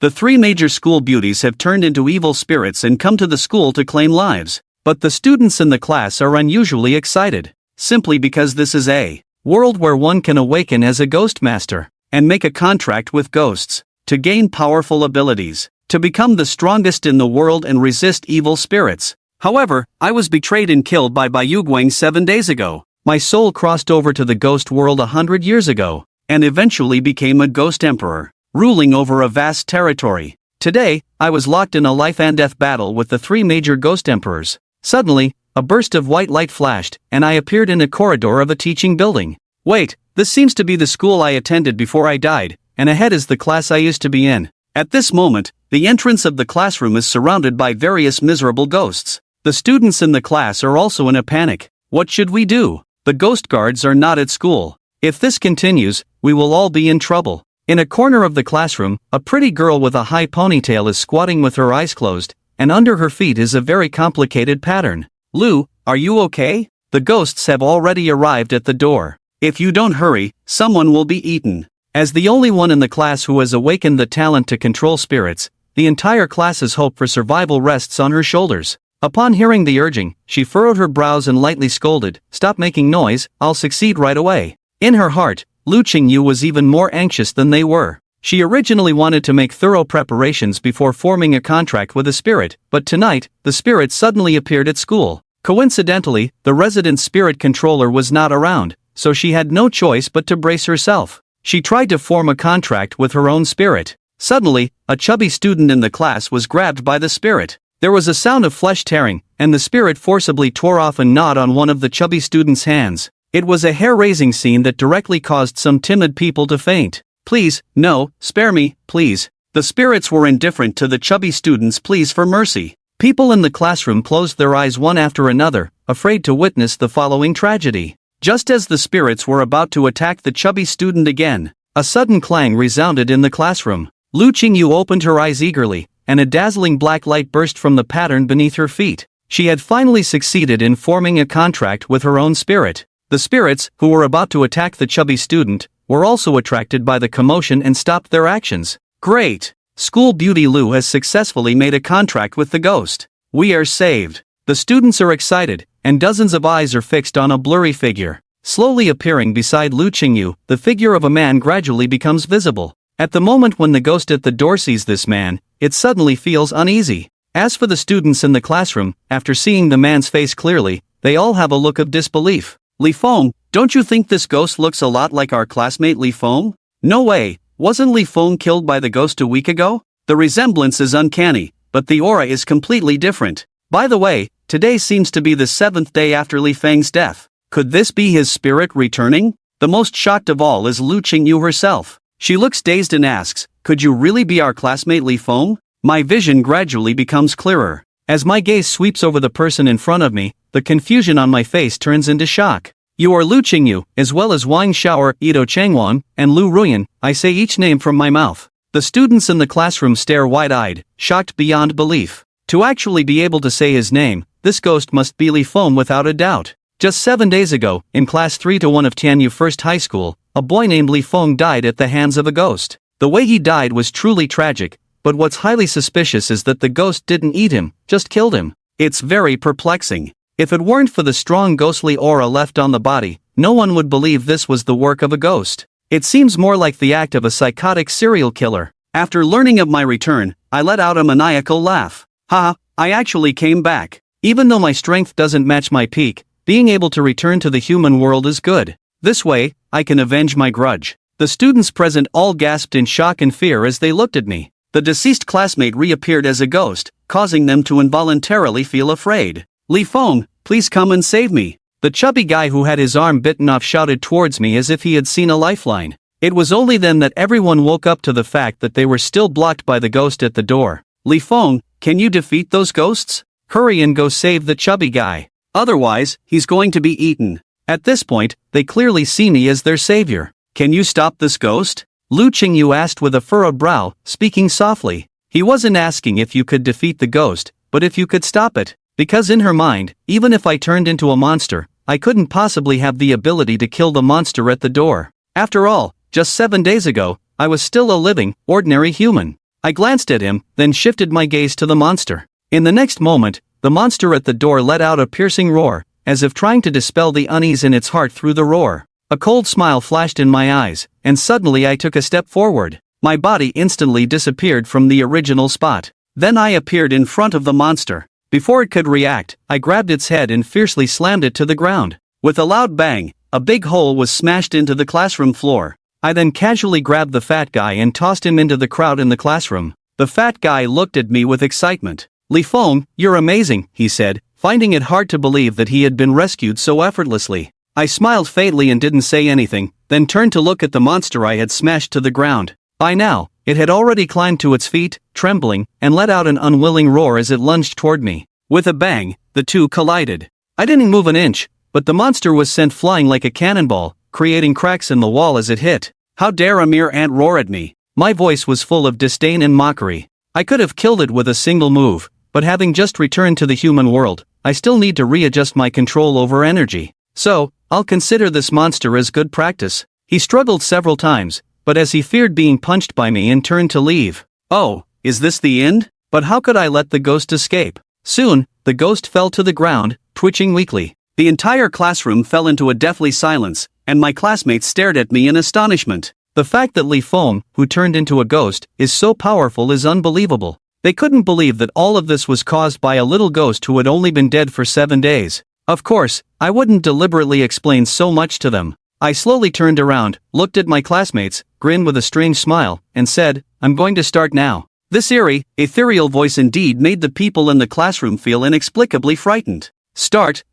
The three major school beauties have turned into evil spirits and come to the school to claim lives. But the students in the class are unusually excited, simply because this is a world where one can awaken as a ghost master, and make a contract with ghosts, to gain powerful abilities, to become the strongest in the world and resist evil spirits. However, I was betrayed and killed by Bayuguang 7 days ago. My soul crossed over to the ghost world 100 years ago, and eventually became a ghost emperor, ruling over a vast territory. Today, I was locked in a life-and-death battle with the three major ghost emperors. Suddenly, a burst of white light flashed, and I appeared in a corridor of a teaching building. Wait, this seems to be the school I attended before I died, and ahead is the class I used to be in. At this moment, the entrance of the classroom is surrounded by various miserable ghosts. The students in the class are also in a panic. What should we do? The ghost guards are not at school. If this continues, we will all be in trouble. In a corner of the classroom, a pretty girl with a high ponytail is squatting with her eyes closed, and under her feet is a very complicated pattern. Lu, are you okay? The ghosts have already arrived at the door. If you don't hurry, someone will be eaten. As the only one in the class who has awakened the talent to control spirits, the entire class's hope for survival rests on her shoulders. Upon hearing the urging, she furrowed her brows and lightly scolded, "Stop making noise, I'll succeed right away." In her heart, Lu Qingyu was even more anxious than they were. She originally wanted to make thorough preparations before forming a contract with a spirit, but tonight, the spirit suddenly appeared at school. Coincidentally, the resident spirit controller was not around, so she had no choice but to brace herself. She tried to form a contract with her own spirit. Suddenly, a chubby student in the class was grabbed by the spirit. There was a sound of flesh tearing, and the spirit forcibly tore off a knot on one of the chubby student's hands. It was a hair-raising scene that directly caused some timid people to faint. "Please, no, spare me, please." The spirits were indifferent to the chubby student's pleas for mercy. People in the classroom closed their eyes one after another, afraid to witness the following tragedy. Just as the spirits were about to attack the chubby student again, a sudden clang resounded in the classroom. Lu Qingyu opened her eyes eagerly, and a dazzling black light burst from the pattern beneath her feet. She had finally succeeded in forming a contract with her own spirit. The spirits, who were about to attack the chubby student, were also attracted by the commotion and stopped their actions. Great! School beauty Lu has successfully made a contract with the ghost. We are saved. The students are excited, and dozens of eyes are fixed on a blurry figure. Slowly appearing beside Lu Qingyu, the figure of a man gradually becomes visible. At the moment when the ghost at the door sees this man, it suddenly feels uneasy. As for the students in the classroom, after seeing the man's face clearly, they all have a look of disbelief. "Li Feng, don't you think this ghost looks a lot like our classmate Li Feng?" "No way, wasn't Li Feng killed by the ghost a week ago?" "The resemblance is uncanny, but the aura is completely different. By the way, today seems to be the 7th day after Li Feng's death. Could this be his spirit returning?" The most shocked of all is Lu Qingyu herself. She looks dazed and asks, "Could you really be our classmate Li Feng?" My vision gradually becomes clearer. As my gaze sweeps over the person in front of me, the confusion on my face turns into shock. "You are Lu Qingyu, as well as Wang Xiao, Ito Changwan, and Lu Ruyan," I say each name from my mouth. The students in the classroom stare wide-eyed, shocked beyond belief. To actually be able to say his name, this ghost must be Li Feng without a doubt. Just 7 days ago, in class 3-1 of Tianyu First High School, a boy named Li Feng died at the hands of a ghost. The way he died was truly tragic, but what's highly suspicious is that the ghost didn't eat him, just killed him. It's very perplexing. If it weren't for the strong ghostly aura left on the body, no one would believe this was the work of a ghost. It seems more like the act of a psychotic serial killer. After learning of my return, I let out a maniacal laugh. "Ha, I actually came back. Even though my strength doesn't match my peak, being able to return to the human world is good. This way, I can avenge my grudge." The students present all gasped in shock and fear as they looked at me. The deceased classmate reappeared as a ghost, causing them to involuntarily feel afraid. "Li Feng, please come and save me." The chubby guy who had his arm bitten off shouted towards me as if he had seen a lifeline. It was only then that everyone woke up to the fact that they were still blocked by the ghost at the door. "Li Feng, can you defeat those ghosts? Hurry and go save the chubby guy. Otherwise, he's going to be eaten." At this point, they clearly see me as their savior. "Can you stop this ghost?" Lu Qingyu asked with a furrowed brow, speaking softly. He wasn't asking if you could defeat the ghost, but if you could stop it. Because in her mind, even if I turned into a monster, I couldn't possibly have the ability to kill the monster at the door. After all, just 7 days ago, I was still a living, ordinary human. I glanced at him, then shifted my gaze to the monster. In the next moment, the monster at the door let out a piercing roar, as if trying to dispel the unease in its heart through the roar. A cold smile flashed in my eyes, and suddenly I took a step forward. My body instantly disappeared from the original spot. Then I appeared in front of the monster. Before it could react, I grabbed its head and fiercely slammed it to the ground. With a loud bang, a big hole was smashed into the classroom floor. I then casually grabbed the fat guy and tossed him into the crowd in the classroom. The fat guy looked at me with excitement. "Li Feng, you're amazing," he said, finding it hard to believe that he had been rescued so effortlessly. I smiled faintly and didn't say anything, then turned to look at the monster I had smashed to the ground. By now, it had already climbed to its feet, trembling, and let out an unwilling roar as it lunged toward me. With a bang, the two collided. I didn't move an inch, but the monster was sent flying like a cannonball, creating cracks in the wall as it hit. How dare a mere ant roar at me? My voice was full of disdain and mockery. I could have killed it with a single move, but having just returned to the human world, I still need to readjust my control over energy. So, I'll consider this monster as good practice. He struggled several times, but as he feared being punched by me and turned to leave. Oh, is this the end? But how could I let the ghost escape? Soon, the ghost fell to the ground, twitching weakly. The entire classroom fell into a deathly silence, and my classmates stared at me in astonishment. The fact that Li Feng, who turned into a ghost, is so powerful is unbelievable. They couldn't believe that all of this was caused by a little ghost who had only been dead for 7 days. Of course, I wouldn't deliberately explain so much to them. I slowly turned around, looked at my classmates, grinned with a strange smile, and said, "I'm going to start now." This eerie, ethereal voice indeed made the people in the classroom feel inexplicably frightened. Start.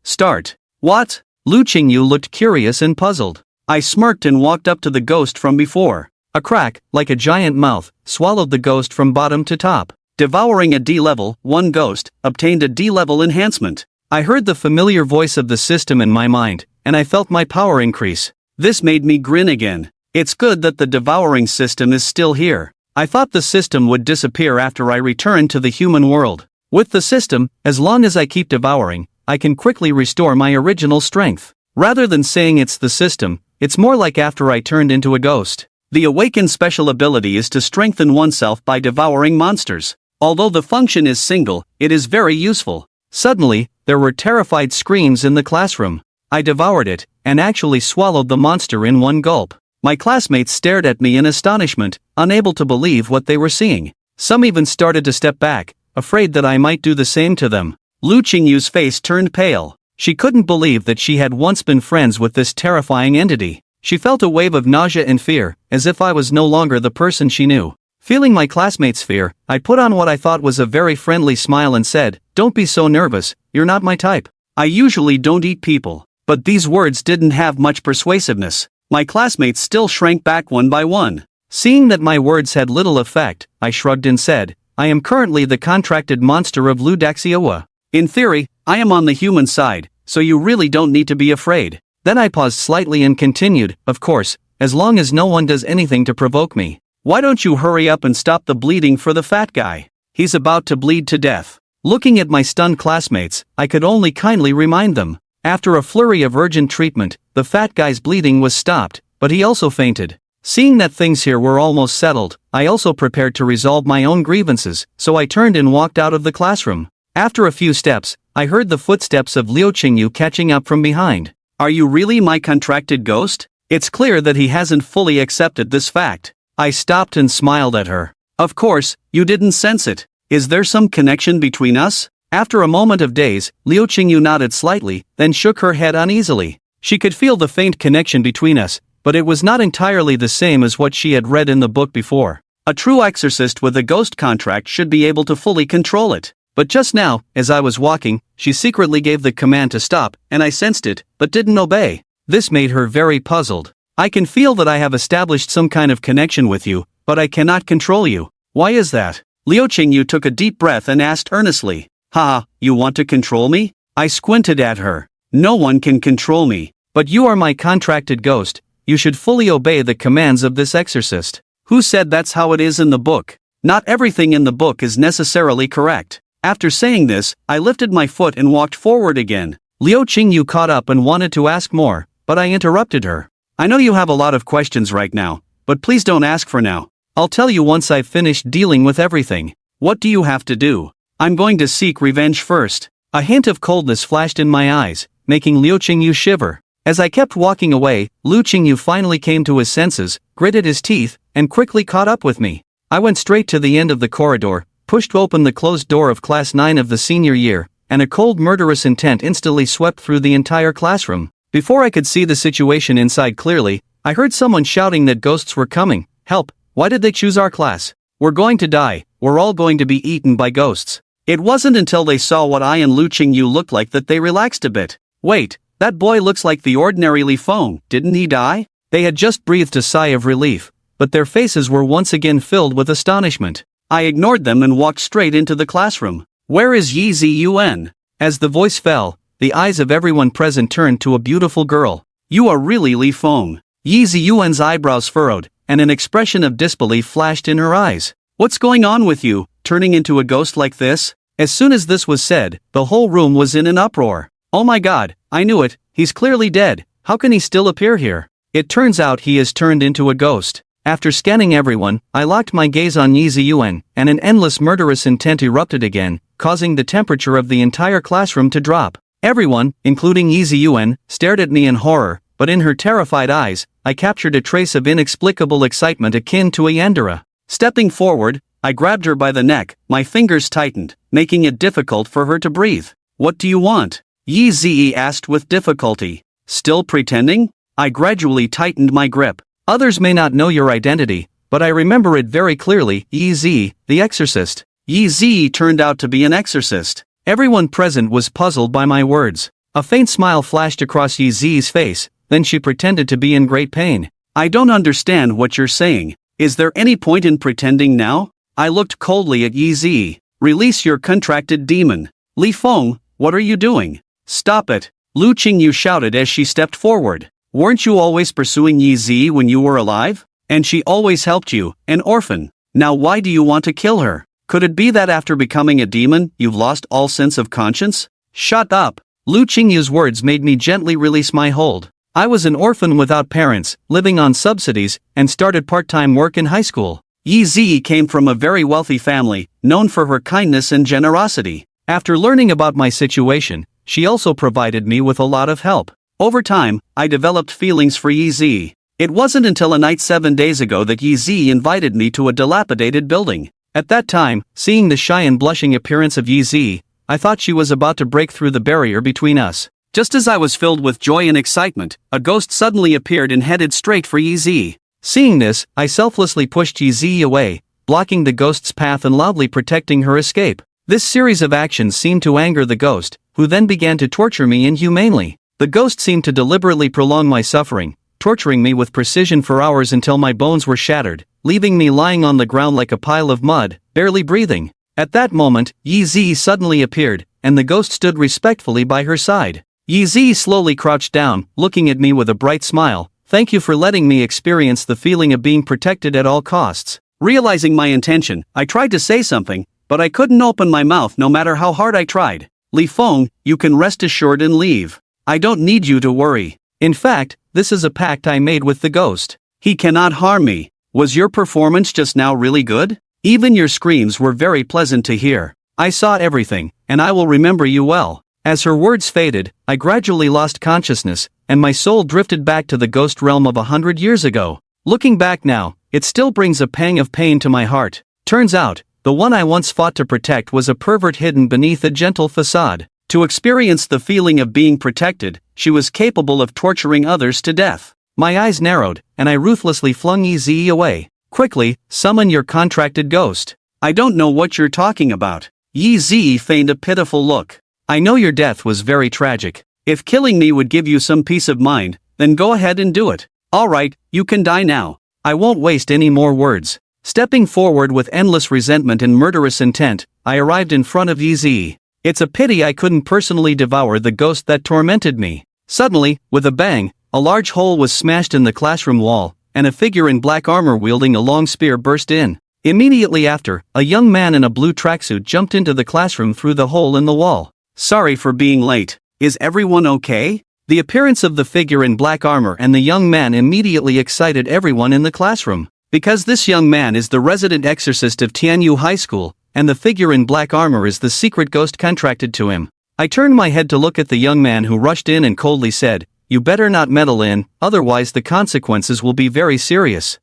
What? Lu Qingyu looked curious and puzzled. I smirked and walked up to the ghost from before. A crack, like a giant mouth, swallowed the ghost from bottom to top. Devouring a D-level, 1 ghost, obtained a D-level enhancement. I heard the familiar voice of the system in my mind, and I felt my power increase. This made me grin again. It's good that the devouring system is still here. I thought the system would disappear after I returned to the human world. With the system, as long as I keep devouring, I can quickly restore my original strength. Rather than saying it's the system, it's more like after I turned into a ghost. The awakened special ability is to strengthen oneself by devouring monsters. Although the function is single, it is very useful. Suddenly, there were terrified screams in the classroom. I devoured it, and actually swallowed the monster in 1 gulp. My classmates stared at me in astonishment, unable to believe what they were seeing. Some even started to step back, afraid that I might do the same to them. Lu Qingyu's face turned pale. She couldn't believe that she had once been friends with this terrifying entity. She felt a wave of nausea and fear, as if I was no longer the person she knew. Feeling my classmates' fear, I put on what I thought was a very friendly smile and said, "Don't be so nervous, you're not my type. I usually don't eat people." But these words didn't have much persuasiveness. My classmates still shrank back one by one. Seeing that my words had little effect, I shrugged and said, "I am currently the contracted monster of Lu Daxiawa. In theory, I am on the human side, so you really don't need to be afraid." Then I paused slightly and continued, "Of course, as long as no one does anything to provoke me. Why don't you hurry up and stop the bleeding for the fat guy? He's about to bleed to death." Looking at my stunned classmates, I could only kindly remind them. After a flurry of urgent treatment, the fat guy's bleeding was stopped, but he also fainted. Seeing that things here were almost settled, I also prepared to resolve my own grievances, so I turned and walked out of the classroom. After a few steps, I heard the footsteps of Liu Qingyu catching up from behind. "Are you really my contracted ghost? It's clear that he hasn't fully accepted this fact." I stopped and smiled at her. "Of course, you didn't sense it. Is there some connection between us?" After a moment of daze, Liu Qingyu nodded slightly, then shook her head uneasily. She could feel the faint connection between us, but it was not entirely the same as what she had read in the book before. A true exorcist with a ghost contract should be able to fully control it. But just now, as I was walking, she secretly gave the command to stop, and I sensed it, but didn't obey. This made her very puzzled. "I can feel that I have established some kind of connection with you, but I cannot control you. Why is that?" Liu Qingyu took a deep breath and asked earnestly. "Ha, you want to control me?" I squinted at her. "No one can control me, but you are my contracted ghost. You should fully obey the commands of this exorcist." "Who said that's how it is in the book? Not everything in the book is necessarily correct." After saying this, I lifted my foot and walked forward again. Liu Qingyu caught up and wanted to ask more, but I interrupted her. "I know you have a lot of questions right now, but please don't ask for now. I'll tell you once I've finished dealing with everything. What do you have to do? I'm going to seek revenge first. A hint of coldness flashed in my eyes, making Liu Qingyu shiver. As I kept walking away, Liu Qingyu finally came to his senses, gritted his teeth, and quickly caught up with me. I went straight to the end of the corridor, pushed open the closed door of Class 9 of the senior year, and a cold murderous intent instantly swept through the entire classroom. Before I could see the situation inside clearly, I heard someone shouting that ghosts were coming. Help, why did they choose our class? We're going to die, we're all going to be eaten by ghosts. It wasn't until they saw what I and Liu Qingyu looked like that they relaxed a bit. Wait, that boy looks like the ordinary Li Feng, didn't he die? They had just breathed a sigh of relief, but their faces were once again filled with astonishment. I ignored them and walked straight into the classroom. Where is Yezy Yuan? As the voice fell, the eyes of everyone present turned to a beautiful girl. You are really Li Feng. Yezy Yuan's eyebrows furrowed, and an expression of disbelief flashed in her eyes. What's going on with you, turning into a ghost like this? As soon as this was said, the whole room was in an uproar. Oh my god, I knew it, he's clearly dead, how can he still appear here? It turns out he has turned into a ghost. After scanning everyone, I locked my gaze on Yezy Yuan, and an endless murderous intent erupted again, causing the temperature of the entire classroom to drop. Everyone, including Yezy Yuan, stared at me in horror, but in her terrified eyes, I captured a trace of inexplicable excitement akin to a yandere. Stepping forward, I grabbed her by the neck, my fingers tightened, making it difficult for her to breathe. What do you want? Yezy asked with difficulty. Still pretending? I gradually tightened my grip. Others may not know your identity, but I remember it very clearly. Yezy, the exorcist. Yezy turned out to be an exorcist. Everyone present was puzzled by my words. A faint smile flashed across Yezy's face, then she pretended to be in great pain. I don't understand what you're saying. Is there any point in pretending now? I looked coldly at Yezy. Release your contracted demon. Li Feng, what are you doing? Stop it. Liu Qingyu shouted as she stepped forward. Weren't you always pursuing Yezy when you were alive? And she always helped you, an orphan. Now why do you want to kill her? Could it be that after becoming a demon, you've lost all sense of conscience? Shut up. Liu Qingyu's words made me gently release my hold. I was an orphan without parents, living on subsidies, and started part-time work in high school. Yezy came from a very wealthy family, known for her kindness and generosity. After learning about my situation, she also provided me with a lot of help. Over time, I developed feelings for Yezy. It wasn't until a night 7 days ago that Yezy invited me to a dilapidated building. At that time, seeing the shy and blushing appearance of Yezy, I thought she was about to break through the barrier between us. Just as I was filled with joy and excitement, a ghost suddenly appeared and headed straight for Yezy. Seeing this, I selflessly pushed Yezy away, blocking the ghost's path and loudly protecting her escape. This series of actions seemed to anger the ghost, who then began to torture me inhumanely. The ghost seemed to deliberately prolong my suffering, torturing me with precision for hours until my bones were shattered, leaving me lying on the ground like a pile of mud, barely breathing. At that moment, Yezy suddenly appeared, and the ghost stood respectfully by her side. Yezy slowly crouched down, looking at me with a bright smile. Thank you for letting me experience the feeling of being protected at all costs. Realizing my intention, I tried to say something, but I couldn't open my mouth no matter how hard I tried. Li Feng, you can rest assured and leave. I don't need you to worry. In fact, this is a pact I made with the ghost. He cannot harm me. Was your performance just now really good? Even your screams were very pleasant to hear. I saw everything, and I will remember you well. As her words faded, I gradually lost consciousness, and my soul drifted back to the ghost realm of 100 years ago. Looking back now, it still brings a pang of pain to my heart. Turns out, the one I once fought to protect was a pervert hidden beneath a gentle facade. To experience the feeling of being protected, she was capable of torturing others to death. My eyes narrowed, and I ruthlessly flung Yezy away. Quickly, summon your contracted ghost. I don't know what you're talking about. Yezy feigned a pitiful look. I know your death was very tragic. If killing me would give you some peace of mind, then go ahead and do it. Alright, you can die now. I won't waste any more words. Stepping forward with endless resentment and murderous intent, I arrived in front of Yezy. It's a pity I couldn't personally devour the ghost that tormented me. Suddenly, with a bang, a large hole was smashed in the classroom wall, and a figure in black armor wielding a long spear burst in. Immediately after, a young man in a blue tracksuit jumped into the classroom through the hole in the wall. Sorry for being late. Is everyone okay? The appearance of the figure in black armor and the young man immediately excited everyone in the classroom. Because this young man is the resident exorcist of Tianyu High School, and the figure in black armor is the secret ghost contracted to him. I turned my head to look at the young man who rushed in and coldly said, "You better not meddle in, otherwise the consequences will be very serious."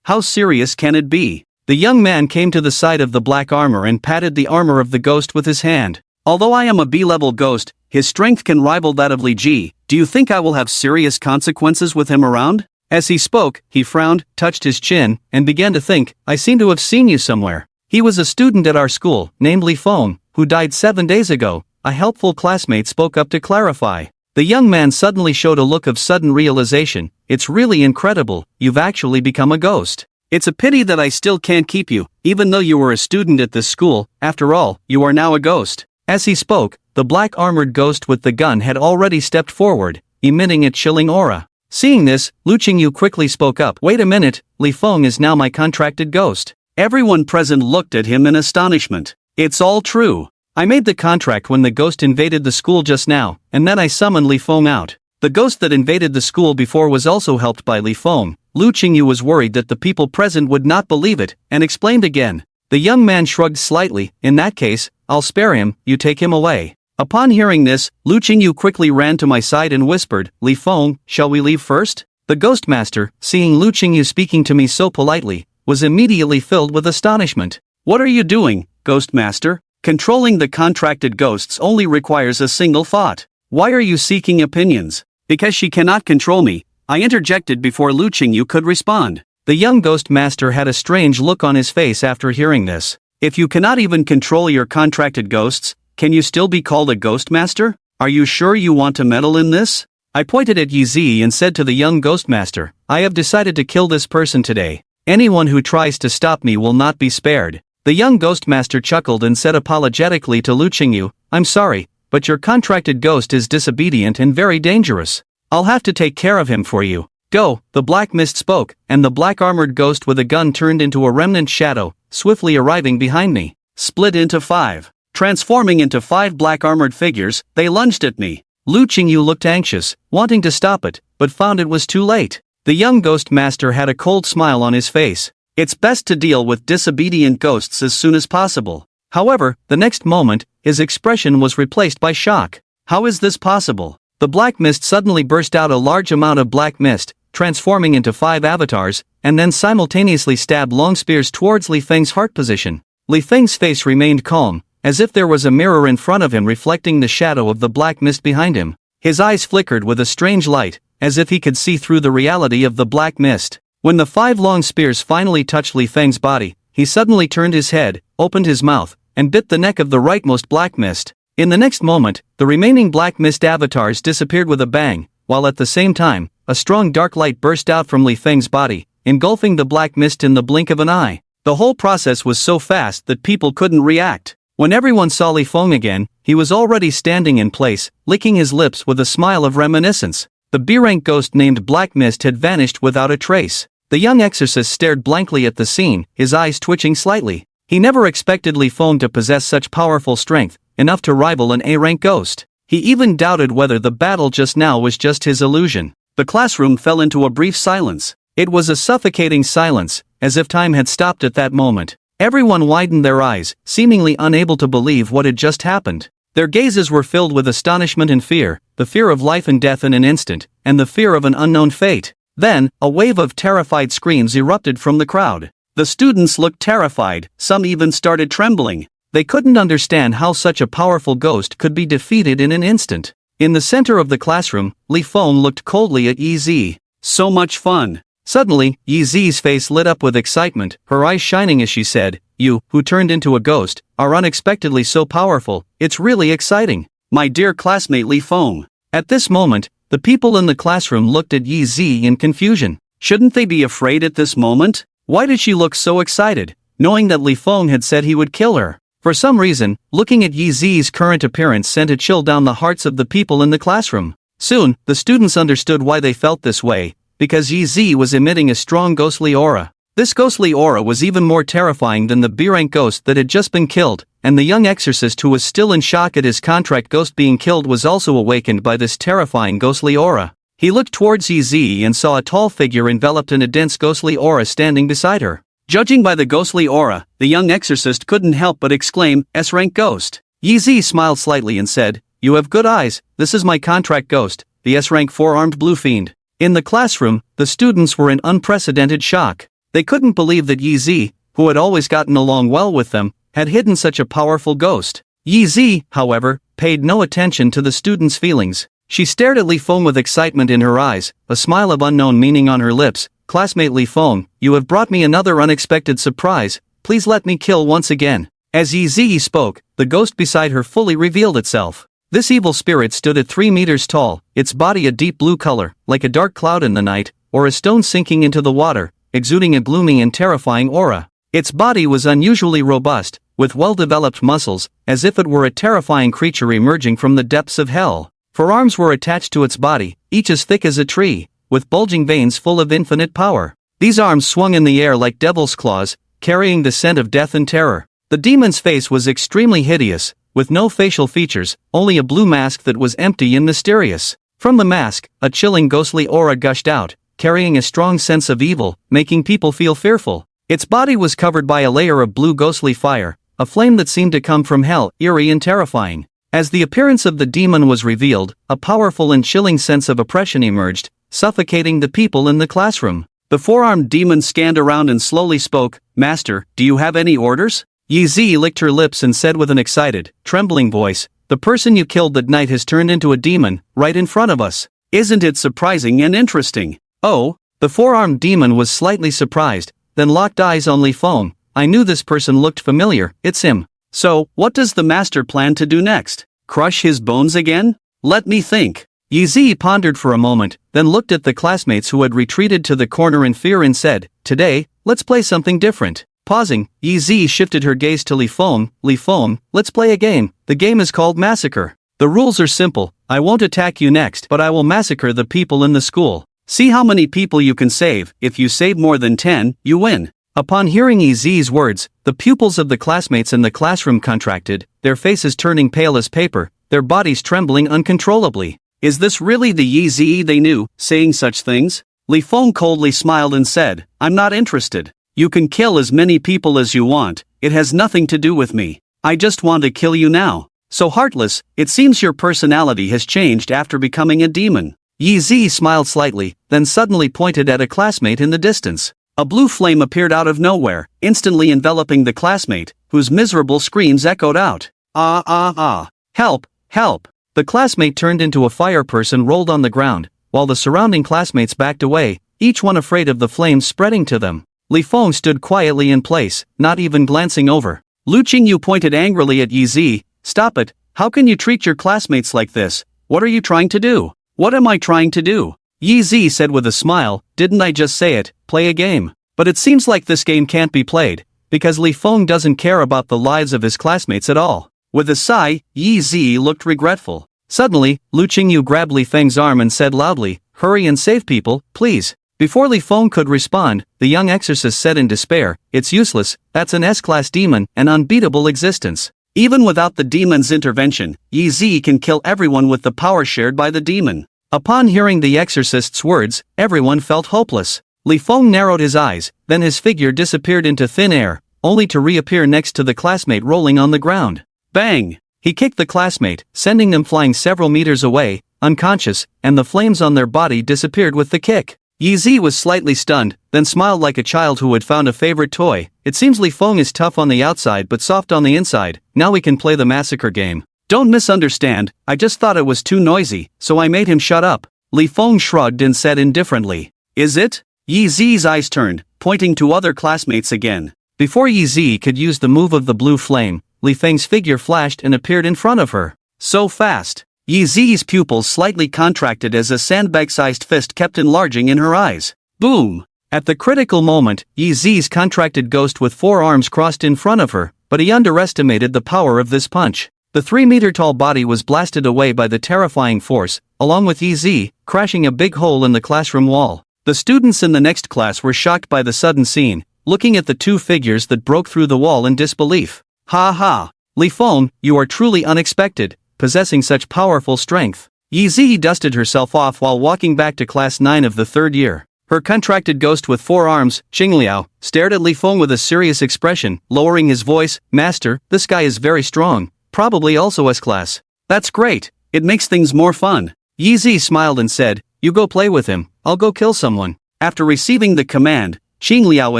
How serious can it be? The young man came to the side of the black armor and patted the armor of the ghost with his hand. "Although I am a B-level ghost, his strength can rival that of Li Ji. Do you think I will have serious consequences with him around?" As he spoke, he frowned, touched his chin, and began to think, "I seem to have seen you somewhere." He was a student at our school, named Li Feng, who died 7 days ago, a helpful classmate spoke up to clarify. The young man suddenly showed a look of sudden realization. "It's really incredible, you've actually become a ghost. It's a pity that I still can't keep you, even though you were a student at this school. After all, you are now a ghost." As he spoke, the black armored ghost with the gun had already stepped forward, emitting a chilling aura. Seeing this, Lu Qingyu quickly spoke up. "Wait a minute, Li Feng is now my contracted ghost." Everyone present looked at him in astonishment. "It's all true. I made the contract when the ghost invaded the school just now, and then I summoned Li Feng out. The ghost that invaded the school before was also helped by Li Feng." Lu Qingyu was worried that the people present would not believe it, and explained again. The young man shrugged slightly. "In that case, I'll spare him, you take him away." Upon hearing this, Lu Qingyu quickly ran to my side and whispered, "Li Feng, shall we leave first?" The ghost master, seeing Lu Qingyu speaking to me so politely, was immediately filled with astonishment. "What are you doing, ghost master? Controlling the contracted ghosts only requires a single thought. Why are you seeking opinions?" "Because she cannot control me," I interjected before Lu Qingyu could respond. The young ghost master had a strange look on his face after hearing this. "If you cannot even control your contracted ghosts, can you still be called a ghost master? Are you sure you want to meddle in this?" I pointed at Yezy and said to the young ghost master, "I have decided to kill this person today. Anyone who tries to stop me will not be spared." The young ghost master chuckled and said apologetically to Lu Qingyu, "I'm sorry, but your contracted ghost is disobedient and very dangerous. I'll have to take care of him for you. Go." The black mist spoke, and the black armored ghost with a gun turned into a remnant shadow, swiftly arriving behind me. Split into 5. Transforming into 5 black armored figures, they lunged at me. Lu Qingyu looked anxious, wanting to stop it, but found it was too late. The young ghost master had a cold smile on his face. It's best to deal with disobedient ghosts as soon as possible. However, the next moment, his expression was replaced by shock. How is this possible? The black mist suddenly burst out a large amount of black mist, transforming into 5 avatars, and then simultaneously stabbed long spears towards Li Feng's heart position. Li Feng's face remained calm, as if there was a mirror in front of him reflecting the shadow of the black mist behind him. His eyes flickered with a strange light, as if he could see through the reality of the black mist. When the 5 long spears finally touched Li Feng's body, he suddenly turned his head, opened his mouth, and bit the neck of the rightmost black mist. In the next moment, the remaining black mist avatars disappeared with a bang, while at the same time, a strong dark light burst out from Li Feng's body, engulfing the black mist in the blink of an eye. The whole process was so fast that people couldn't react. When everyone saw Li Feng again, he was already standing in place, licking his lips with a smile of reminiscence. The B-rank ghost named Black Mist had vanished without a trace. The young exorcist stared blankly at the scene, his eyes twitching slightly. He never expected Li Feng to possess such powerful strength, enough to rival an A-rank ghost. He even doubted whether the battle just now was just his illusion. The classroom fell into a brief silence. It was a suffocating silence, as if time had stopped at that moment. Everyone widened their eyes, seemingly unable to believe what had just happened. Their gazes were filled with astonishment and fear, the fear of life and death in an instant, and the fear of an unknown fate. Then, a wave of terrified screams erupted from the crowd. The students looked terrified, some even started trembling. They couldn't understand how such a powerful ghost could be defeated in an instant. In the center of the classroom, Li Feng looked coldly at Yezy. "So much fun." Suddenly, Yezy's face lit up with excitement, her eyes shining as she said, "You, who turned into a ghost, are unexpectedly so powerful, it's really exciting. My dear classmate Li Feng." At this moment, the people in the classroom looked at Yezy in confusion. Shouldn't they be afraid at this moment? Why did she look so excited, knowing that Li Feng had said he would kill her? For some reason, looking at Yezy's current appearance sent a chill down the hearts of the people in the classroom. Soon, the students understood why they felt this way, because Yezy was emitting a strong ghostly aura. This ghostly aura was even more terrifying than the B-rank ghost that had just been killed, and the young exorcist who was still in shock at his contract ghost being killed was also awakened by this terrifying ghostly aura. He looked towards Yezy and saw a tall figure enveloped in a dense ghostly aura standing beside her. Judging by the ghostly aura, the young exorcist couldn't help but exclaim, S-rank ghost. Yezy smiled slightly and said, "You have good eyes, this is my contract ghost, the S-rank 4-armed blue fiend." In the classroom, the students were in unprecedented shock. They couldn't believe that Yezy, who had always gotten along well with them, had hidden such a powerful ghost. Yezy, however, paid no attention to the students' feelings. She stared at Li Feng with excitement in her eyes, a smile of unknown meaning on her lips. "Classmate Li Feng, you have brought me another unexpected surprise, please let me kill once again." As Yezy spoke, the ghost beside her fully revealed itself. This evil spirit stood at 3 meters tall, its body a deep blue color, like a dark cloud in the night, or a stone sinking into the water, exuding a gloomy and terrifying aura. Its body was unusually robust, with well-developed muscles, as if it were a terrifying creature emerging from the depths of hell. 4 arms were attached to its body, each as thick as a tree, with bulging veins full of infinite power. These arms swung in the air like devil's claws, carrying the scent of death and terror. The demon's face was extremely hideous, with no facial features, only a blue mask that was empty and mysterious. From the mask, a chilling ghostly aura gushed out, carrying a strong sense of evil, making people feel fearful. Its body was covered by a layer of blue ghostly fire, a flame that seemed to come from hell, eerie and terrifying. As the appearance of the demon was revealed, a powerful and chilling sense of oppression emerged, suffocating the people in the classroom. The 4-armed demon scanned around and slowly spoke, "Master, do you have any orders?" Yezy licked her lips and said with an excited, trembling voice, "The person you killed that night has turned into a demon, right in front of us. Isn't it surprising and interesting?" "Oh?" The 4-armed demon was slightly surprised, then locked eyes on Li Feng. "I knew this person looked familiar, it's him." "So, what does the master plan to do next? Crush his bones again? Let me think." Yezy pondered for a moment, then looked at the classmates who had retreated to the corner in fear and said, "Today, let's play something different." Pausing, Yezy shifted her gaze to Li Feng. "Li Feng, let's play a game. The game is called Massacre. The rules are simple. I won't attack you next, but I will massacre the people in the school. See how many people you can save. If you save more than 10, you win." Upon hearing Yezy's words, the pupils of the classmates in the classroom contracted, their faces turning pale as paper, their bodies trembling uncontrollably. Is this really the Yezy they knew, saying such things? Li Feng coldly smiled and said, "I'm not interested. You can kill as many people as you want, it has nothing to do with me. I just want to kill you now. So heartless, it seems your personality has changed after becoming a demon." Yezy smiled slightly, then suddenly pointed at a classmate in the distance. A blue flame appeared out of nowhere, instantly enveloping the classmate, whose miserable screams echoed out. "Ah ah ah! Help! Help!" The classmate turned into a fire person rolled on the ground, while the surrounding classmates backed away, each one afraid of the flames spreading to them. Li Feng stood quietly in place, not even glancing over. Lu Qingyu pointed angrily at Yezy. "Stop it, how can you treat your classmates like this? What are you trying to do?" "What am I trying to do?" Yezy said with a smile, "Didn't I just say it, play a game? But it seems like this game can't be played, because Li Feng doesn't care about the lives of his classmates at all." With a sigh, Yezy looked regretful. Suddenly, Lu Qingyu grabbed Li Feng's arm and said loudly, "Hurry and save people, please." Before Li Feng could respond, the young exorcist said in despair, "It's useless, that's an S-class demon, an unbeatable existence. Even without the demon's intervention, Yezy can kill everyone with the power shared by the demon." Upon hearing the exorcist's words, everyone felt hopeless. Li Feng narrowed his eyes, then his figure disappeared into thin air, only to reappear next to the classmate rolling on the ground. Bang! He kicked the classmate, sending them flying several meters away, unconscious, and the flames on their body disappeared with the kick. Yezy was slightly stunned, then smiled like a child who had found a favorite toy. "It seems Li Feng is tough on the outside but soft on the inside, now we can play the massacre game. Don't misunderstand, I just thought it was too noisy, so I made him shut up." Li Feng shrugged and said indifferently, "Is it?" Yezy's eyes turned, pointing to other classmates again. Before Yezy could use the move of the blue flame, Li Feng's figure flashed and appeared in front of her. So fast. Yezy's pupils slightly contracted as a sandbag-sized fist kept enlarging in her eyes. Boom! At the critical moment, Yezy's contracted ghost with 4 arms crossed in front of her, but he underestimated the power of this punch. The 3-meter-tall body was blasted away by the terrifying force, along with Yezy, crashing a big hole in the classroom wall. The students in the next class were shocked by the sudden scene, looking at the 2 figures that broke through the wall in disbelief. "Ha ha! Li Feng, you are truly unexpected, possessing such powerful strength. Yezy dusted herself off while walking back to class 9 of the 3rd year. Her contracted ghost with 4 arms, Xingliao, stared at Li Feng with a serious expression, lowering his voice. Master, this guy is very strong, probably also S-class. That's great, it makes things more fun. Yezy smiled and said, you go play with him, I'll go kill someone. After receiving the command, Xingliao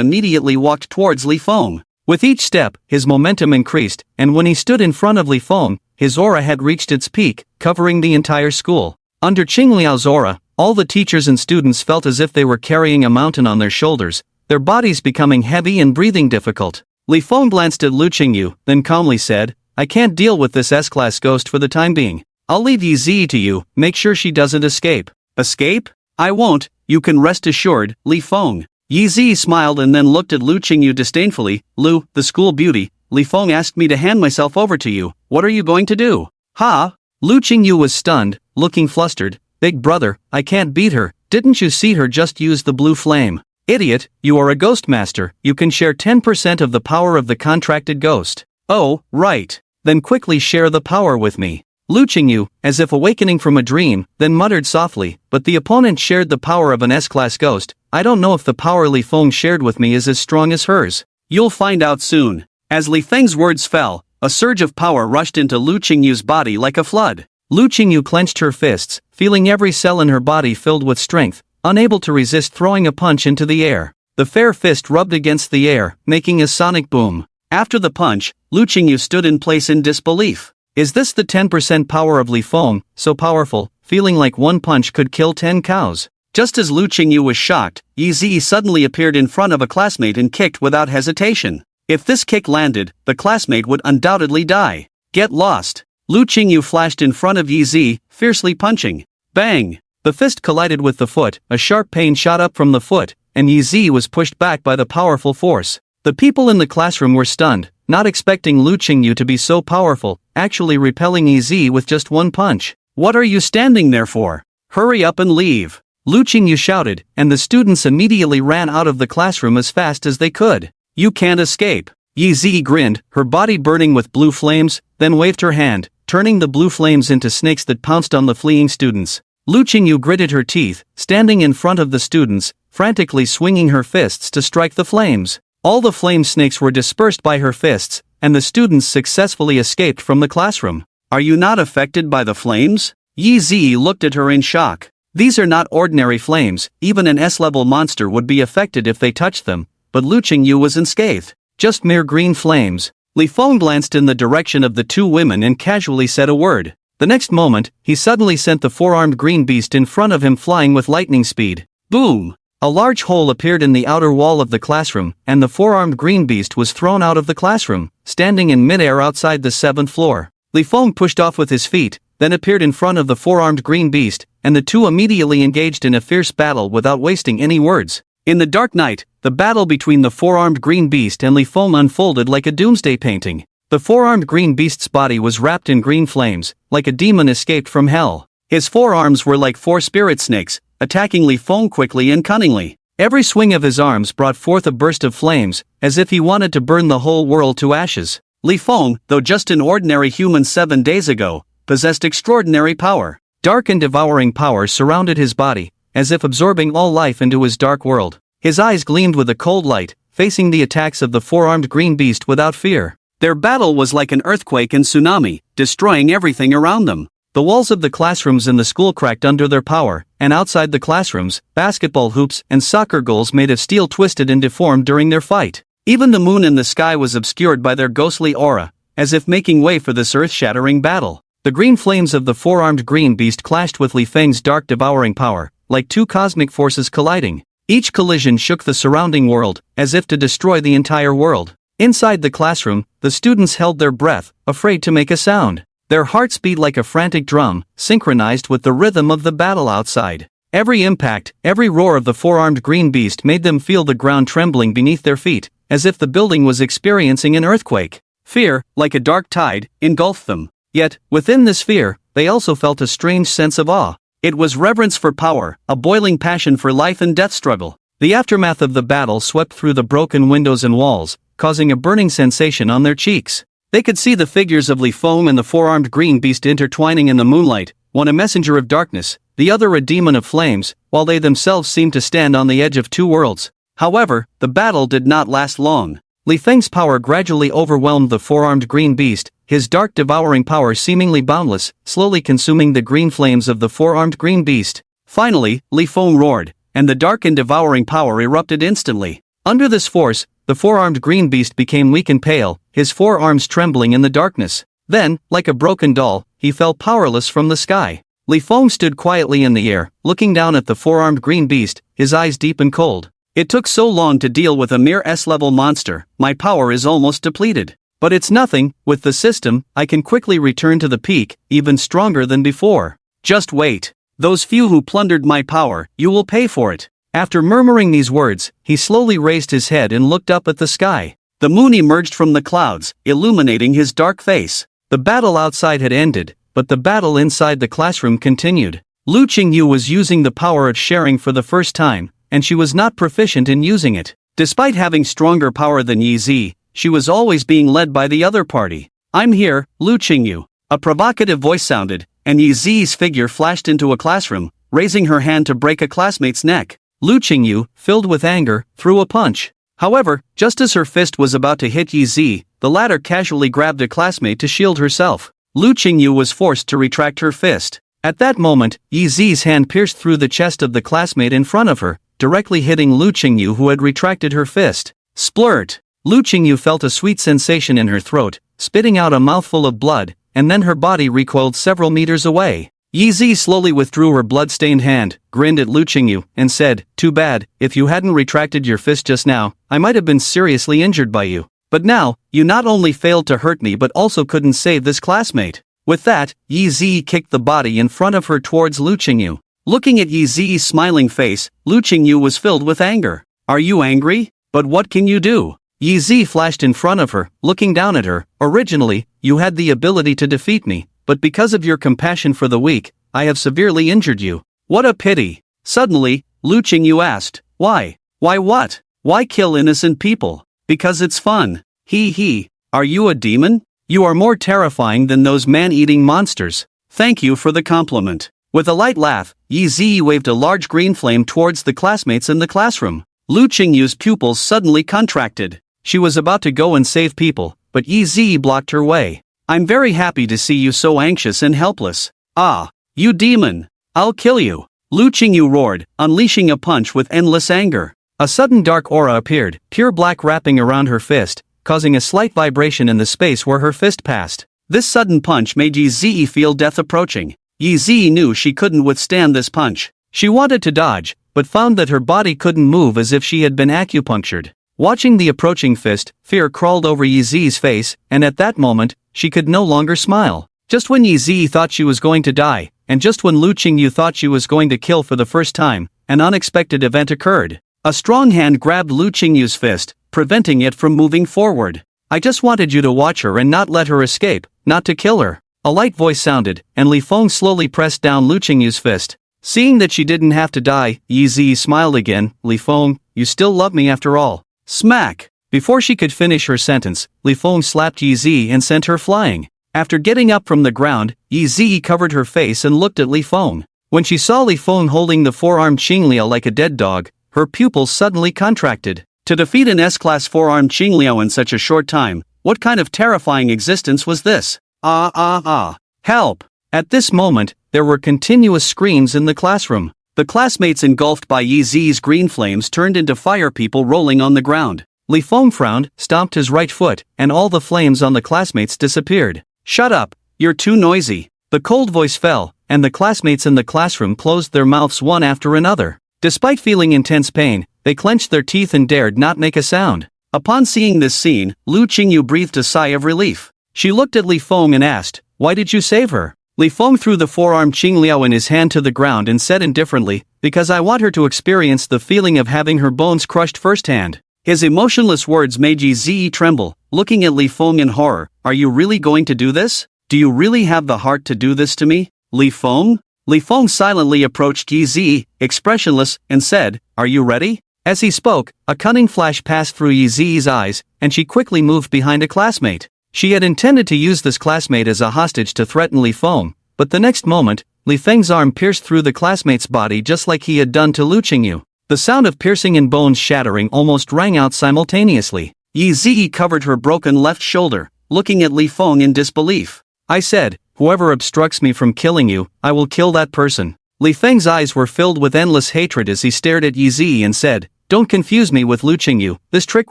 immediately walked towards Li Feng. With each step, his momentum increased, and when he stood in front of Li Feng, his aura had reached its peak, covering the entire school. Under Xingliao's aura, all the teachers and students felt as if they were carrying a mountain on their shoulders, their bodies becoming heavy and breathing difficult. Li Feng glanced at Lu Qingyu, then calmly said, I can't deal with this S-class ghost for the time being. I'll leave Yezy to you, make sure she doesn't escape. Escape? I won't, you can rest assured, Li Feng. Yezy smiled and then looked at Lu Qingyu disdainfully. Lu, the school beauty, Li Feng asked me to hand myself over to you, what are you going to do? Ha? Lu Qingyu was stunned, looking flustered. Big brother, I can't beat her, didn't you see her just use the blue flame? Idiot, you are a ghost master, you can share 10% of the power of the contracted ghost. Oh, right. Then quickly share the power with me. Lu Qingyu, as if awakening from a dream, then muttered softly, but the opponent shared the power of an S-class ghost. I don't know if the power Li Feng shared with me is as strong as hers. You'll find out soon. As Li Feng's words fell, a surge of power rushed into Lu Qingyu's body like a flood. Lu Qingyu clenched her fists, feeling every cell in her body filled with strength, unable to resist throwing a punch into the air. The fair fist rubbed against the air, making a sonic boom. After the punch, Lu Qingyu stood in place in disbelief. Is this the 10% power of Li Feng, so powerful, feeling like one punch could kill 10 cows? Just as Lu Qingyu was shocked, Yezy suddenly appeared in front of a classmate and kicked without hesitation. If this kick landed, the classmate would undoubtedly die. Get lost. Lu Qingyu flashed in front of Yezy, fiercely punching. Bang! The fist collided with the foot, a sharp pain shot up from the foot, and Yezy was pushed back by the powerful force. The people in the classroom were stunned, not expecting Lu Qingyu to be so powerful, actually repelling Yezy with just one punch. What are you standing there for? Hurry up and leave! Lu Qingyu shouted, and the students immediately ran out of the classroom as fast as they could. You can't escape. Yezy grinned, her body burning with blue flames, then waved her hand, turning the blue flames into snakes that pounced on the fleeing students. Lu Qingyu gritted her teeth, standing in front of the students, frantically swinging her fists to strike the flames. All the flame snakes were dispersed by her fists, and the students successfully escaped from the classroom. Are you not affected by the flames? Yezy looked at her in shock. These are not ordinary flames, even an S-level monster would be affected if they touched them, but Lu Qingyu was unscathed. Just mere green flames. Li Feng glanced in the direction of the two women and casually said a word. The next moment, he suddenly sent the four-armed green beast in front of him flying with lightning speed. Boom! A large hole appeared in the outer wall of the classroom, and the four-armed green beast was thrown out of the classroom, standing in midair outside the 7th floor. Li Feng pushed off with his feet, then appeared in front of the four-armed green beast, and the two immediately engaged in a fierce battle without wasting any words. In the dark night, the battle between the four-armed green beast and Li Feng unfolded like a doomsday painting. The four-armed green beast's body was wrapped in green flames, like a demon escaped from hell. His forearms were like 4 spirit snakes, attacking Li Feng quickly and cunningly. Every swing of his arms brought forth a burst of flames, as if he wanted to burn the whole world to ashes. Li Feng, though just an ordinary human 7 days ago, possessed extraordinary power. Dark and devouring power surrounded his body, as if absorbing all life into his dark world. His eyes gleamed with a cold light, facing the attacks of the four-armed green beast without fear. Their battle was like an earthquake and tsunami, destroying everything around them. The walls of the classrooms in the school cracked under their power, and outside the classrooms, basketball hoops and soccer goals made of steel twisted and deformed during their fight. Even the moon in the sky was obscured by their ghostly aura, as if making way for this earth-shattering battle. The green flames of the four-armed green beast clashed with Li Feng's dark devouring power, like two cosmic forces colliding. Each collision shook the surrounding world, as if to destroy the entire world. Inside the classroom, the students held their breath, afraid to make a sound. Their hearts beat like a frantic drum, synchronized with the rhythm of the battle outside. Every impact, every roar of the four-armed green beast made them feel the ground trembling beneath their feet, as if the building was experiencing an earthquake. Fear, like a dark tide, engulfed them. Yet, within this fear, they also felt a strange sense of awe. It was reverence for power, a boiling passion for life and death struggle. The aftermath of the battle swept through the broken windows and walls, causing a burning sensation on their cheeks. They could see the figures of Li Feng and the four-armed green beast intertwining in the moonlight, one a messenger of darkness, the other a demon of flames, while they themselves seemed to stand on the edge of two worlds. However, the battle did not last long. Li Feng's power gradually overwhelmed the four-armed green beast, his dark devouring power seemingly boundless, slowly consuming the green flames of the four-armed green beast. Finally, Li Feng roared, and the dark and devouring power erupted instantly. Under this force, the four-armed green beast became weak and pale, his four arms trembling in the darkness. Then, like a broken doll, he fell powerless from the sky. Li Feng stood quietly in the air, looking down at the four-armed green beast, his eyes deep and cold. It took so long to deal with a mere S-level monster, my power is almost depleted. But it's nothing, with the system, I can quickly return to the peak, even stronger than before. Just wait. Those few who plundered my power, you will pay for it. After murmuring these words, he slowly raised his head and looked up at the sky. The moon emerged from the clouds, illuminating his dark face. The battle outside had ended, but the battle inside the classroom continued. Lu Qingyu was using the power of sharing for the first time, and she was not proficient in using it. Despite having stronger power than Yezy, she was always being led by the other party. I'm here, Lu Qingyu. A provocative voice sounded, and Yezy's figure flashed into a classroom, raising her hand to break a classmate's neck. Lu Qingyu, filled with anger, threw a punch. However, just as her fist was about to hit Yezy, the latter casually grabbed a classmate to shield herself. Lu Qingyu was forced to retract her fist. At that moment, Yezy's hand pierced through the chest of the classmate in front of her, directly hitting Lu Qingyu, who had retracted her fist. Splurt! Lu Qingyu felt a sweet sensation in her throat, spitting out a mouthful of blood, and then her body recoiled several meters away. Yezy slowly withdrew her blood-stained hand, grinned at Lu Qingyu, and said, "Too bad, if you hadn't retracted your fist just now, I might have been seriously injured by you. But now, you not only failed to hurt me but also couldn't save this classmate." With that, Yezy kicked the body in front of her towards Lu Qingyu. Looking at Yezy's smiling face, Lu Qingyu was filled with anger. "Are you angry? But what can you do?" Yezy flashed in front of her, looking down at her. "Originally, you had the ability to defeat me, but because of your compassion for the weak, I have severely injured you." "What a pity." Suddenly, Lu Qingyu asked, "Why? Why what? Why kill innocent people?" "Because it's fun." He. "Are you a demon? You are more terrifying than those man-eating monsters." "Thank you for the compliment." With a light laugh, Yezy waved a large green flame towards the classmates in the classroom. Lu Qingyu's pupils suddenly contracted. She was about to go and save people, but Yezy blocked her way. "I'm very happy to see you so anxious and helpless." "Ah, you demon! I'll kill you!" Lu Qingyu roared, unleashing a punch with endless anger. A sudden dark aura appeared, pure black wrapping around her fist, causing a slight vibration in the space where her fist passed. This sudden punch made Yezy feel death approaching. Yezy knew she couldn't withstand this punch. She wanted to dodge, but found that her body couldn't move, as if she had been acupunctured. Watching the approaching fist, fear crawled over Yezy's face, and at that moment, she could no longer smile. Just when Yezy thought she was going to die, and just when Lu Qingyu thought she was going to kill for the first time, an unexpected event occurred. A strong hand grabbed Lu Qingyu's fist, preventing it from moving forward. "I just wanted you to watch her and not let her escape, not to kill her." A light voice sounded, and Li Feng slowly pressed down Lu Qingyu's fist. Seeing that she didn't have to die, Yezy smiled again. "Li Feng, you still love me after all." Smack! Before she could finish her sentence, Li Feng slapped Yezy and sent her flying. After getting up from the ground, Yezy covered her face and looked at Li Feng. When she saw Li Feng holding the four-armed Qingliao like a dead dog, her pupils suddenly contracted. To defeat an S-class four-armed Qingliao in such a short time, what kind of terrifying existence was this? Help! At this moment, there were continuous screams in the classroom. The classmates engulfed by Yezy's green flames turned into fire people rolling on the ground. Li Feng frowned, stomped his right foot, and all the flames on the classmates disappeared. "Shut up, you're too noisy." The cold voice fell, and the classmates in the classroom closed their mouths one after another. Despite feeling intense pain, they clenched their teeth and dared not make a sound. Upon seeing this scene, Lu Qingyu breathed a sigh of relief. She looked at Li Feng and asked, "Why did you save her?" Li Feng threw the four-armed Qingliao in his hand to the ground and said indifferently, "Because I want her to experience the feeling of having her bones crushed firsthand." His emotionless words made Yezy tremble, looking at Li Feng in horror. "Are you really going to do this? Do you really have the heart to do this to me, Li Feng?" Li Feng silently approached Yezy, expressionless, and said, "Are you ready?" As he spoke, a cunning flash passed through Yezy's eyes, and she quickly moved behind a classmate. She had intended to use this classmate as a hostage to threaten Li Feng, but the next moment, Li Feng's arm pierced through the classmate's body just like he had done to Lu Qingyu. The sound of piercing and bones shattering almost rang out simultaneously. Yezy covered her broken left shoulder, looking at Li Feng in disbelief. I said, whoever obstructs me from killing you, I will kill that person. Li Feng's eyes were filled with endless hatred as he stared at Yezy and said, don't confuse me with Lu Qingyu, this trick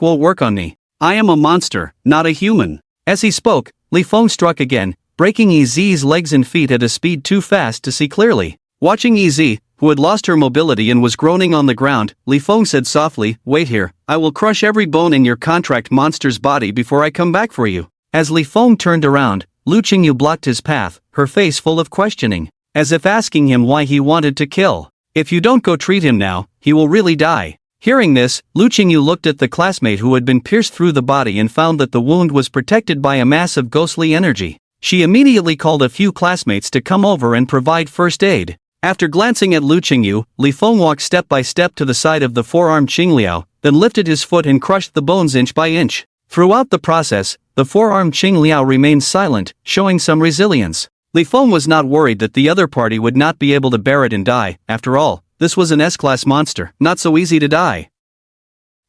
won't work on me. I am a monster, not a human. As he spoke, Li Feng struck again, breaking Yezy's legs and feet at a speed too fast to see clearly. Watching Yezy, who had lost her mobility and was groaning on the ground, Li Feng said softly, wait here, I will crush every bone in your contract monster's body before I come back for you. As Li Feng turned around, Lu Qingyu blocked his path, her face full of questioning, as if asking him why he wanted to kill. If you don't go treat him now, he will really die. Hearing this, Lu Qingyu looked at the classmate who had been pierced through the body and found that the wound was protected by a mass of ghostly energy. She immediately called a few classmates to come over and provide first aid. After glancing at Lu Qingyu, Li Feng walked step by step to the side of the four-armed Qingliao, then lifted his foot and crushed the bones inch by inch. Throughout the process, the four-armed Qingliao remained silent, showing some resilience. Li Feng was not worried that the other party would not be able to bear it and die. After all, this was an S-class monster, not so easy to die.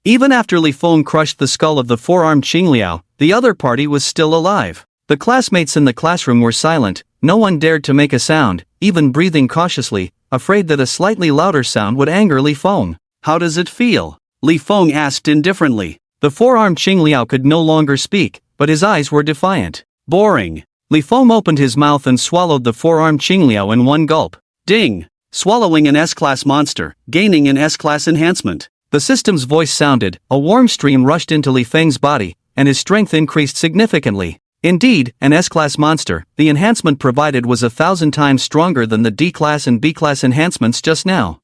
Even after Li Feng crushed the skull of the four-armed Qingliao, the other party was still alive. The classmates in the classroom were silent, no one dared to make a sound, even breathing cautiously, afraid that a slightly louder sound would anger Li Feng. How does it feel? Li Feng asked indifferently. The four-armed Qingliao could no longer speak, but his eyes were defiant. Boring. Li Feng opened his mouth and swallowed the four-armed Qingliao in one gulp. Ding! Swallowing an S-class monster, gaining an S-class enhancement. The system's voice sounded, a warm stream rushed into Li Feng's body, and his strength increased significantly. Indeed, an S-class monster, the enhancement provided was 1,000 times stronger than the D-class and B-class enhancements just now.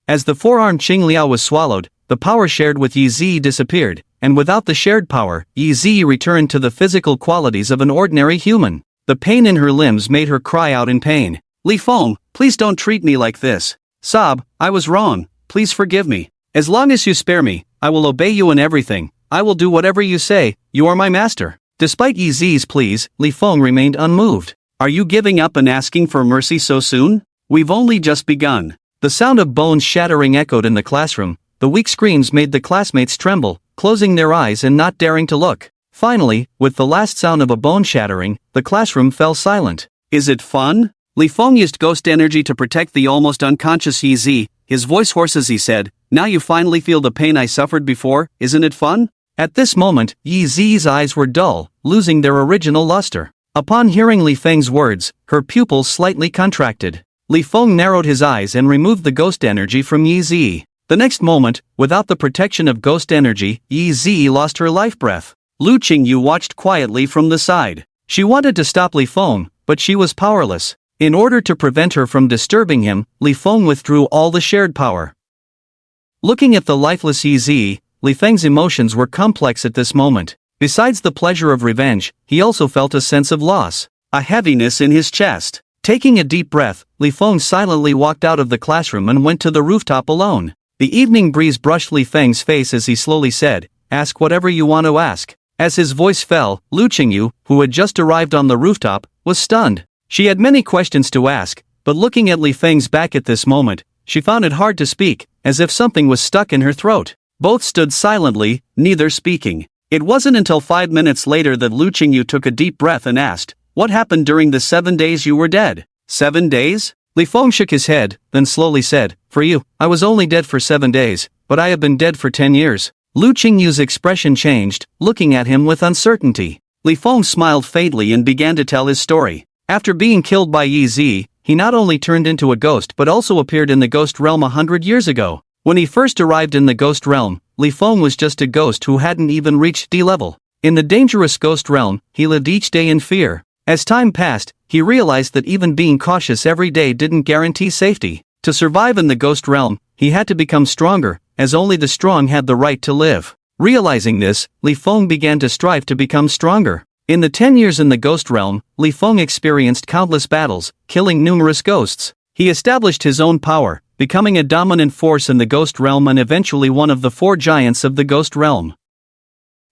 As the four-armed Qingliao was swallowed, the power shared with Yezy disappeared, and without the shared power, Yezy returned to the physical qualities of an ordinary human. The pain in her limbs made her cry out in pain. Li Feng, please don't treat me like this. Sob, I was wrong, please forgive me. As long as you spare me, I will obey you in everything. I will do whatever you say, you are my master. Despite Yezy's pleas, Li Feng remained unmoved. Are you giving up and asking for mercy so soon? We've only just begun. The sound of bones shattering echoed in the classroom. The weak screams made the classmates tremble, closing their eyes and not daring to look. Finally, with the last sound of a bone shattering, the classroom fell silent. Is it fun? Li Feng used ghost energy to protect the almost unconscious Yezy, his voice hoarse as he said, now you finally feel the pain I suffered before, isn't it fun? At this moment, Yezy's eyes were dull, losing their original luster. Upon hearing Li Feng's words, her pupils slightly contracted. Li Feng narrowed his eyes and removed the ghost energy from Yezy. The next moment, without the protection of ghost energy, Yezy lost her life breath. Lu Qingyu watched quietly from the side. She wanted to stop Li Feng, but she was powerless. In order to prevent her from disturbing him, Li Feng withdrew all the shared power. Looking at the lifeless Yezy, Li Feng's emotions were complex at this moment. Besides the pleasure of revenge, he also felt a sense of loss, a heaviness in his chest. Taking a deep breath, Li Feng silently walked out of the classroom and went to the rooftop alone. The evening breeze brushed Li Feng's face as he slowly said, ask whatever you want to ask. As his voice fell, Lu Qingyu, who had just arrived on the rooftop, was stunned. She had many questions to ask, but looking at Li Feng's back at this moment, she found it hard to speak, as if something was stuck in her throat. Both stood silently, neither speaking. It wasn't until 5 minutes later that Lu Qingyu took a deep breath and asked, what happened during the 7 days you were dead? 7 days? Li Feng shook his head, then slowly said, for you, I was only dead for 7 days, but I have been dead for 10 years. Lu Qingyu's expression changed, looking at him with uncertainty. Li Feng smiled faintly and began to tell his story. After being killed by Yezy, he not only turned into a ghost but also appeared in the ghost realm 100 years ago. When he first arrived in the ghost realm, Li Feng was just a ghost who hadn't even reached D level. In the dangerous ghost realm, he lived each day in fear. As time passed, he realized that even being cautious every day didn't guarantee safety. To survive in the ghost realm, he had to become stronger, as only the strong had the right to live. Realizing this, Li Feng began to strive to become stronger. In the 10 years in the ghost realm, Li Feng experienced countless battles, killing numerous ghosts. He established his own power, becoming a dominant force in the ghost realm and eventually one of the 4 giants of the ghost realm.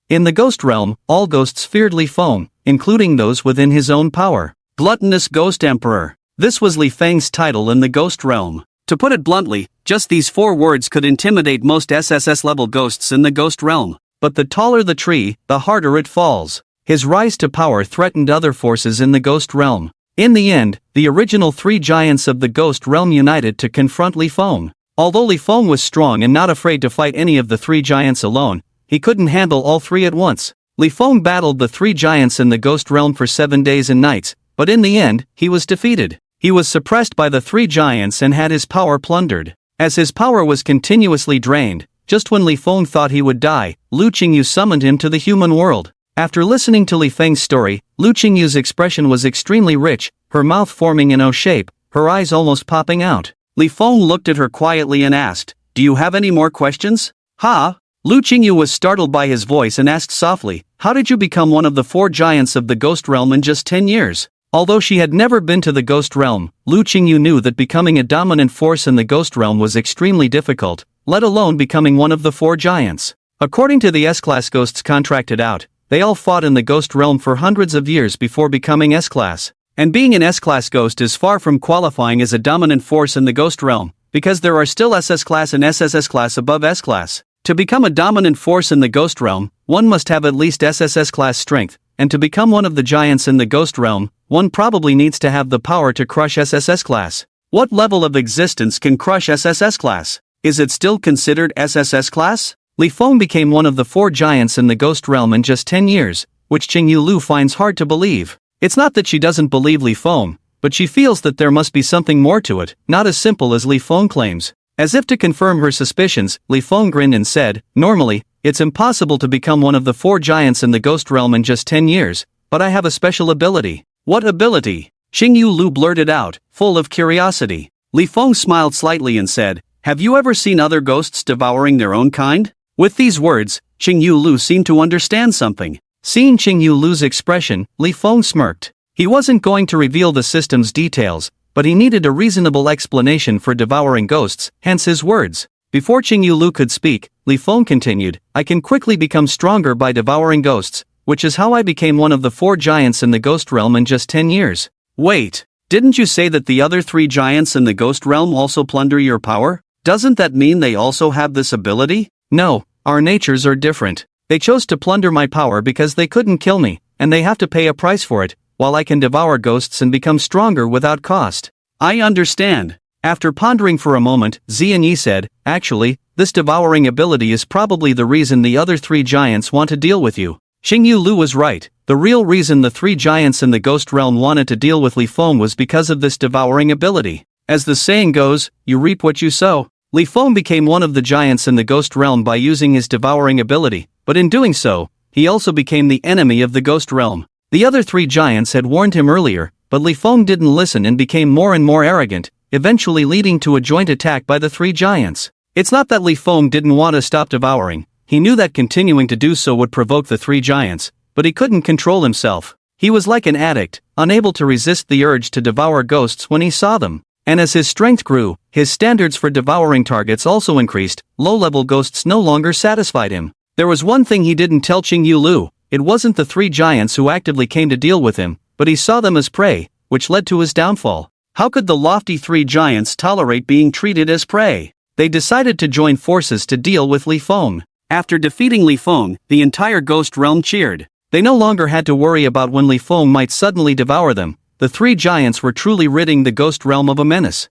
In the ghost realm, all ghosts feared Li Feng, including those within his own power. Gluttonous Ghost Emperor. This was Li Feng's title in the ghost realm. To put it bluntly, just these 4 words could intimidate most SSS-level ghosts in the ghost realm. But the taller the tree, the harder it falls. His rise to power threatened other forces in the ghost realm. In the end, the original 3 giants of the ghost realm united to confront Li Feng. Although Li Feng was strong and not afraid to fight any of the 3 giants alone, he couldn't handle all 3 at once. Li Feng battled the 3 giants in the ghost realm for 7 days and nights, but in the end, he was defeated. He was suppressed by the 3 giants and had his power plundered. As his power was continuously drained, just when Li Feng thought he would die, Lu Qingyu summoned him to the human world. After listening to Li Feng's story, Lu Qingyu's expression was extremely rich, her mouth forming an O shape, her eyes almost popping out. Li Feng looked at her quietly and asked, "Do you have any more questions?" "Ha?" Lu Qingyu was startled by his voice and asked softly, "How did you become one of the 4 giants of the ghost realm in just 10 years? Although she had never been to the ghost realm, Lu Qingyu knew that becoming a dominant force in the ghost realm was extremely difficult, let alone becoming one of the 4 giants. According to the S-class ghosts contracted out, they all fought in the ghost realm for hundreds of years before becoming S-class. And being an S-class ghost is far from qualifying as a dominant force in the ghost realm, because there are still SS-class and SSS-class above S-class. To become a dominant force in the ghost realm, one must have at least SSS-class strength, and to become one of the giants in the ghost realm, one probably needs to have the power to crush SSS-class. What level of existence can crush SSS-class? Is it still considered SSS-class? Li Feng became one of the 4 giants in the ghost realm in just 10 years, which Qingyu Lu finds hard to believe. It's not that she doesn't believe Li Feng, but she feels that there must be something more to it, not as simple as Li Feng claims. As if to confirm her suspicions, Li Feng grinned and said, "Normally, it's impossible to become one of the 4 giants in the ghost realm in just 10 years, but I have a special ability." "What ability?" Qingyu Lu blurted out, full of curiosity. Li Feng smiled slightly and said, "Have you ever seen other ghosts devouring their own kind?" With these words, Qingyu Lu seemed to understand something. Seeing Qingyu Lu's expression, Li Feng smirked. He wasn't going to reveal the system's details, but he needed a reasonable explanation for devouring ghosts, hence his words. Before Qingyu Lu could speak, Li Feng continued, "I can quickly become stronger by devouring ghosts, which is how I became one of the 4 giants in the ghost realm in just 10 years. Wait, didn't you say that the other 3 giants in the ghost realm also plunder your power? Doesn't that mean they also have this ability?" "No, our natures are different. They chose to plunder my power because they couldn't kill me, and they have to pay a price for it, while I can devour ghosts and become stronger without cost." "I understand." After pondering for a moment, Zian said, "Actually, this devouring ability is probably the reason the other 3 giants want to deal with you." Qingyu Lu was right. The real reason the 3 giants in the ghost realm wanted to deal with Li Feng was because of this devouring ability. As the saying goes, you reap what you sow. Li Feng became one of the giants in the ghost realm by using his devouring ability, but in doing so, he also became the enemy of the ghost realm. The other 3 giants had warned him earlier, but Li Feng didn't listen and became more and more arrogant, eventually leading to a joint attack by the 3 giants. It's not that Li Feng didn't want to stop devouring. He knew that continuing to do so would provoke the 3 giants, but he couldn't control himself. He was like an addict, unable to resist the urge to devour ghosts when he saw them. And as his strength grew, his standards for devouring targets also increased. Low-level ghosts no longer satisfied him. There was one thing he didn't tell Qingyu Lu. It wasn't the 3 giants who actively came to deal with him, but he saw them as prey, which led to his downfall. How could the lofty 3 giants tolerate being treated as prey? They decided to join forces to deal with Li Feng. After defeating Li Feng, the entire ghost realm cheered. They no longer had to worry about when Li Feng might suddenly devour them. The 3 giants were truly ridding the ghost realm of a menace.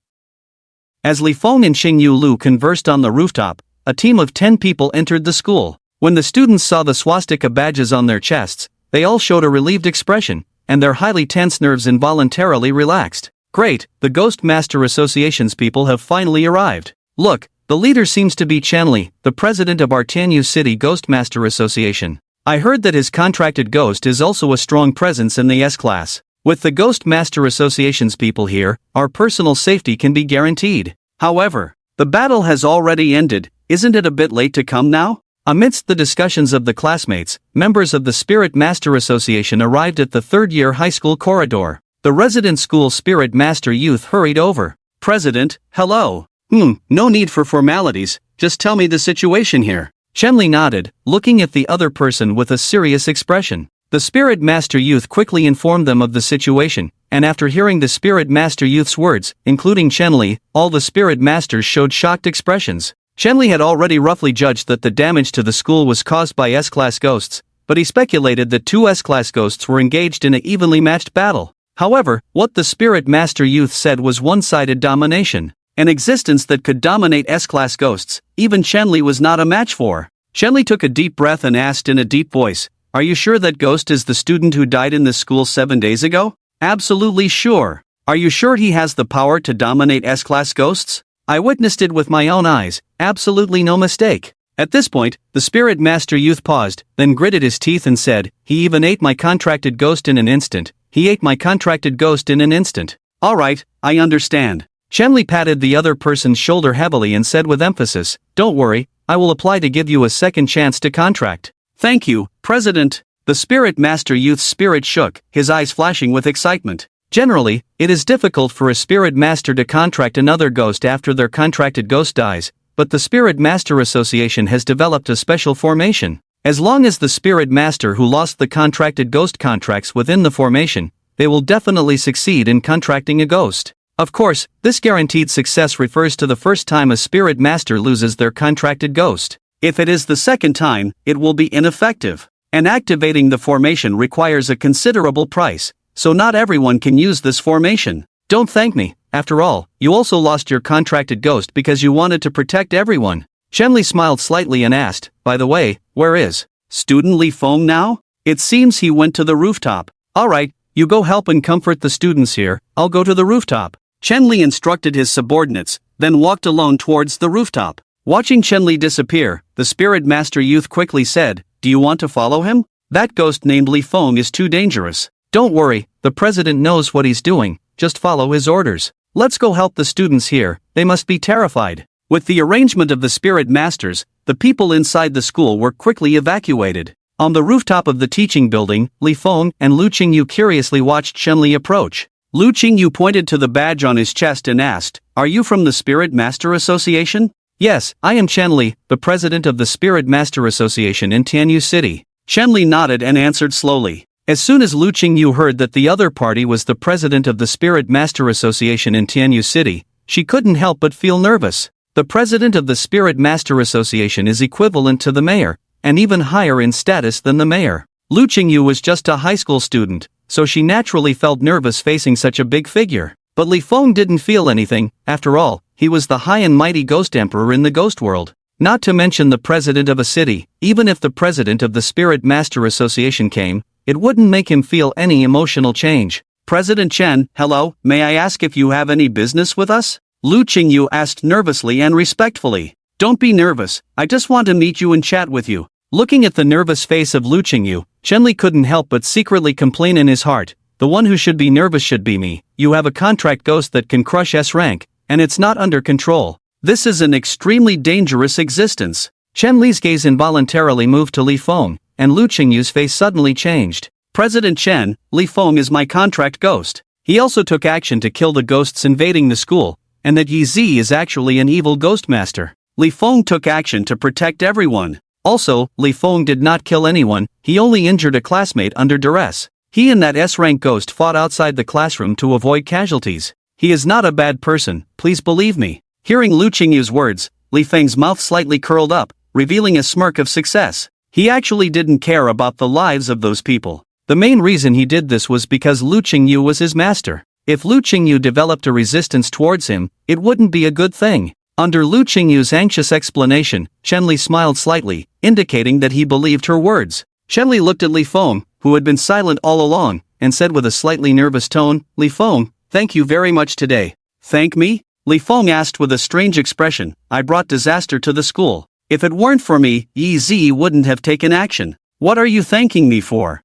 As Li Feng and Qingyu Lu conversed on the rooftop, a team of 10 people entered the school. When the students saw the swastika badges on their chests, they all showed a relieved expression, and their highly tense nerves involuntarily relaxed. "Great, the Ghost Master Association's people have finally arrived. Look, the leader seems to be Chen Li, the president of our Tianyu City Ghost Master Association. I heard that his contracted ghost is also a strong presence in the S-class. With the Ghost Master Association's people here, our personal safety can be guaranteed. However, the battle has already ended. Isn't it a bit late to come now?" Amidst the discussions of the classmates, members of the Spirit Master Association arrived at the third-year high school corridor. The resident school Spirit Master youth hurried over. "President, hello. No need for formalities, just tell me the situation here." Chen Li nodded, looking at the other person with a serious expression. The Spirit Master youth quickly informed them of the situation, and after hearing the Spirit Master Youth's words, including Chenli, all the Spirit Masters showed shocked expressions. Chenli had already roughly judged that the damage to the school was caused by S-class ghosts, but he speculated that two S-class ghosts were engaged in an evenly matched battle. However, what the Spirit Master Youth said was one-sided domination. An existence that could dominate S-class ghosts, even Chenli was not a match for. Chenli took a deep breath and asked in a deep voice, "Are you sure that ghost is the student who died in this school 7 days ago?" "Absolutely sure." "Are you sure he has the power to dominate S-class ghosts?" "I witnessed it with my own eyes, absolutely no mistake." At this point, the Spirit Master Youth paused, then gritted his teeth and said, "He even ate my contracted ghost in an instant. He ate my contracted ghost in an instant." "Alright, I understand." Chenli patted the other person's shoulder heavily and said with emphasis, "Don't worry, I will apply to give you a second chance to contract." "Thank you, President." The Spirit Master Youth's spirit shook, his eyes flashing with excitement. Generally, it is difficult for a Spirit Master to contract another ghost after their contracted ghost dies, but the Spirit Master Association has developed a special formation. As long as the Spirit Master who lost the contracted ghost contracts within the formation, they will definitely succeed in contracting a ghost. Of course, this guaranteed success refers to the first time a Spirit Master loses their contracted ghost. If it is the second time, it will be ineffective. And activating the formation requires a considerable price, so not everyone can use this formation. Don't thank me, after all, you also lost your contracted ghost because you wanted to protect everyone. Chenli smiled slightly and asked, "By the way, where is Student Li Feng now?" "It seems he went to the rooftop." "Alright, you go help and comfort the students here, I'll go to the rooftop." Chenli instructed his subordinates, then walked alone towards the rooftop. Watching Chenli disappear, the Spirit Master Youth quickly said, "Do you want to follow him? That ghost named Li Feng is too dangerous." "Don't worry, the president knows what he's doing, just follow his orders. Let's go help the students here, they must be terrified." With the arrangement of the Spirit Masters, the people inside the school were quickly evacuated. On the rooftop of the teaching building, Li Feng and Lu Qingyu curiously watched Chenli approach. Lu Qingyu pointed to the badge on his chest and asked, "Are you from the Spirit Master Association?" "Yes, I am Chenli, the president of the Spirit Master Association in Tianyu City." Chenli nodded and answered slowly. As soon as Lu Qingyu heard that the other party was the president of the Spirit Master Association in Tianyu City, she couldn't help but feel nervous. The president of the Spirit Master Association is equivalent to the mayor, and even higher in status than the mayor. Lu Qingyu was just a high school student, so she naturally felt nervous facing such a big figure. But Li Feng didn't feel anything, after all, he was the high and mighty ghost emperor in the ghost world. Not to mention the president of a city. Even if the president of the Spirit Master Association came, it wouldn't make him feel any emotional change. "President Chen, hello, may I ask if you have any business with us?" Lu Qingyu asked nervously and respectfully. "Don't be nervous, I just want to meet you and chat with you." Looking at the nervous face of Lu Qingyu, Chenli couldn't help but secretly complain in his heart, "The one who should be nervous should be me. You have a contract ghost that can crush S rank, and it's not under control. This is an extremely dangerous existence." Chenli's gaze involuntarily moved to Li Feng, and Lu Qingyu's face suddenly changed. "President Chen, Li Feng is my contract ghost. He also took action to kill the ghosts invading the school, and that Yezy is actually an evil ghost master. Li Feng took action to protect everyone. Also, Li Feng did not kill anyone, he only injured a classmate under duress. He and that S-rank ghost fought outside the classroom to avoid casualties. He is not a bad person, please believe me." Hearing Lu Qingyu's words, Li Feng's mouth slightly curled up, revealing a smirk of success. He actually didn't care about the lives of those people. The main reason he did this was because Lu Qingyu was his master. If Lu Qingyu developed a resistance towards him, it wouldn't be a good thing. Under Lu Qingyu's anxious explanation, Chenli smiled slightly, indicating that he believed her words. Chenli looked at Li Feng, who had been silent all along, and said with a slightly nervous tone, "Li Feng, thank you very much today." "Thank me?" Li Feng asked with a strange expression. "I brought disaster to the school. If it weren't for me, Yezy wouldn't have taken action. What are you thanking me for?"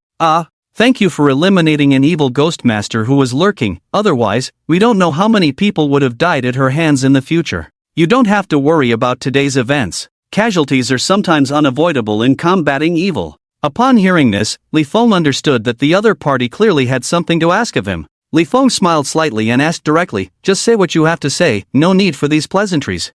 Thank you for eliminating an evil ghost master who was lurking, otherwise, we don't know how many people would have died at her hands in the future. You don't have to worry about today's events. Casualties are sometimes unavoidable in combating evil." Upon hearing this, Li Feng understood that the other party clearly had something to ask of him. Li Feng smiled slightly and asked directly, "Just say what you have to say, no need for these pleasantries."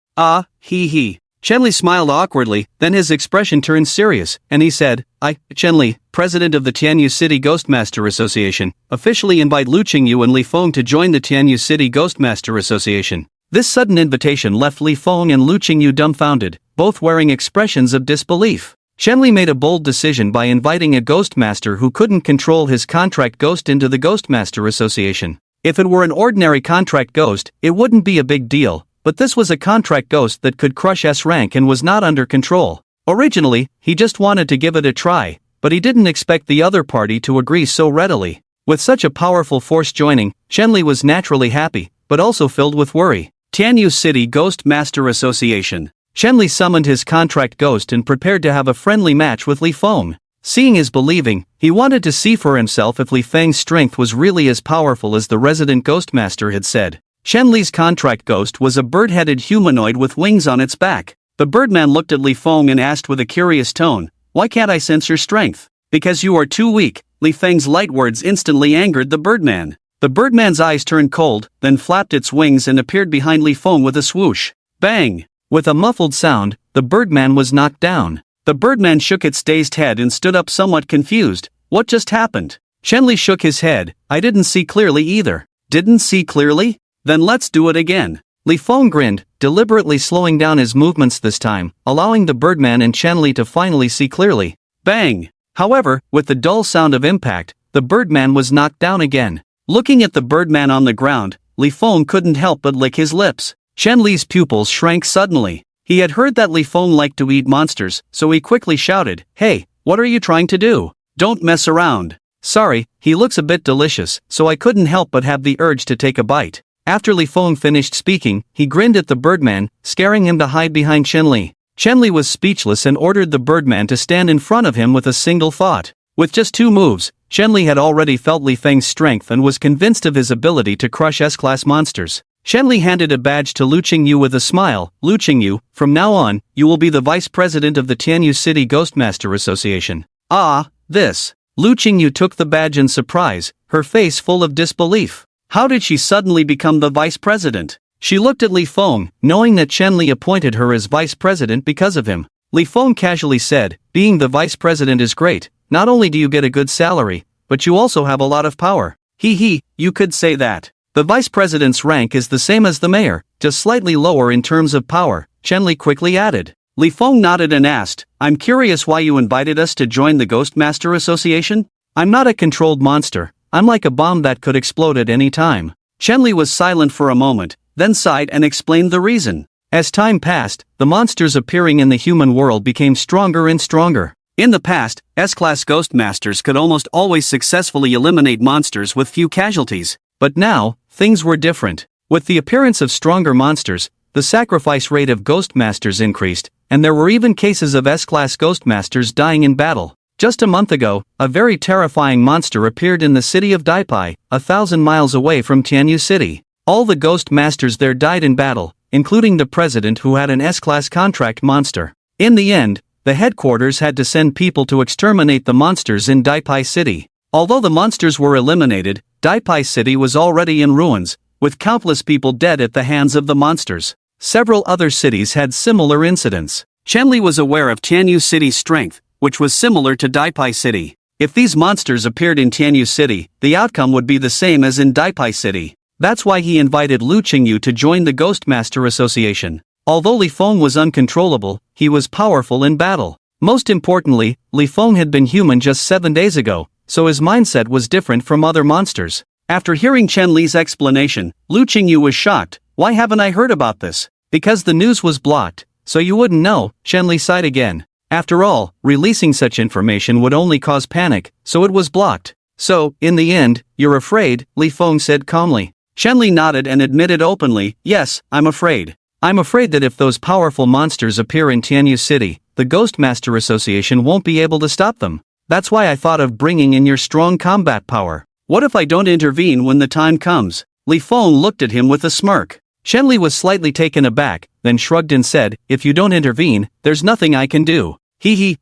He. Chenli smiled awkwardly, then his expression turned serious, and he said, I, Chenli, president of the Tianyu City Ghostmaster Association, officially invite Lu Qingyu and Li Feng to join the Tianyu City Ghostmaster Association. This sudden invitation left Li Feng and Lu Qingyu dumbfounded, both wearing expressions of disbelief. Chenli made a bold decision by inviting a Ghostmaster who couldn't control his contract ghost into the Ghostmaster Association. If it were an ordinary contract ghost, it wouldn't be a big deal, but this was a contract ghost that could crush S rank and was not under control. Originally, he just wanted to give it a try, but he didn't expect the other party to agree so readily. With such a powerful force joining, Chenli was naturally happy, but also filled with worry. Tianyu City Ghost Master Association. Chenli summoned his contract ghost and prepared to have a friendly match with Li Feng. Seeing is believing, he wanted to see for himself if Li Feng's strength was really as powerful as the resident Ghostmaster had said. Chenli's contract ghost was a bird-headed humanoid with wings on its back. The birdman looked at Li Feng and asked with a curious tone, "Why can't I sense your strength?" "Because you are too weak." Li Feng's light words instantly angered the birdman. The birdman's eyes turned cold, then flapped its wings and appeared behind Li Feng with a swoosh. Bang! With a muffled sound, the birdman was knocked down. The birdman shook its dazed head and stood up somewhat confused. What just happened? Chenli shook his head. I didn't see clearly either. Didn't see clearly? Then let's do it again. Li Feng grinned, deliberately slowing down his movements this time, allowing the birdman and Chenli to finally see clearly. Bang! However, with the dull sound of impact, the birdman was knocked down again. Looking at the birdman on the ground, Li Feng couldn't help but lick his lips. Chenli's pupils shrank suddenly. He had heard that Li Feng liked to eat monsters, so he quickly shouted, "Hey, what are you trying to do? Don't mess around." "Sorry, he looks a bit delicious, so I couldn't help but have the urge to take a bite." After Li Feng finished speaking, he grinned at the birdman, scaring him to hide behind Chenli. Chenli was speechless and ordered the birdman to stand in front of him with a single thought. With just 2 moves, Chenli had already felt Li Feng's strength and was convinced of his ability to crush S-class monsters. Chenli handed a badge to Lu Qingyu with a smile. "Lu Qingyu, from now on, you will be the vice president of the Tianyu City Ghostmaster Association." "Ah, this." Lu Qingyu took the badge in surprise, her face full of disbelief. How did she suddenly become the vice president? She looked at Li Feng, knowing that Chenli appointed her as vice president because of him. Li Feng casually said, "Being the vice president is great. Not only do you get a good salary, but you also have a lot of power." He, you could say that. The vice president's rank is the same as the mayor, just slightly lower in terms of power, Chenli quickly added. Li Feng nodded and asked, "I'm curious why you invited us to join the Ghostmaster Association?" "I'm not a controlled monster. I'm like a bomb that could explode at any time." Chenli was silent for a moment, then sighed and explained the reason. As time passed, the monsters appearing in the human world became stronger and stronger. In the past, S-class Ghostmasters could almost always successfully eliminate monsters with few casualties. But now, things were different. With the appearance of stronger monsters, the sacrifice rate of Ghostmasters increased, and there were even cases of S-class Ghostmasters dying in battle. Just a month ago, a very terrifying monster appeared in the city of Daipai, 1,000 miles away from Tianyu City. All the Ghostmasters there died in battle, including the president who had an S-class contract monster. In the end, the headquarters had to send people to exterminate the monsters in Daipai City. Although the monsters were eliminated, Daipai City was already in ruins, with countless people dead at the hands of the monsters. Several other cities had similar incidents. Chenli was aware of Tianyu City's strength, which was similar to Daipai City. If these monsters appeared in Tianyu City, the outcome would be the same as in Daipai City. That's why he invited Lu Qingyu to join the Ghostmaster Association. Although Li Feng was uncontrollable, he was powerful in battle. Most importantly, Li Feng had been human just 7 days ago, so his mindset was different from other monsters. After hearing Chenli's explanation, Lu Qingyu was shocked. "Why haven't I heard about this?" "Because the news was blocked, so you wouldn't know," Chenli sighed again. After all, releasing such information would only cause panic, so it was blocked. "So, in the end, you're afraid," Li Feng said calmly. Chenli nodded and admitted openly, "Yes, I'm afraid. I'm afraid that if those powerful monsters appear in Tianyu City, the Ghostmaster Association won't be able to stop them. That's why I thought of bringing in your strong combat power. What if I don't intervene when the time comes?" Li Feng looked at him with a smirk. Chenli was slightly taken aback, then shrugged and said, "If you don't intervene, there's nothing I can do."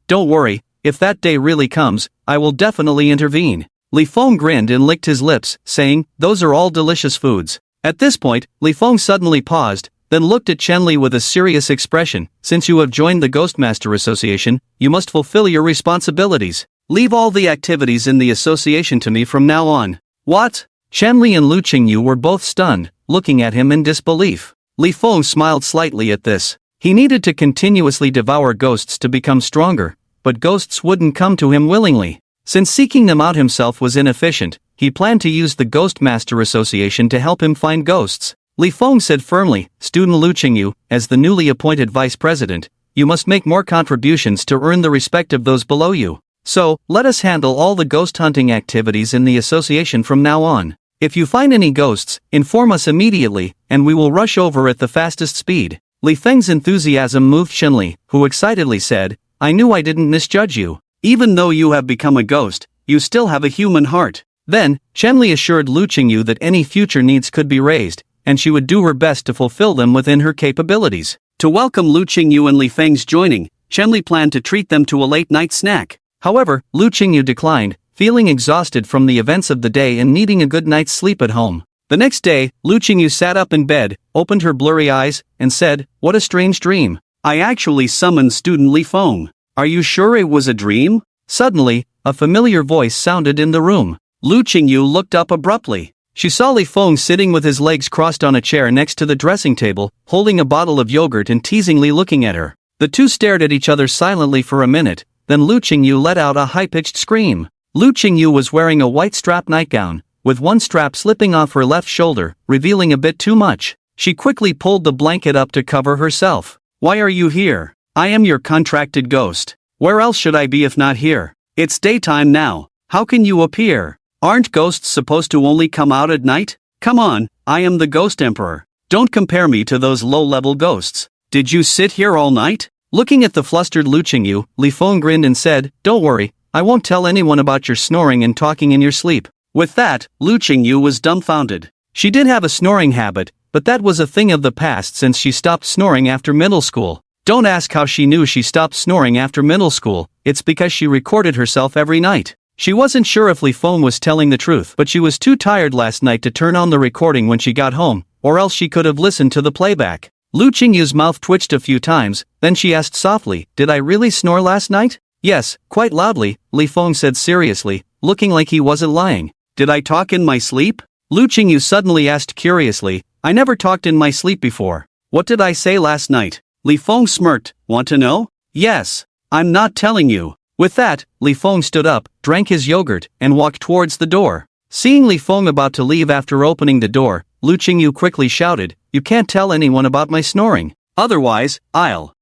Don't worry, if that day really comes, I will definitely intervene." Li Feng grinned and licked his lips, saying, "Those are all delicious foods." At this point, Li Feng suddenly paused, then looked at Chenli with a serious expression. Since you have joined the Ghostmaster Association, you must fulfill your responsibilities. Leave all the activities in the association to me from now on. What? Chenli and Lu Qingyu were both stunned, looking at him in disbelief. Li Feng smiled slightly at this. He needed to continuously devour ghosts to become stronger, but ghosts wouldn't come to him willingly. Since seeking them out himself was inefficient, he planned to use the Ghostmaster Association to help him find ghosts. Li Feng said firmly, "Student Lu Qingyu, as the newly appointed vice president, you must make more contributions to earn the respect of those below you. So, let us handle all the ghost hunting activities in the association from now on. If you find any ghosts, inform us immediately, and we will rush over at the fastest speed." Li Feng's enthusiasm moved Chenli, who excitedly said, "I knew I didn't misjudge you. Even though you have become a ghost, you still have a human heart." Then, Chenli assured Lu Qingyu that any future needs could be raised, and she would do her best to fulfill them within her capabilities. To welcome Lu Qingyu and Li Feng's joining, Chenli planned to treat them to a late-night snack. However, Lu Qingyu declined, feeling exhausted from the events of the day and needing a good night's sleep at home. The next day, Lu Qingyu sat up in bed, opened her blurry eyes, and said, "What a strange dream. I actually summoned student Li Feng. Are you sure it was a dream?" Suddenly, a familiar voice sounded in the room. Lu Qingyu looked up abruptly. She saw Li Feng sitting with his legs crossed on a chair next to the dressing table, holding a bottle of yogurt and teasingly looking at her. The two stared at each other silently for a minute, then Lu Qingyu let out a high-pitched scream. Lu Qingyu was wearing a white strap nightgown, with one strap slipping off her left shoulder, revealing a bit too much. She quickly pulled the blanket up to cover herself. "Why are you here? I am your contracted ghost. Where else should I be if not here? It's daytime now. How can you appear? Aren't ghosts supposed to only come out at night? Come on, I am the Ghost Emperor. Don't compare me to those low-level ghosts. Did you sit here all night?" Looking at the flustered Lu Qingyu, Li Feng grinned and said, "Don't worry, I won't tell anyone about your snoring and talking in your sleep." With that, Lu Qingyu was dumbfounded. She did have a snoring habit, but that was a thing of the past since she stopped snoring after middle school. Don't ask how she knew she stopped snoring after middle school, it's because she recorded herself every night. She wasn't sure if Li Feng was telling the truth, but she was too tired last night to turn on the recording when she got home, or else she could have listened to the playback. Lu Qingyu's mouth twitched a few times, then she asked softly, "Did I really snore last night?" "Yes, quite loudly," Li Feng said seriously, looking like he wasn't lying. "Did I talk in my sleep?" Lu Qingyu suddenly asked curiously, "I never talked in my sleep before. What did I say last night?" Li Feng smirked, "Want to know?" "Yes. I'm not telling you." With that, Li Feng stood up, drank his yogurt, and walked towards the door. Seeing Li Feng about to leave after opening the door, Lu Qingyu quickly shouted, "You can't tell anyone about my snoring. Otherwise, I'll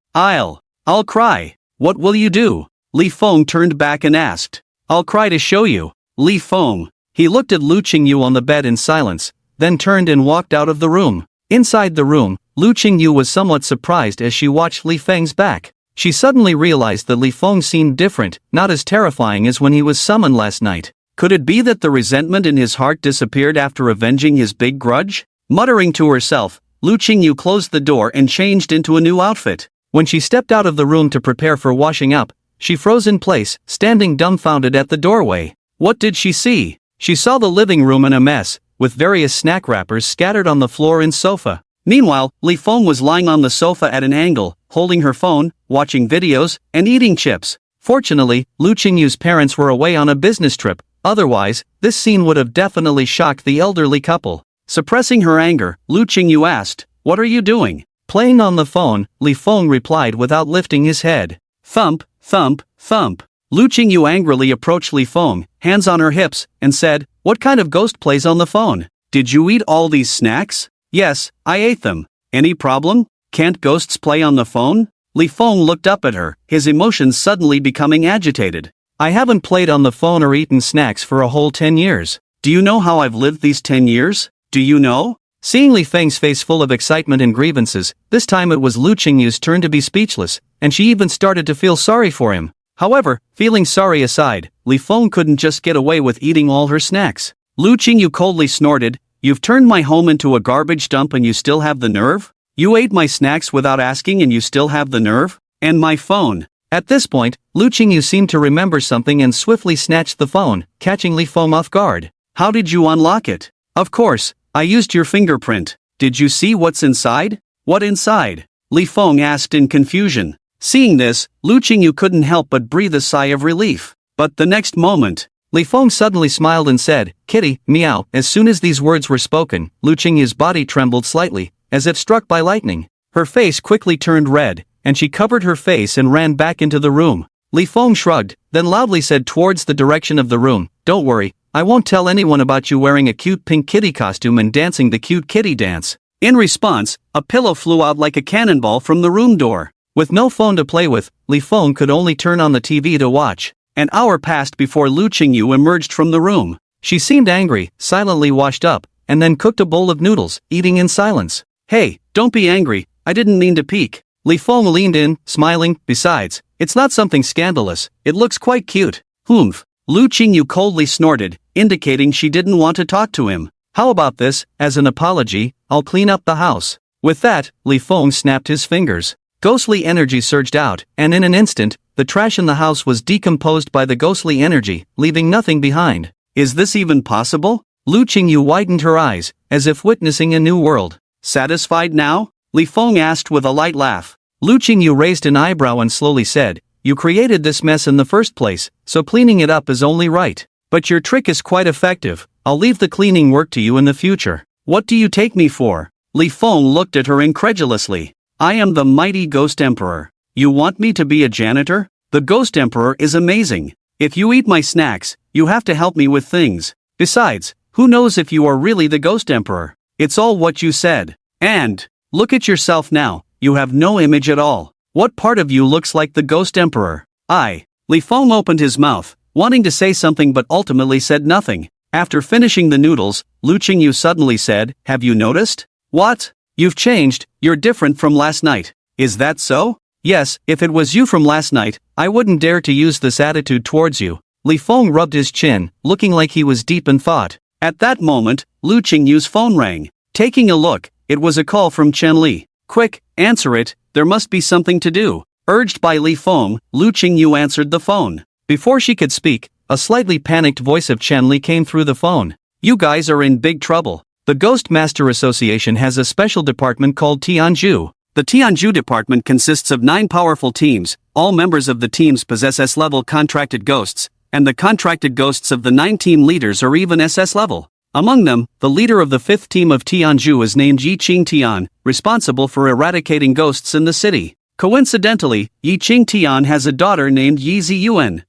cry." "What will you do?" Li Feng turned back and asked. "I'll cry to show you." Li Feng. He looked at Lu Qingyu on the bed in silence, then turned and walked out of the room. Inside the room, Lu Qingyu was somewhat surprised as she watched Li Feng's back. She suddenly realized that Li Feng seemed different, not as terrifying as when he was summoned last night. Could it be that the resentment in his heart disappeared after avenging his big grudge? Muttering to herself, Lu Qingyu closed the door and changed into a new outfit. When she stepped out of the room to prepare for washing up, she froze in place, standing dumbfounded at the doorway. What did she see? She saw the living room in a mess, with various snack wrappers scattered on the floor and sofa. Meanwhile, Li Feng was lying on the sofa at an angle, holding her phone, watching videos, and eating chips. Fortunately, Lu Qingyu's parents were away on a business trip, otherwise, this scene would have definitely shocked the elderly couple. Suppressing her anger, Lu Qingyu asked, "What are you doing?" Playing on the phone, Li Feng replied without lifting his head. Thump, thump, thump. Lu Qingyu angrily approached Li Feng, hands on her hips, and said, "What kind of ghost plays on the phone? Did you eat all these snacks?" "Yes, I ate them. Any problem? Can't ghosts play on the phone?" Li Feng looked up at her, his emotions suddenly becoming agitated. "I haven't played on the phone or eaten snacks for a whole 10 years. Do you know how I've lived these 10 years? Do you know?" Seeing Li Feng's face full of excitement and grievances, this time it was Lu Qingyu's turn to be speechless, and she even started to feel sorry for him. However, feeling sorry aside, Li Feng couldn't just get away with eating all her snacks. Lu Qingyu coldly snorted, "You've turned my home into a garbage dump and you still have the nerve? You ate my snacks without asking and you still have the nerve? And my phone?" At this point, Lu Qingyu seemed to remember something and swiftly snatched the phone, catching Li Feng off guard. "How did you unlock it?" "Of course, I used your fingerprint. Did you see what's inside?" What inside? Li Feng asked in confusion. Seeing this, Lu Qingyu couldn't help but breathe a sigh of relief. But the next moment, Li Feng suddenly smiled and said, "Kitty, meow." As soon as these words were spoken, Lu Qingyu's body trembled slightly, as if struck by lightning. Her face quickly turned red, and she covered her face and ran back into the room. Li Feng shrugged, then loudly said towards the direction of the room, "Don't worry, I won't tell anyone about you wearing a cute pink kitty costume and dancing the cute kitty dance." In response, a pillow flew out like a cannonball from the room door. With no phone to play with, Li Feng could only turn on the TV to watch. An hour passed before Lu Qingyu emerged from the room. She seemed angry, silently washed up, and then cooked a bowl of noodles, eating in silence. "Hey, don't be angry, I didn't mean to peek." Li Feng leaned in, smiling. "Besides, it's not something scandalous, it looks quite cute." "Humph." Lu Qingyu coldly snorted, indicating she didn't want to talk to him. "How about this, as an apology, I'll clean up the house." With that, Li Feng snapped his fingers. Ghostly energy surged out, and in an instant, the trash in the house was decomposed by the ghostly energy, leaving nothing behind. "Is this even possible?" Lu Qingyu widened her eyes, as if witnessing a new world. "Satisfied now?" Li Feng asked with a light laugh. Lu Qingyu raised an eyebrow and slowly said, "You created this mess in the first place, so cleaning it up is only right. But your trick is quite effective, I'll leave the cleaning work to you in the future." "What do you take me for?" Li Feng looked at her incredulously. "I am the mighty Ghost Emperor. You want me to be a janitor? The Ghost Emperor is amazing. If you eat my snacks, you have to help me with things. Besides, who knows if you are really the Ghost Emperor? It's all what you said. And, look at yourself now, you have no image at all. What part of you looks like the Ghost Emperor?" Li Feng opened his mouth, wanting to say something but ultimately said nothing. After finishing the noodles, Lu Qingyu suddenly said, "Have you noticed?" "What? You've changed, you're different from last night." "Is that so?" "Yes, if it was you from last night, I wouldn't dare to use this attitude towards you." Li Feng rubbed his chin, looking like he was deep in thought. At that moment, Lu Qingyu's phone rang. Taking a look, it was a call from Chen Li. "Quick, answer it, there must be something to do." Urged by Li Feng, Lu Qingyu answered the phone. Before she could speak, a slightly panicked voice of Chen Li came through the phone. "You guys are in big trouble. The Ghost Master Association has a special department called Tianju. The Tianju department consists of 9 powerful teams, all members of the teams possess S-level contracted ghosts, and the contracted ghosts of the 9 team leaders are even SS level. Among them, the leader of the 5th team of Tianju is named Yiqing Tian, responsible for eradicating ghosts in the city. Coincidentally, Yiqing Tian has a daughter named Yezy Yuan.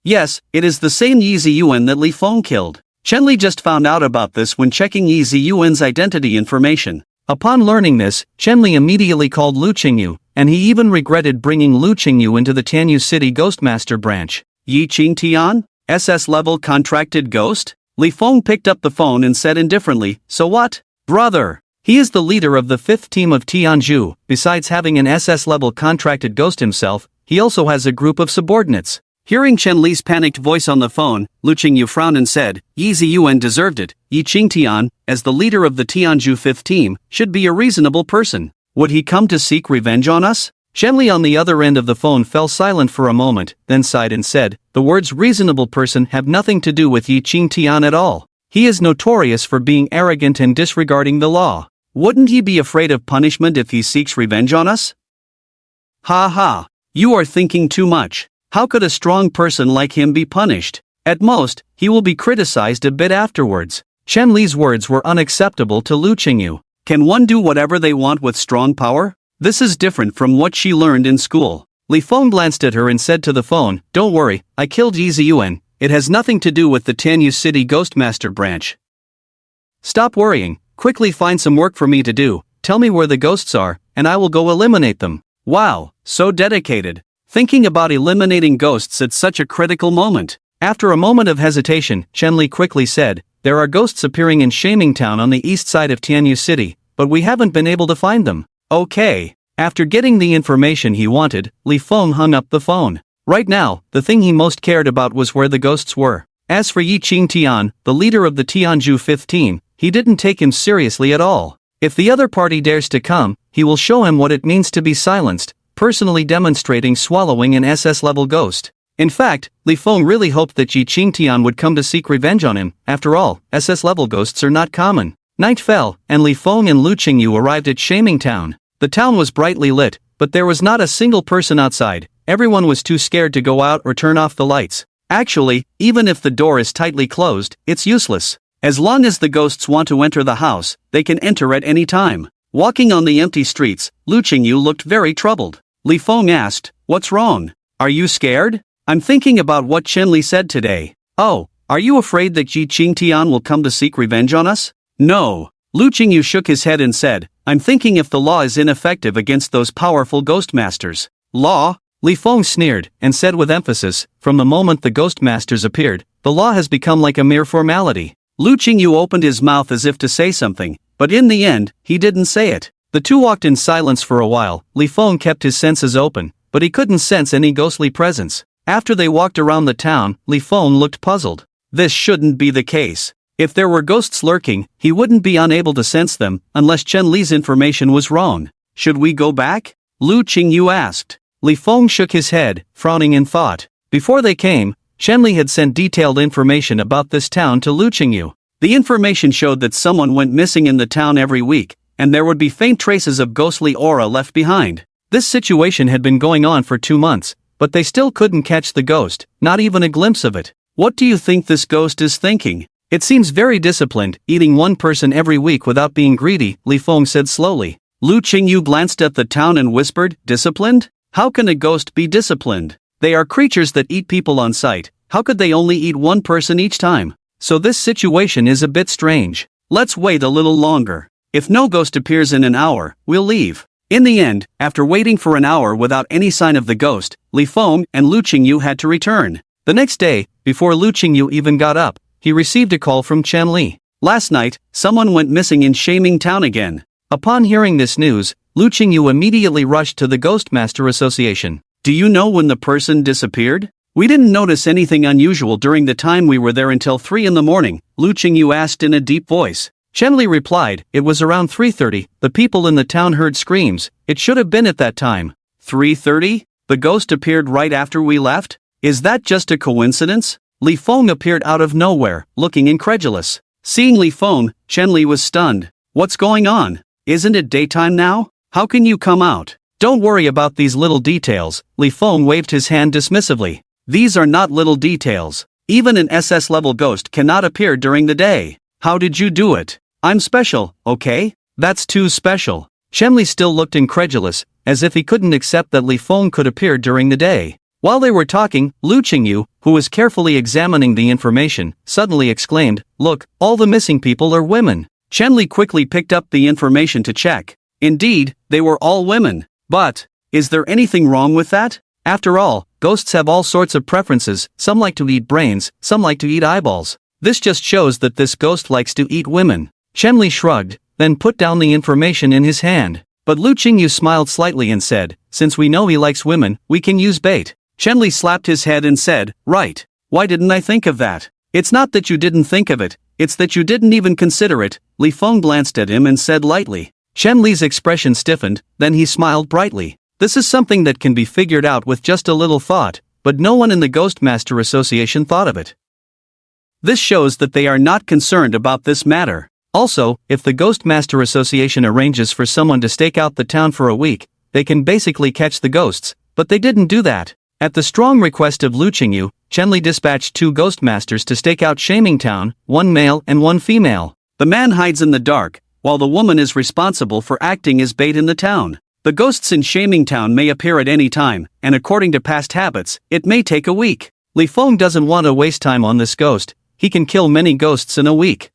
Yes, it is the same Yezy Yuan that Li Feng killed. Chen Li just found out about this when checking Yezy Yuan's identity information. Upon learning this, Chen Li immediately called Lu Qingyu, and he even regretted bringing Lu Qingyu into the Tianyu City Ghostmaster branch. "Yiqing Tian? SS-level contracted ghost?" Li Feng picked up the phone and said indifferently, "So what? Brother. He is the leader of the 5th team of Tianju. Besides having an SS-level contracted ghost himself, he also has a group of subordinates." Hearing Chen Li's panicked voice on the phone, Lu Qingyu frowned and said, "Yezy Yuan deserved it. Yiqing Tian, as the leader of the Tianju 5th team, should be a reasonable person. Would he come to seek revenge on us?" Chen Li on the other end of the phone fell silent for a moment, then sighed and said, "The words reasonable person have nothing to do with Yiqing Tian at all. He is notorious for being arrogant and disregarding the law. Wouldn't he be afraid of punishment if he seeks revenge on us?" "Ha ha. You are thinking too much. How could a strong person like him be punished? At most, he will be criticized a bit afterwards." Chen Li's words were unacceptable to Lu Qingyu. Can one do whatever they want with strong power? This is different from what she learned in school. Li Feng glanced at her and said to the phone, "Don't worry, I killed Yezy Yuan. It has nothing to do with the Tianyu City Ghostmaster branch. Stop worrying, quickly find some work for me to do, tell me where the ghosts are, and I will go eliminate them." Wow, so dedicated. Thinking about eliminating ghosts at such a critical moment. After a moment of hesitation, Chen Li quickly said, "There are ghosts appearing in Shaming Town on the east side of Tianyu City, but we haven't been able to find them." Okay. After getting the information he wanted, Li Feng hung up the phone. Right now, the thing he most cared about was where the ghosts were. As for Yiqing Tian, the leader of the Tianju 5th team, he didn't take him seriously at all. If the other party dares to come, he will show him what it means to be silenced, personally demonstrating swallowing an SS-level ghost. In fact, Li Feng really hoped that Yiqing Tian would come to seek revenge on him. After all, SS-level ghosts are not common. Night fell, and Li Feng and Lu Qingyu arrived at Shaming Town. The town was brightly lit, but there was not a single person outside. Everyone was too scared to go out or turn off the lights. Actually, even if the door is tightly closed, it's useless. As long as the ghosts want to enter the house, they can enter at any time. Walking on the empty streets, Lu Qingyu looked very troubled. Li Feng asked, "What's wrong? Are you scared?" "I'm thinking about what Chen Li said today." "Oh, are you afraid that Ji Qingtian will come to seek revenge on us?" "No." Lu Qingyu shook his head and said, "I'm thinking if the law is ineffective against those powerful ghost masters." "Law?" Li Feng sneered, and said with emphasis, "From the moment the ghost masters appeared, the law has become like a mere formality." Lu Qingyu opened his mouth as if to say something, but in the end, he didn't say it. The two walked in silence for a while. Li Feng kept his senses open, but he couldn't sense any ghostly presence. After they walked around the town, Li Feng looked puzzled. This shouldn't be the case. If there were ghosts lurking, he wouldn't be unable to sense them, unless Chen Li's information was wrong. "Should we go back?" Lu Qingyu asked. Li Feng shook his head, frowning in thought. Before they came, Chen Li had sent detailed information about this town to Lu Qingyu. The information showed that someone went missing in the town every week, and there would be faint traces of ghostly aura left behind. This situation had been going on for 2 months, but they still couldn't catch the ghost, not even a glimpse of it. "What do you think this ghost is thinking?" "It seems very disciplined, eating one person every week without being greedy," Li Feng said slowly. Lu Qingyu glanced at the town and whispered, "Disciplined? How can a ghost be disciplined? They are creatures that eat people on sight. How could they only eat one person each time? So this situation is a bit strange. Let's wait a little longer. If no ghost appears in an hour, we'll leave." In the end, after waiting for an hour without any sign of the ghost, Li Feng and Lu Qingyu had to return. The next day, before Lu Qingyu even got up, he received a call from Chen Li. "Last night, someone went missing in Shaming Town again." Upon hearing this news, Lu Qingyu immediately rushed to the Ghostmaster Association. "Do you know when the person disappeared?" "We didn't notice anything unusual during the time we were there until 3 in the morning, Lu Qingyu asked in a deep voice. Chen Li replied, "It was around 3:30, the people in the town heard screams, it should have been at that time." 3:30? The ghost appeared right after we left? Is that just a coincidence? Li Feng appeared out of nowhere, looking incredulous. Seeing Li Feng, Chen Li was stunned. "What's going on? Isn't it daytime now? How can you come out?" "Don't worry about these little details," Li Feng waved his hand dismissively. "These are not little details. Even an SS-level ghost cannot appear during the day. How did you do it? I'm special, okay? That's too special." Chen Li still looked incredulous, as if he couldn't accept that Li Feng could appear during the day. While they were talking, Lu Qingyu, who was carefully examining the information, suddenly exclaimed, "Look, all the missing people are women." Chen Li quickly picked up the information to check. Indeed, they were all women. But, is there anything wrong with that? After all, ghosts have all sorts of preferences, some like to eat brains, some like to eat eyeballs. This just shows that this ghost likes to eat women. Chen Li shrugged, then put down the information in his hand. But Lu Qingyu smiled slightly and said, "Since we know he likes women, we can use bait." Chen Li slapped his head and said, "Right. Why didn't I think of that?" "It's not that you didn't think of it, it's that you didn't even consider it." Li Feng glanced at him and said lightly. Chen Li's expression stiffened, then he smiled brightly. "This is something that can be figured out with just a little thought, but no one in the Ghostmaster Association thought of it. This shows that they are not concerned about this matter. Also, if the Ghostmaster Association arranges for someone to stake out the town for a week, they can basically catch the ghosts, but they didn't do that." At the strong request of Lu Qingyu, Chen Li dispatched 2 Ghostmasters to stake out Shaming Town, 1 male and 1 female. The man hides in the dark, while the woman is responsible for acting as bait in the town. The ghosts in Shaming Town may appear at any time, and according to past habits, it may take a week. Li Feng doesn't want to waste time on this ghost, he can kill many ghosts in a week.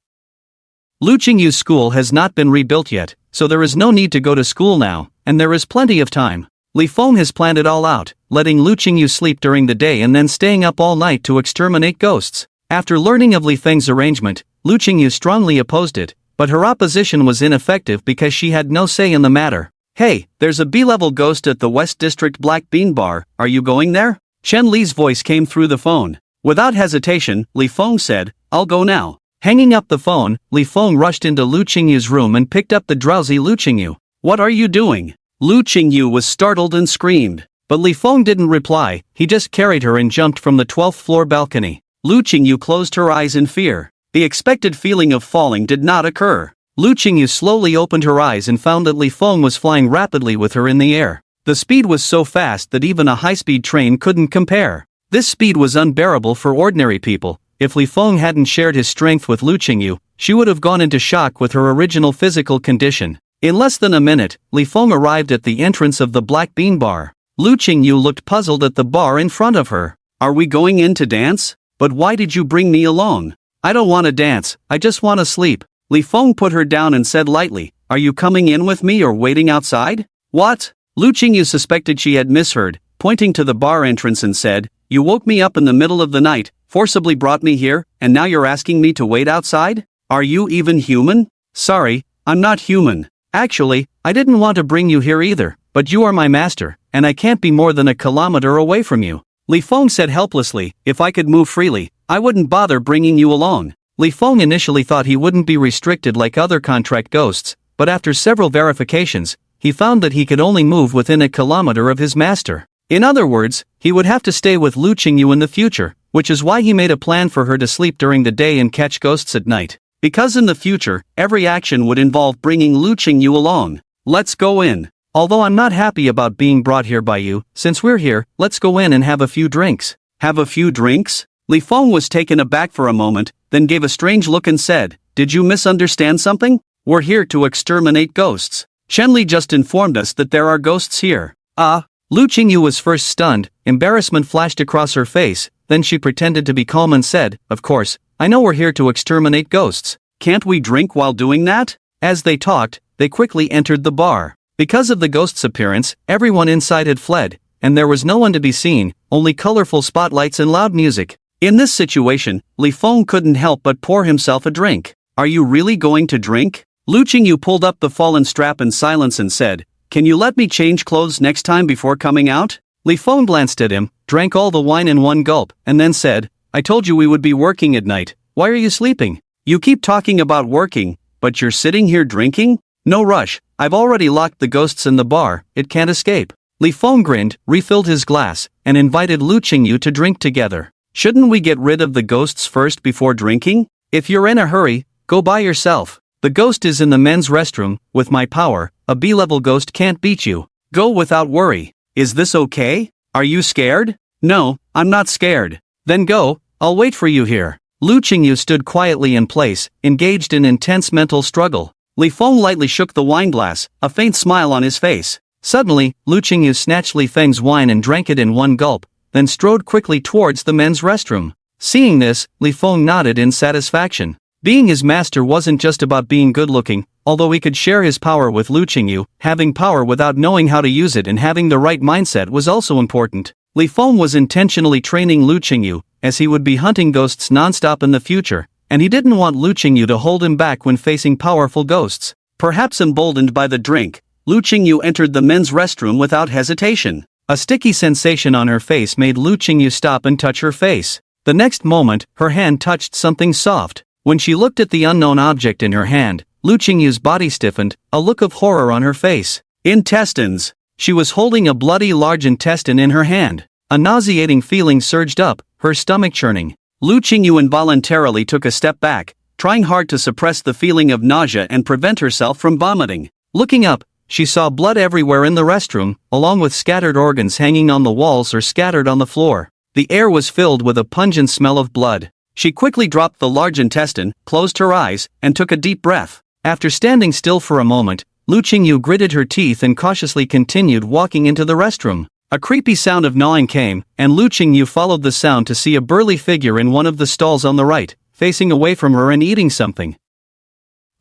Lu Qingyu's school has not been rebuilt yet, so there is no need to go to school now, and there is plenty of time. Li Feng has planned it all out, letting Lu Qingyu sleep during the day and then staying up all night to exterminate ghosts. After learning of Li Feng's arrangement, Lu Qingyu strongly opposed it, but her opposition was ineffective because she had no say in the matter. "Hey, there's a B-level ghost at the West District Black Bean Bar, are you going there?" Chen Li's voice came through the phone. Without hesitation, Li Feng said, "I'll go now." Hanging up the phone, Li Feng rushed into Lu Qingyu's room and picked up the drowsy Lu Qingyu. "What are you doing?" Lu Qingyu was startled and screamed. But Li Feng didn't reply, he just carried her and jumped from the 12th floor balcony. Lu Qingyu closed her eyes in fear. The expected feeling of falling did not occur. Lu Qingyu slowly opened her eyes and found that Li Feng was flying rapidly with her in the air. The speed was so fast that even a high-speed train couldn't compare. This speed was unbearable for ordinary people. If Li Feng hadn't shared his strength with Lu Qingyu, she would have gone into shock with her original physical condition. In less than a minute, Li Feng arrived at the entrance of the Black Bean Bar. Lu Qingyu looked puzzled at the bar in front of her. "Are we going in to dance? But why did you bring me along?" "I don't want to dance, I just want to sleep." Li Feng put her down and said lightly, "Are you coming in with me or waiting outside?" "What?" Lu Qingyu suspected she had misheard, pointing to the bar entrance and said, "You woke me up in the middle of the night, forcibly brought me here, and now you're asking me to wait outside? Are you even human?" "Sorry, I'm not human. Actually, I didn't want to bring you here either, but you are my master, and I can't be more than a kilometer away from you." Li Feng said helplessly, "If I could move freely, I wouldn't bother bringing you along." Li Feng initially thought he wouldn't be restricted like other contract ghosts, but after several verifications, he found that he could only move within a kilometer of his master. In other words, he would have to stay with Lu Qingyu in the future, which is why he made a plan for her to sleep during the day and catch ghosts at night. Because in the future, every action would involve bringing Lu Qingyu along. "Let's go in. Although I'm not happy about being brought here by you, since we're here, let's go in and have a few drinks." "Have a few drinks?" Li Feng was taken aback for a moment, then gave a strange look and said, "Did you misunderstand something? We're here to exterminate ghosts. Shenli just informed us that there are ghosts here." "Ah." Lu Qingyu was first stunned, embarrassment flashed across her face, then she pretended to be calm and said, "Of course, I know we're here to exterminate ghosts. Can't we drink while doing that?" As they talked, they quickly entered the bar. Because of the ghost's appearance, everyone inside had fled, and there was no one to be seen, only colorful spotlights and loud music. In this situation, Li Feng couldn't help but pour himself a drink. "Are you really going to drink?" Lu Qingyu pulled up the fallen strap in silence and said, "Can you let me change clothes next time before coming out?" Li Feng glanced at him, drank all the wine in one gulp, and then said, "I told you we would be working at night. Why are you sleeping? You keep talking about working, but you're sitting here drinking? No rush, I've already locked the ghosts in the bar, it can't escape." Li Feng grinned, refilled his glass, and invited Lu Qingyu to drink together. "Shouldn't we get rid of the ghosts first before drinking? If you're in a hurry, go by yourself. The ghost is in the men's restroom. With my power, a B-level ghost can't beat you. Go without worry. Is this okay? Are you scared?" "No, I'm not scared." "Then go, I'll wait for you here." Lu Qingyu stood quietly in place, engaged in intense mental struggle. Li Feng lightly shook the wineglass, a faint smile on his face. Suddenly, Lu Qingyu snatched Li Feng's wine and drank it in one gulp, then strode quickly towards the men's restroom. Seeing this, Li Feng nodded in satisfaction. Being his master wasn't just about being good-looking, although he could share his power with Lu Qingyu, having power without knowing how to use it and having the right mindset was also important. Li Feng was intentionally training Lu Qingyu, as he would be hunting ghosts non-stop in the future, and he didn't want Lu Qingyu to hold him back when facing powerful ghosts. Perhaps emboldened by the drink, Lu Qingyu entered the men's restroom without hesitation. A sticky sensation on her face made Lu Qingyu stop and touch her face. The next moment, her hand touched something soft. When she looked at the unknown object in her hand, Lu Qingyu's body stiffened, a look of horror on her face. Intestines! She was holding a bloody large intestine in her hand. A nauseating feeling surged up, her stomach churning. Lu Qingyu involuntarily took a step back, trying hard to suppress the feeling of nausea and prevent herself from vomiting. Looking up, she saw blood everywhere in the restroom, along with scattered organs hanging on the walls or scattered on the floor. The air was filled with a pungent smell of blood. She quickly dropped the large intestine, closed her eyes, and took a deep breath. After standing still for a moment, Lu Qingyu gritted her teeth and cautiously continued walking into the restroom. A creepy sound of gnawing came, and Lu Qingyu followed the sound to see a burly figure in one of the stalls on the right, facing away from her and eating something.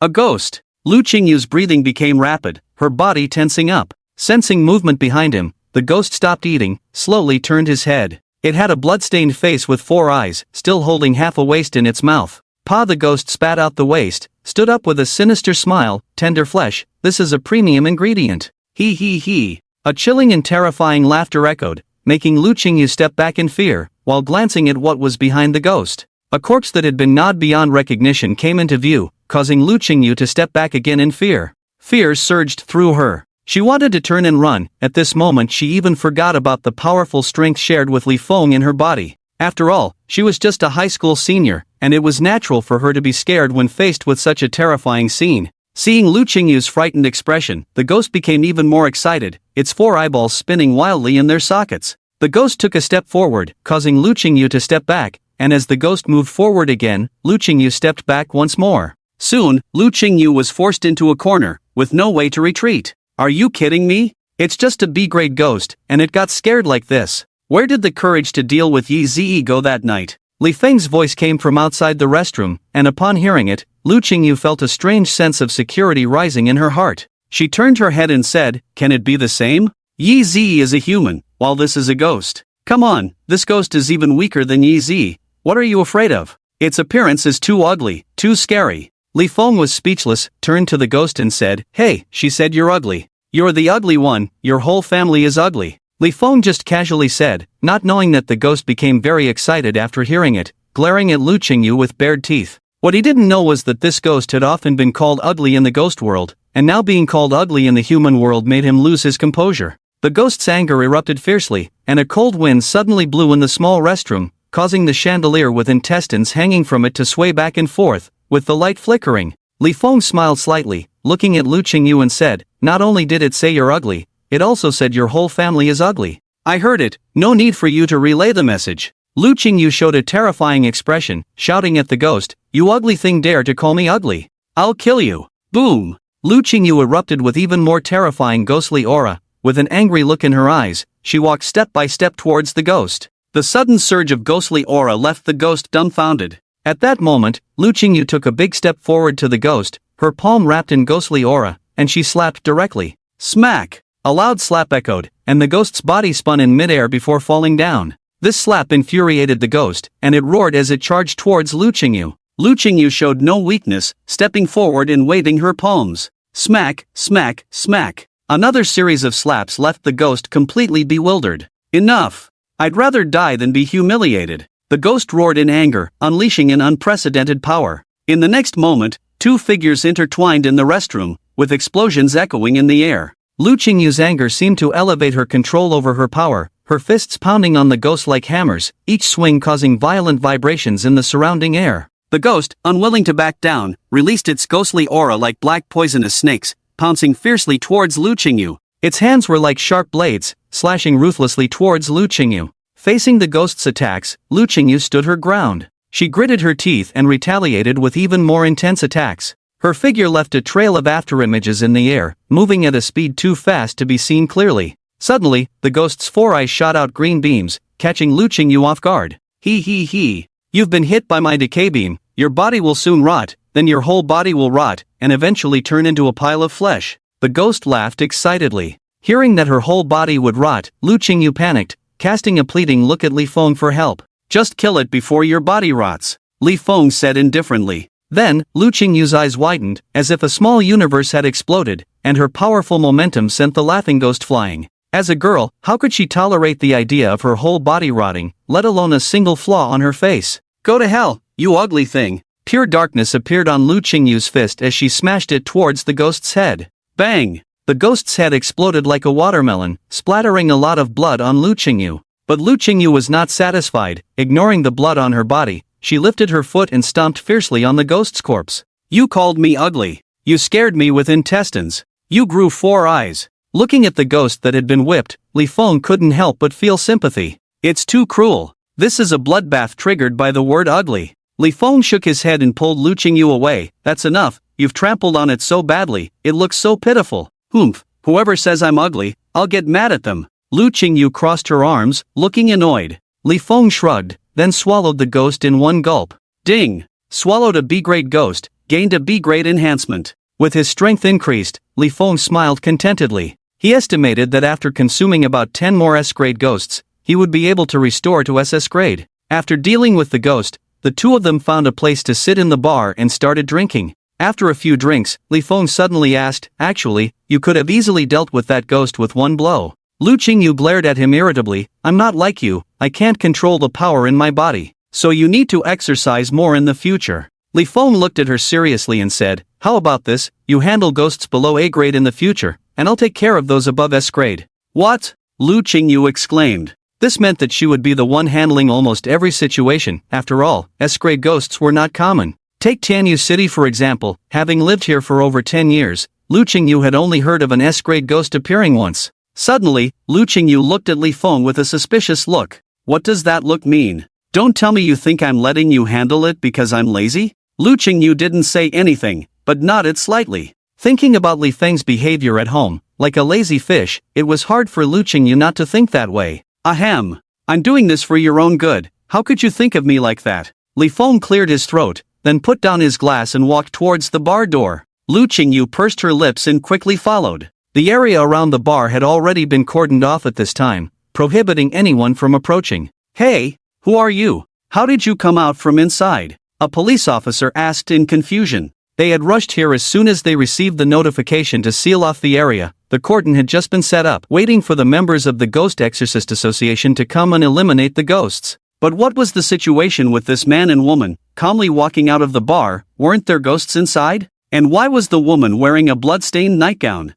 A ghost. Lu Qingyu's breathing became rapid, her body tensing up. Sensing movement behind him, the ghost stopped eating, slowly turned his head. It had a blood-stained face with 4 eyes, still holding half a waist in its mouth. Pa the ghost spat out the waste, stood up with a sinister smile. Tender flesh, this is a premium ingredient. He he he. A chilling and terrifying laughter echoed, making Lu Qingyu step back in fear, while glancing at what was behind the ghost. A corpse that had been gnawed beyond recognition came into view, causing Lu Qingyu to step back again in fear. Fear surged through her. She wanted to turn and run. At this moment she even forgot about the powerful strength shared with Li Feng in her body. After all, she was just a high school senior, and it was natural for her to be scared when faced with such a terrifying scene. Seeing Lu Qingyu's frightened expression, the ghost became even more excited, its 4 eyeballs spinning wildly in their sockets. The ghost took a step forward, causing Lu Qingyu to step back, and as the ghost moved forward again, Lu Qingyu stepped back once more. Soon, Lu Qingyu was forced into a corner, with no way to retreat. Are you kidding me? It's just a B-grade ghost, and it got scared like this. Where did the courage to deal with Yezy go that night? Li Feng's voice came from outside the restroom, and upon hearing it, Lu Qingyu felt a strange sense of security rising in her heart. She turned her head and said, "Can it be the same? Yezy is a human, while this is a ghost. Come on, this ghost is even weaker than Yezy. What are you afraid of? Its appearance is too ugly, too scary." Li Feng was speechless, turned to the ghost and said, "Hey," she said, "you're ugly. You're the ugly one, your whole family is ugly." Li Feng just casually said, not knowing that the ghost became very excited after hearing it, glaring at Lu Qingyu with bared teeth. What he didn't know was that this ghost had often been called ugly in the ghost world, and now being called ugly in the human world made him lose his composure. The ghost's anger erupted fiercely, and a cold wind suddenly blew in the small restroom, causing the chandelier with intestines hanging from it to sway back and forth, with the light flickering. Li Feng smiled slightly, looking at Lu Qingyu and said, "Not only did it say you're ugly, it also said your whole family is ugly." "I heard it, no need for you to relay the message." Lu Qingyu showed a terrifying expression, shouting at the ghost, "You ugly thing, dare to call me ugly? I'll kill you." Boom! Lu Qingyu erupted with even more terrifying ghostly aura. With an angry look in her eyes, she walked step by step towards the ghost. The sudden surge of ghostly aura left the ghost dumbfounded. At that moment, Lu Qingyu took a big step forward to the ghost, her palm wrapped in ghostly aura, and she slapped directly. Smack! A loud slap echoed, and the ghost's body spun in midair before falling down. This slap infuriated the ghost, and it roared as it charged towards Lu Qingyu. Lu Qingyu showed no weakness, stepping forward and waving her palms. Smack, smack, smack. Another series of slaps left the ghost completely bewildered. Enough! I'd rather die than be humiliated. The ghost roared in anger, unleashing an unprecedented power. In the next moment, 2 figures intertwined in the restroom, with explosions echoing in the air. Lu Qingyu's anger seemed to elevate her control over her power, her fists pounding on the ghost like hammers, each swing causing violent vibrations in the surrounding air. The ghost, unwilling to back down, released its ghostly aura like black poisonous snakes, pouncing fiercely towards Lu Qingyu. Its hands were like sharp blades, slashing ruthlessly towards Lu Qingyu. Facing the ghost's attacks, Lu Qingyu stood her ground. She gritted her teeth and retaliated with even more intense attacks. Her figure left a trail of afterimages in the air, moving at a speed too fast to be seen clearly. Suddenly, the ghost's 4 eyes shot out green beams, catching Lu Qingyu off guard. He. You've been hit by my decay beam, your body will soon rot, then your whole body will rot, and eventually turn into a pile of flesh. The ghost laughed excitedly. Hearing that her whole body would rot, Lu Qingyu panicked, casting a pleading look at Li Feng for help. "Just kill it before your body rots," Li Feng said indifferently. Then, Lu Qingyu's eyes widened, as if a small universe had exploded, and her powerful momentum sent the laughing ghost flying. As a girl, how could she tolerate the idea of her whole body rotting, let alone a single flaw on her face? "Go to hell, you ugly thing." Pure darkness appeared on Lu Qingyu's fist as she smashed it towards the ghost's head. Bang! The ghost's head exploded like a watermelon, splattering a lot of blood on Lu Qingyu. But Lu Qingyu was not satisfied. Ignoring the blood on her body, she lifted her foot and stomped fiercely on the ghost's corpse. "You called me ugly. You scared me with intestines. You grew 4 eyes. Looking at the ghost that had been whipped, Li Feng couldn't help but feel sympathy. It's too cruel. This is a bloodbath triggered by the word ugly. Li Feng shook his head and pulled Lu Qingyu away. That's enough, you've trampled on it so badly, it looks so pitiful. Humph, whoever says I'm ugly, I'll get mad at them. Lu Qingyu crossed her arms, looking annoyed. Li Feng shrugged, then swallowed the ghost in one gulp. Ding! Swallowed a B-grade ghost, gained a B-grade enhancement. With his strength increased, Li Feng smiled contentedly. He estimated that after consuming about 10 more S-grade ghosts, he would be able to restore to SS grade. After dealing with the ghost, the 2 of them found a place to sit in the bar and started drinking. After a few drinks, Li Feng suddenly asked, "Actually, you could have easily dealt with that ghost with one blow." Lu Qingyu glared at him irritably. "I'm not like you, I can't control the power in my body, so you need to exercise more in the future." Li Feng looked at her seriously and said, "How about this, you handle ghosts below A grade in the future, and I'll take care of those above S grade." "What?" Lu Qingyu exclaimed. This meant that she would be the one handling almost every situation. After all, S grade ghosts were not common. Take Tianyu City for example. Having lived here for over 10 years, Lu Qingyu had only heard of an S-grade ghost appearing once. Suddenly, Lu Qingyu looked at Li Feng with a suspicious look. What does that look mean? Don't tell me you think I'm letting you handle it because I'm lazy? Lu Qingyu didn't say anything, but nodded slightly. Thinking about Li Feng's behavior at home, like a lazy fish, it was hard for Lu Qingyu not to think that way. Ahem. I'm doing this for your own good. How could you think of me like that? Li Feng cleared his throat, then put down his glass and walked towards the bar door. Lu Qingyu pursed her lips and quickly followed. The area around the bar had already been cordoned off at this time, prohibiting anyone from approaching. Hey, who are you? How did you come out from inside? A police officer asked in confusion. They had rushed here as soon as they received the notification to seal off the area. The cordon had just been set up, waiting for the members of the Ghost Exorcist Association to come and eliminate the ghosts. But what was the situation with this man and woman, calmly walking out of the bar? Weren't there ghosts inside? And why was the woman wearing a blood-stained nightgown?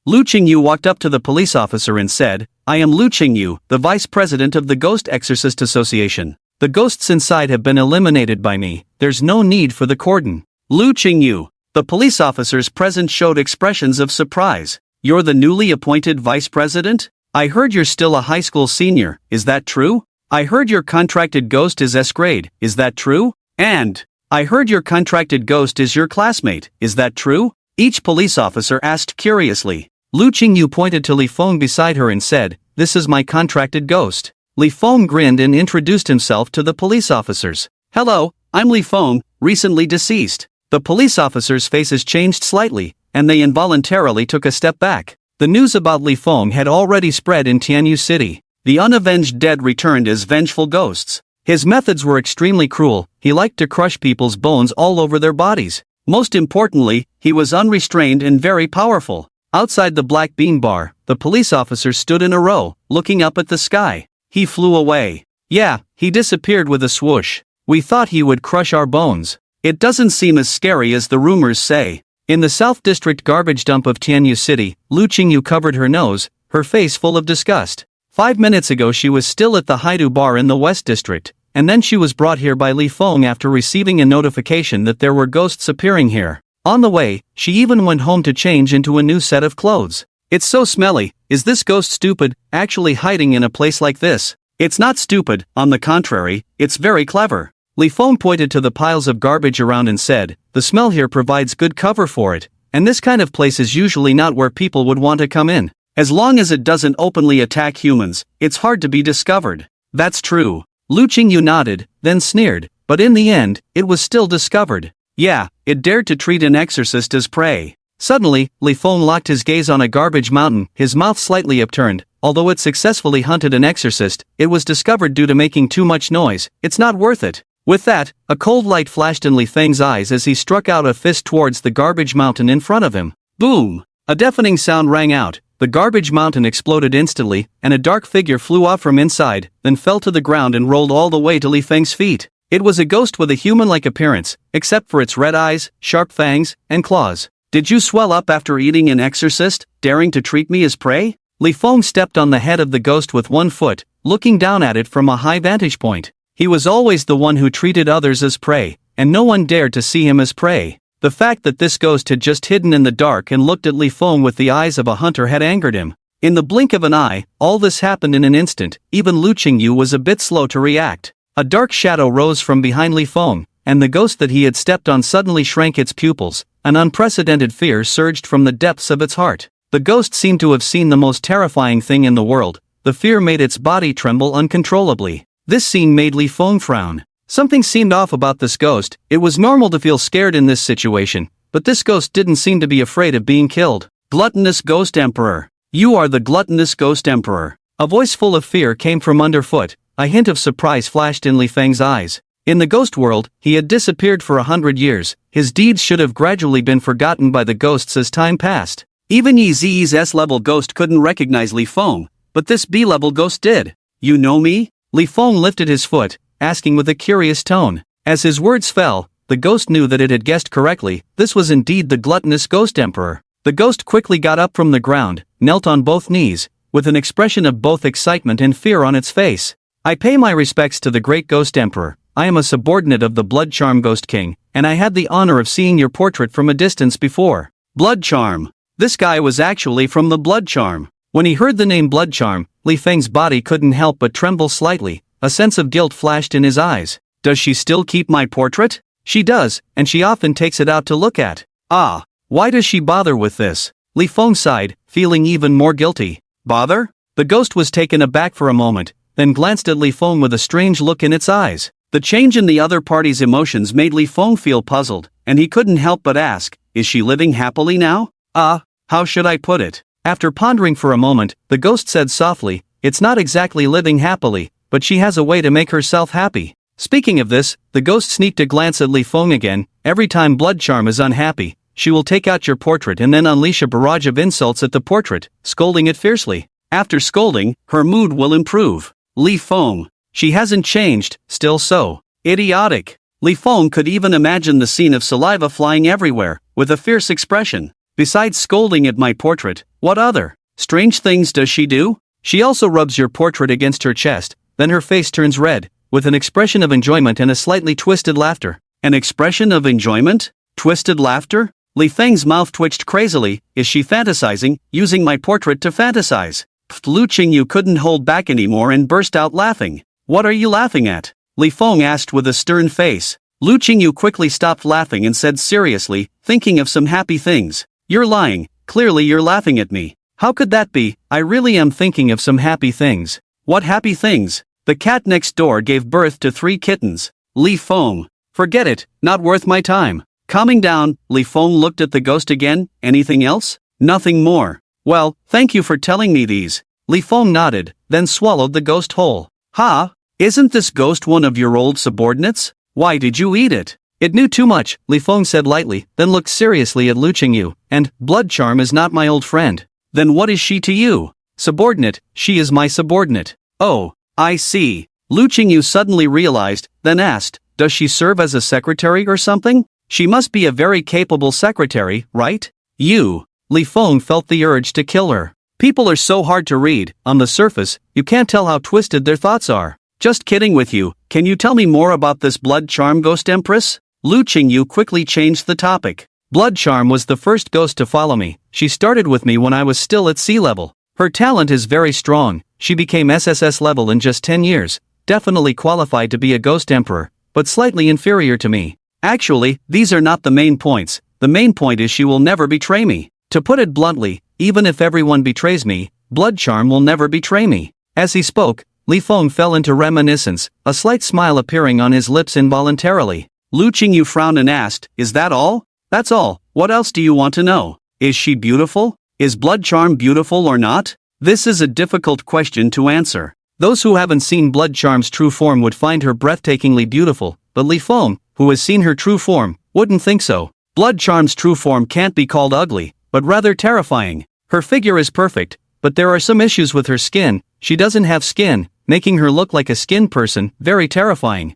Lu Qingyu walked up to the police officer and said, I am Lu Qingyu, the vice president of the Ghost Exorcist Association. The ghosts inside have been eliminated by me. There's no need for the cordon. Lu Qingyu. The police officers present showed expressions of surprise. You're the newly appointed vice president? I heard you're still a high school senior, is that true? I heard your contracted ghost is S-grade, is that true? And I heard your contracted ghost is your classmate, is that true? Each police officer asked curiously. Lu Qingyu pointed to Li Feng beside her and said, This is my contracted ghost. Li Feng grinned and introduced himself to the police officers. Hello, I'm Li Feng, recently deceased. The police officers' faces changed slightly, and they involuntarily took a step back. The news about Li Feng had already spread in Tianyu City. The unavenged dead returned as vengeful ghosts. His methods were extremely cruel. He liked to crush people's bones all over their bodies. Most importantly, he was unrestrained and very powerful. Outside the Black Bean Bar, the police officers stood in a row, looking up at the sky. He flew away. Yeah, he disappeared with a swoosh. We thought he would crush our bones. It doesn't seem as scary as the rumors say. In the South District garbage dump of Tianyu City, Lu Qingyu covered her nose, her face full of disgust. 5 minutes ago she was still at the Haidu bar in the West District, and then she was brought here by Li Feng after receiving a notification that there were ghosts appearing here. On the way, she even went home to change into a new set of clothes. It's so smelly. Is this ghost stupid, actually hiding in a place like this? It's not stupid, on the contrary, it's very clever. Li Feng pointed to the piles of garbage around and said, The smell here provides good cover for it, and this kind of place is usually not where people would want to come in. As long as it doesn't openly attack humans, it's hard to be discovered. That's true. Lu Qingyu nodded, then sneered, but in the end, it was still discovered. Yeah, it dared to treat an exorcist as prey. Suddenly, Li Feng locked his gaze on a garbage mountain, his mouth slightly upturned. Although it successfully hunted an exorcist, it was discovered due to making too much noise. It's not worth it. With that, a cold light flashed in Li Feng's eyes as he struck out a fist towards the garbage mountain in front of him. Boom! A deafening sound rang out. The garbage mountain exploded instantly, and a dark figure flew off from inside, then fell to the ground and rolled all the way to Li Feng's feet. It was a ghost with a human-like appearance, except for its red eyes, sharp fangs, and claws. Did you swell up after eating an exorcist, daring to treat me as prey? Li Feng stepped on the head of the ghost with one foot, looking down at it from a high vantage point. He was always the one who treated others as prey, and no one dared to see him as prey. The fact that this ghost had just hidden in the dark and looked at Li Feng with the eyes of a hunter had angered him. In the blink of an eye, all this happened in an instant. Even Lu Qingyu was a bit slow to react. A dark shadow rose from behind Li Feng, and the ghost that he had stepped on suddenly shrank its pupils. An unprecedented fear surged from the depths of its heart. The ghost seemed to have seen the most terrifying thing in the world. The fear made its body tremble uncontrollably. This scene made Li Feng frown. Something seemed off about this ghost. It was normal to feel scared in this situation, but this ghost didn't seem to be afraid of being killed. Gluttonous Ghost Emperor. You are the gluttonous Ghost Emperor. A voice full of fear came from underfoot. A hint of surprise flashed in Li Feng's eyes. In the ghost world, he had disappeared for 100 years. His deeds should have gradually been forgotten by the ghosts as time passed. Even Yezy's S-level ghost couldn't recognize Li Feng, but this B-level ghost did. You know me? Li Feng lifted his foot, asking with a curious tone. As his words fell, the ghost knew that it had guessed correctly. This was indeed the gluttonous Ghost Emperor. The ghost quickly got up from the ground, knelt on both knees, with an expression of both excitement and fear on its face. I pay my respects to the great Ghost Emperor. I am a subordinate of the Blood Charm Ghost King, and I had the honor of seeing your portrait from a distance before. Blood Charm. This guy was actually from the Blood Charm. When he heard the name Blood Charm, Li Feng's body couldn't help but tremble slightly. A sense of guilt flashed in his eyes. Does she still keep my portrait? She does, and she often takes it out to look at. Ah, why does she bother with this? Li Feng sighed, feeling even more guilty. Bother? The ghost was taken aback for a moment, then glanced at Li Feng with a strange look in its eyes. The change in the other party's emotions made Li Feng feel puzzled, and he couldn't help but ask, is she living happily now? How should I put it? After pondering for a moment, the ghost said softly, it's not exactly living happily, but she has a way to make herself happy. Speaking of this, the ghost sneaked a glance at Li Feng again. Every time Blood Charm is unhappy, she will take out your portrait and then unleash a barrage of insults at the portrait, scolding it fiercely. After scolding, her mood will improve. Li Feng. She hasn't changed, still so. Idiotic. Li Feng could even imagine the scene of saliva flying everywhere, with a fierce expression. Besides scolding at my portrait, what other strange things does she do? She also rubs your portrait against her chest, then her face turns red, with an expression of enjoyment and a slightly twisted laughter. An expression of enjoyment? Twisted laughter? Li Feng's mouth twitched crazily. Is she fantasizing, using my portrait to fantasize? Lu Qingyu couldn't hold back anymore and burst out laughing. What are you laughing at? Li Feng asked with a stern face. Lu Qingyu quickly stopped laughing and said seriously, thinking of some happy things. You're lying, clearly you're laughing at me. How could that be? I really am thinking of some happy things. What happy things? The cat next door gave birth to 3 kittens. Li Feng. Forget it, not worth my time. Calming down, Li Feng looked at the ghost again. Anything else? Nothing more. Well, thank you for telling me these. Li Feng nodded, then swallowed the ghost whole. Ha? Isn't this ghost one of your old subordinates? Why did you eat it? It knew too much, Li Feng said lightly, then looked seriously at Lu Qingyu. And, Blood Charm is not my old friend. Then what is she to you? Subordinate, she is my subordinate. Oh, I see. Lu Qingyu suddenly realized, then asked, does she serve as a secretary or something? She must be a very capable secretary, right? You. Li Feng felt the urge to kill her. People are so hard to read. On the surface, you can't tell how twisted their thoughts are. Just kidding with you. Can you tell me more about this Blood Charm Ghost Empress? Lu Qingyu quickly changed the topic. Blood Charm was the first ghost to follow me. She started with me when I was still at sea level. Her talent is very strong. She became SSS level in just 10 years. Definitely qualified to be a ghost emperor, but slightly inferior to me. Actually, these are not the main points. The main point is she will never betray me. To put it bluntly, even if everyone betrays me, Blood Charm will never betray me. As he spoke, Li Feng fell into reminiscence, a slight smile appearing on his lips involuntarily. Lu Qingyu frowned and asked, is that all? That's all. What else do you want to know? Is she beautiful? Is Blood Charm beautiful or not? This is a difficult question to answer. Those who haven't seen Blood Charm's true form would find her breathtakingly beautiful, but Li Feng, who has seen her true form, wouldn't think so. Blood Charm's true form can't be called ugly, but rather terrifying. Her figure is perfect, but there are some issues with her skin. She doesn't have skin, making her look like a skin person, very terrifying.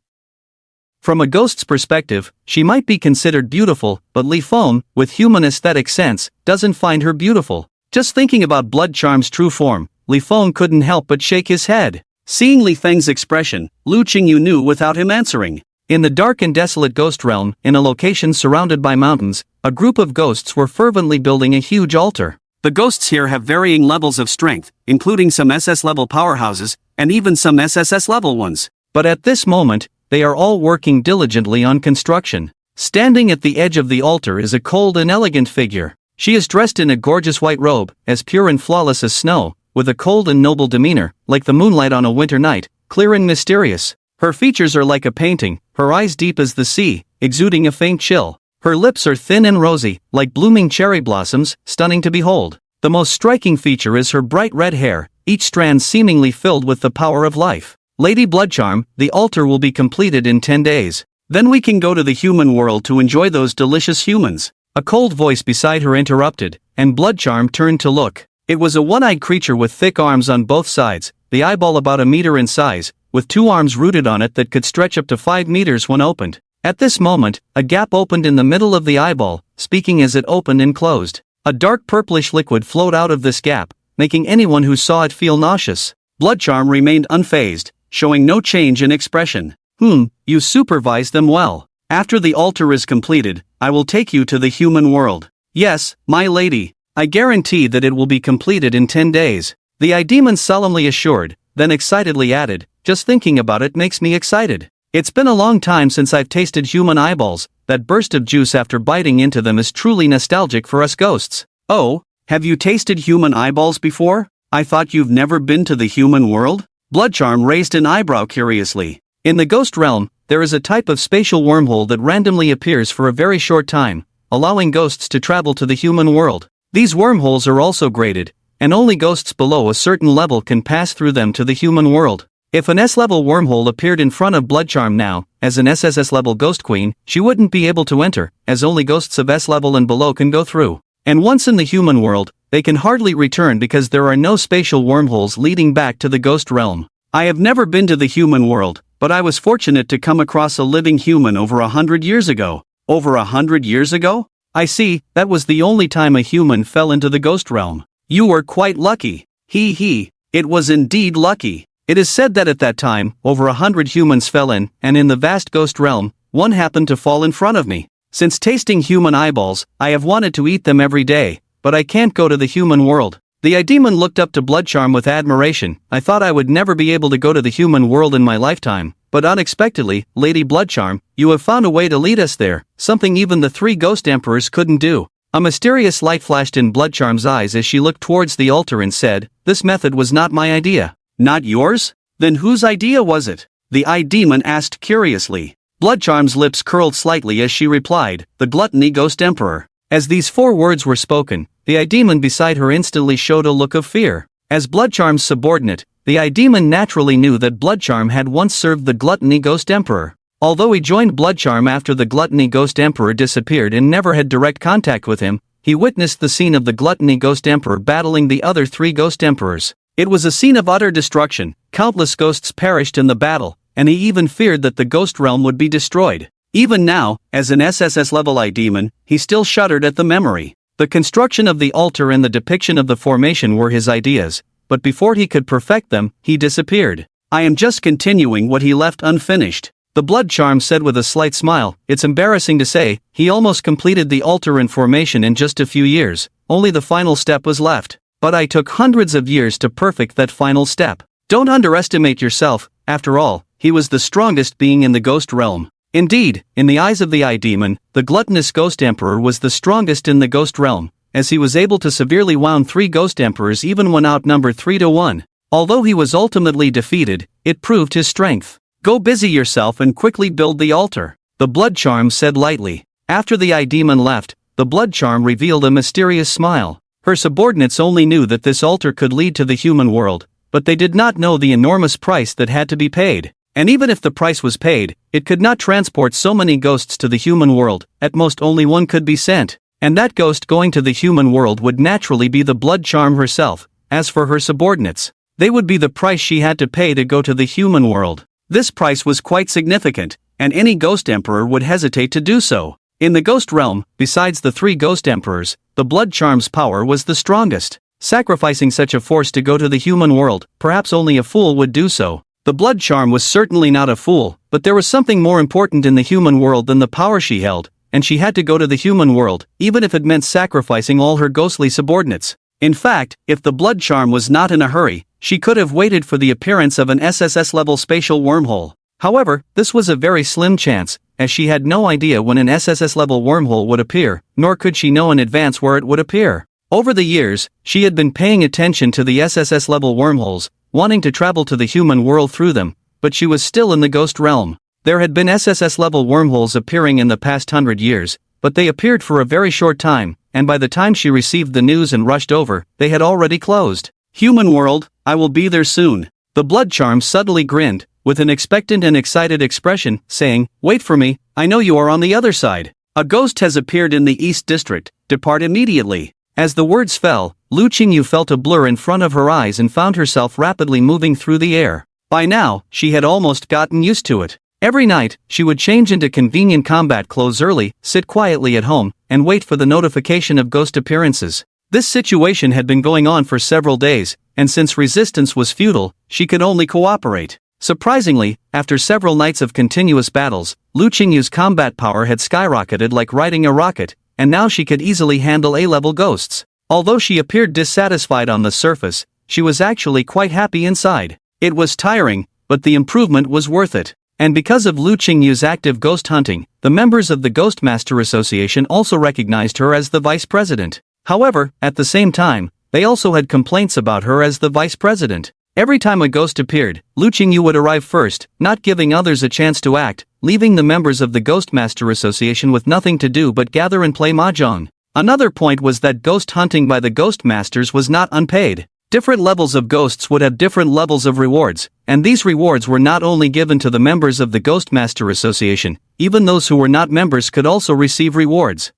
From a ghost's perspective, she might be considered beautiful, but Li Feng, with human aesthetic sense, doesn't find her beautiful. Just thinking about Blood Charm's true form, Li Feng couldn't help but shake his head. Seeing Li Feng's expression, Lu Qingyu knew without him answering. In the dark and desolate ghost realm, in a location surrounded by mountains, a group of ghosts were fervently building a huge altar. The ghosts here have varying levels of strength, including some SS-level powerhouses, and even some SSS-level ones. But at this moment, they are all working diligently on construction. Standing at the edge of the altar is a cold and elegant figure. She is dressed in a gorgeous white robe, as pure and flawless as snow, with a cold and noble demeanor, like the moonlight on a winter night, clear and mysterious. Her features are like a painting, her eyes deep as the sea, exuding a faint chill. Her lips are thin and rosy, like blooming cherry blossoms, stunning to behold. The most striking feature is her bright red hair, each strand seemingly filled with the power of life. Lady Bloodcharm, the altar will be completed in 10 days. Then we can go to the human world to enjoy those delicious humans. A cold voice beside her interrupted, and Bloodcharm turned to look. It was a one-eyed creature with thick arms on both sides, the eyeball about a meter in size, with 2 arms rooted on it that could stretch up to 5 meters when opened. At this moment, a gap opened in the middle of the eyeball, speaking as it opened and closed. A dark purplish liquid flowed out of this gap, making anyone who saw it feel nauseous. Bloodcharm remained unfazed, showing no change in expression. You supervise them well. After the altar is completed, I will take you to the human world. Yes, my lady. I guarantee that it will be completed in 10 days. The Ideemon solemnly assured, then excitedly added, just thinking about it makes me excited. It's been a long time since I've tasted human eyeballs. That burst of juice after biting into them is truly nostalgic for us ghosts. Oh, have you tasted human eyeballs before? I thought you've never been to the human world? Bloodcharm raised an eyebrow curiously. In the ghost realm, there is a type of spatial wormhole that randomly appears for a very short time, allowing ghosts to travel to the human world. These wormholes are also graded, and only ghosts below a certain level can pass through them to the human world. If an S-level wormhole appeared in front of Bloodcharm now, as an SSS-level ghost queen, she wouldn't be able to enter, as only ghosts of S-level and below can go through. And once in the human world, they can hardly return because there are no spatial wormholes leading back to the ghost realm. I have never been to the human world, but I was fortunate to come across a living human over 100 years ago. Over 100 years ago? I see, that was the only time a human fell into the ghost realm. You were quite lucky. It was indeed lucky. It is said that at that time, over 100 humans fell in, and in the vast ghost realm, one happened to fall in front of me. Since tasting human eyeballs, I have wanted to eat them every day, but I can't go to the human world. The Ideemon looked up to Bloodcharm with admiration. I thought I would never be able to go to the human world in my lifetime, but unexpectedly, Lady Bloodcharm, you have found a way to lead us there, something even the 3 ghost emperors couldn't do. A mysterious light flashed in Bloodcharm's eyes as she looked towards the altar and said, this method was not my idea. Not yours? Then whose idea was it? The Ideemon asked curiously. Bloodcharm's lips curled slightly as she replied, the gluttony ghost emperor. As these 4 words were spoken, the Ideemon beside her instantly showed a look of fear. As Bloodcharm's subordinate, the Ideemon naturally knew that Bloodcharm had once served the gluttony ghost emperor. Although he joined Bloodcharm after the gluttony ghost emperor disappeared and never had direct contact with him, he witnessed the scene of the gluttony ghost emperor battling the other 3 ghost emperors. It was a scene of utter destruction, countless ghosts perished in the battle, and he even feared that the ghost realm would be destroyed. Even now, as an SSS-level Ideemon, he still shuddered at the memory. The construction of the altar and the depiction of the formation were his ideas, but before he could perfect them, he disappeared. I am just continuing what he left unfinished. The Bloodcharm said with a slight smile, it's embarrassing to say, he almost completed the altar and formation in just a few years, only the final step was left. But I took hundreds of years to perfect that final step. Don't underestimate yourself, after all, he was the strongest being in the ghost realm. Indeed, in the eyes of the Ideemon, the gluttonous ghost emperor was the strongest in the ghost realm, as he was able to severely wound 3 ghost emperors even when outnumbered 3-1. Although he was ultimately defeated, it proved his strength. Go busy yourself and quickly build the altar, the Bloodcharm said lightly. After the Ideemon left, the Bloodcharm revealed a mysterious smile. Her subordinates only knew that this altar could lead to the human world, but they did not know the enormous price that had to be paid. And even if the price was paid, it could not transport so many ghosts to the human world, at most only one could be sent. And that ghost going to the human world would naturally be the Bloodcharm herself. As for her subordinates, they would be the price she had to pay to go to the human world. This price was quite significant, and any ghost emperor would hesitate to do so. In the ghost realm, besides the 3 ghost emperors, the Bloodcharm's power was the strongest. Sacrificing such a force to go to the human world, perhaps only a fool would do so. The Bloodcharm was certainly not a fool, but there was something more important in the human world than the power she held, and she had to go to the human world, even if it meant sacrificing all her ghostly subordinates. In fact, if the Bloodcharm was not in a hurry, she could have waited for the appearance of an SSS-level spatial wormhole. However, this was a very slim chance, as she had no idea when an SSS-level wormhole would appear, nor could she know in advance where it would appear. Over the years, she had been paying attention to the SSS-level wormholes, wanting to travel to the human world through them, but she was still in the ghost realm. There had been SSS-level wormholes appearing in the past 100 years, but they appeared for a very short time, and by the time she received the news and rushed over, they had already closed. Human world, I will be there soon. The Bloodcharm subtly grinned, with an expectant and excited expression, saying, wait for me, I know you are on the other side. A ghost has appeared in the East District, depart immediately. As the words fell, Lu Qingyu felt a blur in front of her eyes and found herself rapidly moving through the air. By now, she had almost gotten used to it. Every night, she would change into convenient combat clothes early, sit quietly at home, and wait for the notification of ghost appearances. This situation had been going on for several days, and since resistance was futile, she could only cooperate. Surprisingly, after several nights of continuous battles, Lu Qingyu's combat power had skyrocketed like riding a rocket, and now she could easily handle A-level ghosts. Although she appeared dissatisfied on the surface, she was actually quite happy inside. It was tiring, but the improvement was worth it. And because of Lu Qingyu's active ghost hunting, the members of the Ghostmaster Association also recognized her as the vice president. However, at the same time, they also had complaints about her as the vice president. Every time a ghost appeared, Lu Qingyu would arrive first, not giving others a chance to act, leaving the members of the Ghostmaster Association with nothing to do but gather and play mahjong. Another point was that ghost hunting by the Ghostmasters was not unpaid. Different levels of ghosts would have different levels of rewards, and these rewards were not only given to the members of the Ghostmaster Association, even those who were not members could also receive rewards.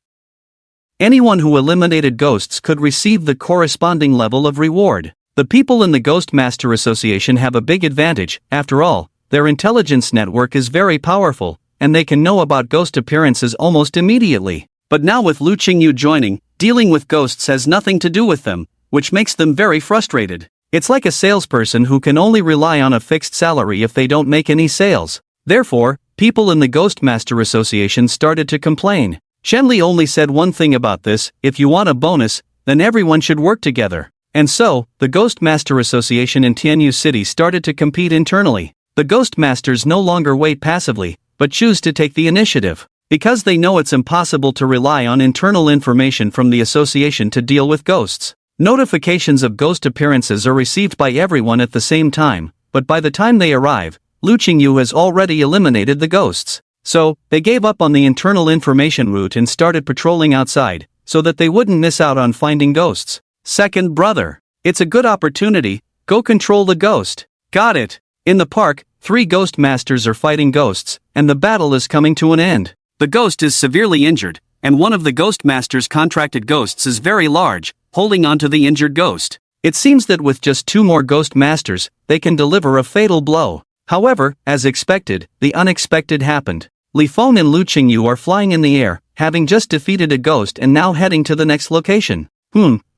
Anyone who eliminated ghosts could receive the corresponding level of reward. The people in the Ghostmaster Association have a big advantage. After all, their intelligence network is very powerful, and they can know about ghost appearances almost immediately. But now with Lu Qingyu joining, dealing with ghosts has nothing to do with them, which makes them very frustrated. It's like a salesperson who can only rely on a fixed salary if they don't make any sales. Therefore, people in the Ghostmaster Association started to complain. Shenli only said one thing about this: if you want a bonus, then everyone should work together. And so, the Ghostmaster Association in Tianyu City started to compete internally. The Ghostmasters no longer wait passively, but choose to take the initiative. Because they know it's impossible to rely on internal information from the association to deal with ghosts. Notifications of ghost appearances are received by everyone at the same time, but by the time they arrive, Lu Qingyu has already eliminated the ghosts. So, they gave up on the internal information route and started patrolling outside, so that they wouldn't miss out on finding ghosts. Second brother. It's a good opportunity, go control the ghost. Got it. In the park, 3 ghost masters are fighting ghosts, and the battle is coming to an end. The ghost is severely injured, and one of the ghost masters' contracted ghosts is very large, holding onto the injured ghost. It seems that with just 2 more ghost masters, they can deliver a fatal blow. However, as expected, the unexpected happened. Li Feng and Lu Qingyu are flying in the air, having just defeated a ghost and now heading to the next location.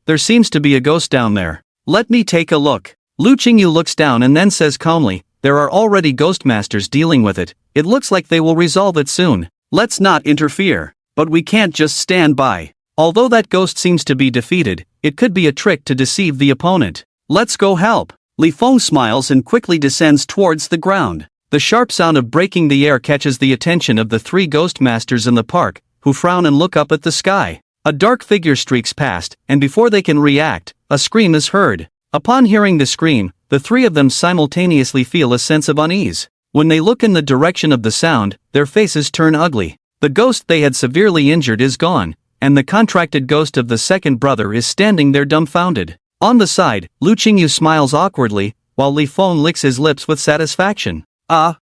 There seems to be a ghost down there. Let me take a look. Lu Qingyu looks down and then says calmly, there are already ghost masters dealing with it. It looks like they will resolve it soon. Let's not interfere. But we can't just stand by. Although that ghost seems to be defeated, it could be a trick to deceive the opponent. Let's go help. Li Feng smiles and quickly descends towards the ground. The sharp sound of breaking the air catches the attention of the 3 ghost masters in the park, who frown and look up at the sky. A dark figure streaks past, and before they can react, a scream is heard. Upon hearing the scream, the 3 of them simultaneously feel a sense of unease. When they look in the direction of the sound, their faces turn ugly. The ghost they had severely injured is gone, and the contracted ghost of the second brother is standing there dumbfounded. On the side, Lu Qingyu smiles awkwardly, while Li Feng licks his lips with satisfaction.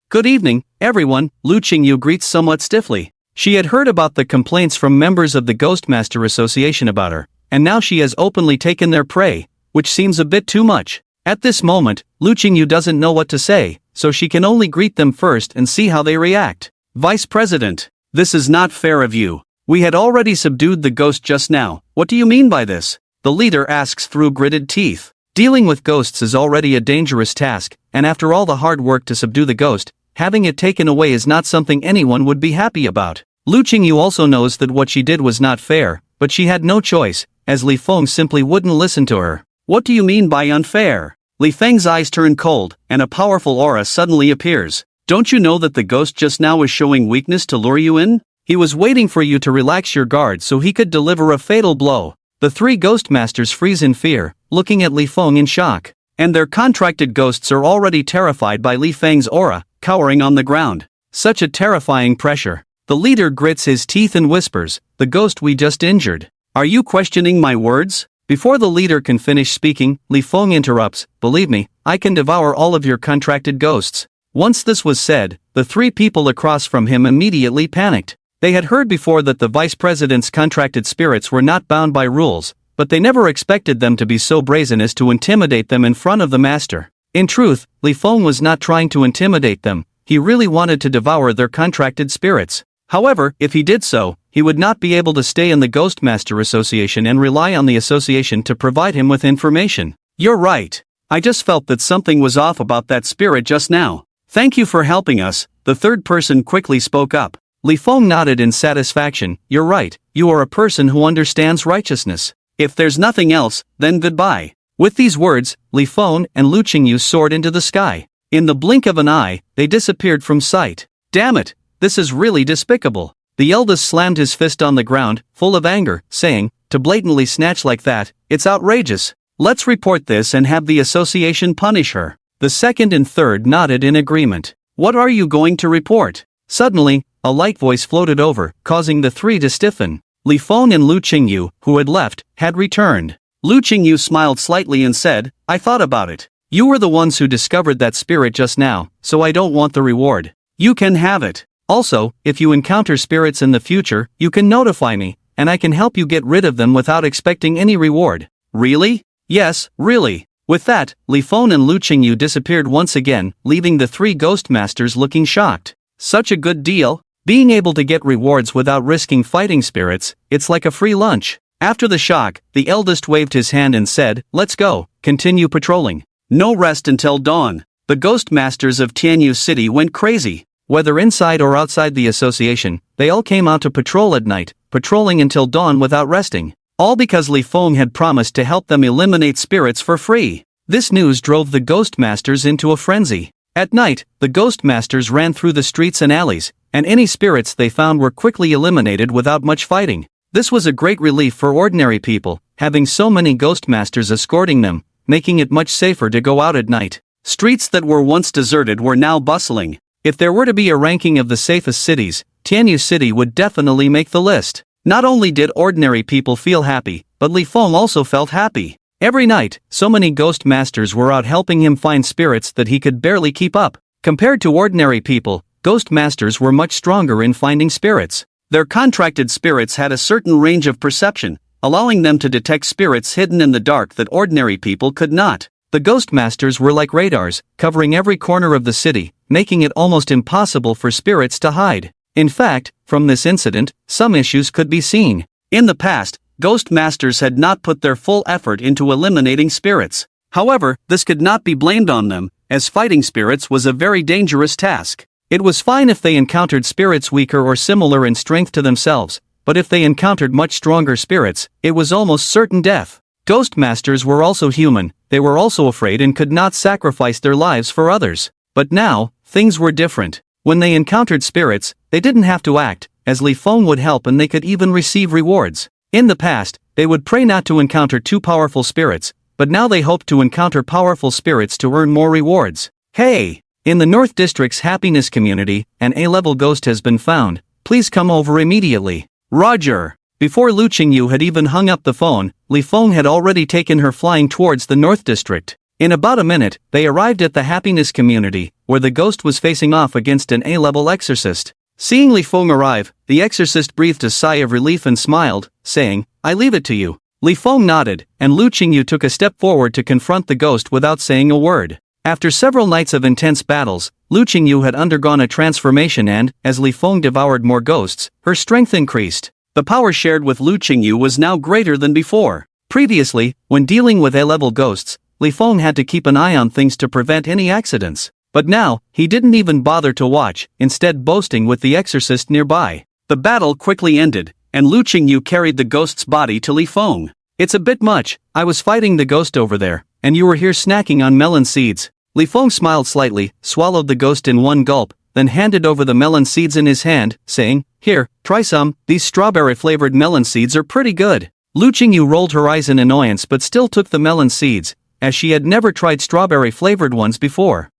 Good evening, everyone, Lu Qingyu greets somewhat stiffly. She had heard about the complaints from members of the Ghostmaster Association about her, and now she has openly taken their prey, which seems a bit too much. At this moment, Lu Qingyu doesn't know what to say, so she can only greet them first and see how they react. Vice President, this is not fair of you. We had already subdued the ghost just now. What do you mean by this? The leader asks through gritted teeth. Dealing with ghosts is already a dangerous task, and after all the hard work to subdue the ghost, having it taken away is not something anyone would be happy about. Lu Qingyu also knows that what she did was not fair, but she had no choice, as Li Feng simply wouldn't listen to her. What do you mean by unfair? Li Feng's eyes turn cold, and a powerful aura suddenly appears. Don't you know that the ghost just now was showing weakness to lure you in? He was waiting for you to relax your guard so he could deliver a fatal blow. The 3 ghost masters freeze in fear, looking at Li Feng in shock. And their contracted ghosts are already terrified by Li Feng's aura, cowering on the ground. Such a terrifying pressure. The leader grits his teeth and whispers, the ghost we just injured. Are you questioning my words? Before the leader can finish speaking, Li Feng interrupts, believe me, I can devour all of your contracted ghosts. Once this was said, the 3 people across from him immediately panicked. They had heard before that the vice president's contracted spirits were not bound by rules, but they never expected them to be so brazen as to intimidate them in front of the master. In truth, Li Feng was not trying to intimidate them, he really wanted to devour their contracted spirits. However, if he did so, he would not be able to stay in the Ghostmaster Association and rely on the association to provide him with information. You're right. I just felt that something was off about that spirit just now. Thank you for helping us, the third person quickly spoke up. Li Feng nodded in satisfaction. You're right, you are a person who understands righteousness. If there's nothing else, then goodbye. With these words, Li Feng and Lu Qingyu soared into the sky. In the blink of an eye, they disappeared from sight. Damn it, this is really despicable. The eldest slammed his fist on the ground, full of anger, saying, to blatantly snatch like that, it's outrageous. Let's report this and have the association punish her. The second and third nodded in agreement. What are you going to report? Suddenly, a light voice floated over, causing the three to stiffen. Li Feng and Lu Qingyu, who had left, had returned. Lu Qingyu smiled slightly and said, I thought about it. You were the ones who discovered that spirit just now, so I don't want the reward. You can have it. Also, if you encounter spirits in the future, you can notify me, and I can help you get rid of them without expecting any reward. Really? Yes, really. With that, Li Feng and Lu Qingyu disappeared once again, leaving the three ghost masters looking shocked. Such a good deal? Being able to get rewards without risking fighting spirits, it's like a free lunch. After the shock, the eldest waved his hand and said, let's go, continue patrolling. No rest until dawn. The ghost masters of Tianyu City went crazy. Whether inside or outside the association, they all came out to patrol at night, patrolling until dawn without resting. All because Li Feng had promised to help them eliminate spirits for free. This news drove the ghost masters into a frenzy. At night, the ghost masters ran through the streets and alleys, and any spirits they found were quickly eliminated without much fighting. This was a great relief for ordinary people, having so many ghost masters escorting them, making it much safer to go out at night. Streets that were once deserted were now bustling. If there were to be a ranking of the safest cities, Tianyu City would definitely make the list. Not only did ordinary people feel happy, but Li Feng also felt happy. Every night, so many ghost masters were out helping him find spirits that he could barely keep up. Compared to ordinary people, ghost masters were much stronger in finding spirits. Their contracted spirits had a certain range of perception, allowing them to detect spirits hidden in the dark that ordinary people could not. The ghost masters were like radars, covering every corner of the city, making it almost impossible for spirits to hide. In fact, from this incident, some issues could be seen. In the past, ghost masters had not put their full effort into eliminating spirits. However, this could not be blamed on them, as fighting spirits was a very dangerous task. It was fine if they encountered spirits weaker or similar in strength to themselves, but if they encountered much stronger spirits, it was almost certain death. Ghost masters were also human, they were also afraid and could not sacrifice their lives for others. But now, things were different. When they encountered spirits, they didn't have to act, as Li Feng would help and they could even receive rewards. In the past, they would pray not to encounter too powerful spirits, but now they hoped to encounter powerful spirits to earn more rewards. Hey! In the North District's happiness community, an A-level ghost has been found. Please come over immediately. Roger! Before Lu Qingyu had even hung up the phone, Li Feng had already taken her flying towards the North District. In about a minute, they arrived at the happiness community, where the ghost was facing off against an A-level exorcist. Seeing Li Feng arrive, the exorcist breathed a sigh of relief and smiled, saying, I leave it to you. Li Feng nodded, and Lu Qingyu took a step forward to confront the ghost without saying a word. After several nights of intense battles, Lu Qingyu had undergone a transformation and, as Li Feng devoured more ghosts, her strength increased. The power shared with Lu Qingyu was now greater than before. Previously, when dealing with A-level ghosts, Li Feng had to keep an eye on things to prevent any accidents. But now, he didn't even bother to watch, instead boasting with the exorcist nearby. The battle quickly ended, and Lu Qingyu carried the ghost's body to Li Feng. It's a bit much, I was fighting the ghost over there, and you were here snacking on melon seeds. Li Feng smiled slightly, swallowed the ghost in one gulp, then handed over the melon seeds in his hand, saying, Here, try some, these strawberry-flavored melon seeds are pretty good. Lu Qingyu rolled her eyes in annoyance but still took the melon seeds, as she had never tried strawberry-flavored ones before.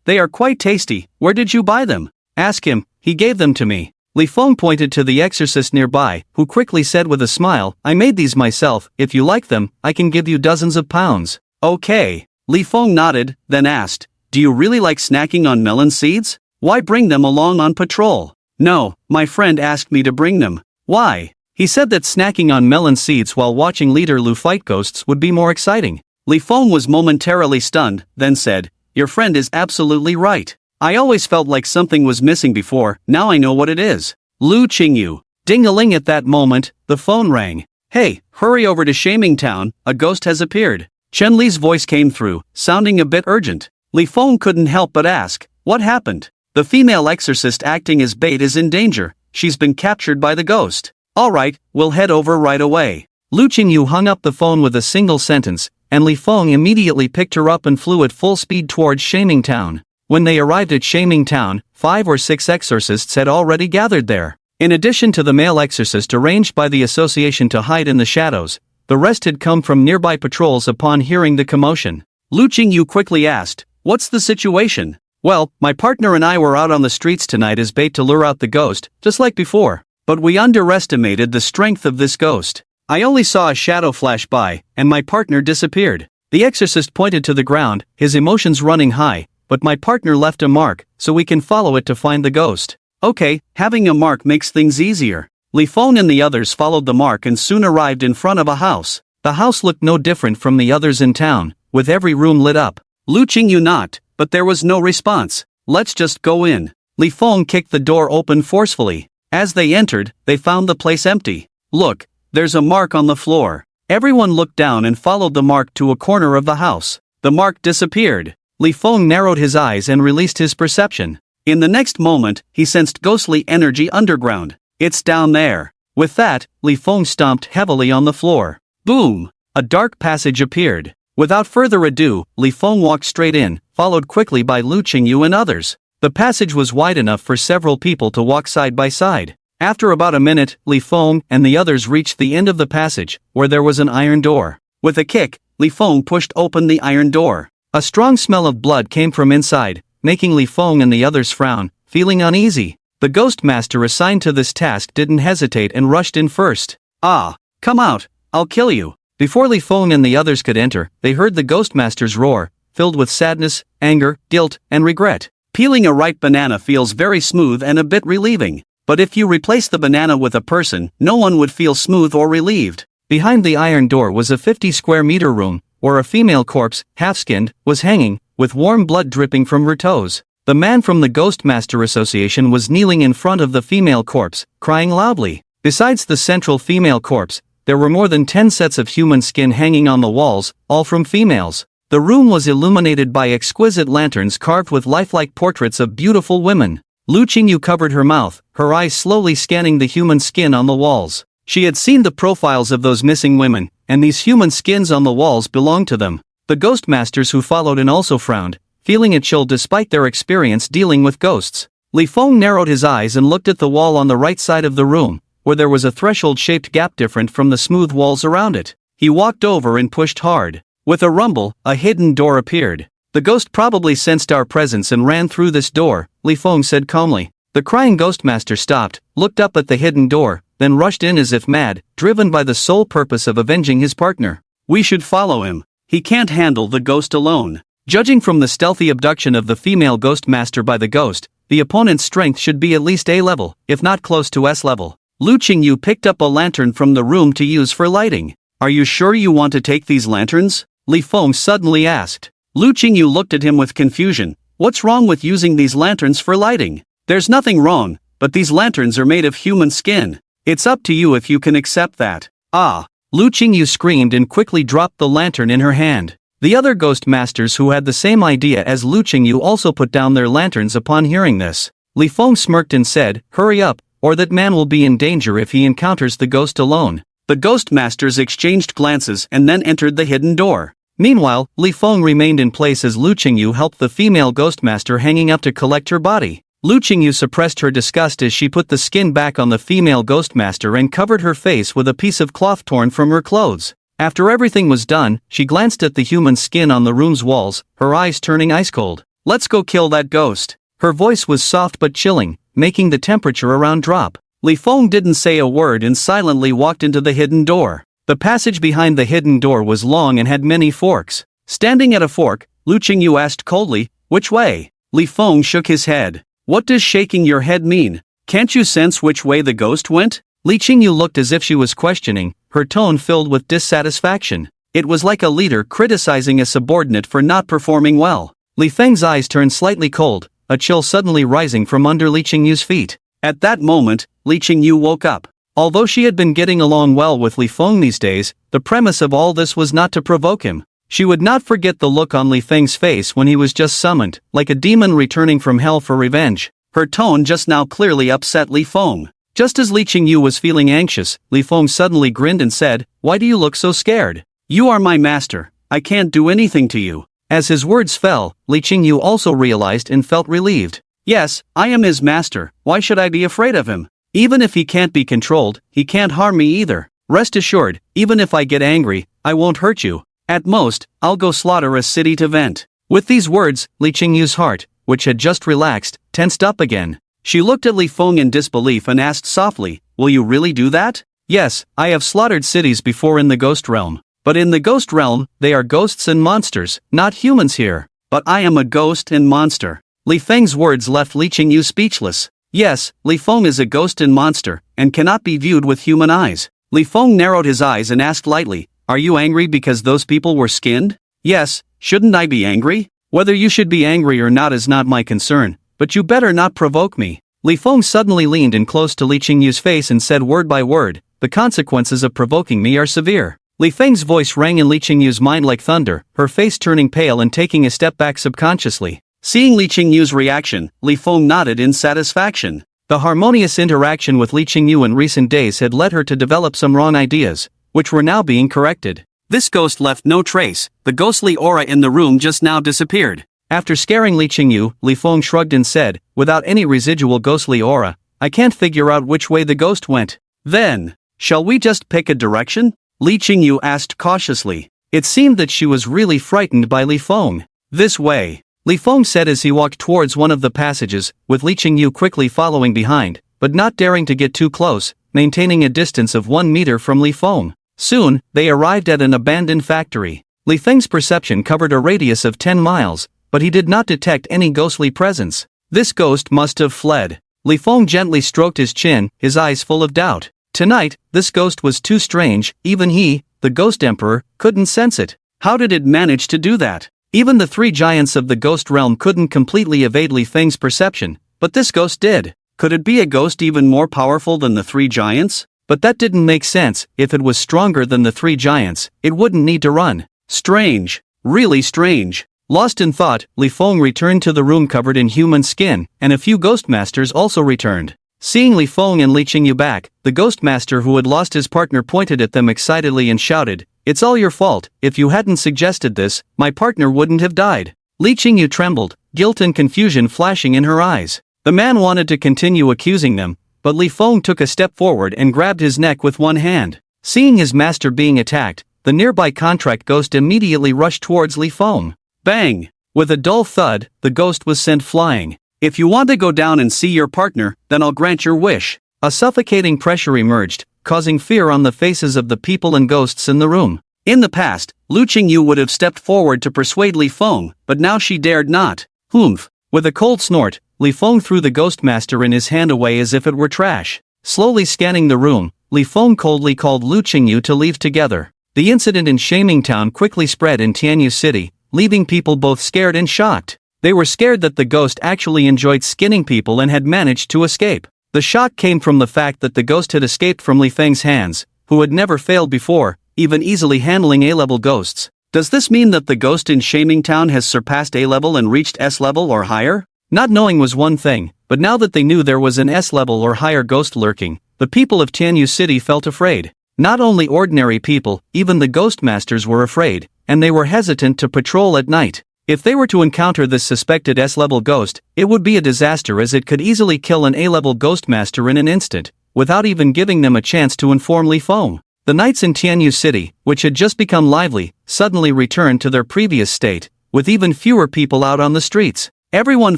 They are quite tasty, where did you buy them? Ask him, he gave them to me. Li Feng pointed to the exorcist nearby, who quickly said with a smile, I made these myself, if you like them, I can give you dozens of pounds. Okay. Li Feng nodded, then asked, Do you really like snacking on melon seeds? Why bring them along on patrol? No, my friend asked me to bring them. Why? He said that snacking on melon seeds while watching Leader Lu fight ghosts would be more exciting. Li Feng was momentarily stunned, then said, Your friend is absolutely right. I always felt like something was missing before, now I know what it is. Lu Qingyu. Ding-a-ling at that moment, the phone rang. Hey, hurry over to Shaming Town, a ghost has appeared. Chen Li's voice came through, sounding a bit urgent. Li Feng couldn't help but ask, what happened? The female exorcist acting as bait is in danger, she's been captured by the ghost. Alright, we'll head over right away. Lu Qingyu hung up the phone with a single sentence, and Li Feng immediately picked her up and flew at full speed towards Shaming Town. When they arrived at Shaming Town, 5 or 6 exorcists had already gathered there. In addition to the male exorcist arranged by the association to hide in the shadows, the rest had come from nearby patrols upon hearing the commotion. Lu Qingyu quickly asked, what's the situation? Well, my partner and I were out on the streets tonight as bait to lure out the ghost, just like before. But we underestimated the strength of this ghost. I only saw a shadow flash by, and my partner disappeared. The exorcist pointed to the ground, his emotions running high, but my partner left a mark, so we can follow it to find the ghost. Okay, having a mark makes things easier. Li Feng and the others followed the mark and soon arrived in front of a house. The house looked no different from the others in town, with every room lit up. Lu Qingyu knocked, but there was no response. Let's just go in. Li Feng kicked the door open forcefully. As they entered, they found the place empty. Look, there's a mark on the floor. Everyone looked down and followed the mark to a corner of the house. The mark disappeared. Li Feng narrowed his eyes and released his perception. In the next moment, he sensed ghostly energy underground. It's down there. With that, Li Feng stomped heavily on the floor. Boom! A dark passage appeared. Without further ado, Li Feng walked straight in, followed quickly by Lu Qingyu and others. The passage was wide enough for several people to walk side by side. After about a minute, Li Feng and the others reached the end of the passage, where there was an iron door. With a kick, Li Feng pushed open the iron door. A strong smell of blood came from inside, making Li Feng and the others frown, feeling uneasy. The ghost master assigned to this task didn't hesitate and rushed in first. Ah, come out, I'll kill you. Before Li Feng and the others could enter, they heard the ghost master's roar, filled with sadness, anger, guilt, and regret. Peeling a ripe banana feels very smooth and a bit relieving. But if you replace the banana with a person, no one would feel smooth or relieved. Behind the iron door was a 50 square meter room, where a female corpse, half-skinned, was hanging, with warm blood dripping from her toes. The man from the Ghost Master Association was kneeling in front of the female corpse, crying loudly. Besides the central female corpse, there were more than 10 sets of human skin hanging on the walls, all from females. The room was illuminated by exquisite lanterns carved with lifelike portraits of beautiful women. Lu Qingyu covered her mouth, her eyes slowly scanning the human skin on the walls. She had seen the profiles of those missing women, and these human skins on the walls belonged to them. The ghost masters who followed in also frowned, feeling a chill despite their experience dealing with ghosts. Li Feng narrowed his eyes and looked at the wall on the right side of the room, where there was a threshold-shaped gap different from the smooth walls around it. He walked over and pushed hard. With a rumble, a hidden door appeared. The ghost probably sensed our presence and ran through this door, Li Feng said calmly. The crying ghostmaster stopped, looked up at the hidden door, then rushed in as if mad, driven by the sole purpose of avenging his partner. We should follow him. He can't handle the ghost alone. Judging from the stealthy abduction of the female ghostmaster by the ghost, the opponent's strength should be at least A level, if not close to S level. Lu Qingyu picked up a lantern from the room to use for lighting. Are you sure you want to take these lanterns? Li Feng suddenly asked. Lu Qingyu looked at him with confusion. What's wrong with using these lanterns for lighting? There's nothing wrong, but these lanterns are made of human skin. It's up to you if you can accept that. Ah! Lu Qingyu screamed and quickly dropped the lantern in her hand. The other ghost masters who had the same idea as Lu Qingyu also put down their lanterns upon hearing this. Li Feng smirked and said, hurry up, or that man will be in danger if he encounters the ghost alone. The ghost masters exchanged glances and then entered the hidden door. Meanwhile, Li Feng remained in place as Lu Qingyu helped the female ghostmaster hanging up to collect her body. Lu Qingyu suppressed her disgust as she put the skin back on the female ghostmaster and covered her face with a piece of cloth torn from her clothes. After everything was done, she glanced at the human skin on the room's walls, her eyes turning ice cold. Let's go kill that ghost. Her voice was soft but chilling, making the temperature around drop. Li Feng didn't say a word and silently walked into the hidden door. The passage behind the hidden door was long and had many forks. Standing at a fork, Lu Qingyu asked coldly, which way? Li Feng shook his head. What does shaking your head mean? Can't you sense which way the ghost went? Li Qingyu looked as if she was questioning, her tone filled with dissatisfaction. It was like a leader criticizing a subordinate for not performing well. Li Feng's eyes turned slightly cold, a chill suddenly rising from under Li Qingyu's feet. At that moment, Li Qingyu woke up. Although she had been getting along well with Li Feng these days, the premise of all this was not to provoke him. She would not forget the look on Li Feng's face when he was just summoned, like a demon returning from hell for revenge. Her tone just now clearly upset Li Feng. Just as Li Qingyu was feeling anxious, Li Feng suddenly grinned and said, "Why do you look so scared? You are my master. I can't do anything to you." As his words fell, Li Qingyu also realized and felt relieved. Yes, I am his master, why should I be afraid of him? Even if he can't be controlled, he can't harm me either. Rest assured, even if I get angry, I won't hurt you. At most, I'll go slaughter a city to vent. With these words, Li Qingyu's heart, which had just relaxed, tensed up again. She looked at Li Feng in disbelief and asked softly, "Will you really do that?" "Yes, I have slaughtered cities before in the ghost realm. But in the ghost realm, they are ghosts and monsters, not humans here. But I am a ghost and monster." Li Feng's words left Li Qingyu speechless. Yes, Li Feng is a ghost and monster, and cannot be viewed with human eyes. Li Feng narrowed his eyes and asked lightly, "Are you angry because those people were skinned?" "Yes, shouldn't I be angry?" "Whether you should be angry or not is not my concern, but you better not provoke me." Li Feng suddenly leaned in close to Li Qingyu's face and said word by word, "The consequences of provoking me are severe." Li Feng's voice rang in Li Qingyu's mind like thunder, her face turning pale and taking a step back subconsciously. Seeing Li Qingyu's reaction, Li Feng nodded in satisfaction. The harmonious interaction with Li Qingyu in recent days had led her to develop some wrong ideas, which were now being corrected. This ghost left no trace, the ghostly aura in the room just now disappeared. After scaring Li Qingyu, Li Feng shrugged and said, "Without any residual ghostly aura, I can't figure out which way the ghost went." "Then, shall we just pick a direction?" Li Qingyu asked cautiously. It seemed that she was really frightened by Li Feng. "This way," Li Feng said as he walked towards one of the passages, with Li Qingyu quickly following behind, but not daring to get too close, maintaining a distance of 1 meter from Li Feng. Soon, they arrived at an abandoned factory. Li Feng's perception covered a radius of 10 miles, but he did not detect any ghostly presence. This ghost must have fled. Li Feng gently stroked his chin, his eyes full of doubt. Tonight, this ghost was too strange, even he, the Ghost Emperor, couldn't sense it. How did it manage to do that? Even the 3 giants of the ghost realm couldn't completely evade Li Feng's perception, but this ghost did. Could it be a ghost even more powerful than the 3 giants? But that didn't make sense. If it was stronger than the 3 giants, it wouldn't need to run. Strange. Really strange. Lost in thought, Li Feng returned to the room covered in human skin, and a few Ghostmasters also returned. Seeing Li Feng and Li Qingyu back, the Ghostmaster who had lost his partner pointed at them excitedly and shouted, "It's all your fault. If you hadn't suggested this, my partner wouldn't have died." Li Qingyu trembled, guilt and confusion flashing in her eyes. The man wanted to continue accusing them, but Li Feng took a step forward and grabbed his neck with one hand. Seeing his master being attacked, the nearby contract ghost immediately rushed towards Li Feng. Bang! With a dull thud, the ghost was sent flying. "If you want to go down and see your partner, then I'll grant your wish." A suffocating pressure emerged, causing fear on the faces of the people and ghosts in the room. In the past, Lu Qingyu would have stepped forward to persuade Li Feng, but now she dared not. Humph! With a cold snort, Li Feng threw the Ghostmaster in his hand away as if it were trash. Slowly scanning the room, Li Feng coldly called Lu Qingyu to leave together. The incident in Shaming Town quickly spread in Tianyu City, leaving people both scared and shocked. They were scared that the ghost actually enjoyed skinning people and had managed to escape. The shock came from the fact that the ghost had escaped from Li Feng's hands, who had never failed before, even easily handling A-level ghosts. Does this mean that the ghost in Shaming Town has surpassed A-level and reached S-level or higher? Not knowing was one thing, but now that they knew there was an S-level or higher ghost lurking, the people of Tianyu City felt afraid. Not only ordinary people, even the Ghostmasters were afraid, and they were hesitant to patrol at night. If they were to encounter this suspected S-level ghost, it would be a disaster as it could easily kill an A-level Ghostmaster in an instant, without even giving them a chance to inform Li Feng. The nights in Tianyu City, which had just become lively, suddenly returned to their previous state, with even fewer people out on the streets. Everyone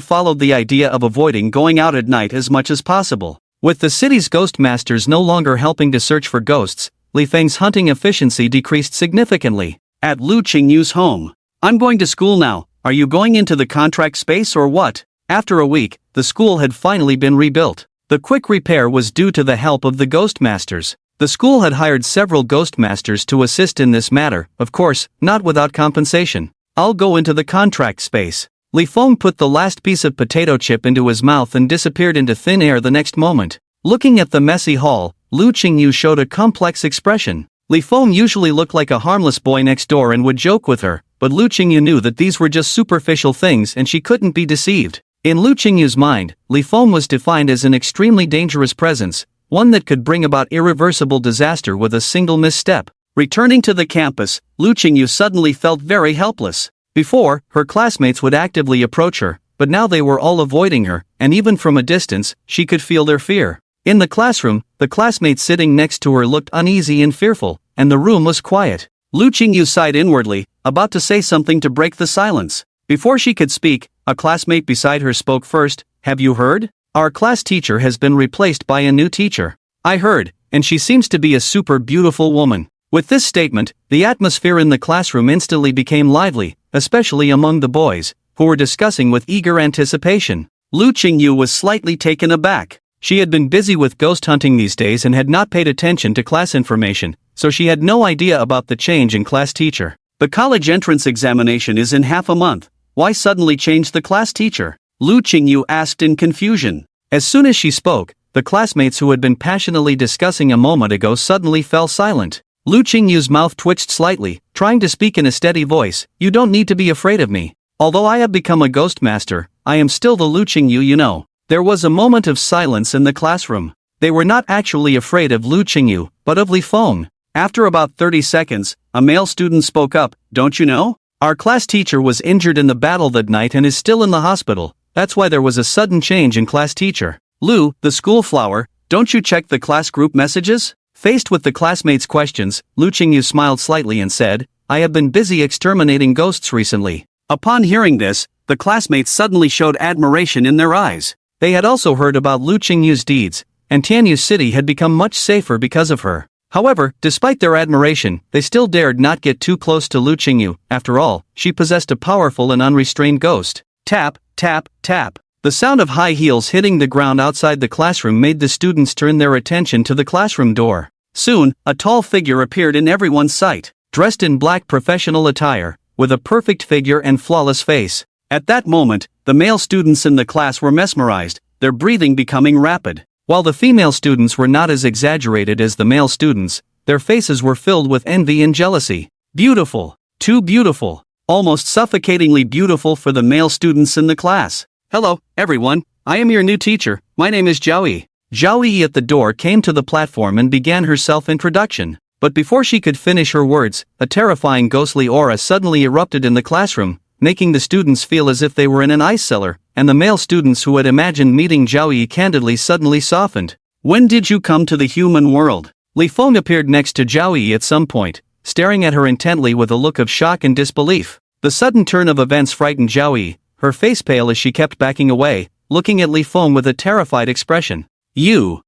followed the idea of avoiding going out at night as much as possible. With the city's Ghostmasters no longer helping to search for ghosts, Li Feng's hunting efficiency decreased significantly. At Lu Qingyu's home. "I'm going to school now. Are you going into the contract space or what?" After a week, the school had finally been rebuilt. The quick repair was due to the help of the Ghostmasters. The school had hired several Ghostmasters to assist in this matter, of course, not without compensation. "I'll go into the contract space." Li Feng put the last piece of potato chip into his mouth and disappeared into thin air the next moment. Looking at the messy hall, Lu Qingyu showed a complex expression. Li Feng usually looked like a harmless boy next door and would joke with her, but Lu Qingyu knew that these were just superficial things and she couldn't be deceived. In Lu Qingyu's mind, Li Feng was defined as an extremely dangerous presence, one that could bring about irreversible disaster with a single misstep. Returning to the campus, Lu Qingyu suddenly felt very helpless. Before, her classmates would actively approach her, but now they were all avoiding her, and even from a distance, she could feel their fear. In the classroom, the classmates sitting next to her looked uneasy and fearful, and the room was quiet. Lu Qingyu sighed inwardly, about to say something to break the silence. Before she could speak, a classmate beside her spoke first. "Have you heard? Our class teacher has been replaced by a new teacher." "I heard, and she seems to be a super beautiful woman." With this statement, the atmosphere in the classroom instantly became lively, especially among the boys, who were discussing with eager anticipation. Lu Qingyu was slightly taken aback. She had been busy with ghost hunting these days and had not paid attention to class information, so she had no idea about the change in class teacher. The college entrance examination is in half a month. Why suddenly change the class teacher? Lu Qingyu asked in confusion. As soon as she spoke, the classmates who had been passionately discussing a moment ago suddenly fell silent. Lu Qingyu's mouth twitched slightly, trying to speak in a steady voice. "You don't need to be afraid of me. Although I have become a ghost master, I am still the Lu Qingyu you know." There was a moment of silence in the classroom. They were not actually afraid of Lu Qingyu, but of Li Feng. After about 30 seconds, a male student spoke up. "Don't you know? Our class teacher was injured in the battle that night and is still in the hospital. That's why there was a sudden change in class teacher." "Lu, the school flower, don't you check the class group messages?" Faced with the classmates' questions, Lu Qingyu smiled slightly and said, "I have been busy exterminating ghosts recently." Upon hearing this, the classmates suddenly showed admiration in their eyes. They had also heard about Lu Qingyu's deeds, and Tianyu City had become much safer because of her. However, despite their admiration, they still dared not get too close to Lu Qingyu. After all, she possessed a powerful and unrestrained ghost. Tap, tap, tap. The sound of high heels hitting the ground outside the classroom made the students turn their attention to the classroom door. Soon, a tall figure appeared in everyone's sight, dressed in black professional attire, with a perfect figure and flawless face. At that moment, the male students in the class were mesmerized, their breathing becoming rapid. While the female students were not as exaggerated as the male students, their faces were filled with envy and jealousy. Beautiful. Too beautiful. Almost suffocatingly beautiful for the male students in the class. "Hello, everyone. I am your new teacher. My name is Zhao Yi." Zhao Yi at the door came to the platform and began her self-introduction. But before she could finish her words, a terrifying ghostly aura suddenly erupted in the classroom, making the students feel as if they were in an ice cellar, and the male students who had imagined meeting Zhao Yi candidly suddenly softened. "When did you come to the human world?" Li Feng appeared next to Zhao Yi at some point, staring at her intently with a look of shock and disbelief. The sudden turn of events frightened Zhao Yi, her face pale as she kept backing away, looking at Li Feng with a terrified expression. You,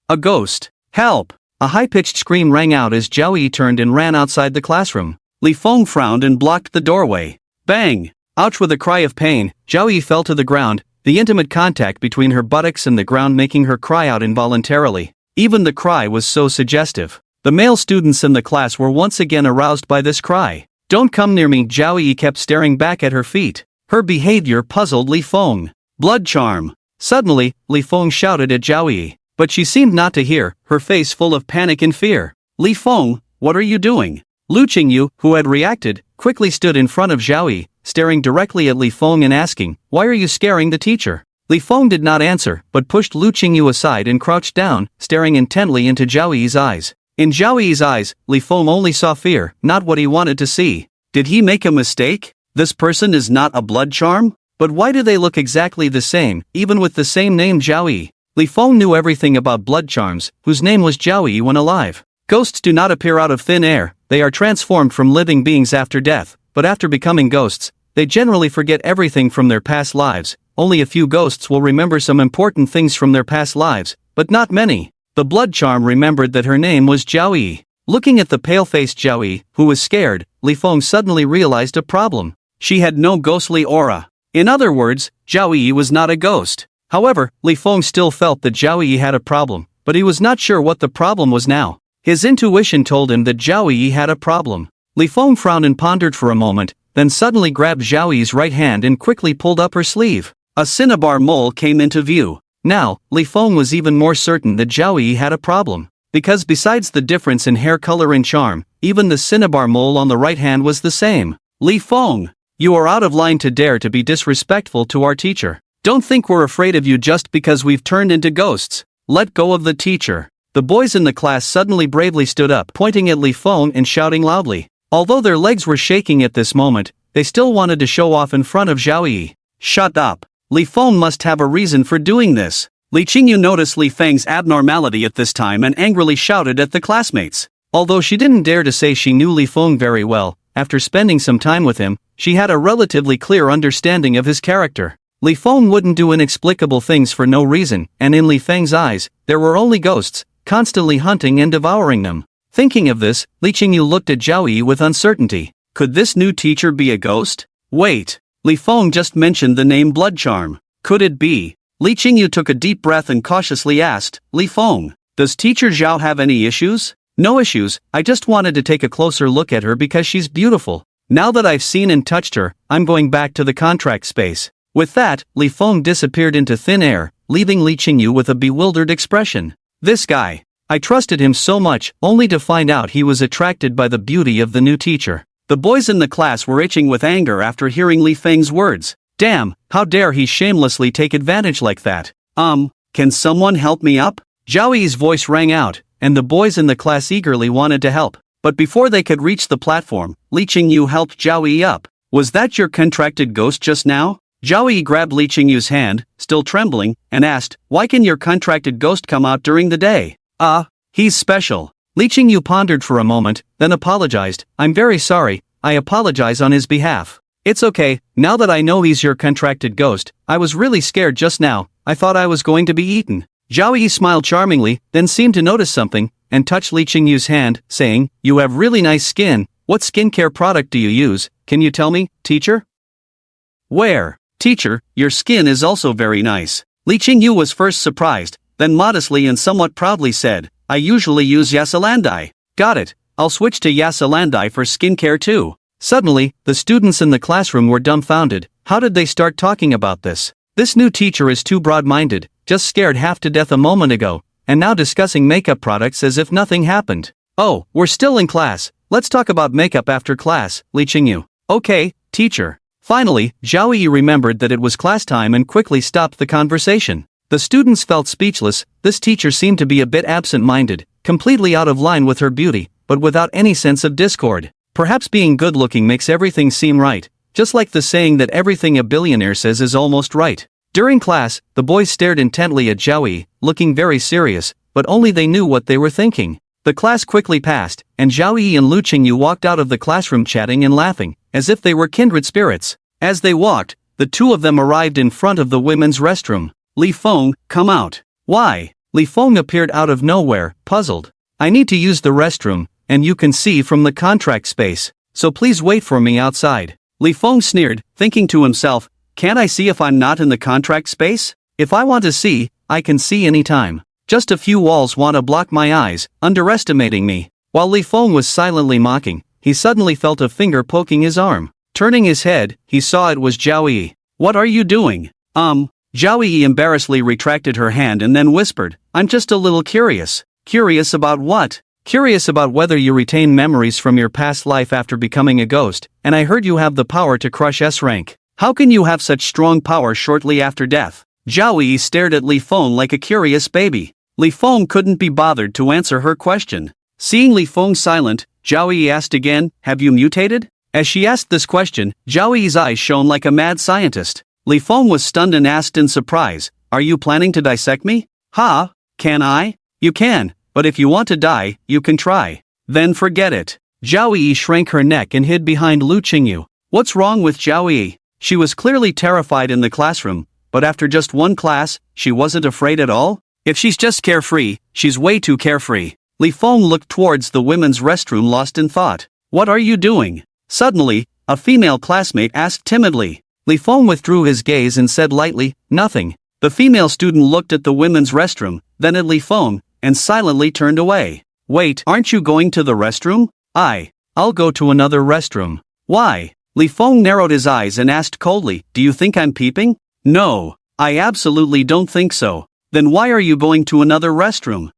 a ghost, help!" A high-pitched scream rang out as Zhao Yi turned and ran outside the classroom. Li Feng frowned and blocked the doorway. Bang! Ouch! With a cry of pain, Zhao Yi fell to the ground, the intimate contact between her buttocks and the ground making her cry out involuntarily. Even the cry was so suggestive. The male students in the class were once again aroused by this cry. "Don't come near me!" Zhao Yi kept staring back at her feet. Her behavior puzzled Li Feng. "Blood charm!" Suddenly, Li Feng shouted at Zhao Yi, but she seemed not to hear, her face full of panic and fear. "Li Feng, what are you doing?" Lu Qingyu, who had reacted, quickly stood in front of Zhao Yi, staring directly at Li Feng and asking, "Why are you scaring the teacher?" Li Feng did not answer, but pushed Lu Qingyu aside and crouched down, staring intently into Zhao Yi's eyes. In Zhao Yi's eyes, Li Feng only saw fear, not what he wanted to see. Did he make a mistake? This person is not a blood charm? But why do they look exactly the same, even with the same name Zhao Yi? Li Feng knew everything about blood charms, whose name was Zhao Yi when alive. Ghosts do not appear out of thin air, they are transformed from living beings after death, but after becoming ghosts, they generally forget everything from their past lives. Only a few ghosts will remember some important things from their past lives, but not many. The blood charm remembered that her name was Zhao Yi. Looking at the pale-faced Zhao Yi, who was scared, Li Feng suddenly realized a problem. She had no ghostly aura. In other words, Zhao Yi was not a ghost. However, Li Feng still felt that Zhao Yi had a problem, but he was not sure what the problem was now. His intuition told him that Zhao Yi had a problem. Li Feng frowned and pondered for a moment, then suddenly grabbed Zhao Yi's right hand and quickly pulled up her sleeve. A cinnabar mole came into view. Now, Li Feng was even more certain that Zhao Yi had a problem. Because besides the difference in hair color and charm, even the cinnabar mole on the right hand was the same. Li Feng, you are out of line to dare to be disrespectful to our teacher. Don't think we're afraid of you just because we've turned into ghosts. Let go of the teacher. The boys in the class suddenly bravely stood up, pointing at Li Feng and shouting loudly. Although their legs were shaking at this moment, they still wanted to show off in front of Zhao Yi. Shut up. Li Feng must have a reason for doing this. Li Qingyu noticed Li Feng's abnormality at this time and angrily shouted at the classmates. Although she didn't dare to say she knew Li Feng very well, after spending some time with him, she had a relatively clear understanding of his character. Li Feng wouldn't do inexplicable things for no reason, and in Li Feng's eyes, there were only ghosts, constantly hunting and devouring them. Thinking of this, Li Qingyu looked at Zhao Yi with uncertainty. Could this new teacher be a ghost? Wait, Li Feng just mentioned the name Blood Charm. Could it be? Li Qingyu took a deep breath and cautiously asked, Li Feng, does teacher Zhao have any issues? No issues, I just wanted to take a closer look at her because she's beautiful. Now that I've seen and touched her, I'm going back to the contract space. With that, Li Feng disappeared into thin air, leaving Li Qingyu with a bewildered expression. This guy. I trusted him so much, only to find out he was attracted by the beauty of the new teacher. The boys in the class were itching with anger after hearing Li Feng's words. Damn, how dare he shamelessly take advantage like that? Can someone help me up? Zhao Yi's voice rang out, and the boys in the class eagerly wanted to help. But before they could reach the platform, Li Qingyu helped Zhao Yi up. Was that your contracted ghost just now? Zhao Yi grabbed Li Qingyu's hand, still trembling, and asked, why can your contracted ghost come out during the day? He's special. Li Qingyu pondered for a moment, then apologized. I'm very sorry, I apologize on his behalf. It's okay, now that I know he's your contracted ghost, I was really scared just now, I thought I was going to be eaten. Zhao Yi smiled charmingly, then seemed to notice something, and touched Li Qingyu's hand, saying, you have really nice skin. What skincare product do you use, can you tell me, teacher? Where? Teacher, your skin is also very nice. Li Qingyu was first surprised, then modestly and somewhat proudly said, I usually use Yasalandi. Got it, I'll switch to Yasalandi for skincare too. Suddenly, the students in the classroom were dumbfounded. How did they start talking about this? This new teacher is too broad-minded, just scared half to death a moment ago, and now discussing makeup products as if nothing happened. Oh, we're still in class, let's talk about makeup after class, Li Qingyu. Okay, teacher. Finally, Zhao Yi remembered that it was class time and quickly stopped the conversation. The students felt speechless. This teacher seemed to be a bit absent-minded, completely out of line with her beauty, but without any sense of discord. Perhaps being good-looking makes everything seem right, just like the saying that everything a billionaire says is almost right. During class, the boys stared intently at Zhao Yi, looking very serious, but only they knew what they were thinking. The class quickly passed, and Zhao Yi and Li Qingyu walked out of the classroom chatting and laughing, as if they were kindred spirits. As they walked, the two of them arrived in front of the women's restroom. Li Feng, come out. Why? Li Feng appeared out of nowhere, puzzled. I need to use the restroom, and you can see from the contract space, so please wait for me outside. Li Feng sneered, thinking to himself, can't I see if I'm not in the contract space? If I want to see, I can see anytime. Just a few walls want to block my eyes, underestimating me. While Li Feng was silently mocking, he suddenly felt a finger poking his arm. Turning his head, he saw it was Zhao Yi. What are you doing? Zhao Yi embarrassedly retracted her hand and then whispered, I'm just a little curious. Curious about what? Curious about whether you retain memories from your past life after becoming a ghost, and I heard you have the power to crush S rank. How can you have such strong power shortly after death? Zhao Yi stared at Li Feng like a curious baby. Li Feng couldn't be bothered to answer her question. Seeing Li Feng silent, Zhao Yi asked again, have you mutated? As she asked this question, Zhao Yi's eyes shone like a mad scientist. Li Feng was stunned and asked in surprise, are you planning to dissect me? Can I? You can, but if you want to die, you can try. Then forget it. Zhao Yi shrank her neck and hid behind Li Qingyu. What's wrong with Zhao Yi? She was clearly terrified in the classroom, but after just one class, she wasn't afraid at all? If she's just carefree, she's way too carefree. Li Feng looked towards the women's restroom lost in thought. What are you doing? Suddenly, a female classmate asked timidly. Li Feng withdrew his gaze and said lightly, nothing. The female student looked at the women's restroom, then at Li Feng, and silently turned away. Wait, aren't you going to the restroom? I'll go to another restroom. Why? Li Feng narrowed his eyes and asked coldly, do you think I'm peeping? No, I absolutely don't think so. Then why are you going to another restroom?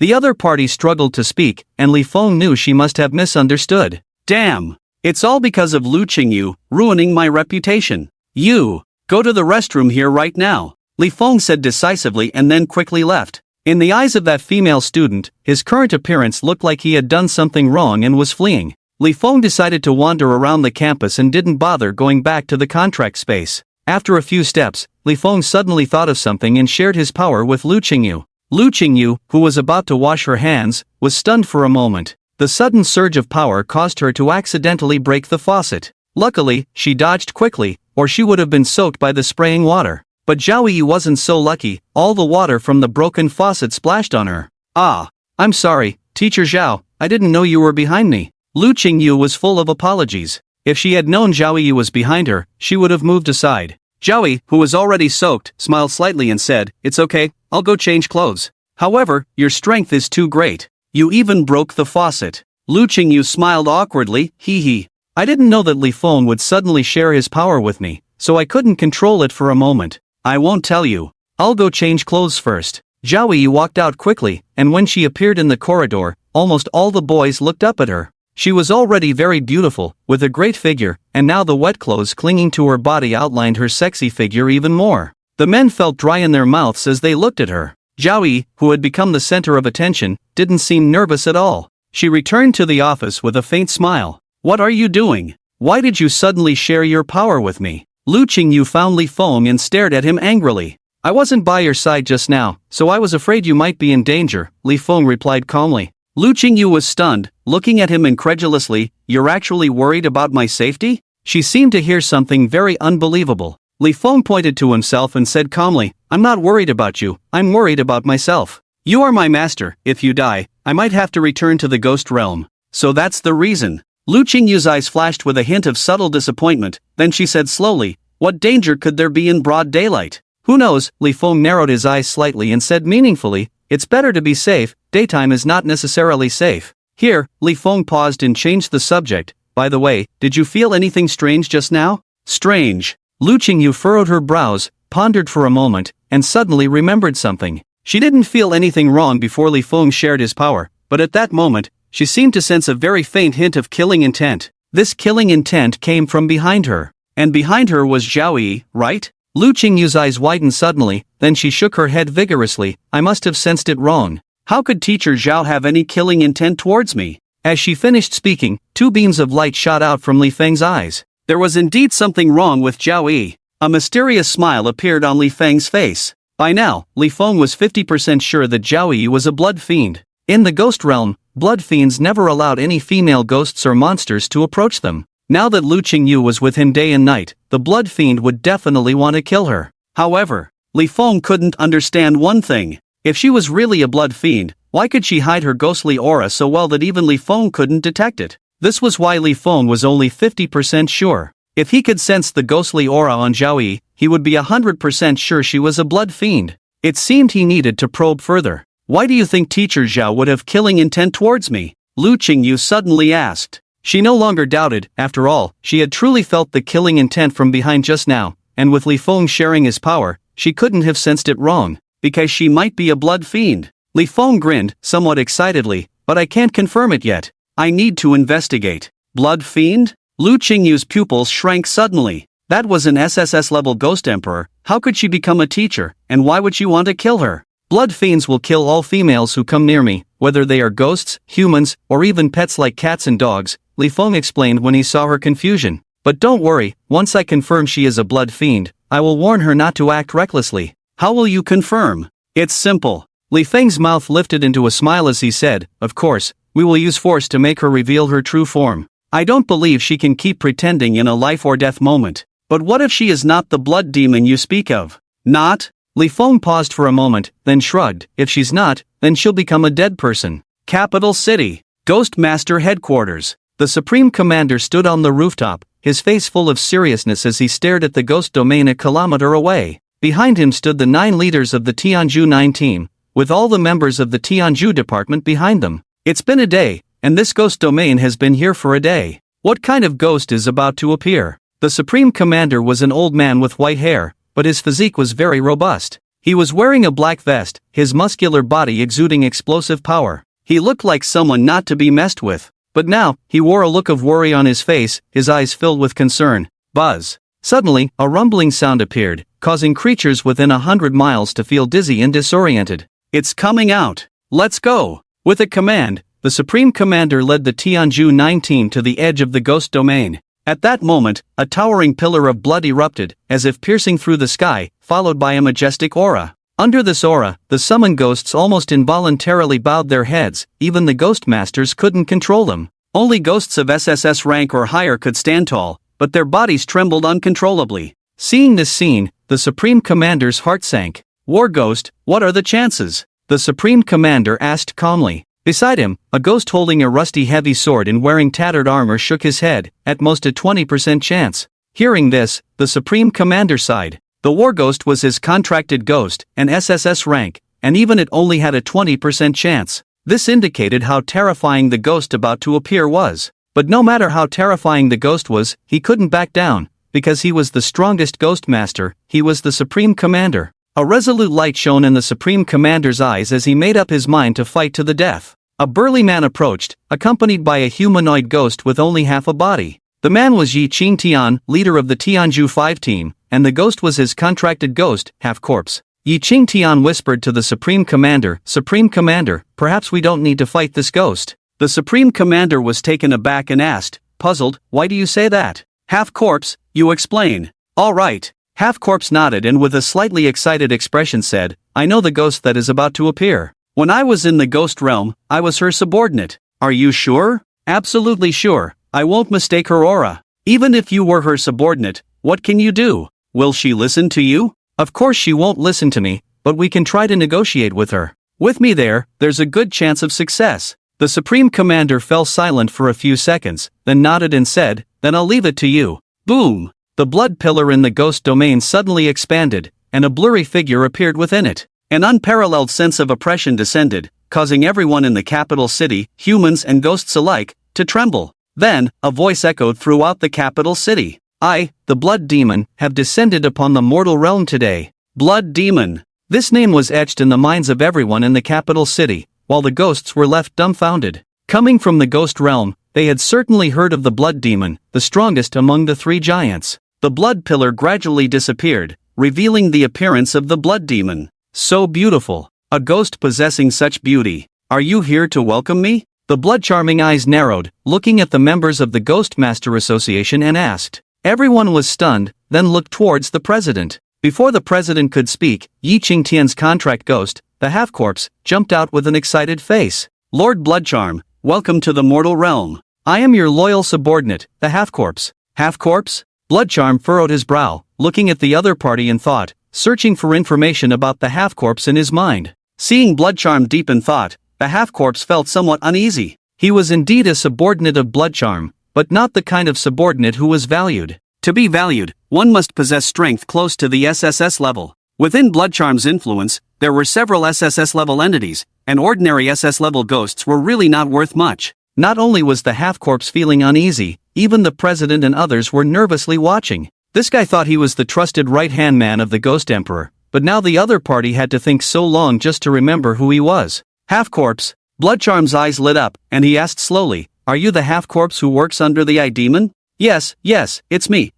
The other party struggled to speak, and Li Feng knew she must have misunderstood. Damn! It's all because of Lu Qingyu, ruining my reputation. You! Go to the restroom here right now, Li Feng said decisively and then quickly left. In the eyes of that female student, his current appearance looked like he had done something wrong and was fleeing. Li Feng decided to wander around the campus and didn't bother going back to the contract space. After a few steps, Li Feng suddenly thought of something and shared his power with Lu Qingyu. Lu Qingyu, who was about to wash her hands, was stunned for a moment. The sudden surge of power caused her to accidentally break the faucet. Luckily, she dodged quickly, or she would have been soaked by the spraying water. But Zhao Yi wasn't so lucky. All the water from the broken faucet splashed on her. Ah, I'm sorry, Teacher Zhao, I didn't know you were behind me. Lu Qingyu was full of apologies. If she had known Zhao Yi was behind her, she would have moved aside. Zhao Yi, who was already soaked, smiled slightly and said, "It's okay, I'll go change clothes. However, your strength is too great. You even broke the faucet." Lu Qingyu smiled awkwardly, hee. I didn't know that Li Feng would suddenly share his power with me, so I couldn't control it for a moment. I won't tell you. I'll go change clothes first. Zhao Yi walked out quickly, and when she appeared in the corridor, almost all the boys looked up at her. She was already very beautiful, with a great figure, and now the wet clothes clinging to her body outlined her sexy figure even more. The men felt dry in their mouths as they looked at her. Zhao Yi, who had become the center of attention, didn't seem nervous at all. She returned to the office with a faint smile. What are you doing? Why did you suddenly share your power with me? Lu Qingyu found Li Feng and stared at him angrily. I wasn't by your side just now, so I was afraid you might be in danger, Li Feng replied calmly. Lu Qingyu was stunned, looking at him incredulously. You're actually worried about my safety? She seemed to hear something very unbelievable. Li Feng pointed to himself and said calmly, I'm not worried about you, I'm worried about myself. You are my master. If you die, I might have to return to the ghost realm. So that's the reason. Lu Qingyu's eyes flashed with a hint of subtle disappointment, then she said slowly, what danger could there be in broad daylight? Who knows? Li Feng narrowed his eyes slightly and said meaningfully, it's better to be safe, daytime is not necessarily safe. Here, Li Feng paused and changed the subject. By the way, did you feel anything strange just now? Strange. Lu Qingyu furrowed her brows, pondered for a moment, and suddenly remembered something. She didn't feel anything wrong before Li Feng shared his power, but at that moment, she seemed to sense a very faint hint of killing intent. This killing intent came from behind her. And behind her was Zhao Yi, right? Lu Qingyu's eyes widened suddenly, then she shook her head vigorously. I must have sensed it wrong. How could Teacher Zhao have any killing intent towards me? As she finished speaking, two beams of light shot out from Li Feng's eyes. There was indeed something wrong with Zhao Yi. A mysterious smile appeared on Li Feng's face. By now, Li Feng was 50% sure that Zhao Yi was a blood fiend. In the ghost realm, blood fiends never allowed any female ghosts or monsters to approach them. Now that Lu Qingyu was with him day and night, the blood fiend would definitely want to kill her. However, Li Feng couldn't understand one thing. If she was really a blood fiend, why could she hide her ghostly aura so well that even Li Feng couldn't detect it? This was why Li Feng was only 50% sure. If he could sense the ghostly aura on Zhao Yi, he would be 100% sure she was a blood fiend. It seemed he needed to probe further. Why do you think Teacher Zhao would have killing intent towards me? Lu Qingyu suddenly asked. She no longer doubted. After all, she had truly felt the killing intent from behind just now, and with Li Feng sharing his power, she couldn't have sensed it wrong, because she might be a blood fiend. Li Feng grinned, somewhat excitedly, but I can't confirm it yet. I need to investigate. Blood fiend? Lu Qingyu's pupils shrank suddenly. That was an SSS-level ghost emperor. How could she become a teacher, and why would she want to kill her? Blood fiends will kill all females who come near me, whether they are ghosts, humans, or even pets like cats and dogs, Li Feng explained when he saw her confusion. But don't worry, once I confirm she is a blood fiend, I will warn her not to act recklessly. How will you confirm? It's simple. Li Feng's mouth lifted into a smile as he said, of course, we will use force to make her reveal her true form. I don't believe she can keep pretending in a life or death moment. But what if she is not the blood demon you speak of? Not? Li Feng paused for a moment, then shrugged. If she's not, then she'll become a dead person. Capital City. Ghost Master Headquarters. The Supreme Commander stood on the rooftop, his face full of seriousness as he stared at the ghost domain a kilometer away. Behind him stood the 9 leaders of the Tianju 9 team, with all the members of the Tianju department behind them. It's been a day, and this ghost domain has been here for a day. What kind of ghost is about to appear? The Supreme Commander was an old man with white hair, but his physique was very robust. He was wearing a black vest, his muscular body exuding explosive power. He looked like someone not to be messed with. But now, he wore a look of worry on his face, his eyes filled with concern. Buzz. Suddenly, a rumbling sound appeared, causing creatures within 100 miles to feel dizzy and disoriented. It's coming out. Let's go. With a command, the Supreme Commander led the Tianju 9 team to the edge of the ghost domain. At that moment, a towering pillar of blood erupted, as if piercing through the sky, followed by a majestic aura. Under this aura, the summoned ghosts almost involuntarily bowed their heads, even the ghost masters couldn't control them. Only ghosts of SSS rank or higher could stand tall, but their bodies trembled uncontrollably. Seeing this scene, the Supreme Commander's heart sank. War Ghost, what are the chances? The Supreme Commander asked calmly. Beside him, a ghost holding a rusty heavy sword and wearing tattered armor shook his head, at most a 20% chance. Hearing this, the Supreme Commander sighed. The War Ghost was his contracted ghost, an SSS rank, and even it only had a 20% chance. This indicated how terrifying the ghost about to appear was. But no matter how terrifying the ghost was, he couldn't back down, because he was the strongest ghost master, he was the Supreme Commander. A resolute light shone in the Supreme Commander's eyes as he made up his mind to fight to the death. A burly man approached, accompanied by a humanoid ghost with only half a body. The man was Yi Qingtian, leader of the Tianju 5 team, and the ghost was his contracted ghost, half-corpse. Yi Qingtian whispered to the Supreme Commander, "Supreme Commander, perhaps we don't need to fight this ghost." The Supreme Commander was taken aback and asked, puzzled, "Why do you say that?" "Half-corpse, you explain." "All right." Half-corpse nodded and with a slightly excited expression said, "I know the ghost that is about to appear. When I was in the ghost realm, I was her subordinate." "Are you sure?" "Absolutely sure. I won't mistake her aura." "Even if you were her subordinate, what can you do? Will she listen to you?" "Of course she won't listen to me, but we can try to negotiate with her. With me there's a good chance of success." The Supreme Commander fell silent for a few seconds, then nodded and said, "Then I'll leave it to you." Boom! The blood pillar in the ghost domain suddenly expanded, and a blurry figure appeared within it. An unparalleled sense of oppression descended, causing everyone in the capital city, humans and ghosts alike, to tremble. Then, a voice echoed throughout the capital city. "I, the Blood Demon, have descended upon the mortal realm today." Blood Demon. This name was etched in the minds of everyone in the capital city, while the ghosts were left dumbfounded. Coming from the ghost realm, they had certainly heard of the Blood Demon, the strongest among the 3 giants. The blood pillar gradually disappeared, revealing the appearance of the Blood Demon. So beautiful. A ghost possessing such beauty. "Are you here to welcome me?" The blood-charming eyes narrowed, looking at the members of the Ghost Master Association and asked. Everyone was stunned, then looked towards the president. Before the president could speak, Yi Qingtian's contract ghost, the half-corpse, jumped out with an excited face. "Lord Bloodcharm, welcome to the mortal realm. I am your loyal subordinate, the half-corpse." "Half-corpse?" Bloodcharm furrowed his brow, looking at the other party in thought, searching for information about the half-corpse in his mind. Seeing Bloodcharm deep in thought, the half-corpse felt somewhat uneasy. He was indeed a subordinate of Bloodcharm, but not the kind of subordinate who was valued. To be valued, one must possess strength close to the SSS level. Within Bloodcharm's influence, there were several SSS-level entities, and ordinary SS-level ghosts were really not worth much. Not only was the half-corpse feeling uneasy, even the president and others were nervously watching. This guy thought he was the trusted right-hand man of the Ghost Emperor, but now the other party had to think so long just to remember who he was. "Half-corpse." Bloodcharm's eyes lit up, and he asked slowly, "Are you the half-corpse who works under the demon?" Yes, it's me,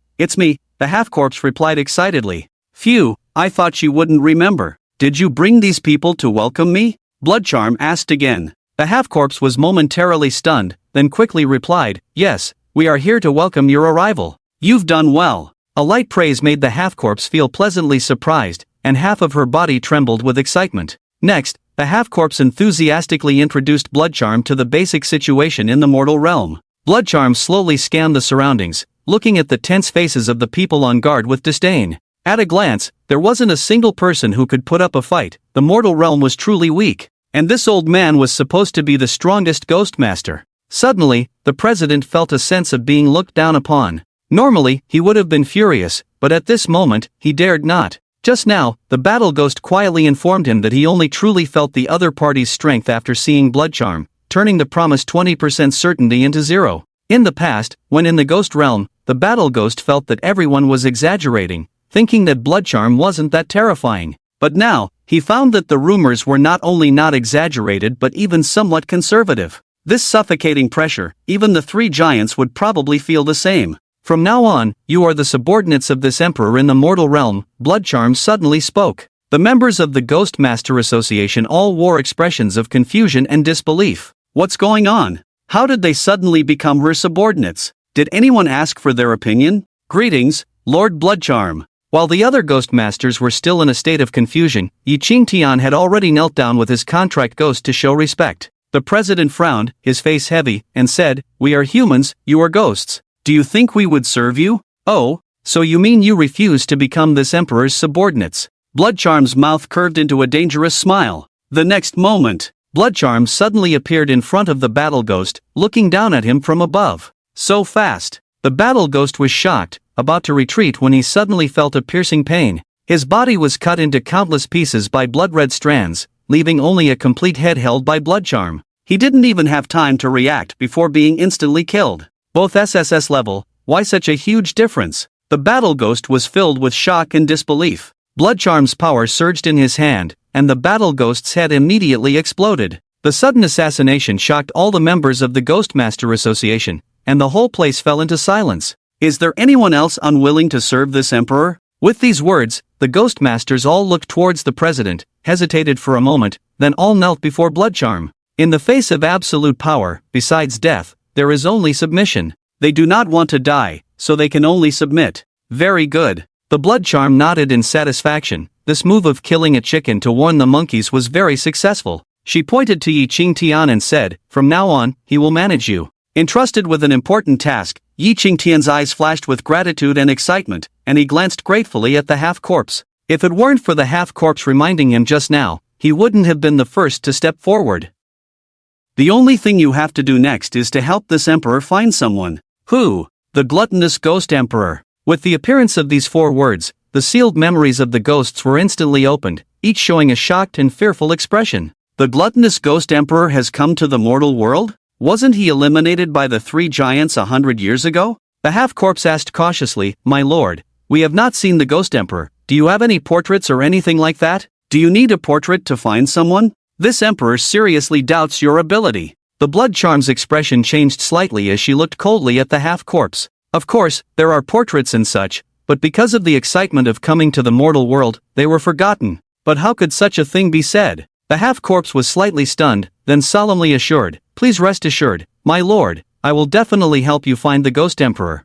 the half-corpse replied excitedly. "Phew, I thought you wouldn't remember. Did you bring these people to welcome me?" Bloodcharm asked again. The half-corpse was momentarily stunned, then quickly replied, "Yes, we are here to welcome your arrival." "You've done well." A light praise made the half-corpse feel pleasantly surprised, and half of her body trembled with excitement. Next, the half-corpse enthusiastically introduced Bloodcharm to the basic situation in the mortal realm. Bloodcharm slowly scanned the surroundings, looking at the tense faces of the people on guard with disdain. At a glance, there wasn't a single person who could put up a fight. The mortal realm was truly weak, and this old man was supposed to be the strongest ghost master. Suddenly, the president felt a sense of being looked down upon. Normally, he would have been furious, but at this moment, he dared not. Just now, the battle ghost quietly informed him that he only truly felt the other party's strength after seeing Bloodcharm, turning the promised 20% certainty into 0. In the past, when in the ghost realm, the battle ghost felt that everyone was exaggerating, thinking that Bloodcharm wasn't that terrifying. But now, he found that the rumors were not only not exaggerated but even somewhat conservative. This suffocating pressure, even the three giants would probably feel the same. From now on, you are the subordinates of this emperor in the mortal realm, Bloodcharm suddenly spoke. The members of the Ghost Master Association all wore expressions of confusion and disbelief. What's going on? How did they suddenly become her subordinates? Did anyone ask for their opinion? Greetings, Lord Bloodcharm. While the other Ghost Masters were still in a state of confusion, Yi Qingtian had already knelt down with his contract ghost to show respect. The president frowned, his face heavy, and said, "We are humans, you are ghosts. Do you think we would serve you? Oh, so you mean you refuse to become this emperor's subordinates?" Bloodcharm's mouth curved into a dangerous smile. The next moment, Bloodcharm suddenly appeared in front of the battle ghost, looking down at him from above. So fast. The battle ghost was shocked, about to retreat when he suddenly felt a piercing pain. His body was cut into countless pieces by blood-red strands, leaving only a complete head held by Bloodcharm. He didn't even have time to react before being instantly killed. Both SSS level, why such a huge difference? The battle ghost was filled with shock and disbelief. Bloodcharm's power surged in his hand, and the battle ghost's head immediately exploded. The sudden assassination shocked all the members of the Ghost Master Association, and the whole place fell into silence. Is there anyone else unwilling to serve this emperor? With these words, the Ghost Masters all looked towards the president, hesitated for a moment, then all knelt before Bloodcharm. In the face of absolute power, besides death, there is only submission. They do not want to die, so they can only submit. Very good. The Bloodcharm nodded in satisfaction. This move of killing a chicken to warn the monkeys was very successful. She pointed to Yi Qingtian and said, "From now on, he will manage you." Entrusted with an important task, Yi Qingtian's eyes flashed with gratitude and excitement, and he glanced gratefully at the half-corpse. If it weren't for the half-corpse reminding him just now, he wouldn't have been the first to step forward. The only thing you have to do next is to help this emperor find someone. Who? The gluttonous Ghost Emperor. With the appearance of these 4 words, the sealed memories of the ghosts were instantly opened, each showing a shocked and fearful expression. The gluttonous Ghost Emperor has come to the mortal world? Wasn't he eliminated by the 3 giants 100 years ago? The half-corpse asked cautiously, "My lord, we have not seen the Ghost Emperor. Do you have any portraits or anything like that? Do you need a portrait to find someone? This emperor seriously doubts your ability." The Bloodcharm's expression changed slightly as she looked coldly at the half-corpse. Of course, there are portraits and such, but because of the excitement of coming to the mortal world, they were forgotten. But how could such a thing be said? The half-corpse was slightly stunned, then solemnly assured, "Please rest assured, my lord, I will definitely help you find the Ghost Emperor.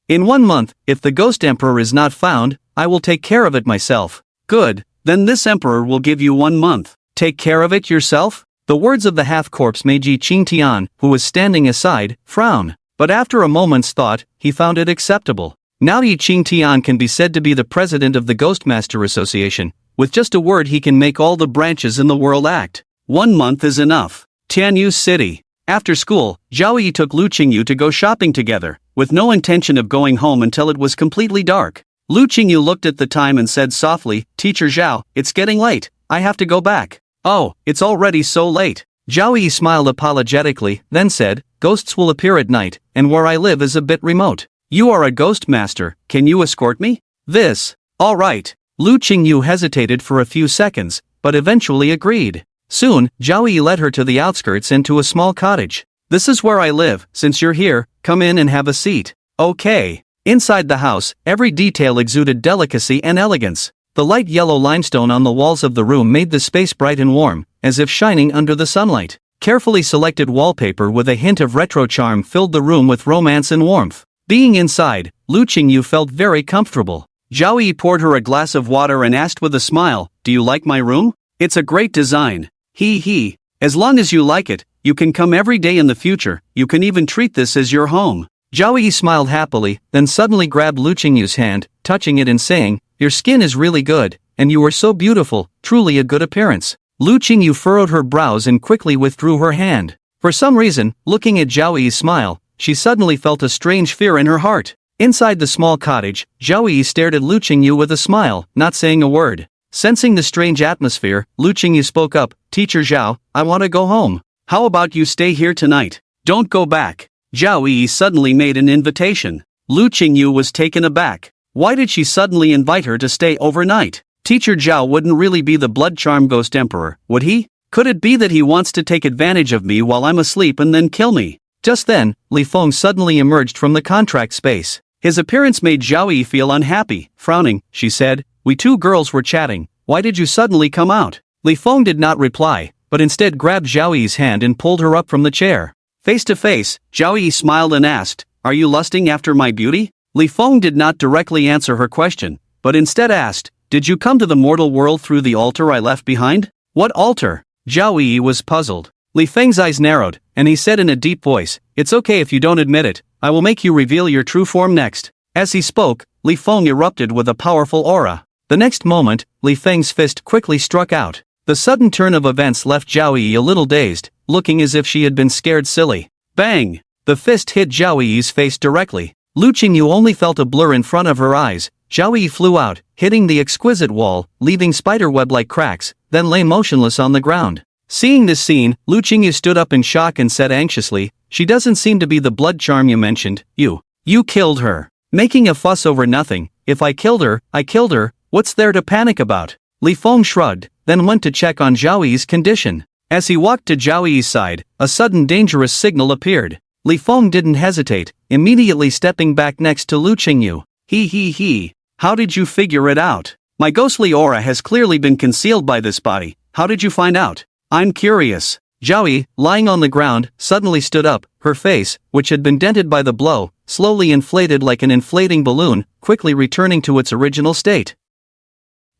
In 1 month, if the Ghost Emperor is not found, I will take care of it myself." Good, then this emperor will give you 1 month. Take care of it yourself? The words of the half-corpse made Yi Qingtian, who was standing aside, frown. But after a moment's thought, he found it acceptable. Now Yi Qingtian can be said to be the president of the Ghost Master Association. With just a word he can make all the branches in the world act. 1 month is enough. Tianyu City. After school, Zhao Yi took Lu Qingyu to go shopping together, with no intention of going home until it was completely dark. Lu Qingyu looked at the time and said softly, "Teacher Zhao, it's getting late, I have to go back." "Oh, it's already so late." Zhao Yi smiled apologetically, then said, "Ghosts will appear at night, and where I live is a bit remote. You are a ghost master, can you escort me?" "This. All right." Lu Qingyu hesitated for a few seconds, but eventually agreed. Soon, Zhao Yi led her to the outskirts and to a small cottage. "This is where I live, since you're here, come in and have a seat." Okay. Inside the house, every detail exuded delicacy and elegance. The light yellow limestone on the walls of the room made the space bright and warm, as if shining under the sunlight. Carefully selected wallpaper with a hint of retro charm filled the room with romance and warmth. Being inside, Lu Qingyu felt very comfortable. Zhao Yi poured her a glass of water and asked with a smile, "Do you like my room? It's a great design." He. As long as you like it, you can come every day in the future, you can even treat this as your home. Zhao Yi smiled happily, then suddenly grabbed Lu Qingyu's hand, touching it and saying, "Your skin is really good, and you are so beautiful, truly a good appearance." Lu Qingyu furrowed her brows and quickly withdrew her hand. For some reason, looking at Zhao Yi's smile, she suddenly felt a strange fear in her heart. Inside the small cottage, Zhao Yi stared at Lu Qingyu with a smile, not saying a word. Sensing the strange atmosphere, Lu Qingyu spoke up, "Teacher Zhao, I want to go home. How about you stay here tonight? Don't go back." Zhao Yi suddenly made an invitation. Lu Qingyu was taken aback. Why did she suddenly invite her to stay overnight? Teacher Zhao wouldn't really be the blood charm ghost emperor, would he? Could it be that he wants to take advantage of me while I'm asleep and then kill me? Just then, Li Feng suddenly emerged from the contract space. His appearance made Zhao Yi feel unhappy. Frowning, she said, "We two girls were chatting. Why did you suddenly come out?" Li Feng did not reply, but instead grabbed Zhao Yi's hand and pulled her up from the chair. Face to face, Zhao Yi smiled and asked, "Are you lusting after my beauty?" Li Feng did not directly answer her question, but instead asked, "Did you come to the mortal world through the altar I left behind?" "What altar?" Zhao Yi was puzzled. Li Feng's eyes narrowed, and he said in a deep voice, "It's okay if you don't admit it, I will make you reveal your true form next." As he spoke, Li Feng erupted with a powerful aura. The next moment, Li Feng's fist quickly struck out. The sudden turn of events left Zhao Yi a little dazed, looking as if she had been scared silly. Bang! The fist hit Zhao Yi's face directly. Lu Qingyu only felt a blur in front of her eyes. Zhao Yi flew out, hitting the exquisite wall, leaving spiderweb-like cracks, then lay motionless on the ground. Seeing this scene, Lu Qingyu stood up in shock and said anxiously, "She doesn't seem to be the blood charm you mentioned. You killed her. Making a fuss over nothing. If I killed her, I killed her. What's there to panic about?" Li Feng shrugged, then went to check on Zhao Yi's condition. As he walked to Zhao Yi's side, a sudden dangerous signal appeared. Li Feng didn't hesitate, immediately stepping back next to Lu Qingyu. He. How did you figure it out? My ghostly aura has clearly been concealed by this body. How did you find out? I'm curious. Zhao Yi, lying on the ground, suddenly stood up, her face, which had been dented by the blow, slowly inflated like an inflating balloon, quickly returning to its original state.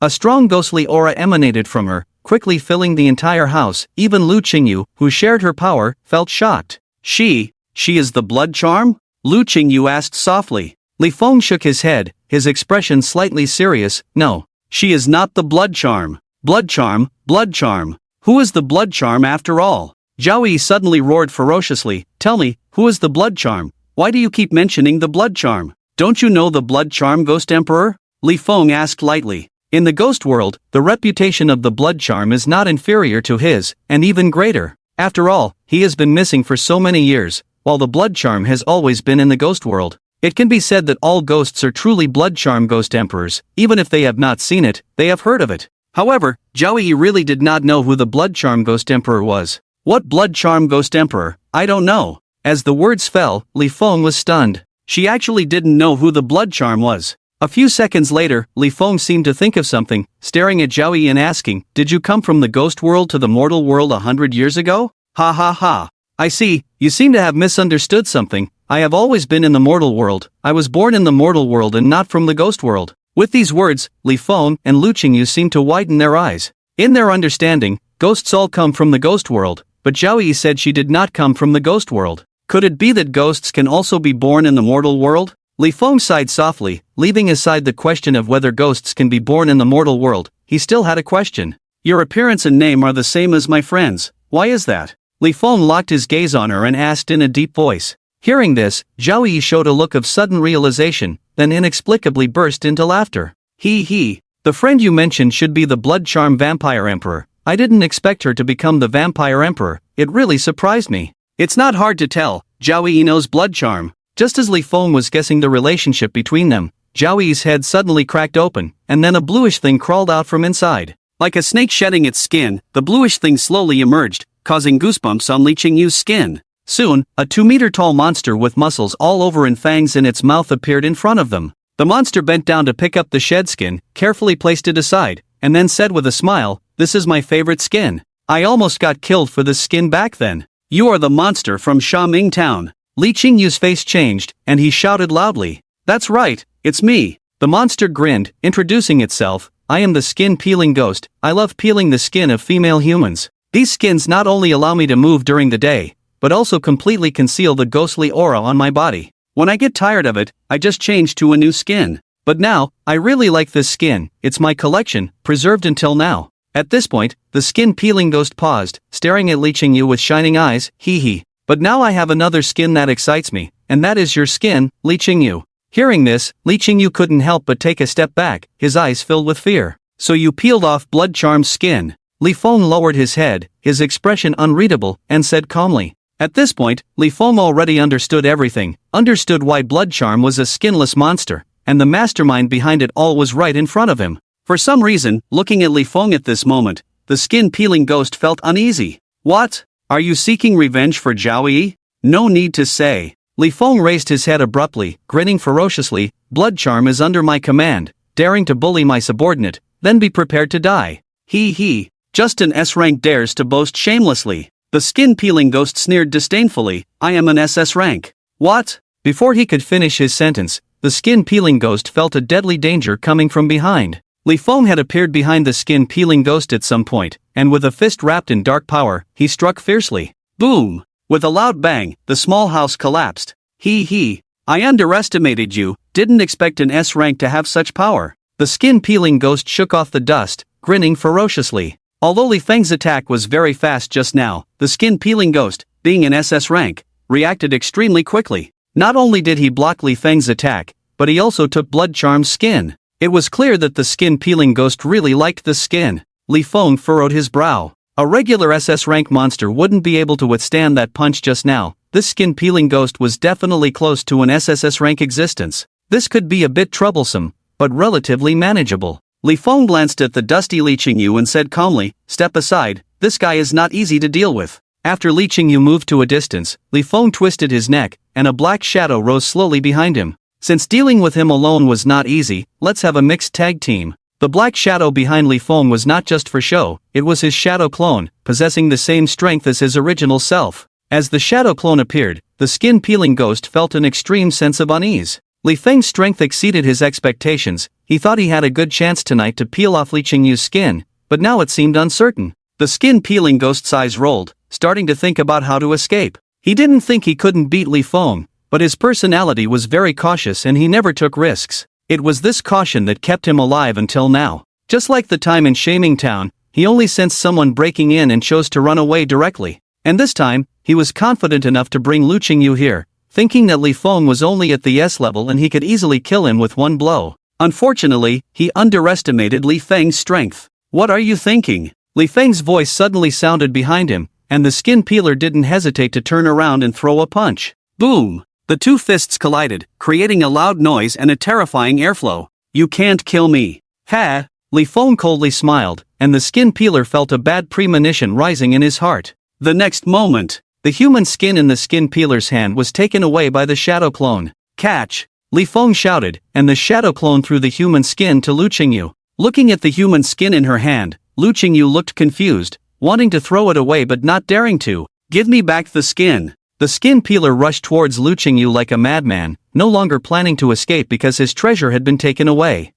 A strong ghostly aura emanated from her, quickly filling the entire house. Even Lu Qingyu, who shared her power, felt shocked. She is the blood charm? Lu Qingyu asked softly. Li Feng shook his head, his expression slightly serious. No, she is not the blood charm. Blood charm. Who is the blood charm after all? Zhao Yi suddenly roared ferociously. Tell me, who is the blood charm? Why do you keep mentioning the blood charm? Don't you know the blood charm ghost emperor? Li Feng asked lightly. In the ghost world, the reputation of the blood charm is not inferior to his, and even greater. After all, he has been missing for so many years, while the blood charm has always been in the ghost world. It can be said that all ghosts are truly blood charm ghost emperors. Even if they have not seen it, they have heard of it. However, Zhao Yi really did not know who the blood charm ghost emperor was. What blood charm ghost emperor? I don't know. As the words fell, Li Feng was stunned. She actually didn't know who the blood charm was. A few seconds later, Li Feng seemed to think of something, staring at Zhao Yi and asking, "Did you come from the ghost world to the mortal world 100 years ago?" Ha. I see, you seem to have misunderstood something. I have always been in the mortal world. I was born in the mortal world and not from the ghost world. With these words, Li Feng and Lu Qingyu seemed to widen their eyes. In their understanding, ghosts all come from the ghost world, but Zhao Yi said she did not come from the ghost world. Could it be that ghosts can also be born in the mortal world? Li Feng sighed softly, leaving aside the question of whether ghosts can be born in the mortal world. He still had a question. Your appearance and name are the same as my friend's. Why is that? Li Feng locked his gaze on her and asked in a deep voice. Hearing this, Zhao Yi showed a look of sudden realization, then inexplicably burst into laughter. He. The friend you mentioned should be the blood charm vampire emperor. I didn't expect her to become the vampire emperor. It really surprised me. It's not hard to tell. Zhao Yi knows blood charm. Just as Li Feng was guessing the relationship between them, Zhao Yi's head suddenly cracked open, and then a bluish thing crawled out from inside. Like a snake shedding its skin, the bluish thing slowly emerged, causing goosebumps on Li Qingyu's skin. Soon, a 2-meter-tall monster with muscles all over and fangs in its mouth appeared in front of them. The monster bent down to pick up the shed skin, carefully placed it aside, and then said with a smile, "This is my favorite skin. I almost got killed for this skin back then. You are the monster from Shaming Town." Li Qingyu's face changed, and he shouted loudly, "That's right, it's me." The monster grinned, introducing itself, "I am the skin-peeling ghost. I love peeling the skin of female humans. These skins not only allow me to move during the day, but also completely conceal the ghostly aura on my body. When I get tired of it, I just change to a new skin. But now, I really like this skin. It's my collection, preserved until now." At this point, the skin-peeling ghost paused, staring at Li Qingyu with shining eyes. He. "But now I have another skin that excites me, and that is your skin, Li Qingyu." Hearing this, Li Qingyu couldn't help but take a step back, his eyes filled with fear. "So you peeled off blood charm's skin?" Li Feng lowered his head, his expression unreadable, and said calmly. At this point, Li Feng already understood everything, understood why blood charm was a skinless monster, and the mastermind behind it all was right in front of him. For some reason, looking at Li Feng at this moment, the skin-peeling ghost felt uneasy. What? Are you seeking revenge for Zhao Yi? No need to say. Li Feng raised his head abruptly, grinning ferociously. Blood charm is under my command, daring to bully my subordinate, then be prepared to die. He. Just an S-rank dares to boast shamelessly. The skin-peeling ghost sneered disdainfully. I am an SS rank. What? Before he could finish his sentence, the skin-peeling ghost felt a deadly danger coming from behind. Li Feng had appeared behind the skin-peeling ghost at some point, and with a fist wrapped in dark power, he struck fiercely. Boom! With a loud bang, the small house collapsed. He. I underestimated you, didn't expect an S rank to have such power. The skin-peeling ghost shook off the dust, grinning ferociously. Although Li Feng's attack was very fast just now, the skin-peeling ghost, being an SS rank, reacted extremely quickly. Not only did he block Li Feng's attack, but he also took Blood Charm's skin. It was clear that the skin-peeling ghost really liked the skin. Li Feng furrowed his brow. A regular SS rank monster wouldn't be able to withstand that punch just now. This skin-peeling ghost was definitely close to an SSS rank existence. This could be a bit troublesome, but relatively manageable. Li Feng glanced at the dusty Li Qingyu and said calmly, "Step aside, this guy is not easy to deal with." After Li Qingyu moved to a distance, Li Feng twisted his neck, and a black shadow rose slowly behind him. Since dealing with him alone was not easy, let's have a mixed tag team. The black shadow behind Li Feng was not just for show, it was his shadow clone, possessing the same strength as his original self. As the shadow clone appeared, the skin-peeling ghost felt an extreme sense of unease. Li Feng's strength exceeded his expectations. He thought he had a good chance tonight to peel off Li Qingyu's skin, but now it seemed uncertain. The skin-peeling ghost's eyes rolled, starting to think about how to escape. He didn't think he couldn't beat Li Feng, but his personality was very cautious and he never took risks. It was this caution that kept him alive until now. Just like the time in Shaming Town, he only sensed someone breaking in and chose to run away directly. And this time, he was confident enough to bring Lu Qingyu here, thinking that Li Feng was only at the S level and he could easily kill him with one blow. Unfortunately, he underestimated Li Feng's strength. What are you thinking? Li Feng's voice suddenly sounded behind him, and the skin peeler didn't hesitate to turn around and throw a punch. Boom! The two fists collided, creating a loud noise and a terrifying airflow. You can't kill me. Ha! Li Feng coldly smiled, and the skin peeler felt a bad premonition rising in his heart. The next moment, the human skin in the skin peeler's hand was taken away by the shadow clone. Catch! Li Feng shouted, and the shadow clone threw the human skin to Lu Qingyu. Looking at the human skin in her hand, Lu Qingyu looked confused, wanting to throw it away but not daring to. Give me back the skin. The skin peeler rushed towards Lu Qingyu like a madman, no longer planning to escape because his treasure had been taken away.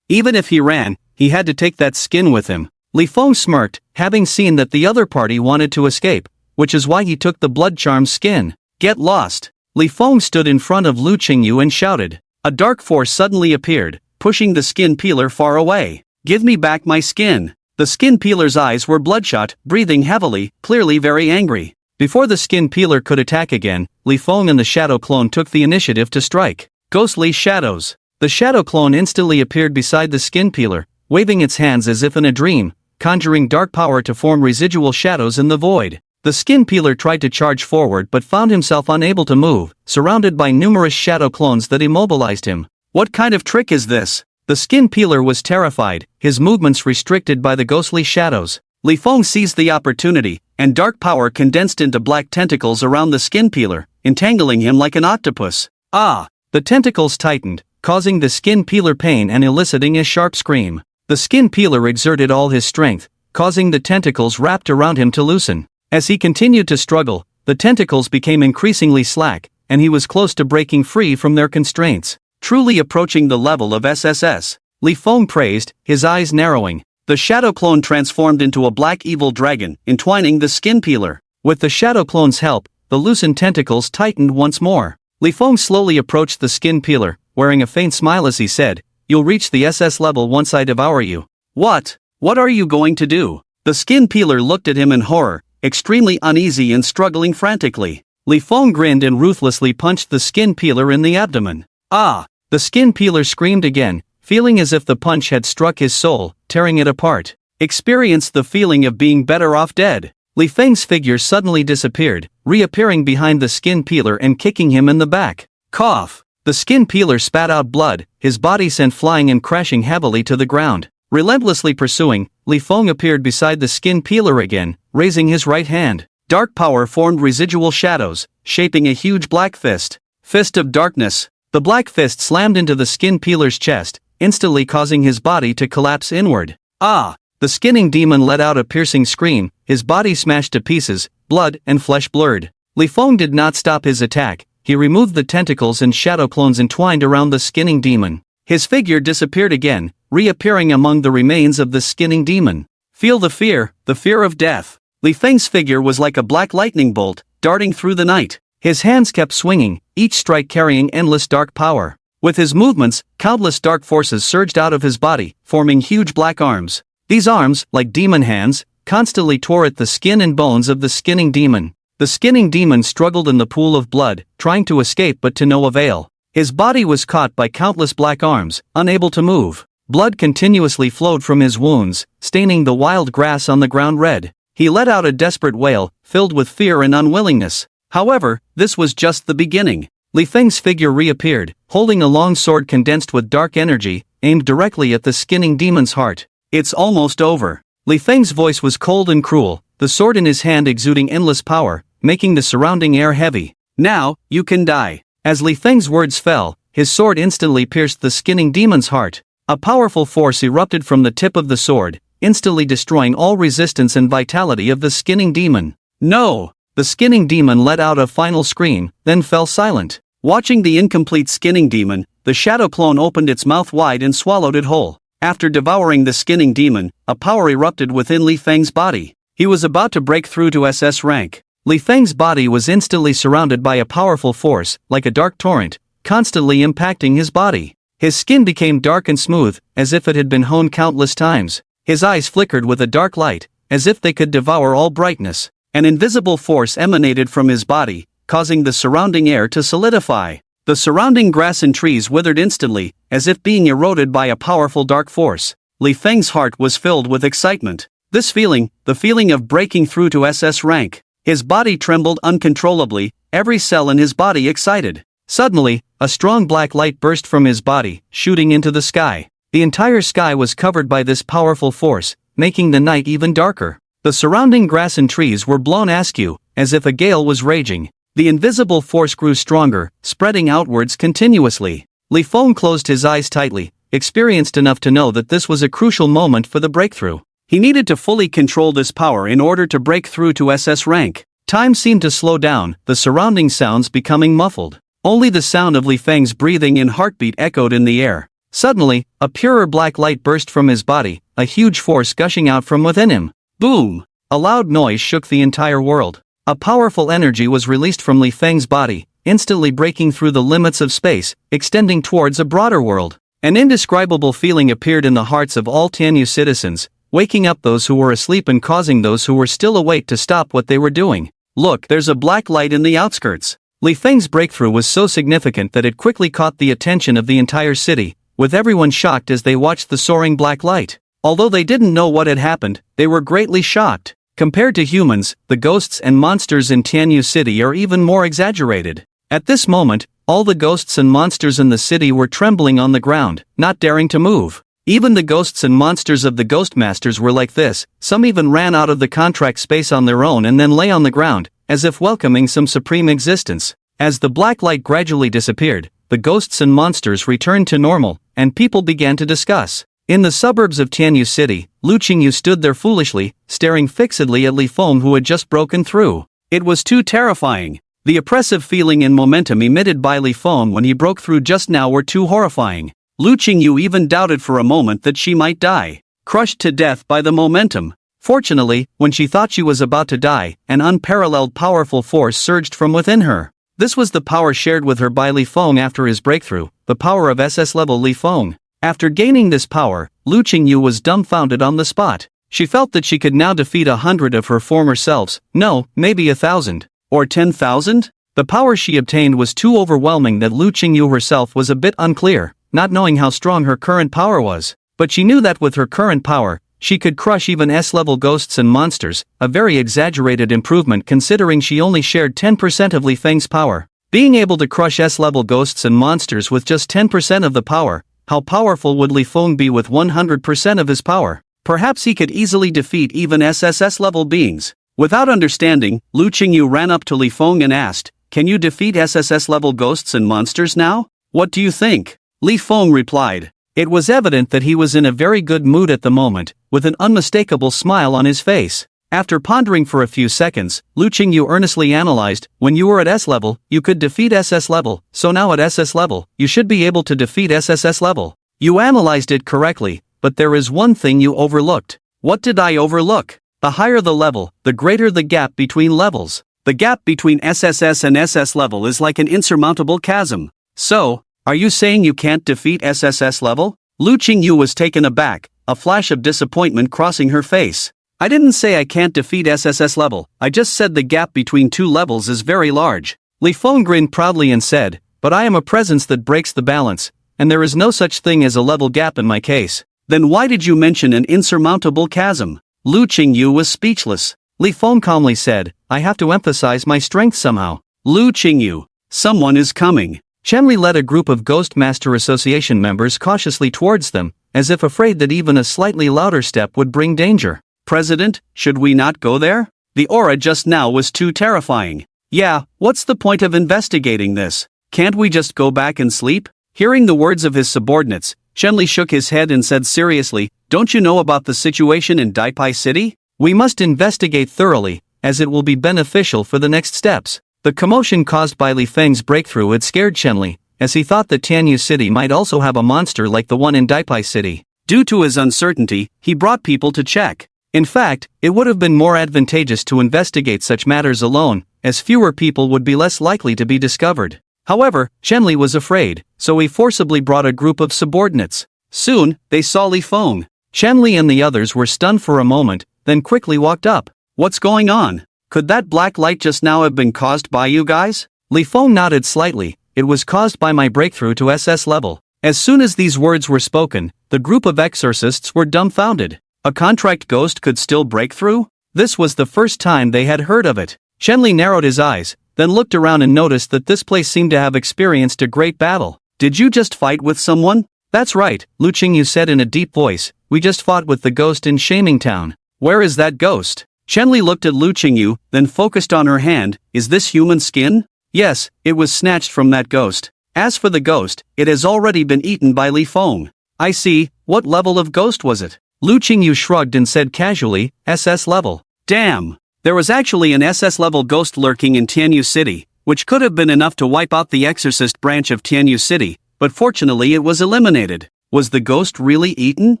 Even if he ran, he had to take that skin with him. Li Feng smirked, having seen that the other party wanted to escape, which is why he took the blood charm skin. Get lost! Li Feng stood in front of Lu Qingyu and shouted. A dark force suddenly appeared, pushing the skin peeler far away. Give me back my skin! The skin peeler's eyes were bloodshot, breathing heavily, clearly very angry. Before the skin peeler could attack again, Li Feng and the shadow clone took the initiative to strike. Ghostly shadows. The shadow clone instantly appeared beside the skin peeler, waving its hands as if in a dream, conjuring dark power to form residual shadows in the void. The skin peeler tried to charge forward but found himself unable to move, surrounded by numerous shadow clones that immobilized him. What kind of trick is this? The skin peeler was terrified, his movements restricted by the ghostly shadows. Li Feng seized the opportunity, and dark power condensed into black tentacles around the skin peeler, entangling him like an octopus. Ah! The tentacles tightened, causing the skin peeler pain and eliciting a sharp scream. The skin peeler exerted all his strength, causing the tentacles wrapped around him to loosen. As he continued to struggle, the tentacles became increasingly slack, and he was close to breaking free from their constraints. Truly approaching the level of SSS. Li Feng praised, his eyes narrowing. The shadow clone transformed into a black evil dragon, entwining the skin peeler. With the shadow clone's help, the loosened tentacles tightened once more. Li Feng slowly approached the skin peeler, wearing a faint smile as he said, "You'll reach the SS level once I devour you." What? What are you going to do? The skin peeler looked at him in horror, extremely uneasy and struggling frantically. Li Feng grinned and ruthlessly punched the skin peeler in the abdomen. Ah! The skin peeler screamed again, feeling as if the punch had struck his soul, tearing it apart. Experienced the feeling of being better off dead. Li Feng's figure suddenly disappeared, reappearing behind the skin peeler and kicking him in the back. Cough! The skin peeler spat out blood, his body sent flying and crashing heavily to the ground. Relentlessly pursuing, Li Feng appeared beside the skin peeler again, raising his right hand. Dark power formed residual shadows, shaping a huge black fist. Fist of darkness. The black fist slammed into the skin peeler's chest, instantly causing his body to collapse inward. Ah! The skinning demon let out a piercing scream, his body smashed to pieces, blood and flesh blurred. Li Feng did not stop his attack, he removed the tentacles and shadow clones entwined around the skinning demon. His figure disappeared again, reappearing among the remains of the skinning demon. Feel the fear of death. Li Feng's figure was like a black lightning bolt, darting through the night. His hands kept swinging, each strike carrying endless dark power. With his movements, countless dark forces surged out of his body, forming huge black arms. These arms, like demon hands, constantly tore at the skin and bones of the skinning demon. The skinning demon struggled in the pool of blood, trying to escape but to no avail. His body was caught by countless black arms, unable to move. Blood continuously flowed from his wounds, staining the wild grass on the ground red. He let out a desperate wail, filled with fear and unwillingness. However, this was just the beginning. Li Feng's figure reappeared, holding a long sword condensed with dark energy, aimed directly at the skinning demon's heart. It's almost over. Li Feng's voice was cold and cruel, the sword in his hand exuding endless power, making the surrounding air heavy. Now, you can die. As Li Feng's words fell, his sword instantly pierced the skinning demon's heart. A powerful force erupted from the tip of the sword, instantly destroying all resistance and vitality of the skinning demon. No! The skinning demon let out a final scream, then fell silent. Watching the incomplete skinning demon, the shadow clone opened its mouth wide and swallowed it whole. After devouring the skinning demon, a power erupted within Li Feng's body. He was about to break through to SS rank. Li Feng's body was instantly surrounded by a powerful force, like a dark torrent, constantly impacting his body. His skin became dark and smooth, as if it had been honed countless times. His eyes flickered with a dark light, as if they could devour all brightness. An invisible force emanated from his body, causing the surrounding air to solidify. The surrounding grass and trees withered instantly, as if being eroded by a powerful dark force. Li Feng's heart was filled with excitement. This feeling, the feeling of breaking through to SS rank. His body trembled uncontrollably, every cell in his body excited. Suddenly, a strong black light burst from his body, shooting into the sky. The entire sky was covered by this powerful force, making the night even darker. The surrounding grass and trees were blown askew, as if a gale was raging. The invisible force grew stronger, spreading outwards continuously. Li Feng closed his eyes tightly, experienced enough to know that this was a crucial moment for the breakthrough. He needed to fully control this power in order to break through to SS rank. Time seemed to slow down, the surrounding sounds becoming muffled. Only the sound of Li Feng's breathing and heartbeat echoed in the air. Suddenly, a purer black light burst from his body, a huge force gushing out from within him. Boom! A loud noise shook the entire world. A powerful energy was released from Li Feng's body, instantly breaking through the limits of space, extending towards a broader world. An indescribable feeling appeared in the hearts of all Tianyu citizens, waking up those who were asleep and causing those who were still awake to stop what they were doing. Look, there's a black light in the outskirts. Li Feng's breakthrough was so significant that it quickly caught the attention of the entire city, with everyone shocked as they watched the soaring black light. Although they didn't know what had happened, they were greatly shocked. Compared to humans, the ghosts and monsters in Tianyu City are even more exaggerated. At this moment, all the ghosts and monsters in the city were trembling on the ground, not daring to move. Even the ghosts and monsters of the Ghost Masters were like this, some even ran out of the contract space on their own and then lay on the ground, as if welcoming some supreme existence. As the black light gradually disappeared, the ghosts and monsters returned to normal, and people began to discuss. In the suburbs of Tianyu City, Lu Qingyu stood there foolishly, staring fixedly at Li Feng who had just broken through. It was too terrifying. The oppressive feeling and momentum emitted by Li Feng when he broke through just now were too horrifying. Lu Qingyu even doubted for a moment that she might die, crushed to death by the momentum. Fortunately, when she thought she was about to die, an unparalleled powerful force surged from within her. This was the power shared with her by Li Feng after his breakthrough, the power of SS-level Li Feng. After gaining this power, Lu Qingyu was dumbfounded on the spot. She felt that she could now defeat 100 of her former selves, no, maybe 1,000. Or 10,000? The power she obtained was too overwhelming that Lu Qingyu herself was a bit unclear, not knowing how strong her current power was. But she knew that with her current power, she could crush even S-level ghosts and monsters, a very exaggerated improvement considering she only shared 10% of Li Feng's power. Being able to crush S-level ghosts and monsters with just 10% of the power, how powerful would Li Feng be with 100% of his power? Perhaps he could easily defeat even SSS-level beings. Without understanding, Lu Qingyu ran up to Li Feng and asked, "Can you defeat SSS-level ghosts and monsters now? What do you think?" Li Feng replied. It was evident that he was in a very good mood at the moment, with an unmistakable smile on his face. After pondering for a few seconds, Lu Qingyu earnestly analyzed, "When you were at S level, you could defeat SS level, so now at SS level, you should be able to defeat SSS level. You analyzed it correctly, but there is one thing you overlooked." "What did I overlook?" "The higher the level, the greater the gap between levels. The gap between SSS and SS level is like an insurmountable chasm." "So, are you saying you can't defeat SSS level?" Lu Qingyu was taken aback, a flash of disappointment crossing her face. "I didn't say I can't defeat SSS level, I just said the gap between two levels is very large." Li Feng grinned proudly and said, "But I am a presence that breaks the balance, and there is no such thing as a level gap in my case." "Then why did you mention an insurmountable chasm?" Lu Qingyu was speechless. Li Feng calmly said, "I have to emphasize my strength somehow." "Lu Qingyu, someone is coming." Chenli led a group of Ghost Master Association members cautiously towards them, as if afraid that even a slightly louder step would bring danger. "President, should we not go there? The aura just now was too terrifying." "Yeah, what's the point of investigating this? Can't we just go back and sleep?" Hearing the words of his subordinates, Chenli shook his head and said seriously, "Don't you know about the situation in Daipai City? We must investigate thoroughly, as it will be beneficial for the next steps." The commotion caused by Li Feng's breakthrough had scared Chenli, as he thought that Tianyu City might also have a monster like the one in Daipai City. Due to his uncertainty, he brought people to check. In fact, it would have been more advantageous to investigate such matters alone, as fewer people would be less likely to be discovered. However, Chenli was afraid, so he forcibly brought a group of subordinates. Soon, they saw Li Feng. Chenli and the others were stunned for a moment, then quickly walked up. "What's going on? Could that black light just now have been caused by you guys?" Li Feng nodded slightly. "It was caused by my breakthrough to SS level." As soon as these words were spoken, the group of exorcists were dumbfounded. A contract ghost could still break through? This was the first time they had heard of it. Chenli narrowed his eyes, then looked around and noticed that this place seemed to have experienced a great battle. "Did you just fight with someone?" "That's right," Lu Qingyu said in a deep voice. "We just fought with the ghost in Shaming Town." "Where is that ghost?" Chenli looked at Lu Qingyu, then focused on her hand. "Is this human skin?" "Yes, it was snatched from that ghost. As for the ghost, it has already been eaten by Li Feng." "I see. What level of ghost was it?" Lu Qingyu shrugged and said casually, "SS level." "Damn! There was actually an SS level ghost lurking in Tianyu City, which could have been enough to wipe out the exorcist branch of Tianyu City, but fortunately it was eliminated." "Was the ghost really eaten?"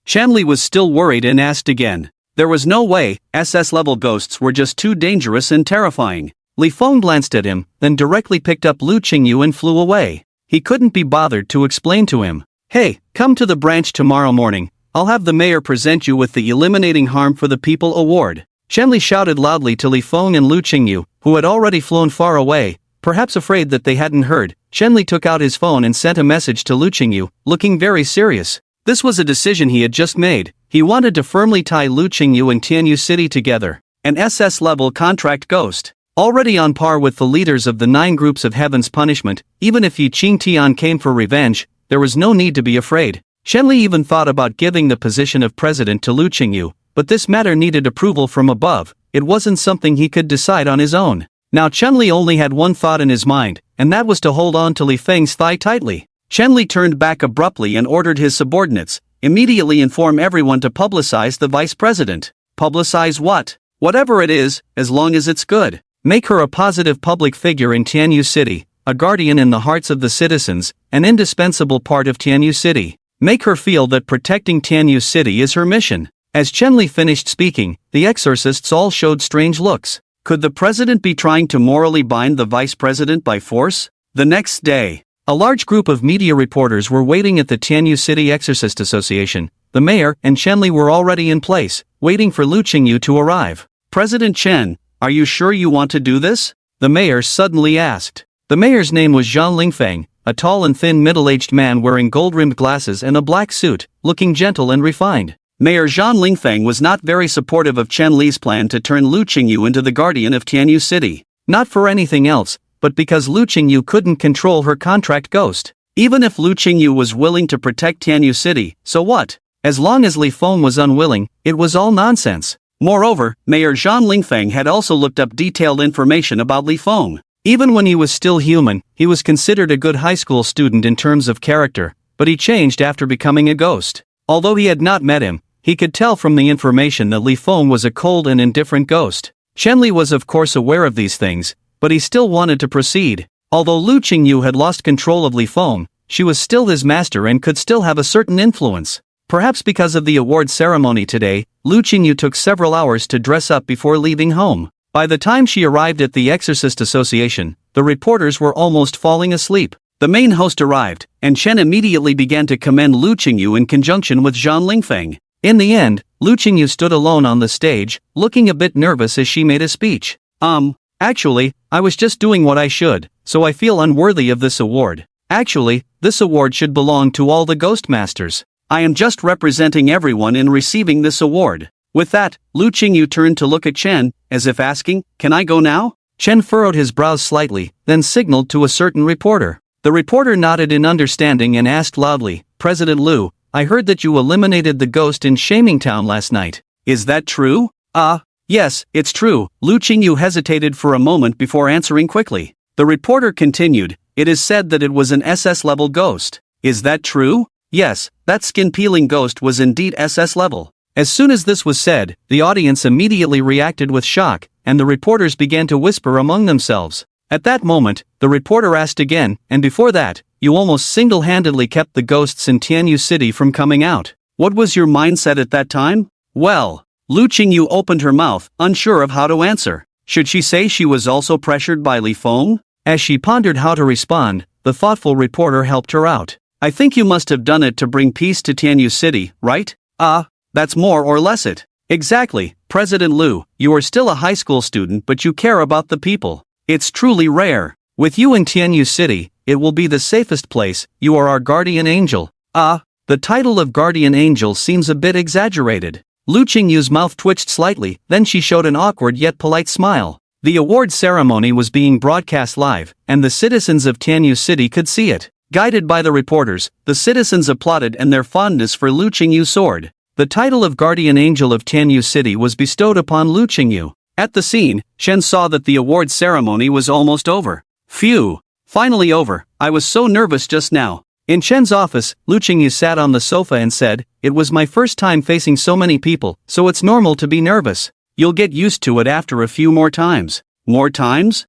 Chenli was still worried and asked again. There was no way. SS level ghosts were just too dangerous and terrifying. Li Feng glanced at him, then directly picked up Lu Qingyu and flew away. He couldn't be bothered to explain to him. "Hey, come to the branch tomorrow morning. I'll have the mayor present you with the Eliminating Harm for the People award." Chenli shouted loudly to Li Feng and Lu Qingyu, who had already flown far away. Perhaps afraid that they hadn't heard, Chenli took out his phone and sent a message to Lu Qingyu, looking very serious. This was a decision he had just made. He wanted to firmly tie Lu Qingyu and Tianyu City together. An SS-level contract ghost. Already on par with the leaders of the 9 groups of Heaven's Punishment, even if Yi Qingtian came for revenge, there was no need to be afraid. Chenli even thought about giving the position of president to Lu Qingyu, but this matter needed approval from above. It wasn't something he could decide on his own. Now Chenli only had one thought in his mind, and that was to hold on to Li Feng's thigh tightly. Chenli turned back abruptly and ordered his subordinates, "Immediately inform everyone to publicize the vice president." "Publicize what?" "Whatever it is, as long as it's good. Make her a positive public figure in Tianyu City, a guardian in the hearts of the citizens, an indispensable part of Tianyu City. Make her feel that protecting Tianyu City is her mission." As Chenli finished speaking, the exorcists all showed strange looks. Could the president be trying to morally bind the vice president by force? The next day, a large group of media reporters were waiting at the Tianyu City Exorcist Association. The mayor and Chenli were already in place, waiting for Lu Qingyu to arrive. "President Chen, are you sure you want to do this?" the mayor suddenly asked. The mayor's name was Zhang Lingfeng, a tall and thin middle-aged man wearing gold-rimmed glasses and a black suit, looking gentle and refined. Mayor Zhang Lingfeng was not very supportive of Chen Li's plan to turn Lu Qingyu into the guardian of Tianyu City. Not for anything else, but because Lu Qingyu couldn't control her contract ghost. Even if Lu Qingyu was willing to protect Tianyu City, so what? As long as Li Feng was unwilling, it was all nonsense. Moreover, Mayor Zhang Lingfeng had also looked up detailed information about Li Feng. Even when he was still human, he was considered a good high school student in terms of character, but he changed after becoming a ghost. Although he had not met him, he could tell from the information that Li Feng was a cold and indifferent ghost. Chen Li was of course aware of these things, but he still wanted to proceed. Although Lu Qingyu had lost control of Li Feng, she was still his master and could still have a certain influence. Perhaps because of the award ceremony today, Lu Qingyu took several hours to dress up before leaving home. By the time she arrived at the Exorcist Association, the reporters were almost falling asleep. The main host arrived, and Chen immediately began to commend Lu Qingyu in conjunction with Zhang Lingfeng. In the end, Lu Qingyu stood alone on the stage, looking a bit nervous as she made a speech. Actually, I was just doing what I should, so I feel unworthy of this award. Actually, this award should belong to all the Ghost Masters. I am just representing everyone in receiving this award. With that, Lu Qingyu turned to look at Chen, as if asking, "Can I go now?" Chen furrowed his brows slightly, then signaled to a certain reporter. The reporter nodded in understanding and asked loudly, "President Lu, I heard that you eliminated the ghost in Shaming Town last night. Is that true?" Yes, it's true." Lu Qingyu hesitated for a moment before answering quickly. The reporter continued, "It is said that it was an SS-level ghost. Is that true?" Yes, that skin-peeling ghost was indeed SS level. As soon as this was said, the audience immediately reacted with shock, and the reporters began to whisper among themselves. At that moment, the reporter asked again, "And before that, you almost single-handedly kept the ghosts in Tianyu City from coming out. What was your mindset at that time?" Well, Lu Qingyu opened her mouth, unsure of how to answer. Should she say she was also pressured by Li Feng? As she pondered how to respond, the thoughtful reporter helped her out. "I think you must have done it to bring peace to Tianyu City, right?" That's more or less it. Exactly, President Lu, you are still a high school student but you care about the people. It's truly rare. With you in Tianyu City, it will be the safest place. You are our guardian angel." The title of guardian angel seems a bit exaggerated. Lu Qingyu's mouth twitched slightly, then she showed an awkward yet polite smile. The award ceremony was being broadcast live, and the citizens of Tianyu City could see it. Guided by the reporters, the citizens applauded and their fondness for Lu Qingyu soared. The title of Guardian Angel of Tianyu City was bestowed upon Lu Qingyu. At the scene, Shen saw that the award ceremony was almost over. Phew! Finally over. I was so nervous just now. In Chen's office, Lu Qingyu sat on the sofa and said, "It was my first time facing so many people, so it's normal to be nervous. You'll get used to it after a few more times." More times?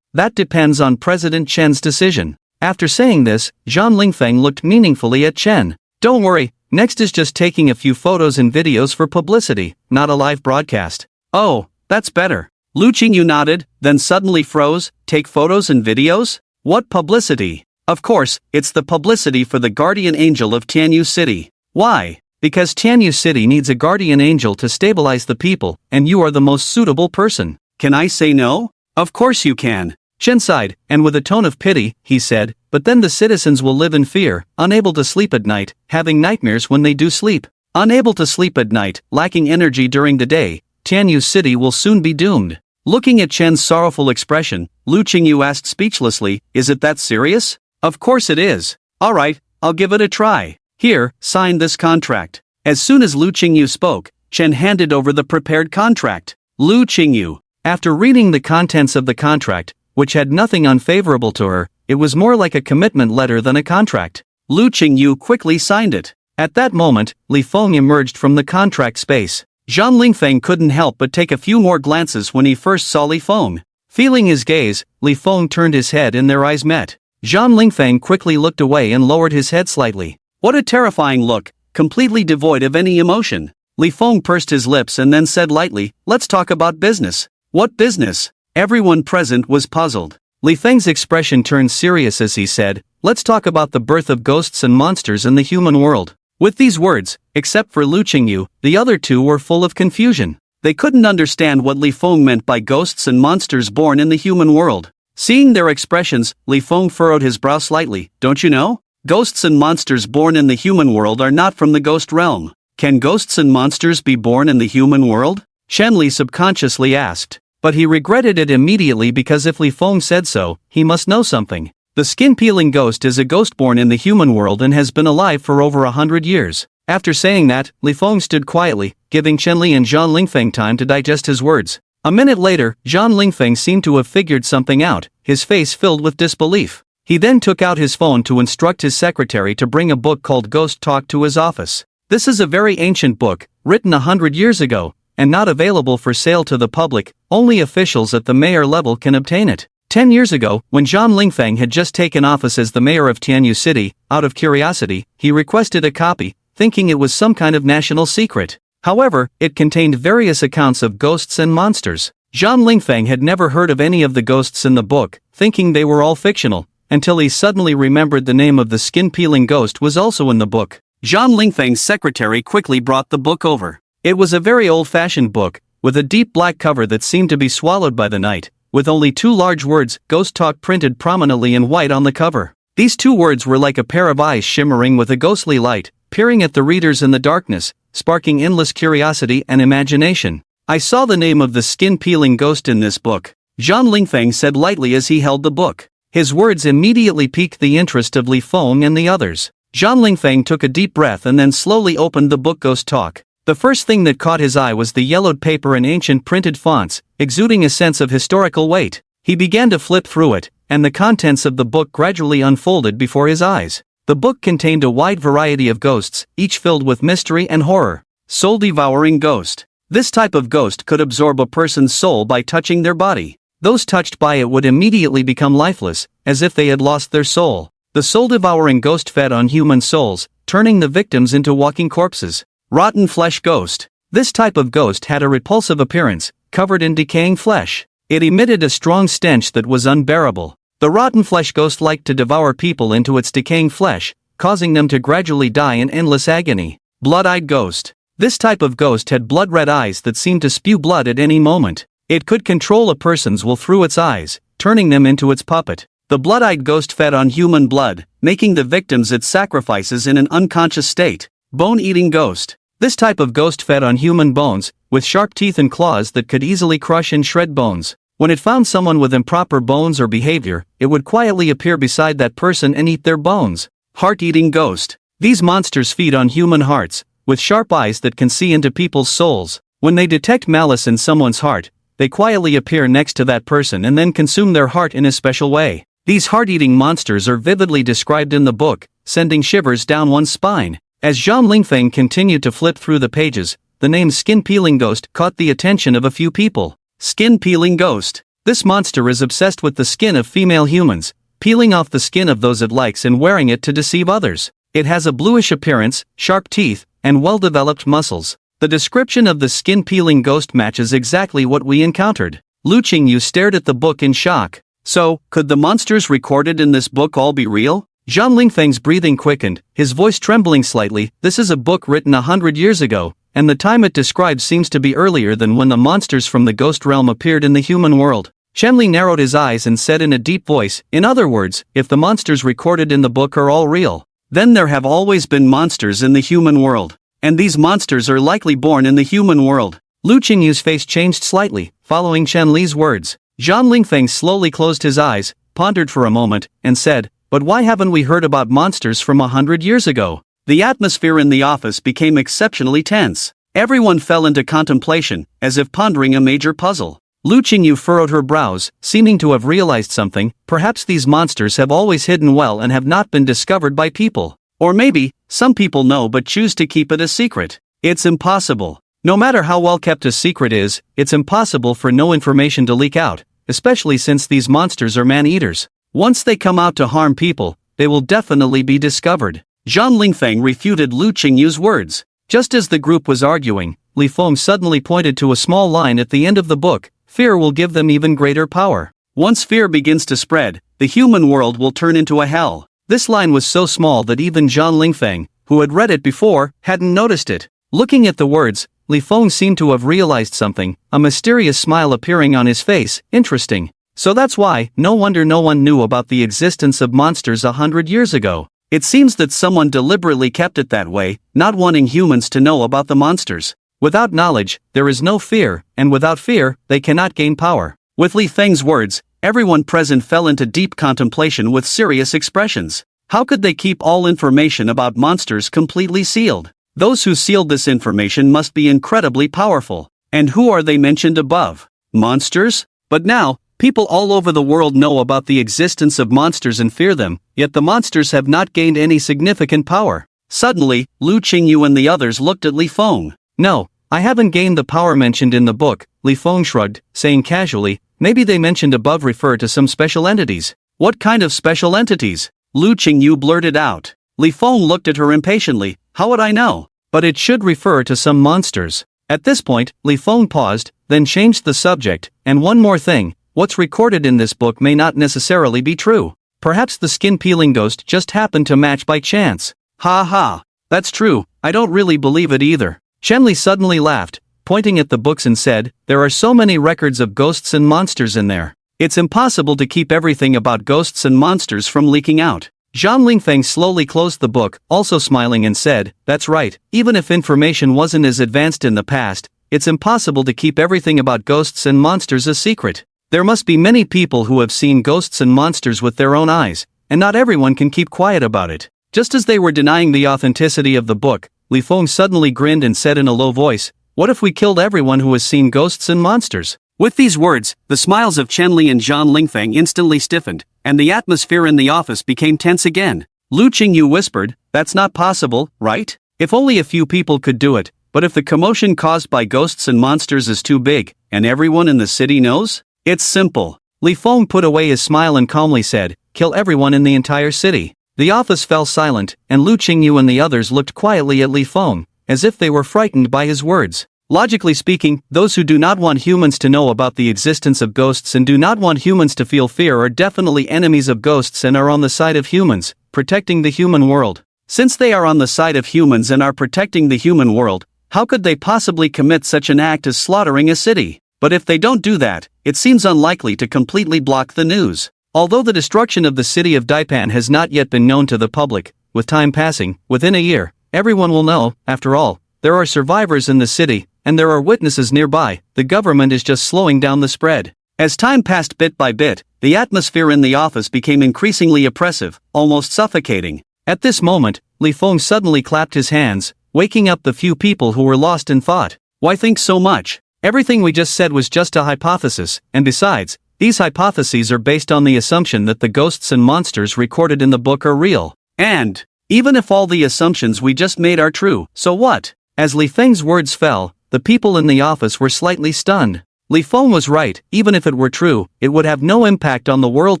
That depends on President Chen's decision. After saying this, Zhang Lingfeng looked meaningfully at Chen. "Don't worry, next is just taking a few photos and videos for publicity, not a live broadcast." "Oh, that's better." Lu Qingyu nodded, then suddenly froze. "Take photos and videos? What publicity?" "Of course, it's the publicity for the Guardian Angel of Tianyu City." "Why?" "Because Tianyu City needs a Guardian Angel to stabilize the people, and you are the most suitable person." "Can I say no?" "Of course you can." Chen sighed, and with a tone of pity, he said, "But then the citizens will live in fear, unable to sleep at night, having nightmares when they do sleep. Unable to sleep at night, lacking energy during the day, Tianyu City will soon be doomed." Looking at Chen's sorrowful expression, Lu Qingyu asked speechlessly, "Is it that serious?" "Of course it is." "Alright, I'll give it a try. Here, sign this contract." As soon as Lu Qingyu spoke, Chen handed over the prepared contract. Lu Qingyu. After reading the contents of the contract, which had nothing unfavorable to her, it was more like a commitment letter than a contract. Lu Qingyu quickly signed it. At that moment, Li Feng emerged from the contract space. Zhang Lingfeng couldn't help but take a few more glances when he first saw Li Feng. Feeling his gaze, Li Feng turned his head and their eyes met. Zhang Lingfeng quickly looked away and lowered his head slightly. What a terrifying look, completely devoid of any emotion. Li Feng pursed his lips and then said lightly, "Let's talk about business." "What business?" Everyone present was puzzled. Li Feng's expression turned serious as he said, "Let's talk about the birth of ghosts and monsters in the human world." With these words, except for Lu Qingyu, the other two were full of confusion. They couldn't understand what Li Feng meant by ghosts and monsters born in the human world. Seeing their expressions, Li Feng furrowed his brow slightly. "Don't you know? Ghosts and monsters born in the human world are not from the ghost realm." "Can ghosts and monsters be born in the human world?" Shen Li subconsciously asked. But he regretted it immediately because if Li Feng said so, he must know something. The skin-peeling ghost is a ghost born in the human world and has been alive for over 100 years. After saying that, Li Feng stood quietly, giving Chen-Li and Zhang Lingfeng time to digest his words. A minute later, Zhang Lingfeng seemed to have figured something out, his face filled with disbelief. He then took out his phone to instruct his secretary to bring a book called Ghost Talk to his office. This is a very ancient book, written 100 years ago, and not available for sale to the public. Only officials at the mayor level can obtain it. 10 years ago, when Zhang Lingfeng had just taken office as the mayor of Tianyu City, out of curiosity, he requested a copy, thinking it was some kind of national secret. However, it contained various accounts of ghosts and monsters. Zhang Lingfeng had never heard of any of the ghosts in the book, thinking they were all fictional, until he suddenly remembered the name of the skin-peeling ghost was also in the book. Zhang Lingfeng's secretary quickly brought the book over. It was a very old-fashioned book, with a deep black cover that seemed to be swallowed by the night, with only two large words, Ghost Talk, printed prominently in white on the cover. These two words were like a pair of eyes shimmering with a ghostly light, peering at the readers in the darkness, sparking endless curiosity and imagination. I saw the name of the skin-peeling ghost in this book, Zhang Lingfeng said lightly as he held the book. His words immediately piqued the interest of Li Feng and the others. Zhang Lingfeng took a deep breath and then slowly opened the book Ghost Talk. The first thing that caught his eye was the yellowed paper and ancient printed fonts, exuding a sense of historical weight. He began to flip through it, and the contents of the book gradually unfolded before his eyes. The book contained a wide variety of ghosts, each filled with mystery and horror. Soul-devouring ghost. This type of ghost could absorb a person's soul by touching their body. Those touched by it would immediately become lifeless, as if they had lost their soul. The soul-devouring ghost fed on human souls, turning the victims into walking corpses. Rotten flesh ghost. This type of ghost had a repulsive appearance, covered in decaying flesh. It emitted a strong stench that was unbearable. The rotten flesh ghost liked to devour people into its decaying flesh, causing them to gradually die in endless agony. Blood-eyed ghost. This type of ghost had blood-red eyes that seemed to spew blood at any moment. It could control a person's will through its eyes, turning them into its puppet. The blood-eyed ghost fed on human blood, making the victims its sacrifices in an unconscious state. Bone-eating ghost. This type of ghost fed on human bones, with sharp teeth and claws that could easily crush and shred bones. When it found someone with improper bones or behavior, it would quietly appear beside that person and eat their bones. Heart-eating ghost. These monsters feed on human hearts, with sharp eyes that can see into people's souls. When they detect malice in someone's heart, they quietly appear next to that person and then consume their heart in a special way. These heart-eating monsters are vividly described in the book, sending shivers down one's spine. As Zhang Lingfeng continued to flip through the pages, the name Skin-Peeling Ghost caught the attention of a few people. Skin-Peeling Ghost. This monster is obsessed with the skin of female humans, peeling off the skin of those it likes and wearing it to deceive others. It has a bluish appearance, sharp teeth, and well-developed muscles. The description of the skin-peeling ghost matches exactly what we encountered. Lu Qingyu stared at the book in shock. So, could the monsters recorded in this book all be real? Zhang Lingfeng's breathing quickened, his voice trembling slightly. This is a book written 100 years ago, and the time it describes seems to be earlier than when the monsters from the ghost realm appeared in the human world. Chen-Li narrowed his eyes and said in a deep voice, in other words, if the monsters recorded in the book are all real, then there have always been monsters in the human world, and these monsters are likely born in the human world. Lu Qingyu's face changed slightly, following Chen-Li's words. Zhang Lingfeng slowly closed his eyes, pondered for a moment, and said, but why haven't we heard about monsters from 100 years ago? The atmosphere in the office became exceptionally tense. Everyone fell into contemplation, as if pondering a major puzzle. Lu Qingyu furrowed her brows, seeming to have realized something. Perhaps these monsters have always hidden well and have not been discovered by people. Or maybe, some people know but choose to keep it a secret. It's impossible. No matter how well kept a secret is, it's impossible for no information to leak out, especially since these monsters are man-eaters. Once they come out to harm people, they will definitely be discovered. Zhang Lingfeng refuted Lu Qingyu's words. Just as the group was arguing, Li Feng suddenly pointed to a small line at the end of the book. Fear will give them even greater power. Once fear begins to spread, the human world will turn into a hell. This line was so small that even Zhang Lingfeng, who had read it before, hadn't noticed it. Looking at the words, Li Feng seemed to have realized something, a mysterious smile appearing on his face. Interesting. So that's why, no wonder no one knew about the existence of monsters 100 years ago. It seems that someone deliberately kept it that way, not wanting humans to know about the monsters. Without knowledge, there is no fear, and without fear, they cannot gain power. With Li Feng's words, everyone present fell into deep contemplation with serious expressions. How could they keep all information about monsters completely sealed? Those who sealed this information must be incredibly powerful. And who are they mentioned above? Monsters? But now, people all over the world know about the existence of monsters and fear them, yet the monsters have not gained any significant power. Suddenly, Lu Qingyu and the others looked at Li Feng. No, I haven't gained the power mentioned in the book, Li Feng shrugged, saying casually, maybe they mentioned above refer to some special entities. What kind of special entities? Lu Qingyu blurted out. Li Feng looked at her impatiently, how would I know? But it should refer to some monsters. At this point, Li Feng paused, then changed the subject, and one more thing, what's recorded in this book may not necessarily be true. Perhaps the skin-peeling ghost just happened to match by chance. Ha ha, that's true, I don't really believe it either. Shenli suddenly laughed, pointing at the books and said, there are so many records of ghosts and monsters in there. It's impossible to keep everything about ghosts and monsters from leaking out. Zhang Lingfeng slowly closed the book, also smiling and said, that's right, even if information wasn't as advanced in the past, it's impossible to keep everything about ghosts and monsters a secret. There must be many people who have seen ghosts and monsters with their own eyes, and not everyone can keep quiet about it. Just as they were denying the authenticity of the book, Li Feng suddenly grinned and said in a low voice, what if we killed everyone who has seen ghosts and monsters? With these words, the smiles of Chen Li and Zhang Lingfeng instantly stiffened, and the atmosphere in the office became tense again. Lu Qingyu whispered, that's not possible, right? If only a few people could do it, but if the commotion caused by ghosts and monsters is too big, and everyone in the city knows? It's simple. Li Feng put away his smile and calmly said, kill everyone in the entire city. The office fell silent, and Lu Qingyu and the others looked quietly at Li Feng, as if they were frightened by his words. Logically speaking, those who do not want humans to know about the existence of ghosts and do not want humans to feel fear are definitely enemies of ghosts and are on the side of humans, protecting the human world. Since they are on the side of humans and are protecting the human world, how could they possibly commit such an act as slaughtering a city? But if they don't do that, it seems unlikely to completely block the news. Although the destruction of the city of Daipan has not yet been known to the public, with time passing, within a year, everyone will know. After all, there are survivors in the city, and there are witnesses nearby. The government is just slowing down the spread. As time passed bit by bit, the atmosphere in the office became increasingly oppressive, almost suffocating. At this moment, Li Feng suddenly clapped his hands, waking up the few people who were lost in thought. Why think so much? Everything we just said was just a hypothesis, and besides, these hypotheses are based on the assumption that the ghosts and monsters recorded in the book are real. And, even if all the assumptions we just made are true, so what? As Li Feng's words fell, the people in the office were slightly stunned. Li Feng was right, even if it were true, it would have no impact on the world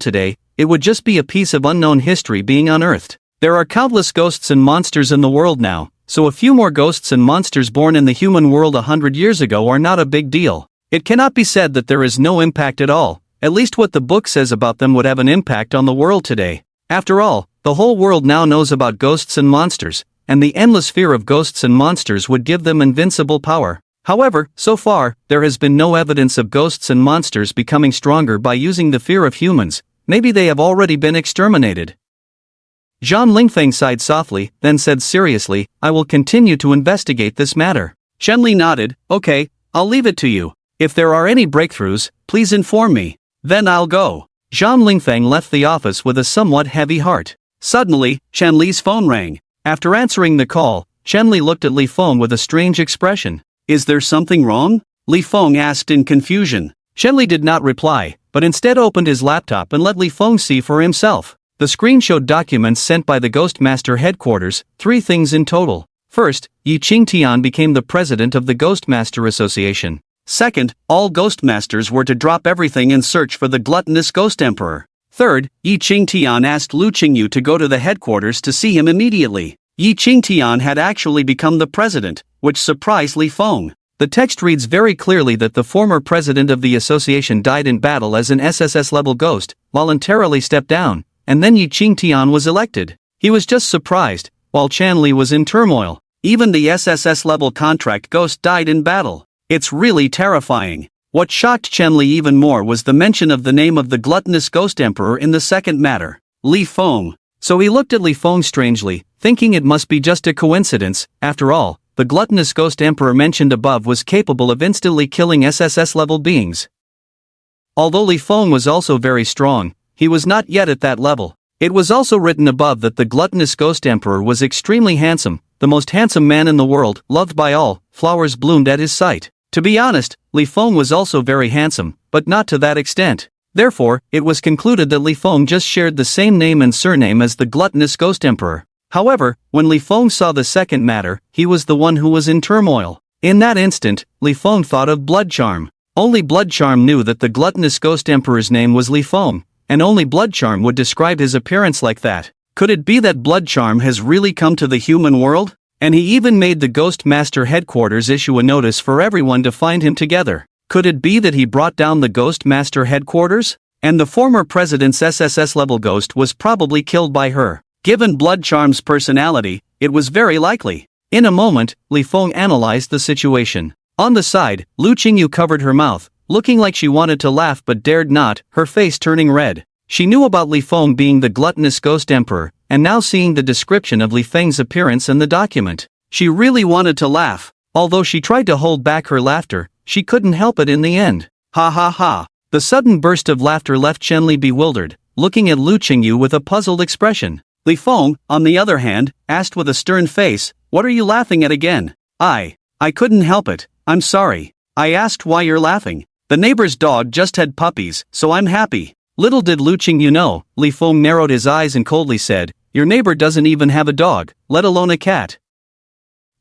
today, it would just be a piece of unknown history being unearthed. There are countless ghosts and monsters in the world now, so a few more ghosts and monsters born in the human world 100 years ago are not a big deal. It cannot be said that there is no impact at all, at least what the book says about them would have an impact on the world today. After all, the whole world now knows about ghosts and monsters, and the endless fear of ghosts and monsters would give them invincible power. However, so far, there has been no evidence of ghosts and monsters becoming stronger by using the fear of humans. Maybe they have already been exterminated. Zhang Lingfeng sighed softly, then said seriously, I will continue to investigate this matter. Shenli nodded, okay, I'll leave it to you. If there are any breakthroughs, please inform me. Then I'll go. Zhang Lingfeng left the office with a somewhat heavy heart. Suddenly, Shenli's phone rang. After answering the call, Shenli looked at Li Feng with a strange expression. Is there something wrong? Li Feng asked in confusion. Shenli did not reply, but instead opened his laptop and let Li Feng see for himself. The screen showed documents sent by the Ghostmaster headquarters, 3 things in total. First, Yi Qingtian became the president of the Ghostmaster Association. Second, all Ghostmasters were to drop everything and search for the gluttonous Ghost Emperor. Third, Yi Qingtian asked Lu Qingyu to go to the headquarters to see him immediately. Yi Qingtian had actually become the president, which surprised Li Feng. The text reads very clearly that the former president of the association died in battle as an SSS-level ghost, voluntarily stepped down, and then Yi Qingtian was elected. He was just surprised, while Chanli was in turmoil. Even the SSS-level contract ghost died in battle. It's really terrifying. What shocked Chanli even more was the mention of the name of the gluttonous Ghost Emperor in the second matter, Li Feng. So he looked at Li Feng strangely, thinking it must be just a coincidence. After all, the gluttonous ghost emperor mentioned above was capable of instantly killing SSS-level beings. Although Li Feng was also very strong, he was not yet at that level. It was also written above that the gluttonous ghost emperor was extremely handsome, the most handsome man in the world, loved by all, flowers bloomed at his sight. To be honest, Li Feng was also very handsome, but not to that extent. Therefore, it was concluded that Li Feng just shared the same name and surname as the gluttonous ghost emperor. However, when Li Feng saw the second matter, he was the one who was in turmoil. In that instant, Li Feng thought of Blood Charm. Only Blood Charm knew that the gluttonous ghost emperor's name was Li Feng, and only Blood Charm would describe his appearance like that. Could it be that Blood Charm has really come to the human world? And he even made the Ghost Master headquarters issue a notice for everyone to find him together. Could it be that he brought down the Ghost Master headquarters? And the former president's SSS-level ghost was probably killed by her. Given Blood Charm's personality, it was very likely. In a moment, Li Feng analyzed the situation. On the side, Lu Qingyu covered her mouth, looking like she wanted to laugh but dared not, her face turning red. She knew about Li Feng being the gluttonous ghost emperor, and now seeing the description of Li Feng's appearance in the document, she really wanted to laugh. Although she tried to hold back her laughter, she couldn't help it in the end. Ha ha ha. The sudden burst of laughter left Chenli bewildered, looking at Lu Qingyu with a puzzled expression. Li Feng, on the other hand, asked with a stern face, "What are you laughing at again?" I couldn't help it, I'm sorry. I asked why you're laughing. The neighbor's dog just had puppies, so I'm happy. Little did Lu Qingyu know, Li Feng narrowed his eyes and coldly said, "Your neighbor doesn't even have a dog, let alone a cat."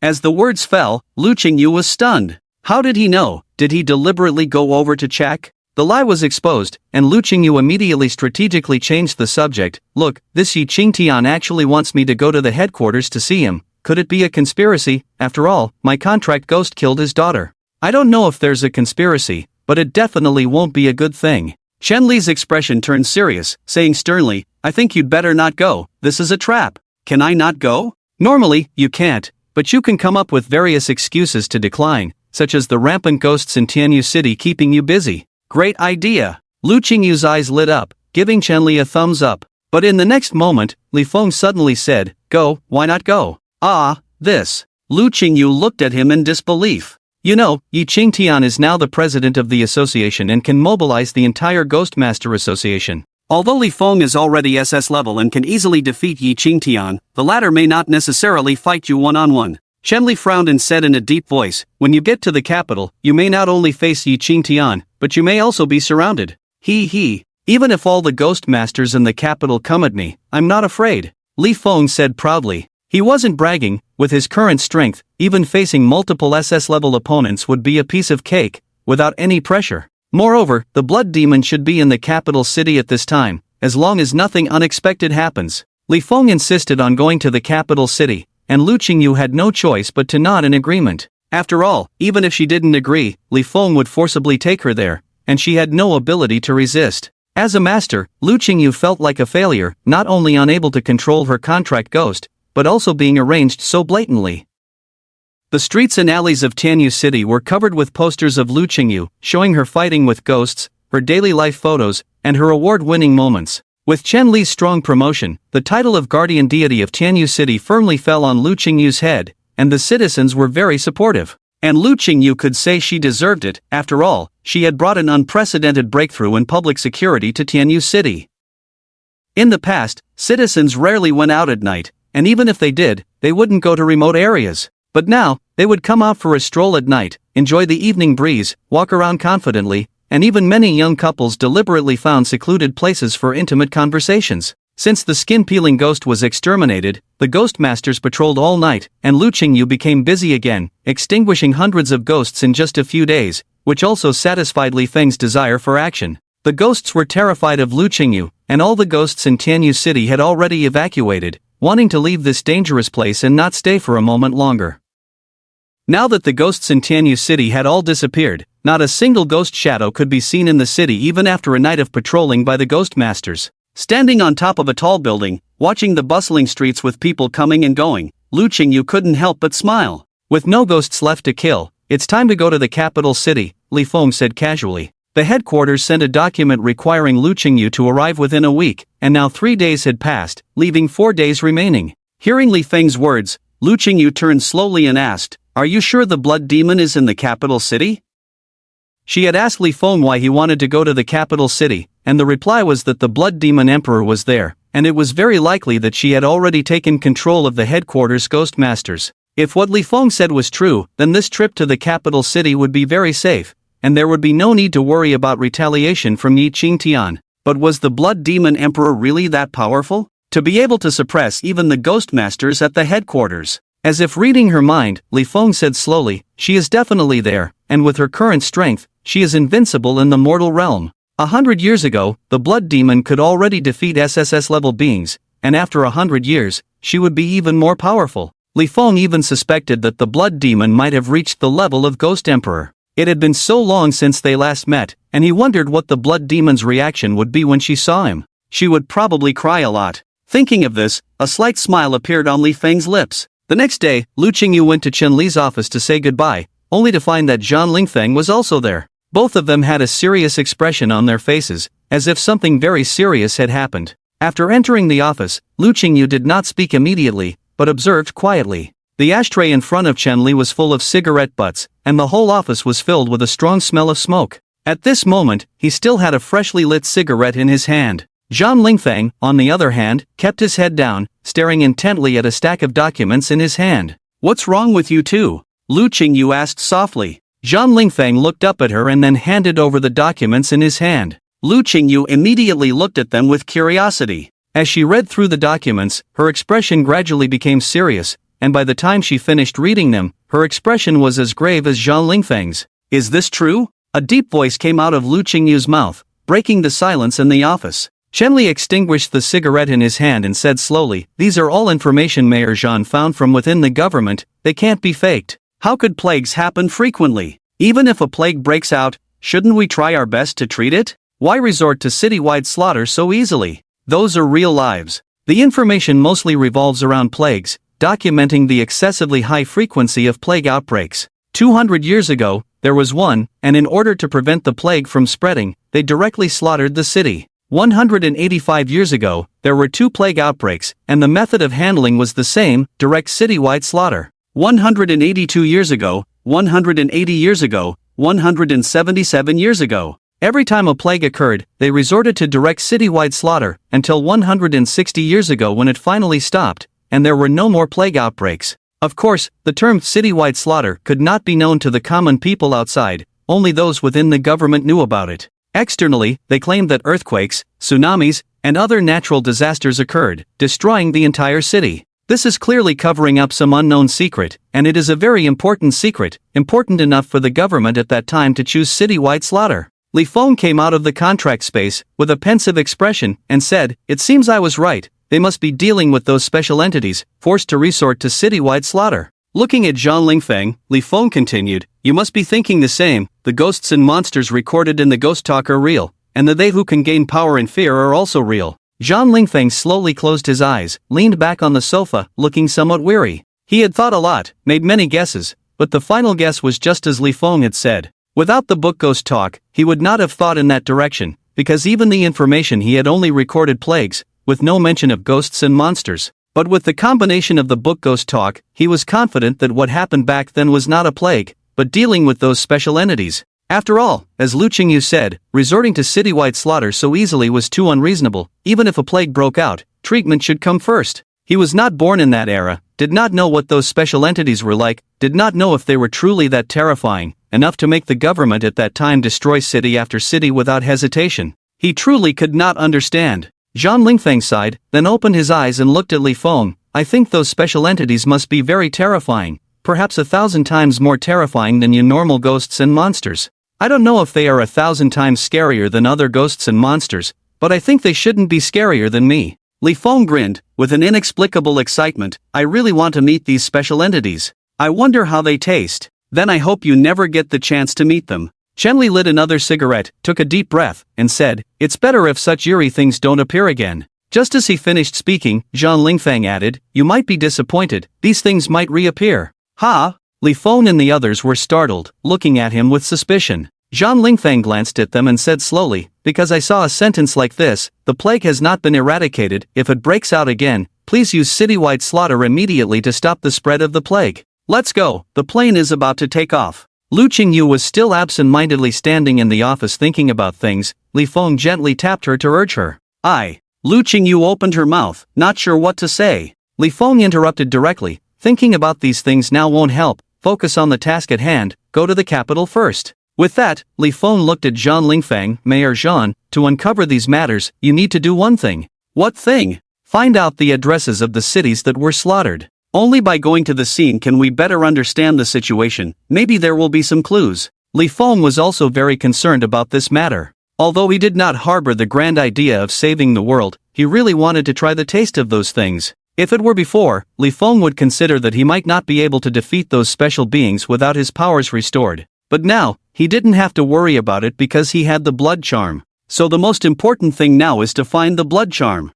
As the words fell, Lu Qingyu was stunned. How did he know? Did he deliberately go over to check? The lie was exposed, and Lu Qingyu immediately strategically changed the subject. "Look, this Yi Qingtian actually wants me to go to the headquarters to see him. Could it be a conspiracy? After all, my contract ghost killed his daughter. I don't know if there's a conspiracy, but it definitely won't be a good thing." Chen Li's expression turned serious, saying sternly, "I think you'd better not go, this is a trap." "Can I not go?" "Normally, you can't, but you can come up with various excuses to decline, such as the rampant ghosts in Tianyu City keeping you busy." "Great idea." Lu Qingyu's eyes lit up, giving Chen Li a thumbs up. But in the next moment, Li Feng suddenly said, "Go, why not go?" This. Lu Qingyu looked at him in disbelief. "You know, Yi Qingtian is now the president of the association and can mobilize the entire Ghostmaster Association. Although Li Feng is already SS level and can easily defeat Yi Qingtian, the latter may not necessarily fight you one-on-one. Chen Li frowned and said in a deep voice, "When you get to the capital, you may not only face Yi Qingtian, but you may also be surrounded. Even if all the Ghost Masters in the capital come at me, I'm not afraid," Li Feng said proudly. He wasn't bragging. With his current strength, even facing multiple SS-level opponents would be a piece of cake, without any pressure. Moreover, the Blood Demon should be in the capital city at this time, as long as nothing unexpected happens. Li Feng insisted on going to the capital city, and Lu Qingyu had no choice but to nod in agreement. After all, even if she didn't agree, Li Feng would forcibly take her there, and she had no ability to resist. As a master, Lu Qingyu felt like a failure, not only unable to control her contract ghost, but also being arranged so blatantly. The streets and alleys of Tianyu City were covered with posters of Lu Qingyu, showing her fighting with ghosts, her daily life photos, and her award-winning moments. With Chen Li's strong promotion, the title of guardian deity of Tianyu City firmly fell on Lu Qingyu's head, and the citizens were very supportive. And Lu Qingyu could say she deserved it. After all, she had brought an unprecedented breakthrough in public security to Tianyu City. In the past, citizens rarely went out at night, and even if they did, they wouldn't go to remote areas. But now, they would come out for a stroll at night, enjoy the evening breeze, walk around confidently, and even many young couples deliberately found secluded places for intimate conversations. Since the skin-peeling ghost was exterminated, the ghost masters patrolled all night, and Lu Qingyu became busy again, extinguishing hundreds of ghosts in just a few days, which also satisfied Li Feng's desire for action. The ghosts were terrified of Lu Qingyu, and all the ghosts in Tianyu City had already evacuated, wanting to leave this dangerous place and not stay for a moment longer. Now that the ghosts in Tianyu City had all disappeared, not a single ghost shadow could be seen in the city even after a night of patrolling by the ghost masters. Standing on top of a tall building, watching the bustling streets with people coming and going, Lu Qingyu couldn't help but smile. "With no ghosts left to kill, it's time to go to the capital city," Li Feng said casually. The headquarters sent a document requiring Lu Qingyu to arrive within a week, and now 3 days had passed, leaving 4 days remaining. Hearing Li Feng's words, Lu Qingyu turned slowly and asked, Are you sure the blood demon is in the capital city? She had asked Li Feng why he wanted to go to the capital city, and the reply was that the blood demon emperor was there, and it was very likely that she had already taken control of the headquarters ghost masters. If what Li Feng said was true, then this trip to the capital city would be very safe, and there would be no need to worry about retaliation from Yi Qingtian. But was the blood demon emperor really that powerful? To be able to suppress even the ghost masters at the headquarters? As if reading her mind, Li Feng said slowly, she is definitely there, and with her current strength, she is invincible in the mortal realm. 100 years ago, the blood demon could already defeat SSS-level beings, and after 100 years, she would be even more powerful. Li Feng even suspected that the blood demon might have reached the level of Ghost Emperor. It had been so long since they last met, and he wondered what the blood demon's reaction would be when she saw him. She would probably cry a lot. Thinking of this, a slight smile appeared on Li Feng's lips. The next day, Lu Qingyu went to Chen Li's office to say goodbye, only to find that Zhang Lingfeng was also there. Both of them had a serious expression on their faces, as if something very serious had happened. After entering the office, Lu Qingyu did not speak immediately, but observed quietly. The ashtray in front of Chen Li was full of cigarette butts, and the whole office was filled with a strong smell of smoke. At this moment, he still had a freshly lit cigarette in his hand. Zhang Lingfeng, on the other hand, kept his head down, staring intently at a stack of documents in his hand. "What's wrong with you two?" Lu Qingyu asked softly. Zhang Lingfeng looked up at her and then handed over the documents in his hand. Lu Qingyu immediately looked at them with curiosity. As she read through the documents, her expression gradually became serious, and by the time she finished reading them, her expression was as grave as Zhang Lingfeng's. "Is this true?" A deep voice came out of Lu Qingyu's mouth, breaking the silence in the office. Chen Li extinguished the cigarette in his hand and said slowly, "These are all information Mayor Zhang found from within the government, they can't be faked. How could plagues happen frequently? Even if a plague breaks out, shouldn't we try our best to treat it? Why resort to citywide slaughter so easily? Those are real lives." The information mostly revolves around plagues, documenting the excessively high frequency of plague outbreaks. 200 years ago, there was one, and in order to prevent the plague from spreading, they directly slaughtered the city. 185 years ago, there were 2 plague outbreaks, and the method of handling was the same, direct citywide slaughter. 182 years ago, 180 years ago, 177 years ago. Every time a plague occurred, they resorted to direct citywide slaughter, until 160 years ago when it finally stopped, and there were no more plague outbreaks. Of course, the term citywide slaughter could not be known to the common people outside, only those within the government knew about it. Externally, they claimed that earthquakes, tsunamis, and other natural disasters occurred, destroying the entire city. This is clearly covering up some unknown secret, and it is a very important secret, important enough for the government at that time to choose citywide slaughter. Li Feng came out of the contract space, with a pensive expression, and said, "It seems I was right, they must be dealing with those special entities, forced to resort to citywide slaughter." Looking at Zhang Lingfeng, Li Feng continued, "You must be thinking the same, the ghosts and monsters recorded in the ghost talk are real, and the they who can gain power and fear are also real." Zhang Lingfeng slowly closed his eyes, leaned back on the sofa, looking somewhat weary. He had thought a lot, made many guesses, but the final guess was just as Li Feng had said. Without the book Ghost Talk, he would not have thought in that direction, because even the information he had only recorded plagues, with no mention of ghosts and monsters. But with the combination of the book Ghost Talk, he was confident that what happened back then was not a plague, but dealing with those special entities. After all, as Lu Qingyu said, resorting to citywide slaughter so easily was too unreasonable. Even if a plague broke out, treatment should come first. He was not born in that era, did not know what those special entities were like, did not know if they were truly that terrifying, enough to make the government at that time destroy city after city without hesitation. He truly could not understand. Zhang Lingfeng sighed, then opened his eyes and looked at Li Feng. "I think those special entities must be very terrifying, perhaps 1,000 times more terrifying than your normal ghosts and monsters. I don't know if they are 1,000 times scarier than other ghosts and monsters, but I think they shouldn't be scarier than me." Li Feng grinned, with an inexplicable excitement. "I really want to meet these special entities. I wonder how they taste. Then I hope you never get the chance to meet them." Chen Li lit another cigarette, took a deep breath, and said, "It's better if such eerie things don't appear again." Just as he finished speaking, Zhang Lingfeng added, "You might be disappointed, these things might reappear." "Ha?" Li Feng and the others were startled, looking at him with suspicion. Zhang Lingfeng glanced at them and said slowly, "Because I saw a sentence like this, the plague has not been eradicated, if it breaks out again, please use citywide slaughter immediately to stop the spread of the plague." Let's go, the plane is about to take off. Lu Qingyu was still absent-mindedly standing in the office thinking about things. Li Feng gently tapped her to urge her. Lu Qingyu opened her mouth, not sure what to say. Li Feng interrupted directly. Thinking about these things now won't help. Focus on the task at hand, go to the capital first. With that, Li Feng looked at Zhang Lingfeng, Mayor Zhang. To uncover these matters, you need to do one thing. What thing? Find out the addresses of the cities that were slaughtered. Only by going to the scene can we better understand the situation. Maybe there will be some clues. Li Feng was also very concerned about this matter. Although he did not harbor the grand idea of saving the world, he really wanted to try the taste of those things. If it were before, Li Feng would consider that he might not be able to defeat those special beings without his powers restored. But now, he didn't have to worry about it because he had the blood charm. So the most important thing now is to find the blood charm.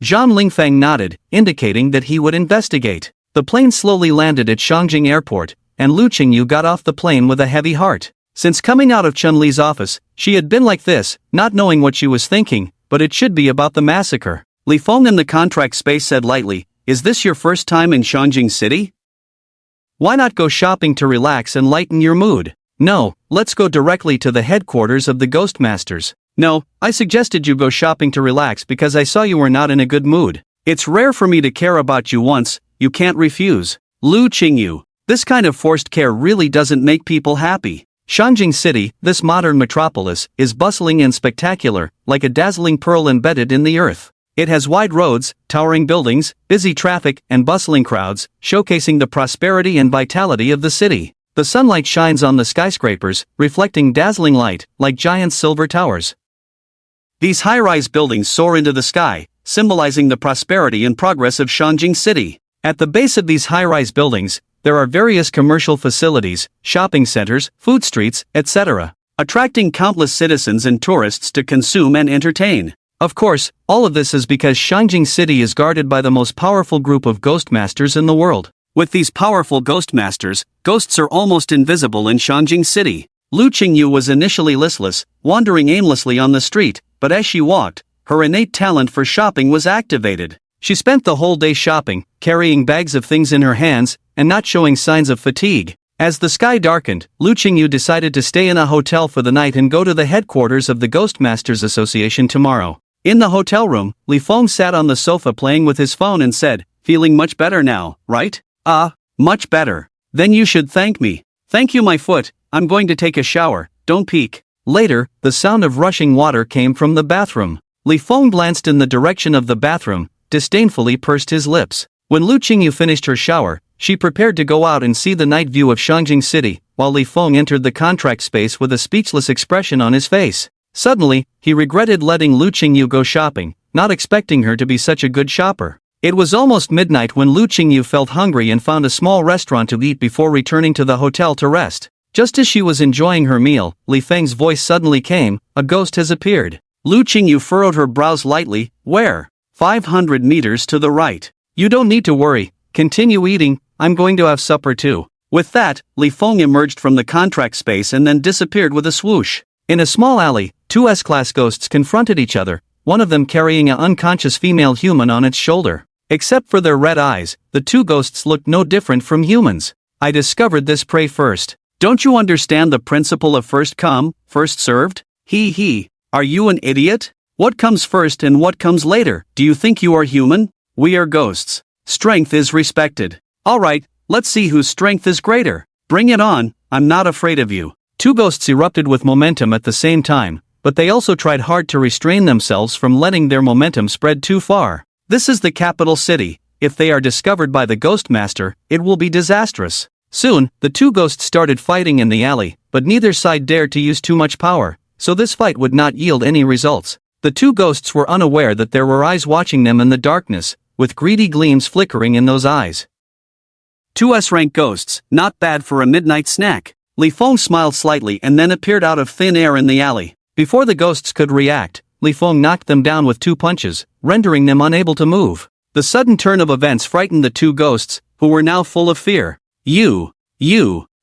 Zhang Lingfeng nodded, indicating that he would investigate. The plane slowly landed at Shangjing Airport, and Lu Qingyu got off the plane with a heavy heart. Since coming out of Chun-Li's office, she had been like this, not knowing what she was thinking, but it should be about the massacre. Li Feng in the contract space said lightly, "Is this your first time in Shangjing City? Why not go shopping to relax and lighten your mood? No, let's go directly to the headquarters of the Ghost Masters." "No, I suggested you go shopping to relax because I saw you were not in a good mood. It's rare for me to care about you once, you can't refuse." Lu Qingyu. This kind of forced care really doesn't make people happy. Shangjing City, this modern metropolis, is bustling and spectacular, like a dazzling pearl embedded in the earth. It has wide roads, towering buildings, busy traffic, and bustling crowds, showcasing the prosperity and vitality of the city. The sunlight shines on the skyscrapers, reflecting dazzling light, like giant silver towers. These high-rise buildings soar into the sky, symbolizing the prosperity and progress of Shangjing City. At the base of these high-rise buildings, there are various commercial facilities, shopping centers, food streets, etc., attracting countless citizens and tourists to consume and entertain. Of course, all of this is because Shangjing City is guarded by the most powerful group of ghost masters in the world. With these powerful ghost masters, ghosts are almost invisible in Shangjing City. Lu Qingyu was initially listless, wandering aimlessly on the street, but as she walked, her innate talent for shopping was activated. She spent the whole day shopping, carrying bags of things in her hands, and not showing signs of fatigue. As the sky darkened, Lu Qingyu decided to stay in a hotel for the night and go to the headquarters of the Ghost Masters Association tomorrow. In the hotel room, Li Feng sat on the sofa playing with his phone and said, "Feeling much better now, right?" Much better. Then you should thank me." "Thank you, my foot, I'm going to take a shower, don't peek." Later, the sound of rushing water came from the bathroom. Li Feng glanced in the direction of the bathroom, disdainfully pursed his lips. When Lu Qingyu finished her shower, she prepared to go out and see the night view of Shangjing City, while Li Feng entered the contract space with a speechless expression on his face. Suddenly, he regretted letting Lu Qingyu go shopping, not expecting her to be such a good shopper. It was almost midnight when Lu Qingyu felt hungry and found a small restaurant to eat before returning to the hotel to rest. Just as she was enjoying her meal, Li Feng's voice suddenly came, "A ghost has appeared." Lu Qingyu furrowed her brows lightly. "Where?" 500 meters to the right. "You don't need to worry, continue eating, I'm going to have supper too." With that, Li Feng emerged from the contract space and then disappeared with a swoosh. In a small alley, two S-class ghosts confronted each other, one of them carrying an unconscious female human on its shoulder. Except for their red eyes, the two ghosts looked no different from humans. "I discovered this prey first. Don't you understand the principle of first come, first served? Are you an idiot? What comes first and what comes later? Do you think you are human? We are ghosts. Strength is respected. Alright, let's see whose strength is greater. Bring it on, I'm not afraid of you." Two ghosts erupted with momentum at the same time, but they also tried hard to restrain themselves from letting their momentum spread too far. This is the capital city. If they are discovered by the Ghost Master, it will be disastrous. Soon, the two ghosts started fighting in the alley, but neither side dared to use too much power, so this fight would not yield any results. The two ghosts were unaware that there were eyes watching them in the darkness, with greedy gleams flickering in those eyes. Two S-rank ghosts, not bad for a midnight snack. Li Feng smiled slightly and then appeared out of thin air in the alley. Before the ghosts could react, Li Feng knocked them down with two punches, rendering them unable to move. The sudden turn of events frightened the two ghosts, who were now full of fear. You.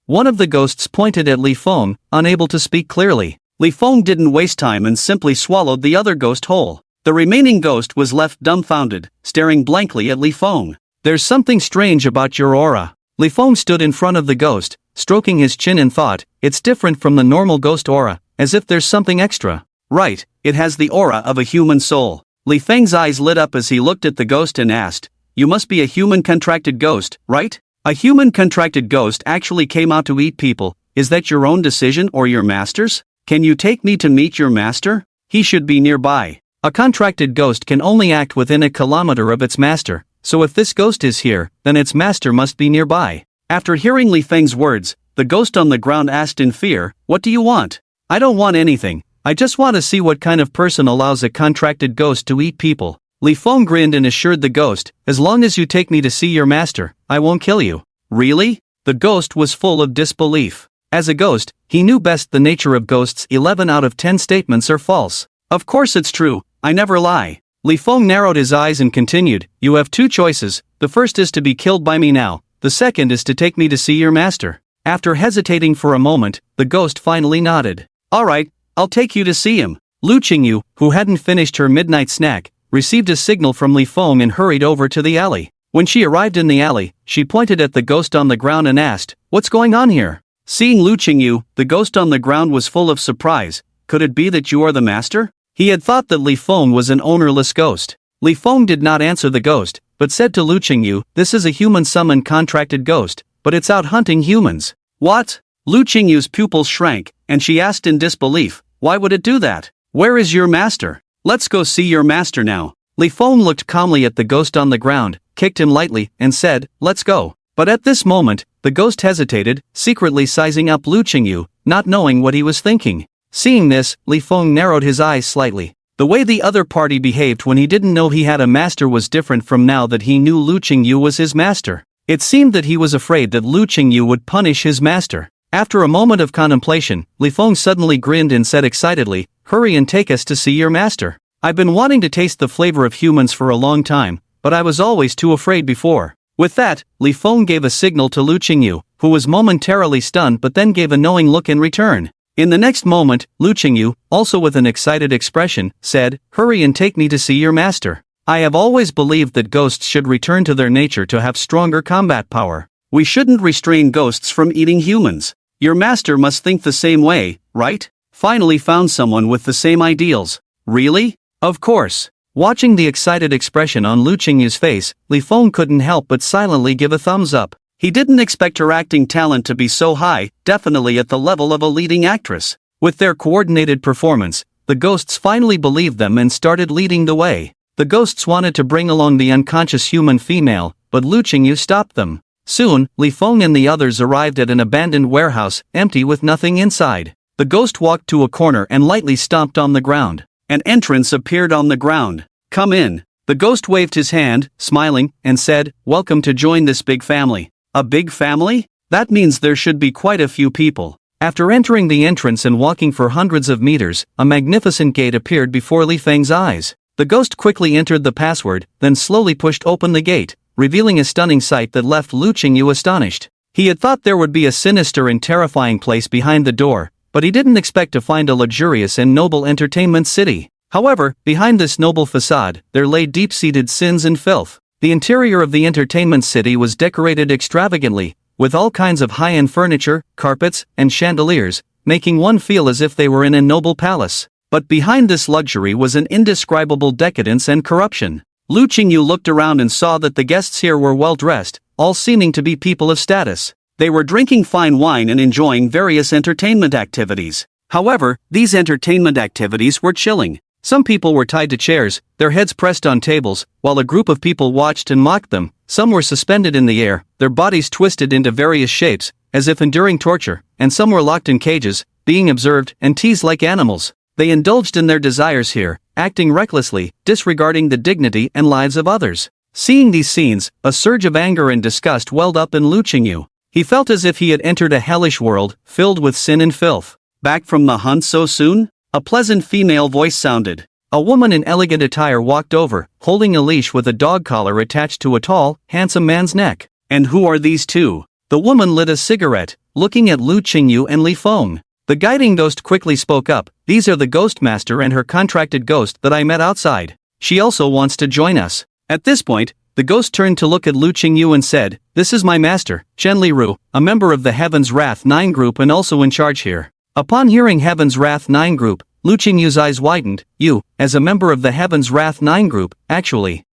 One of the ghosts pointed at Li Feng, unable to speak clearly. Li Feng didn't waste time and simply swallowed the other ghost whole. The remaining ghost was left dumbfounded, staring blankly at Li Feng. "There's something strange about your aura." Li Feng stood in front of the ghost, stroking his chin and thought, it's different from the normal ghost aura, as if there's something extra. Right, it has the aura of a human soul. Li Feng's eyes lit up as he looked at the ghost and asked, you must be a human contracted ghost, right? A human contracted ghost actually came out to eat people. Is that your own decision or your master's? Can you take me to meet your master? He should be nearby. A contracted ghost can only act within a kilometer of its master, so if this ghost is here, then its master must be nearby. After hearing Li Feng's words, the ghost on the ground asked in fear, what do you want? I don't want anything. I just want to see what kind of person allows a contracted ghost to eat people. Li Feng grinned and assured the ghost, as long as you take me to see your master, I won't kill you. Really? The ghost was full of disbelief. As a ghost, he knew best the nature of ghosts. 11 out of 10 statements are false. Of course it's true, I never lie. Li Feng narrowed his eyes and continued, you have two choices, the first is to be killed by me now, the second is to take me to see your master. After hesitating for a moment, the ghost finally nodded. Alright, I'll take you to see him. Lu Qingyu, who hadn't finished her midnight snack, received a signal from Li Feng and hurried over to the alley. When she arrived in the alley, she pointed at the ghost on the ground and asked, what's going on here? Seeing Lu Qingyu, the ghost on the ground was full of surprise. Could it be that you are the master? He had thought that Li Feng was an ownerless ghost. Li Feng did not answer the ghost, but said to Lu Qingyu, this is a human-summoned contracted ghost, but it's out hunting humans. What? Lu Qingyu's pupils shrank, and she asked in disbelief, why would it do that? Where is your master? Let's go see your master now. Li Feng looked calmly at the ghost on the ground, kicked him lightly, and said, let's go. But at this moment, the ghost hesitated, secretly sizing up Lu Qingyu, not knowing what he was thinking. Seeing this, Li Feng narrowed his eyes slightly. The way the other party behaved when he didn't know he had a master was different from now that he knew Lu Qingyu was his master. It seemed that he was afraid that Lu Qingyu would punish his master. After a moment of contemplation, Li Feng suddenly grinned and said excitedly, hurry and take us to see your master. I've been wanting to taste the flavor of humans for a long time, but I was always too afraid before. With that, Li Feng gave a signal to Lu Qingyu, who was momentarily stunned but then gave a knowing look in return. In the next moment, Lu Qingyu, also with an excited expression, said, hurry and take me to see your master. I have always believed that ghosts should return to their nature to have stronger combat power. We shouldn't restrain ghosts from eating humans. Your master must think the same way, right? Finally found someone with the same ideals. Really? Of course. Watching the excited expression on Lu Qingyu's face, Li Feng couldn't help but silently give a thumbs up. He didn't expect her acting talent to be so high, definitely at the level of a leading actress. With their coordinated performance, the ghosts finally believed them and started leading the way. The ghosts wanted to bring along the unconscious human female, but Lu Qingyu stopped them. Soon, Li Feng and the others arrived at an abandoned warehouse, empty with nothing inside. The ghost walked to a corner and lightly stomped on the ground. An entrance appeared on the ground. Come in. The ghost waved his hand, smiling, and said, welcome to join this big family. A big family? That means there should be quite a few people. After entering the entrance and walking for hundreds of meters, a magnificent gate appeared before Li Feng's eyes. The ghost quickly entered the password, then slowly pushed open the gate, revealing a stunning sight that left Lu Qingyu astonished. He had thought there would be a sinister and terrifying place behind the door, but he didn't expect to find a luxurious and noble entertainment city. However, behind this noble facade, there lay deep-seated sins and filth. The interior of the entertainment city was decorated extravagantly, with all kinds of high-end furniture, carpets, and chandeliers, making one feel as if they were in a noble palace. But behind this luxury was an indescribable decadence and corruption. Lu Qingyu looked around and saw that the guests here were well-dressed, all seeming to be people of status. They were drinking fine wine and enjoying various entertainment activities. However, these entertainment activities were chilling. Some people were tied to chairs, their heads pressed on tables, while a group of people watched and mocked them. Some were suspended in the air, their bodies twisted into various shapes, as if enduring torture, and some were locked in cages, being observed and teased like animals. They indulged in their desires here, acting recklessly, disregarding the dignity and lives of others. Seeing these scenes, a surge of anger and disgust welled up in Lu Qingyu. He felt as if he had entered a hellish world, filled with sin and filth. Back from the hunt so soon? A pleasant female voice sounded. A woman in elegant attire walked over, holding a leash with a dog collar attached to a tall, handsome man's neck. And who are these two? The woman lit a cigarette, looking at Lu Qingyu and Li Feng. The guiding ghost quickly spoke up, these are the ghost master and her contracted ghost that I met outside. She also wants to join us. At this point, the ghost turned to look at Lu Qingyu and said, "This is my master, Chen Liru, a member of the Heaven's Wrath 9 group and also in charge here." Upon hearing Heaven's Wrath 9 group, Lu Qingyu's eyes widened. "You, as a member of the Heaven's Wrath 9 group, actually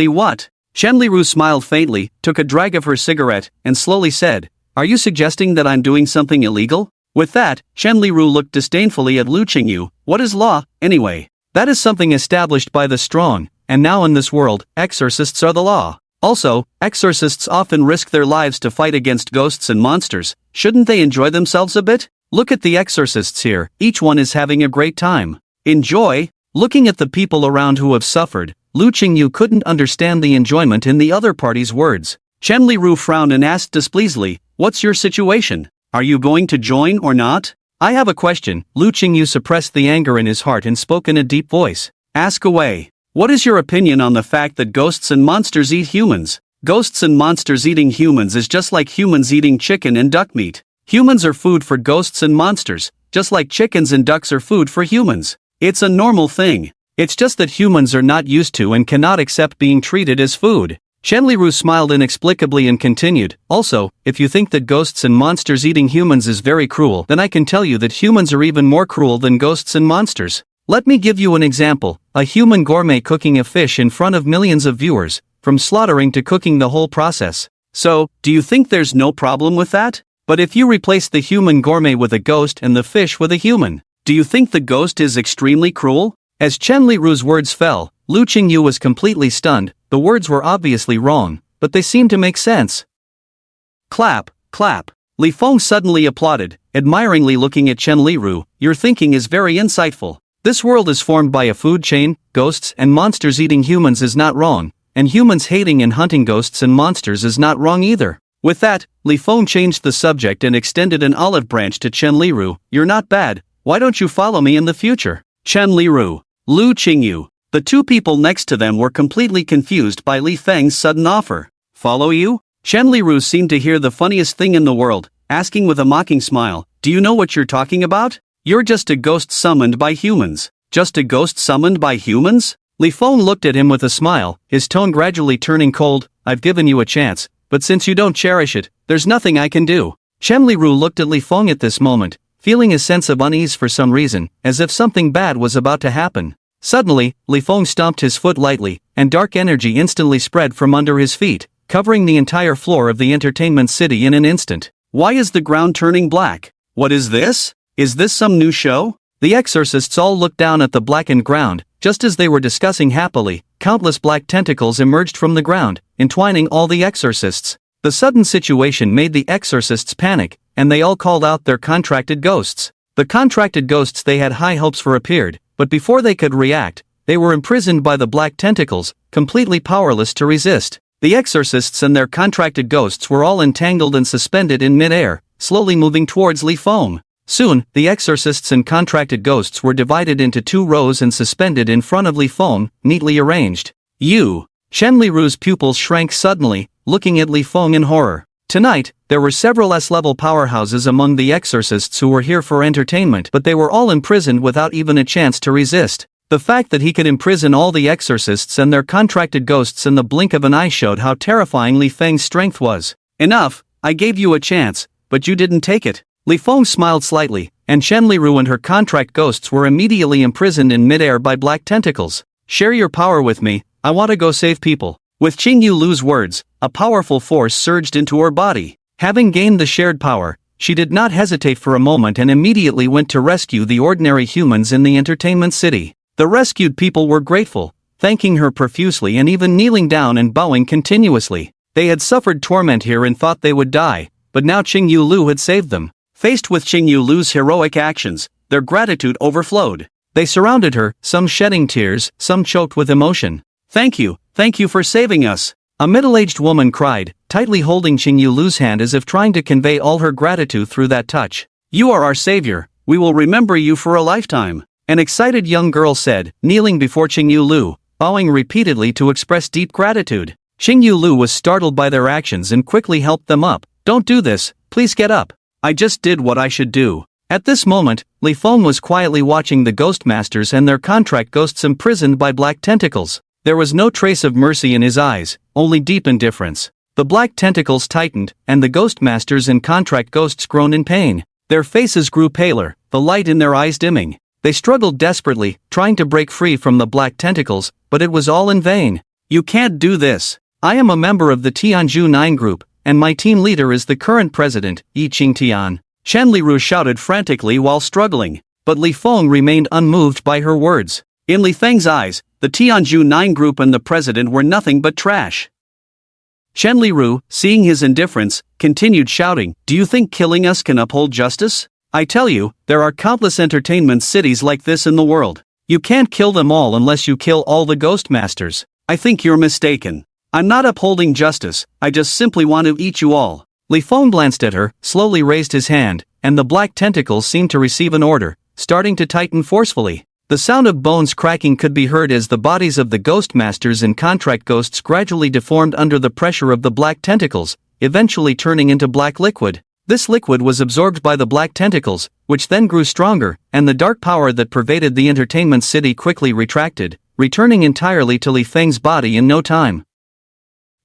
what?" Chen Liru smiled faintly, took a drag of her cigarette, and slowly said, "Are you suggesting that I'm doing something illegal?" With that, Chen Liru looked disdainfully at Lu Qingyu. "What is law, anyway? That is something established by the strong, and now in this world, exorcists are the law. Also, exorcists often risk their lives to fight against ghosts and monsters. Shouldn't they enjoy themselves a bit? Look at the exorcists here, each one is having a great time. Enjoy?" Looking at the people around who have suffered, Lu Qingyu couldn't understand the enjoyment in the other party's words. Chen Liru frowned and asked displeasedly, "What's your situation? Are you going to join or not?" "I have a question." Lu Qingyu suppressed the anger in his heart and spoke in a deep voice. "Ask away. What is your opinion on the fact that ghosts and monsters eat humans? Ghosts and monsters eating humans is just like humans eating chicken and duck meat. Humans are food for ghosts and monsters, just like chickens and ducks are food for humans. It's a normal thing. It's just that humans are not used to and cannot accept being treated as food." Chen Liru smiled inexplicably and continued, "Also, if you think that ghosts and monsters eating humans is very cruel, then I can tell you that humans are even more cruel than ghosts and monsters. Let me give you an example. A human gourmet cooking a fish in front of millions of viewers, from slaughtering to cooking the whole process. So, do you think there's no problem with that? But if you replace the human gourmet with a ghost and the fish with a human, do you think the ghost is extremely cruel?" As Chen Liru's words fell, Lu Qingyu was completely stunned. The words were obviously wrong, but they seemed to make sense. Clap, clap. Li Feng suddenly applauded, admiringly looking at Chen Liru. "Your thinking is very insightful. This world is formed by a food chain. Ghosts and monsters eating humans is not wrong, and humans hating and hunting ghosts and monsters is not wrong either." With that, Li Feng changed the subject and extended an olive branch to Chen Liru. "You're not bad. Why don't you follow me in the future?" Chen Liru, Lu Qingyu. The two people next to them were completely confused by Li Feng's sudden offer. "Follow you?" Chen Liru seemed to hear the funniest thing in the world, asking with a mocking smile, "Do you know what you're talking about? You're just a ghost summoned by humans." "Just a ghost summoned by humans?" Li Feng looked at him with a smile, his tone gradually turning cold. "I've given you a chance, but since you don't cherish it, there's nothing I can do." Chen Liru looked at Li Feng at this moment, feeling a sense of unease for some reason, as if something bad was about to happen. Suddenly, Li Feng stomped his foot lightly, and dark energy instantly spread from under his feet, covering the entire floor of the entertainment city in an instant. "Why is the ground turning black? What is this? Is this some new show?" The exorcists all looked down at the blackened ground. Just as they were discussing happily, countless black tentacles emerged from the ground, entwining all the exorcists. The sudden situation made the exorcists panic, and they all called out their contracted ghosts. The contracted ghosts they had high hopes for appeared, but before they could react, they were imprisoned by the black tentacles, completely powerless to resist. The exorcists and their contracted ghosts were all entangled and suspended in mid-air, slowly moving towards Li Feng. Soon, the exorcists and contracted ghosts were divided into 2 rows and suspended in front of Li Feng, neatly arranged. "You!" Chen Liru's pupils shrank suddenly, looking at Li Feng in horror. Tonight, there were several S-level powerhouses among the exorcists who were here for entertainment, but they were all imprisoned without even a chance to resist. The fact that he could imprison all the exorcists and their contracted ghosts in the blink of an eye showed how terrifying Li Feng's strength was. "Enough, I gave you a chance, but you didn't take it." Li Feng smiled slightly, and Chen Liru and her contract ghosts were immediately imprisoned in midair by black tentacles. "Share your power with me, I want to go save people." With Qingyu Lu's words, a powerful force surged into her body. Having gained the shared power, she did not hesitate for a moment and immediately went to rescue the ordinary humans in the entertainment city. The rescued people were grateful, thanking her profusely and even kneeling down and bowing continuously. They had suffered torment here and thought they would die, but now Qingyu Lu had saved them. Faced with Qingyu Lu's heroic actions, their gratitude overflowed. They surrounded her, some shedding tears, some choked with emotion. Thank you for saving us," a middle-aged woman cried, tightly holding Qingyu Lu's hand as if trying to convey all her gratitude through that touch. "You are our savior, we will remember you for a lifetime," an excited young girl said, kneeling before Qingyu Lu, bowing repeatedly to express deep gratitude. Qingyu Lu was startled by their actions and quickly helped them up. "Don't do this, please get up. I just did what I should do." At this moment, Li Feng was quietly watching the ghost masters and their contract ghosts imprisoned by black tentacles. There was no trace of mercy in his eyes, only deep indifference. The black tentacles tightened, and the ghost masters and contract ghosts groaned in pain. Their faces grew paler, the light in their eyes dimming. They struggled desperately, trying to break free from the black tentacles, but it was all in vain. "You can't do this. I am a member of the Tianzhu 9 group, and my team leader is the current president, Yi Qingtian," Chen Liru shouted frantically while struggling. But Li Feng remained unmoved by her words. In Li Feng's eyes, the Tianzhu 9 group and the president were nothing but trash. Chen Liru, seeing his indifference, continued shouting, "Do you think killing us can uphold justice? I tell you, there are countless entertainment cities like this in the world. You can't kill them all unless you kill all the ghost masters. I think you're mistaken. I'm not upholding justice, I just simply want to eat you all." Li Feng glanced at her, slowly raised his hand, and the black tentacles seemed to receive an order, starting to tighten forcefully. The sound of bones cracking could be heard as the bodies of the ghost masters and contract ghosts gradually deformed under the pressure of the black tentacles, eventually turning into black liquid. This liquid was absorbed by the black tentacles, which then grew stronger, and the dark power that pervaded the entertainment city quickly retracted, returning entirely to Li Feng's body in no time.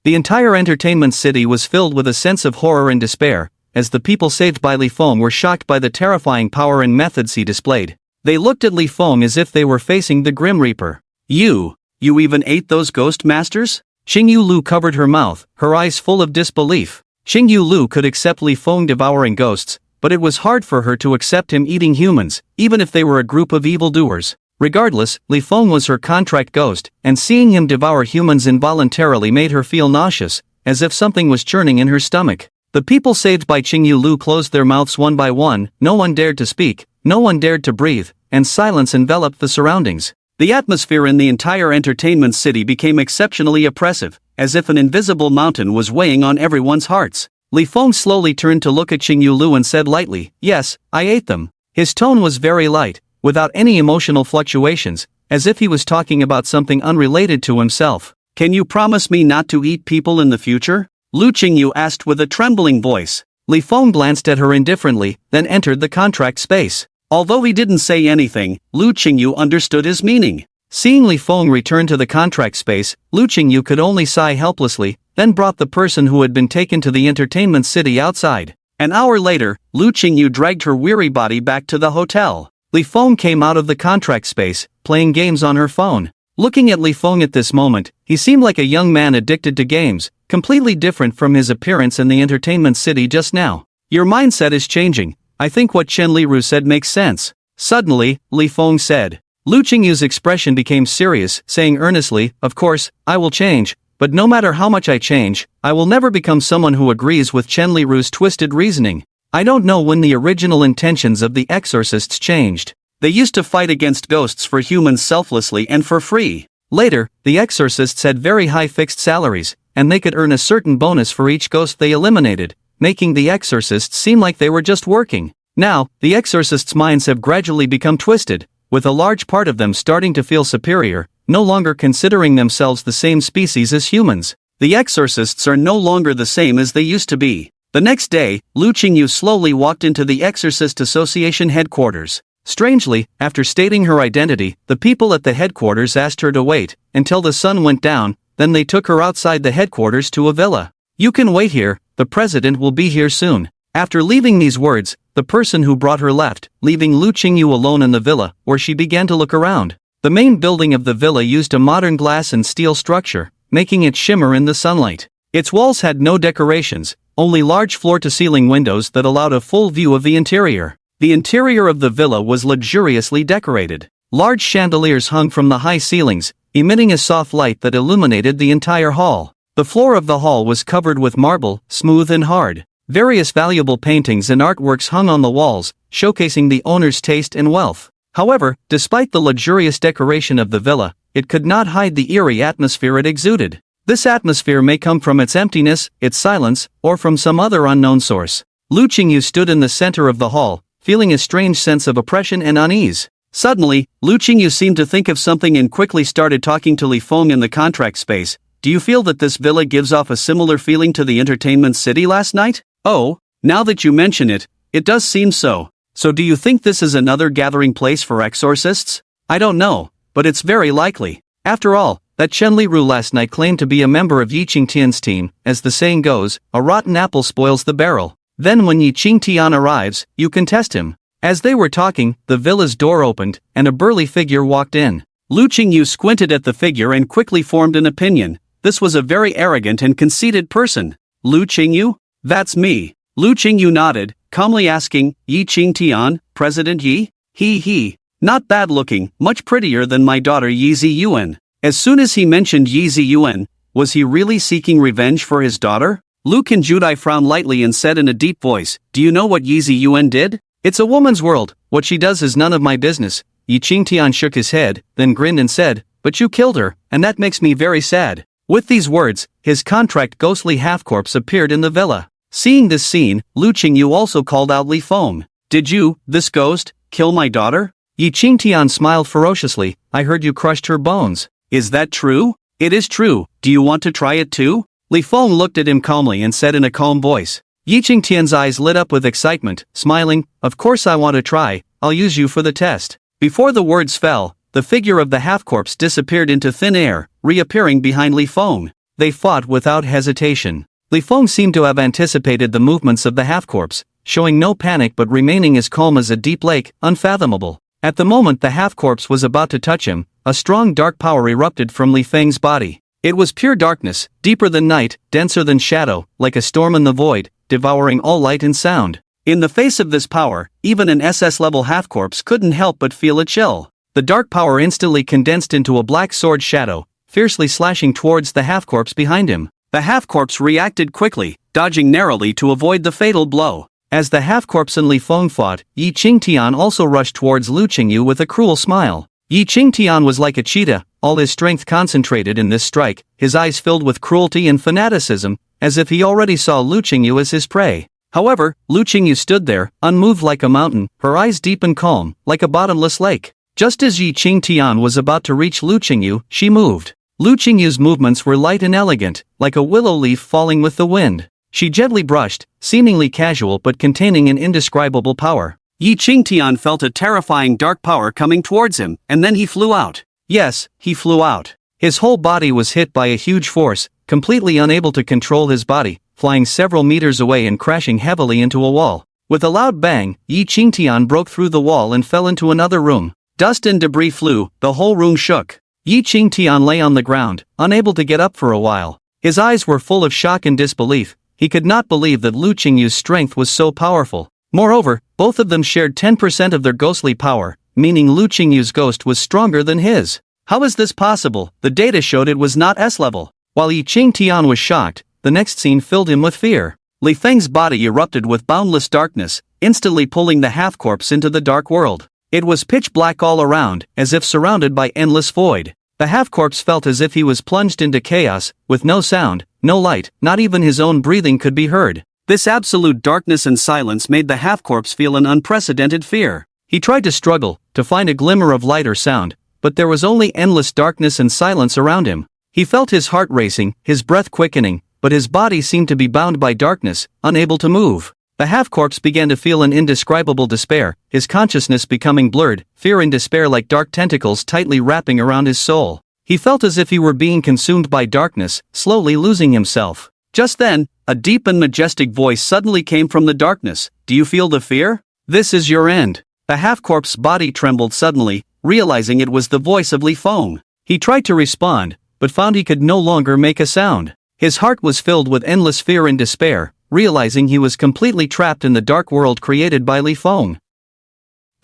The entire entertainment city was filled with a sense of horror and despair, as the people saved by Li Feng were shocked by the terrifying power and methods he displayed. They looked at Li Feng as if they were facing the Grim Reaper. You even ate those ghost masters?" Xingyu Lu covered her mouth, her eyes full of disbelief. Xingyu Lu could accept Li Feng devouring ghosts, but it was hard for her to accept him eating humans, even if they were a group of evildoers. Regardless, Li Feng was her contract ghost, and seeing him devour humans involuntarily made her feel nauseous, as if something was churning in her stomach. The people saved by Xingyu Lu closed their mouths one by one, no one dared to speak, no one dared to breathe, and silence enveloped the surroundings. The atmosphere in the entire entertainment city became exceptionally oppressive, as if an invisible mountain was weighing on everyone's hearts. Li Feng slowly turned to look at Xingyu Lu and said lightly, "Yes, I ate them." His tone was very light, without any emotional fluctuations, as if he was talking about something unrelated to himself. "Can you promise me not to eat people in the future?" Lu Qingyu asked with a trembling voice. Li Feng glanced at her indifferently, then entered the contract space. Although he didn't say anything, Lu Qingyu understood his meaning. Seeing Li Feng return to the contract space, Lu Qingyu could only sigh helplessly, then brought the person who had been taken to the entertainment city outside. An hour later, Lu Qingyu dragged her weary body back to the hotel. Li Feng came out of the contract space, playing games on her phone. Looking at Li Feng at this moment, he seemed like a young man addicted to games, completely different from his appearance in the entertainment city just now. "Your mindset is changing. I think what Chen Liru said makes sense." Suddenly, Li Feng said. Lu Qingyu's expression became serious, saying earnestly, "Of course, I will change, but no matter how much I change, I will never become someone who agrees with Chen Liru's twisted reasoning. I don't know when the original intentions of the exorcists changed. They used to fight against ghosts for humans selflessly and for free. Later, the exorcists had very high fixed salaries, and they could earn a certain bonus for each ghost they eliminated, making the exorcists seem like they were just working. Now, the exorcists' minds have gradually become twisted, with a large part of them starting to feel superior, no longer considering themselves the same species as humans. The exorcists are no longer the same as they used to be." The next day, Lu Qingyu slowly walked into the Exorcist Association headquarters. Strangely, after stating her identity, the people at the headquarters asked her to wait until the sun went down, then they took her outside the headquarters to a villa. "You can wait here, the president will be here soon." After leaving these words, the person who brought her left, leaving Lu Qingyu alone in the villa, where she began to look around. The main building of the villa used a modern glass and steel structure, making it shimmer in the sunlight. Its walls had no decorations, only large floor-to-ceiling windows that allowed a full view of the interior. The interior of the villa was luxuriously decorated. Large chandeliers hung from the high ceilings, emitting a soft light that illuminated the entire hall. The floor of the hall was covered with marble, smooth and hard. Various valuable paintings and artworks hung on the walls, showcasing the owner's taste and wealth. However, despite the luxurious decoration of the villa, it could not hide the eerie atmosphere it exuded. This atmosphere may come from its emptiness, its silence, or from some other unknown source. Lu Qingyu stood in the center of the hall, feeling a strange sense of oppression and unease. Suddenly, Lu Qingyu seemed to think of something and quickly started talking to Li Feng in the contract space. "Do you feel that this villa gives off a similar feeling to the entertainment city last night?" "Oh, now that you mention it, it does seem so. So do you think this is another gathering place for exorcists?" "I don't know, but it's very likely. After all, That Chen Liru last night claimed to be a member of Yi Qingtian's team. As the saying goes, a rotten apple spoils the barrel. Then when Yi Qingtian arrives, you can test him. As they were talking, the villa's door opened, and a burly figure walked in. Lu Qingyu squinted at the figure and quickly formed an opinion. This was a very arrogant and conceited person. Lu Qingyu? That's me. Lu Qingyu nodded, calmly asking, Yi Qingtian, President Yi? He. Not bad looking, much prettier than my daughter Yezy Yuan. As soon as he mentioned Yezy Yuan, was he really seeking revenge for his daughter? Lu Qinjudai frowned lightly and said in a deep voice, do you know what Yezy Yuan did? It's a woman's world, what she does is none of my business. Yi Qingtian shook his head, then grinned and said, but you killed her, and that makes me very sad. With these words, his contract ghostly half-corpse appeared in the villa. Seeing this scene, Lu Qingyu also called out Li Feng. Did you, this ghost, kill my daughter? Yi Qingtian smiled ferociously, I heard you crushed her bones. Is that true? It is true, do you want to try it too? Li Feng looked at him calmly and said in a calm voice. Yi Qingtian's eyes lit up with excitement, smiling, of course I want to try, I'll use you for the test. Before the words fell, the figure of the half-corpse disappeared into thin air, reappearing behind Li Feng. They fought without hesitation. Li Feng seemed to have anticipated the movements of the half-corpse, showing no panic but remaining as calm as a deep lake, unfathomable. At the moment the half-corpse was about to touch him, a strong dark power erupted from Li Feng's body. It was pure darkness, deeper than night, denser than shadow, like a storm in the void, devouring all light and sound. In the face of this power, even an SS-level half-corpse couldn't help but feel a chill. The dark power instantly condensed into a black sword shadow, fiercely slashing towards the half-corpse behind him. The half-corpse reacted quickly, dodging narrowly to avoid the fatal blow. As the half-corpse and Li Feng fought, Yi Qingtian also rushed towards Lu Qingyu with a cruel smile. Yi Qingtian was like a cheetah, all his strength concentrated in this strike, his eyes filled with cruelty and fanaticism, as if he already saw Lu Qingyu as his prey. However, Lu Qingyu stood there, unmoved like a mountain, her eyes deep and calm, like a bottomless lake. Just as Yi Qingtian was about to reach Lu Qingyu, she moved. Lu Qingyu's movements were light and elegant, like a willow leaf falling with the wind. She gently brushed, seemingly casual but containing an indescribable power. Yi Qingtian felt a terrifying dark power coming towards him, and then he flew out. Yes, he flew out. His whole body was hit by a huge force, completely unable to control his body, flying several meters away and crashing heavily into a wall. With a loud bang, Yi Qingtian broke through the wall and fell into another room. Dust and debris flew, the whole room shook. Yi Qingtian lay on the ground, unable to get up for a while. His eyes were full of shock and disbelief. He could not believe that Lu Qingyu's strength was so powerful. Moreover, both of them shared 10% of their ghostly power, meaning Lu Qingyu's ghost was stronger than his. How is this possible? The data showed it was not S-level. While Yi Qingtian was shocked, the next scene filled him with fear. Li Feng's body erupted with boundless darkness, instantly pulling the half-corpse into the dark world. It was pitch black all around, as if surrounded by endless void. The half-corpse felt as if he was plunged into chaos, with no sound, no light, not even his own breathing could be heard. This absolute darkness and silence made the half-corpse feel an unprecedented fear. He tried to struggle, to find a glimmer of light or sound, but there was only endless darkness and silence around him. He felt his heart racing, his breath quickening, but his body seemed to be bound by darkness, unable to move. The half-corpse began to feel an indescribable despair, his consciousness becoming blurred, fear and despair like dark tentacles tightly wrapping around his soul. He felt as if he were being consumed by darkness, slowly losing himself. Just then, a deep and majestic voice suddenly came from the darkness. Do you feel the fear? This is your end. The half-corpse's body trembled suddenly, realizing it was the voice of Li Feng. He tried to respond, but found he could no longer make a sound. His heart was filled with endless fear and despair, realizing he was completely trapped in the dark world created by Li Feng.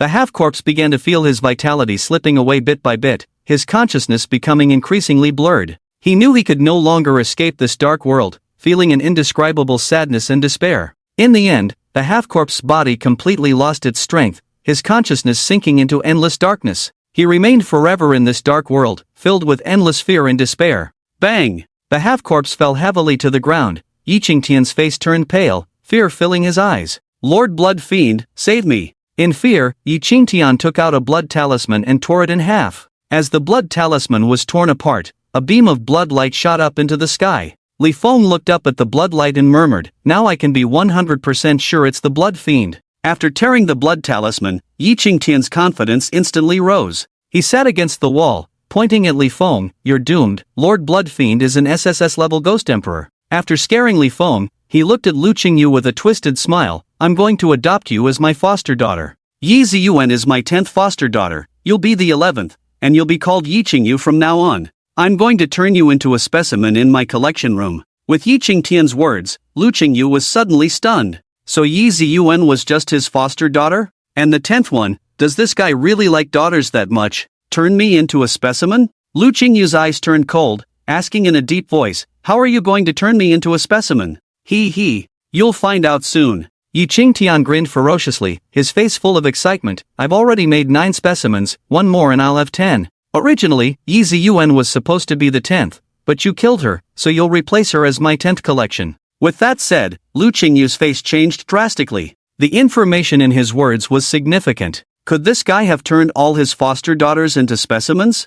The half-corpse began to feel his vitality slipping away bit by bit, his consciousness becoming increasingly blurred. He knew he could no longer escape this dark world, feeling an indescribable sadness and despair. In the end, the half-corpse's body completely lost its strength, his consciousness sinking into endless darkness. He remained forever in this dark world, filled with endless fear and despair. Bang! The half-corpse fell heavily to the ground. Yi Qingtian's face turned pale, fear filling his eyes. Lord Blood Fiend, save me! In fear, Yi Qingtian took out a blood talisman and tore it in half. As the blood talisman was torn apart, a beam of blood light shot up into the sky. Li Feng looked up at the blood light and murmured, now I can be 100% sure it's the Blood Fiend. After tearing the blood talisman, Yi Qingtian's confidence instantly rose. He sat against the wall, Pointing at Li Feng, "You're doomed, Lord Bloodfiend is an SSS-level Ghost Emperor." After scaring Li Feng, he looked at Lu Qingyu with a twisted smile. "I'm going to adopt you as my foster daughter. Yezy Yuan is my 10th foster daughter, you'll be the 11th, and you'll be called Yi Qingyu from now on. I'm going to turn you into a specimen in my collection room." With Yi Qingtian's words, Lu Qingyu was suddenly stunned. So Yezy Yuan was just his foster daughter? And the 10th one, does this guy really like daughters that much? Turn me into a specimen? Lu Qingyu's eyes turned cold, asking in a deep voice, "How are you going to turn me into a specimen?" You'll find out soon." Yi Qingtian grinned ferociously, his face full of excitement. "I've already made 9 specimens, one more and I'll have 10. Originally, Yezy Yuan was supposed to be the 10th, but you killed her, so you'll replace her as my 10th collection." With that said, Lu Qingyu's face changed drastically. The information in his words was significant. Could this guy have turned all his foster daughters into specimens?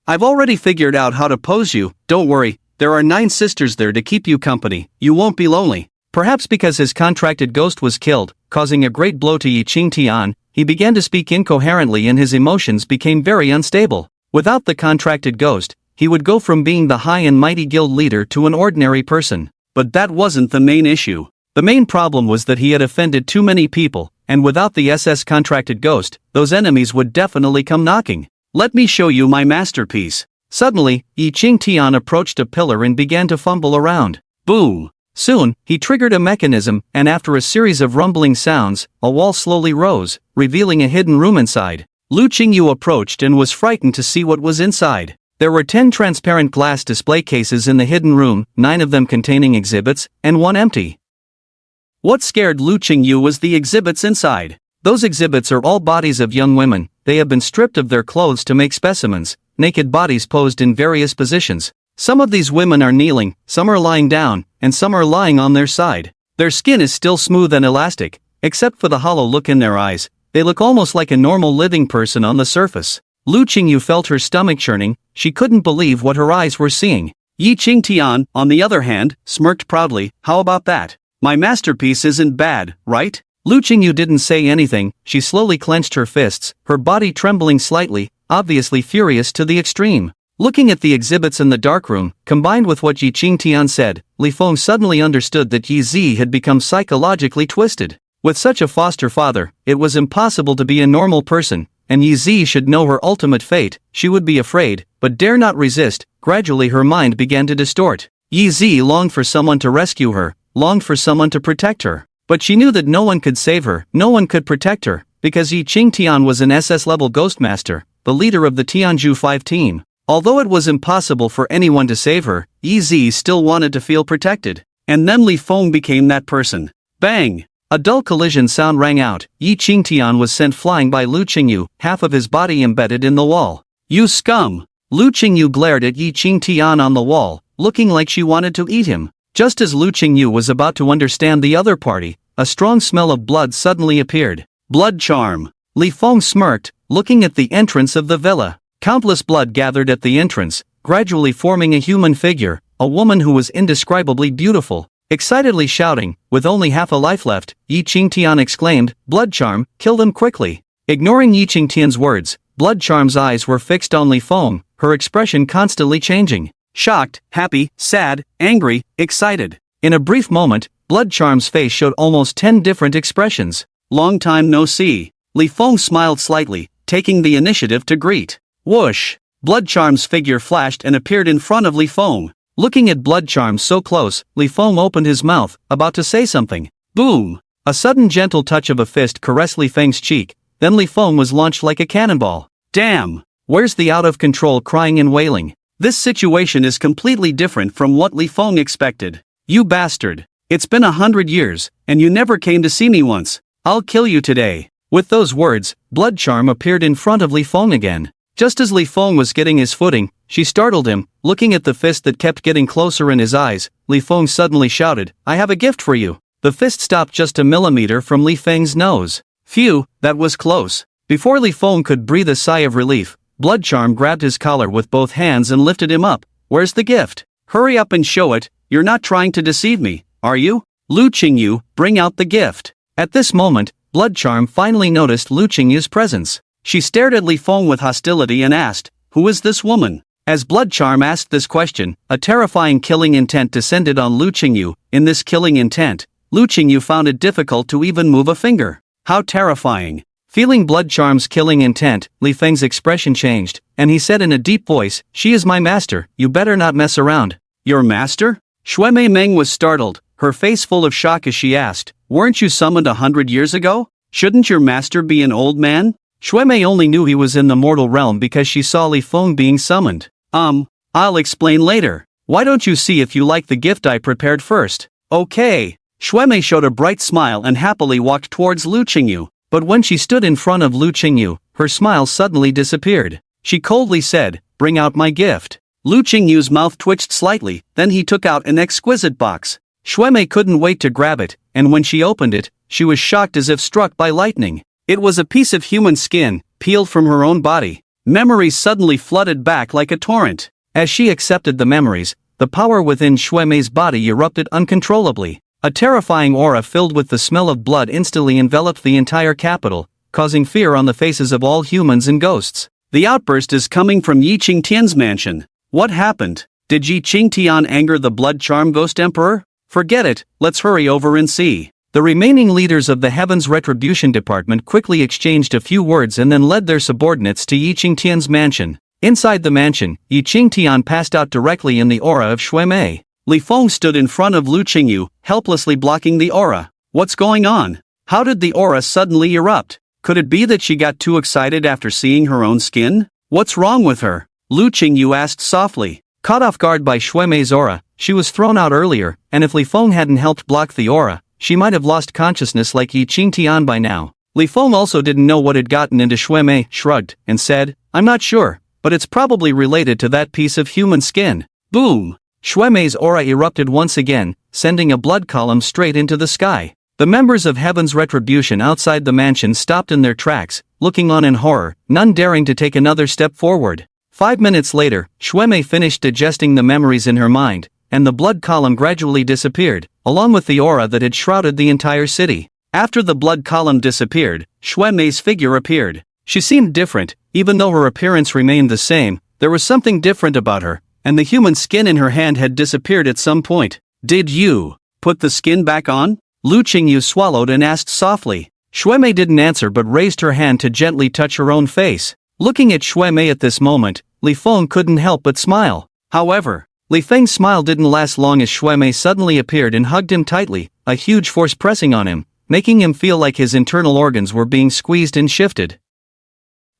I've already figured out how to pose you, don't worry, there are 9 sisters there to keep you company, you won't be lonely. Perhaps because his contracted ghost was killed, causing a great blow to Yi Qingtian, he began to speak incoherently and his emotions became very unstable. Without the contracted ghost, he would go from being the high and mighty guild leader to an ordinary person. But that wasn't the main issue. The main problem was that he had offended too many people, and without the SS contracted ghost, those enemies would definitely come knocking. "Let me show you my masterpiece." Suddenly, Yi Qingtian approached a pillar and began to fumble around. Boom! Soon, he triggered a mechanism, and after a series of rumbling sounds, a wall slowly rose, revealing a hidden room inside. Lu Qingyu approached and was frightened to see what was inside. There were 10 transparent glass display cases in the hidden room, 9 of them containing exhibits, and 1 empty. What scared Lu Qingyu was the exhibits inside. Those exhibits are all bodies of young women. They have been stripped of their clothes to make specimens, naked bodies posed in various positions. Some of these women are kneeling, some are lying down, and some are lying on their side. Their skin is still smooth and elastic, except for the hollow look in their eyes. They look almost like a normal living person on the surface. Lu Qingyu felt her stomach churning, she couldn't believe what her eyes were seeing. Yi Qingtian, on the other hand, smirked proudly. "How about that? My masterpiece isn't bad, right?" Lu Qingyu didn't say anything, she slowly clenched her fists, her body trembling slightly, obviously furious to the extreme. Looking at the exhibits in the darkroom, combined with what Yi Qingtian said, Li Feng suddenly understood that Yezy had become psychologically twisted. With such a foster father, it was impossible to be a normal person, and Yezy should know her ultimate fate. She would be afraid, but dare not resist. Gradually her mind began to distort. Yezy longed for someone to rescue her, longed for someone to protect her. But she knew that no one could save her, no one could protect her, because Yi Qingtian was an SS-level Ghostmaster, the leader of the Tianzhu 5 team. Although it was impossible for anyone to save her, Yezy still wanted to feel protected. And then Li Feng became that person. Bang! A dull collision sound rang out. Yi Qingtian was sent flying by Lu Qingyu, half of his body embedded in the wall. "You scum!" Lu Qingyu glared at Yi Qingtian on the wall, looking like she wanted to eat him. Just as Lu Qingyu was about to understand the other party, a strong smell of blood suddenly appeared. Blood charm. Li Feng smirked, looking at the entrance of the villa. Countless blood gathered at the entrance, gradually forming a human figure, a woman who was indescribably beautiful. Excitedly shouting, with only half a life left, Yi Qingtian exclaimed, "Blood charm, kill them quickly." Ignoring Yi Qingtian's words, Blood charm's eyes were fixed on Li Feng, her expression constantly changing. Shocked, happy, sad, angry, excited. In a brief moment, Blood charm's face showed almost 10 different expressions. "Long time no see." Li Feng smiled slightly, taking the initiative to greet. Whoosh! Blood charm's figure flashed and appeared in front of Li Feng. Looking at Blood charm so close, Li Feng opened his mouth, about to say something. Boom! A sudden gentle touch of a fist caressed Li Feng's cheek, then Li Feng was launched like a cannonball. Damn! Where's the out-of-control crying and wailing? This situation is completely different from what Li Feng expected. You bastard! It's been 100 years, and you never came to see me once. I'll kill you today. With those words, Blood charm appeared in front of Li Feng again. Just as Li Feng was getting his footing, she startled him. Looking at the fist that kept getting closer in his eyes, Li Feng suddenly shouted, "I have a gift for you." The fist stopped just a millimeter from Li Feng's nose. Phew, that was close. Before Li Feng could breathe a sigh of relief, Blood charm grabbed his collar with both hands and lifted him up. "Where's the gift? Hurry up and show it. You're not trying to deceive me, are you? Lu Qingyu, bring out the gift." At this moment, Blood charm finally noticed Lu Qingyu's presence. She stared at Li Feng with hostility and asked, Who is this woman? As Blood Charm asked this question, a terrifying killing intent descended on Lu Qingyu. In this killing intent, Lu Qingyu found it difficult to even move a finger. How terrifying. Feeling Blood Charm's killing intent, Li Feng's expression changed, and he said in a deep voice, "She is my master, you better not mess around." Your master? Shui Mei Meng was startled, her face full of shock as she asked, "Weren't you summoned 100 years ago? Shouldn't your master be an old man?" Shui Mei only knew he was in the mortal realm because she saw Li Feng being summoned. I'll explain later. Why don't you see if you like the gift I prepared first? Okay. Shui Mei showed a bright smile and happily walked towards Lu Qingyu. But when she stood in front of Lu Qingyu, her smile suddenly disappeared. She coldly said, "Bring out my gift." Lu Qingyu's mouth twitched slightly, then he took out an exquisite box. Shui Mei couldn't wait to grab it, and when she opened it, she was shocked as if struck by lightning. It was a piece of human skin, peeled from her own body. Memories suddenly flooded back like a torrent. As she accepted the memories, the power within Shui Mei's body erupted uncontrollably. A terrifying aura filled with the smell of blood instantly enveloped the entire capital, causing fear on the faces of all humans and ghosts. The outburst is coming from Yi Qingtian's mansion. What happened? Did Yi Qingtian anger the Blood Charm Ghost Emperor? Forget it, let's hurry over and see. The remaining leaders of the Heaven's Retribution Department quickly exchanged a few words and then led their subordinates to Yi Qingtian's mansion. Inside the mansion, Yi Qingtian passed out directly in the aura of Shui Mei. Li Feng stood in front of Lu Qingyu, helplessly blocking the aura. What's going on? How did the aura suddenly erupt? Could it be that she got too excited after seeing her own skin? What's wrong with her? Lu Qingyu asked softly. Caught off guard by Shui Mei's aura, she was thrown out earlier, and if Li Feng hadn't helped block the aura, she might have lost consciousness like Yi Qingtian by now. Li Feng also didn't know what had gotten into Shui Mei, shrugged, and said, "I'm not sure, but it's probably related to that piece of human skin." Boom! Shui Mei's aura erupted once again, sending a blood column straight into the sky. The members of Heaven's Retribution outside the mansion stopped in their tracks, looking on in horror, none daring to take another step forward. 5 minutes later, Shui Mei finished digesting the memories in her mind, and the blood column gradually disappeared, along with the aura that had shrouded the entire city. After the blood column disappeared, Shui Mei's figure appeared. She seemed different, even though her appearance remained the same. There was something different about her, and the human skin in her hand had disappeared at some point. Did you put the skin back on? Lu Qingyu swallowed and asked softly. Shui Mei didn't answer but raised her hand to gently touch her own face. Looking at Shui Mei at this moment, Li Feng couldn't help but smile. However, Li Feng's smile didn't last long as Shui Mei suddenly appeared and hugged him tightly, a huge force pressing on him, making him feel like his internal organs were being squeezed and shifted.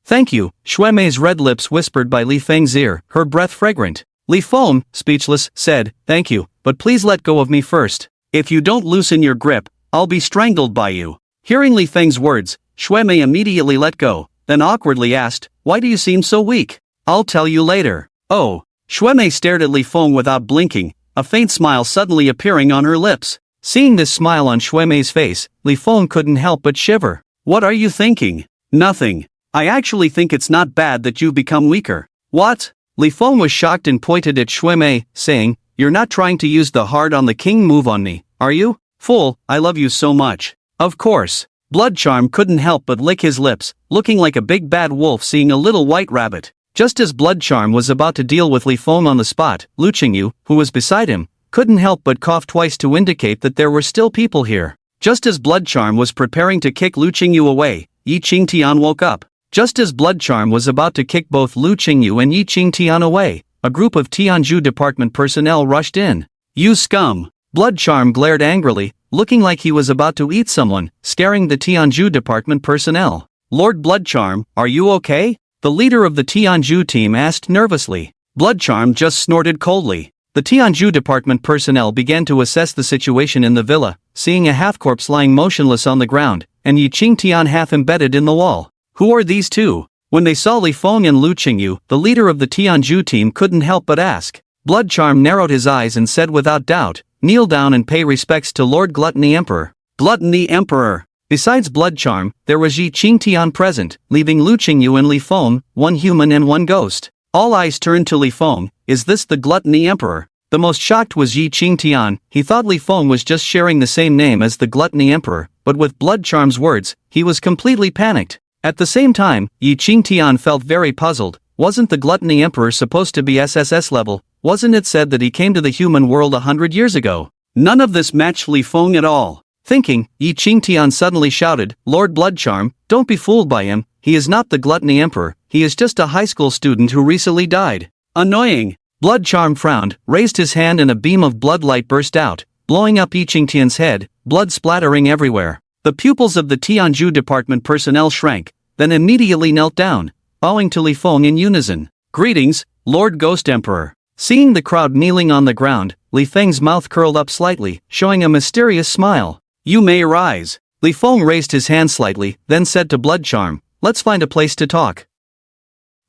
"Thank you," Shui Mei's red lips whispered by Li Feng's ear, her breath fragrant. Li Feng, speechless, said, "Thank you, but please let go of me first. If you don't loosen your grip, I'll be strangled by you." Hearing Li Feng's words, Shui Mei immediately let go, then awkwardly asked, "Why do you seem so weak?" "I'll tell you later." "Oh." Shui Mei stared at Li Feng without blinking, a faint smile suddenly appearing on her lips. Seeing this smile on Shui Mei's face, Li Feng couldn't help but shiver. "What are you thinking?" "Nothing. I actually think it's not bad that you've become weaker." "What?" Li Feng was shocked and pointed at Shui Mei, saying, "You're not trying to use the hard on the king move on me, are you? Fool, I love you so much." Of course. Blood Charm couldn't help but lick his lips, looking like a big bad wolf seeing a little white rabbit. Just as Blood Charm was about to deal with Li Feng on the spot, Lu Qingyu, who was beside him, couldn't help but cough twice to indicate that there were still people here. Just as Blood Charm was preparing to kick Lu Qingyu away, Yi Qingtian woke up. Just as Blood Charm was about to kick both Lu Qingyu and Yi Qingtian away, a group of Tianzhu department personnel rushed in. "You scum!" Blood Charm glared angrily, looking like he was about to eat someone, scaring the Tianzhu department personnel. "Lord Blood Charm, are you okay?" the leader of the Tianzhu team asked nervously. Blood Charm just snorted coldly. The Tianzhu department personnel began to assess the situation in the villa, seeing a half-corpse lying motionless on the ground, and Yi Qingtian half-embedded in the wall. Who are these two? When they saw Li Feng and Lu Qingyu, the leader of the Tianzhu team couldn't help but ask. Blood Charm narrowed his eyes and said without doubt, "Kneel down and pay respects to Lord Gluttony Emperor." Gluttony Emperor. Besides Blood Charm, there was Yi Qingtian present, leaving Lu Qingyu and Li Feng, one human and one ghost. All eyes turned to Li Feng. Is this the Gluttony Emperor? The most shocked was Yi Qingtian. He thought Li Feng was just sharing the same name as the Gluttony Emperor, but with Blood Charm's words, he was completely panicked. At the same time, Yi Qingtian felt very puzzled. Wasn't the Gluttony Emperor supposed to be SSS level? Wasn't it said that he came to the human world 100 years ago? None of this matched Li Feng at all. Thinking, Yi Qingtian suddenly shouted, Lord Bloodcharm, don't be fooled by him, he is not the Gluttony Emperor, he is just a high school student who recently died. Annoying. Bloodcharm frowned, raised his hand and a beam of bloodlight burst out, blowing up Yi Qingtian's head, blood splattering everywhere. The pupils of the Tianju department personnel shrank, then immediately knelt down, bowing to Li Feng in unison. Greetings, Lord Ghost Emperor. Seeing the crowd kneeling on the ground, Li Feng's mouth curled up slightly, showing a mysterious smile. You may rise. Li Feng raised his hand slightly, then said to Bloodcharm, let's find a place to talk.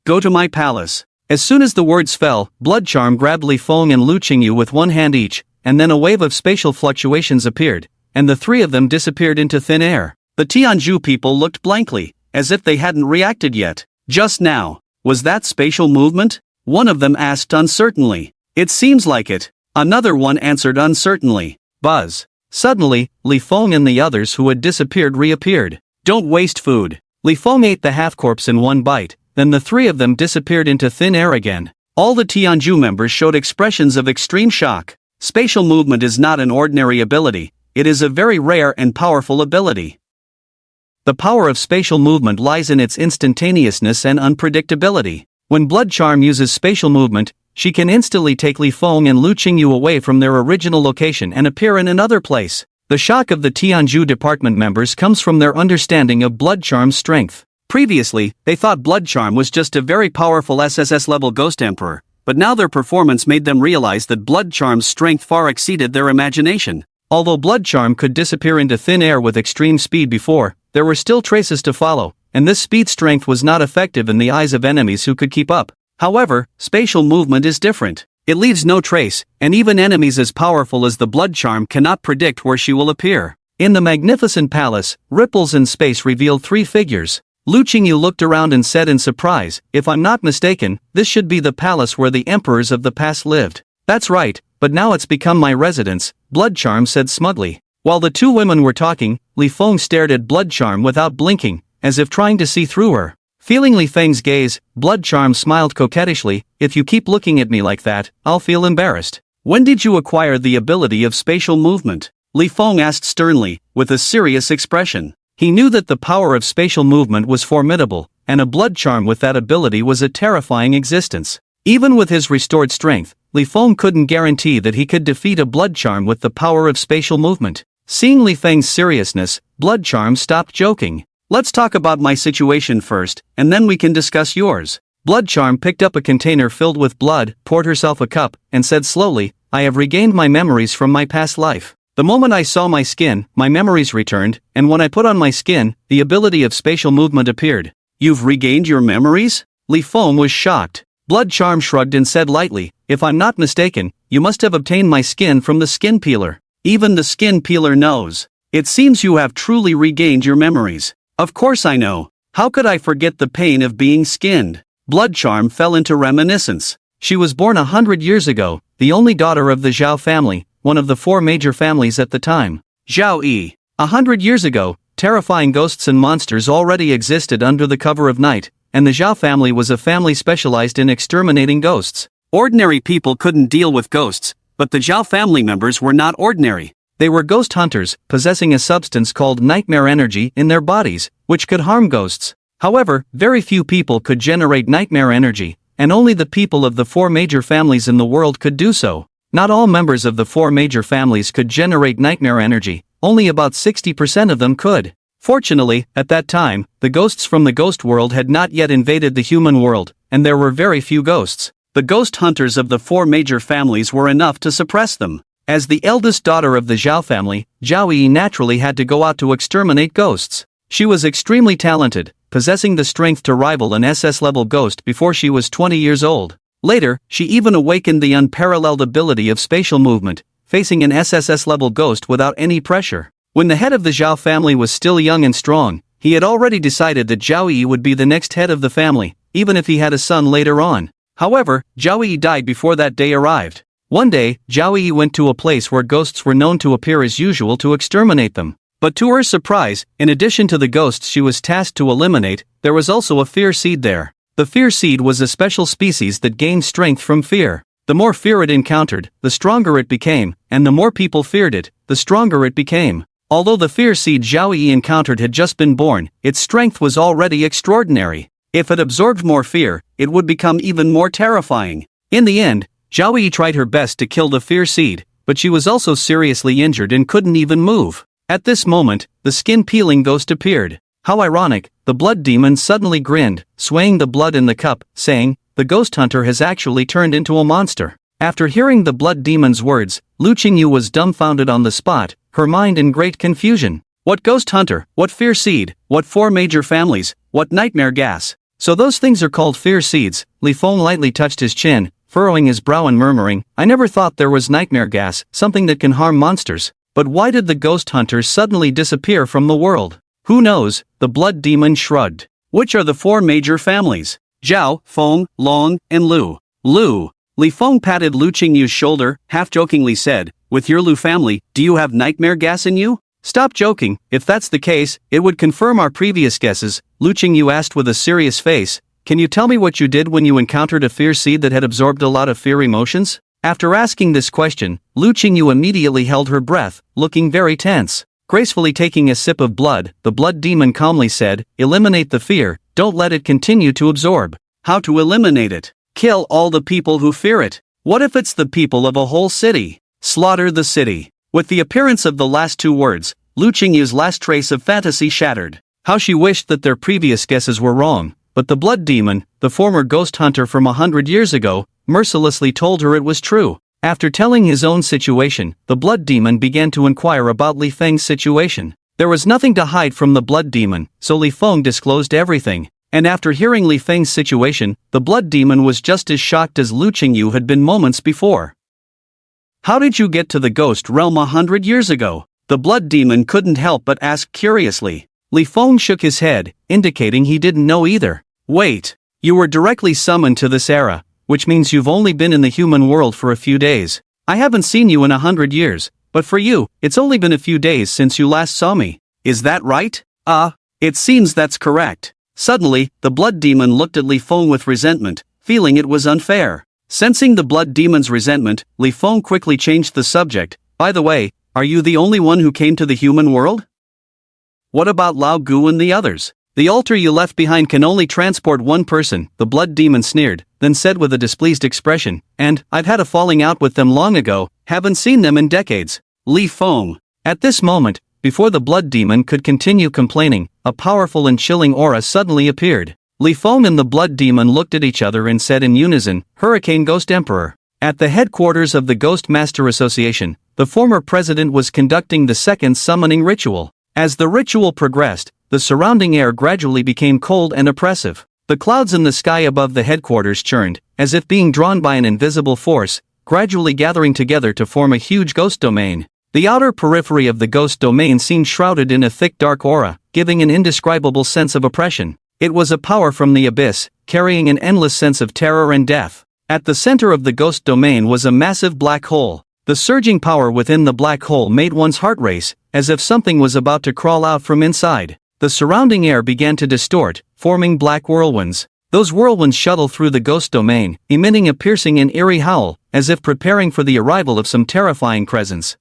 Go to my palace. As soon as the words fell, Bloodcharm grabbed Li Feng and Lu Qingyu with one hand each, and then a wave of spatial fluctuations appeared, and the three of them disappeared into thin air. The Tianju people looked blankly, as if they hadn't reacted yet. Just now, was that spatial movement? One of them asked uncertainly. It seems like it. Another one answered uncertainly. Buzz. Suddenly, Li Feng and the others who had disappeared reappeared. Don't waste food. Li Feng ate the half-corpse in one bite, then the three of them disappeared into thin air again. All the Tianju members showed expressions of extreme shock. Spatial movement is not an ordinary ability, it is a very rare and powerful ability. The power of spatial movement lies in its instantaneousness and unpredictability. When Bloodcharm uses spatial movement, she can instantly take Li Feng and Lu Qingyu away from their original location and appear in another place. The shock of the Tianju department members comes from their understanding of Bloodcharm's strength. Previously, they thought Bloodcharm was just a very powerful SSS-level Ghost Emperor, but now their performance made them realize that Bloodcharm's strength far exceeded their imagination. Although Bloodcharm could disappear into thin air with extreme speed before, there were still traces to follow, and this speed strength was not effective in the eyes of enemies who could keep up. However, spatial movement is different. It leaves no trace, and even enemies as powerful as the Bloodcharm cannot predict where she will appear. In the magnificent palace, ripples in space revealed three figures. Lu Qingyu looked around and said in surprise, if I'm not mistaken, this should be the palace where the emperors of the past lived. That's right, but now it's become my residence, Bloodcharm said smugly. While the two women were talking, Li Feng stared at Bloodcharm without blinking, as if trying to see through her. Feeling Li Feng's gaze, Bloodcharm smiled coquettishly, if you keep looking at me like that, I'll feel embarrassed. When did you acquire the ability of spatial movement? Li Feng asked sternly, with a serious expression. He knew that the power of spatial movement was formidable, and a Bloodcharm with that ability was a terrifying existence. Even with his restored strength, Li Feng couldn't guarantee that he could defeat a Bloodcharm with the power of spatial movement. Seeing Li Feng's seriousness, Bloodcharm stopped joking. Let's talk about my situation first, and then we can discuss yours. Bloodcharm picked up a container filled with blood, poured herself a cup, and said slowly, I have regained my memories from my past life. The moment I saw my skin, my memories returned, and when I put on my skin, the ability of spatial movement appeared. You've regained your memories? Li Feng was shocked. Bloodcharm shrugged and said lightly, if I'm not mistaken, you must have obtained my skin from the skin peeler. Even the skin peeler knows. It seems you have truly regained your memories. Of course I know. How could I forget the pain of being skinned? Bloodcharm fell into reminiscence. She was born 100 years ago, the only daughter of the Zhao family, one of the four major families at the time. Zhao Yi. 100 years ago, terrifying ghosts and monsters already existed under the cover of night, and the Zhao family was a family specialized in exterminating ghosts. Ordinary people couldn't deal with ghosts, but the Zhao family members were not ordinary. They were ghost hunters, possessing a substance called nightmare energy in their bodies, which could harm ghosts. However, very few people could generate nightmare energy, and only the people of the four major families in the world could do so. Not all members of the four major families could generate nightmare energy, only about 60% of them could. Fortunately, at that time, the ghosts from the ghost world had not yet invaded the human world, and there were very few ghosts. The ghost hunters of the four major families were enough to suppress them. As the eldest daughter of the Zhao family, Zhao Yi naturally had to go out to exterminate ghosts. She was extremely talented, possessing the strength to rival an SS-level ghost before she was 20 years old. Later, she even awakened the unparalleled ability of spatial movement, facing an SSS-level ghost without any pressure. When the head of the Zhao family was still young and strong, he had already decided that Zhao Yi would be the next head of the family, even if he had a son later on. However, Zhao Yi died before that day arrived. One day, Zhao Yi went to a place where ghosts were known to appear as usual to exterminate them. But to her surprise, in addition to the ghosts she was tasked to eliminate, there was also a fear seed there. The fear seed was a special species that gained strength from fear. The more fear it encountered, the stronger it became, and the more people feared it, the stronger it became. Although the fear seed Zhao Yi encountered had just been born, its strength was already extraordinary. If it absorbed more fear, it would become even more terrifying. In the end, Zhao Yi tried her best to kill the fear seed, but she was also seriously injured and couldn't even move. At this moment, the skin-peeling ghost appeared. How ironic, the blood demon suddenly grinned, swaying the blood in the cup, saying, "The ghost hunter has actually turned into a monster." After hearing the blood demon's words, Lu Qingyu was dumbfounded on the spot, her mind in great confusion. What ghost hunter, what fear seed, what 4 major families, what nightmare gas? So those things are called fear seeds. Li Feng lightly touched his chin, furrowing his brow and murmuring, "I never thought there was nightmare gas, something that can harm monsters. But why did the ghost hunters suddenly disappear from the world?" "Who knows?" the blood demon shrugged. "Which are the 4 major families?" "Zhao, Feng, Long, and Lu." "Lu." Li Feng patted Lu Qingyu's shoulder, half-jokingly said, "With your Lu family, do you have nightmare gas in you?" "Stop joking, if that's the case, it would confirm our previous guesses," Lu Qingyu asked with a serious face. "Can you tell me what you did when you encountered a fear seed that had absorbed a lot of fear emotions?" After asking this question, Lu Qingyu immediately held her breath, looking very tense. Gracefully taking a sip of blood, the blood demon calmly said, "Eliminate the fear, don't let it continue to absorb." "How to eliminate it?" "Kill all the people who fear it." "What if it's the people of a whole city?" "Slaughter the city." With the appearance of the last 2 words, Lu Qingyu's last trace of fantasy shattered. How she wished that their previous guesses were wrong, but the blood demon, the former ghost hunter from 100 years ago, mercilessly told her it was true. After telling his own situation, the blood demon began to inquire about Li Feng's situation. There was nothing to hide from the blood demon, so Li Feng disclosed everything. And after hearing Li Feng's situation, the blood demon was just as shocked as Lu Qingyu had been moments before. "How did you get to the ghost realm 100 years ago?" the blood demon couldn't help but ask curiously. Li Feng shook his head, indicating he didn't know either. "Wait, you were directly summoned to this era, which means you've only been in the human world for a few days. I haven't seen you in 100 years, but for you, it's only been a few days since you last saw me. Is that right?" It seems that's correct." Suddenly, the blood demon looked at Li Feng with resentment, feeling it was unfair. Sensing the blood demon's resentment, Li Feng quickly changed the subject. "By the way, are you the only one who came to the human world? What about Lao Gu and the others?" "The altar you left behind can only transport 1 person," the blood demon sneered, then said with a displeased expression, "And I've had a falling out with them long ago, haven't seen them in decades." Li Feng. At this moment, before the blood demon could continue complaining, a powerful and chilling aura suddenly appeared. Li Feng and the blood demon looked at each other and said in unison, "Hurricane Ghost Emperor." At the headquarters of the Ghost Master Association, the former president was conducting the second summoning ritual. As the ritual progressed, the surrounding air gradually became cold and oppressive. The clouds in the sky above the headquarters churned, as if being drawn by an invisible force, gradually gathering together to form a huge ghost domain. The outer periphery of the ghost domain seemed shrouded in a thick dark aura, giving an indescribable sense of oppression. It was a power from the abyss, carrying an endless sense of terror and death. At the center of the ghost domain was a massive black hole. The surging power within the black hole made one's heart race, as if something was about to crawl out from inside. The surrounding air began to distort, forming black whirlwinds. Those whirlwinds shuttled through the ghost domain, emitting a piercing and eerie howl, as if preparing for the arrival of some terrifying presence.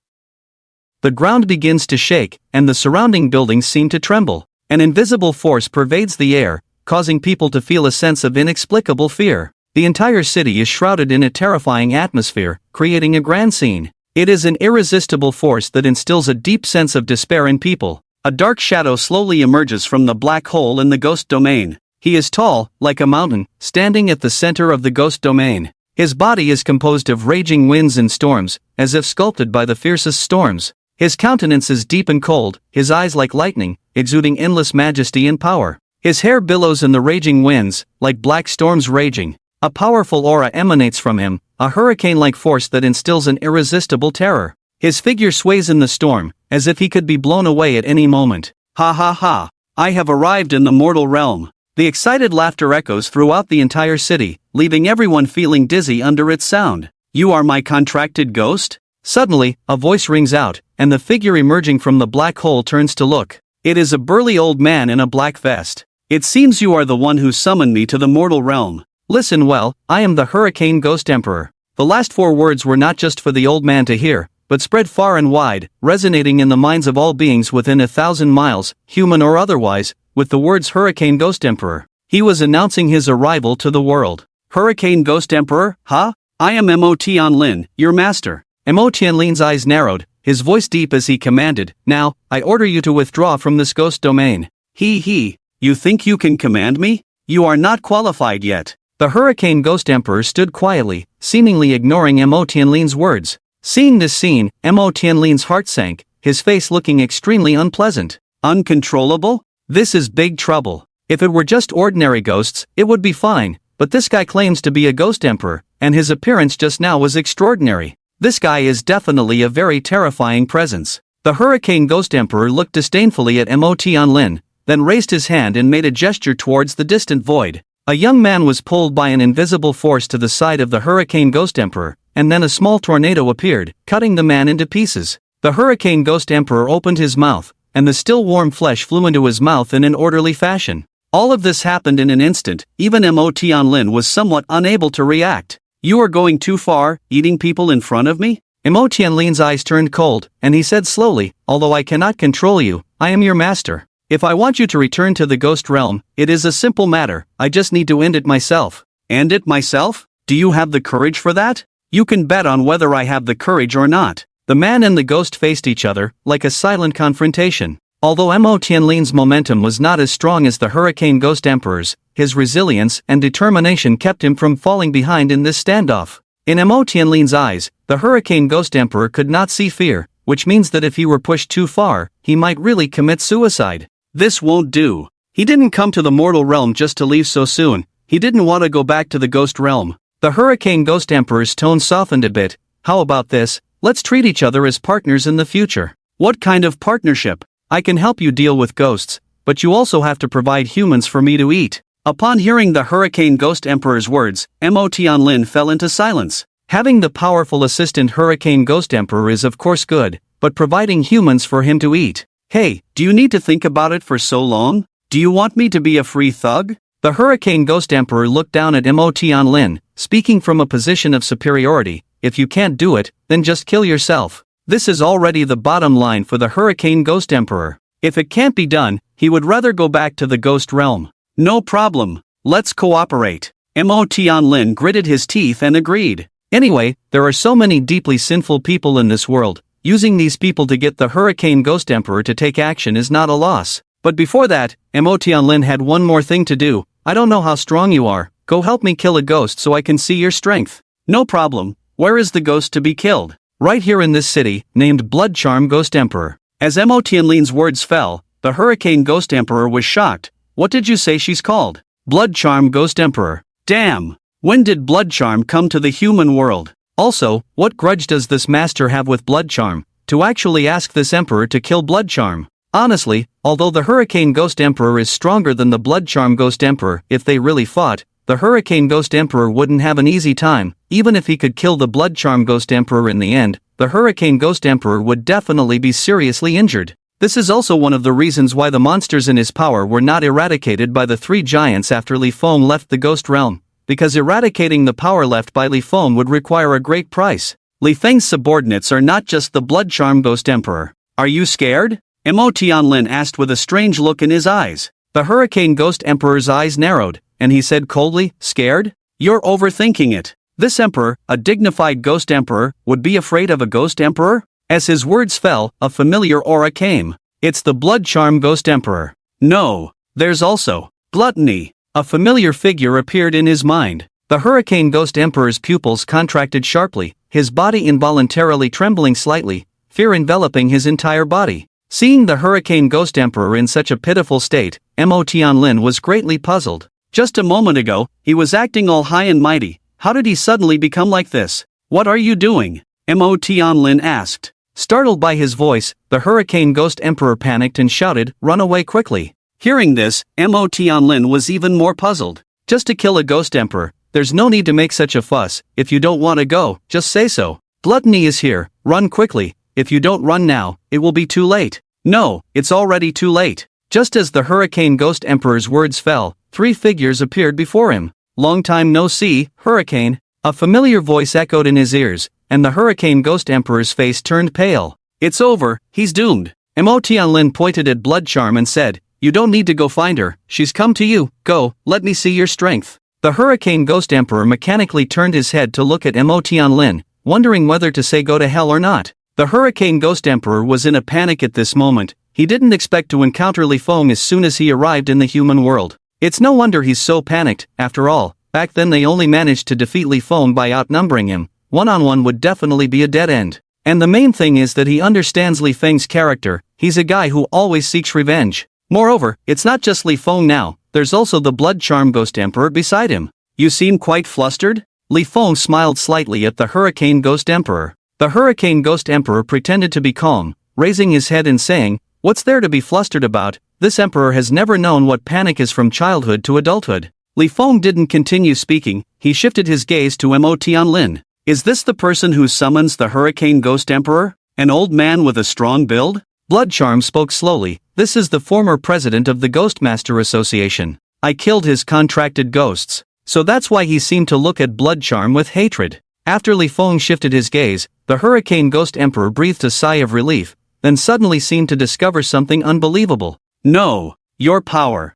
The ground begins to shake, and the surrounding buildings seem to tremble. An invisible force pervades the air, causing people to feel a sense of inexplicable fear. The entire city is shrouded in a terrifying atmosphere, creating a grand scene. It is an irresistible force that instills a deep sense of despair in people. A dark shadow slowly emerges from the black hole in the ghost domain. He is tall, like a mountain, standing at the center of the ghost domain. His body is composed of raging winds and storms, as if sculpted by the fiercest storms. His countenance is deep and cold, his eyes like lightning, exuding endless majesty and power. His hair billows in the raging winds, like black storms raging. A powerful aura emanates from him, a hurricane-like force that instills an irresistible terror. His figure sways in the storm, as if he could be blown away at any moment. "Ha ha ha! I have arrived in the mortal realm." The excited laughter echoes throughout the entire city, leaving everyone feeling dizzy under its sound. "You are my contracted ghost?" Suddenly, a voice rings out, and the figure emerging from the black hole turns to look. It is a burly old man in a black vest. It seems you are the one who summoned me to the mortal realm. Listen well, I am the Hurricane Ghost Emperor. The last 4 words were not just for the old man to hear, but spread far and wide, resonating in the minds of all beings within 1,000 miles, human or otherwise, with the words Hurricane Ghost Emperor. He was announcing his arrival to the world. Hurricane Ghost Emperor, huh? I am Mo Tianlin, your master. Mo Tianlin's eyes narrowed, his voice deep as he commanded, now, I order you to withdraw from this ghost domain. He. You think you can command me? You are not qualified yet. The Hurricane Ghost Emperor stood quietly, seemingly ignoring Mo Tianlin's words. Seeing this scene, Mo Tianlin's heart sank, his face looking extremely unpleasant. Uncontrollable? This is big trouble. If it were just ordinary ghosts, it would be fine, but this guy claims to be a ghost emperor, and his appearance just now was extraordinary. This guy is definitely a very terrifying presence. The Hurricane Ghost Emperor looked disdainfully at Mo Tianlin, then raised his hand and made a gesture towards the distant void. A young man was pulled by an invisible force to the side of the Hurricane Ghost Emperor, and then a small tornado appeared, cutting the man into pieces. The Hurricane Ghost Emperor opened his mouth, and the still warm flesh flew into his mouth in an orderly fashion. All of this happened in an instant. Even Mo Tianlin was somewhat unable to react. You are going too far, eating people in front of me? Mo Tianlin's eyes turned cold, and he said slowly, although I cannot control you, I am your master. If I want you to return to the ghost realm, it is a simple matter, I just need to end it myself. End it myself? Do you have the courage for that? You can bet on whether I have the courage or not. The man and the ghost faced each other, like a silent confrontation. Although Mo Tianlin's momentum was not as strong as the Hurricane Ghost Emperor's, his resilience and determination kept him from falling behind in this standoff. In Mo Tianlin's eyes, the Hurricane Ghost Emperor could not see fear, which means that if he were pushed too far, he might really commit suicide. This won't do. He didn't come to the mortal realm just to leave so soon. He didn't want to go back to the ghost realm. The Hurricane Ghost Emperor's tone softened a bit. How about this? Let's treat each other as partners in the future. What kind of partnership? I can help you deal with ghosts, but you also have to provide humans for me to eat. Upon hearing the Hurricane Ghost Emperor's words, Mo Tianlin fell into silence. Having the powerful assistant Hurricane Ghost Emperor is of course good, but providing humans for him to eat. Hey, do you need to think about it for so long? Do you want me to be a free thug? The Hurricane Ghost Emperor looked down at Mo Tianlin, speaking from a position of superiority. If you can't do it, then just kill yourself. This is already the bottom line for the Hurricane Ghost Emperor. If it can't be done, he would rather go back to the ghost realm. No problem. Let's cooperate. Mo Tianlin gritted his teeth and agreed. Anyway, there are so many deeply sinful people in this world. Using these people to get the Hurricane Ghost Emperor to take action is not a loss. But before that, Mo Tianlin had one more thing to do. I don't know how strong you are. Go help me kill a ghost so I can see your strength. No problem. Where is the ghost to be killed? Right here in this city, named Blood Charm Ghost Emperor. As Mo Tianlin's words fell, the Hurricane Ghost Emperor was shocked. What did you say she's called? Blood Charm Ghost Emperor. Damn! When did Blood Charm come to the human world? Also, what grudge does this master have with Blood Charm, to actually ask this emperor to kill Blood Charm? Honestly, although the Hurricane Ghost Emperor is stronger than the Blood Charm Ghost Emperor, if they really fought, the Hurricane Ghost Emperor wouldn't have an easy time. Even if he could kill the Blood Charm Ghost Emperor in the end, the Hurricane Ghost Emperor would definitely be seriously injured. This is also one of the reasons why the monsters in his power were not eradicated by the 3 giants after Li Feng left the ghost realm. Because eradicating the power left by Li Feng would require a great price. Li Feng's subordinates are not just the Blood Charm Ghost Emperor. Are you scared? Mo Tianlin asked with a strange look in his eyes. The Hurricane Ghost Emperor's eyes narrowed, and he said coldly, scared? You're overthinking it. This emperor, a dignified ghost emperor, would be afraid of a ghost emperor? As his words fell, a familiar aura came. It's the Blood Charm Ghost Emperor. No, there's also gluttony. A familiar figure appeared in his mind. The Hurricane Ghost Emperor's pupils contracted sharply, his body involuntarily trembling slightly, fear enveloping his entire body. Seeing the Hurricane Ghost Emperor in such a pitiful state, Mo Tianlin was greatly puzzled. Just a moment ago, he was acting all high and mighty. How did he suddenly become like this? What are you doing? Mo Tianlin asked. Startled by his voice, the Hurricane Ghost Emperor panicked and shouted, "Run away quickly." Hearing this, Mo Tianlin was even more puzzled. Just to kill a ghost emperor, there's no need to make such a fuss. If you don't want to go, just say so. Gluttony is here, run quickly. If you don't run now, it will be too late. No, it's already too late. Just as the Hurricane Ghost Emperor's words fell, 3 figures appeared before him. "Long time no see, Hurricane." A familiar voice echoed in his ears, and the Hurricane Ghost Emperor's face turned pale. "It's over, he's doomed." Mo Tianlin pointed at Blood Charm and said, "You don't need to go find her, she's come to you, go, let me see your strength." The Hurricane Ghost Emperor mechanically turned his head to look at Mo Tianlin, wondering whether to say go to hell or not. The Hurricane Ghost Emperor was in a panic at this moment. He didn't expect to encounter Li Feng as soon as he arrived in the human world. It's no wonder he's so panicked, after all, back then they only managed to defeat Li Feng by outnumbering him. One-on-one would definitely be a dead end. And the main thing is that he understands Li Feng's character, he's a guy who always seeks revenge. Moreover, it's not just Li Feng now, there's also the Blood Charm Ghost Emperor beside him. "You seem quite flustered?" Li Feng smiled slightly at the Hurricane Ghost Emperor. The Hurricane Ghost Emperor pretended to be calm, raising his head and saying, "What's there to be flustered about? This emperor has never known what panic is from childhood to adulthood." Li Feng didn't continue speaking, he shifted his gaze to Mo Tianlin. "Is this the person who summons the Hurricane Ghost Emperor? An old man with a strong build?" Blood Charm spoke slowly. "This is the former president of the Ghostmaster Association. I killed his contracted ghosts. So that's why he seemed to look at Blood Charm with hatred." After Li Feng shifted his gaze, the Hurricane Ghost Emperor breathed a sigh of relief, then suddenly seemed to discover something unbelievable. "No, your power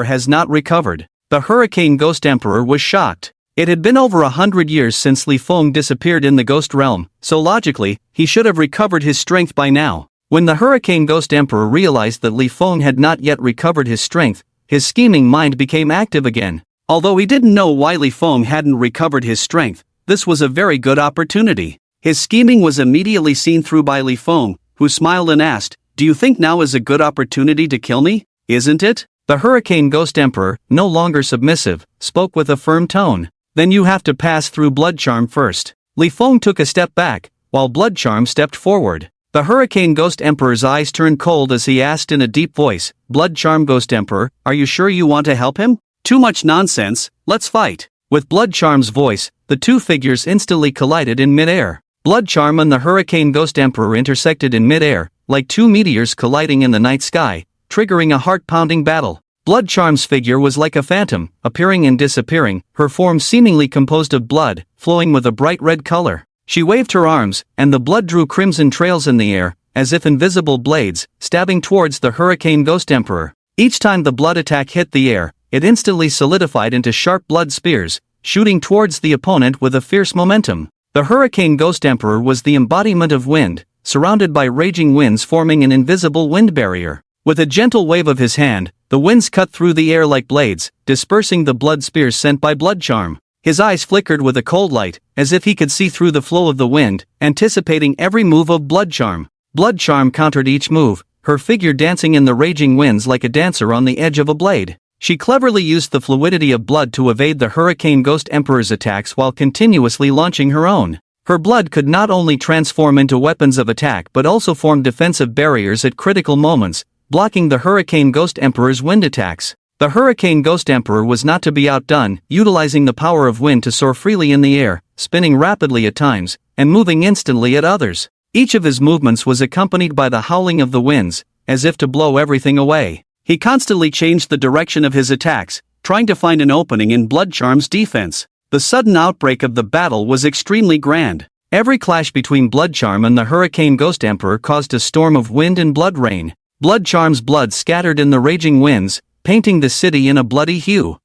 has not recovered." The Hurricane Ghost Emperor was shocked. It had been over 100 years since Li Feng disappeared in the ghost realm, so logically, he should have recovered his strength by now. When the Hurricane Ghost Emperor realized that Li Feng had not yet recovered his strength, his scheming mind became active again. Although he didn't know why Li Feng hadn't recovered his strength, this was a very good opportunity. His scheming was immediately seen through by Li Feng, who smiled and asked, "Do you think now is a good opportunity to kill me? Isn't it?" The Hurricane Ghost Emperor, no longer submissive, spoke with a firm tone. "Then you have to pass through Blood Charm first." Li Feng took a step back, while Blood Charm stepped forward. The Hurricane Ghost Emperor's eyes turned cold as he asked in a deep voice, "Blood Charm Ghost Emperor, are you sure you want to help him?" "Too much nonsense, let's fight." With Blood Charm's voice, the 2 figures instantly collided in mid-air. Blood Charm and the Hurricane Ghost Emperor intersected in mid-air, like 2 meteors colliding in the night sky, triggering a heart-pounding battle. Blood Charm's figure was like a phantom, appearing and disappearing, her form seemingly composed of blood, flowing with a bright red color. She waved her arms, and the blood drew crimson trails in the air, as if invisible blades, stabbing towards the Hurricane Ghost Emperor. Each time the blood attack hit the air, it instantly solidified into sharp blood spears, shooting towards the opponent with a fierce momentum. The Hurricane Ghost Emperor was the embodiment of wind, surrounded by raging winds forming an invisible wind barrier. With a gentle wave of his hand, the winds cut through the air like blades, dispersing the blood spears sent by Blood Charm. His eyes flickered with a cold light, as if he could see through the flow of the wind, anticipating every move of Blood Charm. Blood Charm countered each move, her figure dancing in the raging winds like a dancer on the edge of a blade. She cleverly used the fluidity of blood to evade the Hurricane Ghost Emperor's attacks while continuously launching her own. Her blood could not only transform into weapons of attack but also form defensive barriers at critical moments, blocking the Hurricane Ghost Emperor's wind attacks. The Hurricane Ghost Emperor was not to be outdone, utilizing the power of wind to soar freely in the air, spinning rapidly at times, and moving instantly at others. Each of his movements was accompanied by the howling of the winds, as if to blow everything away. He constantly changed the direction of his attacks, trying to find an opening in Blood Charm's defense. The sudden outbreak of the battle was extremely grand. Every clash between Blood Charm and the Hurricane Ghost Emperor caused a storm of wind and blood rain. Blood Charm's blood scattered in the raging winds, painting the city in a bloody hue.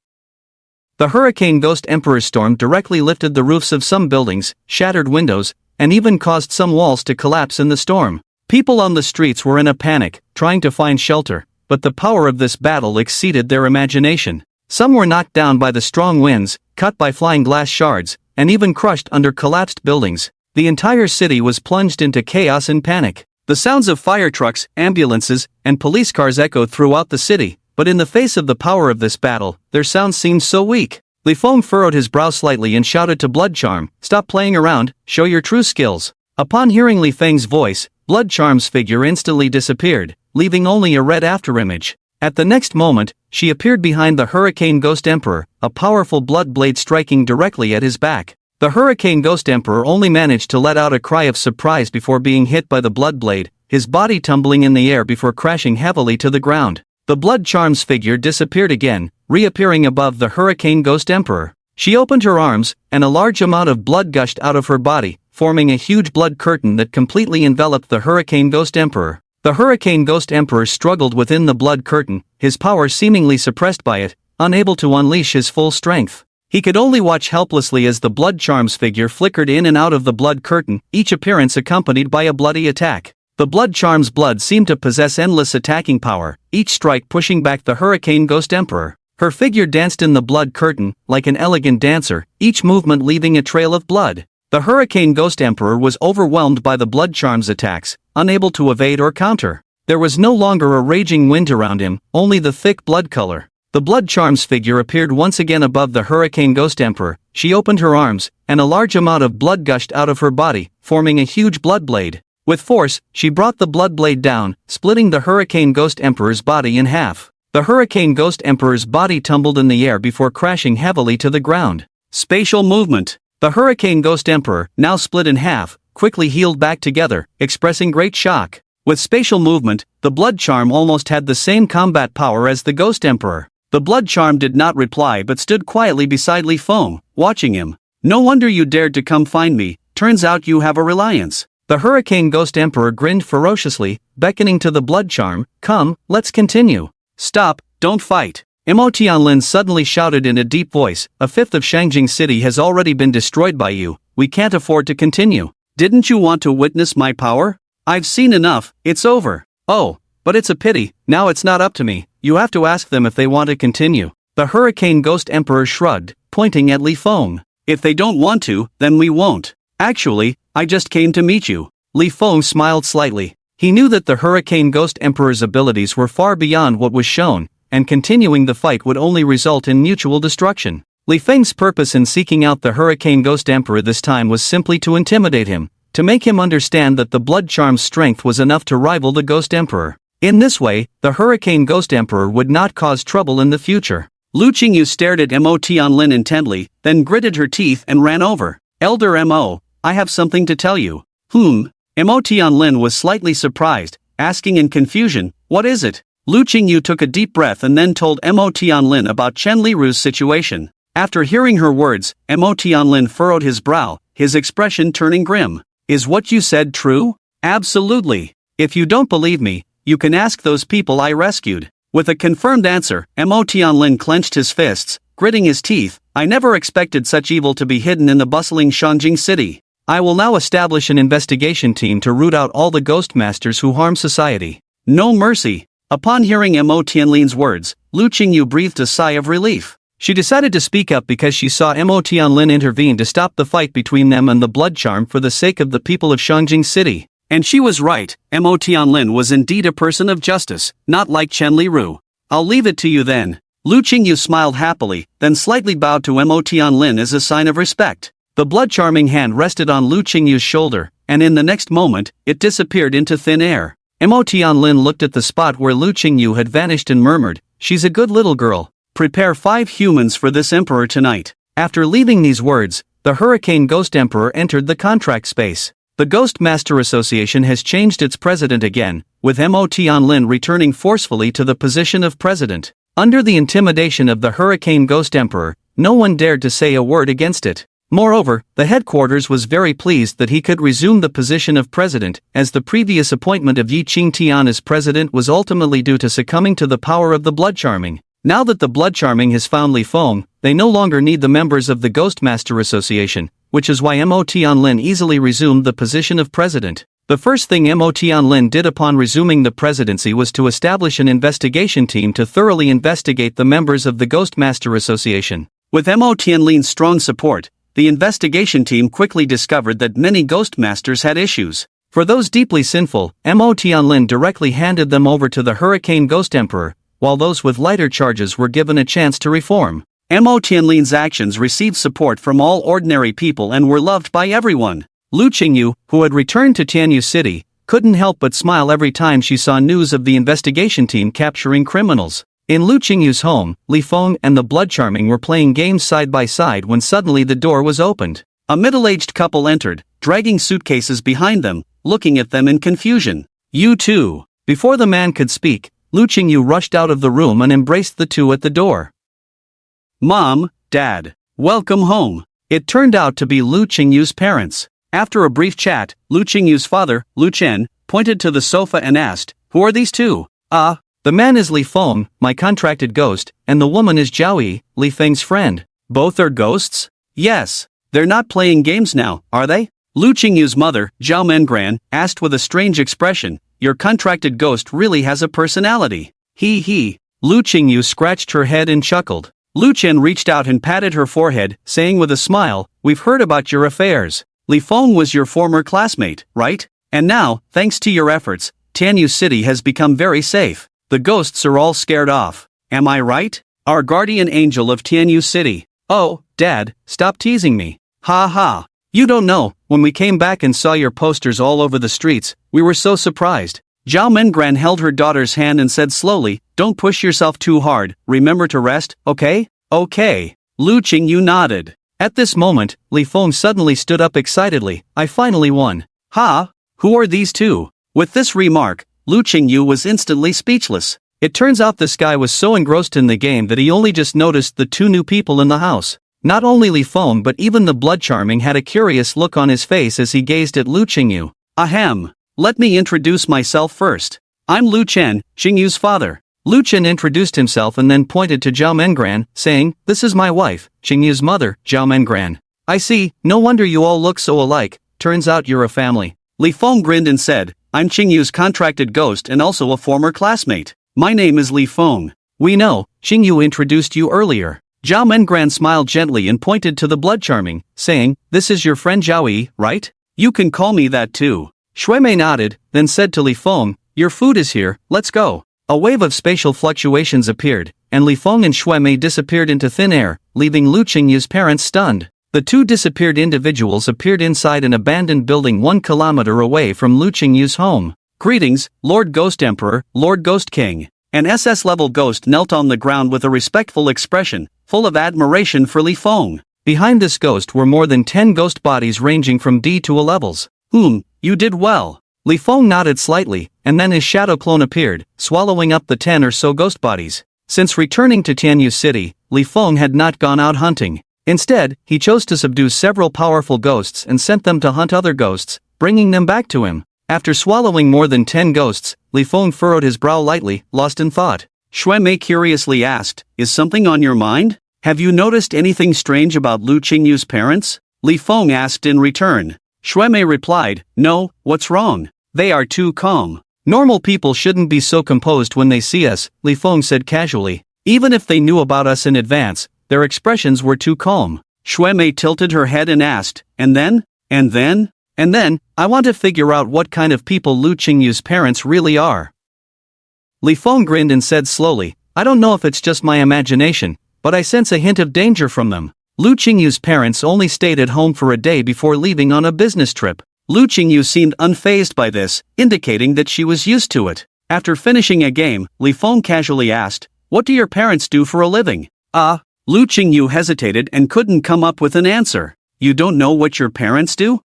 The Hurricane Ghost Emperor's storm directly lifted the roofs of some buildings, shattered windows, and even caused some walls to collapse in the storm. People on the streets were in a panic, trying to find shelter, but the power of this battle exceeded their imagination. Some were knocked down by the strong winds, cut by flying glass shards, and even crushed under collapsed buildings. The entire city was plunged into chaos and panic. The sounds of fire trucks, ambulances, and police cars echoed throughout the city, but in the face of the power of this battle, their sounds seemed so weak. Li Feng furrowed his brow slightly and shouted to Blood Charm, "Stop playing around, show your true skills." Upon hearing Li Feng's voice, Blood Charm's figure instantly disappeared, leaving only a red afterimage. At the next moment, she appeared behind the Hurricane Ghost Emperor, a powerful blood blade striking directly at his back. The Hurricane Ghost Emperor only managed to let out a cry of surprise before being hit by the blood blade, his body tumbling in the air before crashing heavily to the ground. The blood charms figure disappeared again, reappearing above the Hurricane Ghost Emperor. She opened her arms, and a large amount of blood gushed out of her body, forming a huge blood curtain that completely enveloped the Hurricane Ghost Emperor. The Hurricane Ghost Emperor struggled within the blood curtain, his power seemingly suppressed by it, unable to unleash his full strength. He could only watch helplessly as the blood charms figure flickered in and out of the blood curtain, each appearance accompanied by a bloody attack. The blood charms' blood seemed to possess endless attacking power, each strike pushing back the Hurricane Ghost Emperor. Her figure danced in the blood curtain, like an elegant dancer, each movement leaving a trail of blood. The Hurricane Ghost Emperor was overwhelmed by the blood charms attacks, unable to evade or counter. There was no longer a raging wind around him, only the thick blood color. The blood charms figure appeared once again above the Hurricane Ghost Emperor. She opened her arms, and a large amount of blood gushed out of her body, forming a huge blood blade. With force, she brought the blood blade down, splitting the Hurricane Ghost Emperor's body in half. The Hurricane Ghost Emperor's body tumbled in the air before crashing heavily to the ground. Spatial movement. The Hurricane Ghost Emperor, now split in half, quickly healed back together, expressing great shock. With spatial movement, the blood charm almost had the same combat power as the Ghost Emperor. The blood charm did not reply but stood quietly beside Li Feng, watching him. "No wonder you dared to come find me, turns out you have a reliance." The Hurricane Ghost Emperor grinned ferociously, beckoning to the blood charm, "Come, let's continue." "Stop, don't fight." Mo Tianlin suddenly shouted in a deep voice, "A fifth of Shangjing City has already been destroyed by you, we can't afford to continue. Didn't you want to witness my power? I've seen enough, it's over." "Oh, but it's a pity, now it's not up to me, you have to ask them if they want to continue." The Hurricane Ghost Emperor shrugged, pointing at Li Feng. "If they don't want to, then we won't. Actually, I just came to meet you." Li Feng smiled slightly. He knew that the Hurricane Ghost Emperor's abilities were far beyond what was shown, and continuing the fight would only result in mutual destruction. Li Feng's purpose in seeking out the Hurricane Ghost Emperor this time was simply to intimidate him, to make him understand that the blood charm's strength was enough to rival the Ghost Emperor. In this way, the Hurricane Ghost Emperor would not cause trouble in the future. Lu Qingyu stared at Mo Tianlin intently, then gritted her teeth and ran over. "Elder Mo, I have something to tell you." Mo Tianlin was slightly surprised, asking in confusion, "What is it?" Lu Qingyu took a deep breath and then told Mo Tianlin about Chen Liru's situation. After hearing her words, Mo Tianlin furrowed his brow, his expression turning grim. "Is what you said true?" "Absolutely. If you don't believe me, you can ask those people I rescued." With a confirmed answer, Mo Tianlin clenched his fists, gritting his teeth. "I never expected such evil to be hidden in the bustling Shangjing City. I will now establish an investigation team to root out all the ghost masters who harm society. No mercy." Upon hearing Mo Tianlin's words, Lu Qingyu breathed a sigh of relief. She decided to speak up because she saw Mo Tianlin intervene to stop the fight between them and the blood charm for the sake of the people of Shangjing City. And she was right, Mo Tianlin was indeed a person of justice, not like Chen Liru. "I'll leave it to you then." Lu Qingyu smiled happily, then slightly bowed to Mo Tianlin as a sign of respect. The blood-charming hand rested on Lu Qingyu's shoulder, and in the next moment, it disappeared into thin air. Mo Tianlin looked at the spot where Lu Qingyu had vanished and murmured, "She's a good little girl. Prepare 5 humans for this emperor tonight." After leaving these words, the Hurricane Ghost Emperor entered the contract space. The Ghost Master Association has changed its president again, with Mo Tianlin returning forcefully to the position of president. Under the intimidation of the Hurricane Ghost Emperor, no one dared to say a word against it. Moreover, the headquarters was very pleased that he could resume the position of president, as the previous appointment of Yi Qingtian as president was ultimately due to succumbing to the power of the blood charming. Now that the blood charming has found Li Feng, they no longer need the members of the Ghost Master Association, which is why Mo Tianlin easily resumed the position of president. The first thing Mo Tianlin did upon resuming the presidency was to establish an investigation team to thoroughly investigate the members of the Ghost Master Association. With Mo Tianlin's strong support, the investigation team quickly discovered that many Ghost Masters had issues. For those deeply sinful, Mo Tianlin directly handed them over to the Hurricane Ghost Emperor, while those with lighter charges were given a chance to reform. Mo Tianlin's actions received support from all ordinary people and were loved by everyone. Lu Qingyu, who had returned to Tianyu City, couldn't help but smile every time she saw news of the investigation team capturing criminals. In Lu Qingyu's home, Li Feng and the blood charming were playing games side by side when suddenly the door was opened. A middle-aged couple entered, dragging suitcases behind them, looking at them in confusion. "You too." Before the man could speak, Lu Qingyu rushed out of the room and embraced the two at the door. Mom, Dad, welcome home. It turned out to be Lu Qingyu's parents. After a brief chat, Lu Qingyu's father, Lu Chen, pointed to the sofa and asked, "Who are these two?" The man is Li Feng, my contracted ghost, and the woman is Zhao Yi, Li Feng's friend. Both are ghosts? Yes. They're not playing games now, are they? Lu Qingyu's mother, Zhao Mengran, asked with a strange expression, "Your contracted ghost really has a personality." He. Lu Qingyu scratched her head and chuckled. Lu Chen reached out and patted her forehead, saying with a smile, "We've heard about your affairs. Li Feng was your former classmate, right? And now, thanks to your efforts, Tianyu City has become very safe. The ghosts are all scared off. Am I right? Our guardian angel of Tianyu City." "Oh, Dad, stop teasing me. Ha ha. You don't know, when we came back and saw your posters all over the streets, we were so surprised." Zhao Mengran held her daughter's hand and said slowly, "Don't push yourself too hard, remember to rest, okay?" "Okay." Lu Qingyu nodded. At this moment, Li Feng suddenly stood up excitedly, "I finally won." "Ha? Who are these two?" With this remark, Lu Qingyu was instantly speechless. It turns out this guy was so engrossed in the game that he only just noticed the two new people in the house. Not only Li Feng but even the blood charming had a curious look on his face as he gazed at Lu Qingyu. "Ahem. Let me introduce myself first. I'm Lu Chen, Qingyu's father." Lu Chen introduced himself and then pointed to Zhao Mengran, saying, "This is my wife, Qingyu's mother, Zhao Mengran." "I see, no wonder you all look so alike, turns out you're a family." Li Feng grinned and said, "I'm Qingyu's contracted ghost and also a former classmate. My name is Li Feng." "We know, Qingyu introduced you earlier." Zhao Mengran smiled gently and pointed to the blood charming, saying, "This is your friend Zhao Yi, right? You can call me that too." Shuemei nodded, then said to Li Feng, "Your food is here, let's go." A wave of spatial fluctuations appeared, and Li Feng and Shuemei disappeared into thin air, leaving Lu Qingyu's parents stunned. The two disappeared individuals appeared inside an abandoned building 1 kilometer away from Lu Qingyu's home. "Greetings, Lord Ghost Emperor, Lord Ghost King." An SS-level ghost knelt on the ground with a respectful expression, full of admiration for Li Feng. Behind this ghost were more than 10 ghost bodies ranging from D to A levels. You did well." Li Feng nodded slightly, and then his shadow clone appeared, swallowing up the 10 or so ghost bodies. Since returning to Tianyu City, Li Feng had not gone out hunting. Instead, he chose to subdue several powerful ghosts and sent them to hunt other ghosts, bringing them back to him. After swallowing more than 10 ghosts, Li Feng furrowed his brow lightly, lost in thought. Shuemei curiously asked, "Is something on your mind? Have you noticed anything strange about Lu Qingyu's parents?" Li Feng asked in return. Shuemei replied, "No, what's wrong? They are too calm." "Normal people shouldn't be so composed when they see us," Li Feng said casually. "Even if they knew about us in advance, their expressions were too calm." Shuemei tilted her head and asked, "And then? And then? And then, I want to figure out what kind of people Lu Qingyu's parents really are." Li Feng grinned and said slowly, "I don't know if it's just my imagination, but I sense a hint of danger from them. Lu Qingyu's parents only stayed at home for a day before leaving on a business trip." Lu Qingyu seemed unfazed by this, indicating that she was used to it. After finishing a game, Li Feng casually asked, "What do your parents do for a living?" Lu Qingyu hesitated and couldn't come up with an answer. "You don't know what your parents do?"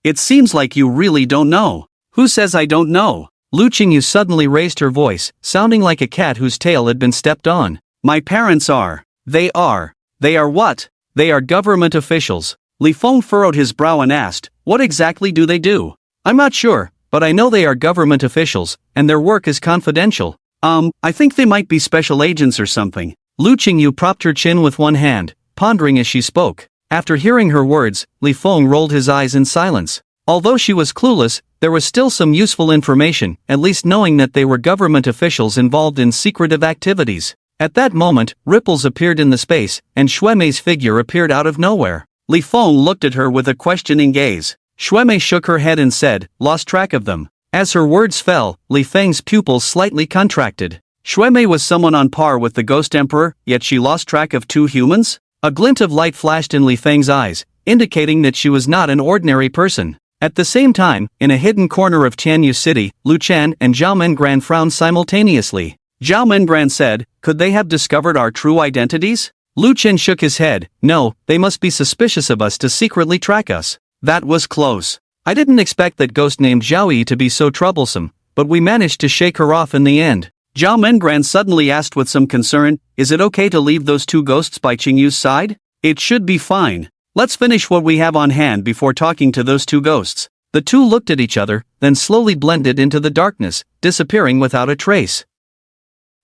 It seems like you really don't know." "Who says I don't know?" Lu Qingyu suddenly raised her voice, sounding like a cat whose tail had been stepped on. "My parents are. They are what? They are government officials." Li Feng furrowed his brow and asked, "What exactly do they do?" "I'm not sure, but I know they are government officials, and their work is confidential." I think they might be special agents or something." Lu Qingyu propped her chin with one hand, pondering as she spoke. After hearing her words, Li Feng rolled his eyes in silence. Although she was clueless, there was still some useful information, at least knowing that they were government officials involved in secretive activities. At that moment, ripples appeared in the space, and Shuemei's figure appeared out of nowhere. Li Feng looked at her with a questioning gaze. Shuemei shook her head and said, "Lost track of them." As her words fell, Li Feng's pupils slightly contracted. Shuemei was someone on par with the Ghost Emperor, yet she lost track of two humans? A glint of light flashed in Li Feng's eyes, indicating that she was not an ordinary person. At the same time, in a hidden corner of Tianyu City, Lu Chen and Zhao Mengran frowned simultaneously. Zhao Mengran said, "Could they have discovered our true identities?" Lu Chen shook his head, "No, they must be suspicious of us to secretly track us." "That was close. I didn't expect that ghost named Zhao Yi to be so troublesome, but we managed to shake her off in the end." Zhao Mengran suddenly asked with some concern, is it okay to leave those two ghosts by Qingyu's side? It should be fine. Let's finish what we have on hand before talking to those two ghosts. The two looked at each other, then slowly blended into the darkness, disappearing without a trace.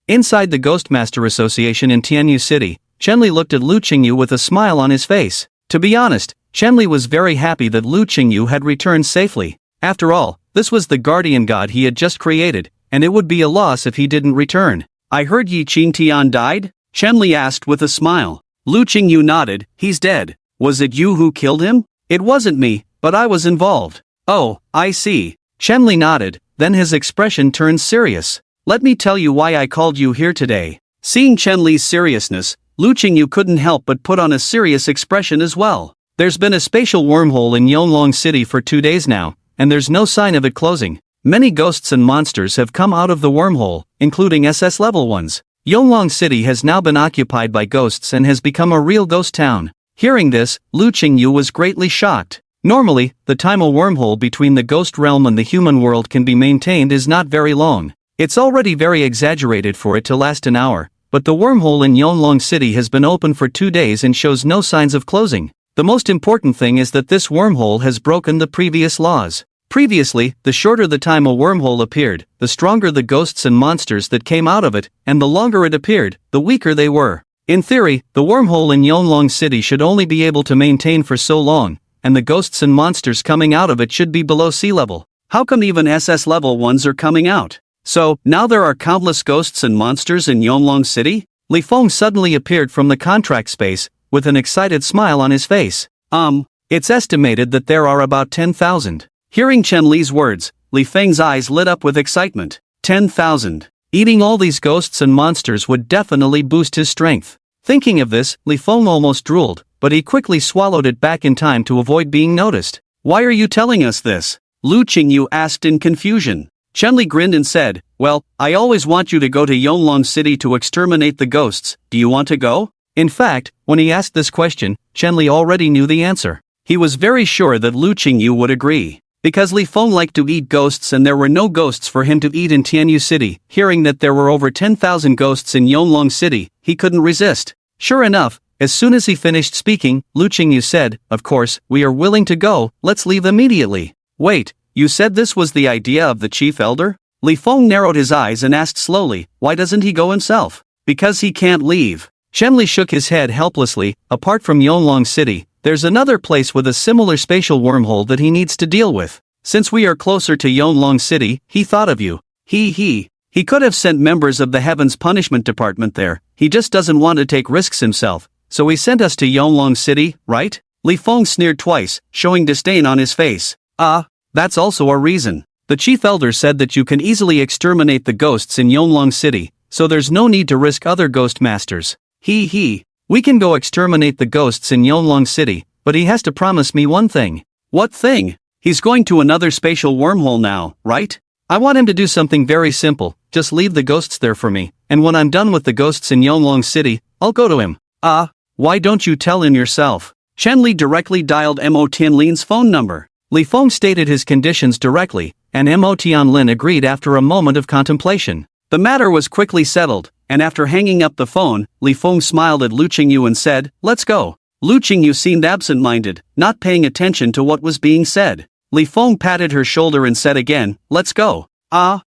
Inside the Ghostmaster Association in Tianyu City, Chenli looked at Lu Qingyu with a smile on his face. To be honest, Chenli was very happy that Lu Qingyu had returned safely. After all, this was the guardian god he had just created, and it would be a loss if he didn't return. I heard Yi Qingtian died? Chenli asked with a smile. Lu Qingyu nodded, he's dead. Was it you who killed him? It wasn't me, but I was involved. Oh, I see. Chenli nodded, then his expression turned serious. Let me tell you why I called you here today. Seeing Chenli's seriousness, Lu Qingyu couldn't help but put on a serious expression as well. There's been a spatial wormhole in Yonglong City for 2 days now, and there's no sign of it closing. Many ghosts and monsters have come out of the wormhole, including SS level ones. Yonglong City has now been occupied by ghosts and has become a real ghost town. Hearing this, Lu Qingyu was greatly shocked. Normally, the time a wormhole between the ghost realm and the human world can be maintained is not very long. It's already very exaggerated for it to last an hour, but the wormhole in Yonglong City has been open for 2 days and shows no signs of closing. The most important thing is that this wormhole has broken the previous laws. Previously, the shorter the time a wormhole appeared, the stronger the ghosts and monsters that came out of it, and the longer it appeared, the weaker they were. In theory, the wormhole in Yonglong City should only be able to maintain for so long, and the ghosts and monsters coming out of it should be below sea level. How come even SS level ones are coming out? So, now there are countless ghosts and monsters in Yonglong City? Li Feng suddenly appeared from the contract space, with an excited smile on his face. It's estimated that there are about 10,000. Hearing Chen Li's words, Li Feng's eyes lit up with excitement. 10,000. Eating all these ghosts and monsters would definitely boost his strength. Thinking of this, Li Feng almost drooled, but he quickly swallowed it back in time to avoid being noticed. Why are you telling us this? Lu Qingyu asked in confusion. Chen Li grinned and said, well, I always want you to go to Yonglong City to exterminate the ghosts. Do you want to go? In fact, when he asked this question, Chen Li already knew the answer. He was very sure that Lu Qingyu would agree. Because Li Feng liked to eat ghosts and there were no ghosts for him to eat in Tianyu City, hearing that there were over 10,000 ghosts in Yonglong City, he couldn't resist. Sure enough, as soon as he finished speaking, Lu Qingyu said, of course, we are willing to go, let's leave immediately. Wait, you said this was the idea of the chief elder? Li Feng narrowed his eyes and asked slowly, why doesn't he go himself? Because he can't leave. Chen Li shook his head helplessly. Apart from Yonglong City, there's another place with a similar spatial wormhole that he needs to deal with. Since we are closer to Yonglong City, he thought of you. He could have sent members of the Heavens Punishment Department there, he just doesn't want to take risks himself, so he sent us to Yonglong City, right? Li Feng sneered twice, showing disdain on his face. That's also a reason. The chief elder said that you can easily exterminate the ghosts in Yonglong City, so there's no need to risk other ghost masters. We can go exterminate the ghosts in Yonglong City, but he has to promise me one thing. What thing? He's going to another spatial wormhole now, right? I want him to do something very simple, just leave the ghosts there for me, and when I'm done with the ghosts in Yonglong City, I'll go to him. Why don't you tell him yourself? Chen Li directly dialed Mo Tianlin's phone number. Li Feng stated his conditions directly, and Mo Tianlin agreed after a moment of contemplation. The matter was quickly settled, and after hanging up the phone, Li Feng smiled at Lu Qingyu and said, let's go. Lu Qingyu seemed absent-minded, not paying attention to what was being said. Li Feng patted her shoulder and said again, let's go.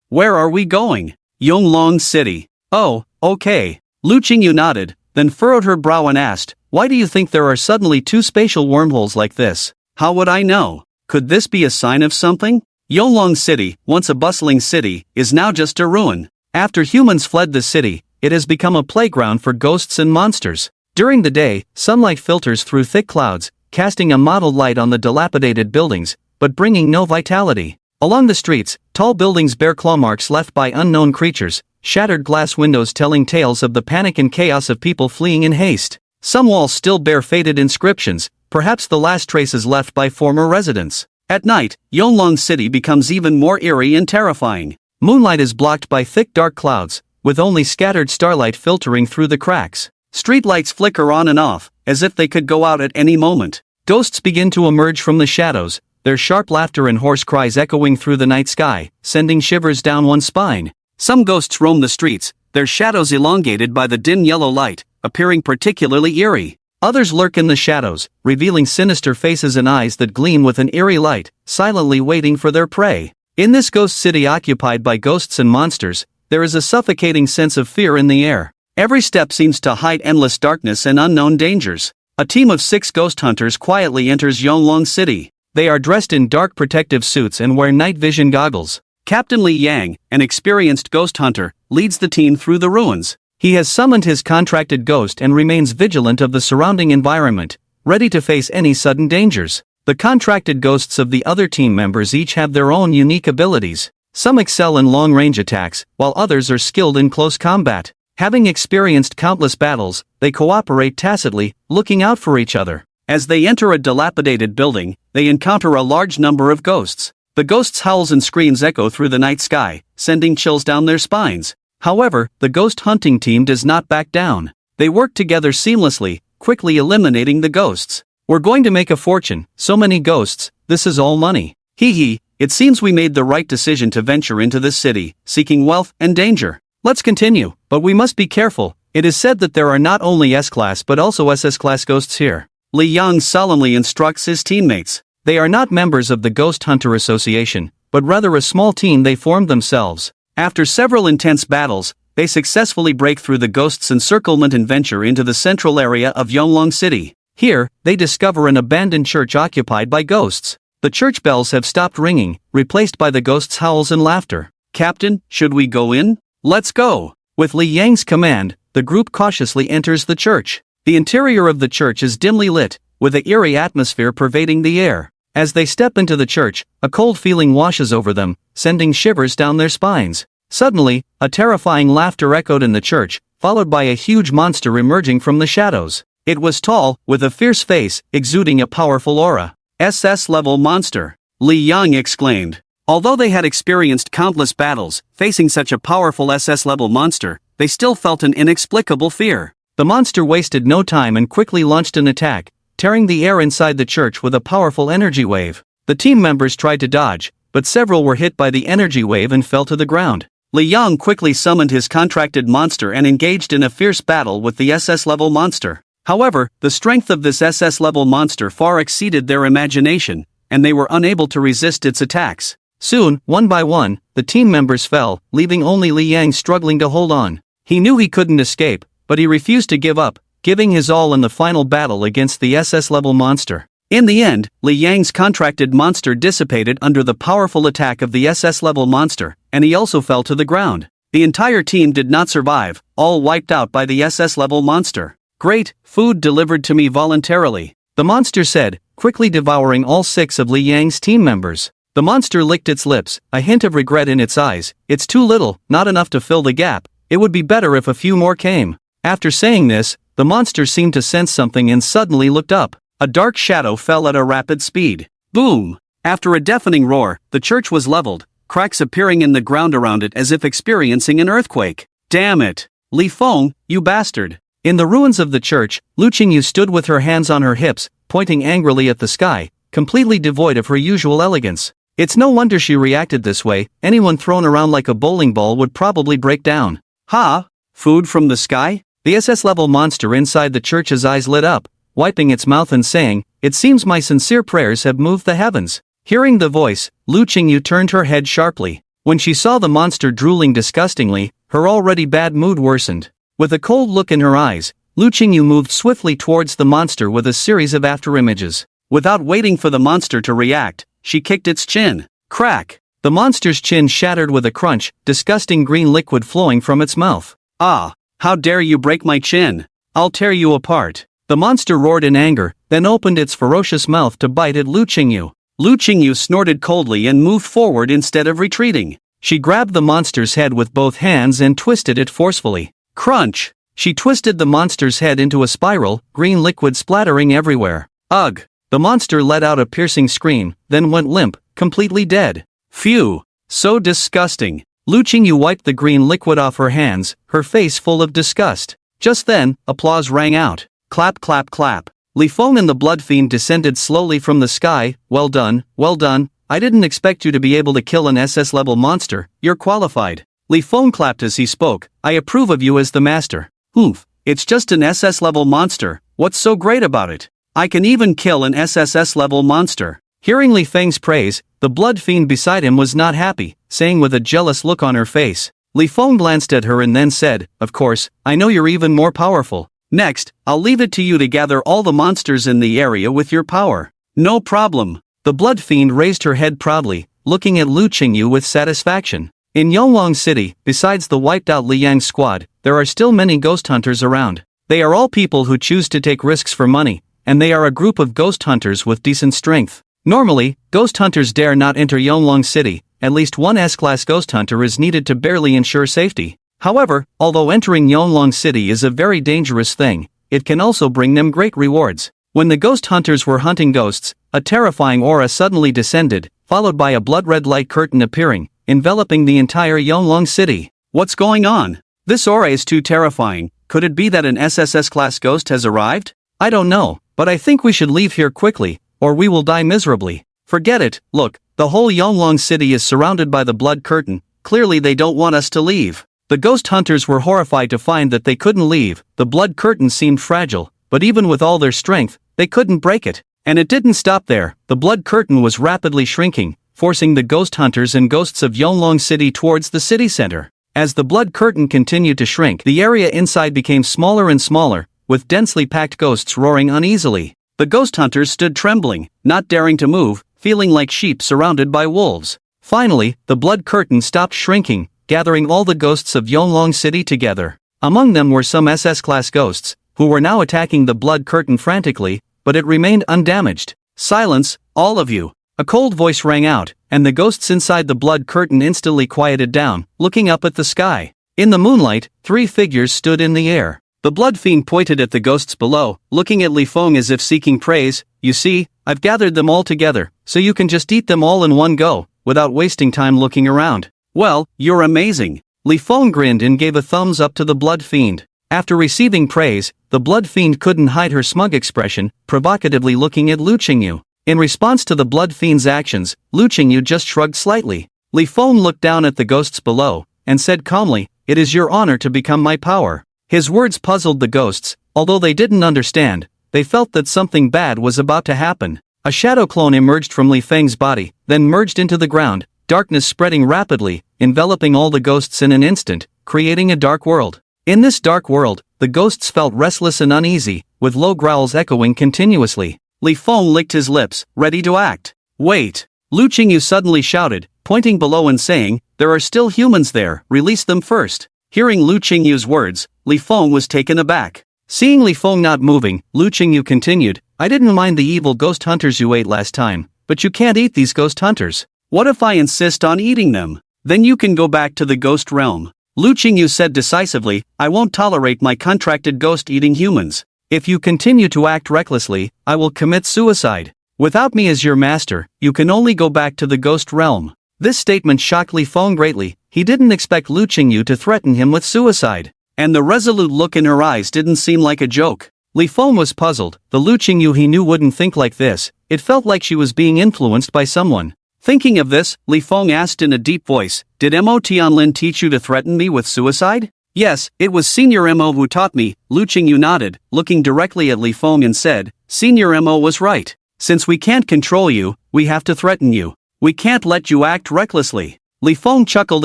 Where are we going? Yonglong City. Oh, okay. Lu Qingyu nodded, then furrowed her brow and asked, why do you think there are suddenly 2 spatial wormholes like this? How would I know? Could this be a sign of something? Yonglong City, once a bustling city, is now just a ruin. After humans fled the city, it has become a playground for ghosts and monsters. During the day, sunlight filters through thick clouds, casting a mottled light on the dilapidated buildings, but bringing no vitality. Along the streets, tall buildings bear claw marks left by unknown creatures, shattered glass windows telling tales of the panic and chaos of people fleeing in haste. Some walls still bear faded inscriptions, perhaps the last traces left by former residents. At night, Yonglong City becomes even more eerie and terrifying. Moonlight is blocked by thick dark clouds, with only scattered starlight filtering through the cracks. Streetlights flicker on and off, as if they could go out at any moment. Ghosts begin to emerge from the shadows, their sharp laughter and hoarse cries echoing through the night sky, sending shivers down one's spine. Some ghosts roam the streets, their shadows elongated by the dim yellow light, appearing particularly eerie. Others lurk in the shadows, revealing sinister faces and eyes that gleam with an eerie light, silently waiting for their prey. In this ghost city occupied by ghosts and monsters, there is a suffocating sense of fear in the air. Every step seems to hide endless darkness and unknown dangers. A team of 6 ghost hunters quietly enters Yonglong City. They are dressed in dark protective suits and wear night vision goggles. Captain Li Yang, an experienced ghost hunter, leads the team through the ruins. He has summoned his contracted ghost and remains vigilant of the surrounding environment, ready to face any sudden dangers. The contracted ghosts of the other team members each have their own unique abilities. Some excel in long-range attacks, while others are skilled in close combat. Having experienced countless battles, they cooperate tacitly, looking out for each other. As they enter a dilapidated building, they encounter a large number of ghosts. The ghosts' howls and screams echo through the night sky, sending chills down their spines. However, the ghost hunting team does not back down. They work together seamlessly, quickly eliminating the ghosts. We're going to make a fortune, so many ghosts, this is all money. Hee hee, it seems we made the right decision to venture into this city, seeking wealth and danger. Let's continue, but we must be careful. It is said that there are not only S-class but also SS-class ghosts here. Li Yang solemnly instructs his teammates. They are not members of the Ghost Hunter Association, but rather a small team they formed themselves. After several intense battles, they successfully break through the ghosts' encirclement and venture into the central area of Yonglong City. Here, they discover an abandoned church occupied by ghosts. The church bells have stopped ringing, replaced by the ghosts' howls and laughter. Captain, should we go in? Let's go! With Li Yang's command, the group cautiously enters the church. The interior of the church is dimly lit, with an eerie atmosphere pervading the air. As they step into the church, a cold feeling washes over them, sending shivers down their spines. Suddenly, a terrifying laughter echoed in the church, followed by a huge monster emerging from the shadows. It was tall, with a fierce face, exuding a powerful aura. SS-level monster, Li Yang exclaimed. Although they had experienced countless battles, facing such a powerful SS-level monster, they still felt an inexplicable fear. The monster wasted no time and quickly launched an attack, tearing the air inside the church with a powerful energy wave. The team members tried to dodge, but several were hit by the energy wave and fell to the ground. Li Yang quickly summoned his contracted monster and engaged in a fierce battle with the SS-level monster. However, the strength of this SS-level monster far exceeded their imagination, and they were unable to resist its attacks. Soon, one by one, the team members fell, leaving only Li Yang struggling to hold on. He knew he couldn't escape, but he refused to give up, giving his all in the final battle against the SS-level monster. In the end, Li Yang's contracted monster dissipated under the powerful attack of the SS-level monster, and he also fell to the ground. The entire team did not survive, all wiped out by the SS-level monster. Great, food delivered to me voluntarily, the monster said, quickly devouring all 6 of Li Yang's team members. The monster licked its lips, a hint of regret in its eyes. It's too little, not enough to fill the gap. It would be better if a few more came. After saying this, the monster seemed to sense something and suddenly looked up. A dark shadow fell at a rapid speed. Boom! After a deafening roar, the church was leveled, cracks appearing in the ground around it as if experiencing an earthquake. Damn it! Li Feng, you bastard! In the ruins of the church, Lu Qingyu stood with her hands on her hips, pointing angrily at the sky, completely devoid of her usual elegance. It's no wonder she reacted this way. Anyone thrown around like a bowling ball would probably break down. Ha! Food from the sky? The SS-level monster inside the church's eyes lit up, wiping its mouth and saying, "It seems my sincere prayers have moved the heavens." Hearing the voice, Lu Qingyu turned her head sharply. When she saw the monster drooling disgustingly, her already bad mood worsened. With a cold look in her eyes, Lu Qingyu moved swiftly towards the monster with a series of afterimages. Without waiting for the monster to react, she kicked its chin. Crack! The monster's chin shattered with a crunch, disgusting green liquid flowing from its mouth. Ah! How dare you break my chin? I'll tear you apart. The monster roared in anger, then opened its ferocious mouth to bite at Lu Qingyu. Lu Qingyu snorted coldly and moved forward instead of retreating. She grabbed the monster's head with both hands and twisted it forcefully. Crunch! She twisted the monster's head into a spiral, green liquid splattering everywhere. Ugh! The monster let out a piercing scream, then went limp, completely dead. Phew! So disgusting! Lu Qingyu wiped the green liquid off her hands, her face full of disgust. Just then, applause rang out. Clap clap clap. Li Feng and the blood fiend descended slowly from the sky. Well done, well done. I didn't expect you to be able to kill an SS-level monster. You're qualified. Li Feng clapped as he spoke. I approve of you as the master. Oof, it's just an SS level monster, what's so great about it? I can even kill an SSS level monster. Hearing Li Feng's praise, the blood fiend beside him was not happy, saying with a jealous look on her face. Li Feng glanced at her and then said, of course, I know you're even more powerful. Next, I'll leave it to you to gather all the monsters in the area with your power. No problem. The blood fiend raised her head proudly, looking at Lu Qingyu with satisfaction. In Yonglong City, besides the wiped-out Liang squad, there are still many ghost hunters around. They are all people who choose to take risks for money, and they are a group of ghost hunters with decent strength. Normally, ghost hunters dare not enter Yonglong City. At least one S-class ghost hunter is needed to barely ensure safety. However, although entering Yonglong City is a very dangerous thing, it can also bring them great rewards. When the ghost hunters were hunting ghosts, a terrifying aura suddenly descended, followed by a blood-red light curtain appearing, enveloping the entire Yonglong City. What's going on? This aura is too terrifying. Could it be that an SSS-class ghost has arrived? I don't know, but I think we should leave here quickly, or we will die miserably. Forget it, look, the whole Yonglong City is surrounded by the blood curtain. Clearly they don't want us to leave. The ghost hunters were horrified to find that they couldn't leave. The blood curtain seemed fragile, but even with all their strength, they couldn't break it. And it didn't stop there. The blood curtain was rapidly shrinking, forcing the ghost hunters and ghosts of Yonglong City towards the city center. As the blood curtain continued to shrink, the area inside became smaller and smaller, with densely packed ghosts roaring uneasily. The ghost hunters stood trembling, not daring to move, feeling like sheep surrounded by wolves. Finally, the blood curtain stopped shrinking, gathering all the ghosts of Yonglong City together. Among them were some SS-class ghosts, who were now attacking the blood curtain frantically, but it remained undamaged. Silence, all of you. A cold voice rang out, and the ghosts inside the blood curtain instantly quieted down, looking up at the sky. In the moonlight, 3 figures stood in the air. The blood fiend pointed at the ghosts below, looking at Li Feng as if seeking praise. You see, I've gathered them all together, so you can just eat them all in one go, without wasting time looking around. Well, you're amazing. Li Feng grinned and gave a thumbs up to the blood fiend. After receiving praise, the blood fiend couldn't hide her smug expression, provocatively looking at Lu Qingyu. In response to the blood fiend's actions, Lu Qingyu just shrugged slightly. Li Feng looked down at the ghosts below, and said calmly, it is your honor to become my power. His words puzzled the ghosts, although they didn't understand. They felt that something bad was about to happen. A shadow clone emerged from Li Feng's body, then merged into the ground, darkness spreading rapidly, enveloping all the ghosts in an instant, creating a dark world. In this dark world, the ghosts felt restless and uneasy, with low growls echoing continuously. Li Feng licked his lips, ready to act. Wait! Lu Qingyu suddenly shouted, pointing below and saying, there are still humans there, release them first. Hearing Lu Qingyu's words, Li Feng was taken aback. Seeing Li Feng not moving, Lu Qingyu continued, I didn't mind the evil ghost hunters you ate last time, but you can't eat these ghost hunters. What if I insist on eating them? Then you can go back to the ghost realm. Lu Qingyu said decisively, I won't tolerate my contracted ghost eating humans. If you continue to act recklessly, I will commit suicide. Without me as your master, you can only go back to the ghost realm. This statement shocked Li Feng greatly. He didn't expect Lu Qingyu to threaten him with suicide. And the resolute look in her eyes didn't seem like a joke. Li Feng was puzzled. The Lu Qingyu he knew wouldn't think like this. It felt like she was being influenced by someone. Thinking of this, Li Feng asked in a deep voice, did Mo Tianlin teach you to threaten me with suicide? Yes, it was Senior Mo who taught me. Lu Qingyu nodded, looking directly at Li Feng and said, Senior Mo was right. Since we can't control you, we have to threaten you. We can't let you act recklessly. Li Feng chuckled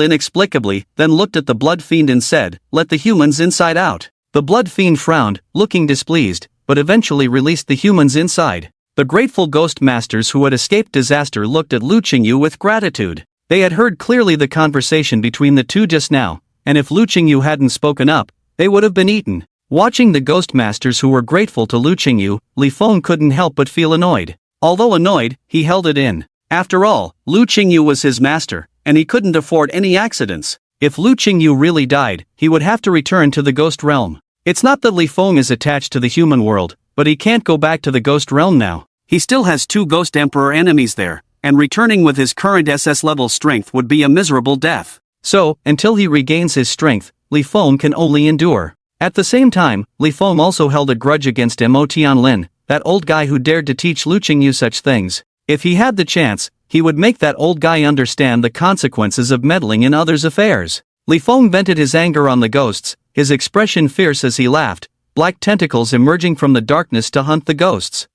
inexplicably, then looked at the blood fiend and said, let the humans inside out. The blood fiend frowned, looking displeased, but eventually released the humans inside. The grateful ghost masters who had escaped disaster looked at Lu Qingyu with gratitude. They had heard clearly the conversation between the two just now, and if Lu Qingyu hadn't spoken up, they would have been eaten. Watching the ghost masters who were grateful to Lu Qingyu, Li Feng couldn't help but feel annoyed. Although annoyed, he held it in. After all, Lu Qingyu was his master, and he couldn't afford any accidents. If Lu Qingyu really died, he would have to return to the ghost realm. It's not that Li Feng is attached to the human world, but he can't go back to the ghost realm now. He still has 2 ghost emperor enemies there, and returning with his current SS level strength would be a miserable death. So, until he regains his strength, Li Feng can only endure. At the same time, Li Feng also held a grudge against Mo Tianlin, that old guy who dared to teach Lu Qingyu such things. If he had the chance, he would make that old guy understand the consequences of meddling in others' affairs. Li Feng vented his anger on the ghosts, his expression fierce as he laughed, black tentacles emerging from the darkness to hunt the ghosts.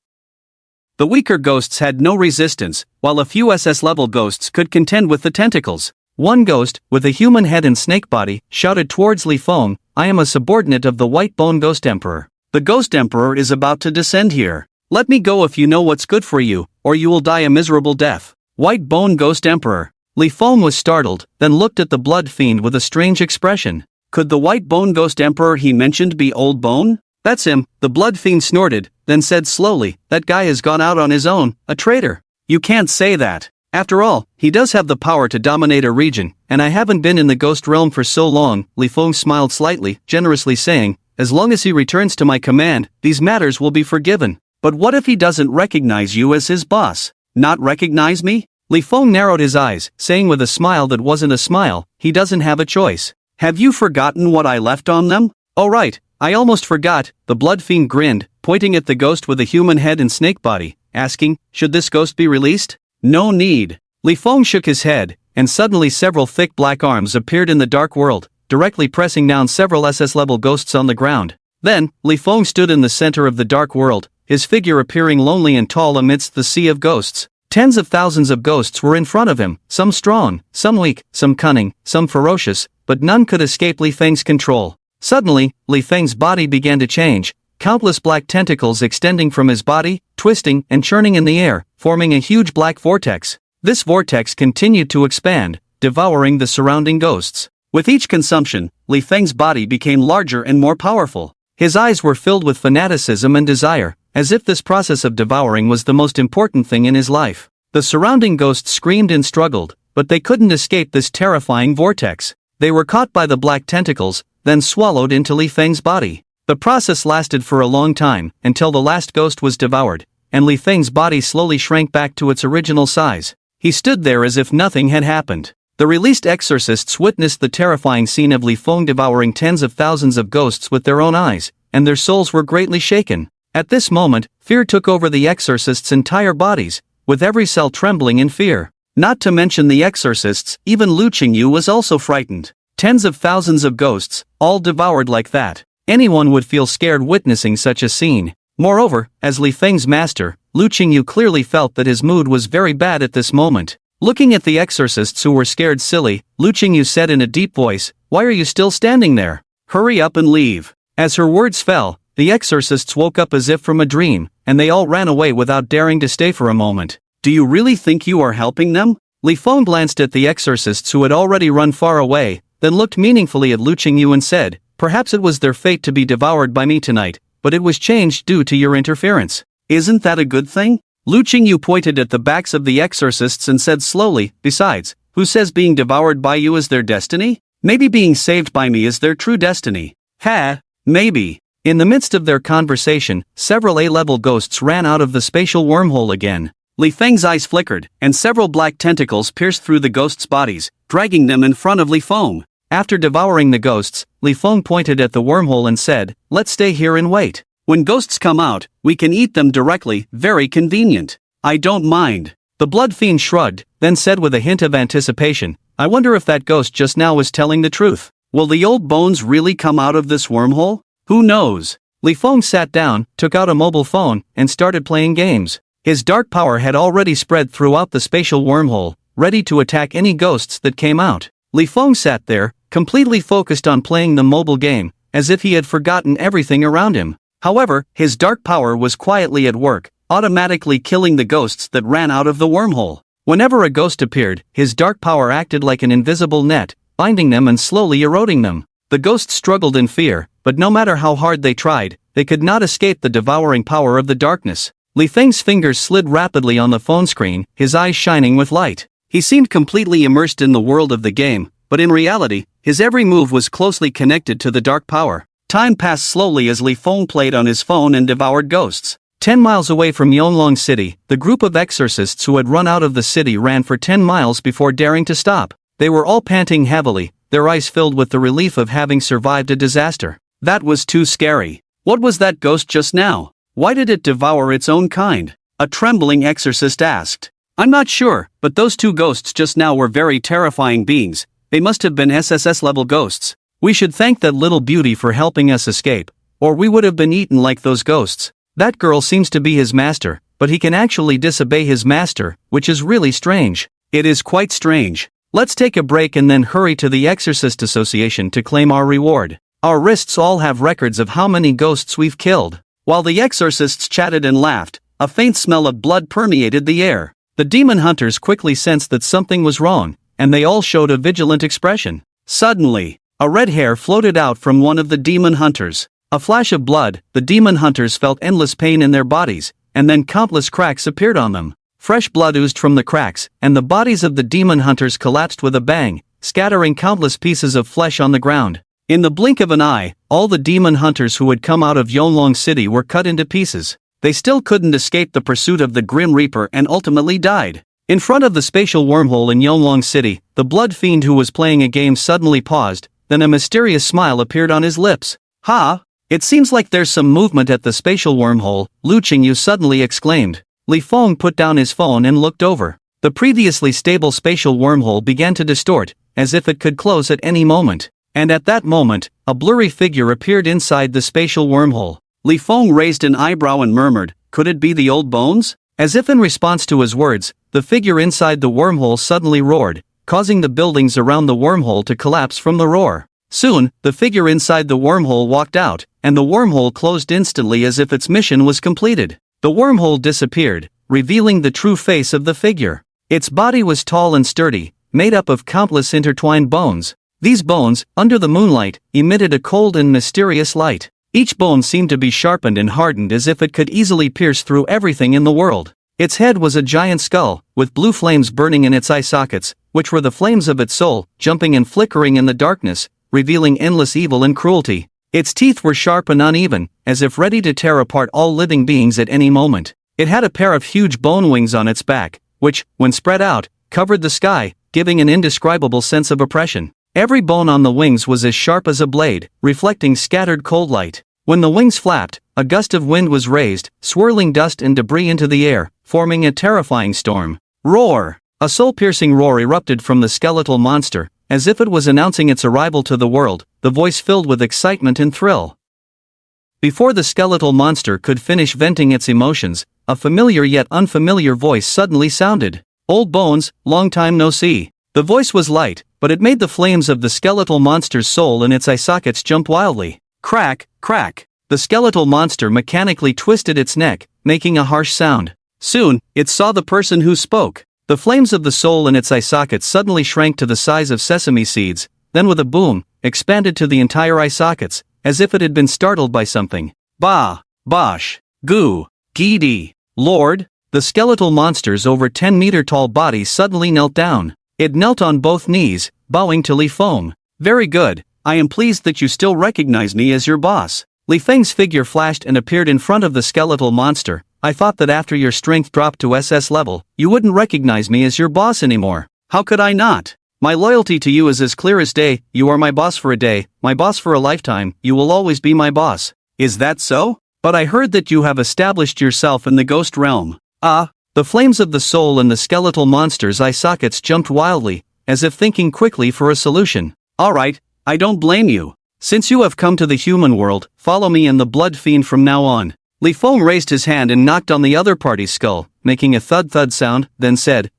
The weaker ghosts had no resistance, while a few SS-level ghosts could contend with the tentacles. One ghost, with a human head and snake body, shouted towards Li Feng, "I am a subordinate of the White Bone Ghost Emperor. The Ghost Emperor is about to descend here. Let me go if you know what's good for you, or you will die a miserable death." White Bone Ghost Emperor. Li Feng was startled, then looked at the blood fiend with a strange expression. Could the White Bone Ghost Emperor he mentioned be Old Bone? That's him. The blood fiend snorted, then said slowly, "That guy has gone out on his own, a traitor." "You can't say that. After all, he does have the power to dominate a region, and I haven't been in the ghost realm for so long." Li Feng smiled slightly, generously saying, "As long as he returns to my command, these matters will be forgiven. But what if he doesn't recognize you as his boss?" "Not recognize me?" Li Feng narrowed his eyes, saying with a smile that wasn't a smile, "He doesn't have a choice. Have you forgotten what I left on them?" "Oh right, I almost forgot." The blood fiend grinned, pointing at the ghost with a human head and snake body, asking, "Should this ghost be released?" "No need." Li Feng shook his head, and suddenly several thick black arms appeared in the dark world, directly pressing down several SS-level ghosts on the ground. Then, Li Feng stood in the center of the dark world, his figure appearing lonely and tall amidst the sea of ghosts. Tens of thousands of ghosts were in front of him, some strong, some weak, some cunning, some ferocious, but none could escape Li Feng's control. Suddenly, Li Feng's body began to change, countless black tentacles extending from his body, twisting and churning in the air, forming a huge black vortex. This vortex continued to expand, devouring the surrounding ghosts. With each consumption, Li Feng's body became larger and more powerful. His eyes were filled with fanaticism and desire, as if this process of devouring was the most important thing in his life. The surrounding ghosts screamed and struggled, but they couldn't escape this terrifying vortex. They were caught by the black tentacles, then swallowed into Li Feng's body. The process lasted for a long time, until the last ghost was devoured, and Li Feng's body slowly shrank back to its original size. He stood there as if nothing had happened. The released exorcists witnessed the terrifying scene of Li Feng devouring tens of thousands of ghosts with their own eyes, and their souls were greatly shaken. At this moment, fear took over the exorcists' entire bodies, with every cell trembling in fear. Not to mention the exorcists, even Lu Qingyu was also frightened. Tens of thousands of ghosts, all devoured like that. Anyone would feel scared witnessing such a scene. Moreover, as Li Feng's master, Lu Qingyu clearly felt that his mood was very bad at this moment. Looking at the exorcists who were scared silly, Lu Qingyu said in a deep voice, "Why are you still standing there? Hurry up and leave." As her words fell, the exorcists woke up as if from a dream, and they all ran away without daring to stay for a moment. "Do you really think you are helping them?" Li Feng glanced at the exorcists who had already run far away, then looked meaningfully at Lu Qingyu and said, "Perhaps it was their fate to be devoured by me tonight, but it was changed due to your interference. Isn't that a good thing?" Lu Qingyu pointed at the backs of the exorcists and said slowly, "Besides, who says being devoured by you is their destiny? Maybe being saved by me is their true destiny." "Ha, maybe." In the midst of their conversation, several A-level ghosts ran out of the spatial wormhole again. Li Feng's eyes flickered, and several black tentacles pierced through the ghosts' bodies, dragging them in front of Li Feng. After devouring the ghosts, Li Feng pointed at the wormhole and said, "Let's stay here and wait. When ghosts come out, we can eat them directly, very convenient." "I don't mind." The blood fiend shrugged, then said with a hint of anticipation, "I wonder if that ghost just now was telling the truth. Will the old bones really come out of this wormhole? Who knows?" Li Feng sat down, took out a mobile phone, and started playing games. His dark power had already spread throughout the spatial wormhole, ready to attack any ghosts that came out. Li Feng sat there, completely focused on playing the mobile game, as if he had forgotten everything around him. However, his dark power was quietly at work, automatically killing the ghosts that ran out of the wormhole. Whenever a ghost appeared, his dark power acted like an invisible net, binding them and slowly eroding them. The ghosts struggled in fear, but no matter how hard they tried, they could not escape the devouring power of the darkness. Li Feng's fingers slid rapidly on the phone screen, his eyes shining with light. He seemed completely immersed in the world of the game, but in reality, his every move was closely connected to the dark power. Time passed slowly as Li Feng played on his phone and devoured ghosts. 10 miles away from Yonglong City, the group of exorcists who had run out of the city ran for 10 miles before daring to stop. They were all panting heavily, their eyes filled with the relief of having survived a disaster. That was too scary. What was that ghost just now? Why did it devour its own kind? A trembling exorcist asked. "I'm not sure, but those two ghosts just now were very terrifying beings. They must have been SSS-level ghosts. We should thank that little beauty for helping us escape, or we would have been eaten like those ghosts. That girl seems to be his master, but he can actually disobey his master, which is really strange. It is quite strange. Let's take a break and then hurry to the Exorcist Association to claim our reward. Our wrists all have records of how many ghosts we've killed. While the exorcists chatted and laughed, a faint smell of blood permeated the air. The demon hunters quickly sensed that something was wrong, and they all showed a vigilant expression. Suddenly, a red hair floated out from one of the demon hunters. A flash of blood, the demon hunters felt endless pain in their bodies, and then countless cracks appeared on them. Fresh blood oozed from the cracks, and the bodies of the demon hunters collapsed with a bang, scattering countless pieces of flesh on the ground. In the blink of an eye, all the demon hunters who had come out of Yonglong City were cut into pieces. They still couldn't escape the pursuit of the Grim Reaper and ultimately died. In front of the spatial wormhole in Yonglong City, the blood fiend who was playing a game suddenly paused, then a mysterious smile appeared on his lips. "Ha! It seems like there's some movement at the spatial wormhole," Lu Qingyu suddenly exclaimed. Li Feng put down his phone and looked over. The previously stable spatial wormhole began to distort, as if it could close at any moment. And at that moment, a blurry figure appeared inside the spatial wormhole. Li Feng raised an eyebrow and murmured, "Could it be the old bones?" As if in response to his words, the figure inside the wormhole suddenly roared, causing the buildings around the wormhole to collapse from the roar. Soon, the figure inside the wormhole walked out, and the wormhole closed instantly as if its mission was completed. The wormhole disappeared, revealing the true face of the figure. Its body was tall and sturdy, made up of countless intertwined bones. These bones, under the moonlight, emitted a cold and mysterious light. Each bone seemed to be sharpened and hardened as if it could easily pierce through everything in the world. Its head was a giant skull, with blue flames burning in its eye sockets, which were the flames of its soul, jumping and flickering in the darkness, revealing endless evil and cruelty. Its teeth were sharp and uneven, as if ready to tear apart all living beings at any moment. It had a pair of huge bone wings on its back, which, when spread out, covered the sky, giving an indescribable sense of oppression. Every bone on the wings was as sharp as a blade, reflecting scattered cold light. When the wings flapped, a gust of wind was raised, swirling dust and debris into the air, forming a terrifying storm. Roar! A soul-piercing roar erupted from the skeletal monster, as if it was announcing its arrival to the world, the voice filled with excitement and thrill. Before the skeletal monster could finish venting its emotions, a familiar yet unfamiliar voice suddenly sounded. "Old bones, long time no see." The voice was light, but it made the flames of the skeletal monster's soul and its eye sockets jump wildly. Crack, crack. The skeletal monster mechanically twisted its neck, making a harsh sound. Soon, it saw the person who spoke. The flames of the soul in its eye sockets suddenly shrank to the size of sesame seeds, then with a boom, expanded to the entire eye sockets, as if it had been startled by something. Bah! Bosh! Goo! Gidi! Lord! The skeletal monster's over 10-meter-tall body suddenly knelt down. It knelt on both knees, bowing to Li Feng. "Very good, I am pleased that you still recognize me as your boss." Li Feng's figure flashed and appeared in front of the skeletal monster. "I thought that after your strength dropped to SS level, you wouldn't recognize me as your boss anymore. How could I not? My loyalty to you is as clear as day. You are my boss for a day, my boss for a lifetime, you will always be my boss." "Is that so? But I heard that you have established yourself in the ghost realm." "Ah." The flames of the soul and the skeletal monster's eye sockets jumped wildly, as if thinking quickly for a solution. "All right, I don't blame you. Since you have come to the human world, follow me and the blood fiend from now on." Li Feng raised his hand and knocked on the other party's skull, making a thud-thud sound, then said,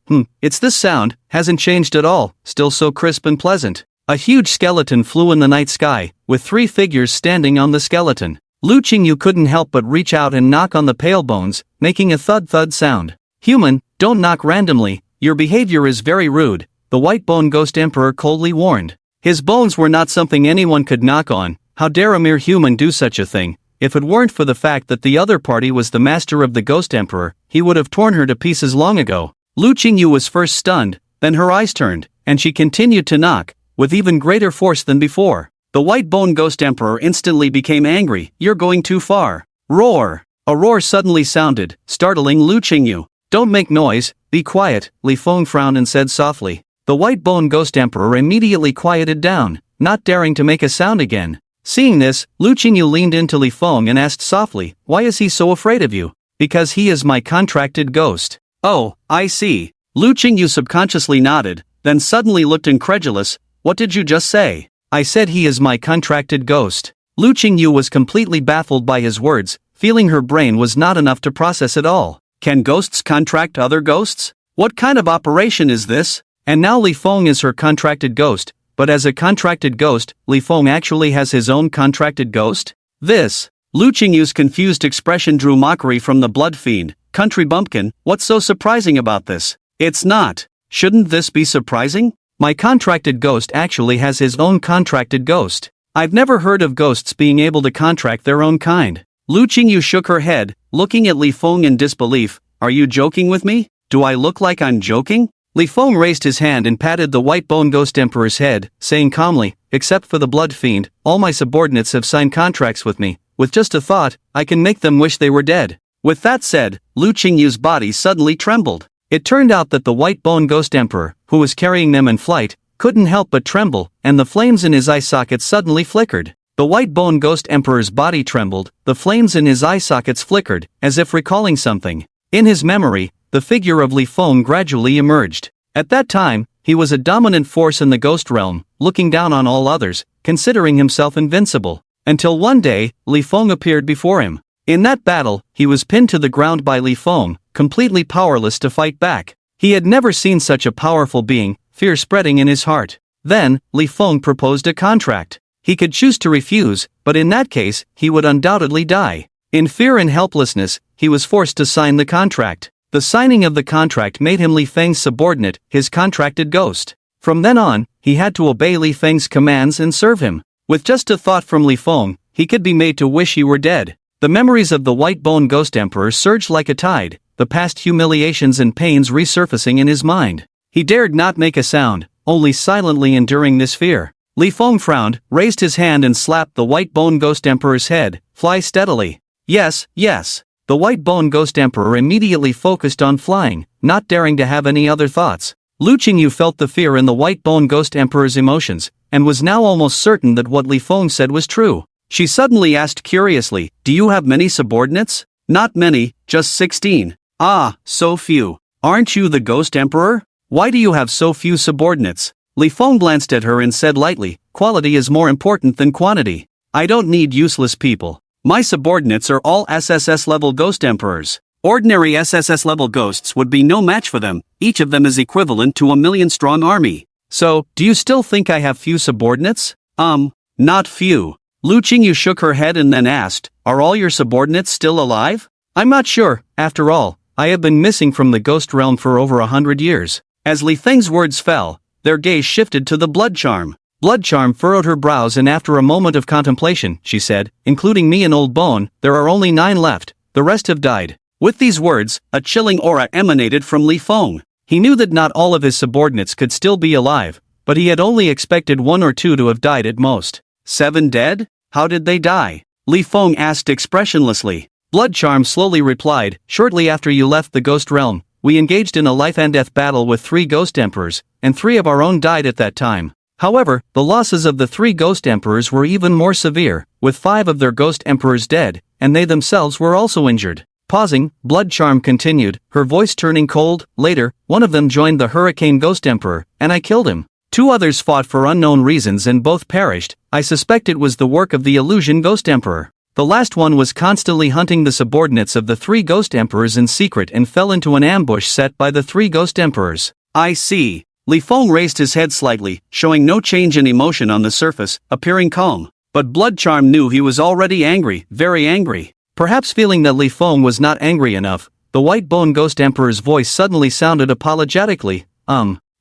It's this sound, hasn't changed at all, still so crisp and pleasant." A huge skeleton flew in the night sky, with 3 figures standing on the skeleton. Lu Qingyu couldn't help but reach out and knock on the pale bones, making a thud-thud sound. "Human, don't knock randomly, your behavior is very rude," the white bone ghost emperor coldly warned. His bones were not something anyone could knock on. How dare a mere human do such a thing? If it weren't for the fact that the other party was the master of the ghost emperor, he would have torn her to pieces long ago. Lu Qingyu was first stunned, then her eyes turned, and she continued to knock, with even greater force than before. The white bone ghost emperor instantly became angry. "You're going too far." Roar! A roar suddenly sounded, startling Lu Qingyu. "Don't make noise, be quiet," Li Feng frowned and said softly. The white bone ghost emperor immediately quieted down, not daring to make a sound again. Seeing this, Lu Qingyu leaned into Li Feng and asked softly, "Why is he so afraid of you?" "Because he is my contracted ghost." "Oh, I see." Lu Qingyu subconsciously nodded, then suddenly looked incredulous. What did you just say? I said he is my contracted ghost. Lu Qingyu was completely baffled by his words, feeling her brain was not enough to process it all. Can ghosts contract other ghosts? What kind of operation is this? And now Li Feng is her contracted ghost, but as a contracted ghost, Li Feng actually has his own contracted ghost? This. Lu Qingyu's confused expression drew mockery from the blood fiend. Country bumpkin, what's so surprising about this? It's not. Shouldn't this be surprising? My contracted ghost actually has his own contracted ghost. I've never heard of ghosts being able to contract their own kind. Lu Qingyu shook her head, looking at Li Feng in disbelief. Are you joking with me? Do I look like I'm joking? Li Feng raised his hand and patted the white bone ghost emperor's head, saying calmly, except for the blood fiend, all my subordinates have signed contracts with me. With just a thought, I can make them wish they were dead. With that said, Lu Qingyu's body suddenly trembled. It turned out that the white bone ghost emperor, who was carrying them in flight, couldn't help but tremble, and the flames in his eye sockets suddenly flickered. The white bone ghost emperor's body trembled, the flames in his eye sockets flickered, as if recalling something. In his memory, the figure of Li Feng gradually emerged. At that time, he was a dominant force in the ghost realm, looking down on all others, considering himself invincible. Until one day, Li Feng appeared before him. In that battle, he was pinned to the ground by Li Feng, completely powerless to fight back. He had never seen such a powerful being, fear spreading in his heart. Then, Li Feng proposed a contract. He could choose to refuse, but in that case, he would undoubtedly die. In fear and helplessness, he was forced to sign the contract. The signing of the contract made him Li Feng's subordinate, his contracted ghost. From then on, he had to obey Li Feng's commands and serve him. With just a thought from Li Feng, he could be made to wish he were dead. The memories of the white bone ghost emperor surged like a tide, the past humiliations and pains resurfacing in his mind. He dared not make a sound, only silently enduring this fear. Li Feng frowned, raised his hand and slapped the white bone ghost emperor's head. Fly steadily. Yes, yes. The white bone ghost emperor immediately focused on flying, not daring to have any other thoughts. Lu Qingyu felt the fear in the white bone ghost emperor's emotions, and was now almost certain that what Li Feng said was true. She suddenly asked curiously, do you have many subordinates? Not many, just 16. Ah, so few. Aren't you the ghost emperor? Why do you have so few subordinates? Li Feng glanced at her and said lightly, quality is more important than quantity. I don't need useless people. My subordinates are all SSS-level ghost emperors. Ordinary SSS-level ghosts would be no match for them, each of them is equivalent to a million-strong army. So, do you still think I have few subordinates? Not few. Lu Qingyu shook her head and then asked, are all your subordinates still alive? I'm not sure, after all, I have been missing from the ghost realm for over 100 years. As Li Feng's words fell, their gaze shifted to the blood charm. Blood charm furrowed her brows and after a moment of contemplation, she said, including me and Old Bone, there are only 9 left, the rest have died. With these words, a chilling aura emanated from Li Feng. He knew that not all of his subordinates could still be alive, but he had only expected 1 or 2 to have died at most. 7 dead? How did they die? Li Feng asked expressionlessly. Blood charm slowly replied, shortly after you left the ghost realm, we engaged in a life-and-death battle with 3 ghost emperors, and 3 of our own died at that time. However, the losses of the 3 ghost emperors were even more severe, with 5 of their ghost emperors dead, and they themselves were also injured. Pausing, Blood Charm continued, her voice turning cold. Later, one of them joined the Hurricane Ghost Emperor, and I killed him. 2 others fought for unknown reasons and both perished. I suspect it was the work of the Illusion Ghost Emperor. The last one was constantly hunting the subordinates of the 3 ghost emperors in secret and fell into an ambush set by the 3 ghost emperors. I see. Li Feng raised his head slightly, showing no change in emotion on the surface, appearing calm. But Blood Charm knew he was already angry, very angry. Perhaps feeling that Li Feng was not angry enough, the White Bone Ghost Emperor's voice suddenly sounded apologetically.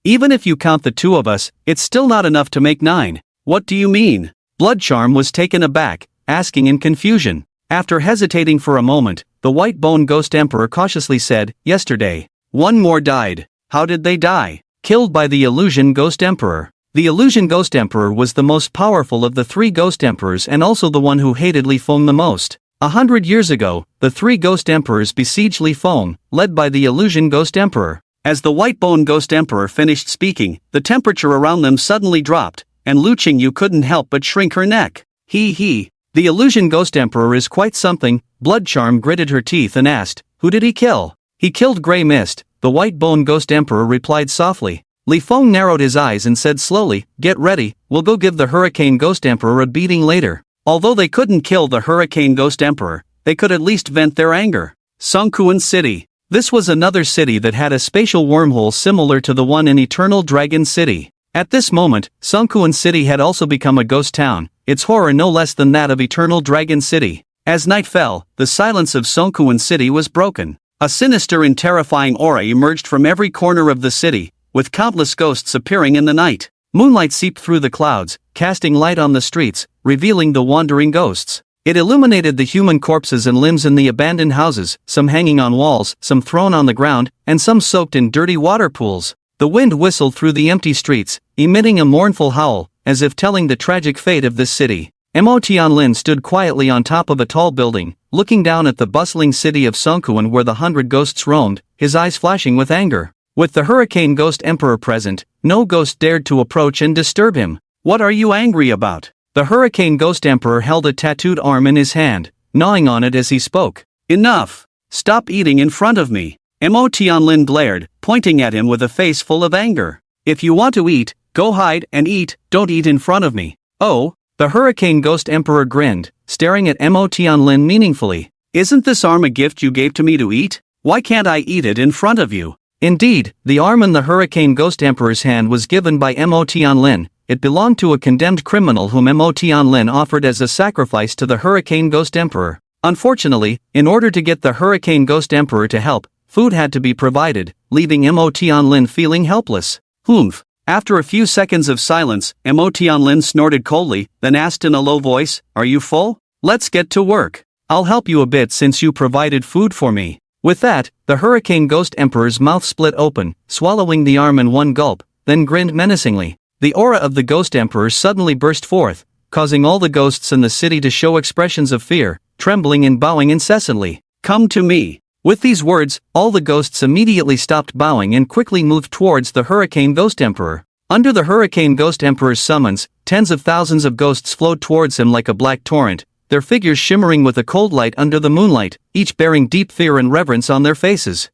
Even if you count the 2 of us, it's still not enough to make 9. What do you mean? Blood Charm was taken aback, asking in confusion. After hesitating for a moment, the White Bone Ghost Emperor cautiously said, yesterday. 1 more died. How did they die? Killed by the Illusion Ghost Emperor. The Illusion Ghost Emperor was the most powerful of the 3 Ghost Emperors and also the one who hated Li Feng the most. 100 years ago, the 3 Ghost Emperors besieged Li Feng, led by the Illusion Ghost Emperor. As the White Bone Ghost Emperor finished speaking, the temperature around them suddenly dropped, and Lu Qingyu couldn't help but shrink her neck. The Illusion Ghost Emperor is quite something. Blood Charm gritted her teeth and asked, who did he kill? He killed Grey Mist, the White Bone Ghost Emperor replied softly. Li Feng narrowed his eyes and said slowly, "Get ready, we'll go give the Hurricane Ghost Emperor a beating later." Although they couldn't kill the Hurricane Ghost Emperor, they could at least vent their anger. Songkuan City. This was another city that had a spatial wormhole similar to the one in Eternal Dragon City. At this moment, Songkuan City had also become a ghost town, its horror no less than that of Eternal Dragon City. As night fell, the silence of Songkuan City was broken. A sinister and terrifying aura emerged from every corner of the city, with countless ghosts appearing in the night. Moonlight seeped through the clouds, casting light on the streets, revealing the wandering ghosts. It illuminated the human corpses and limbs in the abandoned houses, some hanging on walls, some thrown on the ground, and some soaked in dirty water pools. The wind whistled through the empty streets, emitting a mournful howl, as if telling the tragic fate of this city. Mo Tianlin stood quietly on top of a tall building, looking down at the bustling city of Songkuan where the 100 ghosts roamed, his eyes flashing with anger. With the Hurricane Ghost Emperor present, no ghost dared to approach and disturb him. "What are you angry about?" The Hurricane Ghost Emperor held a tattooed arm in his hand, gnawing on it as he spoke. "Enough! Stop eating in front of me!" Mo Tianlin glared, pointing at him with a face full of anger. "If you want to eat, go hide and eat, don't eat in front of me." "Oh?" The Hurricane Ghost Emperor grinned, staring at Mo Tianlin meaningfully. "Isn't this arm a gift you gave to me to eat? Why can't I eat it in front of you?" Indeed, the arm in the Hurricane Ghost Emperor's hand was given by Mo Tianlin. It belonged to a condemned criminal whom Mo Tianlin offered as a sacrifice to the Hurricane Ghost Emperor. Unfortunately, in order to get the Hurricane Ghost Emperor to help, food had to be provided, leaving Mo Tianlin feeling helpless. "Humph." After a few seconds of silence, Mo Tianlin snorted coldly, then asked in a low voice, "Are you full? Let's get to work. I'll help you a bit since you provided food for me." With that, the Hurricane Ghost Emperor's mouth split open, swallowing the arm in one gulp, then grinned menacingly. The aura of the Ghost Emperor suddenly burst forth, causing all the ghosts in the city to show expressions of fear, trembling and bowing incessantly. "Come to me." With these words, all the ghosts immediately stopped bowing and quickly moved towards the Hurricane Ghost Emperor. Under the Hurricane Ghost Emperor's summons, tens of thousands of ghosts flowed towards him like a black torrent, their figures shimmering with a cold light under the moonlight, each bearing deep fear and reverence on their faces.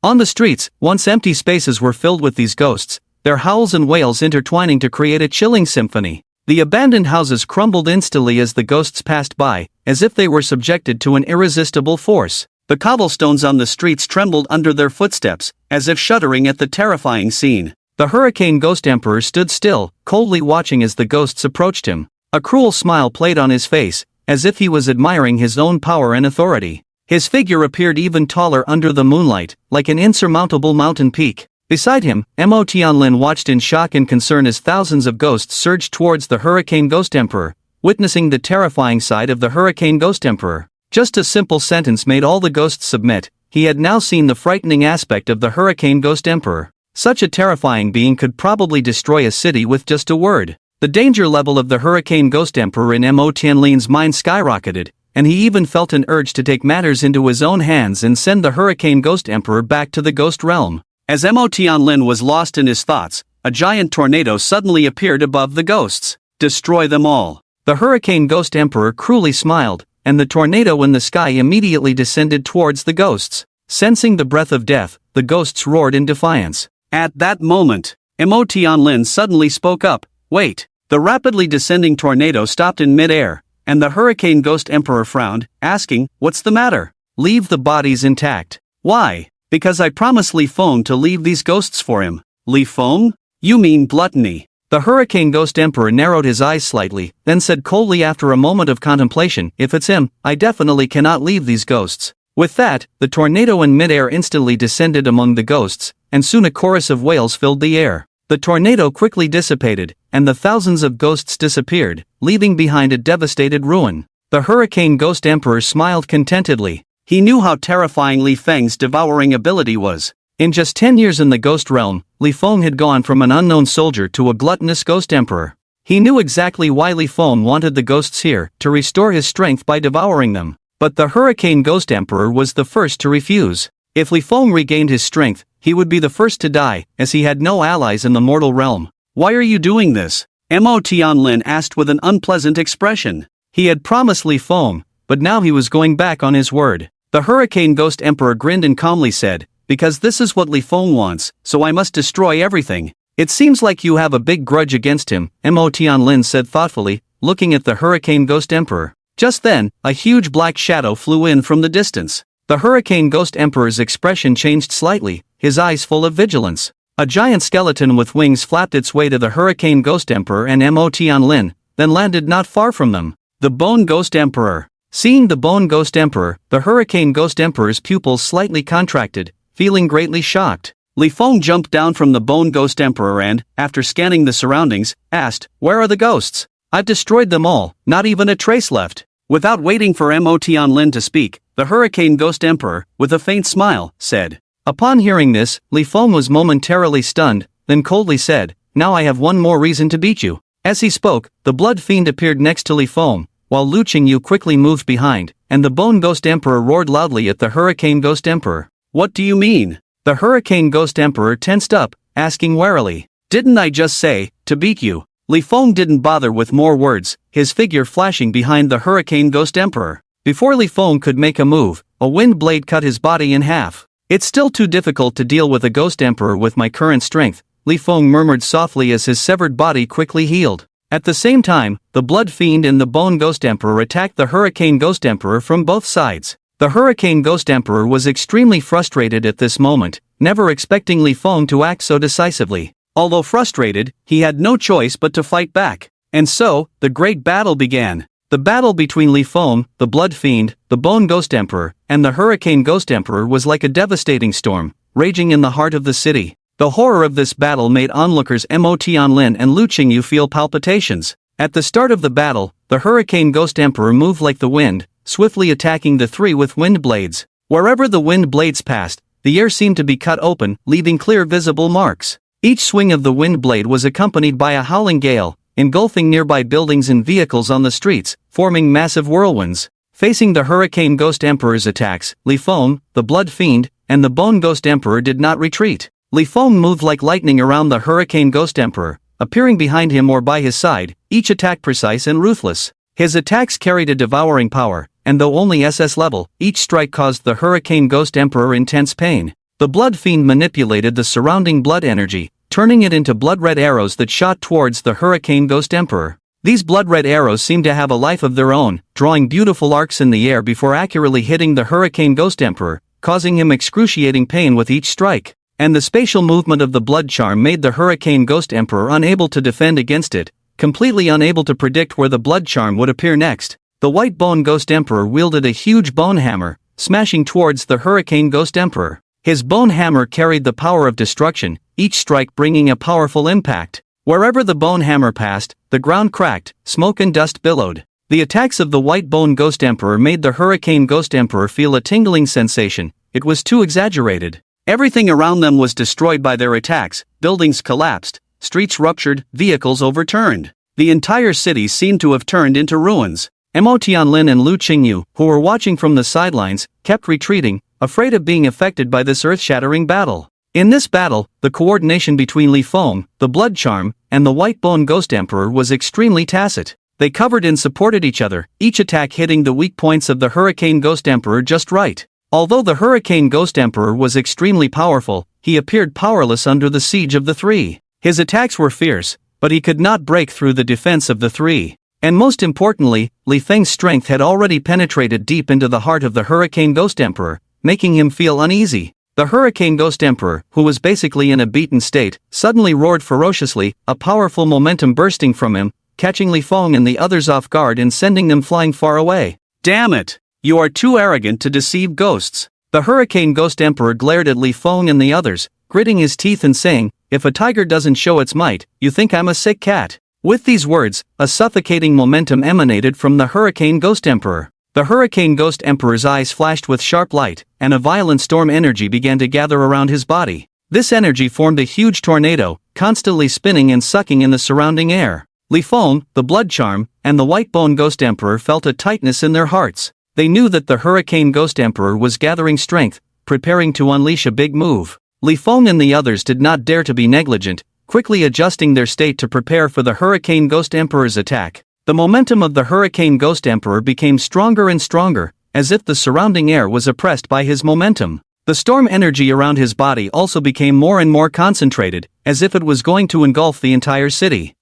On the streets, once empty spaces were filled with these ghosts, their howls and wails intertwining to create a chilling symphony. The abandoned houses crumbled instantly as the ghosts passed by, as if they were subjected to an irresistible force. The cobblestones on the streets trembled under their footsteps, as if shuddering at the terrifying scene. The Hurricane Ghost Emperor stood still, coldly watching as the ghosts approached him. A cruel smile played on his face, as if he was admiring his own power and authority. His figure appeared even taller under the moonlight, like an insurmountable mountain peak. Beside him, Mo Tianlin watched in shock and concern as thousands of ghosts surged towards the Hurricane Ghost Emperor, witnessing the terrifying side of the Hurricane Ghost Emperor. Just a simple sentence made all the ghosts submit. He had now seen the frightening aspect of the Hurricane Ghost Emperor. Such a terrifying being could probably destroy a city with just a word. The danger level of the Hurricane Ghost Emperor in Mo Tianlin's mind skyrocketed, and he even felt an urge to take matters into his own hands and send the Hurricane Ghost Emperor back to the ghost realm. As Mo Tianlin was lost in his thoughts, a giant tornado suddenly appeared above the ghosts. "Destroy them all." The Hurricane Ghost Emperor cruelly smiled, and the tornado in the sky immediately descended towards the ghosts. Sensing the breath of death, the ghosts roared in defiance. At that moment, Mo Tianlin suddenly spoke up, "Wait." The rapidly descending tornado stopped in mid-air, and the Hurricane Ghost Emperor frowned, asking, "What's the matter?" "Leave the bodies intact." "Why?" "Because I promised Li Feng to leave these ghosts for him." "Li Feng? You mean gluttony." The Hurricane Ghost Emperor narrowed his eyes slightly, then said coldly after a moment of contemplation, "If it's him, I definitely cannot leave these ghosts." With that, the tornado in mid-air instantly descended among the ghosts, and soon a chorus of wails filled the air. The tornado quickly dissipated, and the thousands of ghosts disappeared, leaving behind a devastated ruin. The Hurricane Ghost Emperor smiled contentedly. He knew how terrifying Li Feng's devouring ability was. In just 10 years in the ghost realm, Li Feng had gone from an unknown soldier to a gluttonous ghost emperor. He knew exactly why Li Feng wanted the ghosts here, to restore his strength by devouring them. But the Hurricane Ghost Emperor was the first to refuse. If Li Feng regained his strength, he would be the first to die, as he had no allies in the mortal realm. "Why are you doing this?" Mo Tianlin asked with an unpleasant expression. He had promised Li Feng, but now he was going back on his word. The Hurricane Ghost Emperor grinned and calmly said, because this is what Li Feng wants, so I must destroy everything. It seems like you have a big grudge against him, Mo Tianlin said thoughtfully, looking at the Hurricane Ghost Emperor. Just then, a huge black shadow flew in from the distance. The Hurricane Ghost Emperor's expression changed slightly, his eyes full of vigilance. A giant skeleton with wings flapped its way to the Hurricane Ghost Emperor and Mo Tianlin, then landed not far from them. The Bone Ghost Emperor. Seeing the Bone Ghost Emperor, the Hurricane Ghost Emperor's pupils slightly contracted, feeling greatly shocked. Li Feng jumped down from the Bone Ghost Emperor and, after scanning the surroundings, asked, "Where are the ghosts? I've destroyed them all, not even a trace left." Without waiting for Mo Tianlin to speak, the Hurricane Ghost Emperor, with a faint smile, said. Upon hearing this, Li Feng was momentarily stunned, then coldly said, "Now I have one more reason to beat you." As he spoke, the Blood Fiend appeared next to Li Feng, while Lu Qingyu quickly moved behind, and the Bone Ghost Emperor roared loudly at the Hurricane Ghost Emperor. "What do you mean?" The Hurricane Ghost Emperor tensed up, asking warily. "Didn't I just say, to beat you?" Li Feng didn't bother with more words, his figure flashing behind the Hurricane Ghost Emperor. Before Li Feng could make a move, a wind blade cut his body in half. "It's still too difficult to deal with a Ghost Emperor with my current strength," Li Feng murmured softly as his severed body quickly healed. At the same time, the Blood Fiend and the Bone Ghost Emperor attacked the Hurricane Ghost Emperor from both sides. The Hurricane Ghost Emperor was extremely frustrated at this moment, never expecting Li Feng to act so decisively. Although frustrated, he had no choice but to fight back. And so, the great battle began. The battle between Li Feng, the Blood Fiend, the Bone Ghost Emperor, and the Hurricane Ghost Emperor was like a devastating storm, raging in the heart of the city. The horror of this battle made onlookers Mo Tianlin and Lu Qingyu feel palpitations. At the start of the battle, the Hurricane Ghost Emperor moved like the wind, swiftly attacking the three with wind blades. Wherever the wind blades passed, the air seemed to be cut open, leaving clear visible marks. Each swing of the wind blade was accompanied by a howling gale, engulfing nearby buildings and vehicles on the streets, forming massive whirlwinds. Facing the Hurricane Ghost Emperor's attacks, Li Feng, the Blood Fiend, and the Bone Ghost Emperor did not retreat. Li Feng moved like lightning around the Hurricane Ghost Emperor, appearing behind him or by his side, each attack precise and ruthless. His attacks carried a devouring power, and though only SS level, each strike caused the Hurricane Ghost Emperor intense pain. The Blood Fiend manipulated the surrounding blood energy, turning it into blood-red arrows that shot towards the Hurricane Ghost Emperor. These blood-red arrows seemed to have a life of their own, drawing beautiful arcs in the air before accurately hitting the Hurricane Ghost Emperor, causing him excruciating pain with each strike. And the spatial movement of the blood charm made the Hurricane Ghost Emperor unable to defend against it, completely unable to predict where the blood charm would appear next. The White Bone Ghost Emperor wielded a huge bone hammer, smashing towards the Hurricane Ghost Emperor. His bone hammer carried the power of destruction, each strike bringing a powerful impact. Wherever the bone hammer passed, the ground cracked, smoke and dust billowed. The attacks of the White Bone Ghost Emperor made the Hurricane Ghost Emperor feel a tingling sensation. It was too exaggerated. Everything around them was destroyed by their attacks, buildings collapsed, streets ruptured, vehicles overturned. The entire city seemed to have turned into ruins. Mo Tianlin and Lu Qingyu, who were watching from the sidelines, kept retreating, afraid of being affected by this earth-shattering battle. In this battle, the coordination between Li Feng, the Blood Charm, and the White Bone Ghost Emperor was extremely tacit. They covered and supported each other, each attack hitting the weak points of the Hurricane Ghost Emperor just right. Although the Hurricane Ghost Emperor was extremely powerful, he appeared powerless under the siege of the three. His attacks were fierce, but he could not break through the defense of the three. And most importantly, Li Feng's strength had already penetrated deep into the heart of the Hurricane Ghost Emperor, making him feel uneasy. The Hurricane Ghost Emperor, who was basically in a beaten state, suddenly roared ferociously, a powerful momentum bursting from him, catching Li Feng and the others off guard and sending them flying far away. "Damn it! You are too arrogant to deceive ghosts." The Hurricane Ghost Emperor glared at Li Feng and the others, gritting his teeth and saying, "If a tiger doesn't show its might, you think I'm a sick cat?" With these words, a suffocating momentum emanated from the Hurricane Ghost Emperor. The Hurricane Ghost Emperor's eyes flashed with sharp light, and a violent storm energy began to gather around his body. This energy formed a huge tornado, constantly spinning and sucking in the surrounding air. Li Feng, the Blood Charm, and the White Bone Ghost Emperor felt a tightness in their hearts. They knew that the Hurricane Ghost Emperor was gathering strength, preparing to unleash a big move. Li Feng and the others did not dare to be negligent, quickly adjusting their state to prepare for the Hurricane Ghost Emperor's attack. The momentum of the Hurricane Ghost Emperor became stronger and stronger, as if the surrounding air was oppressed by his momentum. The storm energy around his body also became more and more concentrated, as if it was going to engulf the entire city.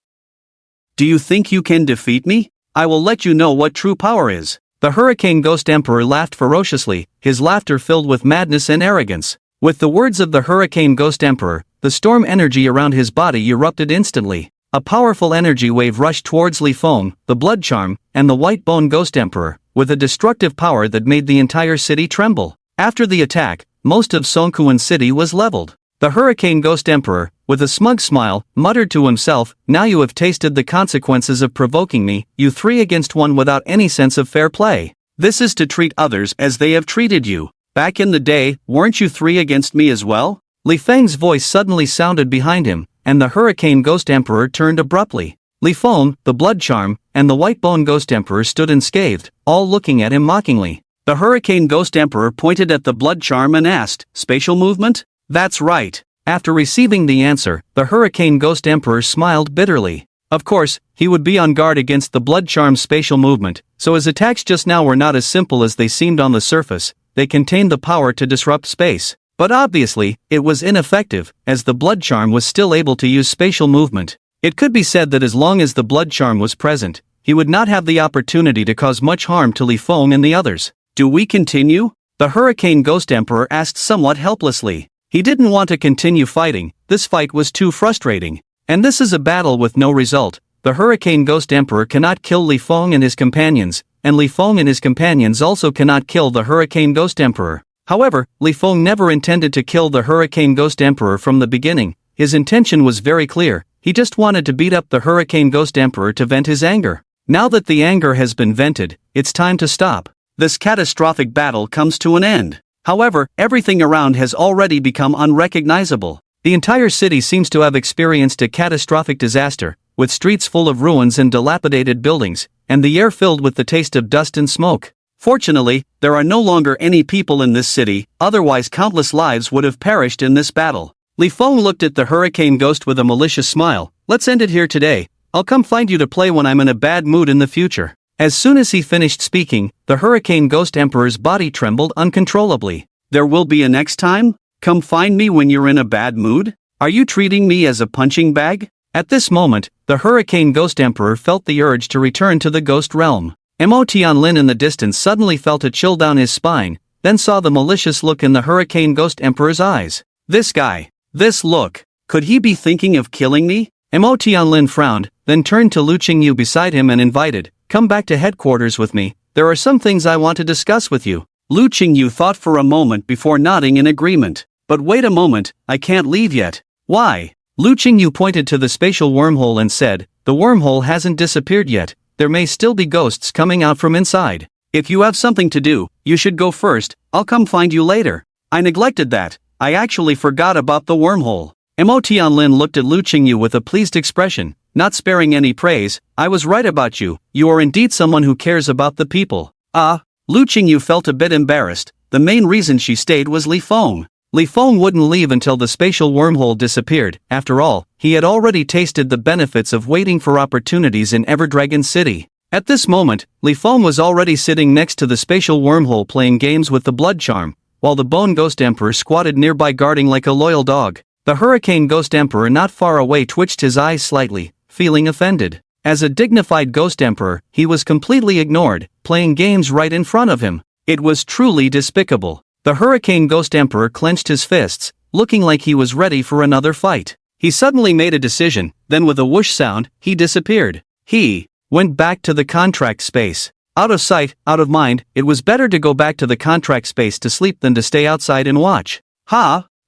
Do you think you can defeat me? I will let you know what true power is. The Hurricane Ghost Emperor laughed ferociously, his laughter filled with madness and arrogance. With the words of the Hurricane Ghost Emperor, the storm energy around his body erupted instantly. A powerful energy wave rushed towards Li Feng, the Blood Charm, and the White Bone Ghost Emperor, with a destructive power that made the entire city tremble. After the attack, most of Songkuan City was leveled. The Hurricane Ghost Emperor, with a smug smile, muttered to himself, "Now you have tasted the consequences of provoking me, you 3 against 1 without any sense of fair play. This is to treat others as they have treated you. Back in the day, weren't you 3 against me as well?" Li Feng's voice suddenly sounded behind him, and the Hurricane Ghost Emperor turned abruptly. Li Feng, the Blood Charm, and the White Bone Ghost Emperor stood unscathed, all looking at him mockingly. The Hurricane Ghost Emperor pointed at the Blood Charm and asked, "Spatial movement?" "That's right." After receiving the answer, the Hurricane Ghost Emperor smiled bitterly. Of course, he would be on guard against the Blood Charm's spatial movement, so his attacks just now were not as simple as they seemed on the surface. They contained the power to disrupt space. But obviously, it was ineffective, as the Blood Charm was still able to use spatial movement. It could be said that as long as the Blood Charm was present, he would not have the opportunity to cause much harm to Li Feng and the others. "Do we continue?" the Hurricane Ghost Emperor asked somewhat helplessly. He didn't want to continue fighting, this fight was too frustrating. And this is a battle with no result. The Hurricane Ghost Emperor cannot kill Li Feng and his companions, and Li Feng and his companions also cannot kill the Hurricane Ghost Emperor. However, Li Feng never intended to kill the Hurricane Ghost Emperor from the beginning. His intention was very clear, he just wanted to beat up the Hurricane Ghost Emperor to vent his anger. Now that the anger has been vented, it's time to stop. This catastrophic battle comes to an end. However, everything around has already become unrecognizable. The entire city seems to have experienced a catastrophic disaster, with streets full of ruins and dilapidated buildings, and the air filled with the taste of dust and smoke. Fortunately, there are no longer any people in this city, otherwise countless lives would have perished in this battle. Li Feng looked at the Hurricane Ghost with a malicious smile. "Let's end it here today. I'll come find you to play when I'm in a bad mood in the future." As soon as he finished speaking, the Hurricane Ghost Emperor's body trembled uncontrollably. "There will be a next time? Come find me when you're in a bad mood? Are you treating me as a punching bag?" At this moment, the Hurricane Ghost Emperor felt the urge to return to the ghost realm. Mo Tianlin in the distance suddenly felt a chill down his spine, then saw the malicious look in the Hurricane Ghost Emperor's eyes. This guy. This look. Could he be thinking of killing me? Mo Tianlin frowned, then turned to Lu Qingyu beside him and invited, "Come back to headquarters with me, there are some things I want to discuss with you." Lu Qingyu thought for a moment before nodding in agreement. "But wait a moment, I can't leave yet." "Why?" Lu Qingyu pointed to the spatial wormhole and said, "The wormhole hasn't disappeared yet, there may still be ghosts coming out from inside. If you have something to do, you should go first, I'll come find you later." "I neglected that, I actually forgot about the wormhole." Mo Tianlin looked at Lu Qingyu with a pleased expression, not sparing any praise. "I was right about you, you are indeed someone who cares about the people." Lu Qingyu felt a bit embarrassed. The main reason she stayed was Li Feng. Li Feng wouldn't leave until the spatial wormhole disappeared. After all, he had already tasted the benefits of waiting for opportunities in Everdragon City. At this moment, Li Feng was already sitting next to the spatial wormhole playing games with the Blood Charm, while the Bone Ghost Emperor squatted nearby guarding like a loyal dog. The Hurricane Ghost Emperor not far away twitched his eyes slightly, feeling offended. As a dignified Ghost Emperor, he was completely ignored, playing games right in front of him. It was truly despicable. The Hurricane Ghost Emperor clenched his fists, looking like he was ready for another fight. He suddenly made a decision, then with a whoosh sound, he disappeared. He went back to the contract space. Out of sight, out of mind, it was better to go back to the contract space to sleep than to stay outside and watch.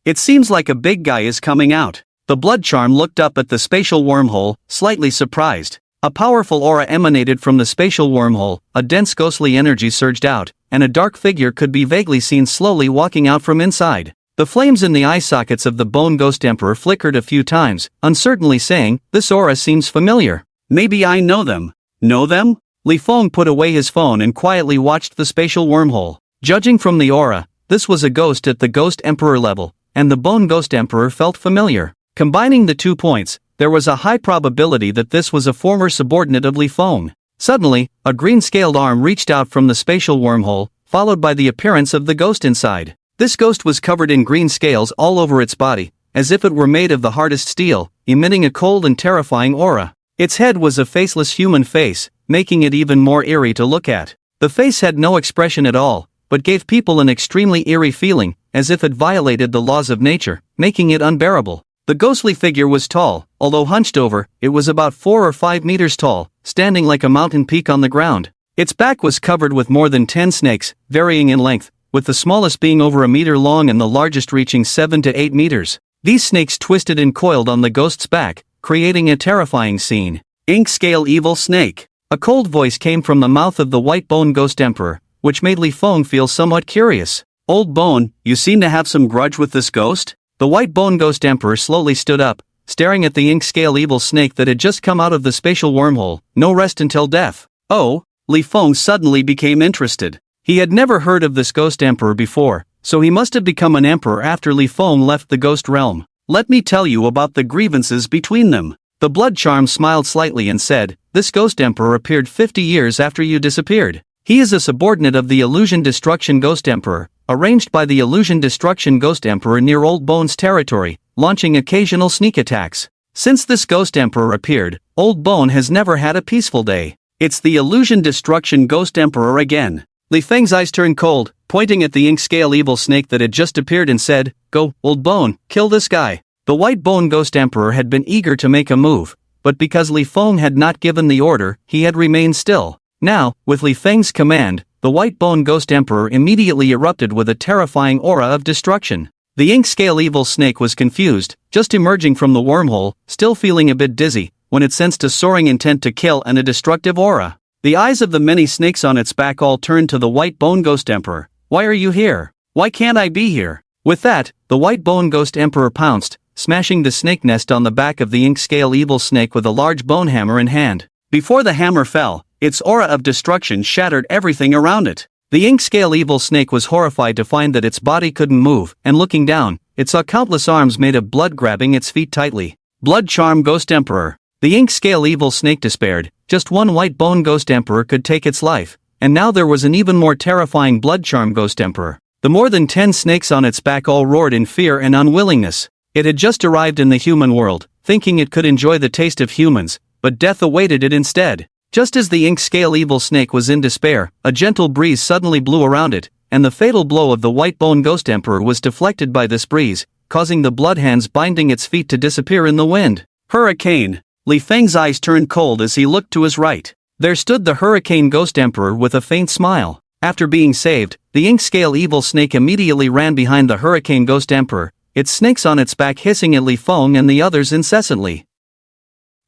It seems like a big guy is coming out. The Blood Charm looked up at the spatial wormhole, slightly surprised. A powerful aura emanated from the spatial wormhole, a dense ghostly energy surged out, and a dark figure could be vaguely seen slowly walking out from inside. The flames in the eye sockets of the Bone Ghost Emperor flickered a few times, uncertainly saying, "This aura seems familiar. Maybe I know them." Know them? Li Feng put away his phone and quietly watched the spatial wormhole. Judging from the aura, this was a ghost at the Ghost Emperor level, and the Bone Ghost Emperor felt familiar. Combining the 2 points, there was a high probability that this was a former subordinate of Li Feng. Suddenly, a green-scaled arm reached out from the spatial wormhole, followed by the appearance of the ghost inside. This ghost was covered in green scales all over its body, as if it were made of the hardest steel, emitting a cold and terrifying aura. Its head was a faceless human face, making it even more eerie to look at. The face had no expression at all, but gave people an extremely eerie feeling, as if it violated the laws of nature, making it unbearable. The ghostly figure was tall, although hunched over, it was about 4 or 5 meters tall, standing like a mountain peak on the ground. Its back was covered with more than 10 snakes, varying in length, with the smallest being over a meter long and the largest reaching 7 to 8 meters. These snakes twisted and coiled on the ghost's back, creating a terrifying scene. Ink Scale Evil Snake. A cold voice came from the mouth of the White Bone Ghost Emperor, which made Li Feng feel somewhat curious. Old Bone, you seem to have some grudge with this ghost? The White Bone Ghost Emperor slowly stood up, staring at the Ink Scale Evil Snake that had just come out of the spatial wormhole. No rest until death. Oh, Li Feng suddenly became interested. He had never heard of this Ghost Emperor before, so he must have become an emperor after Li Feng left the ghost realm. Let me tell you about the grievances between them. The Blood Charm smiled slightly and said, this Ghost Emperor appeared 50 years after you disappeared. He is a subordinate of the Illusion Destruction Ghost Emperor, arranged by the Illusion Destruction Ghost Emperor near Old Bone's territory, launching occasional sneak attacks. Since this Ghost Emperor appeared, Old Bone has never had a peaceful day. It's the Illusion Destruction Ghost Emperor again. Li Feng's eyes turned cold, pointing at the Ink Scale Evil Snake that had just appeared and said, go, Old Bone, kill this guy. The White Bone Ghost Emperor had been eager to make a move, but because Li Feng had not given the order, he had remained still. Now, with Li Feng's command, the White Bone Ghost Emperor immediately erupted with a terrifying aura of destruction. The Ink Scale Evil Snake was confused, just emerging from the wormhole, still feeling a bit dizzy, when it sensed a soaring intent to kill and a destructive aura. The eyes of the many snakes on its back all turned to the White Bone Ghost Emperor. Why are you here? Why can't I be here? With that, the White Bone Ghost Emperor pounced, smashing the snake nest on the back of the Ink Scale Evil Snake with a large bone hammer in hand. Before the hammer fell, its aura of destruction shattered everything around it. The Ink Scale Evil Snake was horrified to find that its body couldn't move, and looking down, it saw countless arms made of blood grabbing its feet tightly. Blood Charm Ghost Emperor. The Ink Scale Evil Snake despaired. Just one White Bone Ghost Emperor could take its life, and now there was an even more terrifying Blood Charm Ghost Emperor. The more than 10 snakes on its back all roared in fear and unwillingness. It had just arrived in the human world, thinking it could enjoy the taste of humans, but death awaited it instead. Just as the Ink Scale Evil Snake was in despair, a gentle breeze suddenly blew around it, and the fatal blow of the White Bone Ghost Emperor was deflected by this breeze, causing the blood hands binding its feet to disappear in the wind. Hurricane. Li Feng's eyes turned cold as he looked to his right. There stood the Hurricane Ghost Emperor with a faint smile. After being saved, the Ink Scale Evil Snake immediately ran behind the Hurricane Ghost Emperor, its snakes on its back hissing at Li Feng and the others incessantly.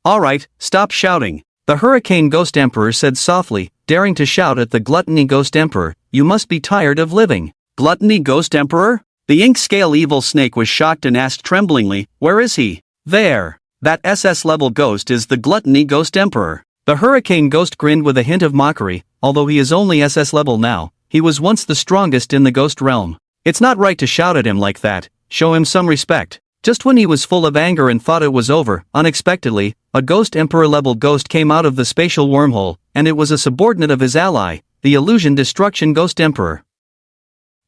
Alright, stop shouting. The Hurricane Ghost Emperor said softly, daring to shout at the Gluttony Ghost Emperor, you must be tired of living. Gluttony Ghost Emperor? The Ink Scale Evil Snake was shocked and asked tremblingly, where is he? There. That SS-level ghost is the Gluttony Ghost Emperor. The Hurricane Ghost grinned with a hint of mockery. Although he is only SS level now, he was once the strongest in the ghost realm. It's not right to shout at him like that, show him some respect. Just when he was full of anger and thought it was over, unexpectedly, a Ghost Emperor-level ghost came out of the spatial wormhole, and it was a subordinate of his ally, the Illusion Destruction Ghost Emperor.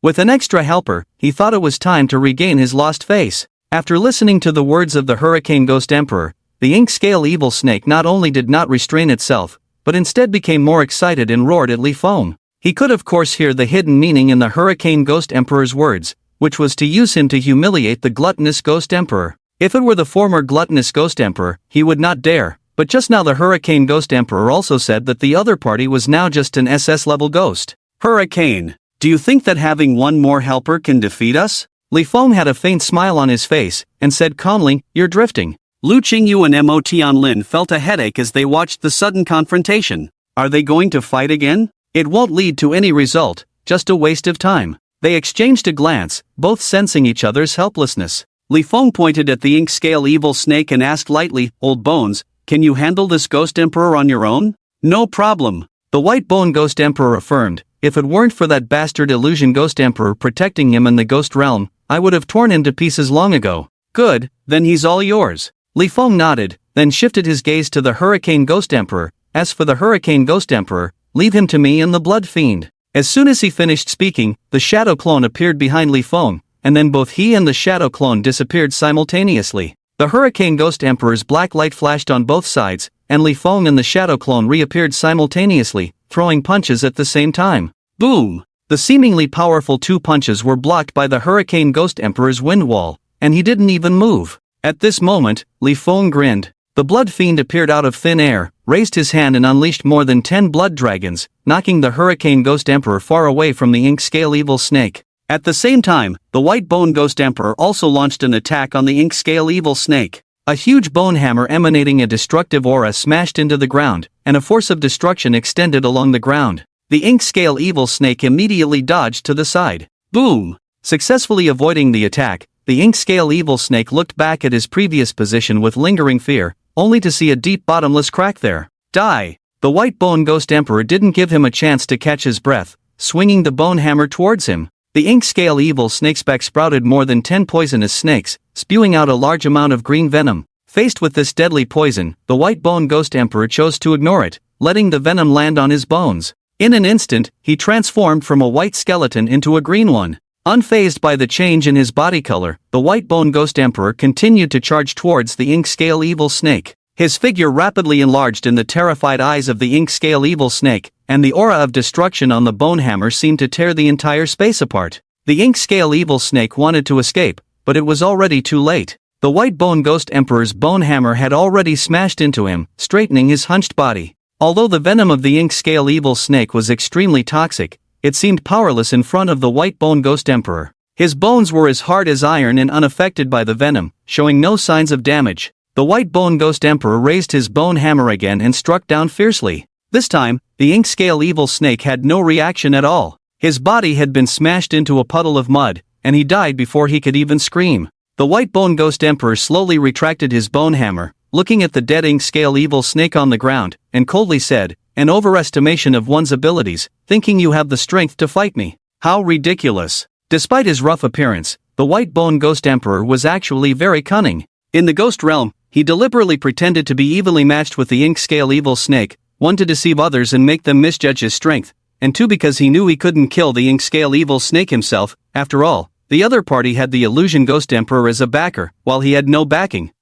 With an extra helper, he thought it was time to regain his lost face. After listening to the words of the Hurricane Ghost Emperor, the Ink Scale Evil Snake not only did not restrain itself, but instead became more excited and roared at Li Feng. He could of course hear the hidden meaning in the Hurricane Ghost Emperor's words, which was to use him to humiliate the Gluttonous Ghost Emperor. If it were the former Gluttonous Ghost Emperor, he would not dare, but just now the Hurricane Ghost Emperor also said that the other party was now just an SS-level ghost. Hurricane, do you think that having one more helper can defeat us? Li Feng had a faint smile on his face, and said calmly, you're drifting. Lu Qingyu and Mo Tianlin felt a headache as they watched the sudden confrontation. Are they going to fight again? It won't lead to any result, just a waste of time. They exchanged a glance, both sensing each other's helplessness. Li Feng pointed at the Ink Scale Evil Snake and asked lightly, Old Bones, can you handle this Ghost Emperor on your own? No problem. The White Bone Ghost Emperor affirmed, if it weren't for that bastard Illusion Ghost Emperor protecting him in the Ghost Realm, I would have torn him to pieces long ago. Good, then he's all yours. Li Feng nodded, then shifted his gaze to the Hurricane Ghost Emperor. As for the Hurricane Ghost Emperor, leave him to me and the Blood Fiend. As soon as he finished speaking, the shadow clone appeared behind Li Feng, and then both he and the shadow clone disappeared simultaneously. The Hurricane Ghost Emperor's black light flashed on both sides, and Li Feng and the shadow clone reappeared simultaneously, throwing punches at the same time. Boom! The seemingly powerful two punches were blocked by the Hurricane Ghost Emperor's wind wall, and he didn't even move. At this moment, Li Feng grinned. The Blood Fiend appeared out of thin air, raised his hand and unleashed more than 10 blood dragons, knocking the Hurricane Ghost Emperor far away from the Ink-Scale Evil Snake. At the same time, the White Bone Ghost Emperor also launched an attack on the Ink-Scale Evil Snake. A huge bone hammer emanating a destructive aura smashed into the ground, and a force of destruction extended along the ground. The Ink-Scale Evil Snake immediately dodged to the side. Boom! Successfully avoiding the attack, the Ink-Scale Evil Snake looked back at his previous position with lingering fear, only to see a deep bottomless crack there. Die! The White Bone Ghost Emperor didn't give him a chance to catch his breath, swinging the bone hammer towards him. The Ink-Scale Evil Snake's back sprouted more than 10 poisonous snakes, spewing out a large amount of green venom. Faced with this deadly poison, the White Bone Ghost Emperor chose to ignore it, letting the venom land on his bones. In an instant, he transformed from a white skeleton into a green one. Unfazed by the change in his body color, the White Bone Ghost Emperor continued to charge towards the Ink-Scale Evil Snake. His figure rapidly enlarged in the terrified eyes of the Ink-Scale Evil Snake, and the aura of destruction on the bone hammer seemed to tear the entire space apart. The Ink-Scale Evil Snake wanted to escape, but it was already too late. The White Bone Ghost Emperor's bone hammer had already smashed into him, straightening his hunched body. Although the venom of the Ink-Scale Evil Snake was extremely toxic, it seemed powerless in front of the White Bone Ghost Emperor. His bones were as hard as iron and unaffected by the venom, showing no signs of damage. The White Bone Ghost Emperor raised his bone hammer again and struck down fiercely. This time, the Ink-Scale Evil Snake had no reaction at all. His body had been smashed into a puddle of mud, and he died before he could even scream. The White Bone Ghost Emperor slowly retracted his bone hammer, looking at the dead Ink-Scale Evil Snake on the ground, and coldly said, "An overestimation of one's abilities, thinking you have the strength to fight me. How ridiculous." Despite his rough appearance, the White Bone Ghost Emperor was actually very cunning. In the Ghost Realm, he deliberately pretended to be evenly matched with the Ink-Scale Evil Snake, one to deceive others and make them misjudge his strength, and two because he knew he couldn't kill the Ink-Scale Evil Snake himself. After all, the other party had the Illusion Ghost Emperor as a backer, while he had no backing.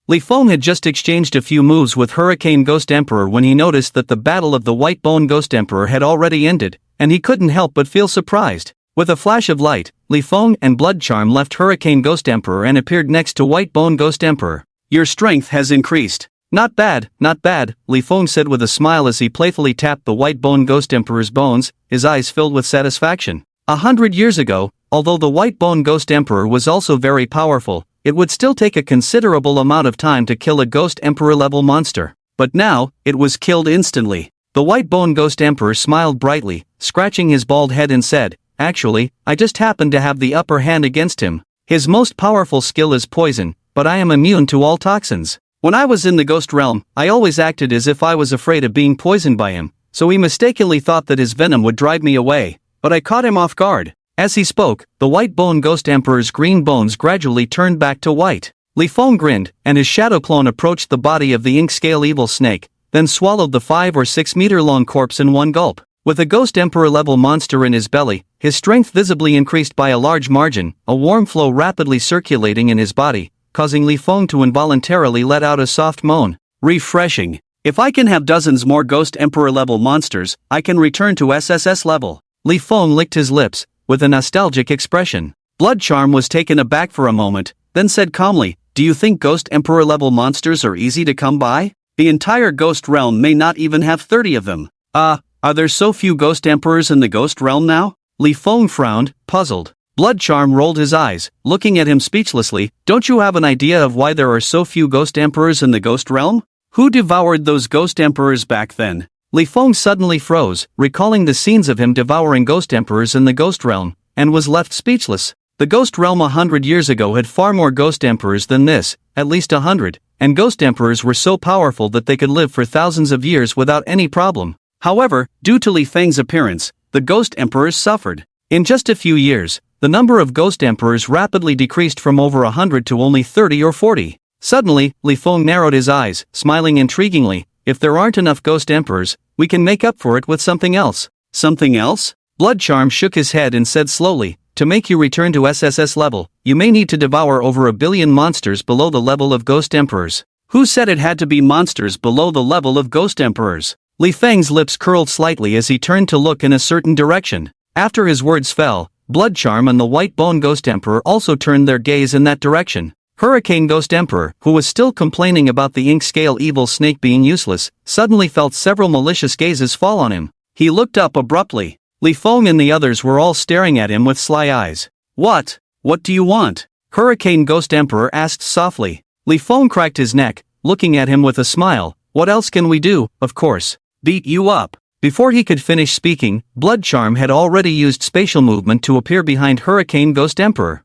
Li Feng had just exchanged a few moves with Hurricane Ghost Emperor when he noticed that the battle of the White Bone Ghost Emperor had already ended, and he couldn't help but feel surprised. With a flash of light, Li Feng and Blood Charm left Hurricane Ghost Emperor and appeared next to White Bone Ghost Emperor. "Your strength has increased." Not bad, Li Feng said with a smile as he playfully tapped the White Bone Ghost Emperor's bones, his eyes filled with satisfaction. 100 years ago, although the White Bone Ghost Emperor was also very powerful, it would still take a considerable amount of time to kill a Ghost Emperor-level monster. But now, it was killed instantly. The White Bone Ghost Emperor smiled brightly, scratching his bald head and said, "Actually, I just happened to have the upper hand against him. His most powerful skill is poison, but I am immune to all toxins. When I was in the Ghost Realm, I always acted as if I was afraid of being poisoned by him, so he mistakenly thought that his venom would drive me away, but I caught him off guard." As he spoke, the White Bone Ghost Emperor's green bones gradually turned back to white. Li Feng grinned, and his shadow clone approached the body of the Ink-Scale Evil Snake, then swallowed the 5 or 6 meter long corpse in one gulp. With a Ghost Emperor-level monster in his belly, his strength visibly increased by a large margin, a warm flow rapidly circulating in his body, causing Li Feng to involuntarily let out a soft moan. Refreshing. If I can have dozens more Ghost Emperor-level monsters, I can return to SSS level. Li Feng licked his lips, with a nostalgic expression. Blood Charm was taken aback for a moment, then said calmly, "Do you think Ghost Emperor-level monsters are easy to come by? The entire Ghost Realm may not even have 30 of them. Are there so few Ghost Emperors in the Ghost Realm now?" Li Feng frowned, puzzled. Blood Charm rolled his eyes, looking at him speechlessly. "Don't you have an idea of why there are so few Ghost Emperors in the Ghost Realm? Who devoured those Ghost Emperors back then?" Li Feng suddenly froze, recalling the scenes of him devouring Ghost Emperors in the Ghost Realm, and was left speechless. The Ghost Realm 100 years ago had far more Ghost Emperors than this, at least 100, and Ghost Emperors were so powerful that they could live for thousands of years without any problem. However, due to Li Feng's appearance, the Ghost Emperors suffered. In just a few years, the number of Ghost Emperors rapidly decreased from over 100 to only 30 or 40. Suddenly, Li Feng narrowed his eyes, smiling intriguingly. "If there aren't enough Ghost Emperors, we can make up for it with something else." Something else? Bloodcharm shook his head and said slowly, to make you return to SSS level, you may need to devour over 1 billion monsters below the level of Ghost Emperors. Who said it had to be monsters below the level of Ghost Emperors? Li Feng's lips curled slightly as he turned to look in a certain direction. After his words fell, Bloodcharm and the White Bone Ghost Emperor also turned their gaze in that direction. Hurricane Ghost Emperor, who was still complaining about the ink scale evil snake being useless, suddenly felt several malicious gazes fall on him. He looked up abruptly. Li Feng and the others were all staring at him with sly eyes. What? What do you want? Hurricane Ghost Emperor asked softly. Li Feng cracked his neck, looking at him with a smile. What else can we do, of course? Beat you up. Before he could finish speaking, Bloodcharm had already used spatial movement to appear behind Hurricane Ghost Emperor.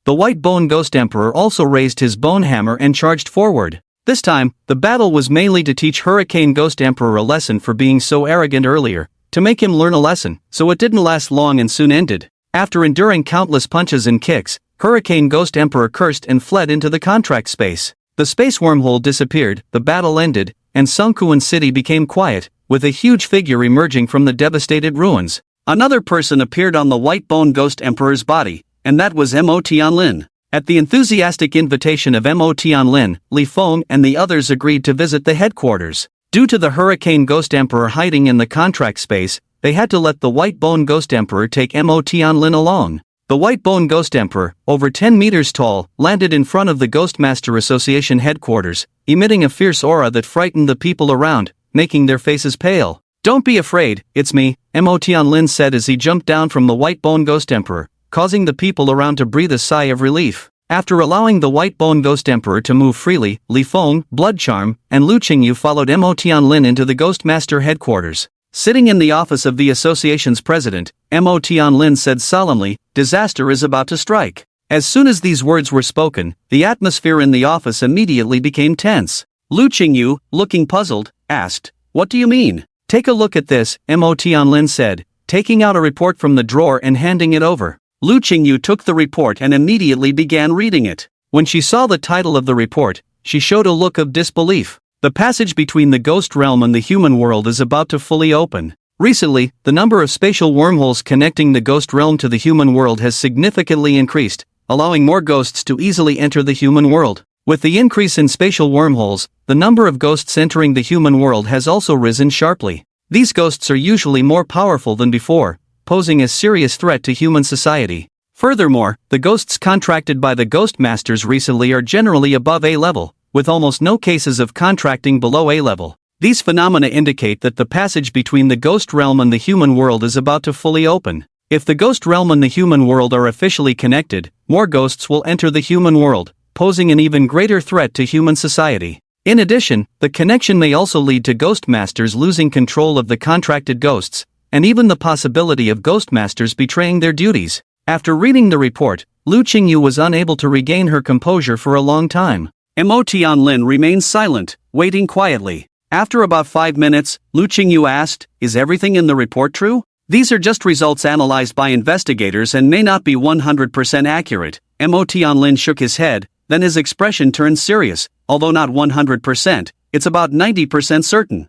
The White Bone Ghost Emperor also raised his bone hammer and charged forward. This time, the battle was mainly to teach Hurricane Ghost Emperor a lesson for being so arrogant earlier, to make him learn a lesson, so it didn't last long and soon ended. After enduring countless punches and kicks, Hurricane Ghost Emperor cursed and fled into the contract space. The space wormhole disappeared, the battle ended, and Sungkuan City became quiet, with a huge figure emerging from the devastated ruins. Another person appeared on the White Bone Ghost Emperor's body, and that was Mo Tianlin. At the enthusiastic invitation of Mo Tianlin, Li Feng and the others agreed to visit the headquarters. Due to the Hurricane Ghost Emperor hiding in the contract space, they had to let the White Bone Ghost Emperor take Mo Tianlin along. The White Bone Ghost Emperor, over 10 meters tall, landed in front of the Ghostmaster Association headquarters, emitting a fierce aura that frightened the people around, making their faces pale. Don't be afraid, it's me, Mo Tianlin said as he jumped down from the White Bone Ghost Emperor, causing the people around to breathe a sigh of relief. After allowing the White Bone Ghost Emperor to move freely, Li Feng, Bloodcharm, and Lu Qingyu followed Mo Tianlin into the Ghostmaster headquarters. Sitting in the office of the association's president, Mo Tianlin said solemnly, "Disaster is about to strike." As soon as these words were spoken, the atmosphere in the office immediately became tense. Lu Qingyu, looking puzzled, asked, "What do you mean?" "Take a look at this," Mo Tianlin said, taking out a report from the drawer and handing it over. Lu Qingyu took the report and immediately began reading it. When she saw the title of the report, she showed a look of disbelief. The passage between the ghost realm and the human world is about to fully open. Recently, the number of spatial wormholes connecting the ghost realm to the human world has significantly increased, allowing more ghosts to easily enter the human world. With the increase in spatial wormholes, the number of ghosts entering the human world has also risen sharply. These ghosts are usually more powerful than before, posing a serious threat to human society. Furthermore, the ghosts contracted by the Ghost Masters recently are generally above A level, with almost no cases of contracting below A level. These phenomena indicate that the passage between the ghost realm and the human world is about to fully open. If the ghost realm and the human world are officially connected, more ghosts will enter the human world, posing an even greater threat to human society. In addition, the connection may also lead to ghost masters losing control of the contracted ghosts, and even the possibility of ghost masters betraying their duties. After reading the report, Lu Qingyu was unable to regain her composure for a long time. Mo Tianlin remained silent, waiting quietly. After about 5 minutes, Lu Qingyu asked, "Is everything in the report true? These are just results analyzed by investigators and may not be 100% accurate." Mo Tianlin shook his head, then his expression turned serious. "Although not 100%, it's about 90% certain."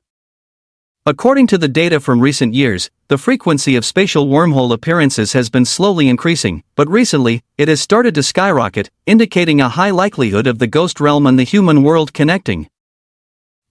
According to the data from recent years, the frequency of spatial wormhole appearances has been slowly increasing, but recently, it has started to skyrocket, indicating a high likelihood of the ghost realm and the human world connecting.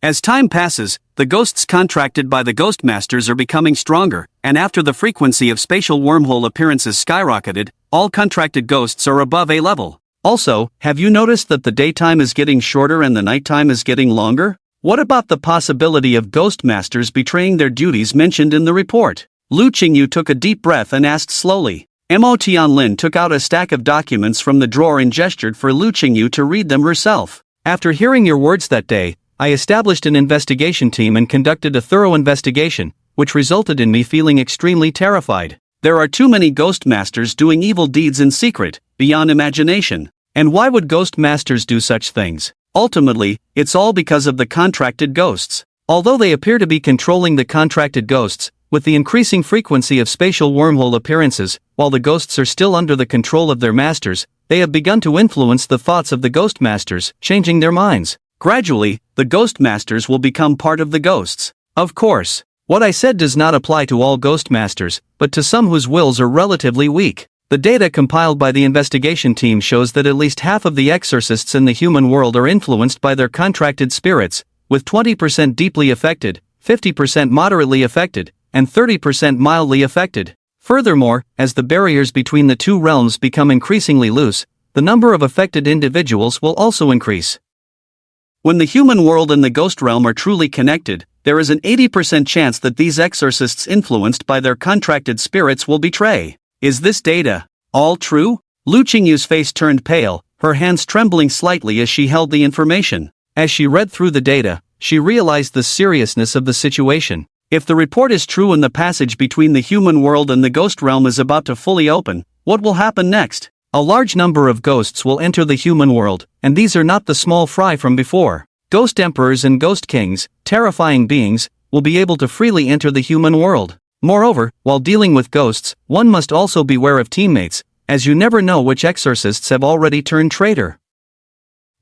As time passes, the ghosts contracted by the Ghost Masters are becoming stronger, and after the frequency of spatial wormhole appearances skyrocketed, all contracted ghosts are above A level. Also, have you noticed that the daytime is getting shorter and the nighttime is getting longer? What about the possibility of ghost masters betraying their duties mentioned in the report? Lu Qingyu took a deep breath and asked slowly. Mo Tianlin took out a stack of documents from the drawer and gestured for Lu Qingyu to read them herself. "After hearing your words that day, I established an investigation team and conducted a thorough investigation, which resulted in me feeling extremely terrified. There are too many ghost masters doing evil deeds in secret, beyond imagination. And why would ghost masters do such things? Ultimately, it's all because of the contracted ghosts. Although they appear to be controlling the contracted ghosts, with the increasing frequency of spatial wormhole appearances, while the ghosts are still under the control of their masters, they have begun to influence the thoughts of the ghost masters, changing their minds. Gradually, the ghost masters will become part of the ghosts. Of course, What I said does not apply to all ghost masters, but to some whose wills are relatively weak. The data compiled by the investigation team shows that at least half of the exorcists in the human world are influenced by their contracted spirits, with 20% deeply affected, 50% moderately affected, and 30% mildly affected. Furthermore, as the barriers between the two realms become increasingly loose, the number of affected individuals will also increase. When the human world and the ghost realm are truly connected, there is an 80% chance that these exorcists influenced by their contracted spirits will betray. Is this data all true? Lu Qingyu's face turned pale, her hands trembling slightly as she held the information. As she read through the data, she realized the seriousness of the situation. If the report is true and the passage between the human world and the ghost realm is about to fully open, what will happen next? A large number of ghosts will enter the human world, and these are not the small fry from before. Ghost emperors and ghost kings, terrifying beings, will be able to freely enter the human world. Moreover, while dealing with ghosts, one must also beware of teammates, as you never know which exorcists have already turned traitor.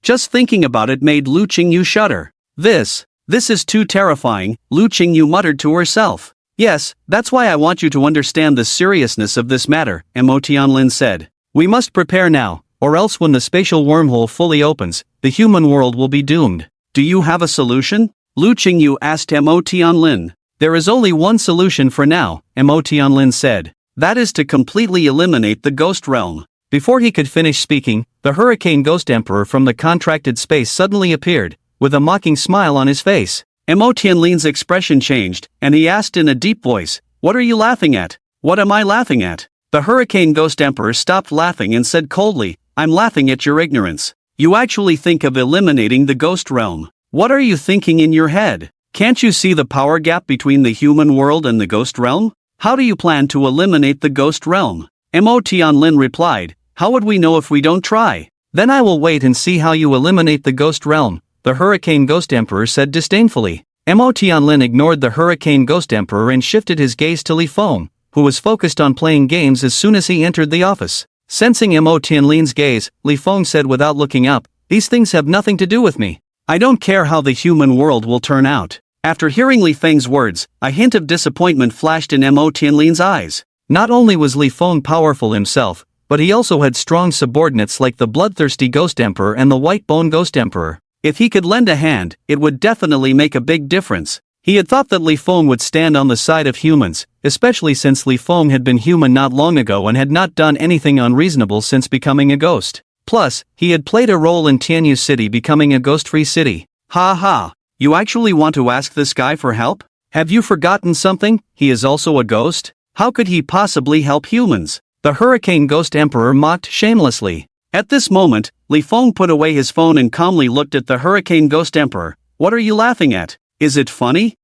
Just thinking about it made Lu Qingyu shudder. This is too terrifying, Lu Qingyu muttered to herself. Yes, that's why I want you to understand the seriousness of this matter, Mo Tianlin said. We must prepare now, or else when the spatial wormhole fully opens, the human world will be doomed. Do you have a solution? Lu Qingyu asked Mo Tianlin. There is only one solution for now, Mo Tianlin said. That is to completely eliminate the ghost realm. Before he could finish speaking, the Hurricane Ghost Emperor from the contracted space suddenly appeared, with a mocking smile on his face. Mo Tianlin's expression changed, and he asked in a deep voice, "What are you laughing at? What am I laughing at?" The Hurricane Ghost Emperor stopped laughing and said coldly, "I'm laughing at your ignorance. You actually think of eliminating the ghost realm. What are you thinking in your head? Can't you see the power gap between the human world and the ghost realm? How do you plan to eliminate the ghost realm?" Mo Tianlin replied, "How would we know if we don't try? Then I will wait and see how you eliminate the ghost realm," the Hurricane Ghost Emperor said disdainfully. Mo Tianlin ignored the Hurricane Ghost Emperor and shifted his gaze to Li Feng, who was focused on playing games as soon as he entered the office. Sensing Mo Tianlin's gaze, Li Feng said without looking up, "These things have nothing to do with me. I don't care how the human world will turn out." After hearing Li Feng's words, a hint of disappointment flashed in Mo Tianlin's eyes. Not only was Li Feng powerful himself, but he also had strong subordinates like the bloodthirsty Ghost Emperor and the White Bone Ghost Emperor. If he could lend a hand, it would definitely make a big difference. He had thought that Li Feng would stand on the side of humans, especially since Li Feng had been human not long ago and had not done anything unreasonable since becoming a ghost. Plus, he had played a role in Tianyu City becoming a ghost-free city. Ha ha! You actually want to ask this guy for help? Have you forgotten something? He is also a ghost? How could he possibly help humans? The Hurricane Ghost Emperor mocked shamelessly. At this moment, Li Feng put away his phone and calmly looked at the Hurricane Ghost Emperor. "What are you laughing at? Is it funny?"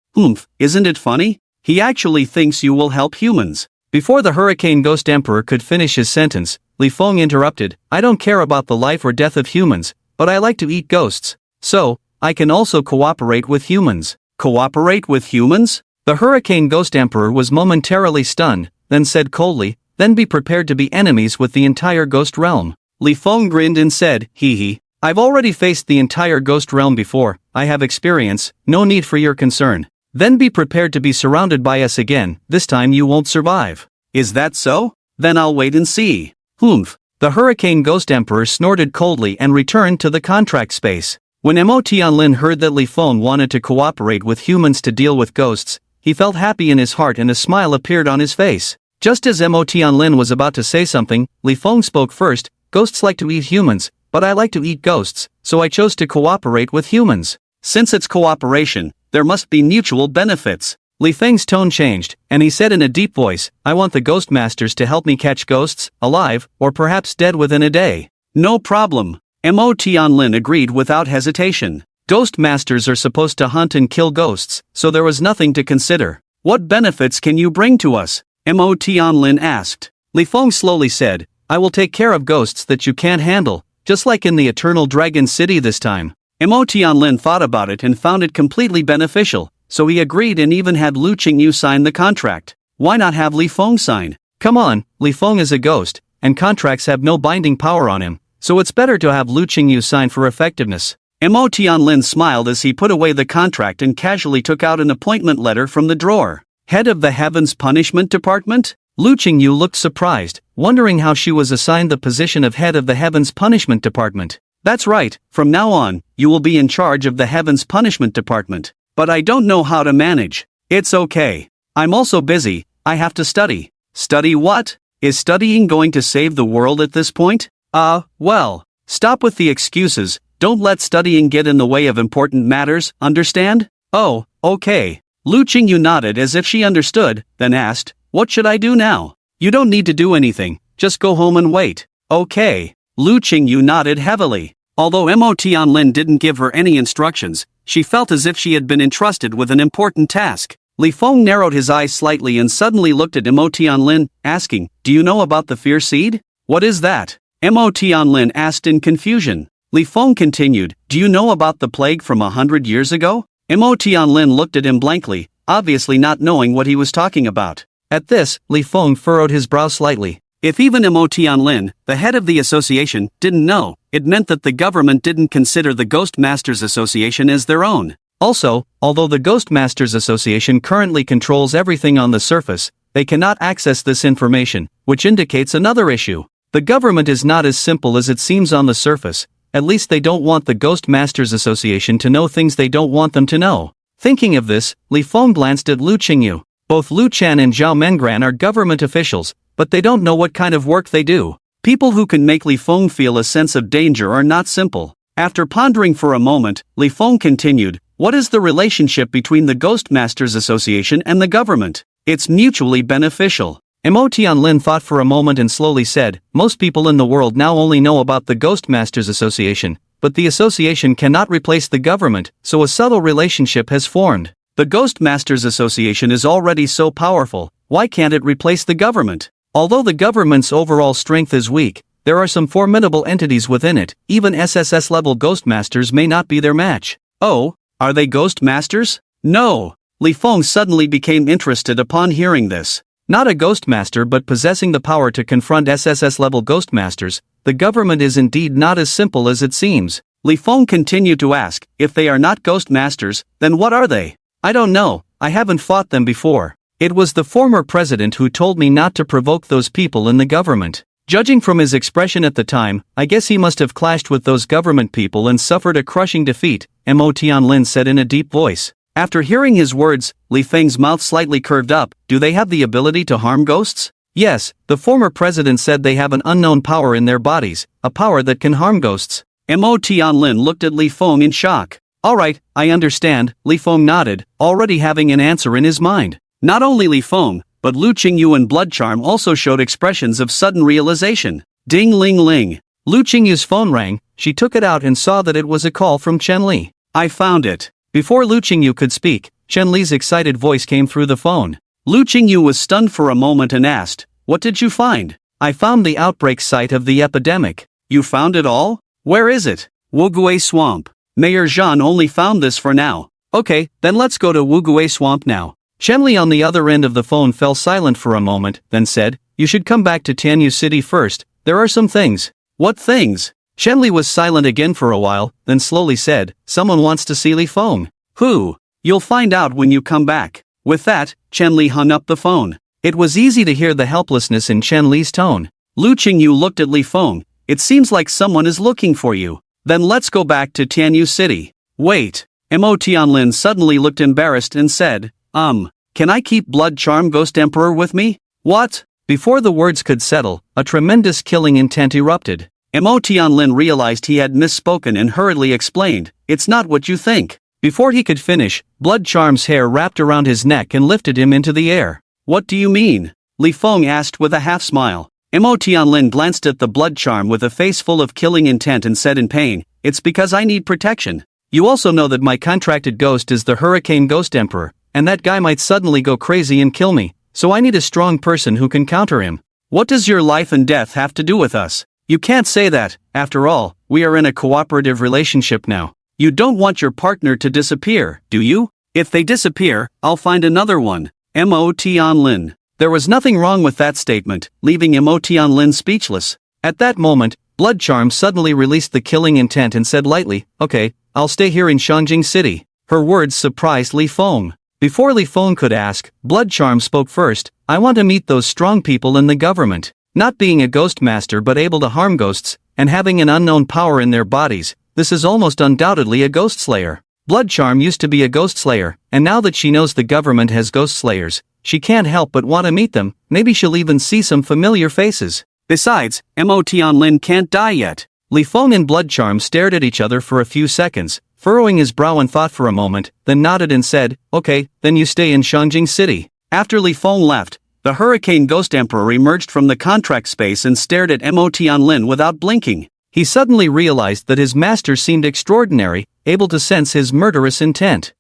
Isn't it funny? He actually thinks you will help humans." Before the Hurricane Ghost Emperor could finish his sentence, Li Feng interrupted, "I don't care about the life or death of humans, but I like to eat ghosts. So, I can also cooperate with humans." "Cooperate with humans?" The Hurricane Ghost Emperor was momentarily stunned, then said coldly, "Then be prepared to be enemies with the entire ghost realm." Li Feng grinned and said, "Hee. I've already faced the entire ghost realm before, I have experience, no need for your concern. Then be prepared to be surrounded by us again, this time you won't survive." "Is that so? Then I'll wait and see." The Hurricane Ghost Emperor snorted coldly and returned to the contract space. When Mo Tianlin heard that Li Feng wanted to cooperate with humans to deal with ghosts, he felt happy in his heart and a smile appeared on his face. Just as Mo Tianlin was about to say something, Li Feng spoke first. "Ghosts like to eat humans, but I like to eat ghosts, so I chose to cooperate with humans. Since it's cooperation, there must be mutual benefits." Li Feng's tone changed, and he said in a deep voice, "I want the ghost masters to help me catch ghosts, alive, or perhaps dead within a day." "No problem." Mo Tianlin agreed without hesitation. Ghost masters are supposed to hunt and kill ghosts, so there was nothing to consider. "What benefits can you bring to us?" Mo Tianlin asked. Li Feng slowly said, "I will take care of ghosts that you can't handle, just like in the Eternal Dragon City this time." Mo Tianlin thought about it and found it completely beneficial, so he agreed and even had Lu Qingyu sign the contract. Why not have Li Feng sign? Come on, Li Feng is a ghost, and contracts have no binding power on him, so it's better to have Lu Qingyu sign for effectiveness. Mo Tianlin smiled as he put away the contract and casually took out an appointment letter from the drawer. Head of the Heaven's Punishment Department? Lu Qingyu looked surprised, wondering how she was assigned the position of head of the Heaven's Punishment Department. That's right, from now on, you will be in charge of the Heaven's Punishment Department. But I don't know how to manage. It's okay. I'm also busy, I have to study. Study what? Is studying going to save the world at this point? Well, stop with the excuses, don't let studying get in the way of important matters, understand? Oh, okay. Lu Qingyu nodded as if she understood, then asked, what should I do now? You don't need to do anything, just go home and wait. Okay. Lu Qingyu nodded heavily. Although Mo Tianlin didn't give her any instructions, she felt as if she had been entrusted with an important task. Li Feng narrowed his eyes slightly and suddenly looked at Mo Tianlin, asking, do you know about the fear seed? What is that? Mo Tianlin asked in confusion. Li Feng continued, do you know about the plague from 100 years ago? Mo Tianlin looked at him blankly, obviously not knowing what he was talking about. At this, Li Feng furrowed his brow slightly. If even Mo Tianlin, the head of the association, didn't know, it meant that the government didn't consider the Ghost Masters Association as their own. Also, although the Ghost Masters Association currently controls everything on the surface, they cannot access this information, which indicates another issue. The government is not as simple as it seems on the surface, at least they don't want the Ghost Masters Association to know things they don't want them to know. Thinking of this, Li Feng glanced at Lu Qingyu. Both Lu Chen and Zhao Mengran are government officials, but they don't know what kind of work they do. People who can make Li Feng feel a sense of danger are not simple. After pondering for a moment, Li Feng continued, what is the relationship between the Ghost Masters Association and the government? It's mutually beneficial. Mo Tianlin thought for a moment and slowly said, most people in the world now only know about the Ghost Masters Association, but the association cannot replace the government, so a subtle relationship has formed. The Ghost Masters Association is already so powerful, why can't it replace the government? Although the government's overall strength is weak, there are some formidable entities within it, even SSS-level Ghost Masters may not be their match. Oh, are they Ghost Masters? No. Li Feng suddenly became interested upon hearing this. Not a Ghost Master but possessing the power to confront SSS-level Ghost Masters, the government is indeed not as simple as it seems. Li Feng continued to ask, if they are not Ghost Masters, then what are they? I don't know, I haven't fought them before. It was the former president who told me not to provoke those people in the government. Judging from his expression at the time, I guess he must have clashed with those government people and suffered a crushing defeat, Mo Tianlin said in a deep voice. After hearing his words, Li Feng's mouth slightly curved up. Do they have the ability to harm ghosts? Yes, the former president said they have an unknown power in their bodies, a power that can harm ghosts. Mo Tianlin looked at Li Feng in shock. Alright, I understand, Li Feng nodded, already having an answer in his mind. Not only Li Feng, but Lu Qingyu and Bloodcharm also showed expressions of sudden realization. Ding-ling-ling. Lu Qingyu's phone rang, she took it out and saw that it was a call from Chen Li. I found it. Before Lu Qingyu could speak, Chen Li's excited voice came through the phone. Lu Qingyu was stunned for a moment and asked, what did you find? I found the outbreak site of the epidemic. You found it all? Where is it? Wuguay Swamp. Mayor Zhan only found this for now. Okay, then let's go to Wuguay Swamp now. Chen Li on the other end of the phone fell silent for a moment, then said, you should come back to Tianyu City first, there are some things. What things? Chen Li was silent again for a while, then slowly said, someone wants to see Li Feng. Who? You'll find out when you come back. With that, Chen Li hung up the phone. It was easy to hear the helplessness in Chen Li's tone. Lu Qingyu looked at Li Feng. It seems like someone is looking for you. Then let's go back to Tianyu City. Wait. Mo Tianlin suddenly looked embarrassed and said, can I keep Blood Charm Ghost Emperor with me? What? Before the words could settle, a tremendous killing intent erupted. Mo Tianlin realized he had misspoken and hurriedly explained, it's not what you think. Before he could finish, Blood Charm's hair wrapped around his neck and lifted him into the air. What do you mean? Li Feng asked with a half-smile. Mo Tianlin glanced at the Blood Charm with a face full of killing intent and said in pain, it's because I need protection. You also know that my contracted ghost is the Hurricane Ghost Emperor, and that guy might suddenly go crazy and kill me, so I need a strong person who can counter him. What does your life and death have to do with us? You can't say that, after all, we are in a cooperative relationship now. You don't want your partner to disappear, do you? If they disappear, I'll find another one. Mo Tianlin. There was nothing wrong with that statement, leaving Mo Tianlin speechless. At that moment, Blood Charm suddenly released the killing intent and said lightly, okay, I'll stay here in Shangjing City. Her words surprised Li Feng. Before Li Feng could ask, Blood Charm spoke first. I want to meet those strong people in the government. Not being a ghost master but able to harm ghosts, and having an unknown power in their bodies, this is almost undoubtedly a ghost slayer. Blood Charm used to be a ghost slayer, and now that she knows the government has ghost slayers, she can't help but want to meet them. Maybe she'll even see some familiar faces. Besides, Mo Tianlin can't die yet. Li Feng and Blood Charm stared at each other for a few seconds, furrowing his brow in thought for a moment, then nodded and said, okay, then you stay in Shangjing City. After Li Feng left, the Hurricane Ghost Emperor emerged from the contract space and stared at Mo Tianlin without blinking. He suddenly realized that his master seemed extraordinary, able to sense his murderous intent.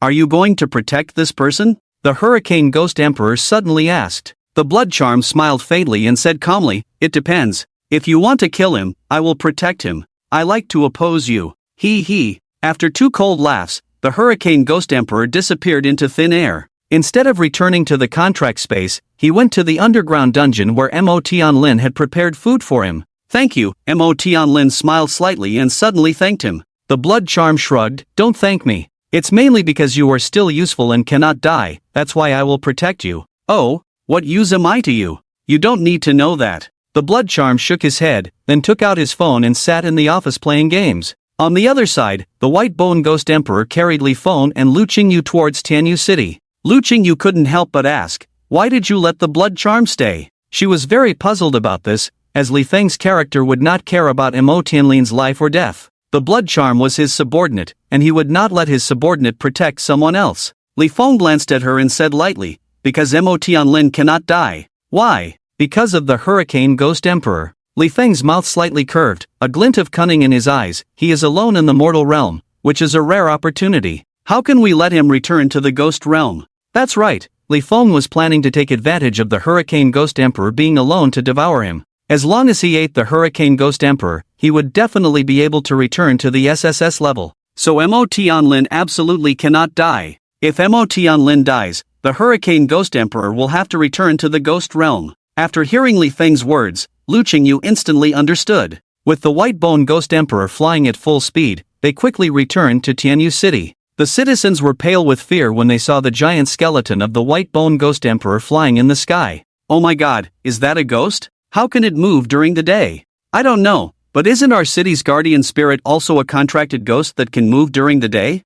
Are you going to protect this person? The Hurricane Ghost Emperor suddenly asked. The Blood Charm smiled faintly and said calmly, it depends. If you want to kill him, I will protect him. I like to oppose you. He. After 2 cold laughs, the Hurricane Ghost Emperor disappeared into thin air. Instead of returning to the contract space, he went to the underground dungeon where Mo Tianlin had prepared food for him. Thank you. Mo Tianlin smiled slightly and suddenly thanked him. The Blood Charm shrugged, don't thank me. It's mainly because you are still useful and cannot die, that's why I will protect you. Oh, what use am I to you? You don't need to know that. The Blood Charm shook his head, then took out his phone and sat in the office playing games. On the other side, the White Bone Ghost Emperor carried Li Feng and Lu Qingyu towards Tianyu City. Lu Qingyu couldn't help but ask, why did you let the Blood Charm stay? She was very puzzled about this, as Li Feng's character would not care about Mo Tianlin's life or death. The Blood Charm was his subordinate, and he would not let his subordinate protect someone else. Li Feng glanced at her and said lightly, because Mo Tianlin cannot die. Why? Because of the Hurricane Ghost Emperor. Li Feng's mouth slightly curved, a glint of cunning in his eyes. He is alone in the mortal realm, which is a rare opportunity. How can we let him return to the ghost realm? That's right, Li Feng was planning to take advantage of the Hurricane Ghost Emperor being alone to devour him. As long as he ate the Hurricane Ghost Emperor, he would definitely be able to return to the SSS level. So Mo Tianlin absolutely cannot die. If Mo Tianlin dies, the Hurricane Ghost Emperor will have to return to the ghost realm. After hearing Li Feng's words, Lu Qingyu instantly understood. With the White Bone Ghost Emperor flying at full speed, they quickly returned to Tianyu City. The citizens were pale with fear when they saw the giant skeleton of the White Bone Ghost Emperor flying in the sky. Oh my god, is that a ghost? How can it move during the day? I don't know, but isn't our city's guardian spirit also a contracted ghost that can move during the day?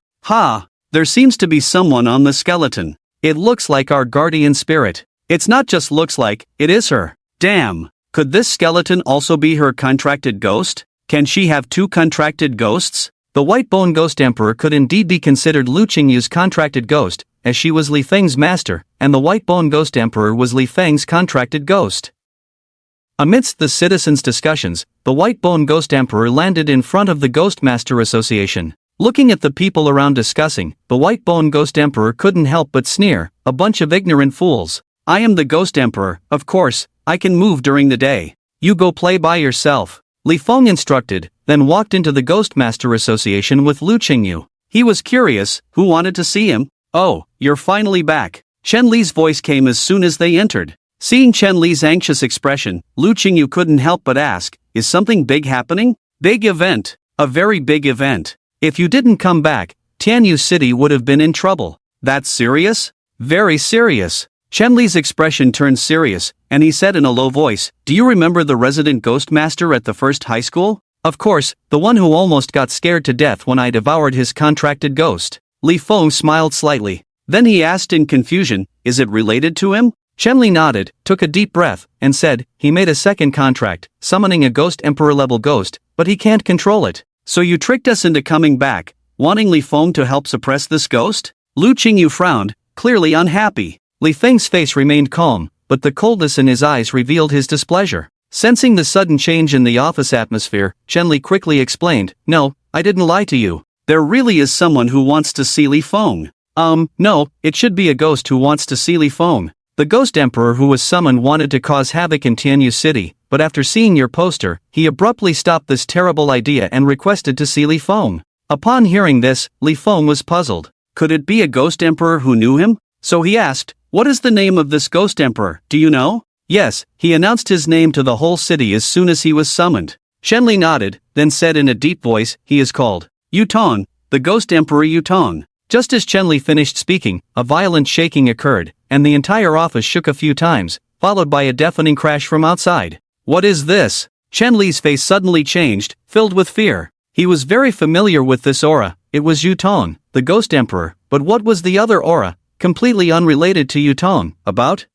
There seems to be someone on the skeleton. It looks like our guardian spirit. It's not just looks like, it is her. Damn, could this skeleton also be her contracted ghost? Can she have 2 contracted ghosts? The White Bone Ghost Emperor could indeed be considered Lu Qingyu's contracted ghost, as she was Li Feng's master, and the White Bone Ghost Emperor was Li Feng's contracted ghost. Amidst the citizens' discussions, the White Bone Ghost Emperor landed in front of the Ghost Master Association. Looking at the people around discussing, the White Bone Ghost Emperor couldn't help but sneer, a bunch of ignorant fools. I am the Ghost Emperor, of course, I can move during the day. You go play by yourself. Li Feng instructed, then walked into the Ghost Master Association with Lu Qingyu. He was curious, who wanted to see him? Oh, you're finally back. Chen Li's voice came as soon as they entered. Seeing Chen Li's anxious expression, Lu Qingyu couldn't help but ask, is something big happening? Big event. A very big event. If you didn't come back, Tianyu City would have been in trouble. That's serious? Very serious. Chen Li's expression turned serious, and he said in a low voice, do you remember the resident ghost master at the first high school? Of course, the one who almost got scared to death when I devoured his contracted ghost. Li Feng smiled slightly. Then he asked in confusion, is it related to him? Chen Li nodded, took a deep breath, and said, he made a second contract, summoning a ghost emperor-level ghost, but he can't control it. So you tricked us into coming back, wanting Li Feng to help suppress this ghost? Lu Qingyu frowned, clearly unhappy. Li Feng's face remained calm, but the coldness in his eyes revealed his displeasure. Sensing the sudden change in the office atmosphere, Chen Li quickly explained, no, I didn't lie to you. There really is someone who wants to see Li Feng. No, it should be a ghost who wants to see Li Feng. The Ghost Emperor who was summoned wanted to cause havoc in Tianyu City, but after seeing your poster, he abruptly stopped this terrible idea and requested to see Li Feng. Upon hearing this, Li Feng was puzzled. Could it be a Ghost Emperor who knew him? So he asked, what is the name of this Ghost Emperor, do you know? Yes, he announced his name to the whole city as soon as he was summoned. Chen Li nodded, then said in a deep voice, he is called Yutong, the Ghost Emperor Yutong. Just as Chen Li finished speaking, a violent shaking occurred, and the entire office shook a few times, followed by a deafening crash from outside. What is this? Chen Li's face suddenly changed, filled with fear. He was very familiar with this aura. It was Yutong, the Ghost Emperor, but what was the other aura, completely unrelated to Yutong, about?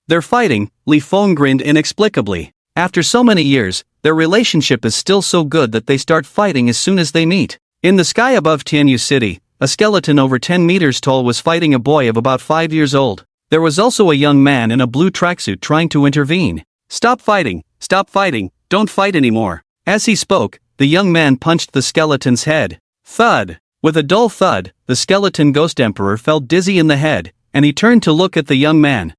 They're fighting, Li Feng grinned inexplicably. After so many years, their relationship is still so good that they start fighting as soon as they meet. In the sky above Tianyu City, a skeleton over 10 meters tall was fighting a boy of about 5 years old. There was also a young man in a blue tracksuit trying to intervene. Stop fighting, don't fight anymore. As he spoke, the young man punched the skeleton's head. Thud! With a dull thud, the skeleton Ghost Emperor felt dizzy in the head, and he turned to look at the young man.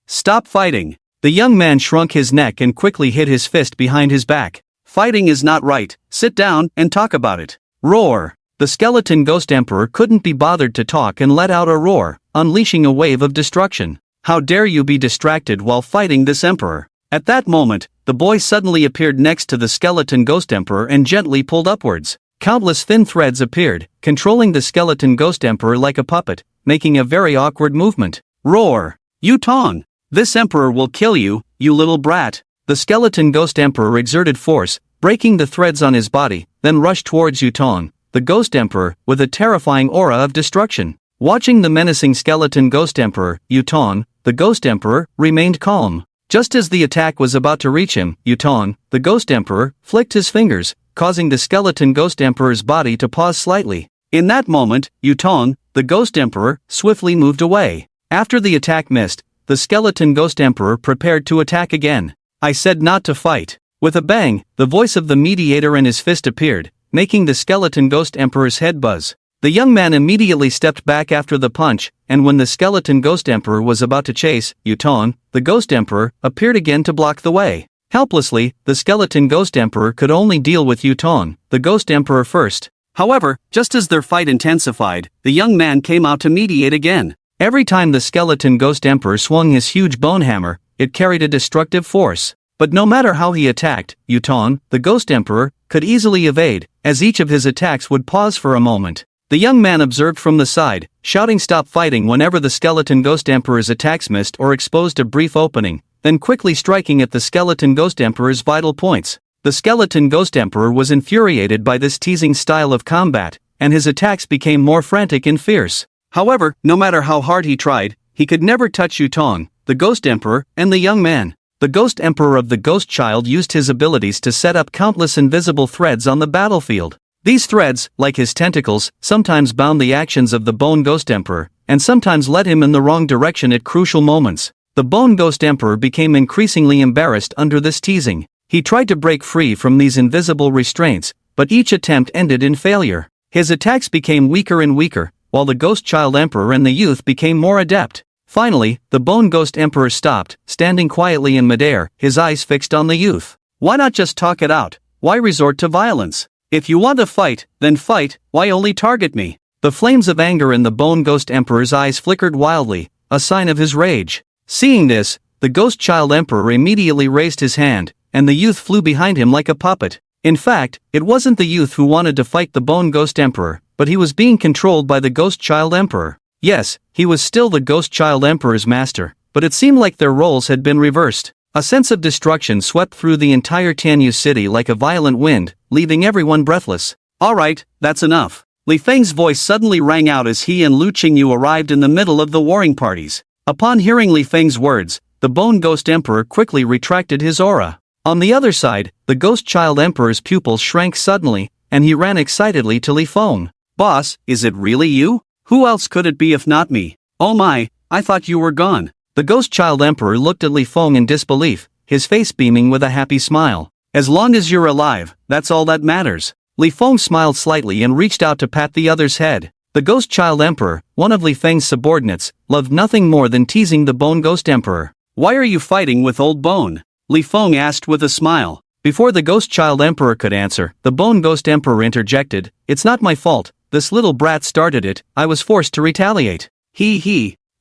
Stop fighting. The young man shrunk his neck and quickly hid his fist behind his back. Fighting is not right, sit down and talk about it. Roar! The skeleton Ghost Emperor couldn't be bothered to talk and let out a roar, unleashing a wave of destruction. How dare you be distracted while fighting this emperor? At that moment, the boy suddenly appeared next to the skeleton Ghost Emperor and gently pulled upwards. Countless thin threads appeared, controlling the skeleton Ghost Emperor like a puppet, making a very awkward movement. Roar! Yutong! This emperor will kill you, you little brat! The skeleton Ghost Emperor exerted force, breaking the threads on his body, then rushed towards Yutong, the Ghost Emperor, with a terrifying aura of destruction. Watching the menacing skeleton Ghost Emperor, Yutong, the Ghost Emperor, remained calm. Just as the attack was about to reach him, Yutong, the Ghost Emperor, flicked his fingers, causing the skeleton Ghost Emperor's body to pause slightly. In that moment, Yutong, the Ghost Emperor, swiftly moved away. After the attack missed, the skeleton Ghost Emperor prepared to attack again. I said not to fight. With a bang, the voice of the mediator and his fist appeared, making the skeleton Ghost Emperor's head buzz. The young man immediately stepped back after the punch, and when the skeleton Ghost Emperor was about to chase, Yutong, the Ghost Emperor, appeared again to block the way. Helplessly, the skeleton Ghost Emperor could only deal with Yutong, the Ghost Emperor first. However, just as their fight intensified, the young man came out to mediate again. Every time the skeleton Ghost Emperor swung his huge bone hammer, it carried a destructive force. But no matter how he attacked, Yutong, the Ghost Emperor, could easily evade, as each of his attacks would pause for a moment. The young man observed from the side, shouting stop fighting whenever the skeleton Ghost Emperor's attacks missed or exposed a brief opening, then quickly striking at the skeleton Ghost Emperor's vital points. The skeleton Ghost Emperor was infuriated by this teasing style of combat, and his attacks became more frantic and fierce. However, no matter how hard he tried, he could never touch Yutong, the Ghost Emperor, and the young man. The Ghost Emperor of the Ghost Child used his abilities to set up countless invisible threads on the battlefield. These threads, like his tentacles, sometimes bound the actions of the Bone Ghost Emperor, and sometimes led him in the wrong direction at crucial moments. The Bone Ghost Emperor became increasingly embarrassed under this teasing. He tried to break free from these invisible restraints, but each attempt ended in failure. His attacks became weaker and weaker, while the Ghost Child Emperor and the youth became more adept. Finally, the Bone Ghost Emperor stopped, standing quietly in midair, his eyes fixed on the youth. Why not just talk it out? Why resort to violence? If you want to fight, then fight, why only target me? The flames of anger in the Bone Ghost Emperor's eyes flickered wildly, a sign of his rage. Seeing this, the Ghost Child Emperor immediately raised his hand, and the youth flew behind him like a puppet. In fact, it wasn't the youth who wanted to fight the Bone Ghost Emperor, but he was being controlled by the Ghost Child Emperor. Yes, he was still the Ghost Child Emperor's master, but it seemed like their roles had been reversed. A sense of destruction swept through the entire Tianyu city like a violent wind, leaving everyone breathless. Alright, that's enough. Li Feng's voice suddenly rang out as he and Lu Qingyu arrived in the middle of the warring parties. Upon hearing Li Feng's words, the Bone Ghost Emperor quickly retracted his aura. On the other side, the Ghost Child Emperor's pupils shrank suddenly, and he ran excitedly to Li Feng. Boss, is it really you? Who else could it be if not me? Oh my, I thought you were gone. The Ghost Child Emperor looked at Li Feng in disbelief, his face beaming with a happy smile. As long as you're alive, that's all that matters. Li Feng smiled slightly and reached out to pat the other's head. The Ghost Child Emperor, one of Li Feng's subordinates, loved nothing more than teasing the Bone Ghost Emperor. Why are you fighting with Old Bone? Li Feng asked with a smile. Before the Ghost Child Emperor could answer, the Bone Ghost Emperor interjected, "It's not my fault, this little brat started it, I was forced to retaliate.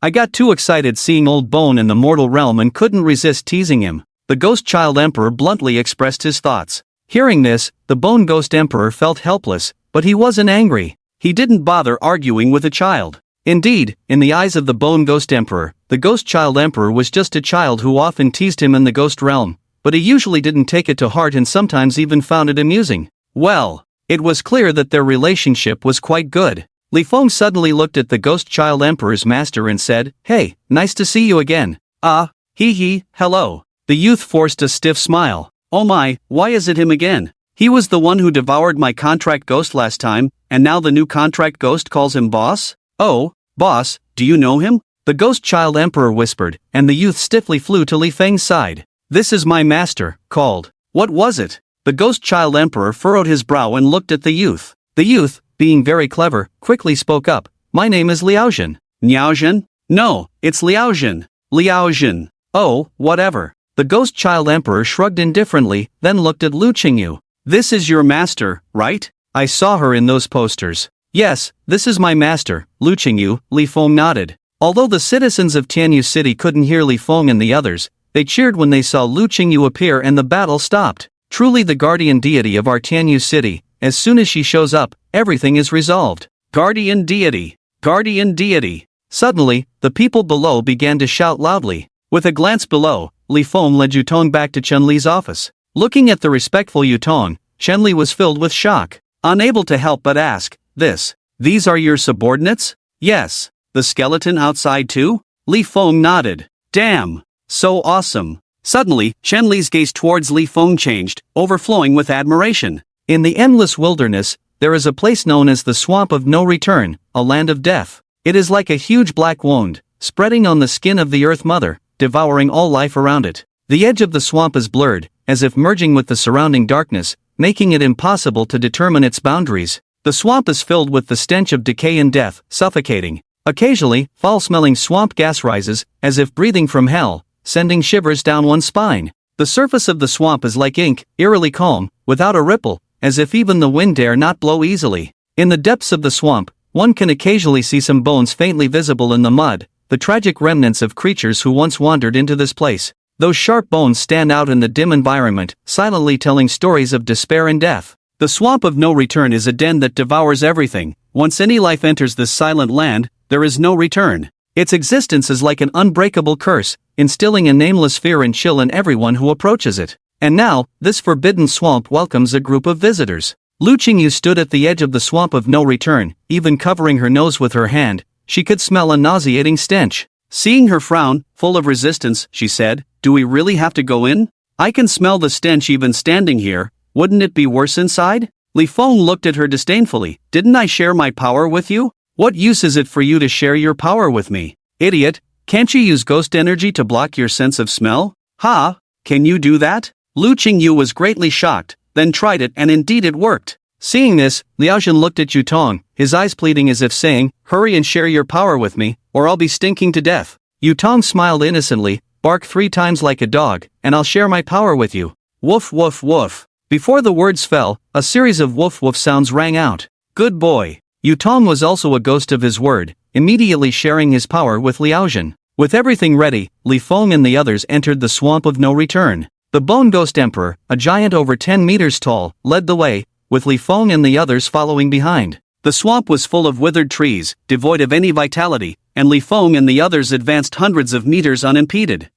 I got too excited seeing Old Bone in the mortal realm and couldn't resist teasing him." The Ghost Child Emperor bluntly expressed his thoughts. Hearing this, the Bone Ghost Emperor felt helpless, But he wasn't angry. He didn't bother arguing with a child. Indeed, in the eyes of the Bone Ghost Emperor, the Ghost Child Emperor was just a child who often teased him in the ghost realm, but he usually didn't take it to heart and sometimes even found it amusing. Well, it was clear that their relationship was quite good. Li Feng suddenly looked at the Ghost Child Emperor's master and said, "Hey, nice to see you again." "Ah, hello." The youth forced a stiff smile. "Oh my, why is it him again? He was the one who devoured my contract ghost last time, and now the new contract ghost calls him boss? Oh, boss, do you know him?" The Ghost Child Emperor whispered, and the youth stiffly flew to Li Feng's side. "This is my master," called. "What was it?" The Ghost Child Emperor furrowed his brow and looked at the youth. The youth, being very clever, quickly spoke up. "My name is Liaozhen." "Niaozhen? No, it's Liaozhen." "Liaozhen. Oh, whatever." The Ghost Child Emperor shrugged indifferently, then looked at Lu Qingyu. "This is your master, right? I saw her in those posters." "Yes, this is my master, Lu Qingyu," Li Feng nodded. Although the citizens of Tianyu City couldn't hear Li Feng and the others, they cheered when they saw Lu Qingyu appear and the battle stopped. Truly the guardian deity of our Tianyu City, as soon as she shows up, everything is resolved. Guardian deity! Guardian deity! Suddenly, the people below began to shout loudly. With a glance below, Li Feng led Yutong back to Chun-Li's office. Looking at the respectful Yutong, Chun-Li was filled with shock. Unable to help but ask, "These are your subordinates?" "Yes." "The skeleton outside too?" Li Feng nodded. "Damn! So awesome!" Suddenly, Chun-Li's gaze towards Li Feng changed, overflowing with admiration. In the endless wilderness, there is a place known as the Swamp of No Return, a land of death. It is like a huge black wound, spreading on the skin of the Earth Mother, devouring all life around it. The edge of the swamp is blurred, as if merging with the surrounding darkness, making it impossible to determine its boundaries. The swamp is filled with the stench of decay and death, suffocating. Occasionally, foul-smelling swamp gas rises, as if breathing from hell, sending shivers down one's spine. The surface of the swamp is like ink, eerily calm, without a ripple, as if even the wind dare not blow easily. In the depths of the swamp, one can occasionally see some bones faintly visible in the mud, the tragic remnants of creatures who once wandered into this place. Those sharp bones stand out in the dim environment, silently telling stories of despair and death. The Swamp of No Return is a den that devours everything. Once any life enters this silent land, there is no return. Its existence is like an unbreakable curse, instilling a nameless fear and chill in everyone who approaches it. And now, this forbidden swamp welcomes a group of visitors. Lu Qingyu stood at the edge of the Swamp of No Return, even covering her nose with her hand. She could smell a nauseating stench. Seeing her frown, full of resistance, she said, "Do we really have to go in? I can smell the stench even standing here. Wouldn't it be worse inside?" Li Feng looked at her disdainfully. "Didn't I share my power with you? What use is it for you to share your power with me? Idiot, can't you use ghost energy to block your sense of smell? Ha! Can you do that?" Lu Qingyu was greatly shocked, then tried it and indeed it worked. Seeing this, Liaozhen looked at Yutong, his eyes pleading as if saying, "Hurry and share your power with me, or I'll be stinking to death." Yutong smiled innocently, "Bark 3 times like a dog, and I'll share my power with you." Woof woof woof. Before the words fell, a series of woof woof sounds rang out. Good boy. Yutong was also a ghost of his word, immediately sharing his power with Liaozhen. With everything ready, Li Feng and the others entered the Swamp of No Return. The Bone Ghost Emperor, a giant over 10 meters tall, led the way, with Li Feng and the others following behind. The swamp was full of withered trees, devoid of any vitality, and Li Feng and the others advanced hundreds of meters unimpeded.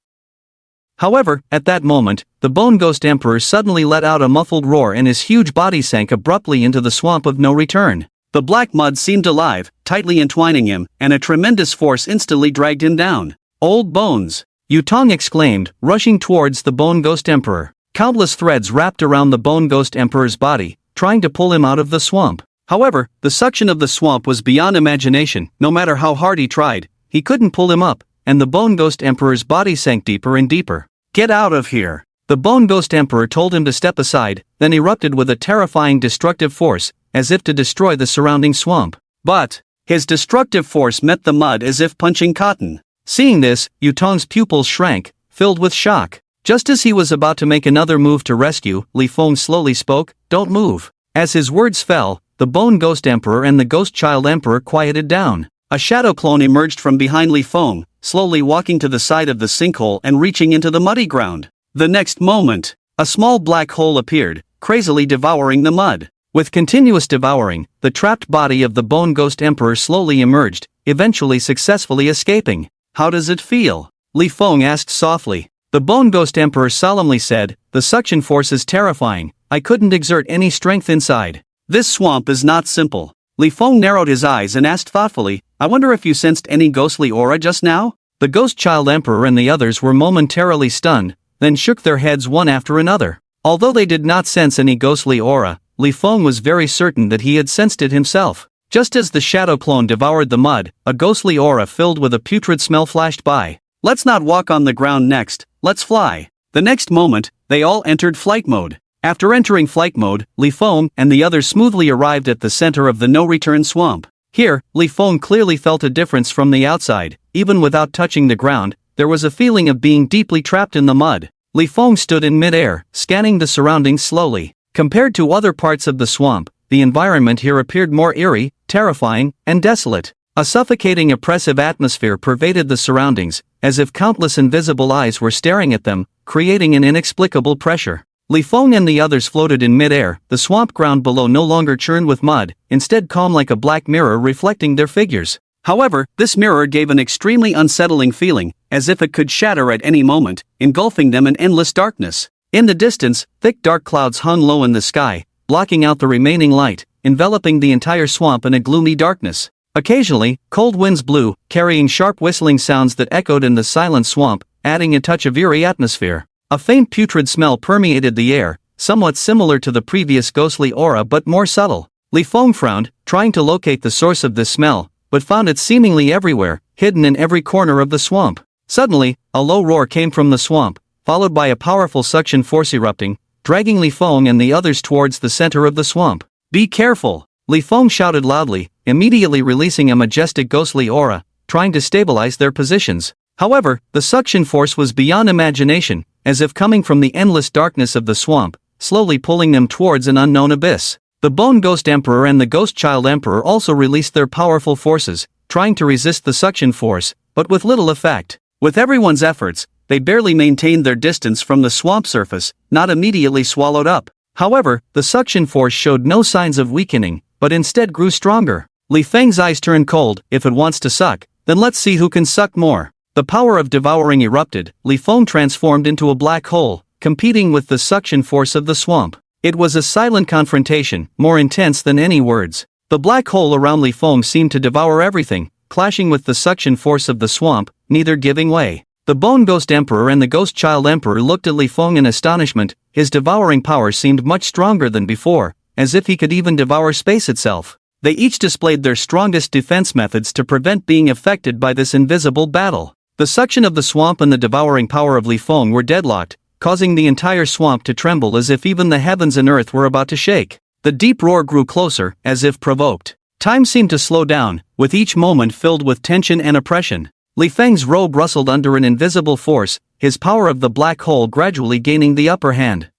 However, at that moment, the Bone Ghost Emperor suddenly let out a muffled roar and his huge body sank abruptly into the Swamp of No Return. The black mud seemed alive, tightly entwining him, and a tremendous force instantly dragged him down. "Old bones!" Yutong exclaimed, rushing towards the Bone Ghost Emperor. Countless threads wrapped around the Bone Ghost Emperor's body, trying to pull him out of the swamp. However, the suction of the swamp was beyond imagination. No matter how hard he tried, he couldn't pull him up, and the Bone Ghost Emperor's body sank deeper and deeper. "Get out of here!" The Bone Ghost Emperor told him to step aside, then erupted with a terrifying destructive force, as if to destroy the surrounding swamp. But his destructive force met the mud as if punching cotton. Seeing this, Yutong's pupils shrank, filled with shock. Just as he was about to make another move to rescue, Li Feng slowly spoke, "Don't move." As his words fell, the Bone Ghost Emperor and the Ghost Child Emperor quieted down. A shadow clone emerged from behind Li Feng, slowly walking to the side of the sinkhole and reaching into the muddy ground. The next moment, a small black hole appeared, crazily devouring the mud. With continuous devouring, the trapped body of the Bone Ghost Emperor slowly emerged, eventually successfully escaping. "How does it feel?" Li Feng asked softly. The Bone Ghost Emperor solemnly said, "The suction force is terrifying. I couldn't exert any strength inside. This swamp is not simple." Li Feng narrowed his eyes and asked thoughtfully, "I wonder if you sensed any ghostly aura just now?" The Ghost Child Emperor and the others were momentarily stunned, then shook their heads one after another. Although they did not sense any ghostly aura, Li Feng was very certain that he had sensed it himself. Just as the shadow clone devoured the mud, a ghostly aura filled with a putrid smell flashed by. "Let's not walk on the ground next, let's fly." The next moment, they all entered flight mode. After entering flight mode, Li Feng and the others smoothly arrived at the center of the no-return swamp. Here, Li Feng clearly felt a difference from the outside. Even without touching the ground, there was a feeling of being deeply trapped in the mud. Li Feng stood in mid-air, scanning the surroundings slowly. Compared to other parts of the swamp, the environment here appeared more eerie, terrifying, and desolate. A suffocating oppressive atmosphere pervaded the surroundings, as if countless invisible eyes were staring at them, creating an inexplicable pressure. Li Feng and the others floated in mid-air, the swamp ground below no longer churned with mud, instead calm like a black mirror reflecting their figures. However, this mirror gave an extremely unsettling feeling, as if it could shatter at any moment, engulfing them in endless darkness. In the distance, thick dark clouds hung low in the sky, blocking out the remaining light, enveloping the entire swamp in a gloomy darkness. Occasionally, cold winds blew, carrying sharp whistling sounds that echoed in the silent swamp, adding a touch of eerie atmosphere. A faint putrid smell permeated the air, somewhat similar to the previous ghostly aura but more subtle. Li Feng frowned, trying to locate the source of this smell, but found it seemingly everywhere, hidden in every corner of the swamp. Suddenly, a low roar came from the swamp, followed by a powerful suction force erupting, dragging Li Feng and the others towards the center of the swamp. "Be careful!" Li Feng shouted loudly, immediately releasing a majestic ghostly aura, trying to stabilize their positions. However, the suction force was beyond imagination, as if coming from the endless darkness of the swamp, slowly pulling them towards an unknown abyss. The Bone Ghost Emperor and the Ghost Child Emperor also released their powerful forces, trying to resist the suction force, but with little effect. With everyone's efforts, they barely maintained their distance from the swamp surface, not immediately swallowed up. However, the suction force showed no signs of weakening, but instead grew stronger. Li Feng's eyes turned cold. "If it wants to suck, then let's see who can suck more." The power of devouring erupted. Li Feng transformed into a black hole, competing with the suction force of the swamp. It was a silent confrontation, more intense than any words. The black hole around Li Feng seemed to devour everything, clashing with the suction force of the swamp, neither giving way. The Bone Ghost Emperor and the Ghost Child Emperor looked at Li Feng in astonishment. His devouring power seemed much stronger than before, as if he could even devour space itself. They each displayed their strongest defense methods to prevent being affected by this invisible battle. The suction of the swamp and the devouring power of Li Feng were deadlocked, causing the entire swamp to tremble as if even the heavens and earth were about to shake. The deep roar grew closer, as if provoked. Time seemed to slow down, with each moment filled with tension and oppression. Li Feng's robe rustled under an invisible force, his power of the black hole gradually gaining the upper hand.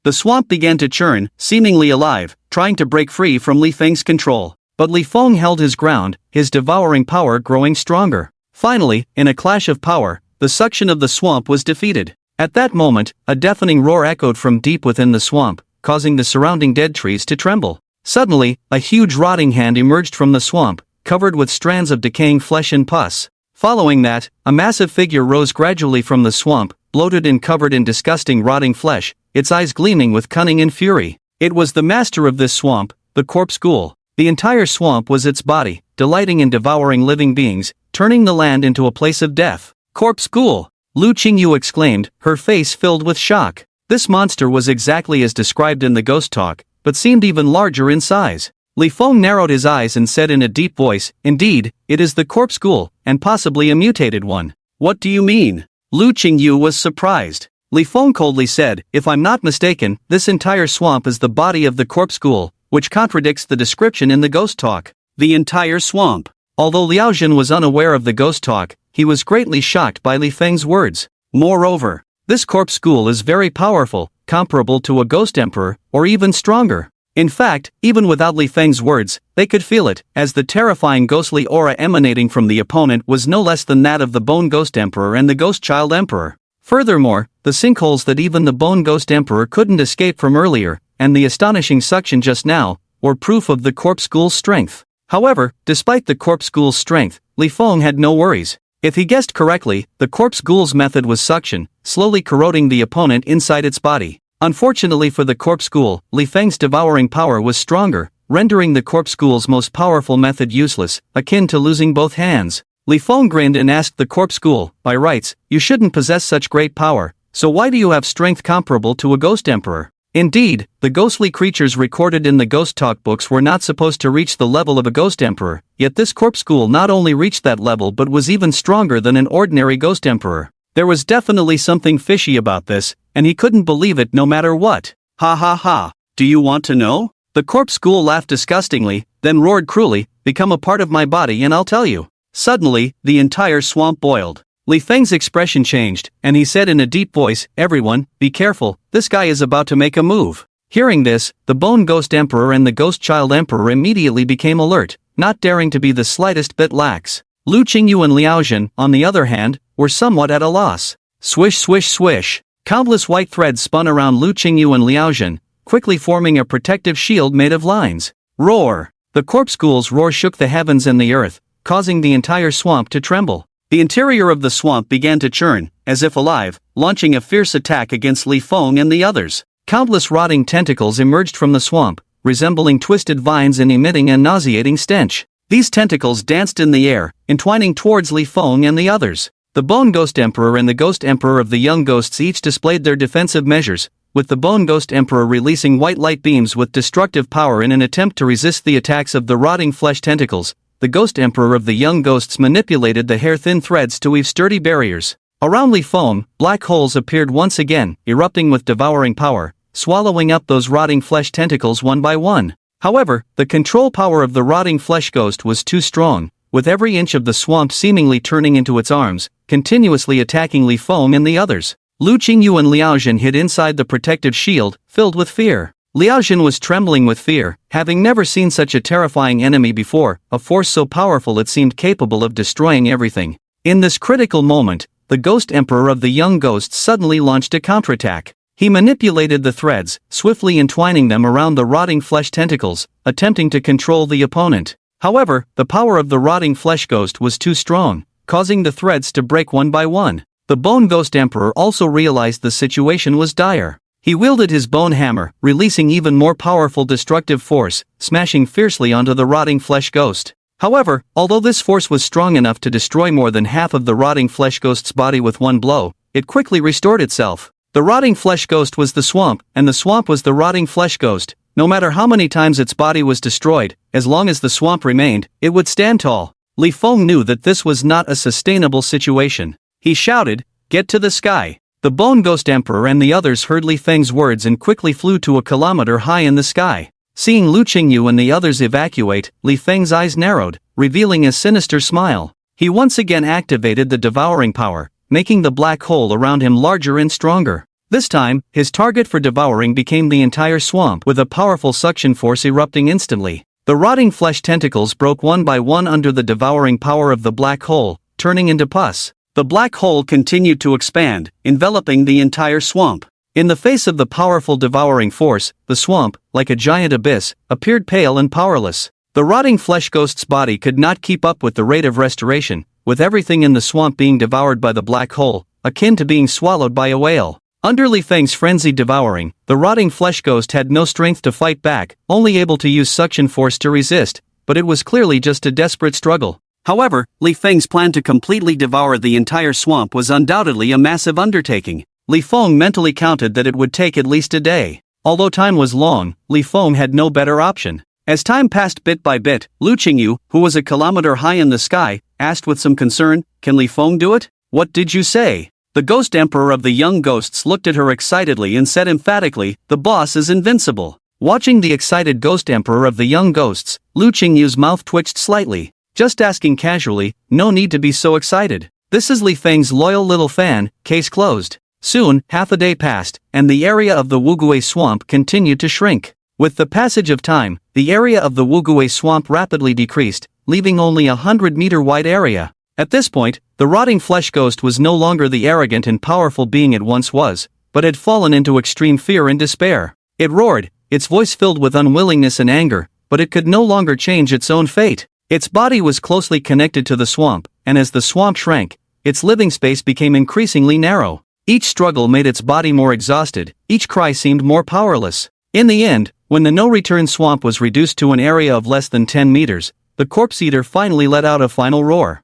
The swamp began to churn, seemingly alive, trying to break free from Li Feng's control. But Li Feng held his ground, his devouring power growing stronger. Finally, in a clash of power, the suction of the swamp was defeated. At that moment, a deafening roar echoed from deep within the swamp, causing the surrounding dead trees to tremble. Suddenly, a huge rotting hand emerged from the swamp, covered with strands of decaying flesh and pus. Following that, a massive figure rose gradually from the swamp, bloated and covered in disgusting rotting flesh, its eyes gleaming with cunning and fury. It was the master of this swamp, the corpse ghoul. The entire swamp was its body, delighting in devouring living beings, turning the land into a place of death. "Corpse ghoul!" Lu Qingyu exclaimed, her face filled with shock. This monster was exactly as described in the ghost talk, but seemed even larger in size. Li Feng narrowed his eyes and said in a deep voice, "Indeed, it is the corpse ghoul, and possibly a mutated one." "What do you mean?" Lu Qingyu was surprised. Li Feng coldly said, "If I'm not mistaken, this entire swamp is the body of the corpse ghoul, which contradicts the description in the ghost talk." The entire swamp. Although Liao Jin was unaware of the ghost talk, he was greatly shocked by Li Feng's words. Moreover, this corpse ghoul is very powerful, comparable to a ghost emperor, or even stronger. In fact, even without Li Feng's words, they could feel it, as the terrifying ghostly aura emanating from the opponent was no less than that of the Bone Ghost Emperor and the Ghost Child Emperor. Furthermore, the sinkholes that even the Bone Ghost Emperor couldn't escape from earlier, and the astonishing suction just now, were proof of the corpse ghoul's strength. However, despite the corpse ghoul's strength, Li Feng had no worries. If he guessed correctly, the corpse ghoul's method was suction, slowly corroding the opponent inside its body. Unfortunately for the corpse ghoul, Li Feng's devouring power was stronger, rendering the corpse ghoul's most powerful method useless, akin to losing both hands. Li Feng grinned and asked the corpse ghoul, "By rights, you shouldn't possess such great power, so why do you have strength comparable to a ghost emperor?" Indeed, the ghostly creatures recorded in the ghost talk books were not supposed to reach the level of a ghost emperor, yet this corpse ghoul not only reached that level but was even stronger than an ordinary ghost emperor. There was definitely something fishy about this, and he couldn't believe it no matter what. "Ha ha ha, do you want to know?" The corpse ghoul laughed disgustingly, then roared cruelly, "Become a part of my body and I'll tell you." Suddenly, the entire swamp boiled. Li Feng's expression changed, and he said in a deep voice, "Everyone, be careful, this guy is about to make a move." Hearing this, the Bone Ghost Emperor and the Ghost Child Emperor immediately became alert, not daring to be the slightest bit lax. Lu Qingyu and Liao Zhen, on the other hand, were somewhat at a loss. Swish swish swish. Countless white threads spun around Lu Qingyu and Liao Zhen, quickly forming a protective shield made of lines. Roar! The corpse ghoul's roar shook the heavens and the earth, causing the entire swamp to tremble. The interior of the swamp began to churn, as if alive, launching a fierce attack against Li Feng and the others. Countless rotting tentacles emerged from the swamp, resembling twisted vines and emitting a nauseating stench. These tentacles danced in the air, entwining towards Li Feng and the others. The Bone Ghost Emperor and the Ghost Emperor of the Young Ghosts each displayed their defensive measures, with the Bone Ghost Emperor releasing white light beams with destructive power in an attempt to resist the attacks of the rotting flesh tentacles. The Ghost Emperor of the Young Ghosts manipulated the hair-thin threads to weave sturdy barriers. Around Li Feng, black holes appeared once again, erupting with devouring power, swallowing up those rotting flesh tentacles one by one. However, the control power of the rotting flesh ghost was too strong, with every inch of the swamp seemingly turning into its arms, continuously attacking Li Feng and the others. Lu Qingyu and Liao Zhen hid inside the protective shield, filled with fear. Liao Zhen was trembling with fear, having never seen such a terrifying enemy before, a force so powerful it seemed capable of destroying everything. In this critical moment, the Ghost Emperor of the Young Ghosts suddenly launched a counterattack. He manipulated the threads, swiftly entwining them around the rotting flesh tentacles, attempting to control the opponent. However, the power of the rotting flesh ghost was too strong, causing the threads to break one by one. The Bone Ghost Emperor also realized the situation was dire. He wielded his bone hammer, releasing even more powerful destructive force, smashing fiercely onto the rotting flesh ghost. However, although this force was strong enough to destroy more than half of the rotting flesh ghost's body with one blow, it quickly restored itself. The rotting flesh ghost was the swamp, and the swamp was the rotting flesh ghost. No matter how many times its body was destroyed, as long as the swamp remained, it would stand tall. Li Feng knew that this was not a sustainable situation. He shouted, "Get to the sky!" The Bone Ghost Emperor and the others heard Li Feng's words and quickly flew to a kilometer high in the sky. Seeing Lu Qingyu and the others evacuate, Li Feng's eyes narrowed, revealing a sinister smile. He once again activated the devouring power, making the black hole around him larger and stronger. This time, his target for devouring became the entire swamp with a powerful suction force erupting instantly. The rotting flesh tentacles broke one by one under the devouring power of the black hole, turning into pus. The black hole continued to expand, enveloping the entire swamp. In the face of the powerful devouring force, the swamp, like a giant abyss, appeared pale and powerless. The rotting flesh ghost's body could not keep up with the rate of restoration, with everything in the swamp being devoured by the black hole, akin to being swallowed by a whale. Under Li Feng's frenzied devouring, the rotting flesh ghost had no strength to fight back, only able to use suction force to resist, but it was clearly just a desperate struggle. However, Li Feng's plan to completely devour the entire swamp was undoubtedly a massive undertaking. Li Feng mentally counted that it would take at least a day. Although time was long, Li Feng had no better option. As time passed bit by bit, Lu Qingyu, who was a kilometer high in the sky, asked with some concern, "Can Li Feng do it?" "What did you say?" The Ghost Emperor of the Young Ghosts looked at her excitedly and said emphatically, "The boss is invincible." Watching the excited Ghost Emperor of the Young Ghosts, Lu Qingyu's mouth twitched slightly. Just asking casually, no need to be so excited. This is Li Feng's loyal little fan, case closed. Soon, half a day passed, and the area of the Wugui swamp continued to shrink. With the passage of time, the area of the Wugui swamp rapidly decreased, leaving only a 100-meter wide area. At this point, the rotting flesh ghost was no longer the arrogant and powerful being it once was, but had fallen into extreme fear and despair. It roared, its voice filled with unwillingness and anger, but it could no longer change its own fate. Its body was closely connected to the swamp, and as the swamp shrank, its living space became increasingly narrow. Each struggle made its body more exhausted, each cry seemed more powerless. In the end, when the no-return swamp was reduced to an area of less than 10 meters, the corpse eater finally let out a final roar.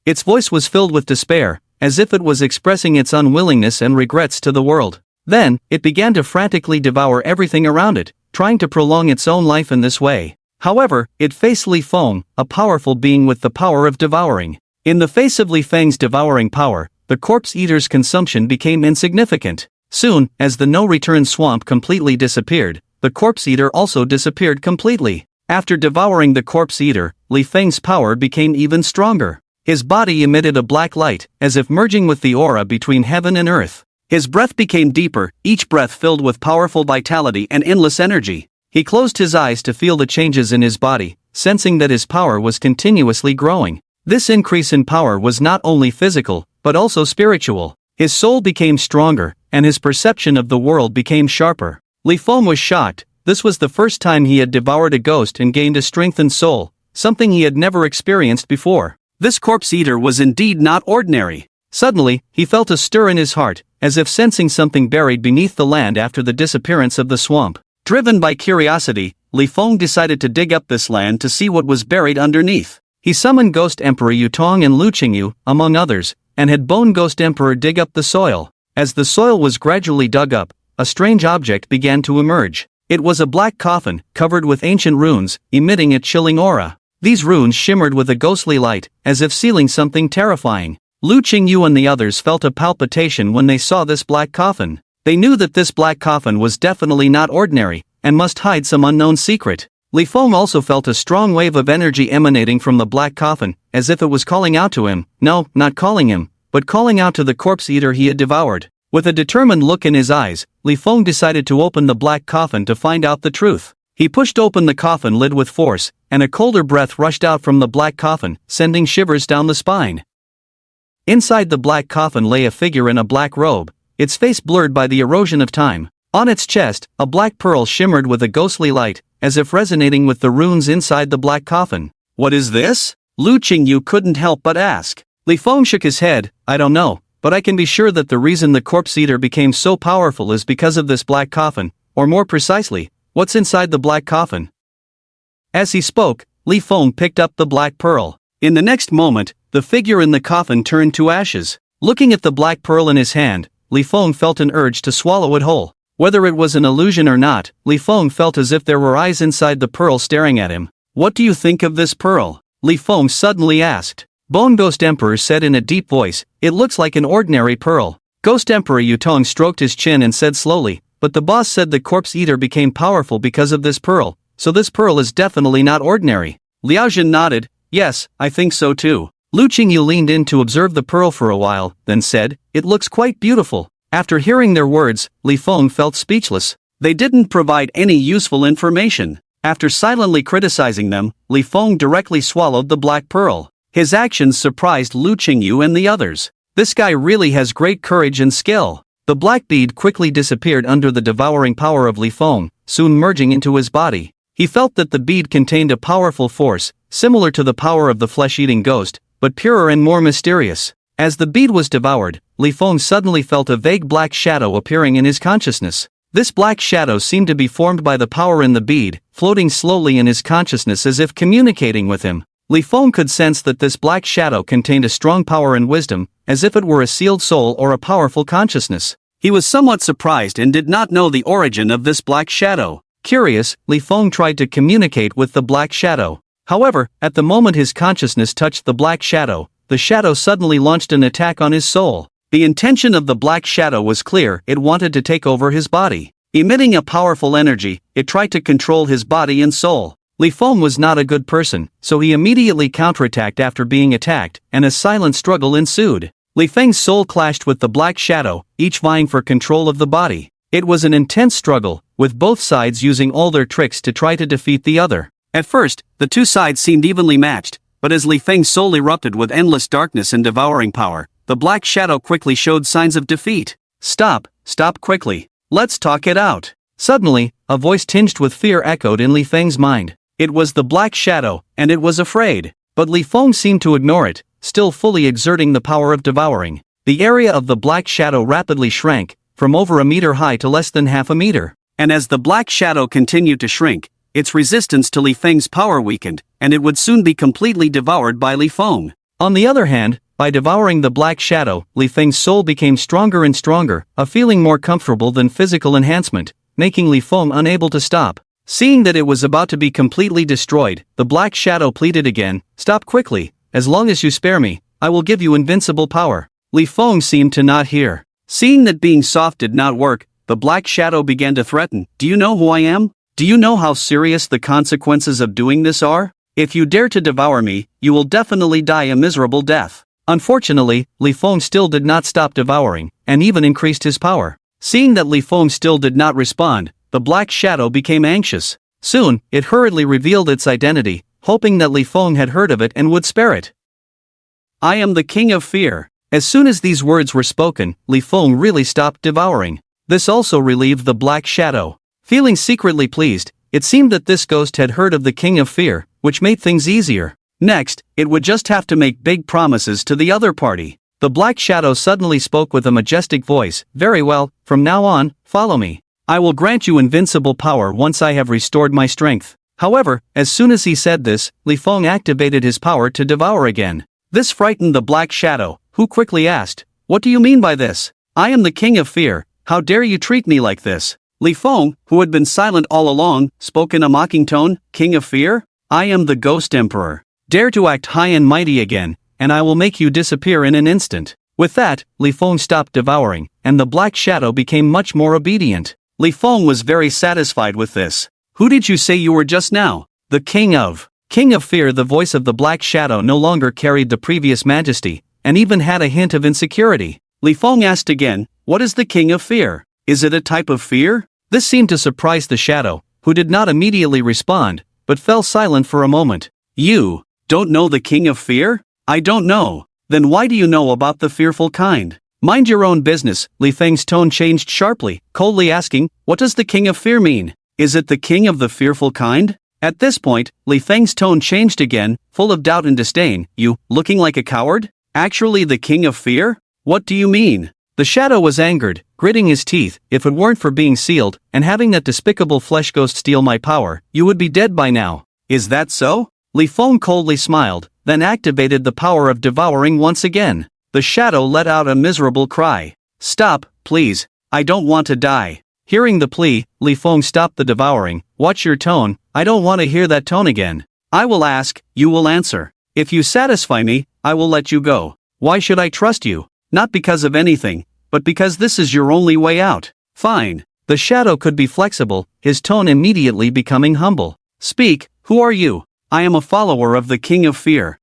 Its voice was filled with despair, as if it was expressing its unwillingness and regrets to the world. Then, it began to frantically devour everything around it, trying to prolong its own life in this way. However, it faced Li Feng, a powerful being with the power of devouring. In the face of Li Feng's devouring power, the corpse eater's consumption became insignificant. Soon, as the no-return swamp completely disappeared, the corpse eater also disappeared completely. After devouring the corpse eater, Li Feng's power became even stronger. His body emitted a black light, as if merging with the aura between heaven and earth. His breath became deeper, each breath filled with powerful vitality and endless energy. He closed his eyes to feel the changes in his body, sensing that his power was continuously growing. This increase in power was not only physical, but also spiritual. His soul became stronger, and his perception of the world became sharper. Li Feng was shocked. This was the first time he had devoured a ghost and gained a strengthened soul, something he had never experienced before. This corpse eater was indeed not ordinary. Suddenly, he felt a stir in his heart, as if sensing something buried beneath the land after the disappearance of the swamp. Driven by curiosity, Li Feng decided to dig up this land to see what was buried underneath. He summoned Ghost Emperor Yutong and Lu Qingyu, among others, and had Bone Ghost Emperor dig up the soil. As the soil was gradually dug up, a strange object began to emerge. It was a black coffin, covered with ancient runes, emitting a chilling aura. These runes shimmered with a ghostly light, as if sealing something terrifying. Lu Qingyu and the others felt a palpitation when they saw this black coffin. They knew that this black coffin was definitely not ordinary, and must hide some unknown secret. Li Feng also felt a strong wave of energy emanating from the black coffin, as if it was calling out to him. No, not calling him, but calling out to the corpse eater he had devoured. With a determined look in his eyes, Li Feng decided to open the black coffin to find out the truth. He pushed open the coffin lid with force, and a colder breath rushed out from the black coffin, sending shivers down the spine. Inside the black coffin lay a figure in a black robe, its face blurred by the erosion of time. On its chest, a black pearl shimmered with a ghostly light, as if resonating with the runes inside the black coffin. "What is this?" Lu Qingyu couldn't help but ask. Li Feng shook his head. "I don't know, but I can be sure that the reason the corpse eater became so powerful is because of this black coffin, or more precisely, what's inside the black coffin." As he spoke, Li Feng picked up the black pearl. In the next moment, the figure in the coffin turned to ashes. Looking at the black pearl in his hand, Li Feng felt an urge to swallow it whole. Whether it was an illusion or not, Li Feng felt as if there were eyes inside the pearl staring at him. "What do you think of this pearl?" Li Feng suddenly asked. Bone Ghost Emperor said in a deep voice, "It looks like an ordinary pearl." Ghost Emperor Yutong stroked his chin and said slowly, "But the boss said the corpse eater became powerful because of this pearl, so this pearl is definitely not ordinary." Liaojin nodded. "Yes, I think so too." Lu Qingyu leaned in to observe the pearl for a while, then said, "It looks quite beautiful." After hearing their words, Li Feng felt speechless. They didn't provide any useful information. After silently criticizing them, Li Feng directly swallowed the black pearl. His actions surprised Lu Qingyu and the others. This guy really has great courage and skill. The black bead quickly disappeared under the devouring power of Li Feng, soon merging into his body. He felt that the bead contained a powerful force, similar to the power of the flesh-eating ghost, but purer and more mysterious. As the bead was devoured, Li Feng suddenly felt a vague black shadow appearing in his consciousness. This black shadow seemed to be formed by the power in the bead, floating slowly in his consciousness as if communicating with him. Li Feng could sense that this black shadow contained a strong power and wisdom, as if it were a sealed soul or a powerful consciousness. He was somewhat surprised and did not know the origin of this black shadow. Curious, Li Feng tried to communicate with the black shadow. However, at the moment his consciousness touched the black shadow, the shadow suddenly launched an attack on his soul. The intention of the black shadow was clear, it wanted to take over his body. Emitting a powerful energy, it tried to control his body and soul. Li Feng was not a good person, so he immediately counterattacked after being attacked, and a silent struggle ensued. Li Feng's soul clashed with the black shadow, each vying for control of the body. It was an intense struggle, with both sides using all their tricks to try to defeat the other. At first, the two sides seemed evenly matched, but as Li Feng's soul erupted with endless darkness and devouring power, the black shadow quickly showed signs of defeat. Stop quickly. Let's talk it out." Suddenly, A voice tinged with fear echoed in Li Feng's mind. It was the Black Shadow, and it was afraid. But Li Feng seemed to ignore it, still fully exerting the power of devouring. The area of the Black Shadow rapidly shrank, from over a meter high to less than half a meter. And as the Black Shadow continued to shrink, its resistance to Li Feng's power weakened, and it would soon be completely devoured by Li Feng. On the other hand, by devouring the Black Shadow, Li Feng's soul became stronger and stronger, a feeling more comfortable than physical enhancement, making Li Feng unable to stop. Seeing that it was about to be completely destroyed, the Black Shadow pleaded again, "Stop quickly, as long as you spare me, I will give you invincible power." Li Feng seemed to not hear. Seeing that being soft did not work, the Black Shadow began to threaten. "Do you know who I am? Do you know how serious the consequences of doing this are? If you dare to devour me, you will definitely die a miserable death." Unfortunately, Li Feng still did not stop devouring, and even increased his power. Seeing that Li Feng still did not respond, the Black Shadow became anxious. Soon, it hurriedly revealed its identity, hoping that Li Feng had heard of it and would spare it. "I am the King of Fear." As soon as these words were spoken, Li Feng really stopped devouring. This also relieved the Black Shadow. Feeling secretly pleased, it seemed that this ghost had heard of the King of Fear, which made things easier. Next, it would just have to make big promises to the other party. The Black Shadow suddenly spoke with a majestic voice. "Very well, from now on, follow me. I will grant you invincible power once I have restored my strength." However, as soon as he said this, Li Feng activated his power to devour again. This frightened the Black Shadow, who quickly asked, "What do you mean by this? I am the King of Fear, how dare you treat me like this?" Li Feng, who had been silent all along, spoke in a mocking tone. "King of Fear? I am the Ghost Emperor. Dare to act high and mighty again, and I will make you disappear in an instant." With that, Li Feng stopped devouring, and the Black Shadow became much more obedient. Li Feng was very satisfied with this. "Who did you say you were just now?" "The King of Fear." The voice of the Black Shadow no longer carried the previous majesty, and even had a hint of insecurity. Li Feng asked again, "What is the King of Fear? Is it a type of fear?" This seemed to surprise the Shadow, who did not immediately respond, but fell silent for a moment. "You don't know the King of Fear?" "I don't know." "Then why do you know about the fearful kind?" "Mind your own business." Li Feng's tone changed sharply, coldly asking, "What does the King of Fear mean? Is it the king of the fearful kind?" At this point, Li Feng's tone changed again, full of doubt and disdain. "You, looking like a coward? Actually the King of Fear? What do you mean?" The Shadow was angered, gritting his teeth. "If it weren't for being sealed, and having that despicable flesh ghost steal my power, you would be dead by now." "Is that so?" Li Feng coldly smiled, then activated the power of devouring once again. The Shadow let out a miserable cry. "Stop, please, I don't want to die." Hearing the plea, Li Feng stopped the devouring. "Watch your tone, I don't want to hear that tone again. I will ask, you will answer. If you satisfy me, I will let you go. Why should I trust you? Not because of anything, but because this is your only way out." "Fine." The Shadow could be flexible, his tone immediately becoming humble. "Speak, who are you?" "I am a follower of the King of Fear."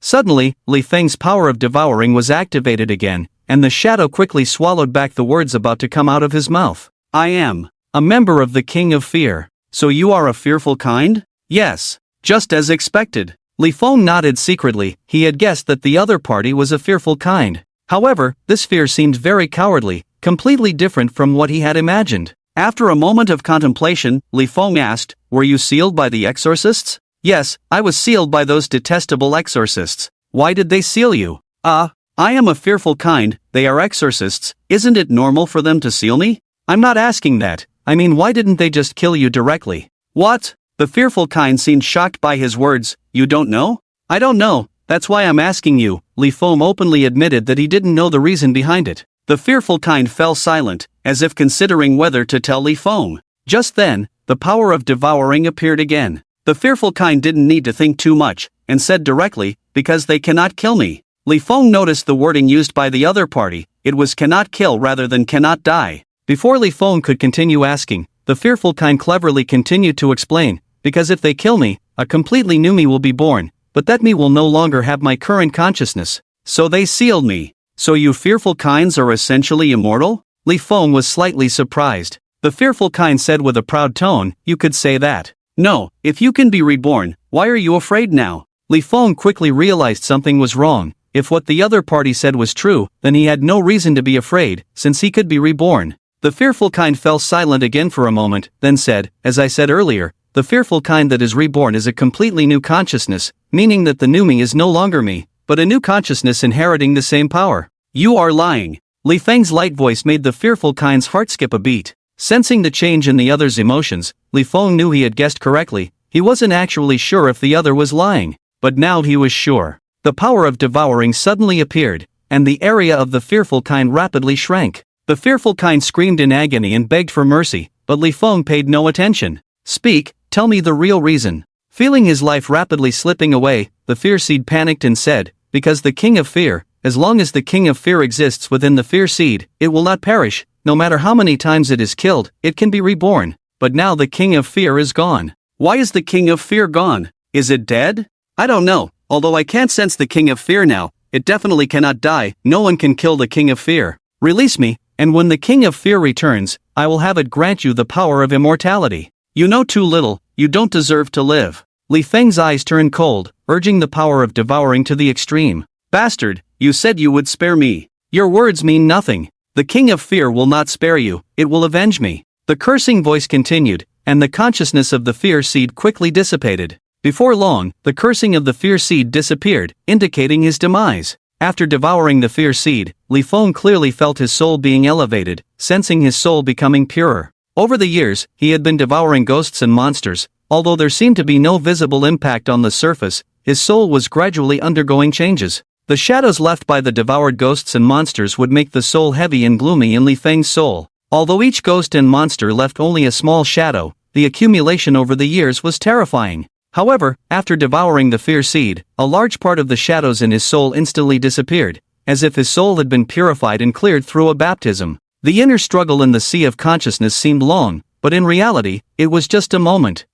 Suddenly, Li Feng's power of devouring was activated again, and the Shadow quickly swallowed back the words about to come out of his mouth. "I am a member of the King of Fear. So you are a fearful kind?" "Yes. Just as expected." Li Feng nodded secretly. He had guessed that the other party was a fearful kind. However, this fear seemed very cowardly, completely different from what he had imagined. After a moment of contemplation, Li Feng asked, "Were you sealed by the exorcists?" "Yes, I was sealed by those detestable exorcists." "Why did they seal you?" I am a fearful kind, they are exorcists, isn't it normal for them to seal me?" "I'm not asking that, I mean why didn't they just kill you directly?" "What?" The fearful kind seemed shocked by his words. "You don't know?" "I don't know, that's why I'm asking you." Li Feng openly admitted that he didn't know the reason behind it. The fearful kind fell silent, as if considering whether to tell Li Feng. Just then, the power of devouring appeared again. The fearful kind didn't need to think too much, and said directly, "Because they cannot kill me." Li Feng noticed the wording used by the other party. It was "cannot kill" rather than "cannot die." Before Li Feng could continue asking, the fearful kind cleverly continued to explain, "Because if they kill me, a completely new me will be born, but that me will no longer have my current consciousness. So they sealed me." "So you fearful kinds are essentially immortal?" Li Feng was slightly surprised. The fearful kind said with a proud tone, "You could say that. No, if you can be reborn, why are you afraid now?" Li Feng quickly realized something was wrong. If what the other party said was true, then he had no reason to be afraid, since he could be reborn. The fearful kind fell silent again for a moment, then said, as I said earlier, the fearful kind that is reborn is a completely new consciousness, meaning that the new me is no longer me, but a new consciousness inheriting the same power. You are lying. Li Feng's light voice made the fearful kind's heart skip a beat. Sensing the change in the other's emotions, Li Feng knew he had guessed correctly. He wasn't actually sure if the other was lying, but now he was sure. The power of devouring suddenly appeared, and the area of the fearful kind rapidly shrank. The fearful kind screamed in agony and begged for mercy, but Li Feng paid no attention. Speak, tell me the real reason. Feeling his life rapidly slipping away, the fear seed panicked and said, because the king of fear, as long as the king of fear exists within the fear seed, it will not perish. No matter how many times it is killed, it can be reborn. But now the king of fear is gone. Why is the king of fear gone? Is it dead? I don't know. Although I can't sense the king of fear now, it definitely cannot die. No one can kill the king of fear. Release me, and when the king of fear returns, I will have it grant you the power of immortality. You know too little, you don't deserve to live. Li Feng's eyes turned cold, urging the power of devouring to the extreme. Bastard, you said you would spare me. Your words mean nothing. The king of fear will not spare you, it will avenge me. The cursing voice continued, and the consciousness of the fear seed quickly dissipated. Before long, the cursing of the fear seed disappeared, indicating his demise. After devouring the fear seed, Li Feng clearly felt his soul being elevated, sensing his soul becoming purer. Over the years, he had been devouring ghosts and monsters. Although there seemed to be no visible impact on the surface, his soul was gradually undergoing changes. The shadows left by the devoured ghosts and monsters would make the soul heavy and gloomy in Li Feng's soul. Although each ghost and monster left only a small shadow, the accumulation over the years was terrifying. However, after devouring the fear seed, a large part of the shadows in his soul instantly disappeared, as if his soul had been purified and cleared through a baptism. The inner struggle in the sea of consciousness seemed long, but in reality, it was just a moment.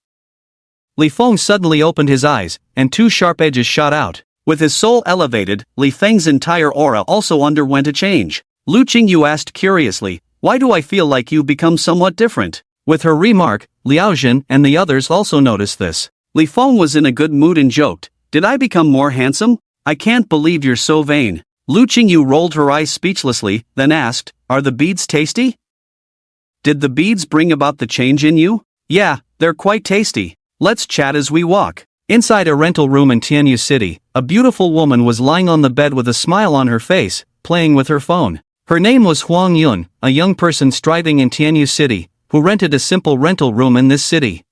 Li Feng suddenly opened his eyes, and two sharp edges shot out. With his soul elevated, Li Feng's entire aura also underwent a change. Lu Qingyu asked curiously, why do I feel like you've become somewhat different? With her remark, Liao Jin and the others also noticed this. Li Feng was in a good mood and joked, did I become more handsome? I can't believe you're so vain. Lu Qingyu rolled her eyes speechlessly, then asked, are the beads tasty? Did the beads bring about the change in you? Yeah, they're quite tasty. Let's chat as we walk. Inside a rental room in Tianyu City, a beautiful woman was lying on the bed with a smile on her face, playing with her phone. Her name was Huang Yun, a young person striving in Tianyu City, who rented a simple rental room in this city.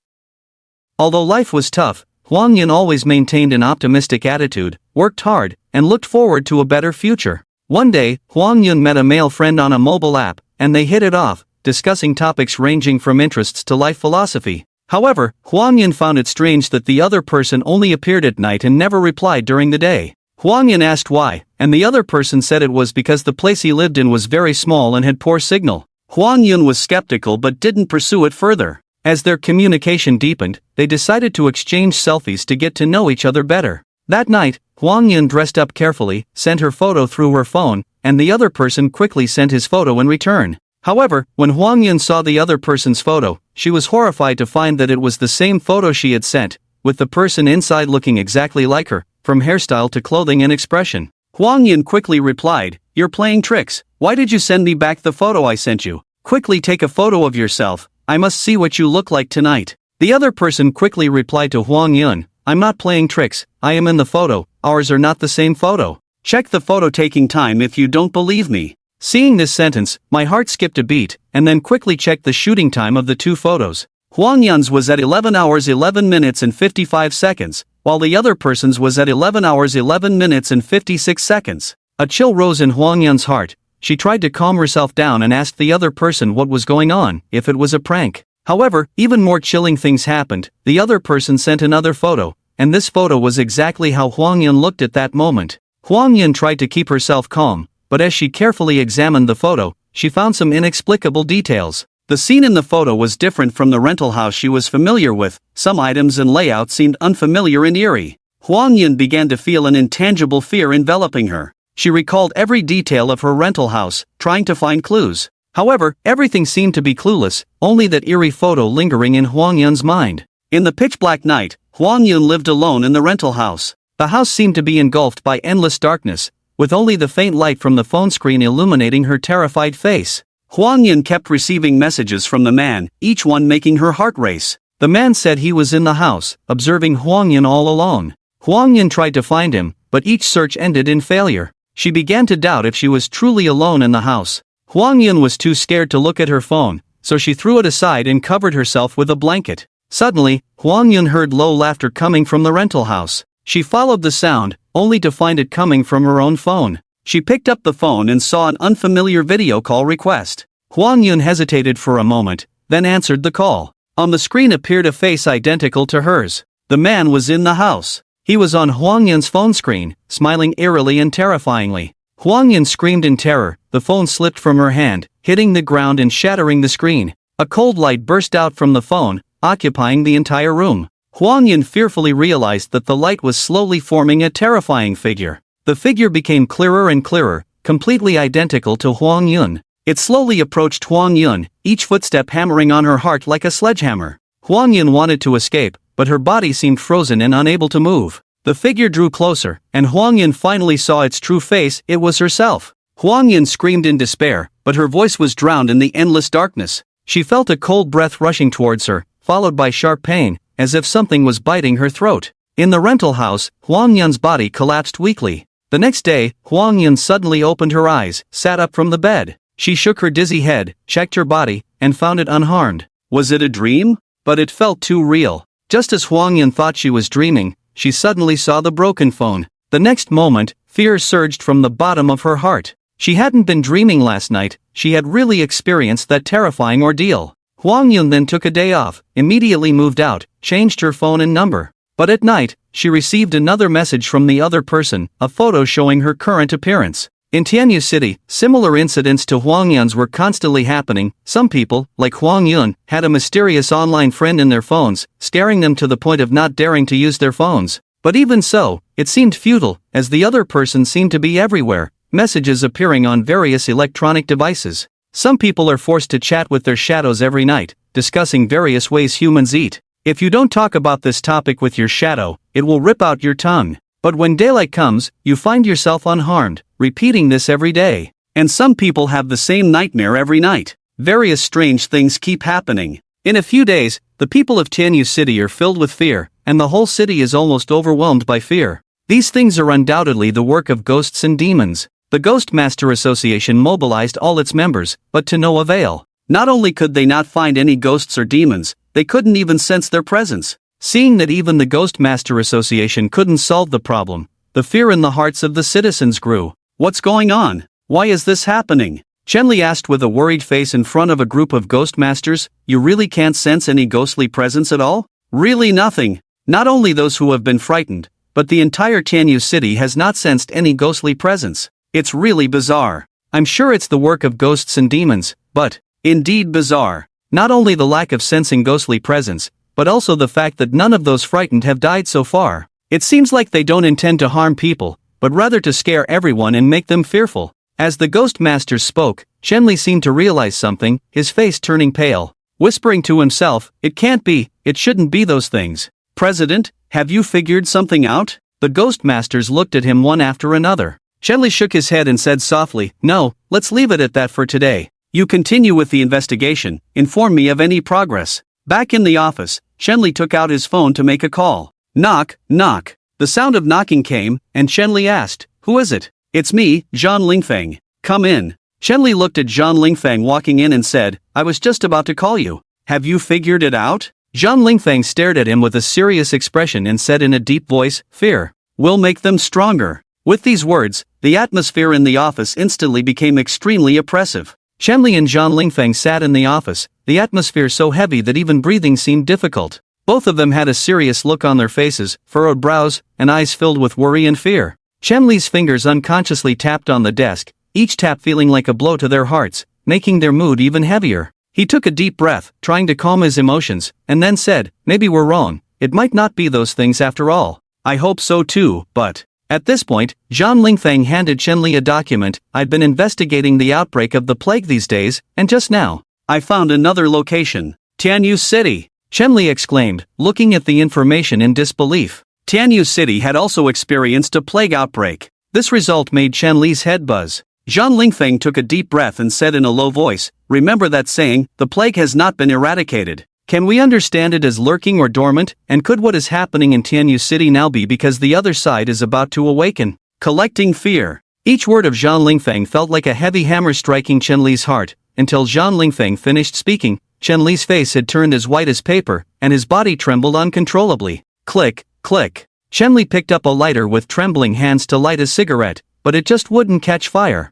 Although life was tough, Huang Yun always maintained an optimistic attitude, worked hard, and looked forward to a better future. One day, Huang Yun met a male friend on a mobile app, and they hit it off, discussing topics ranging from interests to life philosophy. However, Huang Yun found it strange that the other person only appeared at night and never replied during the day. Huang Yun asked why, and the other person said it was because the place he lived in was very small and had poor signal. Huang Yun was skeptical but didn't pursue it further. As their communication deepened, they decided to exchange selfies to get to know each other better. That night, Huang Yun dressed up carefully, sent her photo through her phone, and the other person quickly sent his photo in return. However, when Huang Yun saw the other person's photo, she was horrified to find that it was the same photo she had sent, with the person inside looking exactly like her, from hairstyle to clothing and expression. Huang Yun quickly replied, you're playing tricks. Why did you send me back the photo I sent you? Quickly take a photo of yourself. I must see what you look like tonight. The other person quickly replied to Huang Yun, I'm not playing tricks, I am in the photo, ours are not the same photo. Check the photo taking time if you don't believe me. Seeing this sentence, my heart skipped a beat, and then quickly checked the shooting time of the two photos. Huang Yun's was at 11 hours 11 minutes and 55 seconds, while the other person's was at 11 hours 11 minutes and 56 seconds. A chill rose in Huang Yun's heart. She tried to calm herself down and asked the other person what was going on, if it was a prank. However, even more chilling things happened. The other person sent another photo, and this photo was exactly how Huang Yun looked at that moment. Huang Yun tried to keep herself calm, but as she carefully examined the photo, she found some inexplicable details. The scene in the photo was different from the rental house she was familiar with. Some items and layouts seemed unfamiliar and eerie. Huang Yun began to feel an intangible fear enveloping her. She recalled every detail of her rental house, trying to find clues. However, everything seemed to be clueless, only that eerie photo lingering in Huang Yun's mind. In the pitch-black night, Huang Yun lived alone in the rental house. The house seemed to be engulfed by endless darkness, with only the faint light from the phone screen illuminating her terrified face. Huang Yun kept receiving messages from the man, each one making her heart race. The man said he was in the house, observing Huang Yun all alone. Huang Yun tried to find him, but each search ended in failure. She began to doubt if she was truly alone in the house. Huang Yun was too scared to look at her phone, so she threw it aside and covered herself with a blanket. Suddenly, Huang Yun heard low laughter coming from the rental house. She followed the sound, only to find it coming from her own phone. She picked up the phone and saw an unfamiliar video call request. Huang Yun hesitated for a moment, then answered the call. On the screen appeared a face identical to hers. The man was in the house. He was on Huang Yun's phone screen, smiling eerily and terrifyingly. Huang Yun screamed in terror. The phone slipped from her hand, hitting the ground and shattering the screen. A cold light burst out from the phone, occupying the entire room. Huang Yun fearfully realized that the light was slowly forming a terrifying figure. The figure became clearer and clearer, completely identical to Huang Yun. It slowly approached Huang Yun, each footstep hammering on her heart like a sledgehammer. Huang Yun wanted to escape, but her body seemed frozen and unable to move. The figure drew closer, and Huang Yun finally saw its true face. It was herself. Huang Yun screamed in despair, but her voice was drowned in the endless darkness. She felt a cold breath rushing towards her, followed by sharp pain, as if something was biting her throat. In the rental house, Huang Yun's body collapsed weakly. The next day, Huang Yun suddenly opened her eyes, sat up from the bed. She shook her dizzy head, checked her body, and found it unharmed. Was it a dream? But it felt too real. Just as Huang Yun thought she was dreaming, she suddenly saw the broken phone. The next moment, fear surged from the bottom of her heart. She hadn't been dreaming last night, she had really experienced that terrifying ordeal. Huang Yun then took a day off, immediately moved out, changed her phone and number. But at night, she received another message from the other person, a photo showing her current appearance. In Tianyu City, similar incidents to Huang Yun's were constantly happening. Some people, like Huang Yun, had a mysterious online friend in their phones, scaring them to the point of not daring to use their phones. But even so, it seemed futile, as the other person seemed to be everywhere, messages appearing on various electronic devices. Some people are forced to chat with their shadows every night, discussing various ways humans eat. If you don't talk about this topic with your shadow, it will rip out your tongue. But when daylight comes, you find yourself unharmed, repeating this every day. And some people have the same nightmare every night. Various strange things keep happening. In a few days, the people of Tianyu City are filled with fear, and the whole city is almost overwhelmed by fear. These things are undoubtedly the work of ghosts and demons. The Ghost Master Association mobilized all its members, but to no avail. Not only could they not find any ghosts or demons, they couldn't even sense their presence. Seeing that even the Ghost Master Association couldn't solve the problem, the fear in the hearts of the citizens grew. What's going on? Why is this happening? Chenli asked with a worried face in front of a group of ghost masters. You really can't sense any ghostly presence at all? Really nothing. Not only those who have been frightened, but the entire Tianyu City has not sensed any ghostly presence. It's really bizarre. I'm sure it's the work of ghosts and demons, but, indeed bizarre. Not only the lack of sensing ghostly presence, but also the fact that none of those frightened have died so far. It seems like they don't intend to harm people, but rather to scare everyone and make them fearful. As the Ghost Master spoke, Chenli seemed to realize something, his face turning pale. Whispering to himself, it can't be, it shouldn't be those things. President, have you figured something out? The Ghost Masters looked at him one after another. Chenli shook his head and said softly, no, let's leave it at that for today. You continue with the investigation, inform me of any progress. Back in the office, Chenli took out his phone to make a call. Knock, knock. The sound of knocking came, and Chenli asked, who is it? It's me, Zhang Lingfeng. Come in. Chenli looked at Zhang Lingfeng walking in and said, I was just about to call you. Have you figured it out? Zhang Lingfeng stared at him with a serious expression and said in a deep voice, fear will make them stronger. With these words, the atmosphere in the office instantly became extremely oppressive. Chenli and Zhang Lingfeng sat in the office, the atmosphere so heavy that even breathing seemed difficult. Both of them had a serious look on their faces, furrowed brows, and eyes filled with worry and fear. Chenli's fingers unconsciously tapped on the desk, each tap feeling like a blow to their hearts, making their mood even heavier. He took a deep breath, trying to calm his emotions, and then said, maybe we're wrong, it might not be those things after all. I hope so too, but... At this point, Zhang Lingfeng handed Chenli a document. I'd been investigating the outbreak of the plague these days, and just now, I found another location. Tianyu City! Chenli exclaimed, looking at the information in disbelief. Tianyu City had also experienced a plague outbreak. This result made Chenli's head buzz. Zhang Lingfeng took a deep breath and said in a low voice, "Remember that saying, the plague has not been eradicated. Can we understand it as lurking or dormant, and could what is happening in Tianyu City now be because the other side is about to awaken?" Collecting fear. Each word of Zhang Lingfeng felt like a heavy hammer striking Chen Li's heart. Until Zhang Lingfeng finished speaking, Chen Li's face had turned as white as paper, and his body trembled uncontrollably. Click, click. Chen Li picked up a lighter with trembling hands to light a cigarette, but it just wouldn't catch fire.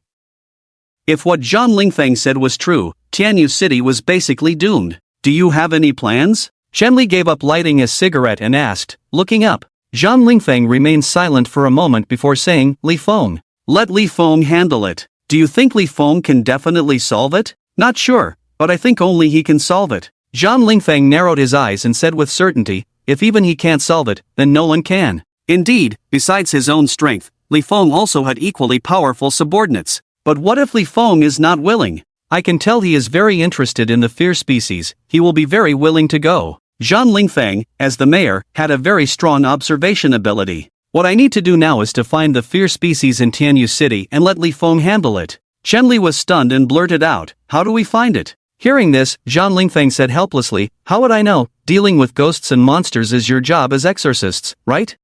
If what Zhang Lingfeng said was true, Tianyu City was basically doomed. "Do you have any plans?" Chen Li gave up lighting a cigarette and asked, looking up. Zhang Lingfeng remained silent for a moment before saying, "Li Feng. Let Li Feng handle it." "Do you think Li Feng can definitely solve it?" "Not sure, but I think only he can solve it." Zhang Lingfeng narrowed his eyes and said with certainty, "If even he can't solve it, then no one can." Indeed, besides his own strength, Li Feng also had equally powerful subordinates. But what if Li Feng is not willing? "I can tell he is very interested in the fear species, he will be very willing to go." Zhang Lingfeng, as the mayor, had a very strong observation ability. "What I need to do now is to find the fear species in Tianyu City and let Li Feng handle it." Chen Li was stunned and blurted out, "How do we find it?" Hearing this, Zhang Lingfeng said helplessly, "How would I know? Dealing with ghosts and monsters is your job as exorcists, right?"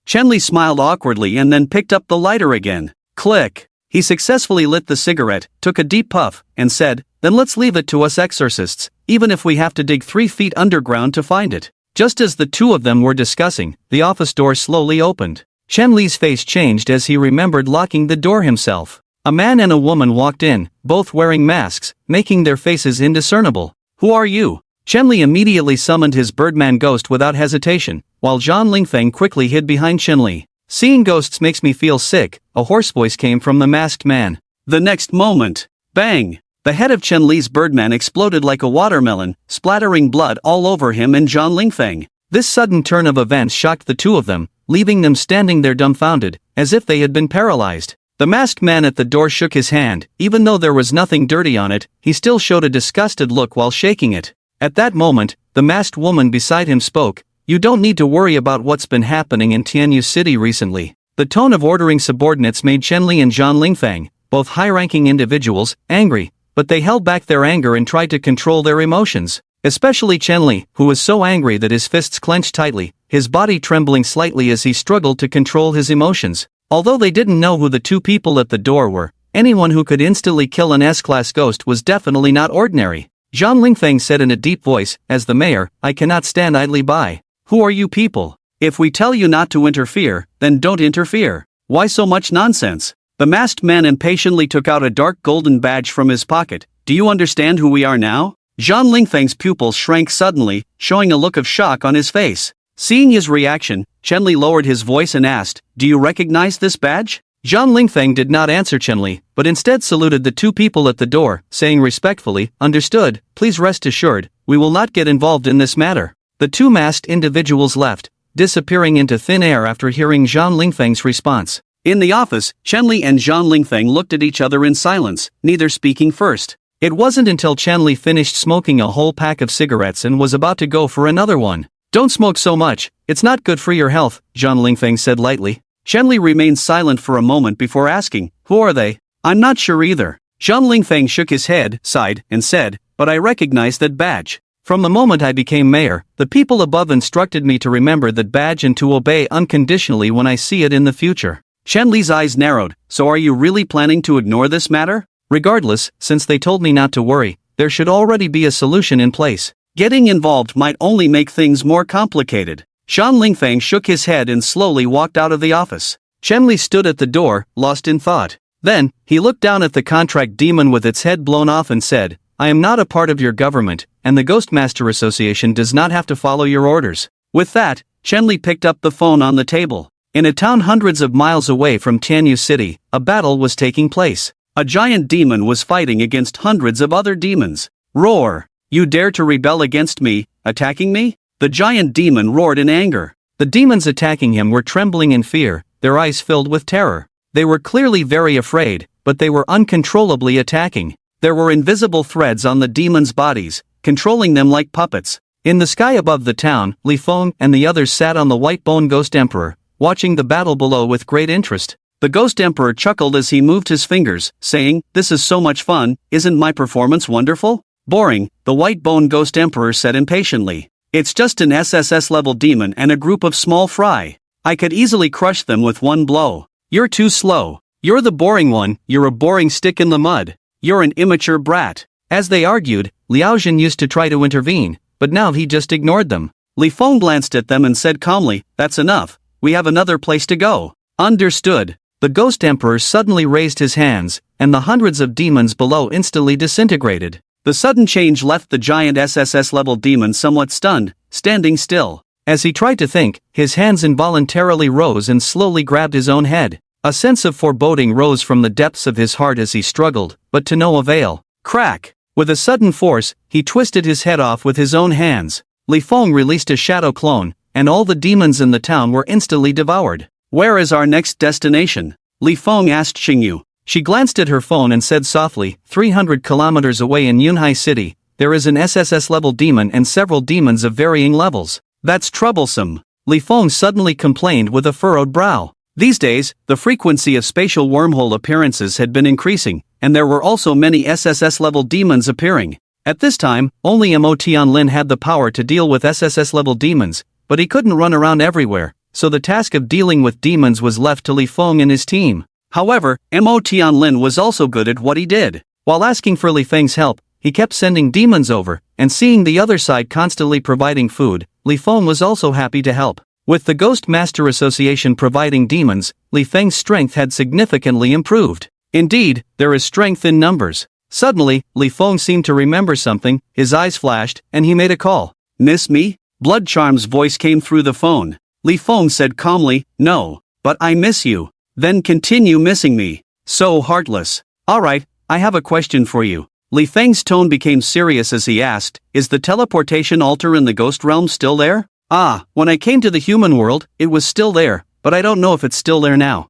Chen Li smiled awkwardly and then picked up the lighter again. Click. He successfully lit the cigarette, took a deep puff, and said, "Then let's leave it to us exorcists, even if we have to dig 3 feet underground to find it." Just as the two of them were discussing, the office door slowly opened. Chen Li's face changed as he remembered locking the door himself. A man and a woman walked in, both wearing masks, making their faces indiscernible. "Who are you?" Chen Li immediately summoned his Birdman ghost without hesitation, while Zhang Lingfeng quickly hid behind Chen Li. "Seeing ghosts makes me feel sick," a hoarse voice came from the masked man. The next moment, bang! The head of Chen Li's Birdman exploded like a watermelon, splattering blood all over him and Zhang Lingfeng. This sudden turn of events shocked the two of them, leaving them standing there dumbfounded, as if they had been paralyzed. The masked man at the door shook his hand. Even though there was nothing dirty on it, he still showed a disgusted look while shaking it. At that moment, the masked woman beside him spoke, "You don't need to worry about what's been happening in Tianyu City recently." The tone of ordering subordinates made Chen Li and Zhang Lingfeng, both high-ranking individuals, angry, but they held back their anger and tried to control their emotions. Especially Chen Li, who was so angry that his fists clenched tightly, his body trembling slightly as he struggled to control his emotions. Although they didn't know who the two people at the door were, anyone who could instantly kill an S-class ghost was definitely not ordinary. Zhang Lingfeng said in a deep voice, "As the mayor, I cannot stand idly by. Who are you people? If we tell you not to interfere, then don't interfere. Why so much nonsense?" The masked man impatiently took out a dark golden badge from his pocket. "Do you understand who we are now?" Zhang Lingfeng's pupils shrank suddenly, showing a look of shock on his face. Seeing his reaction, Chen Li lowered his voice and asked, "Do you recognize this badge?" Zhang Lingfeng did not answer Chen Li, but instead saluted the two people at the door, saying respectfully, "Understood, please rest assured, we will not get involved in this matter." The two masked individuals left, disappearing into thin air after hearing Zhang Lingfeng's response. In the office, Chen Li and Zhang Lingfeng looked at each other in silence, neither speaking first. It wasn't until Chen Li finished smoking a whole pack of cigarettes and was about to go for another one. "Don't smoke so much, it's not good for your health," Zhang Lingfeng said lightly. Chen Li remained silent for a moment before asking, "Who are they?" "I'm not sure either." Zhang Lingfeng shook his head, sighed, and said, "But I recognize that badge. From the moment I became mayor, the people above instructed me to remember that badge and to obey unconditionally when I see it in the future." Chen Li's eyes narrowed. "So are you really planning to ignore this matter?" "Regardless, since they told me not to worry, there should already be a solution in place. Getting involved might only make things more complicated." Zhang Lingfeng shook his head and slowly walked out of the office. Chen Li stood at the door, lost in thought. Then, he looked down at the contract demon with its head blown off and said, "I am not a part of your government, and the Ghostmaster Association does not have to follow your orders." With that, Chen Li picked up the phone on the table. In a town hundreds of miles away from Tianyu City, a battle was taking place. A giant demon was fighting against hundreds of other demons. Roar! "You dare to rebel against me, attacking me?" The giant demon roared in anger. The demons attacking him were trembling in fear, their eyes filled with terror. They were clearly very afraid, but they were uncontrollably attacking. There were invisible threads on the demons' bodies, controlling them like puppets. In the sky above the town, Li Feng and the others sat on the white bone ghost emperor, watching the battle below with great interest. The Ghost Emperor chuckled as he moved his fingers, saying, "This is so much fun, isn't my performance wonderful?" "Boring," the White Bone Ghost Emperor said impatiently. "It's just an SSS-level demon and a group of small fry. I could easily crush them with one blow. You're too slow. You're the boring one, you're a boring stick in the mud. You're an immature brat." As they argued, Liaojin used to try to intervene, but now he just ignored them. Li Feng glanced at them and said calmly, "That's enough, we have another place to go." "Understood." The Ghost Emperor suddenly raised his hands, and the hundreds of demons below instantly disintegrated. The sudden change left the giant SSS-level demon somewhat stunned, standing still. As he tried to think, his hands involuntarily rose and slowly grabbed his own head. A sense of foreboding rose from the depths of his heart as he struggled, but to no avail. Crack! With a sudden force, he twisted his head off with his own hands. Li Feng released a shadow clone, and all the demons in the town were instantly devoured. "Where is our next destination?" Li Feng asked Xingyu. She glanced at her phone and said softly, 300 kilometers away in Yunhai City, there is an SSS-level demon and several demons of varying levels. "That's troublesome," Li Feng suddenly complained with a furrowed brow. These days, the frequency of spatial wormhole appearances had been increasing, and there were also many SSS-level demons appearing. At this time, only Mo Tianlin had the power to deal with SSS-level demons, but he couldn't run around everywhere, so the task of dealing with demons was left to Li Feng and his team. However, Mo Tianlin was also good at what he did. While asking for Li Feng's help, he kept sending demons over, and seeing the other side constantly providing food, Li Feng was also happy to help. With the Ghost Master Association providing demons, Li Feng's strength had significantly improved. Indeed, there is strength in numbers. Suddenly, Li Feng seemed to remember something, his eyes flashed, and he made a call. "Miss me?" Blood Charm's voice came through the phone. Li Feng said calmly, "No, but I miss you." "Then continue missing me. So heartless." "Alright, I have a question for you." Li Feng's tone became serious as he asked, "Is the teleportation altar in the ghost realm still there?" "Ah, when I came to the human world, it was still there, but I don't know if it's still there now."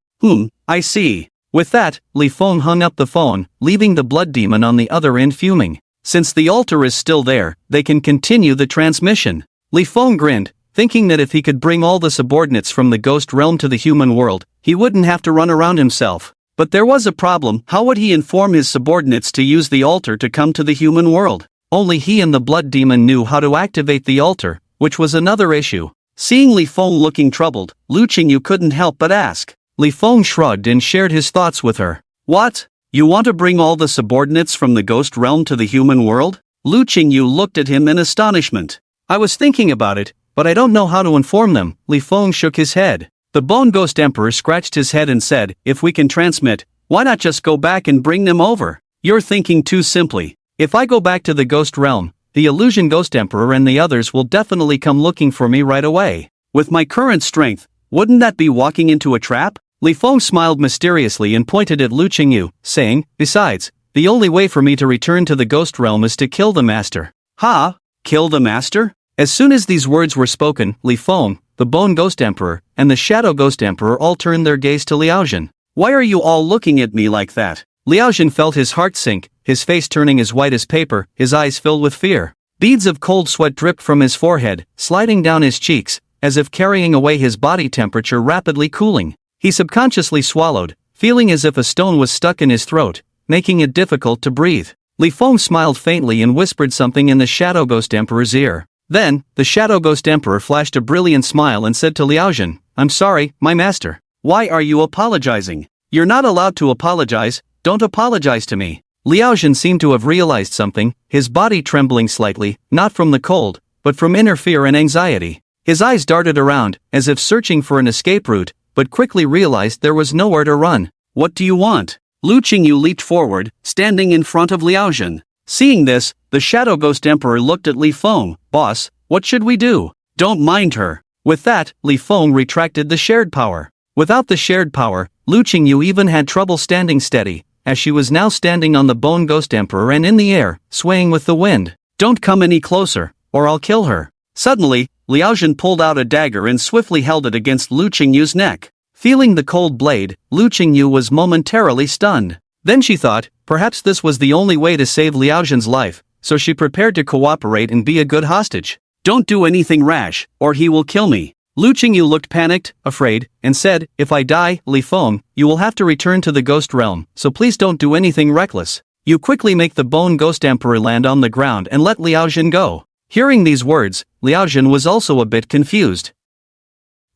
I see." With that, Li Feng hung up the phone, leaving the blood demon on the other end fuming. Since the altar is still there, they can continue the transmission. Li Feng grinned, thinking that if he could bring all the subordinates from the ghost realm to the human world, he wouldn't have to run around himself. But there was a problem. How would he inform his subordinates to use the altar to come to the human world? Only he and the blood demon knew how to activate the altar, which was another issue. Seeing Li Feng looking troubled, Lu Qingyu couldn't help but ask. Li Feng shrugged and shared his thoughts with her. "What? You want to bring all the subordinates from the ghost realm to the human world?" Lu Qingyu looked at him in astonishment. "I was thinking about it, but I don't know how to inform them." Li Feng shook his head. The Bone Ghost Emperor scratched his head and said, "If we can transmit, why not just go back and bring them over? You're thinking too simply. If I go back to the ghost realm, the Illusion Ghost Emperor and the others will definitely come looking for me right away. With my current strength, wouldn't that be walking into a trap?" Li Feng smiled mysteriously and pointed at Lu Qingyu, saying, "Besides, the only way for me to return to the ghost realm is to kill the master." "Ha? Kill the master?" As soon as these words were spoken, Li Feng, the Bone Ghost Emperor, and the Shadow Ghost Emperor all turned their gaze to Liaojin. "Why are you all looking at me like that?" Liaojin felt his heart sink, his face turning as white as paper, his eyes filled with fear. Beads of cold sweat dripped from his forehead, sliding down his cheeks, as if carrying away his body temperature rapidly cooling. He subconsciously swallowed, feeling as if a stone was stuck in his throat, making it difficult to breathe. Li Feng smiled faintly and whispered something in the Shadow Ghost Emperor's ear. Then, the Shadow Ghost Emperor flashed a brilliant smile and said to Liaojin, "I'm sorry, my master." "Why are you apologizing?" "You're not allowed to apologize, don't apologize to me." Liaojin seemed to have realized something, his body trembling slightly, not from the cold, but from inner fear and anxiety. His eyes darted around, as if searching for an escape route, but quickly realized there was nowhere to run. "What do you want?" Lu Qingyu leaped forward, standing in front of Liaojin. Seeing this, the Shadow Ghost Emperor looked at Li Feng. "Boss, what should we do?" "Don't mind her." With that, Li Feng retracted the shared power. Without the shared power, Lu Qingyu even had trouble standing steady, as she was now standing on the Bone Ghost Emperor and in the air, swaying with the wind. "Don't come any closer, or I'll kill her." Suddenly, Liaojin pulled out a dagger and swiftly held it against Lu Qingyu's neck. Feeling the cold blade, Lu Qingyu was momentarily stunned. Then she thought, perhaps this was the only way to save Liaojin's life, so she prepared to cooperate and be a good hostage. "Don't do anything rash, or he will kill me." Lu Qingyu looked panicked, afraid, and said, "If I die, Li Feng, you will have to return to the ghost realm, so please don't do anything reckless. You quickly make the bone ghost emperor land on the ground and let Liao Jin go." Hearing these words, Liao Jin was also a bit confused.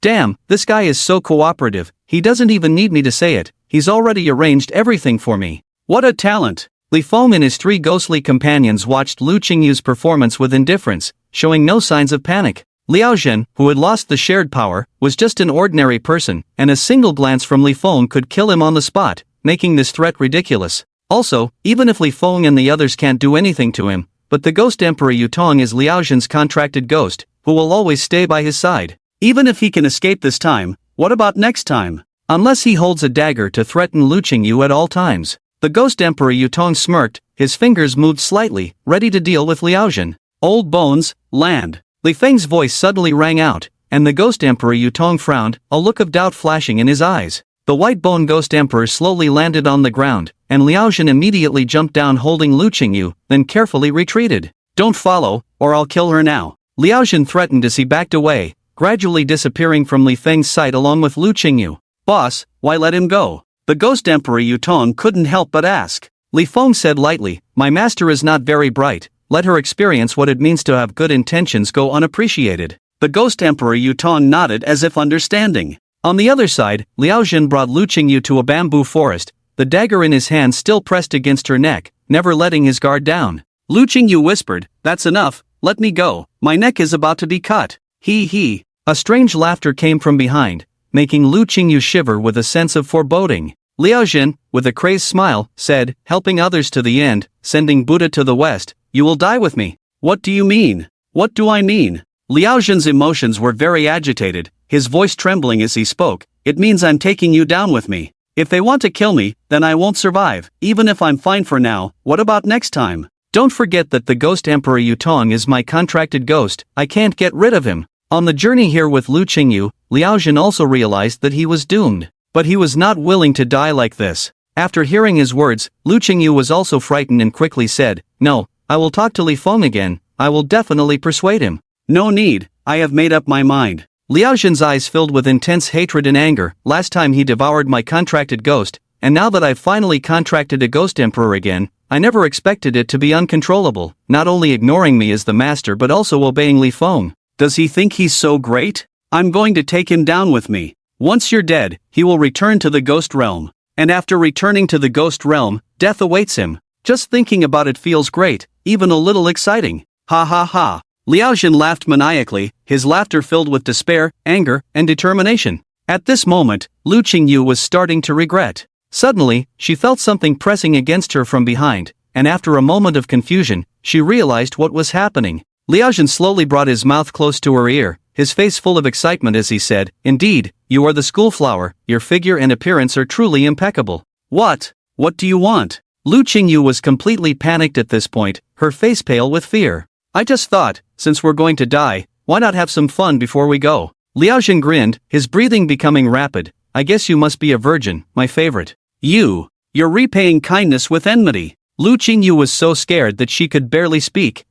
Damn, this guy is so cooperative, he doesn't even need me to say it, he's already arranged everything for me. What a talent! Li Feng and his three ghostly companions watched Lu Qingyu's performance with indifference, showing no signs of panic. Liao Jin, who had lost the shared power, was just an ordinary person, and a single glance from Li Feng could kill him on the spot, making this threat ridiculous. Also, even if Li Feng and the others can't do anything to him, but the Ghost Emperor Yutong is Liao Jin's contracted ghost, who will always stay by his side. Even if he can escape this time, what about next time? Unless he holds a dagger to threaten Lu Qingyu at all times. The Ghost Emperor Yutong smirked, his fingers moved slightly, ready to deal with Liao Jin. Old bones, land. Li Feng's voice suddenly rang out, and the Ghost Emperor Yutong frowned, a look of doubt flashing in his eyes. The white bone Ghost Emperor slowly landed on the ground, and Liao Jin immediately jumped down holding Lu Qingyu, then carefully retreated. "Don't follow, or I'll kill her now." Liao Jin threatened as he backed away, gradually disappearing from Li Feng's sight along with Lu Qingyu. "Boss, why let him go?" The Ghost Emperor Yutong couldn't help but ask. Li Feng said lightly, "My master is not very bright, let her experience what it means to have good intentions go unappreciated." The Ghost Emperor Yutong nodded as if understanding. On the other side, Liao Jin brought Lu Qingyu to a bamboo forest, the dagger in his hand still pressed against her neck, never letting his guard down. Lu Qingyu whispered, "That's enough, let me go, my neck is about to be cut." He. A strange laughter came from behind, making Lu Qingyu shiver with a sense of foreboding. Liao Jin, with a crazed smile, said, "Helping others to the end, sending Buddha to the west, you will die with me." "What do you mean? What do I mean?" Liao Jin's emotions were very agitated, his voice trembling as he spoke. "It means I'm taking you down with me. If they want to kill me, then I won't survive, even if I'm fine for now. What about next time? Don't forget that the Ghost Emperor Yutong is my contracted ghost, I can't get rid of him." On the journey here with Lu Qingyu, Liao Jin also realized that he was doomed. But he was not willing to die like this. After hearing his words, Lu Qingyu was also frightened and quickly said, "No, I will talk to Li Feng again, I will definitely persuade him." "No need, I have made up my mind." Liao Jin's eyes filled with intense hatred and anger. "Last time he devoured my contracted ghost, and now that I've finally contracted a Ghost Emperor again, I never expected it to be uncontrollable, not only ignoring me as the master but also obeying Li Feng. Does he think he's so great? I'm going to take him down with me. Once you're dead, he will return to the ghost realm. And after returning to the ghost realm, death awaits him. Just thinking about it feels great, even a little exciting. Ha ha ha." Liao Jin laughed maniacally, his laughter filled with despair, anger, and determination. At this moment, Lu Qingyu was starting to regret. Suddenly, she felt something pressing against her from behind, and after a moment of confusion, she realized what was happening. Liao Jin slowly brought his mouth close to her ear, his face full of excitement as he said, "Indeed, you are the school flower, your figure and appearance are truly impeccable." "What? What do you want?" Lu Qingyu was completely panicked at this point, her face pale with fear. "I just thought, since we're going to die, why not have some fun before we go?" Liao Jin grinned, his breathing becoming rapid. "I guess you must be a virgin, my favorite." You're repaying kindness with enmity." Lu Qingyu was so scared that she could barely speak.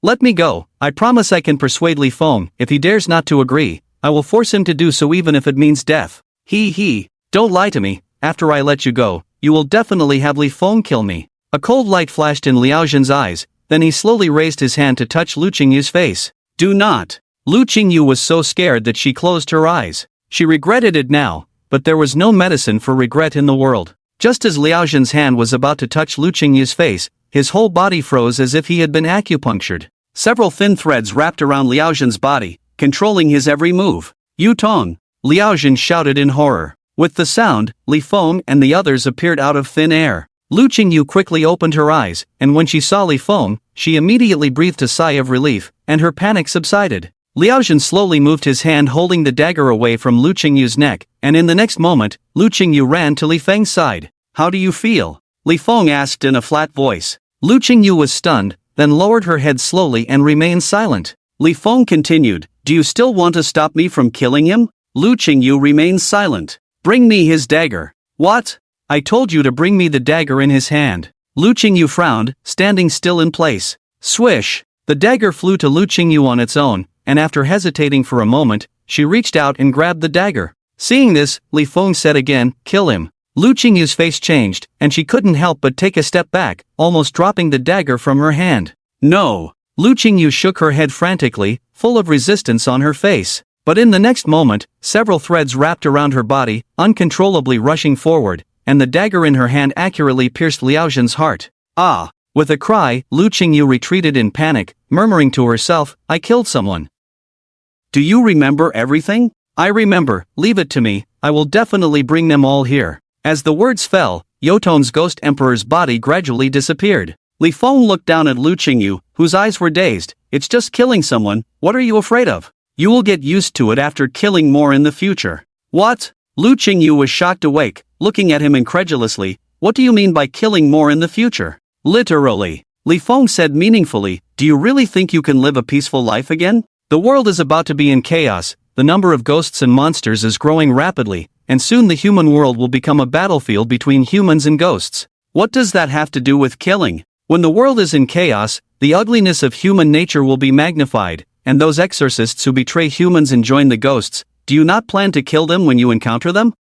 Let me go, I promise I can persuade Li Feng. If he dares not to agree, I will force him to do so even if it means death." Don't lie to me, after I let you go, you will definitely have Li Feng kill me." A cold light flashed in Liao Jin's eyes, then he slowly raised his hand to touch Lu Qingyu's face. "Do not." Lu Qingyu was so scared that she closed her eyes. She regretted it now, but there was no medicine for regret in the world. Just as Liao Jin's hand was about to touch Lu Qingyu's face, his whole body froze as if he had been acupunctured. Several thin threads wrapped around Liao Jin's body, controlling his every move. "Yutong!" Liao Jin shouted in horror. With the sound, Li Feng and the others appeared out of thin air. Lu Qingyu quickly opened her eyes, and when she saw Li Feng, she immediately breathed a sigh of relief, and her panic subsided. Liao Jin slowly moved his hand holding the dagger away from Lu Qingyu's neck, and in the next moment, Lu Qingyu ran to Li Feng's side. "How do you feel?" Li Feng asked in a flat voice. Lu Qingyu was stunned, then lowered her head slowly and remained silent. Li Feng continued, "Do you still want to stop me from killing him?" Lu Qingyu remained silent. "Bring me his dagger." "What? I told you to bring me the dagger in his hand." Lu Qingyu frowned, standing still in place. Swish! The dagger flew to Lu Qingyu on its own, and after hesitating for a moment, she reached out and grabbed the dagger. Seeing this, Li Feng said again, "Kill him." Lu Qingyu's face changed, and she couldn't help but take a step back, almost dropping the dagger from her hand. "No!" Lu Qingyu shook her head frantically, full of resistance on her face. But in the next moment, several threads wrapped around her body, uncontrollably rushing forward, and the dagger in her hand accurately pierced Liao Zhen's heart. "Ah!" With a cry, Lu Qingyu retreated in panic, murmuring to herself, "I killed someone." "Do you remember everything?" "I remember, leave it to me, I will definitely bring them all here." As the words fell, Yoton's ghost emperor's body gradually disappeared. Li Feng looked down at Lu Qingyu, whose eyes were dazed. "It's just killing someone, what are you afraid of? You will get used to it after killing more in the future." "What?" Lu Qingyu was shocked awake, looking at him incredulously. "What do you mean by killing more in the future?" "Literally," Li Feng said meaningfully. "Do you really think you can live a peaceful life again? The world is about to be in chaos, the number of ghosts and monsters is growing rapidly, and soon the human world will become a battlefield between humans and ghosts. What does that have to do with killing? When the world is in chaos, the ugliness of human nature will be magnified, and those exorcists who betray humans and join the ghosts, do you not plan to kill them when you encounter them?"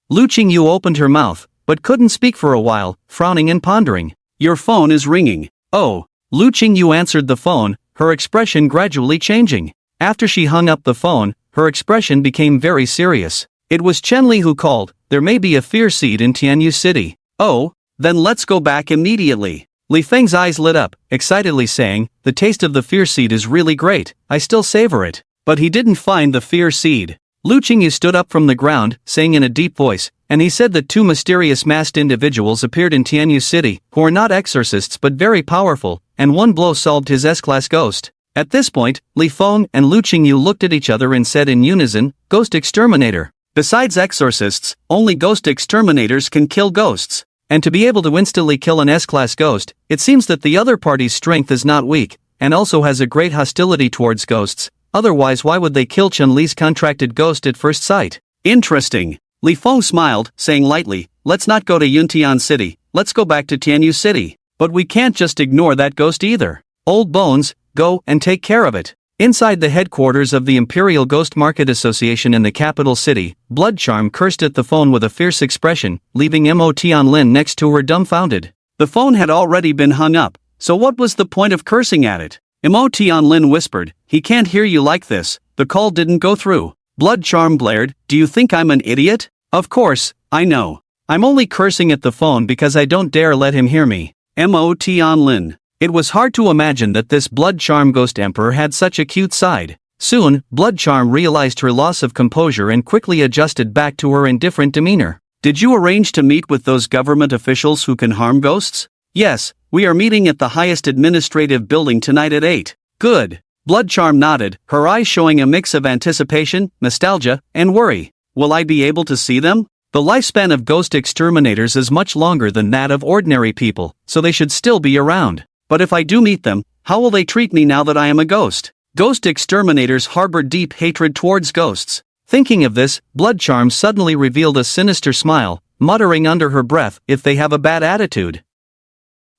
Lu Qingyu opened her mouth, but couldn't speak for a while, frowning and pondering. "Your phone is ringing." "Oh." Lu Qingyu answered the phone, her expression gradually changing. After she hung up the phone, her expression became very serious. It was Chen Li who called. "There may be a fear seed in Tianyu City." "Oh, then let's go back immediately." Li Feng's eyes lit up, excitedly saying, "The taste of the fear seed is really great, I still savor it." But he didn't find the fear seed. Lu Qingyu stood up from the ground, saying in a deep voice, and he said that two mysterious masked individuals appeared in Tianyu City, who are not exorcists but very powerful, and one blow solved his S-class ghost. At this point, Li Feng and Lu Qingyu looked at each other and said in unison, "Ghost exterminator." Besides exorcists, only ghost exterminators can kill ghosts. And to be able to instantly kill an S-class ghost, it seems that the other party's strength is not weak, and also has a great hostility towards ghosts, otherwise why would they kill Chen Li's contracted ghost at first sight? "Interesting." Li Feng smiled, saying lightly, "Let's not go to Yuntian City, let's go back to Tianyu City. But we can't just ignore that ghost either. Old Bones, go and take care of it." Inside the headquarters of the Imperial Ghost Market Association in the capital city, Blood Charm cursed at the phone with a fierce expression, leaving Mo Tianlin next to her dumbfounded. The phone had already been hung up, so what was the point of cursing at it? Mo Tianlin whispered, "He can't hear you like this, the call didn't go through." Blood Charm blared, "Do you think I'm an idiot? Of course, I know. I'm only cursing at the phone because I don't dare let him hear me." Mo Tianlin. It was hard to imagine that this Blood Charm Ghost Emperor had such a cute side. Soon, Blood Charm realized her loss of composure and quickly adjusted back to her indifferent demeanor. "Did you arrange to meet with those government officials who can harm ghosts?" "Yes, we are meeting at the highest administrative building tonight at 8. "Good." Blood Charm nodded, her eyes showing a mix of anticipation, nostalgia, and worry. "Will I be able to see them?" The lifespan of ghost exterminators is much longer than that of ordinary people, so they should still be around. But if I do meet them, how will they treat me now that I am a ghost? Ghost exterminators harbor deep hatred towards ghosts. Thinking of this, Blood Charm suddenly revealed a sinister smile, muttering under her breath, "If they have a bad attitude,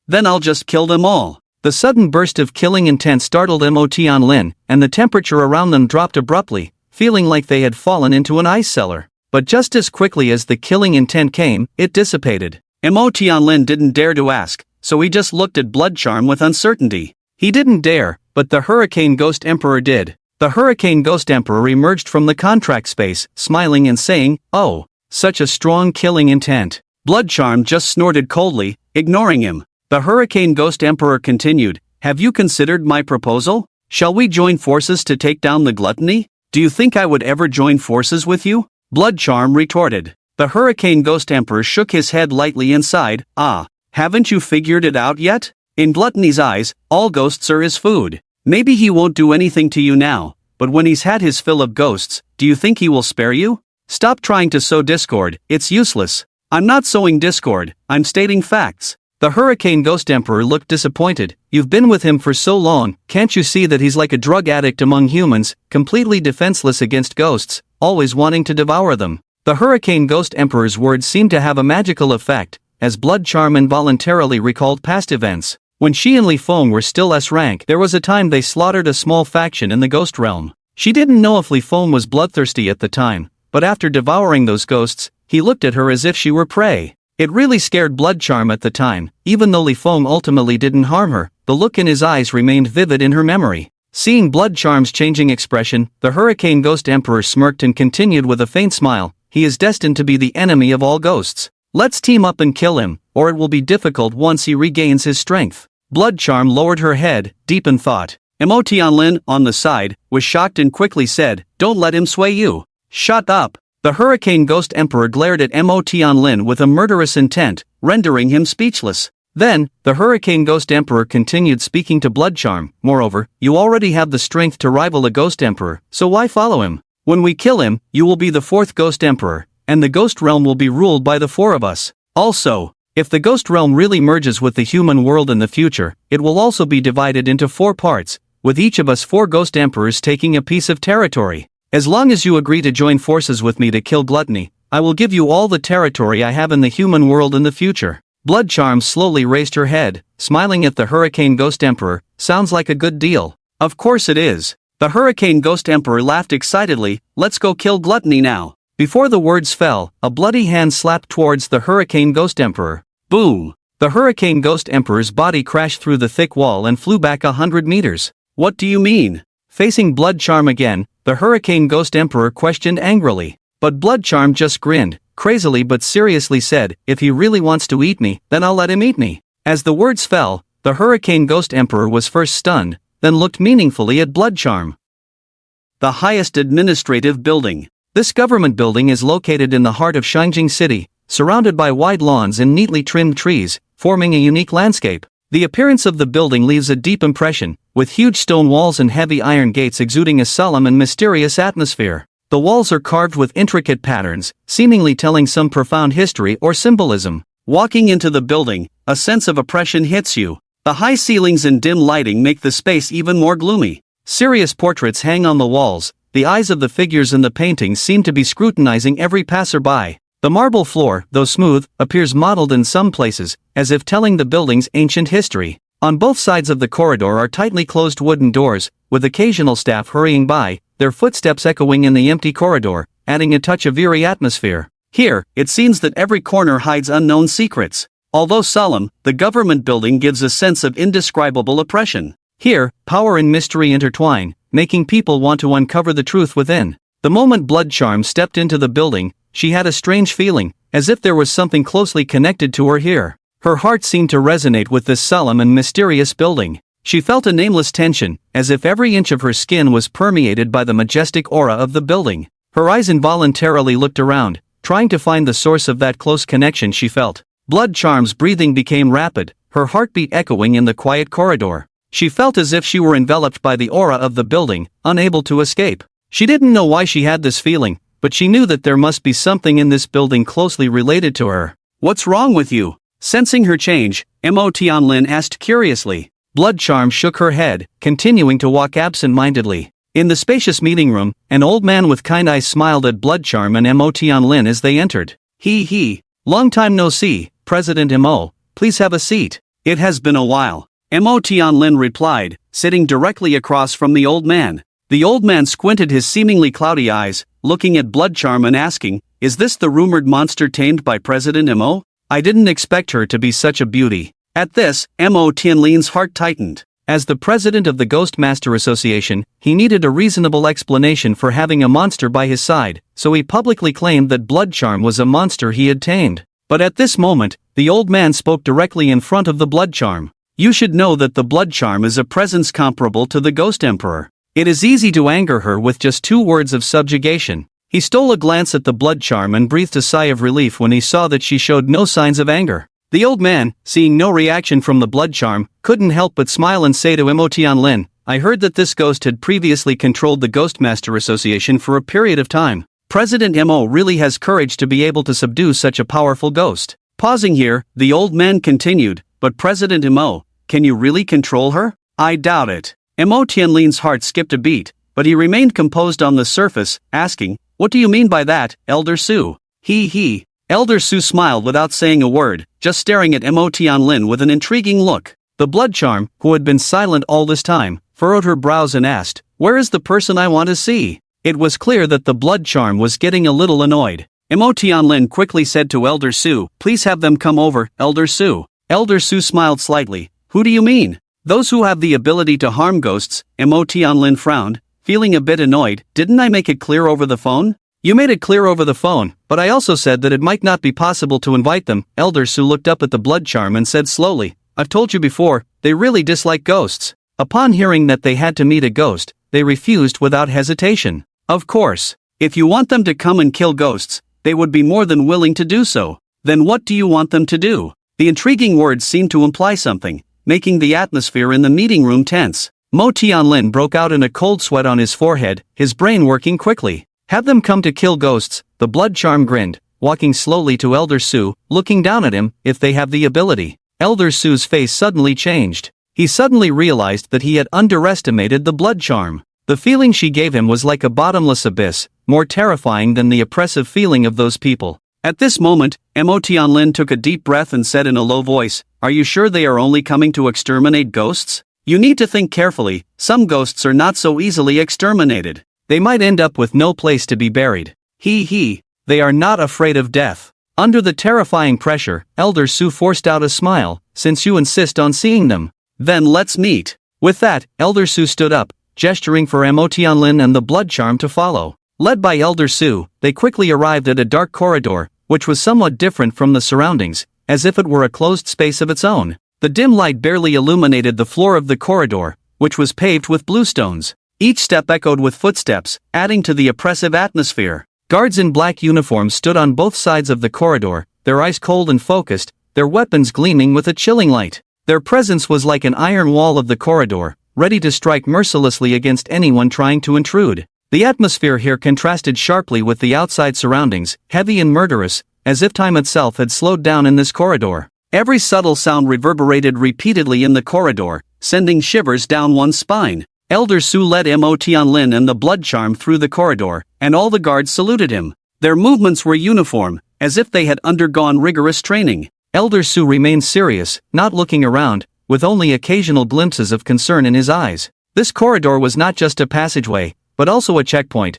then I'll just kill them all." The sudden burst of killing intent startled Mo Tianlin, and the temperature around them dropped abruptly, feeling like they had fallen into an ice cellar. But just as quickly as the killing intent came, it dissipated. Mo Tianlin didn't dare to ask, so he just looked at Blood Charm with uncertainty. He didn't dare, but the Hurricane Ghost Emperor did. The Hurricane Ghost Emperor emerged from the contract space, smiling and saying, "Oh, such a strong killing intent." Blood Charm just snorted coldly, ignoring him. The Hurricane Ghost Emperor continued, "Have you considered my proposal? Shall we join forces to take down the gluttony? Do you think I would ever join forces with you?" Blood Charm retorted. The Hurricane Ghost Emperor shook his head lightly and sighed, "Ah. Haven't you figured it out yet? In Gluttony's eyes, all ghosts are his food. Maybe he won't do anything to you now, but when he's had his fill of ghosts, do you think he will spare you? Stop trying to sow discord, it's useless." "I'm not sowing discord, I'm stating facts." The Hurricane Ghost Emperor looked disappointed. "You've been with him for so long, can't you see that he's like a drug addict among humans, completely defenseless against ghosts, always wanting to devour them?" The Hurricane Ghost Emperor's words seemed to have a magical effect, as Blood Charm involuntarily recalled past events. When she and Li Feng were still S rank, there was a time they slaughtered a small faction in the ghost realm. She didn't know if Li Feng was bloodthirsty at the time, but after devouring those ghosts, he looked at her as if she were prey. It really scared Blood Charm at the time. Even though Li Feng ultimately didn't harm her, the look in his eyes remained vivid in her memory. Seeing Blood Charm's changing expression, the Hurricane Ghost Emperor smirked and continued with a faint smile. He is destined to be the enemy of all ghosts. Let's team up and kill him, or it will be difficult once he regains his strength. Blood Charm lowered her head, deep in thought. Mo Tianlin, on the side, was shocked and quickly said, "Don't let him sway you." "Shut up." The Hurricane Ghost Emperor glared at Mo Tianlin with a murderous intent, rendering him speechless. Then, the Hurricane Ghost Emperor continued speaking to Blood Charm. "Moreover, you already have the strength to rival a Ghost Emperor, so why follow him? When we kill him, you will be the fourth Ghost Emperor, and the Ghost Realm will be ruled by the four of us. Also, if the Ghost Realm really merges with the human world in the future, it will also be divided into 4 parts, with each of us 4 Ghost Emperors taking a piece of territory. As long as you agree to join forces with me to kill Gluttony, I will give you all the territory I have in the human world in the future." Blood Charm slowly raised her head, smiling at the Hurricane Ghost Emperor. "Sounds like a good deal." "Of course it is." The Hurricane Ghost Emperor laughed excitedly. "Let's go kill Gluttony now." Before the words fell, a bloody hand slapped towards the Hurricane Ghost Emperor. Boom! The Hurricane Ghost Emperor's body crashed through the thick wall and flew back 100 meters. "What do you mean?" Facing Blood Charm again, the Hurricane Ghost Emperor questioned angrily. But Blood Charm just grinned, crazily but seriously said, "If he really wants to eat me, then I'll let him eat me." As the words fell, the Hurricane Ghost Emperor was first stunned, then looked meaningfully at Blood Charm. The highest administrative building. This government building is located in the heart of Shangjing City, surrounded by wide lawns and neatly trimmed trees, forming a unique landscape. The appearance of the building leaves a deep impression, with huge stone walls and heavy iron gates exuding a solemn and mysterious atmosphere. The walls are carved with intricate patterns, seemingly telling some profound history or symbolism. Walking into the building, a sense of oppression hits you. The high ceilings and dim lighting make the space even more gloomy. Serious portraits hang on the walls. The eyes of the figures in the paintings seem to be scrutinizing every passerby. The marble floor, though smooth, appears mottled in some places, as if telling the building's ancient history. On both sides of the corridor are tightly closed wooden doors, with occasional staff hurrying by, their footsteps echoing in the empty corridor, adding a touch of eerie atmosphere. Here, it seems that every corner hides unknown secrets. Although solemn, the government building gives a sense of indescribable oppression. Here, power and mystery intertwine, making people want to uncover the truth within. The moment Blood Charm stepped into the building, she had a strange feeling, as if there was something closely connected to her here. Her heart seemed to resonate with this solemn and mysterious building. She felt a nameless tension, as if every inch of her skin was permeated by the majestic aura of the building. Her eyes involuntarily looked around, trying to find the source of that close connection she felt. Blood Charm's breathing became rapid, her heartbeat echoing in the quiet corridor. She felt as if she were enveloped by the aura of the building, unable to escape. She didn't know why she had this feeling, but she knew that there must be something in this building closely related to her. "What's wrong with you?" Sensing her change, Mo Tianlin asked curiously. Blood Charm shook her head, continuing to walk absent-mindedly. In the spacious meeting room, an old man with kind eyes smiled at Blood Charm and Mo Tianlin as they entered. He. "Long time no see, President Mo. Please have a seat." "It has been a while," Mo Tianlin replied, sitting directly across from the old man. The old man squinted his seemingly cloudy eyes, looking at Blood Charm and asking, "Is this the rumored monster tamed by President Mo? I didn't expect her to be such a beauty." At this, Mo Tianlin's heart tightened. As the president of the Ghost Master Association, he needed a reasonable explanation for having a monster by his side, so he publicly claimed that Blood Charm was a monster he had tamed. But at this moment, the old man spoke directly in front of the Blood Charm. "You should know that the Blood Charm is a presence comparable to the Ghost Emperor. It is easy to anger her with just 2 words of subjugation." He stole a glance at the Blood Charm and breathed a sigh of relief when he saw that she showed no signs of anger. The old man, seeing no reaction from the Blood Charm, couldn't help but smile and say to Mo Tianlin, "I heard that this ghost had previously controlled the Ghostmaster Association for a period of time. President Mo really has courage to be able to subdue such a powerful ghost." Pausing here, the old man continued, "But President Mo, can you really control her? I doubt it." Mo Tianlin's heart skipped a beat, but he remained composed on the surface, asking, "What do you mean by that, Elder Su?" He. Elder Su smiled without saying a word, just staring at Mo Tianlin with an intriguing look. The Blood Charm, who had been silent all this time, furrowed her brows and asked, Where is the person I want to see? It was clear that the blood charm was getting a little annoyed. Mo Tianlin quickly said to Elder Su, please have them come over, Elder Su. Elder Su smiled slightly. Who do you mean? Those who have the ability to harm ghosts, Mo Tianlin frowned, feeling a bit annoyed. Didn't I make it clear over the phone? You made it clear over the phone, but I also said that it might not be possible to invite them. Elder Su looked up at the blood charm and said slowly, I've told you before, they really dislike ghosts. Upon hearing that they had to meet a ghost, they refused without hesitation. Of course, if you want them to come and kill ghosts, they would be more than willing to do so. Then what do you want them to do? The intriguing words seemed to imply something, making the atmosphere in the meeting room tense. Mo Tianlin broke out in a cold sweat on his forehead, his brain working quickly. Have them come to kill ghosts, the blood charm grinned, walking slowly to Elder Su, looking down at him, if they have the ability. Elder Su's face suddenly changed. He suddenly realized that he had underestimated the blood charm. The feeling she gave him was like a bottomless abyss, more terrifying than the oppressive feeling of those people. At this moment, Mo Tianlin took a deep breath and said in a low voice, Are you sure they are only coming to exterminate ghosts? You need to think carefully, some ghosts are not so easily exterminated. They might end up with no place to be buried. They are not afraid of death. Under the terrifying pressure, Elder Su forced out a smile, since you insist on seeing them. Then let's meet. With that, Elder Su stood up, gesturing for Mo Tianlin and the blood charm to follow. Led by Elder Su, they quickly arrived at a dark corridor, which was somewhat different from the surroundings, as if it were a closed space of its own. The dim light barely illuminated the floor of the corridor, which was paved with blue stones. Each step echoed with footsteps, adding to the oppressive atmosphere. Guards in black uniforms stood on both sides of the corridor, their eyes cold and focused, their weapons gleaming with a chilling light. Their presence was like an iron wall of the corridor, ready to strike mercilessly against anyone trying to intrude. The atmosphere here contrasted sharply with the outside surroundings, heavy and murderous, as if time itself had slowed down in this corridor. Every subtle sound reverberated repeatedly in the corridor, sending shivers down one's spine. Elder Su led Mo Tianlin and the blood charm through the corridor, and all the guards saluted him. Their movements were uniform, as if they had undergone rigorous training. Elder Su remained serious, not looking around, with only occasional glimpses of concern in his eyes. This corridor was not just a passageway, but also a checkpoint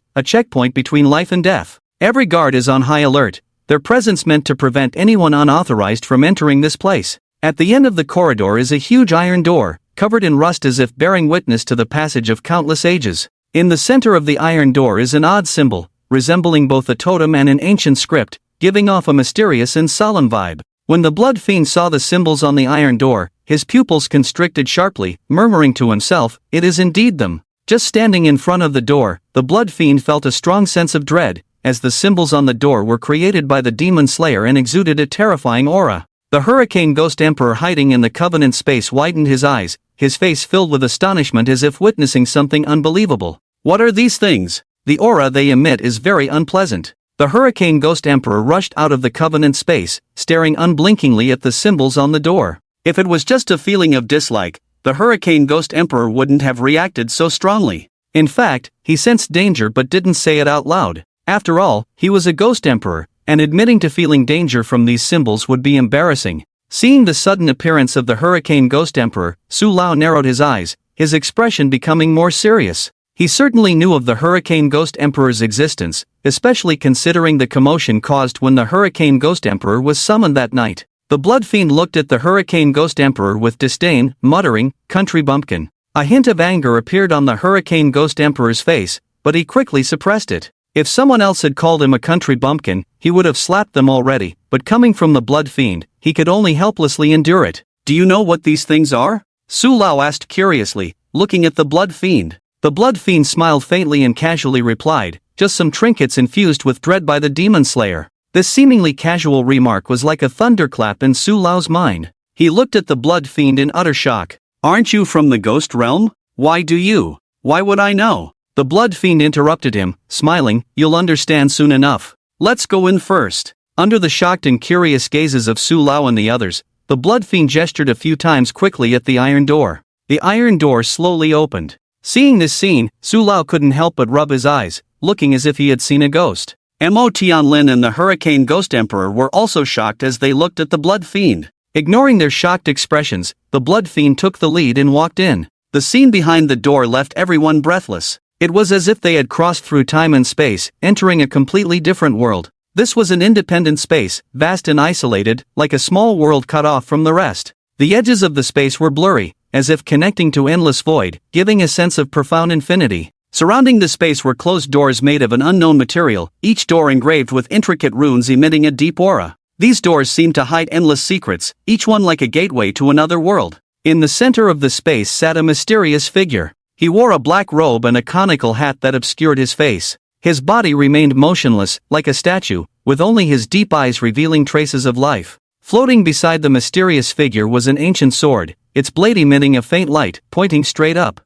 between life and death. Every guard is on high alert, their presence meant to prevent anyone unauthorized from entering this place. At the end of the corridor is a huge iron door, covered in rust as if bearing witness to the passage of countless ages. In the center of the iron door is an odd symbol, resembling both a totem and an ancient script, giving off a mysterious and solemn vibe. When the blood fiend saw the symbols on the iron door, his pupils constricted sharply, murmuring to himself, "It is indeed them." Just standing in front of the door, the blood fiend felt a strong sense of dread, as the symbols on the door were created by the demon slayer and exuded a terrifying aura. The Hurricane Ghost Emperor hiding in the Covenant space widened his eyes, his face filled with astonishment as if witnessing something unbelievable. What are these things? The aura they emit is very unpleasant. The Hurricane Ghost Emperor rushed out of the Covenant space, staring unblinkingly at the symbols on the door. If it was just a feeling of dislike, the Hurricane Ghost Emperor wouldn't have reacted so strongly. In fact, he sensed danger but didn't say it out loud. After all, he was a Ghost Emperor, and admitting to feeling danger from these symbols would be embarrassing. Seeing the sudden appearance of the Hurricane Ghost Emperor, Su Lao narrowed his eyes, his expression becoming more serious. He certainly knew of the Hurricane Ghost Emperor's existence, especially considering the commotion caused when the Hurricane Ghost Emperor was summoned that night. The Blood Fiend looked at the Hurricane Ghost Emperor with disdain, muttering, "Country bumpkin." A hint of anger appeared on the Hurricane Ghost Emperor's face, but he quickly suppressed it. If someone else had called him a country bumpkin, he would have slapped them already, but coming from the Blood Fiend, he could only helplessly endure it. "Do you know what these things are?" Su Lao asked curiously, looking at the Blood Fiend. The Blood Fiend smiled faintly and casually replied, "Just some trinkets infused with dread by the Demon Slayer." This seemingly casual remark was like a thunderclap in Su Lao's mind. He looked at the Blood Fiend in utter shock. "Aren't you from the ghost realm? Why do you? Why would I know?" The Blood Fiend interrupted him, smiling, "You'll understand soon enough. Let's go in first." Under the shocked and curious gazes of Su Lao and the others, the Blood Fiend gestured a few times quickly at the iron door. The iron door slowly opened. Seeing this scene, Su Lao couldn't help but rub his eyes, looking as if he had seen a ghost. Mo Tianlin and the Hurricane Ghost Emperor were also shocked as they looked at the Blood Fiend. Ignoring their shocked expressions, the Blood Fiend took the lead and walked in. The scene behind the door left everyone breathless. It was as if they had crossed through time and space, entering a completely different world. This was an independent space, vast and isolated, like a small world cut off from the rest. The edges of the space were blurry, as if connecting to endless void, giving a sense of profound infinity. Surrounding the space were closed doors made of an unknown material, each door engraved with intricate runes emitting a deep aura. These doors seemed to hide endless secrets, each one like a gateway to another world. In the center of the space sat a mysterious figure. He wore a black robe and a conical hat that obscured his face. His body remained motionless, like a statue, with only his deep eyes revealing traces of life. Floating beside the mysterious figure was an ancient sword, its blade emitting a faint light, pointing straight up.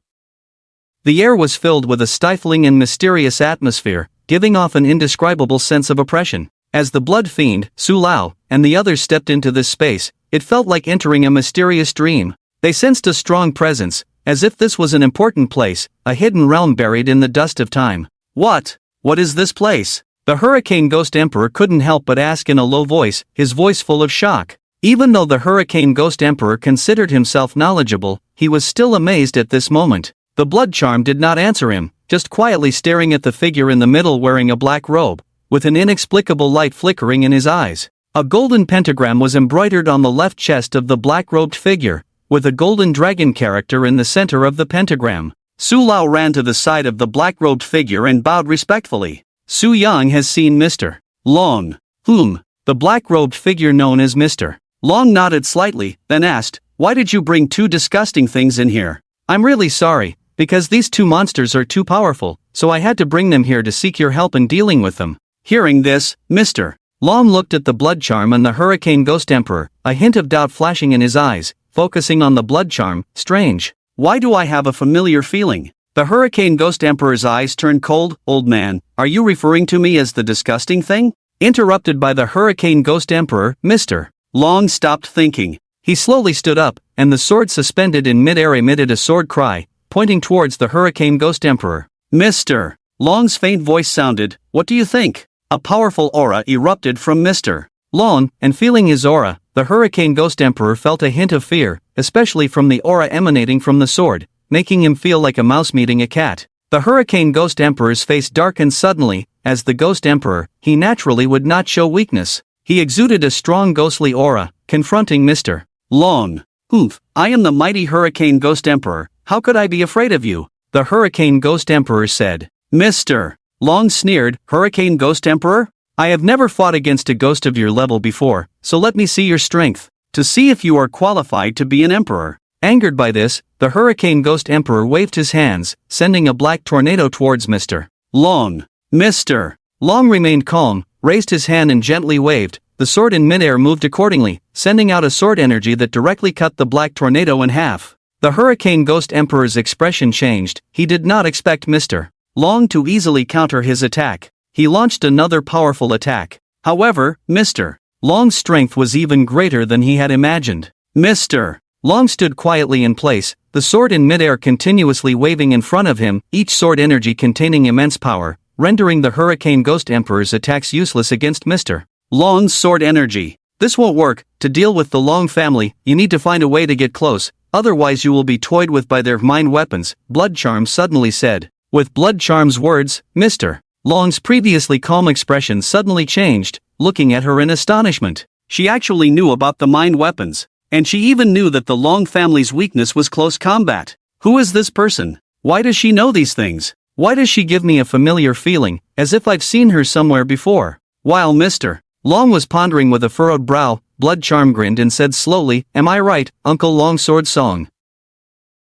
The air was filled with a stifling and mysterious atmosphere, giving off an indescribable sense of oppression. As the blood fiend, Su Lao, and the others stepped into this space, it felt like entering a mysterious dream. They sensed a strong presence, as if this was an important place, a hidden realm buried in the dust of time. What is this place? The Hurricane Ghost Emperor couldn't help but ask in a low voice, his voice full of shock. Even though the Hurricane Ghost Emperor considered himself knowledgeable, he was still amazed at this moment. The blood charm did not answer him, just quietly staring at the figure in the middle wearing a black robe, with an inexplicable light flickering in his eyes. A golden pentagram was embroidered on the left chest of the black-robed figure, with a golden dragon character in the center of the pentagram. Su Lao ran to the side of the black-robed figure and bowed respectfully. Su Yang has seen Mr. Long. Whom? The black-robed figure known as Mr. Long nodded slightly, then asked, "Why did you bring two disgusting things in here?" "I'm really sorry, because these two monsters are too powerful, so I had to bring them here to seek your help in dealing with them." Hearing this, Mr. Long looked at the blood charm and the Hurricane Ghost Emperor, a hint of doubt flashing in his eyes, focusing on the blood charm. "Strange. Why do I have a familiar feeling?" The Hurricane Ghost Emperor's eyes turned cold. "Old man, are you referring to me as the disgusting thing?" Interrupted by the Hurricane Ghost Emperor, Mr. Long stopped thinking. He slowly stood up, and the sword suspended in mid-air emitted a sword cry, pointing towards the Hurricane Ghost Emperor. Mr. Long's faint voice sounded, "What do you think?" A powerful aura erupted from Mr. Long, and feeling his aura, the Hurricane Ghost Emperor felt a hint of fear, especially from the aura emanating from the sword, making him feel like a mouse meeting a cat. The Hurricane Ghost Emperor's face darkened suddenly. As the Ghost Emperor, he naturally would not show weakness. He exuded a strong ghostly aura, confronting Mr. Long. "Oof, I am the mighty Hurricane Ghost Emperor, how could I be afraid of you?" the Hurricane Ghost Emperor said. Mr. Long sneered, "Hurricane Ghost Emperor? I have never fought against a ghost of your level before, so let me see your strength, to see if you are qualified to be an emperor." Angered by this, the Hurricane Ghost Emperor waved his hands, sending a black tornado towards Mr. Long. Mr. Long remained calm, raised his hand and gently waved. The sword in midair moved accordingly, sending out a sword energy that directly cut the black tornado in half. The Hurricane Ghost Emperor's expression changed. He did not expect Mr. Long to easily counter his attack. He launched another powerful attack. However, Mr. Long's strength was even greater than he had imagined. Mr. Long stood quietly in place, the sword in midair continuously waving in front of him, each sword energy containing immense power, rendering the Hurricane Ghost Emperor's attacks useless against Mr. Long's sword energy. "This won't work. To deal with the Long family, you need to find a way to get close, otherwise you will be toyed with by their mind weapons," Blood Charm suddenly said. With Blood Charm's words, Mr. Long's previously calm expression suddenly changed, looking at her in astonishment. She actually knew about the mind weapons, and she even knew that the Long family's weakness was close combat. Who is this person? Why does she know these things? Why does she give me a familiar feeling, as if I've seen her somewhere before? While Mr. Long was pondering with a furrowed brow, Blood Charm grinned and said slowly, "Am I right, Uncle Longsword Song?"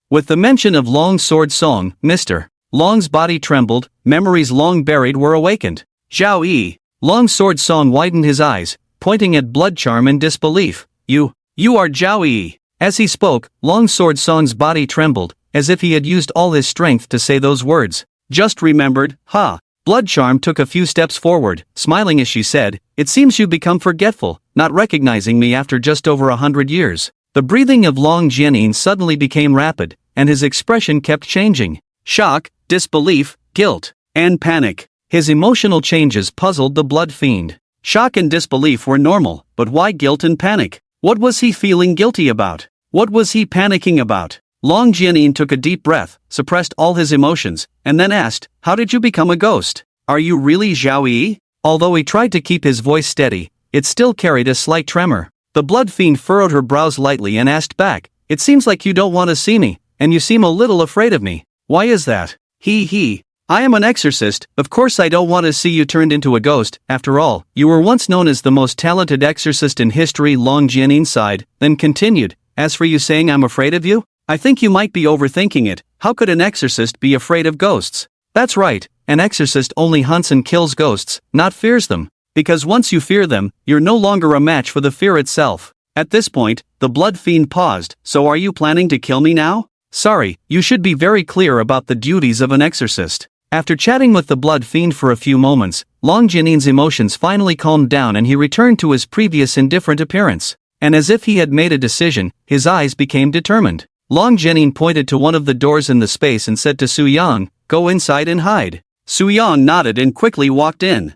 With the mention of Longsword Song, Mr. Long's body trembled, memories long buried were awakened. "Zhao Yi." Longsword Song widened his eyes, pointing at Blood Charm in disbelief. You are Zhao Yi." As he spoke, Longsword Song's body trembled, as if he had used all his strength to say those words. "Just remembered, ha." Blood Charm took a few steps forward, smiling as she said, "It seems you've become forgetful, not recognizing me after just over 100 years. The breathing of Long Jianyin suddenly became rapid, and his expression kept changing. Shock, disbelief, guilt, and panic. His emotional changes puzzled the Blood Fiend. Shock and disbelief were normal, but why guilt and panic? What was he feeling guilty about? What was he panicking about? Long Jianyin took a deep breath, suppressed all his emotions, and then asked, "How did you become a ghost? Are you really Zhao Yi?" Although he tried to keep his voice steady, it still carried a slight tremor. The blood fiend furrowed her brows lightly and asked back, "It seems like you don't want to see me, and you seem a little afraid of me. Why is that?" He. "I am an exorcist, of course I don't want to see you turned into a ghost. After all, you were once known as the most talented exorcist in history." Long Jianyin sighed, then continued, "As for you saying I'm afraid of you, I think you might be overthinking it. How could an exorcist be afraid of ghosts? That's right, an exorcist only hunts and kills ghosts, not fears them. Because once you fear them, you're no longer a match for the fear itself." At this point, the blood fiend paused. "So are you planning to kill me now?" "Sorry, you should be very clear about the duties of an exorcist." After chatting with the blood fiend for a few moments, Long Jianyin's emotions finally calmed down and he returned to his previous indifferent appearance. And as if he had made a decision, his eyes became determined. Long Jianyin pointed to one of the doors in the space and said to Su Yang, "Go inside and hide." Su Yang nodded and quickly walked in.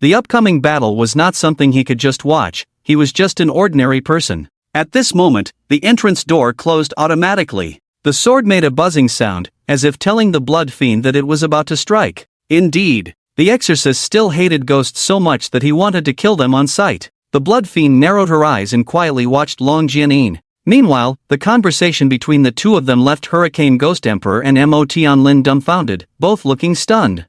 The upcoming battle was not something he could just watch, he was just an ordinary person. At this moment, the entrance door closed automatically. The sword made a buzzing sound, as if telling the blood fiend that it was about to strike. Indeed, the exorcist still hated ghosts so much that he wanted to kill them on sight. The blood fiend narrowed her eyes and quietly watched Long Jianyin. Meanwhile, the conversation between the two of them left Hurricane Ghost Emperor and Mo Tianlin dumbfounded, both looking stunned.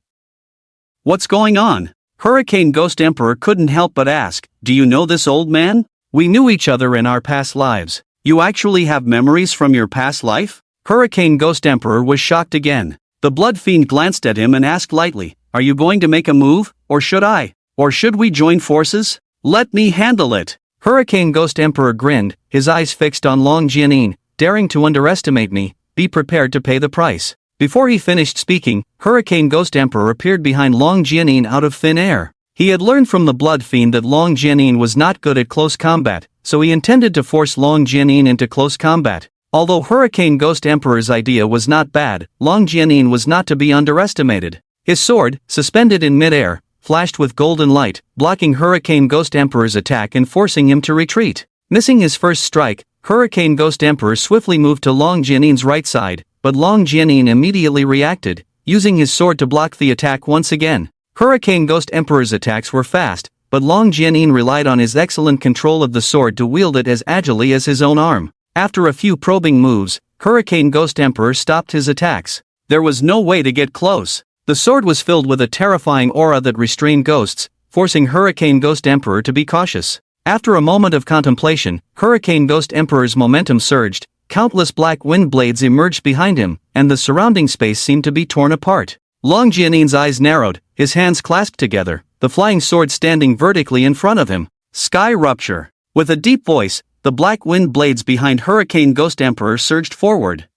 "What's going on?" Hurricane Ghost Emperor couldn't help but ask, "Do you know this old man? We knew each other in our past lives. You actually have memories from your past life?" Hurricane Ghost Emperor was shocked again. The blood fiend glanced at him and asked lightly, "Are you going to make a move, or should I? Or should we join forces? Let me handle it." Hurricane Ghost Emperor grinned, his eyes fixed on Long Jianyin. "Daring to underestimate me, be prepared to pay the price." Before he finished speaking, Hurricane Ghost Emperor appeared behind Long Jianyin out of thin air. He had learned from the blood fiend that Long Jianyin was not good at close combat, so he intended to force Long Jianyin into close combat. Although Hurricane Ghost Emperor's idea was not bad, Long Jianyin was not to be underestimated. His sword, suspended in mid-air, flashed with golden light, blocking Hurricane Ghost Emperor's attack and forcing him to retreat. Missing his first strike, Hurricane Ghost Emperor swiftly moved to Long Jianyin's right side, but Long Jianyin immediately reacted, using his sword to block the attack once again. Hurricane Ghost Emperor's attacks were fast, but Long Jianyin relied on his excellent control of the sword to wield it as agilely as his own arm. After a few probing moves, Hurricane Ghost Emperor stopped his attacks. There was no way to get close. The sword was filled with a terrifying aura that restrained ghosts, forcing Hurricane Ghost Emperor to be cautious. After a moment of contemplation, Hurricane Ghost Emperor's momentum surged, countless black wind blades emerged behind him, and the surrounding space seemed to be torn apart. Long Jianyin's eyes narrowed, his hands clasped together, the flying sword standing vertically in front of him. Sky rupture. With a deep voice, the black wind blades behind Hurricane Ghost Emperor surged forward.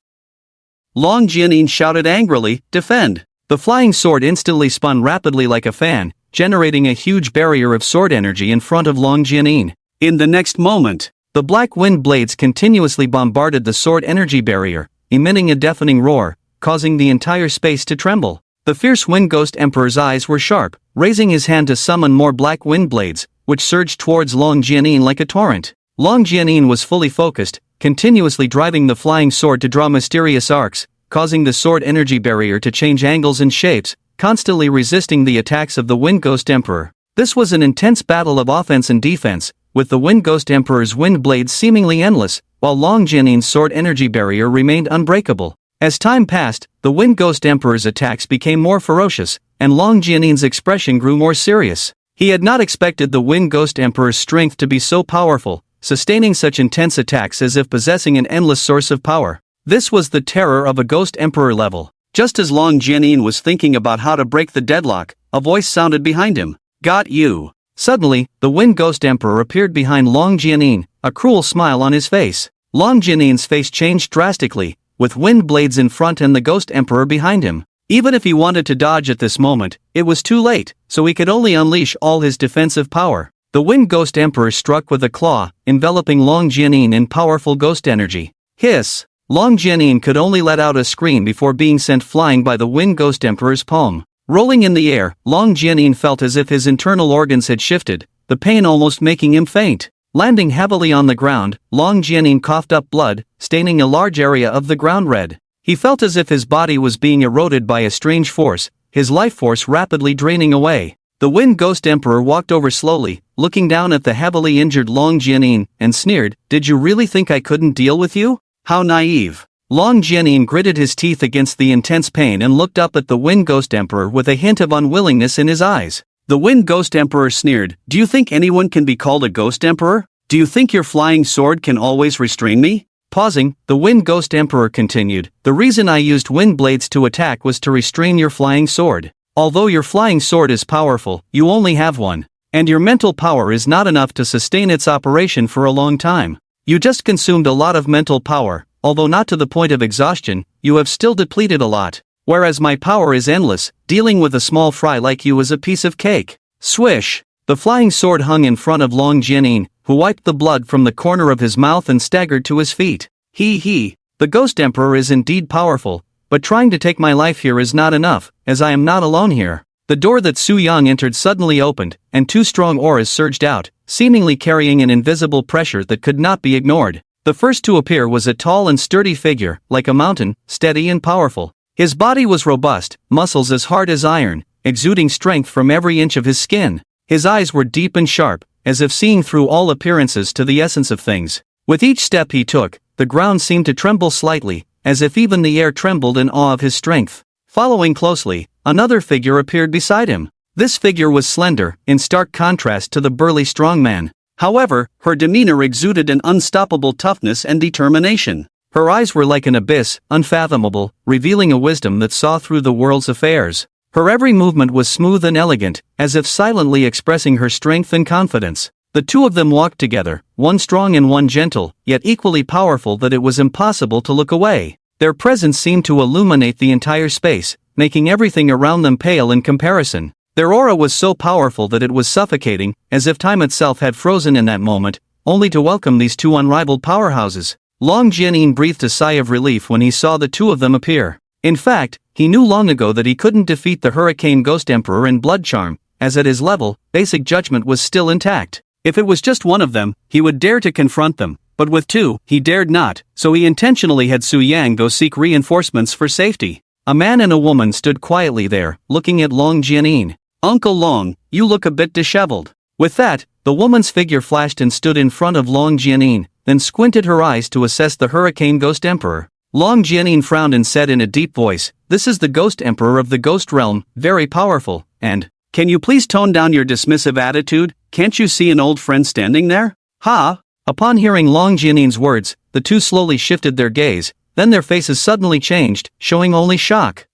Long Jianyin shouted angrily, "Defend!" The flying sword instantly spun rapidly like a fan, generating a huge barrier of sword energy in front of Long Jianyin. In the next moment, the black wind blades continuously bombarded the sword energy barrier, emitting a deafening roar, causing the entire space to tremble. The fierce Wind Ghost Emperor's eyes were sharp, raising his hand to summon more black wind blades, which surged towards Long Jianyin like a torrent. Long Jianyin was fully focused, continuously driving the flying sword to draw mysterious arcs, causing the sword energy barrier to change angles and shapes, constantly resisting the attacks of the Wind Ghost Emperor. This was an intense battle of offense and defense, with the Wind Ghost Emperor's wind blades seemingly endless, while Long Jianyin's sword energy barrier remained unbreakable. As time passed, the Wind Ghost Emperor's attacks became more ferocious, and Long Jianyin's expression grew more serious. He had not expected the Wind Ghost Emperor's strength to be so powerful, sustaining such intense attacks as if possessing an endless source of power. This was the terror of a Ghost Emperor level. Just as Long Jianyin was thinking about how to break the deadlock, a voice sounded behind him. "Got you." Suddenly, the Wind Ghost Emperor appeared behind Long Jianyin, a cruel smile on his face. Long Jianyin's face changed drastically, with wind blades in front and the Ghost Emperor behind him. Even if he wanted to dodge at this moment, it was too late, so he could only unleash all his defensive power. The Wind Ghost Emperor struck with a claw, enveloping Long Jianyin in powerful ghost energy. Hiss! Long Jianyin could only let out a scream before being sent flying by the Wind Ghost Emperor's palm. Rolling in the air, Long Jianyin felt as if his internal organs had shifted, the pain almost making him faint. Landing heavily on the ground, Long Jianin coughed up blood, staining a large area of the ground red. He felt as if his body was being eroded by a strange force, his life force rapidly draining away. The Wind Ghost Emperor walked over slowly, looking down at the heavily injured Long Jianin, and sneered, "Did you really think I couldn't deal with you? How naive." Long Jianin gritted his teeth against the intense pain and looked up at the Wind Ghost Emperor with a hint of unwillingness in his eyes. The Wind Ghost Emperor sneered, "Do you think anyone can be called a Ghost Emperor? Do you think your flying sword can always restrain me?" Pausing, the Wind Ghost Emperor continued, "The reason I used wind blades to attack was to restrain your flying sword. Although your flying sword is powerful, you only have one. And your mental power is not enough to sustain its operation for a long time. You just consumed a lot of mental power, although not to the point of exhaustion, you have still depleted a lot. Whereas my power is endless, dealing with a small fry like you is a piece of cake." Swish! The flying sword hung in front of Long Jianin, who wiped the blood from the corner of his mouth and staggered to his feet. He. The Ghost Emperor is indeed powerful, but trying to take my life here is not enough, as I am not alone here. The door that Su Yang entered suddenly opened, and two strong auras surged out, seemingly carrying an invisible pressure that could not be ignored. The first to appear was a tall and sturdy figure, like a mountain, steady and powerful. His body was robust, muscles as hard as iron, exuding strength from every inch of his skin. His eyes were deep and sharp, as if seeing through all appearances to the essence of things. With each step he took, the ground seemed to tremble slightly, as if even the air trembled in awe of his strength. Following closely, another figure appeared beside him. This figure was slender, in stark contrast to the burly strongman. However, her demeanor exuded an unstoppable toughness and determination. Her eyes were like an abyss, unfathomable, revealing a wisdom that saw through the world's affairs. Her every movement was smooth and elegant, as if silently expressing her strength and confidence. The two of them walked together, one strong and one gentle, yet equally powerful that it was impossible to look away. Their presence seemed to illuminate the entire space, making everything around them pale in comparison. Their aura was so powerful that it was suffocating, as if time itself had frozen in that moment, only to welcome these two unrivaled powerhouses. Long Jianin breathed a sigh of relief when he saw the two of them appear. In fact, he knew long ago that he couldn't defeat the Hurricane Ghost Emperor in blood charm, as at his level, basic judgment was still intact. If it was just one of them, he would dare to confront them, but with two, he dared not, so he intentionally had Su Yang go seek reinforcements for safety. A man and a woman stood quietly there, looking at Long Jianin. "Uncle Long, you look a bit disheveled." With that, the woman's figure flashed and stood in front of Long Jianin, then squinted her eyes to assess the Hurricane Ghost Emperor. Long Jianin frowned and said in a deep voice, "This is the Ghost Emperor of the Ghost Realm, very powerful, and, can you please tone down your dismissive attitude? Can't you see an old friend standing there? Ha!" Upon hearing Long Jianin's words, the two slowly shifted their gaze, then their faces suddenly changed, showing only shock.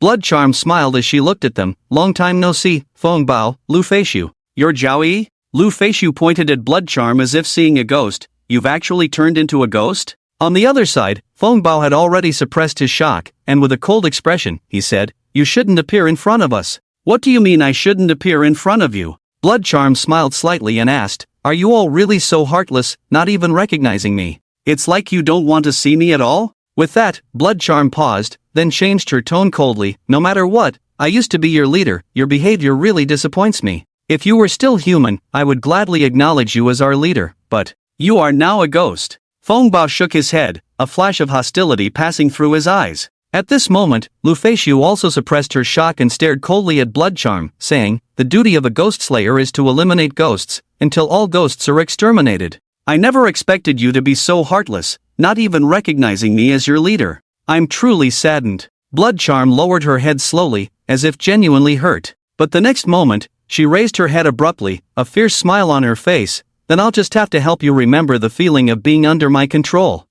Blood Charm smiled as she looked at them. "Long time no see, Feng Bao, Lu Feishu. You're Zhao Yi?" Lu Feishu pointed at Blood Charm as if seeing a ghost. "You've actually turned into a ghost?" On the other side, Feng Bao had already suppressed his shock, and with a cold expression, he said, "You shouldn't appear in front of us." "What do you mean I shouldn't appear in front of you?" Blood Charm smiled slightly and asked, "Are you all really so heartless, not even recognizing me? It's like you don't want to see me at all?" With that, Blood Charm paused, then changed her tone coldly, "No matter what, I used to be your leader, your behavior really disappoints me. If you were still human, I would gladly acknowledge you as our leader, but you are now a ghost." Feng Bao shook his head, a flash of hostility passing through his eyes. At this moment, Lu Feishu also suppressed her shock and stared coldly at Blood Charm, saying, "The duty of a ghost slayer is to eliminate ghosts, until all ghosts are exterminated. I never expected you to be so heartless, not even recognizing me as your leader. I'm truly saddened." Blood Charm lowered her head slowly, as if genuinely hurt. But the next moment, she raised her head abruptly, a fierce smile on her face. "Then I'll just have to help you remember the feeling of being under my control."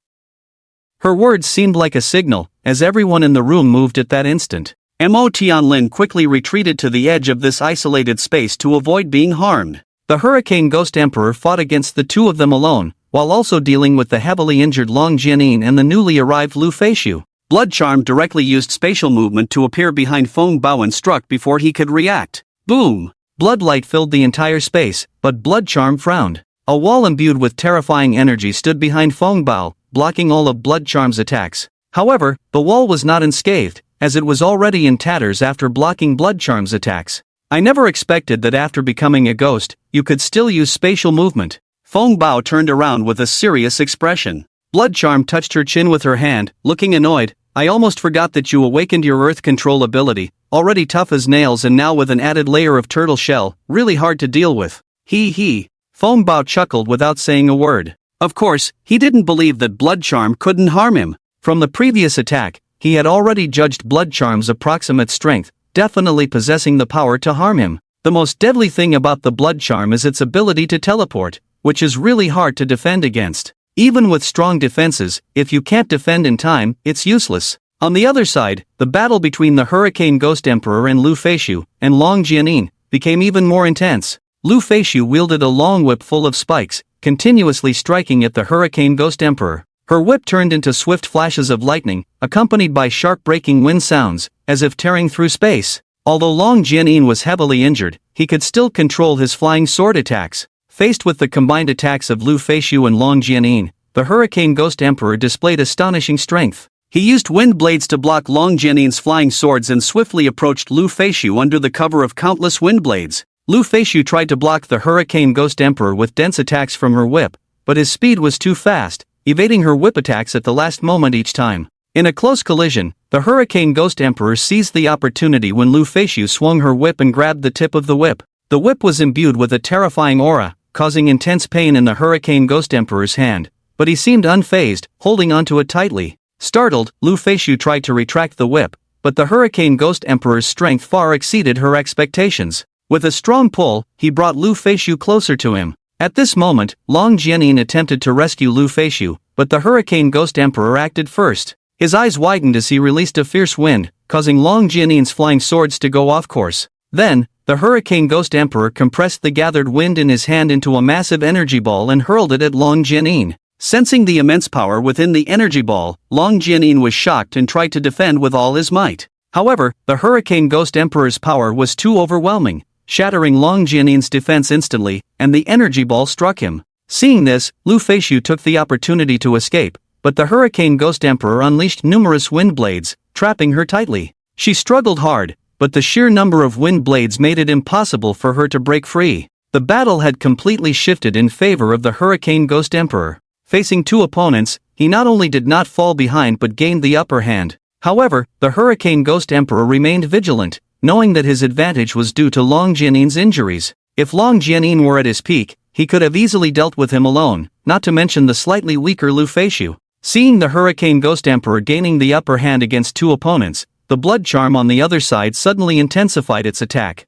Her words seemed like a signal, as everyone in the room moved at that instant. Mo Tianlin quickly retreated to the edge of this isolated space to avoid being harmed. The Hurricane Ghost Emperor fought against the two of them alone, while also dealing with the heavily injured Long Jianin and the newly arrived Lu Feishu. Blood Charm directly used spatial movement to appear behind Feng Bao and struck before he could react. Boom! Bloodlight filled the entire space, but Blood Charm frowned. A wall imbued with terrifying energy stood behind Feng Bao, blocking all of Blood Charm's attacks. However, the wall was not unscathed, as it was already in tatters after blocking Blood Charm's attacks. "I never expected that after becoming a ghost, you could still use spatial movement." Feng Bao turned around with a serious expression. Blood Charm touched her chin with her hand, looking annoyed. I almost forgot that you awakened your earth control ability, already tough as nails and now with an added layer of turtle shell, really hard to deal with. He. Feng Bao chuckled without saying a word. Of course, he didn't believe that Blood Charm couldn't harm him. From the previous attack, he had already judged Blood Charm's approximate strength, definitely possessing the power to harm him. The most deadly thing about the Blood Charm is its ability to teleport, which is really hard to defend against. Even with strong defenses, if you can't defend in time, it's useless. On the other side, the battle between the Hurricane Ghost Emperor and Lu Feishu, and Long Jianin, became even more intense. Lu Feishu wielded a long whip full of spikes, continuously striking at the Hurricane Ghost Emperor. Her whip turned into swift flashes of lightning, accompanied by sharp breaking wind sounds, as if tearing through space. Although Long Jianin was heavily injured, he could still control his flying sword attacks. Faced with the combined attacks of Lu Feishu and Long Jianin, the Hurricane Ghost Emperor displayed astonishing strength. He used wind blades to block Long Jianin's flying swords and swiftly approached Lu Feishu under the cover of countless wind blades. Lu Feishu tried to block the Hurricane Ghost Emperor with dense attacks from her whip, but his speed was too fast, evading her whip attacks at the last moment each time. In a close collision, the Hurricane Ghost Emperor seized the opportunity when Lu Feishu swung her whip and grabbed the tip of the whip. The whip was imbued with a terrifying aura, causing intense pain in the Hurricane Ghost Emperor's hand, but he seemed unfazed, holding onto it tightly. Startled, Lu Feishu tried to retract the whip, but the Hurricane Ghost Emperor's strength far exceeded her expectations. With a strong pull, he brought Lu Feishu closer to him. At this moment, Long Jianin attempted to rescue Lu Feishu, but the Hurricane Ghost Emperor acted first. His eyes widened as he released a fierce wind, causing Long Jianin's flying swords to go off course. Then, the Hurricane Ghost Emperor compressed the gathered wind in his hand into a massive energy ball and hurled it at Long Jianin. Sensing the immense power within the energy ball, Long Jianin was shocked and tried to defend with all his might. However, the Hurricane Ghost Emperor's power was too overwhelming, shattering Long Jianin's defense instantly, and the energy ball struck him. Seeing this, Lu Feishu took the opportunity to escape, but the Hurricane Ghost Emperor unleashed numerous wind blades, trapping her tightly. She struggled hard, but the sheer number of wind blades made it impossible for her to break free. The battle had completely shifted in favor of the Hurricane Ghost Emperor. Facing two opponents, he not only did not fall behind but gained the upper hand. However, the Hurricane Ghost Emperor remained vigilant, knowing that his advantage was due to Long Jianin's injuries. If Long Jianin were at his peak, he could have easily dealt with him alone, not to mention the slightly weaker Lu Feishu. Seeing the Hurricane Ghost Emperor gaining the upper hand against two opponents, the Blood Charm on the other side suddenly intensified its attack.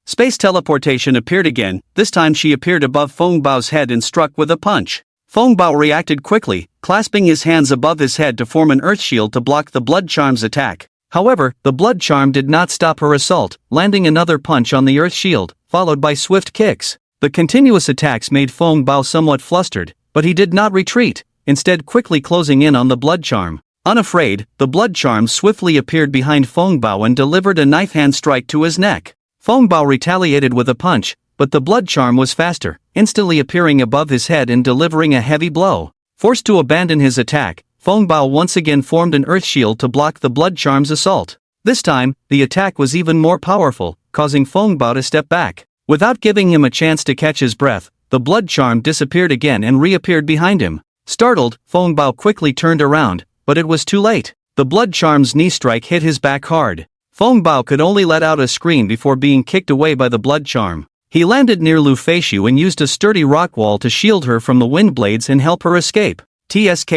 Space teleportation appeared again. This time she appeared above Feng Bao's head and struck with a punch. Feng Bao reacted quickly, clasping his hands above his head to form an earth shield to block the Blood Charm's attack. However, the Blood Charm did not stop her assault, landing another punch on the earth shield, followed by swift kicks. The continuous attacks made Feng Bao somewhat flustered, but he did not retreat, instead quickly closing in on the Blood Charm. Unafraid, the Blood Charm swiftly appeared behind Feng Bao and delivered a knife hand strike to his neck. Feng Bao retaliated with a punch, but the Blood Charm was faster, instantly appearing above his head and delivering a heavy blow. Forced to abandon his attack, Feng Bao once again formed an earth shield to block the Blood Charm's assault. This time, the attack was even more powerful, causing Feng Bao to step back. Without giving him a chance to catch his breath, the Blood Charm disappeared again and reappeared behind him. Startled, Feng Bao quickly turned around, but it was too late. The Blood Charm's knee strike hit his back hard. Feng Bao could only let out a scream before being kicked away by the Blood Charm. He landed near Lu Feishu and used a sturdy rock wall to shield her from the wind blades and help her escape. TSK.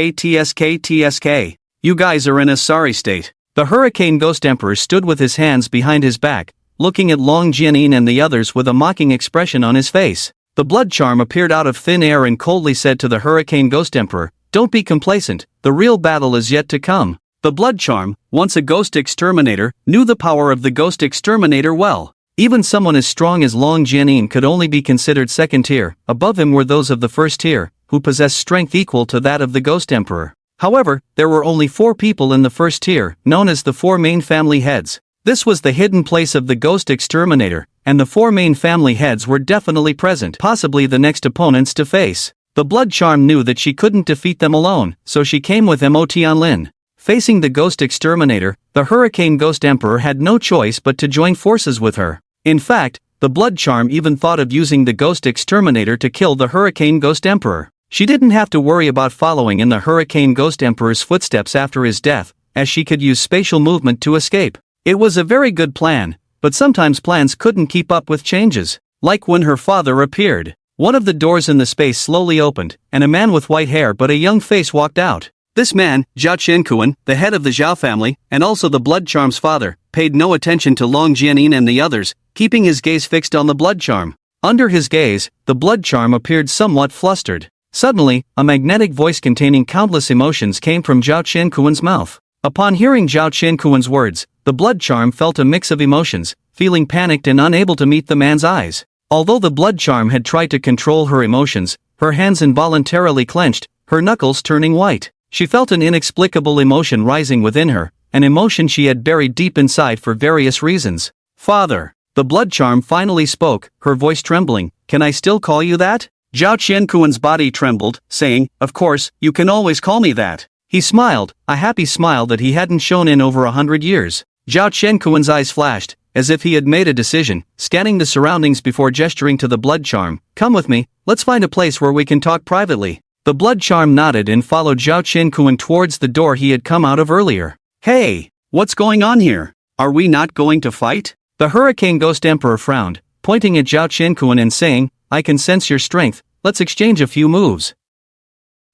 You guys are in a sorry state. The Hurricane Ghost Emperor stood with his hands behind his back, looking at Long Jianin and the others with a mocking expression on his face. The Blood Charm appeared out of thin air and coldly said to the Hurricane Ghost Emperor, "Don't be complacent, the real battle is yet to come." The Blood Charm, once a ghost exterminator, knew the power of the ghost exterminator well. Even someone as strong as Long Jianin could only be considered second tier. Above him were those of the first tier, who possessed strength equal to that of the Ghost Emperor. However, there were only 4 people in the first tier, known as the 4 main family heads. This was the hidden place of the ghost exterminator, and the 4 main family heads were definitely present, possibly the next opponents to face. The Blood Charm knew that she couldn't defeat them alone, so she came with Tianlin. Facing the ghost exterminator, the Hurricane Ghost Emperor had no choice but to join forces with her. In fact, the blood charm even thought of using the ghost exterminator to kill the Hurricane Ghost Emperor. She didn't have to worry about following in the Hurricane Ghost Emperor's footsteps after his death, as she could use spatial movement to escape. It was a very good plan, but sometimes plans couldn't keep up with changes. Like when her father appeared. One of the doors in the space slowly opened, and a man with white hair but a young face walked out. This man, Zhao Qiankuan, the head of the Zhao family, and also the blood charm's father, paid no attention to Long Jianin and the others, keeping his gaze fixed on the blood charm. Under his gaze, the blood charm appeared somewhat flustered. Suddenly, a magnetic voice containing countless emotions came from Zhao Qiankuan's mouth. Upon hearing Zhao Qiankuan's words, the blood charm felt a mix of emotions, feeling panicked and unable to meet the man's eyes. Although the blood charm had tried to control her emotions, her hands involuntarily clenched, her knuckles turning white. She felt an inexplicable emotion rising within her, an emotion she had buried deep inside for various reasons. Father. The blood charm finally spoke, her voice trembling. Can I still call you that? Zhao Qiankuan's body trembled, saying, of course, you can always call me that. He smiled, a happy smile that he hadn't shown in over 100 years. Zhao Qiankuan's eyes flashed, as if he had made a decision, scanning the surroundings before gesturing to the blood charm. Come with me, let's find a place where we can talk privately. The blood charm nodded and followed Zhao Qiankuan towards the door he had come out of earlier. Hey, what's going on here? Are we not going to fight? The Hurricane Ghost Emperor frowned, pointing at Zhao Qiankuan and saying, I can sense your strength, let's exchange a few moves.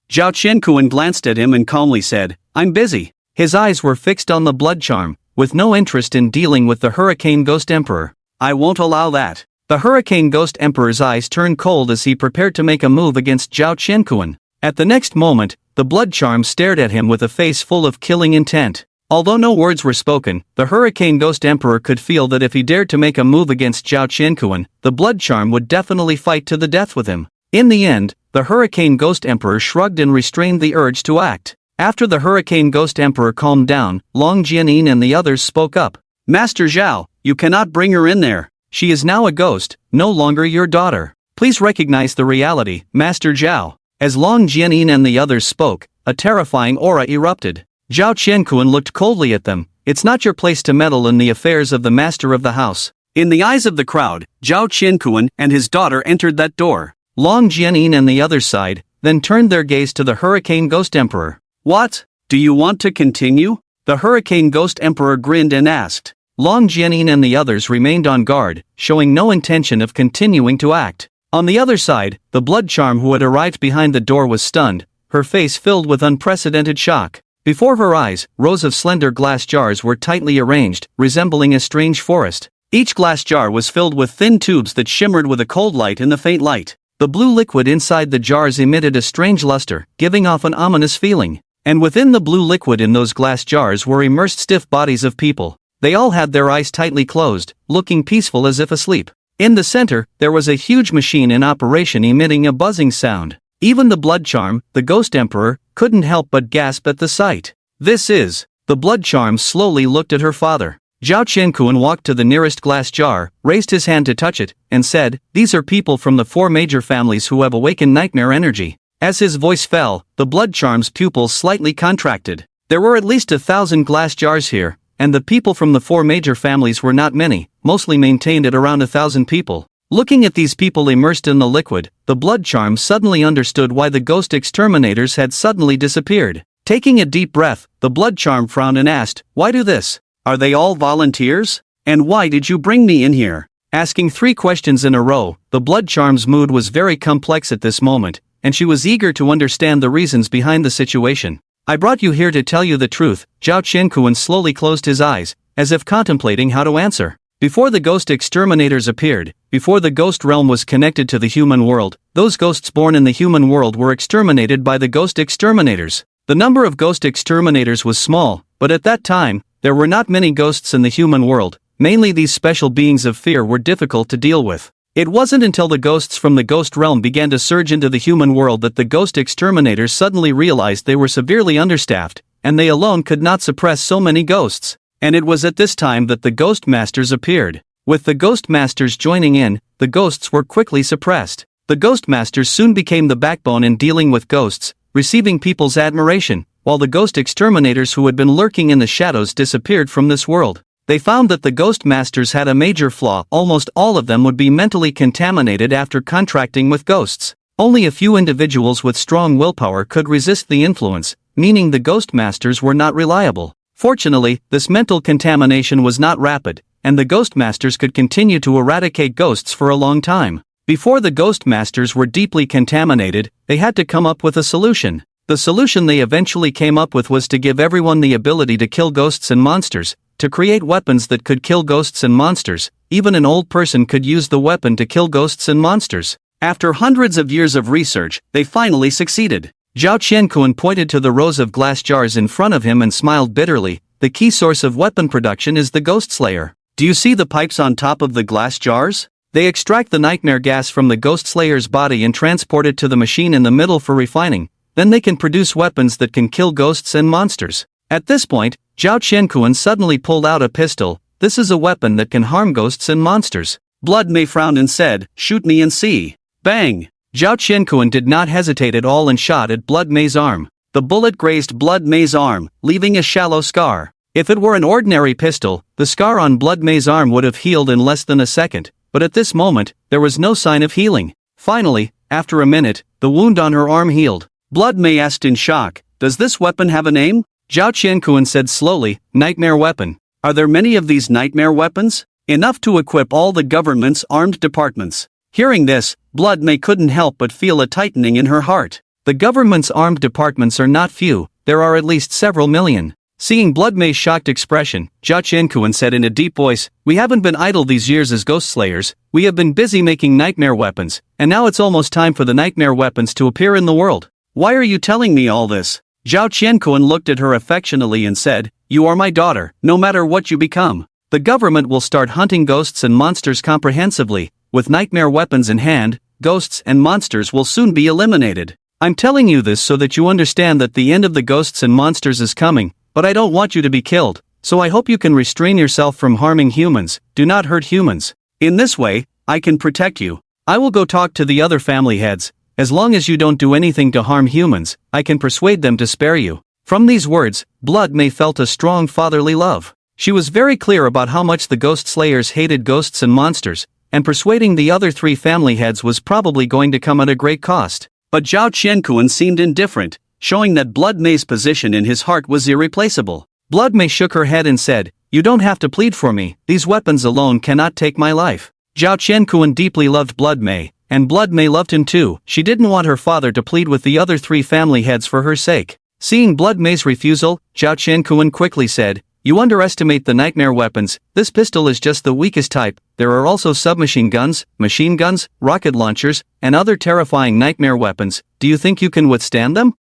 Zhao Qiankuan glanced at him and calmly said, I'm busy. His eyes were fixed on the blood charm, with no interest in dealing with the Hurricane Ghost Emperor. I won't allow that. The Hurricane Ghost Emperor's eyes turned cold as he prepared to make a move against Zhao Qiankuan. At the next moment, the blood charm stared at him with a face full of killing intent. Although no words were spoken, the Hurricane Ghost Emperor could feel that if he dared to make a move against Zhao Qiankuan, the blood charm would definitely fight to the death with him. In the end, the Hurricane Ghost Emperor shrugged and restrained the urge to act. After the Hurricane Ghost Emperor calmed down, Long Jianin and the others spoke up. Master Zhao, you cannot bring her in there. She is now a ghost, no longer your daughter. Please recognize the reality, Master Zhao. As Long Jianin and the others spoke, a terrifying aura erupted. Zhao Qiankuan looked coldly at them. It's not your place to meddle in the affairs of the master of the house. In the eyes of the crowd, Zhao Qiankuan and his daughter entered that door. Long Jianin and the others sighed, then turned their gaze to the Hurricane Ghost Emperor. What? Do you want to continue? The Hurricane Ghost Emperor grinned and asked. Long Jianin and the others remained on guard, showing no intention of continuing to act. On the other side, the blood charm who had arrived behind the door was stunned, her face filled with unprecedented shock. Before her eyes, rows of slender glass jars were tightly arranged, resembling a strange forest. Each glass jar was filled with thin tubes that shimmered with a cold light in the faint light. The blue liquid inside the jars emitted a strange luster, giving off an ominous feeling. And within the blue liquid in those glass jars were immersed stiff bodies of people. They all had their eyes tightly closed, looking peaceful as if asleep. In the center, there was a huge machine in operation emitting a buzzing sound. Even the blood charm, the Ghost Emperor, couldn't help but gasp at the sight. This is. The blood charm slowly looked at her father. Zhao Qiankuan walked to the nearest glass jar, raised his hand to touch it, and said, These are people from the 4 major families who have awakened nightmare energy. As his voice fell, the blood charm's pupils slightly contracted. There were at least 1,000 glass jars here, and the people from the 4 major families were not many, mostly maintained at around 1,000 people. Looking at these people immersed in the liquid, the blood charm suddenly understood why the ghost exterminators had suddenly disappeared. Taking a deep breath, the blood charm frowned and asked, Why do this? Are they all volunteers? And why did you bring me in here? Asking 3 questions in a row, the blood charm's mood was very complex at this moment, and she was eager to understand the reasons behind the situation. I brought you here to tell you the truth. Zhao Qiankuan slowly closed his eyes, as if contemplating how to answer. Before the ghost exterminators appeared, before the ghost realm was connected to the human world, those ghosts born in the human world were exterminated by the ghost exterminators. The number of ghost exterminators was small, but at that time, there were not many ghosts in the human world. Mainly these special beings of fear were difficult to deal with. It wasn't until the ghosts from the ghost realm began to surge into the human world that the ghost exterminators suddenly realized they were severely understaffed, and they alone could not suppress so many ghosts. And it was at this time that the ghost masters appeared. With the ghost masters joining in, the ghosts were quickly suppressed. The ghost masters soon became the backbone in dealing with ghosts, receiving people's admiration, while the ghost exterminators who had been lurking in the shadows disappeared from this world. They found that the ghost masters had a major flaw: almost all of them would be mentally contaminated after contracting with ghosts. Only a few individuals with strong willpower could resist the influence, meaning the ghost masters were not reliable. Fortunately, this mental contamination was not rapid, and the ghost masters could continue to eradicate ghosts for a long time. Before the ghost masters were deeply contaminated, they had to come up with a solution. The solution they eventually came up with was to give everyone the ability to kill ghosts and monsters, to create weapons that could kill ghosts and monsters. Even an old person could use the weapon to kill ghosts and monsters. After hundreds of years of research, they finally succeeded. Zhao Qianquan pointed to the rows of glass jars in front of him and smiled bitterly. The key source of weapon production is the Ghost Slayer. Do you see the pipes on top of the glass jars? They extract the nightmare gas from the Ghost Slayer's body and transport it to the machine in the middle for refining. Then they can produce weapons that can kill ghosts and monsters. At this point, Zhao Qianquan suddenly pulled out a pistol. This is a weapon that can harm ghosts and monsters. Blood May frowned and said, "Shoot me and see." Bang! Zhao Qianquan did not hesitate at all and shot at Blood May's arm. The bullet grazed Blood May's arm, leaving a shallow scar. If it were an ordinary pistol, the scar on Blood May's arm would have healed in less than a second, but at this moment, there was no sign of healing. Finally, after a minute, the wound on her arm healed. Blood May asked in shock, "Does this weapon have a name?" Zhao Qianquan said slowly, "Nightmare weapon." Are there many of these nightmare weapons? Enough to equip all the government's armed departments. Hearing this, Blood May couldn't help but feel a tightening in her heart. The government's armed departments are not few, there are at least several million. Seeing Blood May's shocked expression, Zhao Qianquan said in a deep voice, "We haven't been idle these years as ghost slayers, we have been busy making nightmare weapons, and now it's almost time for the nightmare weapons to appear in the world. Why are you telling me all this?" Zhao Qianquan looked at her affectionately and said, "You are my daughter, no matter what you become. The government will start hunting ghosts and monsters comprehensively. With nightmare weapons in hand, ghosts and monsters will soon be eliminated. I'm telling you this so that you understand that the end of the ghosts and monsters is coming, but I don't want you to be killed, so I hope you can restrain yourself from harming humans. Do not hurt humans. In this way, I can protect you. I will go talk to the other family heads. As long as you don't do anything to harm humans, I can persuade them to spare you." From these words, Blood May felt a strong fatherly love. She was very clear about how much the Ghost Slayers hated ghosts and monsters, and persuading the other three family heads was probably going to come at a great cost. But Zhao Qianquan seemed indifferent, showing that Blood May's position in his heart was irreplaceable. Blood May shook her head and said, "You don't have to plead for me, these weapons alone cannot take my life." Zhao Qianquan deeply loved Blood May, and Blood May loved him too. She didn't want her father to plead with the other three family heads for her sake. Seeing Blood May's refusal, Zhao Qianquan quickly said, "You underestimate the nightmare weapons. This pistol is just the weakest type. There are also submachine guns, machine guns, rocket launchers, and other terrifying nightmare weapons. Do you think you can withstand them?"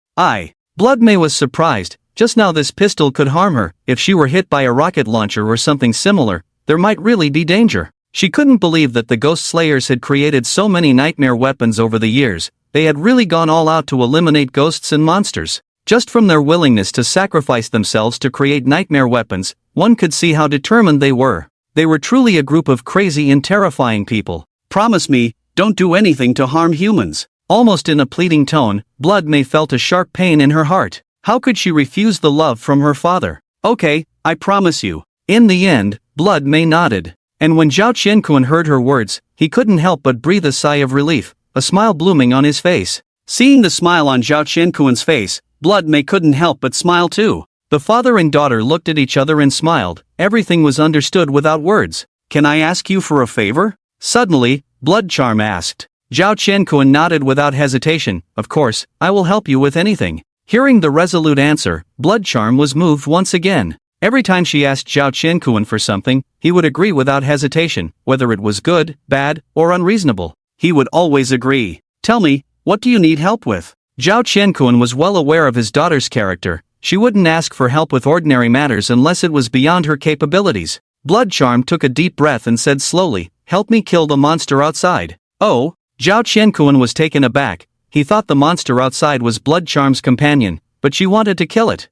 Blood May was surprised. Just now this pistol could harm her. If she were hit by a rocket launcher or something similar, there might really be danger. She couldn't believe that the Ghost Slayers had created so many nightmare weapons over the years. They had really gone all out to eliminate ghosts and monsters. Just from their willingness to sacrifice themselves to create nightmare weapons, one could see how determined they were. They were truly a group of crazy and terrifying people. "Promise me, don't do anything to harm humans." Almost in a pleading tone, Blood May felt a sharp pain in her heart. How could she refuse the love from her father? "Okay, I promise you." In the end, Blood May nodded. And when Zhao Qianquan heard her words, he couldn't help but breathe a sigh of relief, a smile blooming on his face. Seeing the smile on Zhao Qianquan's face, Blood May couldn't help but smile too. The father and daughter looked at each other and smiled. Everything was understood without words. "Can I ask you for a favor?" Suddenly, Blood Charm asked. Zhao Qianquan nodded without hesitation. "Of course, I will help you with anything." Hearing the resolute answer, Blood Charm was moved once again. Every time she asked Zhao Qianquan for something, he would agree without hesitation, whether it was good, bad, or unreasonable. He would always agree. "Tell me, what do you need help with?" Zhao Qianquan was well aware of his daughter's character. She wouldn't ask for help with ordinary matters unless it was beyond her capabilities. Blood Charm took a deep breath and said slowly, "Help me kill the monster outside." "Oh?" Zhao Qianquan was taken aback. He thought the monster outside was Blood Charm's companion, but she wanted to kill it.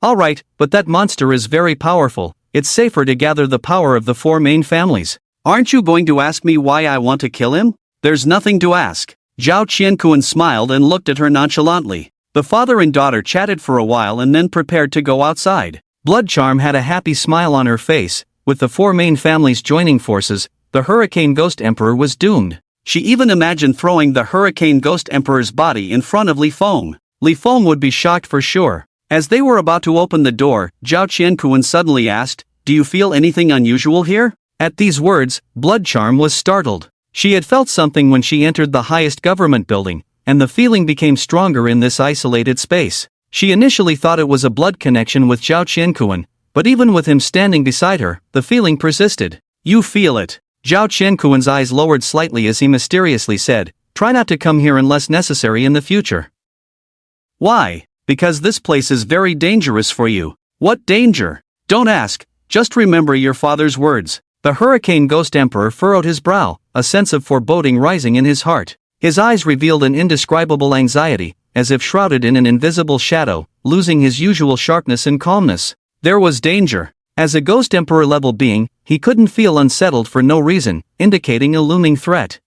"Alright, but that monster is very powerful. It's safer to gather the power of the four main families." "Aren't you going to ask me why I want to kill him?" "There's nothing to ask." Zhao Qianquan smiled and looked at her nonchalantly. The father and daughter chatted for a while and then prepared to go outside. Blood Charm had a happy smile on her face. With the four main families joining forces, the Hurricane Ghost Emperor was doomed. She even imagined throwing the Hurricane Ghost Emperor's body in front of Li Feng. Li Feng would be shocked for sure. As they were about to open the door, Zhao Qiankuan suddenly asked, "Do you feel anything unusual here?" At these words, Blood Charm was startled. She had felt something when she entered the highest government building, and the feeling became stronger in this isolated space. She initially thought it was a blood connection with Zhao Qiankuan, but even with him standing beside her, the feeling persisted. "You feel it." Zhao Qiankuan's eyes lowered slightly as he mysteriously said, "Try not to come here unless necessary in the future." "Why?" "Because this place is very dangerous for you." "What danger?" "Don't ask, just remember your father's words." The Hurricane Ghost Emperor furrowed his brow, a sense of foreboding rising in his heart. His eyes revealed an indescribable anxiety, as if shrouded in an invisible shadow, losing his usual sharpness and calmness. There was danger. As a Ghost Emperor level being, he couldn't feel unsettled for no reason, indicating a looming threat.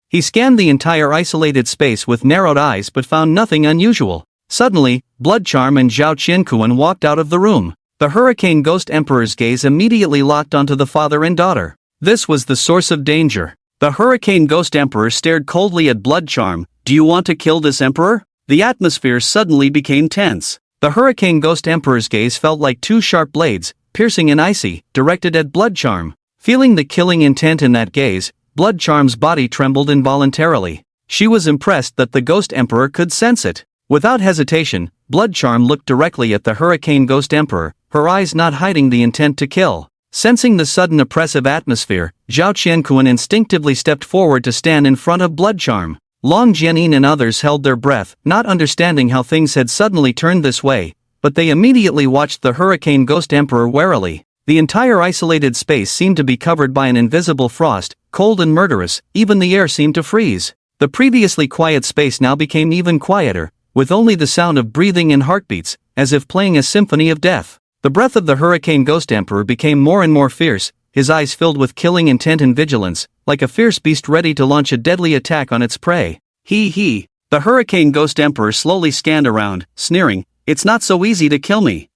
He scanned the entire isolated space with narrowed eyes but found nothing unusual. Suddenly, Blood Charm and Zhao Qiankuan walked out of the room. The Hurricane Ghost Emperor's gaze immediately locked onto the father and daughter. This was the source of danger. The Hurricane Ghost Emperor stared coldly at Blood Charm. "Do you want to kill this emperor?" The atmosphere suddenly became tense. The Hurricane Ghost Emperor's gaze felt like two sharp blades, piercing and icy, directed at Blood Charm. Feeling the killing intent in that gaze, Blood Charm's body trembled involuntarily. She was impressed that the Ghost Emperor could sense it. Without hesitation, Blood Charm looked directly at the Hurricane Ghost Emperor, her eyes not hiding the intent to kill. Sensing the sudden oppressive atmosphere, Zhao Qiankuan instinctively stepped forward to stand in front of Blood Charm. Long Jianin and others held their breath, not understanding how things had suddenly turned this way, but they immediately watched the Hurricane Ghost Emperor warily. The entire isolated space seemed to be covered by an invisible frost, cold and murderous, even the air seemed to freeze. The previously quiet space now became even quieter, with only the sound of breathing and heartbeats, as if playing a symphony of death. The breath of the Hurricane Ghost Emperor became more and more fierce, his eyes filled with killing intent and vigilance, like a fierce beast ready to launch a deadly attack on its prey. He. The Hurricane Ghost Emperor slowly scanned around, sneering, "It's not so easy to kill me."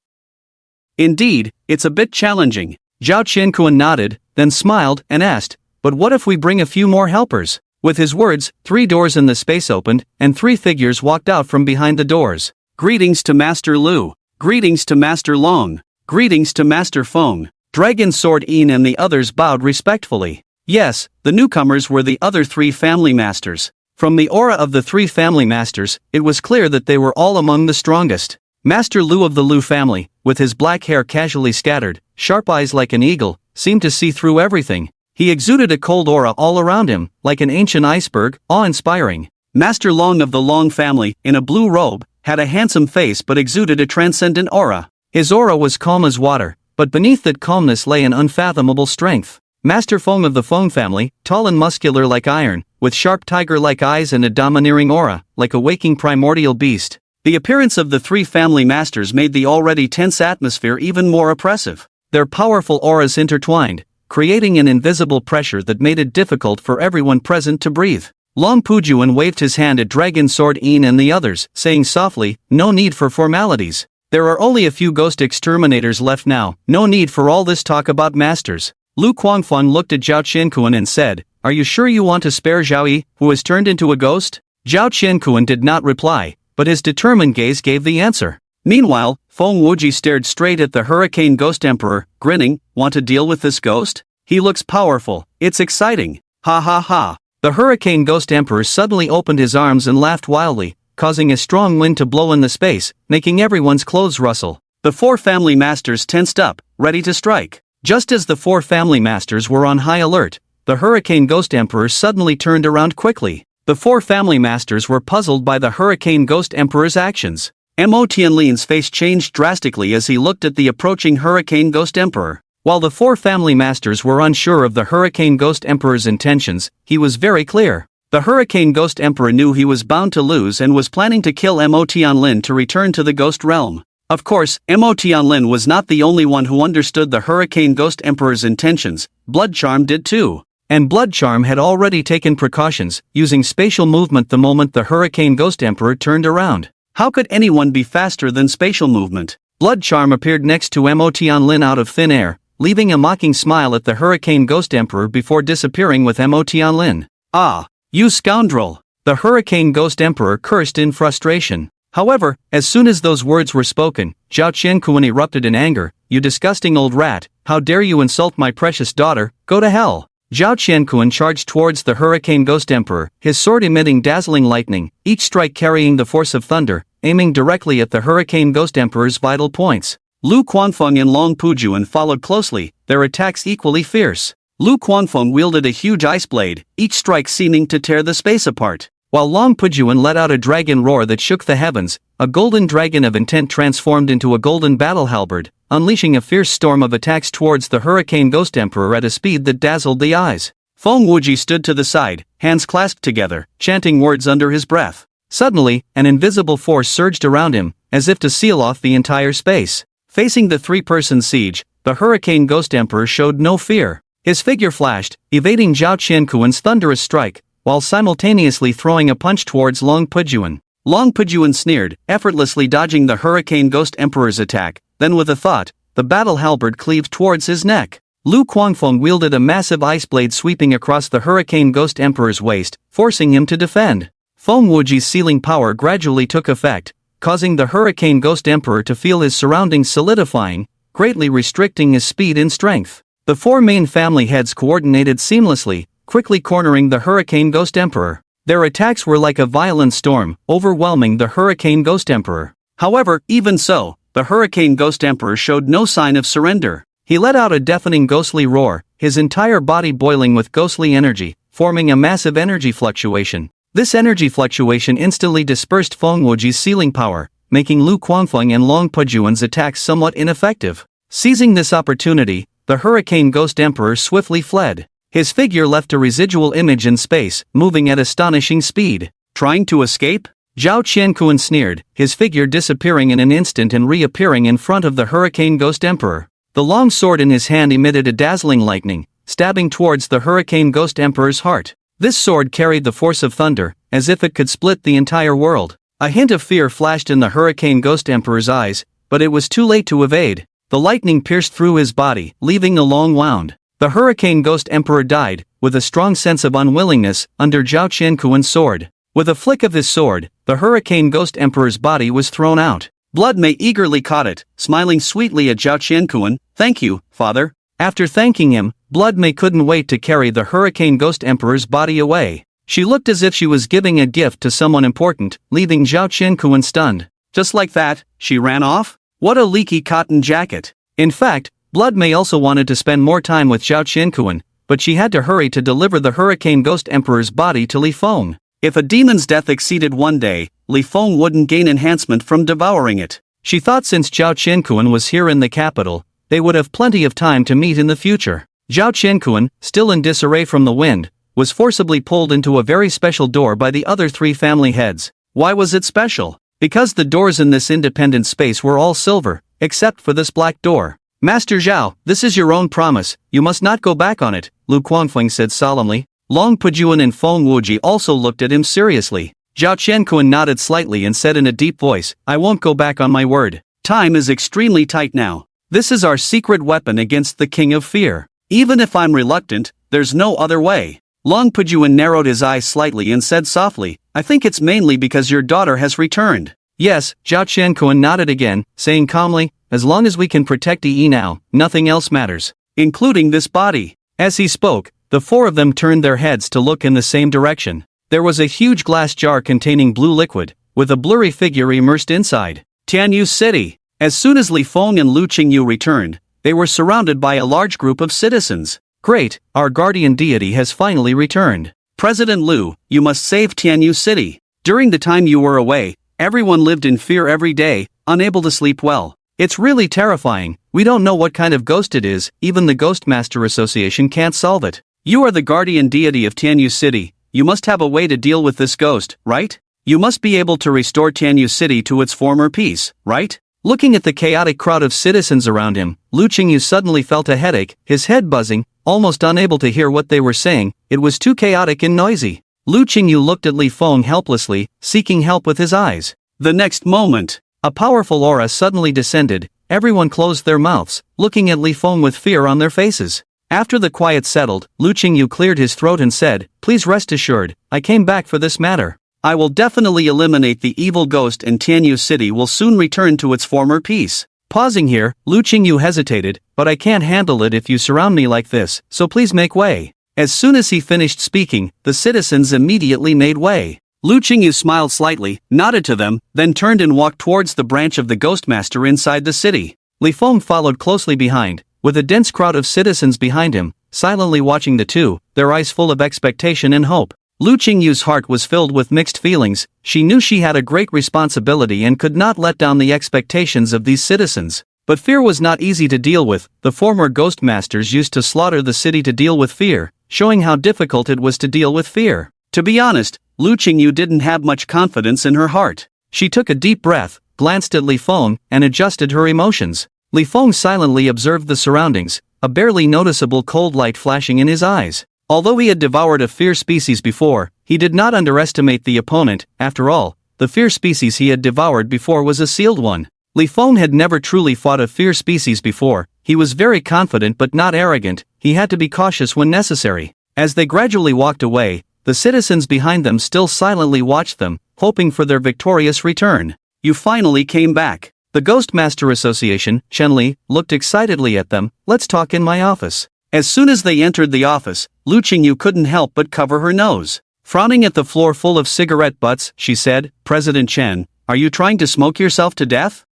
"Indeed, it's a bit challenging." Zhao Qiankuan nodded, then smiled and asked, "But what if we bring a few more helpers?" With his words, 3 doors in the space opened, and 3 figures walked out from behind the doors. "Greetings to Master Lu. Greetings to Master Long. Greetings to Master Feng." Dragon Sword Yin and the others bowed respectfully. Yes, the newcomers were the other 3 family masters. From the aura of the 3 family masters, it was clear that they were all among the strongest. Master Lu of the Lu family, with his black hair casually scattered, sharp eyes like an eagle, seemed to see through everything. He exuded a cold aura all around him, like an ancient iceberg, awe-inspiring. Master Long of the Long family, in a blue robe, had a handsome face but exuded a transcendent aura. His aura was calm as water, but beneath that calmness lay an unfathomable strength. Master Feng of the Feng family, tall and muscular like iron, with sharp tiger-like eyes and a domineering aura, like a waking primordial beast. The appearance of the 3 family masters made the already tense atmosphere even more oppressive. Their powerful auras intertwined, creating an invisible pressure that made it difficult for everyone present to breathe. Long Pujuan waved his hand at Dragon Sword Yin and the others, saying softly, "No need for formalities. There are only a few ghost exterminators left now, no need for all this talk about masters." Lu Kuangfan looked at Zhao Qiankuan and said, "Are you sure you want to spare Zhao Yi, who has turned into a ghost?" Zhao Qiankuan did not reply, but his determined gaze gave the answer. Meanwhile, Feng Wuji stared straight at the Hurricane Ghost Emperor, grinning, "Want to deal with this ghost? He looks powerful, it's exciting. Ha ha ha." The Hurricane Ghost Emperor suddenly opened his arms and laughed wildly, causing a strong wind to blow in the space, making everyone's clothes rustle. The 4 family masters tensed up, ready to strike. Just as the 4 family masters were on high alert, the Hurricane Ghost Emperor suddenly turned around quickly. The 4 family masters were puzzled by the Hurricane Ghost Emperor's actions. Mo Tianlin's face changed drastically as he looked at the approaching Hurricane Ghost Emperor. While the 4 family masters were unsure of the Hurricane Ghost Emperor's intentions, he was very clear. The Hurricane Ghost Emperor knew he was bound to lose and was planning to kill Mo Tianlin to return to the Ghost Realm. Of course, Mo Tianlin was not the only one who understood the Hurricane Ghost Emperor's intentions. Blood Charm did too. And Blood Charm had already taken precautions, using spatial movement the moment the Hurricane Ghost Emperor turned around. How could anyone be faster than spatial movement? Blood Charm appeared next to Mo Tianlin out of thin air, leaving a mocking smile at the Hurricane Ghost Emperor before disappearing with Mo Tianlin. "Ah, you scoundrel!" the Hurricane Ghost Emperor cursed in frustration. However, as soon as those words were spoken, Zhao Qianquan erupted in anger. "You disgusting old rat, how dare you insult my precious daughter, go to hell!" Zhao Qianquan charged towards the Hurricane Ghost Emperor, his sword emitting dazzling lightning, each strike carrying the force of thunder, aiming directly at the Hurricane Ghost Emperor's vital points. Lu Quanfeng and Long Pujuan followed closely, their attacks equally fierce. Lu Quanfeng wielded a huge ice blade, each strike seeming to tear the space apart, while Long Pujuan let out a dragon roar that shook the heavens. A golden dragon of intent transformed into a golden battle halberd, unleashing a fierce storm of attacks towards the Hurricane Ghost Emperor at a speed that dazzled the eyes. Feng Wuji stood to the side, hands clasped together, chanting words under his breath. Suddenly, an invisible force surged around him, as if to seal off the entire space. Facing the three-person siege, the Hurricane Ghost Emperor showed no fear. His figure flashed, evading Zhao Qianquan's thunderous strike, while simultaneously throwing a punch towards Long Pujuan. Long Pujuan sneered, effortlessly dodging the Hurricane Ghost Emperor's attack, then with a thought, the battle halberd cleaved towards his neck. Lu Quanfeng wielded a massive ice blade sweeping across the Hurricane Ghost Emperor's waist, forcing him to defend. Feng Wuji's sealing power gradually took effect, causing the Hurricane Ghost Emperor to feel his surroundings solidifying, greatly restricting his speed and strength. The four main family heads coordinated seamlessly, quickly cornering the Hurricane Ghost Emperor. Their attacks were like a violent storm, overwhelming the Hurricane Ghost Emperor. However, even so, the Hurricane Ghost Emperor showed no sign of surrender. He let out a deafening ghostly roar, his entire body boiling with ghostly energy, forming a massive energy fluctuation. This energy fluctuation instantly dispersed Feng Wuji's sealing power, making Lu Quanfeng and Long Pujuan's attacks somewhat ineffective. Seizing this opportunity, the Hurricane Ghost Emperor swiftly fled. His figure left a residual image in space, moving at astonishing speed. Trying to escape? Zhao Qianquan sneered, his figure disappearing in an instant and reappearing in front of the Hurricane Ghost Emperor. The long sword in his hand emitted a dazzling lightning, stabbing towards the Hurricane Ghost Emperor's heart. This sword carried the force of thunder, as if it could split the entire world. A hint of fear flashed in the Hurricane Ghost Emperor's eyes, but it was too late to evade. The lightning pierced through his body, leaving a long wound. The Hurricane Ghost Emperor died, with a strong sense of unwillingness, under Zhao Qianquan's sword. With a flick of his sword, the Hurricane Ghost Emperor's body was thrown out. Blood May eagerly caught it, smiling sweetly at Zhao Qianquan. "Thank you, father." After thanking him, Blood May couldn't wait to carry the Hurricane Ghost Emperor's body away. She looked as if she was giving a gift to someone important, leaving Zhao Qianquan stunned. Just like that, she ran off? What a leaky cotton jacket. In fact, Blood May also wanted to spend more time with Zhao Qianquan, but she had to hurry to deliver the Hurricane Ghost Emperor's body to Li Feng. If a demon's death exceeded one day, Li Feng wouldn't gain enhancement from devouring it. She thought since Zhao Qianquan was here in the capital, they would have plenty of time to meet in the future. Zhao Qianquan, still in disarray from the wind, was forcibly pulled into a very special door by the other three family heads. Why was it special? Because the doors in this independent space were all silver, except for this black door. "Master Zhao, this is your own promise, you must not go back on it," Lu Quanfeng said solemnly. Long Pujuan and Feng Wuji also looked at him seriously. Zhao Qianquan nodded slightly and said in a deep voice, "I won't go back on my word. Time is extremely tight now. This is our secret weapon against the King of Fear. Even if I'm reluctant, there's no other way." Long Pujuan narrowed his eyes slightly and said softly, "I think it's mainly because your daughter has returned." "Yes," Zhao Qianquan nodded again, saying calmly, "as long as we can protect Yi now, nothing else matters, including this body." As he spoke, the four of them turned their heads to look in the same direction. There was a huge glass jar containing blue liquid, with a blurry figure immersed inside. Tianyu City. As soon as Li Feng and Lu Qingyu returned, they were surrounded by a large group of citizens. "Great, our guardian deity has finally returned. President Lu, you must save Tianyu City. During the time you were away, everyone lived in fear every day, unable to sleep well. It's really terrifying. We don't know what kind of ghost it is, even the Ghost Master Association can't solve it. You are the guardian deity of Tianyu City, you must have a way to deal with this ghost, right? You must be able to restore Tianyu City to its former peace, right?" Looking at the chaotic crowd of citizens around him, Lu Qingyu suddenly felt a headache, his head buzzing, almost unable to hear what they were saying. It was too chaotic and noisy. Lu Qingyu looked at Li Feng helplessly, seeking help with his eyes. The next moment, A powerful aura suddenly descended. Everyone closed their mouths, looking at Li Feng with fear on their faces. After the quiet settled, Lu Qingyu cleared his throat and said, "Please rest assured, I came back for this matter. I will definitely eliminate the evil ghost and Tianyu City will soon return to its former peace." Pausing here, Lu Qingyu hesitated, "But I can't handle it if you surround me like this, so please make way." As soon as he finished speaking, the citizens immediately made way. Lu Qingyu smiled slightly, nodded to them, then turned and walked towards the branch of the Ghostmaster inside the city. Li Feng followed closely behind, with a dense crowd of citizens behind him, silently watching the two, their eyes full of expectation and hope. Lu Qingyu's heart was filled with mixed feelings. She knew she had a great responsibility and could not let down the expectations of these citizens. But fear was not easy to deal with. The former ghost masters used to slaughter the city to deal with fear, showing how difficult it was to deal with fear. To be honest, Lu Qingyu didn't have much confidence in her heart. She took a deep breath, glanced at Li Feng, and adjusted her emotions. Li Feng silently observed the surroundings, a barely noticeable cold light flashing in his eyes. Although he had devoured a fierce species before, he did not underestimate the opponent. After all, the fierce species he had devoured before was a sealed one. Li Feng had never truly fought a fierce species before. He was very confident but not arrogant. He had to be cautious when necessary. As they gradually walked away, the citizens behind them still silently watched them, hoping for their victorious return. "You finally came back." The Ghostmaster Association, Chenli, looked excitedly at them. "Let's talk in my office." As soon as they entered the office, Lu Qingyu couldn't help but cover her nose. Frowning at the floor full of cigarette butts, she said, "President Chen, are you trying to smoke yourself to death?"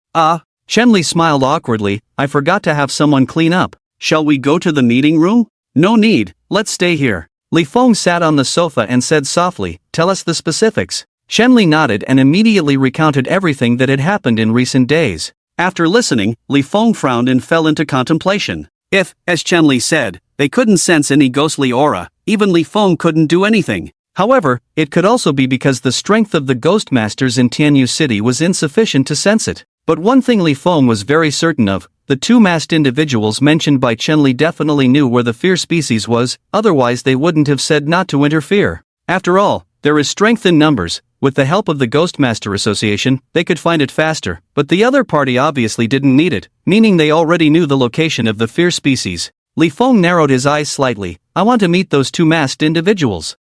Chenli smiled awkwardly. "I forgot to have someone clean up. Shall we go to the meeting room?" "No need, let's stay here." Li Feng sat on the sofa and said softly, "Tell us the specifics." Chenli nodded and immediately recounted everything that had happened in recent days. After listening, Li Feng frowned and fell into contemplation. If, as Chenli said, they couldn't sense any ghostly aura, even Li Feng couldn't do anything. However, it could also be because the strength of the ghost masters in Tianyu City was insufficient to sense it. But one thing Li Feng was very certain of, the two masked individuals mentioned by Chenli definitely knew where the fierce species was, otherwise they wouldn't have said not to interfere. After all, there is strength in numbers. With the help of the Ghostmaster Association, they could find it faster, but the other party obviously didn't need it, meaning they already knew the location of the fierce species. Li Feng narrowed his eyes slightly. "I want to meet those two masked individuals."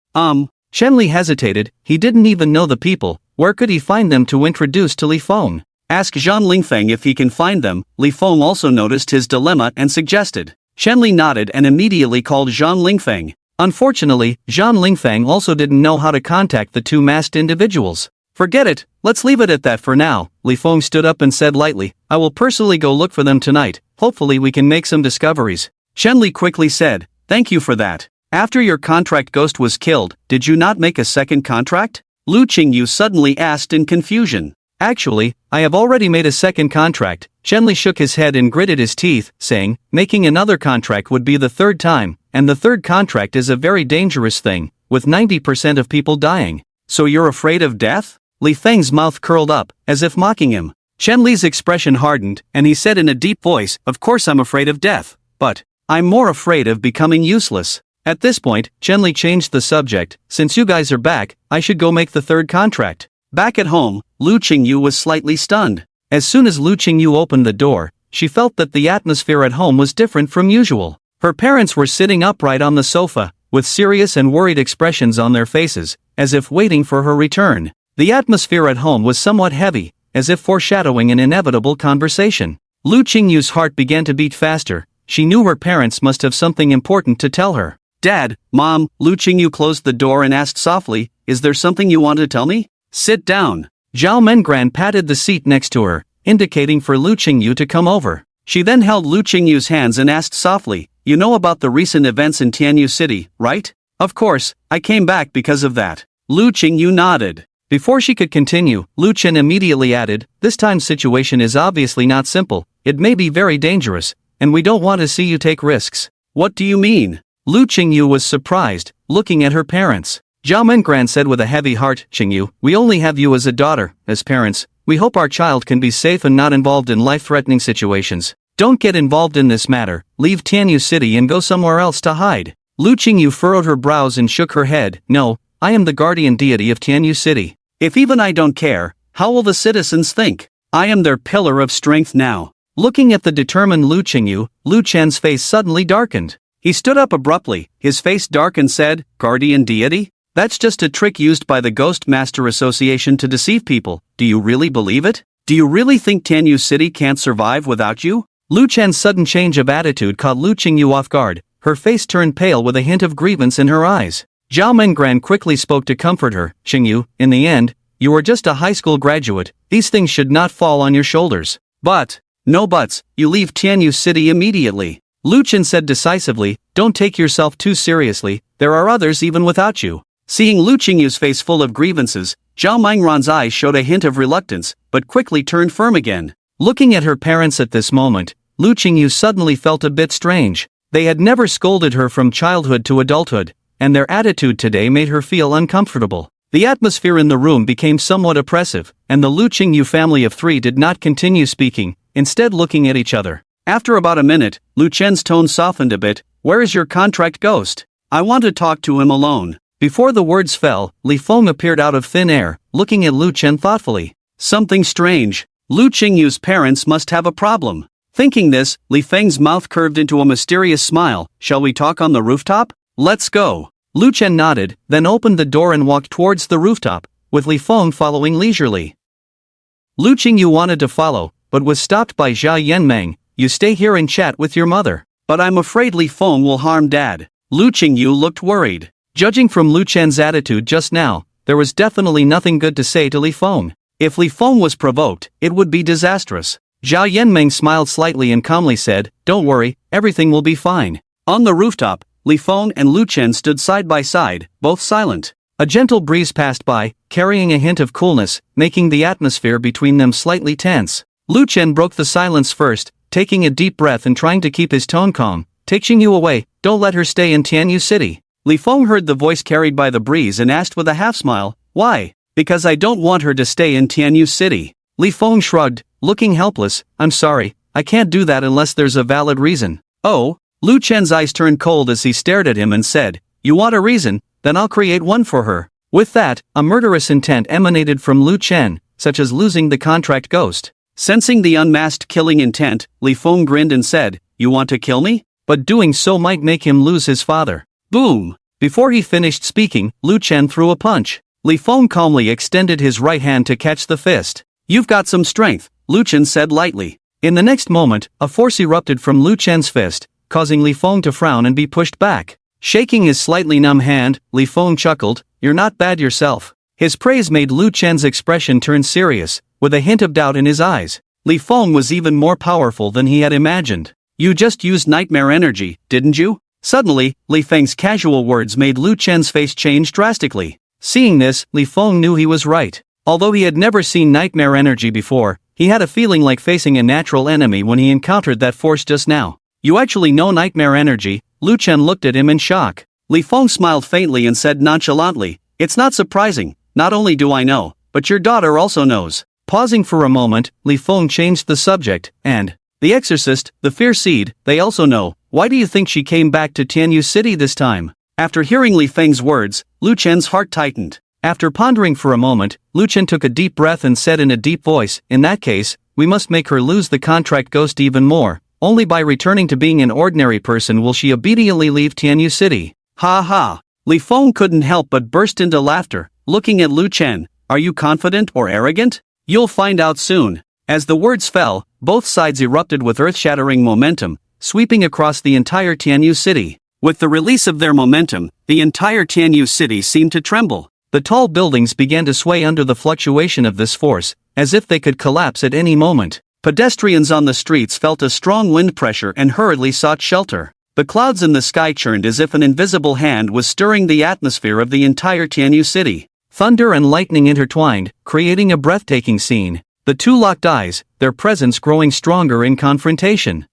Chenli hesitated. He didn't even know the people. Where could he find them to introduce to Li Feng? "Ask Zhang Lingfeng if he can find them." Li Feng also noticed his dilemma and suggested. Chenli nodded and immediately called Zhang Lingfeng. Unfortunately, Zhang Lingfeng also didn't know how to contact the two masked individuals. "Forget it, let's leave it at that for now." Li Feng stood up and said lightly, "I will personally go look for them tonight. Hopefully we can make some discoveries." Chenli quickly said, "Thank you for that. After your contract ghost was killed, did you not make a second contract?" Lu Qingyu suddenly asked in confusion. "Actually, I have already made a second contract." Chenli shook his head and gritted his teeth, saying, "Making another contract would be the third time, and the third contract is a very dangerous thing, with 90% of people dying." "So you're afraid of death?" Li Feng's mouth curled up, as if mocking him. Chenli's expression hardened, and he said in a deep voice, "Of course I'm afraid of death, but I'm more afraid of becoming useless." At this point, Chenli changed the subject. "Since you guys are back, I should go make the third contract." Back at home, Lu Qingyu was slightly stunned. As soon as Lu Qingyu opened the door, she felt that the atmosphere at home was different from usual. Her parents were sitting upright on the sofa, with serious and worried expressions on their faces, as if waiting for her return. The atmosphere at home was somewhat heavy, as if foreshadowing an inevitable conversation. Lu Qingyu's heart began to beat faster. She knew her parents must have something important to tell her. "Dad, Mom," Lu Qingyu closed the door and asked softly, "Is there something you want to tell me?" "Sit down." Zhao Mengran patted the seat next to her, indicating for Lu Qingyu to come over. She then held Lu Qingyu's hands and asked softly, "You know about the recent events in Tianyu City, right?" "Of course, I came back because of that." Lu Qingyu nodded. Before she could continue, Lu Qin immediately added, "This time's situation is obviously not simple, it may be very dangerous, and we don't want to see you take risks." "What do you mean?" Lu Qingyu was surprised, looking at her parents. Zhao Mengran said with a heavy heart, "Qingyu, we only have you as a daughter. As parents, we hope our child can be safe and not involved in life-threatening situations. Don't get involved in this matter, leave Tianyu City and go somewhere else to hide." Lu Qingyu furrowed her brows and shook her head. "No, I am the guardian deity of Tianyu City. If even I don't care, how will the citizens think?" I am their pillar of strength now. Looking at the determined Lu Qingyu, Lu Chen's face suddenly darkened. He stood up abruptly, his face dark, and said, "Guardian deity? That's just a trick used by the Ghost Master Association to deceive people. Do you really believe it? Do you really think Tianyu City can't survive without you?" Lu Chen's sudden change of attitude caught Lu Qingyu off guard. Her face turned pale with a hint of grievance in her eyes. Zhao Menggran quickly spoke to comfort her. "Qingyu, in the end, you are just a high school graduate. These things should not fall on your shoulders. But, no buts, you leave Tianyu City immediately." Lu Chen said decisively, "Don't take yourself too seriously, there are others even without you." Seeing Lu Qingyu's face full of grievances, Zhao Menggran's eyes showed a hint of reluctance, but quickly turned firm again. Looking at her parents at this moment, Lu Qingyu suddenly felt a bit strange. They had never scolded her from childhood to adulthood, and their attitude today made her feel uncomfortable. The atmosphere in the room became somewhat oppressive, and the Lu Qingyu family of three did not continue speaking, instead looking at each other. After about a minute, Lu Chen's tone softened a bit. "Where is your contract ghost? I want to talk to him alone." Before the words fell, Li Feng appeared out of thin air, looking at Lu Chen thoughtfully. Something strange. Lu Qingyu's parents must have a problem. Thinking this, Li Feng's mouth curved into a mysterious smile. "Shall we talk on the rooftop? Let's go." Lu Chen nodded, then opened the door and walked towards the rooftop, with Li Feng following leisurely. Lu Qingyu wanted to follow, but was stopped by Xia Yanmeng. "You stay here and chat with your mother." "But I'm afraid Li Feng will harm Dad." Lu Qingyu looked worried. Judging from Lu Chen's attitude just now, there was definitely nothing good to say to Li Feng. If Li Feng was provoked, it would be disastrous. Zhao Yanmeng smiled slightly and calmly said, "Don't worry, everything will be fine." On the rooftop, Li Feng and Lu Chen stood side by side, both silent. A gentle breeze passed by, carrying a hint of coolness, making the atmosphere between them slightly tense. Lu Chen broke the silence first, taking a deep breath and trying to keep his tone calm. "Take Qingyu away, don't let her stay in Tianyu City." Li Feng heard the voice carried by the breeze and asked with a half-smile, "Why?" "Because I don't want her to stay in Tianyu City." Li Feng shrugged, looking helpless. "I'm sorry, I can't do that unless there's a valid reason." "Oh?" Lu Chen's eyes turned cold as he stared at him and said, "You want a reason? Then I'll create one for her." With that, a murderous intent emanated from Lu Chen, such as losing the contract ghost. Sensing the unmasked killing intent, Li Feng grinned and said, "You want to kill me? But doing so might make him lose his father." Boom! Before he finished speaking, Lu Chen threw a punch. Li Feng calmly extended his right hand to catch the fist. "You've got some strength," Lu Chen said lightly. In the next moment, a force erupted from Lu Chen's fist, causing Li Feng to frown and be pushed back. Shaking his slightly numb hand, Li Feng chuckled, "You're not bad yourself." His praise made Lu Chen's expression turn serious, with a hint of doubt in his eyes. Li Feng was even more powerful than he had imagined. "You just used nightmare energy, didn't you?" Suddenly, Li Feng's casual words made Lu Chen's face change drastically. Seeing this, Li Feng knew he was right. Although he had never seen nightmare energy before, he had a feeling like facing a natural enemy when he encountered that force just now. "You actually know nightmare energy?" Lu Chen looked at him in shock. Li Feng smiled faintly and said nonchalantly, "It's not surprising, not only do I know, but your daughter also knows." Pausing for a moment, Li Feng changed the subject, "And the exorcist, the fear seed, they also know. Why do you think she came back to Tianyu City this time?" After hearing Li Feng's words, Lu Chen's heart tightened. After pondering for a moment, Lu Chen took a deep breath and said in a deep voice, "In that case, we must make her lose the contract ghost even more. Only by returning to being an ordinary person will she obediently leave Tianyu City." Ha ha! Li Feng couldn't help but burst into laughter, looking at Lu Chen. "Are you confident or arrogant? You'll find out soon." As the words fell, both sides erupted with earth-shattering momentum, sweeping across the entire Tianyu City. With the release of their momentum, the entire Tianyu City seemed to tremble. The tall buildings began to sway under the fluctuation of this force, as if they could collapse at any moment. Pedestrians on the streets felt a strong wind pressure and hurriedly sought shelter. The clouds in the sky churned as if an invisible hand was stirring the atmosphere of the entire Tianyu City. Thunder and lightning intertwined, creating a breathtaking scene. The two locked eyes, their presence growing stronger in confrontation.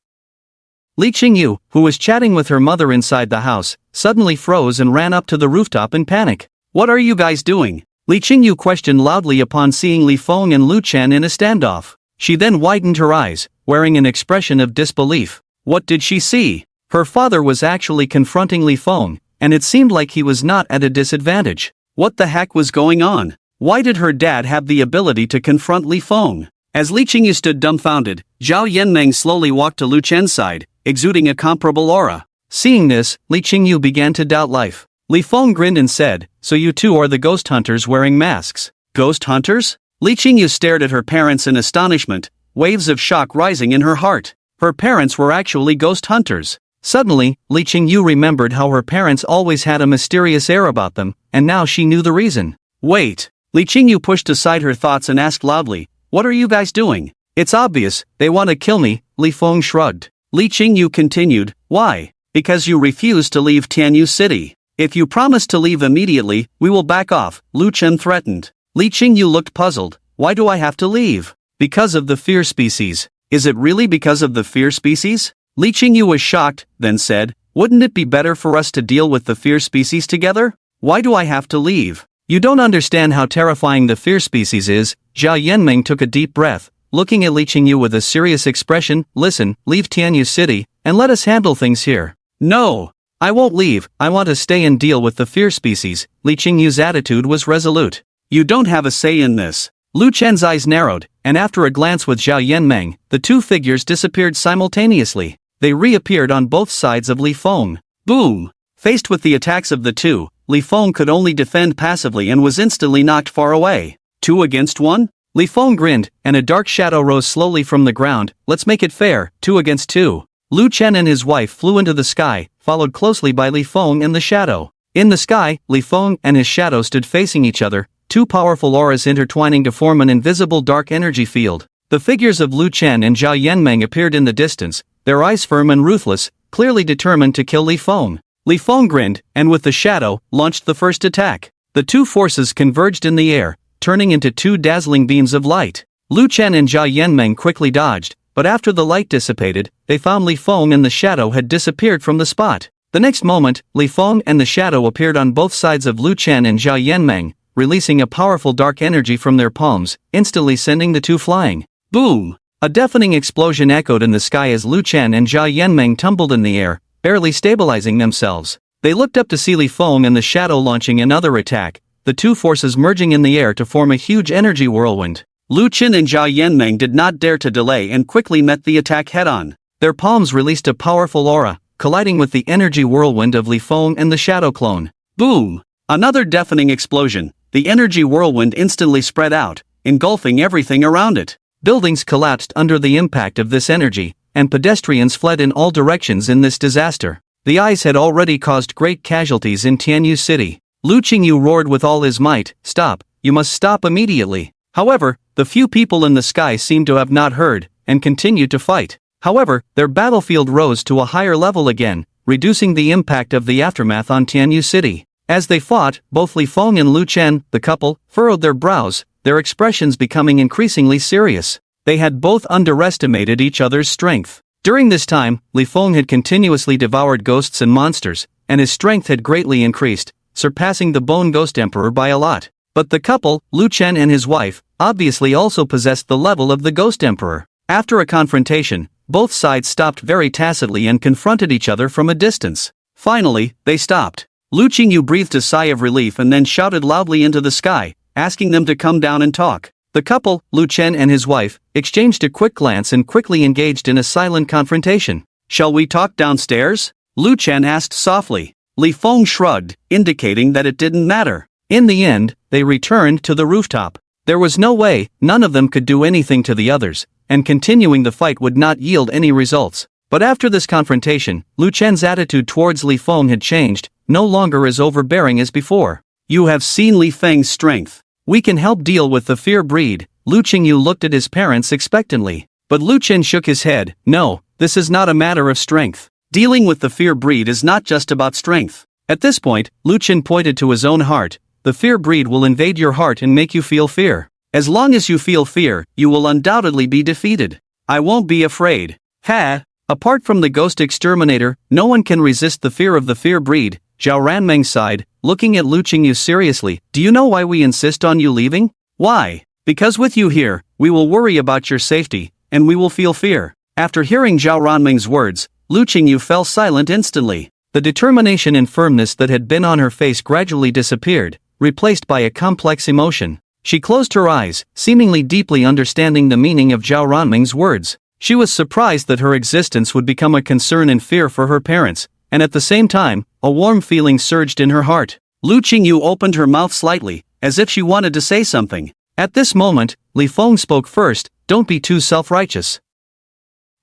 Li Qingyu, who was chatting with her mother inside the house, suddenly froze and ran up to the rooftop in panic. "What are you guys doing?" Li Qingyu questioned loudly upon seeing Li Feng and Lu Chen in a standoff. She then widened her eyes, wearing an expression of disbelief. What did she see? Her father was actually confronting Li Feng, and it seemed like he was not at a disadvantage. What the heck was going on? Why did her dad have the ability to confront Li Feng? As Li Qingyu stood dumbfounded, Zhao Yanmeng slowly walked to Lu Chen's side, exuding a comparable aura. Seeing this, Li Qingyu began to doubt life. Li Feng grinned and said, "So you two are the ghost hunters wearing masks." Ghost hunters? Li Qingyu stared at her parents in astonishment, waves of shock rising in her heart. Her parents were actually ghost hunters. Suddenly, Li Qingyu remembered how her parents always had a mysterious air about them, and now she knew the reason. Wait. Li Qingyu pushed aside her thoughts and asked loudly, "What are you guys doing?" "It's obvious, they want to kill me," Li Feng shrugged. Li Qingyu continued, "Why?" "Because you refuse to leave Tianyu City. If you promise to leave immediately, we will back off," Lu Chen threatened. Li Qingyu looked puzzled. "Why do I have to leave?" "Because of the fear species." "Is it really because of the fear species?" Li Qingyu was shocked, then said, "Wouldn't it be better for us to deal with the fear species together? Why do I have to leave?" "You don't understand how terrifying the fear species is." Zhao Yanmeng took a deep breath, looking at Li Qingyu with a serious expression. "Listen, leave Tianyu City, and let us handle things here." "No! I won't leave, I want to stay and deal with the fear species." Li Qingyu's attitude was resolute. "You don't have a say in this." Lu Chen's eyes narrowed, and after a glance with Zhao Yanmeng, the two figures disappeared simultaneously. They reappeared on both sides of Li Feng. Boom! Faced with the attacks of the two, Li Feng could only defend passively and was instantly knocked far away. 2 against 1? Li Feng grinned, and a dark shadow rose slowly from the ground. "Let's make it fair, 2 against 2. Lu Chen and his wife flew into the sky, followed closely by Li Feng and the shadow. In the sky, Li Feng and his shadow stood facing each other, two powerful auras intertwining to form an invisible dark energy field. The figures of Lu Chen and Zhao Yanmeng appeared in the distance, their eyes firm and ruthless, clearly determined to kill Li Feng. Li Feng grinned, and with the shadow, launched the first attack. The two forces converged in the air, turning into two dazzling beams of light. Lu Chen and Zhao Yanmeng quickly dodged, but after the light dissipated, they found Li Feng and the shadow had disappeared from the spot. The next moment, Li Feng and the shadow appeared on both sides of Lu Chen and Zhao Yanmeng, releasing a powerful dark energy from their palms, instantly sending the two flying. Boom! A deafening explosion echoed in the sky as Lu Chen and Zhao Yanmeng tumbled in the air, barely stabilizing themselves. They looked up to see Li Feng and the shadow launching another attack, the two forces merging in the air to form a huge energy whirlwind. Lu Chen and Zhao Yanmeng did not dare to delay and quickly met the attack head-on. Their palms released a powerful aura, colliding with the energy whirlwind of Li Feng and the shadow clone. Boom! Another deafening explosion. The energy whirlwind instantly spread out, engulfing everything around it. Buildings collapsed under the impact of this energy, and pedestrians fled in all directions in this disaster. The ice had already caused great casualties in Tianyu City. Lu Qingyu roared with all his might, "Stop, you must stop immediately." However, the few people in the sky seemed to have not heard, and continued to fight. However, their battlefield rose to a higher level again, reducing the impact of the aftermath on Tianyu City. As they fought, both Li Feng and Lu Chen, the couple, furrowed their brows, their expressions becoming increasingly serious. They had both underestimated each other's strength. During this time, Li Feng had continuously devoured ghosts and monsters, and his strength had greatly increased, surpassing the Bone Ghost Emperor by a lot. But the couple, Lu Chen and his wife, obviously also possessed the level of the Ghost Emperor. After a confrontation, both sides stopped very tacitly and confronted each other from a distance. Finally, they stopped. Lu Qingyu breathed a sigh of relief and then shouted loudly into the sky, asking them to come down and talk. The couple, Lu Chen and his wife, exchanged a quick glance and quickly engaged in a silent confrontation. "Shall we talk downstairs?" Lu Chen asked softly. Li Feng shrugged, indicating that it didn't matter. In the end, they returned to the rooftop. There was no way, none of them could do anything to the others, and continuing the fight would not yield any results. But after this confrontation, Lu Chen's attitude towards Li Feng had changed, no longer as overbearing as before. "You have seen Li Feng's strength. We can help deal with the fear breed." Lu Qingyu looked at his parents expectantly. But Lu Chen shook his head. "No, this is not a matter of strength. Dealing with the fear breed is not just about strength." At this point, Lu Chen pointed to his own heart. "The fear breed will invade your heart and make you feel fear. As long as you feel fear, you will undoubtedly be defeated. I won't be afraid." Ha! Apart from the ghost exterminator, no one can resist the fear of the fear breed. Zhao Ranmeng sighed, looking at Lu Qingyu seriously. "Do you know why we insist on you leaving?" "Why?" "Because with you here, we will worry about your safety, and we will feel fear." After hearing Zhao Ranmeng's words, Lu Qingyu fell silent instantly. The determination and firmness that had been on her face gradually disappeared, replaced by a complex emotion. She closed her eyes, seemingly deeply understanding the meaning of Zhao Ranming's words. She was surprised that her existence would become a concern and fear for her parents, and at the same time, a warm feeling surged in her heart. Lu Qingyu opened her mouth slightly, as if she wanted to say something. At this moment, Li Feng spoke first. Don't be too self-righteous.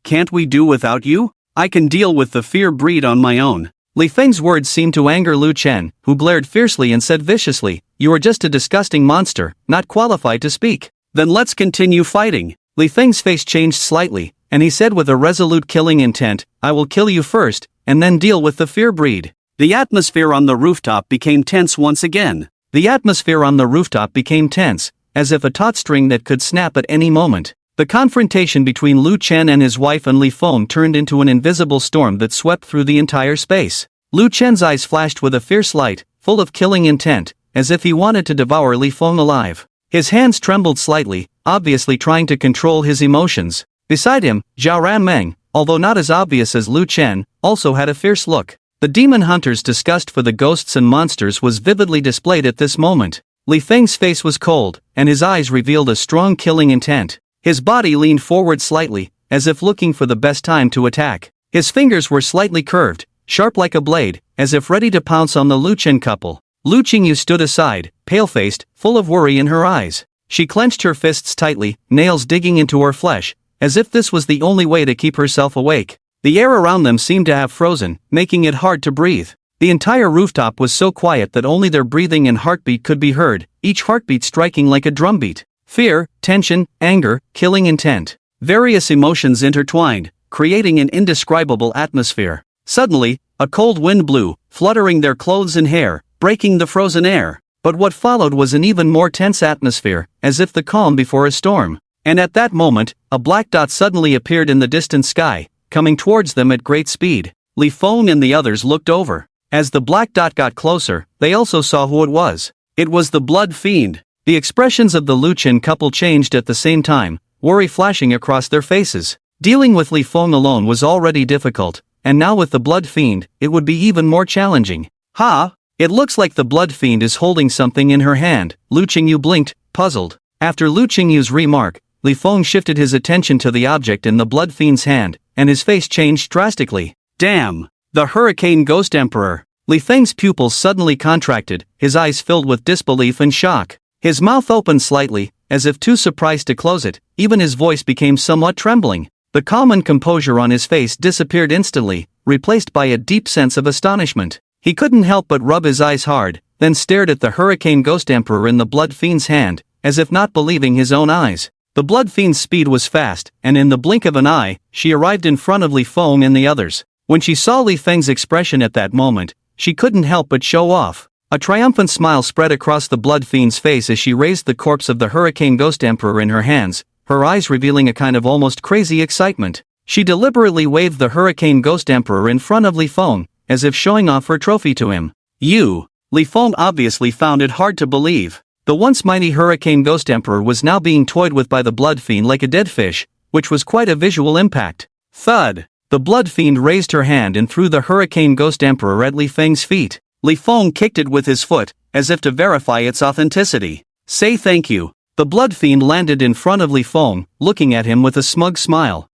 Can't we do without you? I can deal with the fear breed on my own. Li Feng's words seemed to anger Lu Chen, who glared fiercely and said viciously, you are just a disgusting monster, not qualified to speak. Then let's continue fighting. Li Feng's face changed slightly, and he said with a resolute killing intent, I will kill you first, and then deal with the fear breed. The atmosphere on the rooftop became tense once again. The atmosphere on the rooftop became tense, as if a taut string that could snap at any moment. The confrontation between Lu Chen and his wife and Li Feng turned into an invisible storm that swept through the entire space. Lu Chen's eyes flashed with a fierce light, full of killing intent, as if he wanted to devour Li Feng alive. His hands trembled slightly, obviously trying to control his emotions. Beside him, Zhao Ranming, although not as obvious as Lu Chen, also had a fierce look. The demon hunter's disgust for the ghosts and monsters was vividly displayed at this moment. Li Feng's face was cold, and his eyes revealed a strong killing intent. His body leaned forward slightly, as if looking for the best time to attack. His fingers were slightly curved, sharp like a blade, as if ready to pounce on the Lu Chen couple. Lu Qingyu stood aside, pale-faced, full of worry in her eyes. She clenched her fists tightly, nails digging into her flesh, as if this was the only way to keep herself awake. The air around them seemed to have frozen, making it hard to breathe. The entire rooftop was so quiet that only their breathing and heartbeat could be heard, each heartbeat striking like a drumbeat. Fear, tension, anger, killing intent. Various emotions intertwined, creating an indescribable atmosphere. Suddenly, a cold wind blew, fluttering their clothes and hair, breaking the frozen air. But what followed was an even more tense atmosphere, as if the calm before a storm. And at that moment, a black dot suddenly appeared in the distant sky, coming towards them at great speed. Li Feng and the others looked over. As the black dot got closer, they also saw who it was. It was the Blood Fiend. The expressions of the Lu Chen couple changed at the same time, worry flashing across their faces. Dealing with Li Feng alone was already difficult, and now with the Blood Fiend, it would be even more challenging. Ha! It looks like the Blood Fiend is holding something in her hand. Lu Qingyu blinked, puzzled. After Lu Qingyu's remark, Li Feng shifted his attention to the object in the Blood Fiend's hand, and his face changed drastically. Damn! The Hurricane Ghost Emperor! Li Feng's pupils suddenly contracted, his eyes filled with disbelief and shock. His mouth opened slightly, as if too surprised to close it, even his voice became somewhat trembling. The calm and composure on his face disappeared instantly, replaced by a deep sense of astonishment. He couldn't help but rub his eyes hard, then stared at the Hurricane Ghost Emperor in the Blood Fiend's hand, as if not believing his own eyes. The Blood Fiend's speed was fast, and in the blink of an eye, she arrived in front of Li Feng and the others. When she saw Li Feng's expression at that moment, she couldn't help but show off. A triumphant smile spread across the Blood Fiend's face as she raised the corpse of the Hurricane Ghost Emperor in her hands, her eyes revealing a kind of almost crazy excitement. She deliberately waved the Hurricane Ghost Emperor in front of Li Feng, as if showing off her trophy to him. Li Feng obviously found it hard to believe. The once mighty Hurricane Ghost Emperor was now being toyed with by the Blood Fiend like a dead fish, which was quite a visual impact. Thud! The Blood Fiend raised her hand and threw the Hurricane Ghost Emperor at Li Feng's feet. Li Feng kicked it with his foot, as if to verify its authenticity. Say thank you. The Blood Fiend landed in front of Li Feng, looking at him with a smug smile.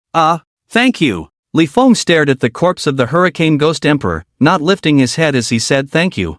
Thank you. Li Feng stared at the corpse of the Hurricane Ghost Emperor, not lifting his head as he said thank you.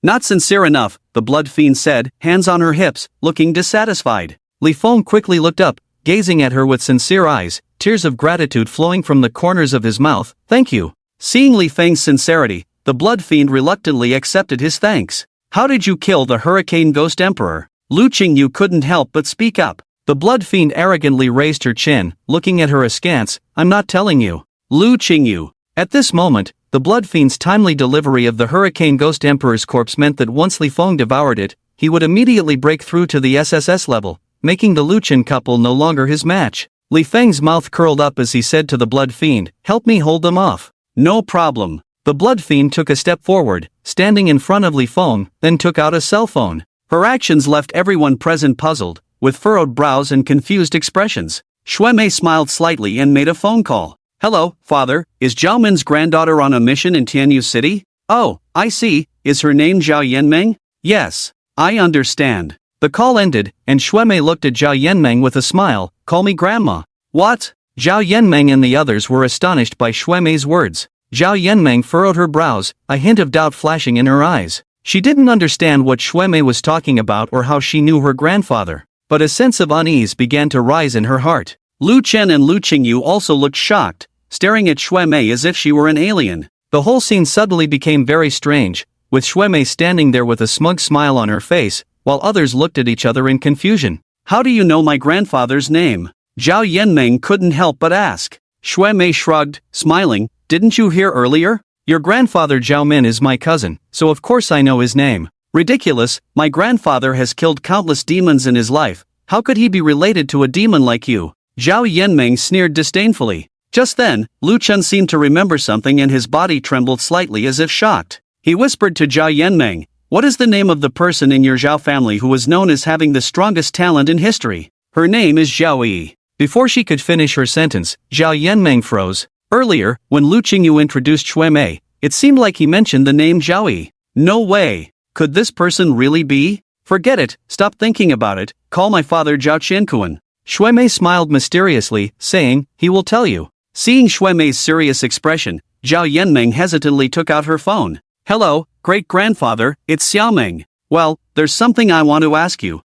Not sincere enough, the Blood Fiend said, hands on her hips, looking dissatisfied. Li Feng quickly looked up, gazing at her with sincere eyes, tears of gratitude flowing from the corners of his mouth. Thank you. Seeing Li Feng's sincerity, the Blood Fiend reluctantly accepted his thanks. How did you kill the Hurricane Ghost Emperor? Lu Qingyu couldn't help but speak up. The Blood Fiend arrogantly raised her chin, looking at her askance. I'm not telling you. Lu Qingyu. At this moment, the Blood Fiend's timely delivery of the Hurricane Ghost Emperor's corpse meant that once Li Feng devoured it, he would immediately break through to the SSS level, making the Lu Chen couple no longer his match. Li Feng's mouth curled up as he said to the Blood Fiend, help me hold them off. No problem. The Blood Fiend took a step forward, standing in front of Li Feng, then took out a cell phone. Her actions left everyone present puzzled, with furrowed brows and confused expressions. Shuemei smiled slightly and made a phone call. Hello, father, is Zhao Min's granddaughter on a mission in Tianyu City? Oh, I see, is her name Zhao Yanmeng? Yes, I understand. The call ended, and Shuemei looked at Zhao Yanmeng with a smile. "Call me grandma." "What?" Zhao Yanmeng and the others were astonished by Shuemei's words. Zhao Yanmeng furrowed her brows, a hint of doubt flashing in her eyes. She didn't understand what Shuemei was talking about or how she knew her grandfather, but a sense of unease began to rise in her heart. Lu Chen and Lu Qingyu also looked shocked, staring at Shuemei as if she were an alien. The whole scene suddenly became very strange, with Shuemei standing there with a smug smile on her face, while others looked at each other in confusion. "How do you know my grandfather's name?" Zhao Yanmeng couldn't help but ask. Shuemei shrugged, smiling. "Didn't you hear earlier? Your grandfather Zhao Min is my cousin, so of course I know his name." "Ridiculous, my grandfather has killed countless demons in his life, how could he be related to a demon like you?" Zhao Yanmeng sneered disdainfully. Just then, Lu Chen seemed to remember something and his body trembled slightly as if shocked. He whispered to Zhao Yanmeng, "What is the name of the person in your Zhao family who was known as having the strongest talent in history?" "Her name is Zhao Yi." Before she could finish her sentence, Zhao Yanmeng froze. Earlier, when Lu Qingyu introduced Shuemei, it seemed like he mentioned the name Zhao Yi. No way! Could this person really be? "Forget it, stop thinking about it, call my father Zhao Qiankuan." Shuemei smiled mysteriously, saying, "He will tell you." Seeing Shuemei's serious expression, Zhao Yanmeng hesitantly took out her phone. "Hello, great-grandfather, it's Xiaomeng. Well, there's something I want to ask you.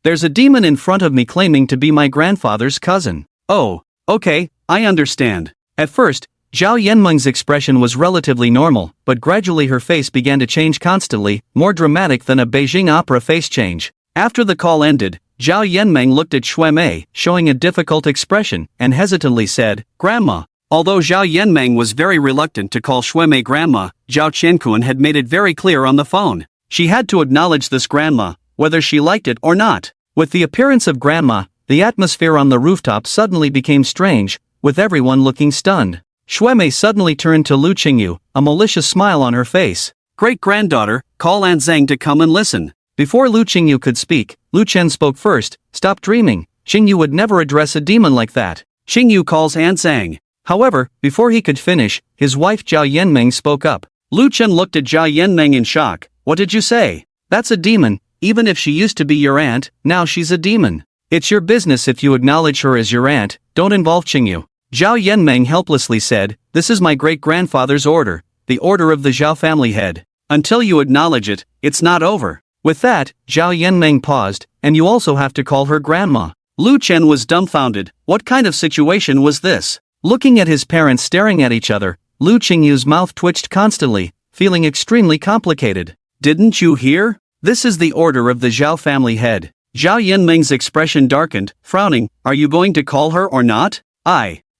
There's a demon in front of me claiming to be my grandfather's cousin." "Oh, okay, I understand." At first, Zhao Yanmeng's expression was relatively normal, but gradually her face began to change constantly, more dramatic than a Beijing opera face change. After the call ended, Zhao Yanmeng looked at Shuemei, showing a difficult expression, and hesitantly said, "Grandma." Although Zhao Yanmeng was very reluctant to call Shuemei grandma, Zhao Qiankuan had made it very clear on the phone. She had to acknowledge this grandma, whether she liked it or not. With the appearance of grandma, the atmosphere on the rooftop suddenly became strange, with everyone looking stunned. Shuemei suddenly turned to Lu Qingyu, a malicious smile on her face. "Great-granddaughter, call Aunt Zhang to come and listen." Before Lu Qingyu could speak, Lu Chen spoke first. "Stop dreaming, Qingyu would never address a demon like that. Qingyu calls Aunt Zhang." However, before he could finish, his wife Zhao Yanmeng spoke up. Lu Chen looked at Zhao Yanmeng in shock. "What did you say?" "That's a demon, even if she used to be your aunt, now she's a demon. It's your business if you acknowledge her as your aunt, don't involve Qingyu." Zhao Yanmeng helplessly said, "This is my great-grandfather's order, the order of the Zhao family head. Until you acknowledge it, it's not over." With that, Zhao Yanmeng paused, "And you also have to call her grandma." Lu Chen was dumbfounded. What kind of situation was this? Looking at his parents staring at each other, Lu Qingyu's mouth twitched constantly, feeling extremely complicated. "Didn't you hear? This is the order of the Zhao family head." Zhao Yanmeng's expression darkened, frowning. "Are you going to call her or not?"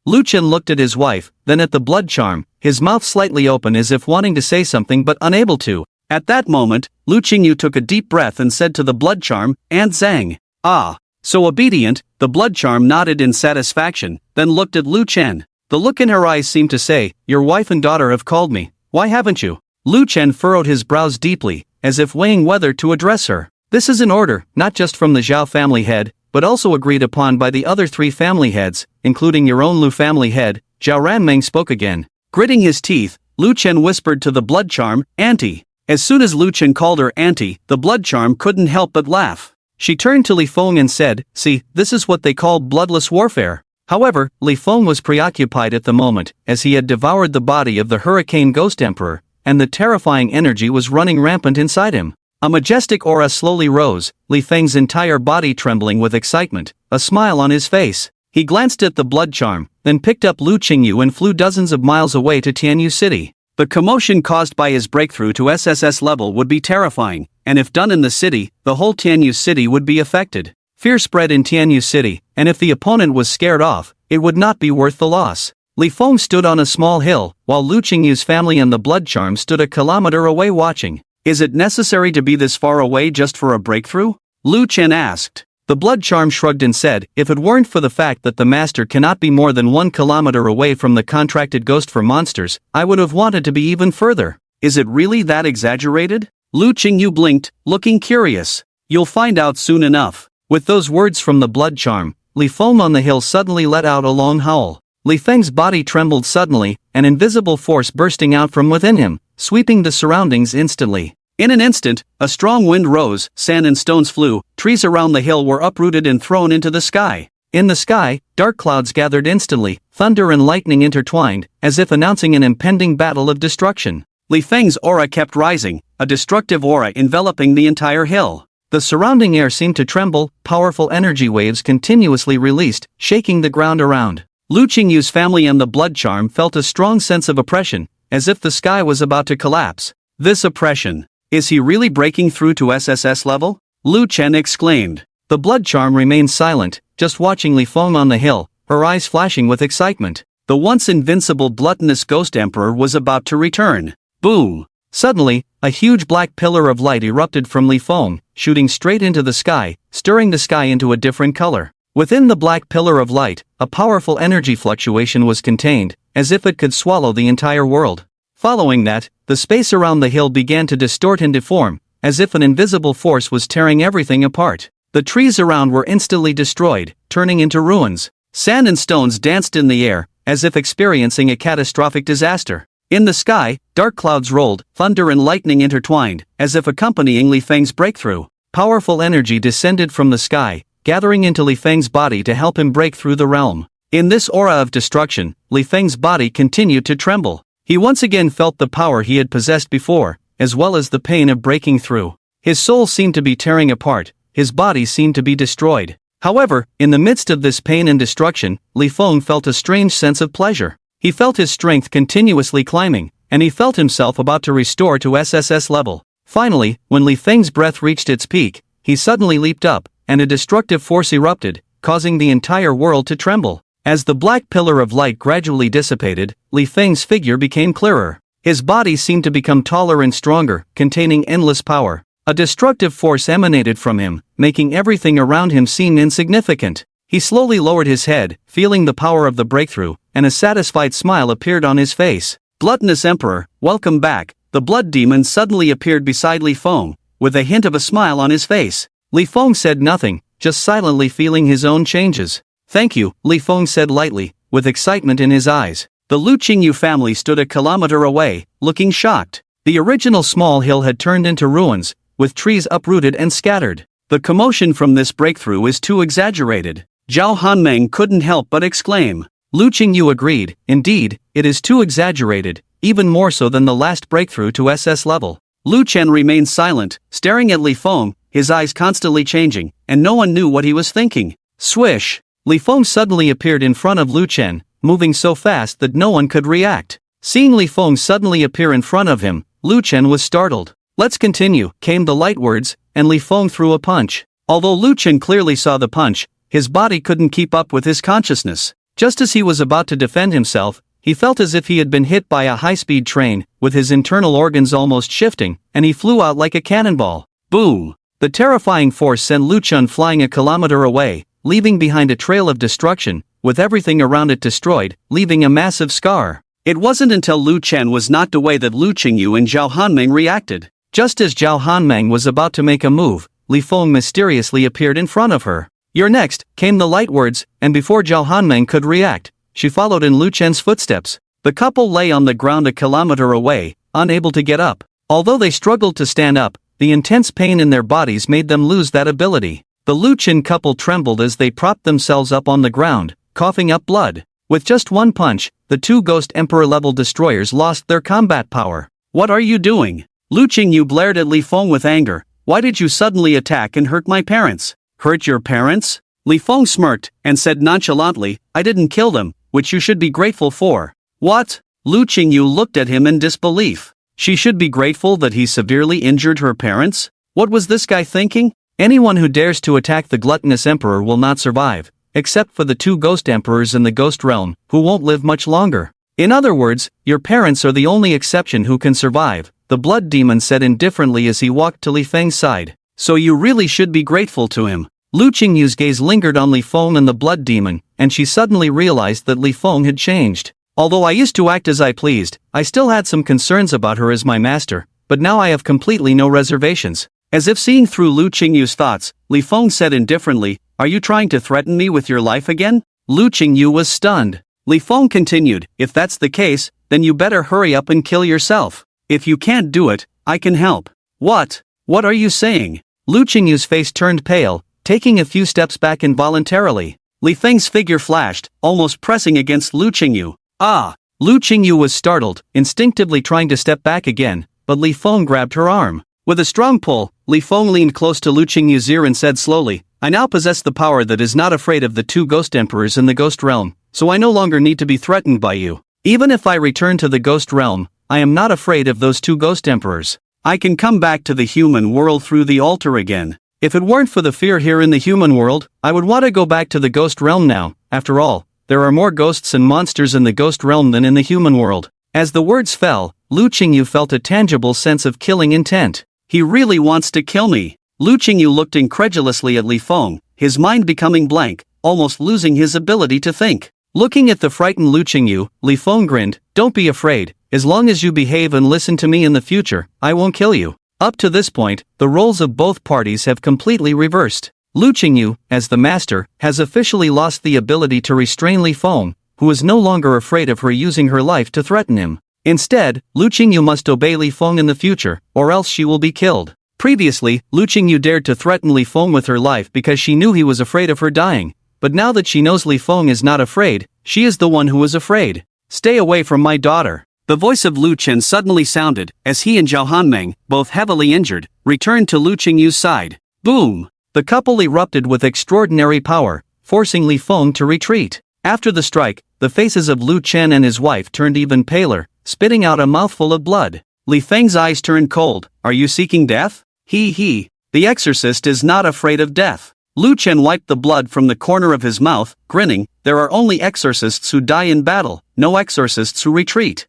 Lu Chen looked at his wife, then at the blood charm, his mouth slightly open as if wanting to say something but unable to. At that moment, Lu Qingyu took a deep breath and said to the blood charm, "Aunt Zhang." "Ah." So obedient, the blood charm nodded in satisfaction, then looked at Lu Chen. The look in her eyes seemed to say, "Your wife and daughter have called me, why haven't you?" Lu Chen furrowed his brows deeply, as if weighing whether to address her. This is an order, not just from the Zhao family head, but also agreed upon by the other 3 family heads, including your own Lu family head. Zhao Ranmeng spoke again. Gritting his teeth, Lu Chen whispered to the blood charm, "Auntie." As soon as Lu Chen called her auntie, the blood charm couldn't help but laugh. She turned to Li Feng and said, "See, this is what they call bloodless warfare." However, Li Feng was preoccupied at the moment, as he had devoured the body of the Hurricane Ghost Emperor, and the terrifying energy was running rampant inside him. A majestic aura slowly rose, Li Feng's entire body trembling with excitement, a smile on his face. He glanced at the blood charm, then picked up Lu Qingyu and flew dozens of miles away to Tianyu City. The commotion caused by his breakthrough to SSS level would be terrifying, and if done in the city, the whole Tianyu City would be affected. Fear spread in Tianyu City, and if the opponent was scared off, it would not be worth the loss. Li Feng stood on a small hill, while Lu Qingyu's family and the blood charm stood a kilometer away watching. "Is it necessary to be this far away just for a breakthrough?" Lu Chen asked. The blood charm shrugged and said, "If it weren't for the fact that the master cannot be more than 1 kilometer away from the contracted ghost for monsters, I would have wanted to be even further." "Is it really that exaggerated?" Lu Qingyu blinked, looking curious. "You'll find out soon enough." With those words from the blood charm, Li Feng on the hill suddenly let out a long howl. Li Feng's body trembled suddenly, an invisible force bursting out from within him, sweeping the surroundings instantly. In an instant, a strong wind rose, sand and stones flew, trees around the hill were uprooted and thrown into the sky. In the sky, dark clouds gathered instantly, thunder and lightning intertwined, as if announcing an impending battle of destruction. Li Feng's aura kept rising, a destructive aura enveloping the entire hill. The surrounding air seemed to tremble, powerful energy waves continuously released, shaking the ground around. Lu Qingyu's family and the blood charm felt a strong sense of oppression, as if the sky was about to collapse. This oppression. Is he really breaking through to SSS level? Lu Chen exclaimed. The blood charm remained silent, just watching Li Feng on the hill, her eyes flashing with excitement. The once invincible gluttonous ghost emperor was about to return. Boom! Suddenly, a huge black pillar of light erupted from Li Feng, shooting straight into the sky, stirring the sky into a different color. Within the black pillar of light, a powerful energy fluctuation was contained, as if it could swallow the entire world. Following that, the space around the hill began to distort and deform, as if an invisible force was tearing everything apart. The trees around were instantly destroyed, turning into ruins. Sand and stones danced in the air, as if experiencing a catastrophic disaster. In the sky, dark clouds rolled, thunder and lightning intertwined, as if accompanying Li Feng's breakthrough. Powerful energy descended from the sky, gathering into Li Feng's body to help him break through the realm. In this aura of destruction, Li Feng's body continued to tremble. He once again felt the power he had possessed before, as well as the pain of breaking through. His soul seemed to be tearing apart, his body seemed to be destroyed. However, in the midst of this pain and destruction, Li Feng felt a strange sense of pleasure. He felt his strength continuously climbing, and he felt himself about to restore to SSS level. Finally, when Li Feng's breath reached its peak, he suddenly leaped up, and a destructive force erupted, causing the entire world to tremble. As the black pillar of light gradually dissipated, Li Feng's figure became clearer. His body seemed to become taller and stronger, containing endless power. A destructive force emanated from him, making everything around him seem insignificant. He slowly lowered his head, feeling the power of the breakthrough, and a satisfied smile appeared on his face. Gluttonous Emperor, welcome back. The blood demon suddenly appeared beside Li Feng, with a hint of a smile on his face. Li Feng said nothing, just silently feeling his own changes. Thank you, Li Feng said lightly, with excitement in his eyes. The Lu Qingyu family stood a kilometer away, looking shocked. The original small hill had turned into ruins, with trees uprooted and scattered. The commotion from this breakthrough is too exaggerated. Zhao Hanmeng couldn't help but exclaim. Lu Qingyu agreed, indeed, it is too exaggerated, even more so than the last breakthrough to SS level. Lu Chen remained silent, staring at Li Feng, his eyes constantly changing, and no one knew what he was thinking. Swish! Li Feng suddenly appeared in front of Lu Chen, moving so fast that no one could react. Seeing Li Feng suddenly appear in front of him, Lu Chen was startled. Let's continue, came the light words, and Li Feng threw a punch. Although Lu Chen clearly saw the punch, his body couldn't keep up with his consciousness. Just as he was about to defend himself, he felt as if he had been hit by a high-speed train, with his internal organs almost shifting, and he flew out like a cannonball. Boom! The terrifying force sent Lu Chen flying a kilometer away, leaving behind a trail of destruction, with everything around it destroyed, leaving a massive scar. It wasn't until Lu Chen was knocked away that Lu Qingyu and Zhao Hanmeng reacted. Just as Zhao Hanmeng was about to make a move, Li Feng mysteriously appeared in front of her. You're next, came the light words, and before Zhao Hanmeng could react, she followed in Lu Chen's footsteps. The couple lay on the ground a kilometer away, unable to get up. Although they struggled to stand up, the intense pain in their bodies made them lose that ability. The Lu Chen couple trembled as they propped themselves up on the ground, coughing up blood. With just one punch, the two Ghost Emperor-level destroyers lost their combat power. What are you doing? Lu Qingyu blared at Li Feng with anger. Why did you suddenly attack and hurt my parents? Hurt your parents? Li Feng smirked, and said nonchalantly, I didn't kill them, which you should be grateful for. What? Lu Qingyu looked at him in disbelief. She should be grateful that he severely injured her parents? What was this guy thinking? Anyone who dares to attack the gluttonous emperor will not survive, except for the two ghost emperors in the ghost realm, who won't live much longer. In other words, your parents are the only exception who can survive, the blood demon said indifferently as he walked to Li Feng's side. So you really should be grateful to him. Lu Qingyu's gaze lingered on Li Feng and the blood demon, and she suddenly realized that Li Feng had changed. Although I used to act as I pleased, I still had some concerns about her as my master, but now I have completely no reservations. As if seeing through Lu Qingyu's thoughts, Li Feng said indifferently, Are you trying to threaten me with your life again? Lu Qingyu was stunned. Li Feng continued, If that's the case, then you better hurry up and kill yourself. If you can't do it, I can help. What? What are you saying? Lu Qingyu's face turned pale, taking a few steps back involuntarily. Li Feng's figure flashed, almost pressing against Lu Qingyu. Ah! Lu Qingyu was startled, instinctively trying to step back again, but Li Feng grabbed her arm. With a strong pull, Li Feng leaned close to Lu Qingyu's ear and said slowly, I now possess the power that is not afraid of the two ghost emperors in the ghost realm, so I no longer need to be threatened by you. Even if I return to the ghost realm, I am not afraid of those two ghost emperors. I can come back to the human world through the altar again. If it weren't for the fear here in the human world, I would want to go back to the ghost realm now. After all, there are more ghosts and monsters in the ghost realm than in the human world. As the words fell, Lu Qingyu felt a tangible sense of killing intent. He really wants to kill me. Lu Qingyu looked incredulously at Li Feng, his mind becoming blank, almost losing his ability to think. Looking at the frightened Lu Qingyu, Li Feng grinned, Don't be afraid, as long as you behave and listen to me in the future, I won't kill you. Up to this point, the roles of both parties have completely reversed. Lu Qingyu, as the master, has officially lost the ability to restrain Li Feng, who is no longer afraid of her using her life to threaten him. Instead, Lu Qingyu must obey Li Feng in the future, or else she will be killed. Previously, Lu Qingyu dared to threaten Li Feng with her life because she knew he was afraid of her dying, but now that she knows Li Feng is not afraid, she is the one who is afraid. Stay away from my daughter. The voice of Lu Chen suddenly sounded, as he and Zhao Hanmeng, both heavily injured, returned to Lu Qingyu's side. Boom! The couple erupted with extraordinary power, forcing Li Feng to retreat. After the strike, the faces of Lu Chen and his wife turned even paler, spitting out a mouthful of blood. Li Feng's eyes turned cold. Are you seeking death? He. The exorcist is not afraid of death. Lu Chen wiped the blood from the corner of his mouth, grinning. There are only exorcists who die in battle, no exorcists who retreat.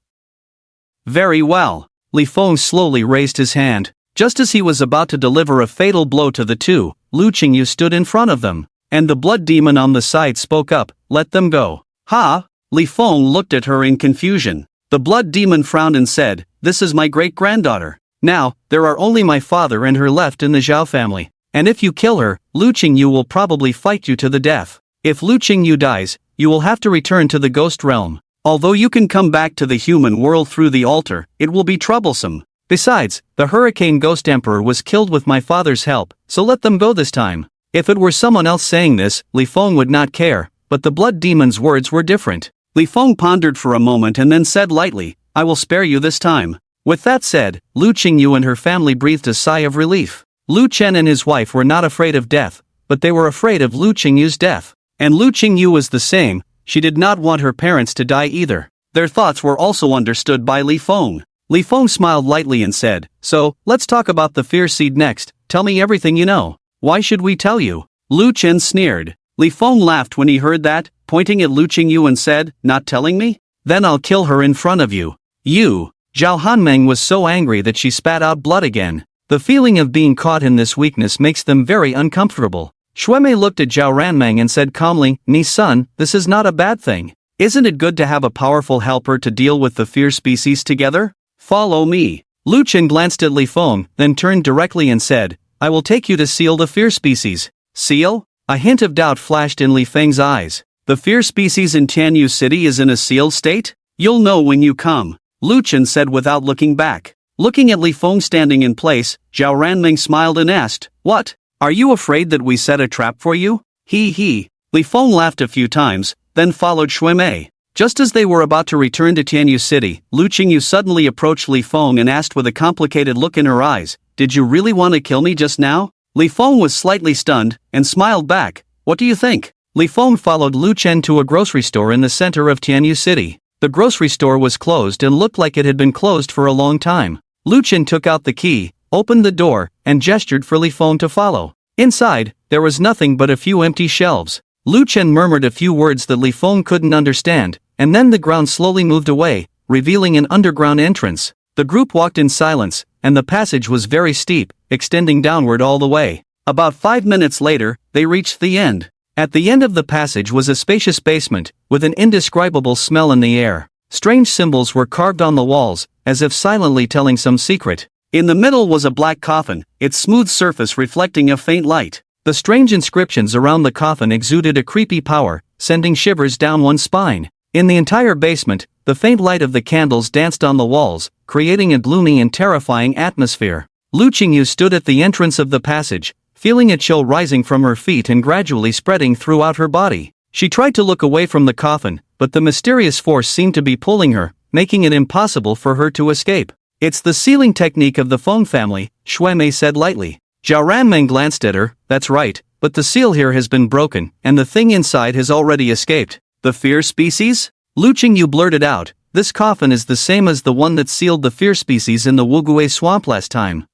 Very well. Li Feng slowly raised his hand. Just as he was about to deliver a fatal blow to the two, Lu Qingyu stood in front of them, and the blood demon on the side spoke up, Let them go. Ha! Li Feng looked at her in confusion. The blood demon frowned and said, This is my great-granddaughter. Now, there are only my father and her left in the Zhao family, and if you kill her, Lu Qingyu will probably fight you to the death. If Lu Qingyu dies, you will have to return to the ghost realm. Although you can come back to the human world through the altar, it will be troublesome. Besides, the Hurricane Ghost Emperor was killed with my father's help, so let them go this time. If it were someone else saying this, Li Feng would not care, but the blood demon's words were different. Li Feng pondered for a moment and then said lightly, I will spare you this time. With that said, Lu Qingyu and her family breathed a sigh of relief. Lu Chen and his wife were not afraid of death, but they were afraid of Lu Qingyu's death. And Lu Qingyu was the same, she did not want her parents to die either. Their thoughts were also understood by Li Feng. Li Feng smiled lightly and said, So, let's talk about the fear seed next, tell me everything you know. Why should we tell you? Lu Chen sneered. Li Feng laughed when he heard that, pointing at Lu Qingyu and said, Not telling me? Then I'll kill her in front of you. You! Zhao Hanmeng was so angry that she spat out blood again. The feeling of being caught in this weakness makes them very uncomfortable. Shuemei looked at Zhao Ranmeng and said calmly, Ni son, this is not a bad thing. Isn't it good to have a powerful helper to deal with the fear species together? Follow me. Lu Chen glanced at Li Feng, then turned directly and said, I will take you to seal the fear species. Seal? A hint of doubt flashed in Li Feng's eyes. The fear species in Tianyu City is in a sealed state? You'll know when you come. Lu Chen said without looking back. Looking at Li Feng standing in place, Zhao Ranmeng smiled and asked, What? Are you afraid that we set a trap for you? He. Li Feng laughed a few times, then followed Shuemei. Just as they were about to return to Tianyu City, Lu Qingyu suddenly approached Li Feng and asked with a complicated look in her eyes, Did you really want to kill me just now? Li Feng was slightly stunned, and smiled back. What do you think? Li Feng followed Lu Chen to a grocery store in the center of Tianyu City. The grocery store was closed and looked like it had been closed for a long time. Lu Chen took out the key, opened the door, and gestured for Li Feng to follow. Inside, there was nothing but a few empty shelves. Lu Chen murmured a few words that Li Feng couldn't understand, and then the ground slowly moved away, revealing an underground entrance. The group walked in silence, and the passage was very steep, extending downward all the way. About 5 minutes later, they reached the end. At the end of the passage was a spacious basement, with an indescribable smell in the air. Strange symbols were carved on the walls, as if silently telling some secret. In the middle was a black coffin, its smooth surface reflecting a faint light. The strange inscriptions around the coffin exuded a creepy power, sending shivers down one's spine. In the entire basement, the faint light of the candles danced on the walls, creating a gloomy and terrifying atmosphere. Lu Qingyu stood at the entrance of the passage, feeling a chill rising from her feet and gradually spreading throughout her body. She tried to look away from the coffin, but the mysterious force seemed to be pulling her, making it impossible for her to escape. It's the sealing technique of the Feng family, Shuemei said lightly. Zhao Ranmeng glanced at her. That's right, but the seal here has been broken, and the thing inside has already escaped. The fear species? Lu Qingyu blurted out. This coffin is the same as the one that sealed the fear species in the Wugui swamp last time.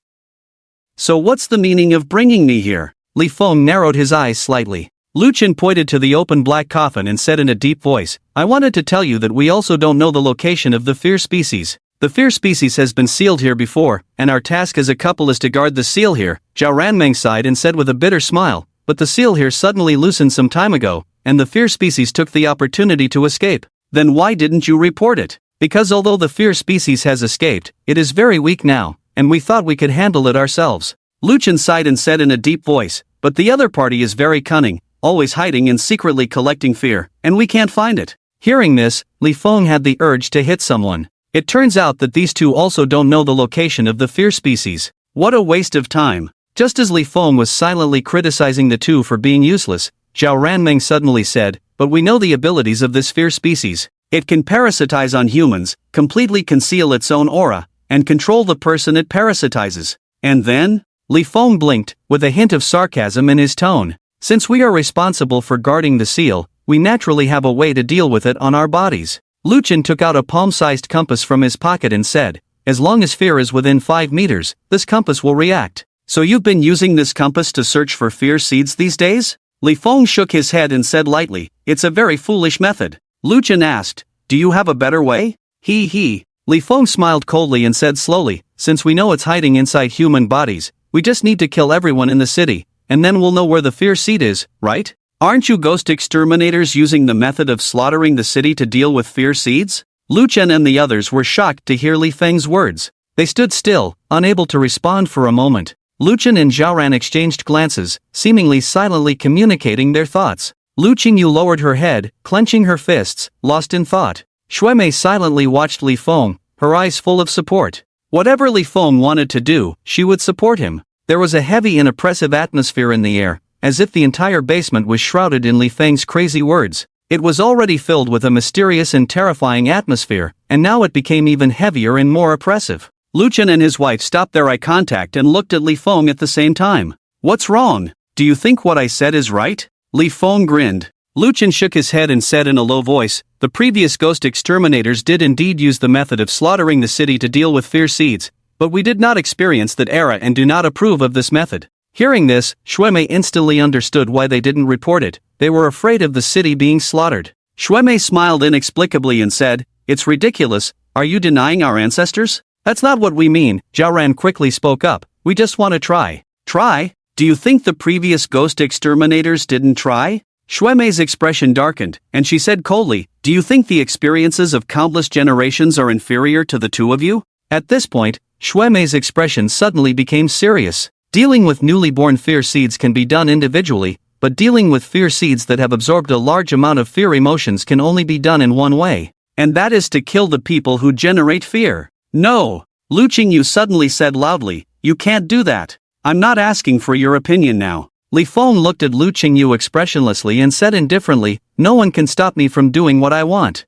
So what's the meaning of bringing me here? Li Feng narrowed his eyes slightly. Lu Qin pointed to the open black coffin and said in a deep voice, I wanted to tell you that we also don't know the location of the fear species. The fear species has been sealed here before, and our task as a couple is to guard the seal here. Zhao Ranmeng sighed and said with a bitter smile, but the seal here suddenly loosened some time ago, and the fear species took the opportunity to escape. Then why didn't you report it? Because although the fear species has escaped, it is very weak now, and we thought we could handle it ourselves. Lu Qin sighed and said in a deep voice, but the other party is very cunning, always hiding and secretly collecting fear, and we can't find it. Hearing this, Li Feng had the urge to hit someone. It turns out that these two also don't know the location of the fear species. What a waste of time. Just as Li Feng was silently criticizing the two for being useless, Zhao Ranmeng suddenly said, but we know the abilities of this fear species. It can parasitize on humans, completely conceal its own aura, and control the person it parasitizes. And then? Li Feng blinked, with a hint of sarcasm in his tone. Since we are responsible for guarding the seal, we naturally have a way to deal with it on our bodies. Lu Qin took out a palm-sized compass from his pocket and said, as long as fear is within 5 meters, this compass will react. So you've been using this compass to search for fear seeds these days? Li Feng shook his head and said lightly, it's a very foolish method. Lu Qin asked, do you have a better way? He. Li Feng smiled coldly and said slowly, since we know it's hiding inside human bodies, we just need to kill everyone in the city, and then we'll know where the fear seed is, right? Aren't you ghost exterminators using the method of slaughtering the city to deal with fear seeds? Lu Qin and the others were shocked to hear Li Feng's words. They stood still, unable to respond for a moment. Lu Qin and Zhao Ran exchanged glances, seemingly silently communicating their thoughts. Lu Qingyu lowered her head, clenching her fists, lost in thought. Shuemei silently watched Li Feng, her eyes full of support. Whatever Li Feng wanted to do, she would support him. There was a heavy and oppressive atmosphere in the air, as if the entire basement was shrouded in Li Feng's crazy words. It was already filled with a mysterious and terrifying atmosphere, and now it became even heavier and more oppressive. Lu Qin and his wife stopped their eye contact and looked at Li Feng at the same time. What's wrong? Do you think what I said is right? Li Feng grinned. Lu Qin shook his head and said in a low voice, the previous ghost exterminators did indeed use the method of slaughtering the city to deal with fear seeds, but we did not experience that era and do not approve of this method. Hearing this, Shuemei instantly understood why they didn't report it. They were afraid of the city being slaughtered. Shuemei smiled inexplicably and said, it's ridiculous, are you denying our ancestors? That's not what we mean, Zhao Ran quickly spoke up, we just want to try. Try? Do you think the previous ghost exterminators didn't try? Shuemei's expression darkened, and she said coldly, do you think the experiences of countless generations are inferior to the two of you? At this point, Shuemei's expression suddenly became serious. Dealing with newly born fear seeds can be done individually, but dealing with fear seeds that have absorbed a large amount of fear emotions can only be done in one way. And that is to kill the people who generate fear. No! Lu Qingyu suddenly said loudly, you can't do that. I'm not asking for your opinion now. Li Feng looked at Lu Qingyu expressionlessly and said indifferently, no one can stop me from doing what I want.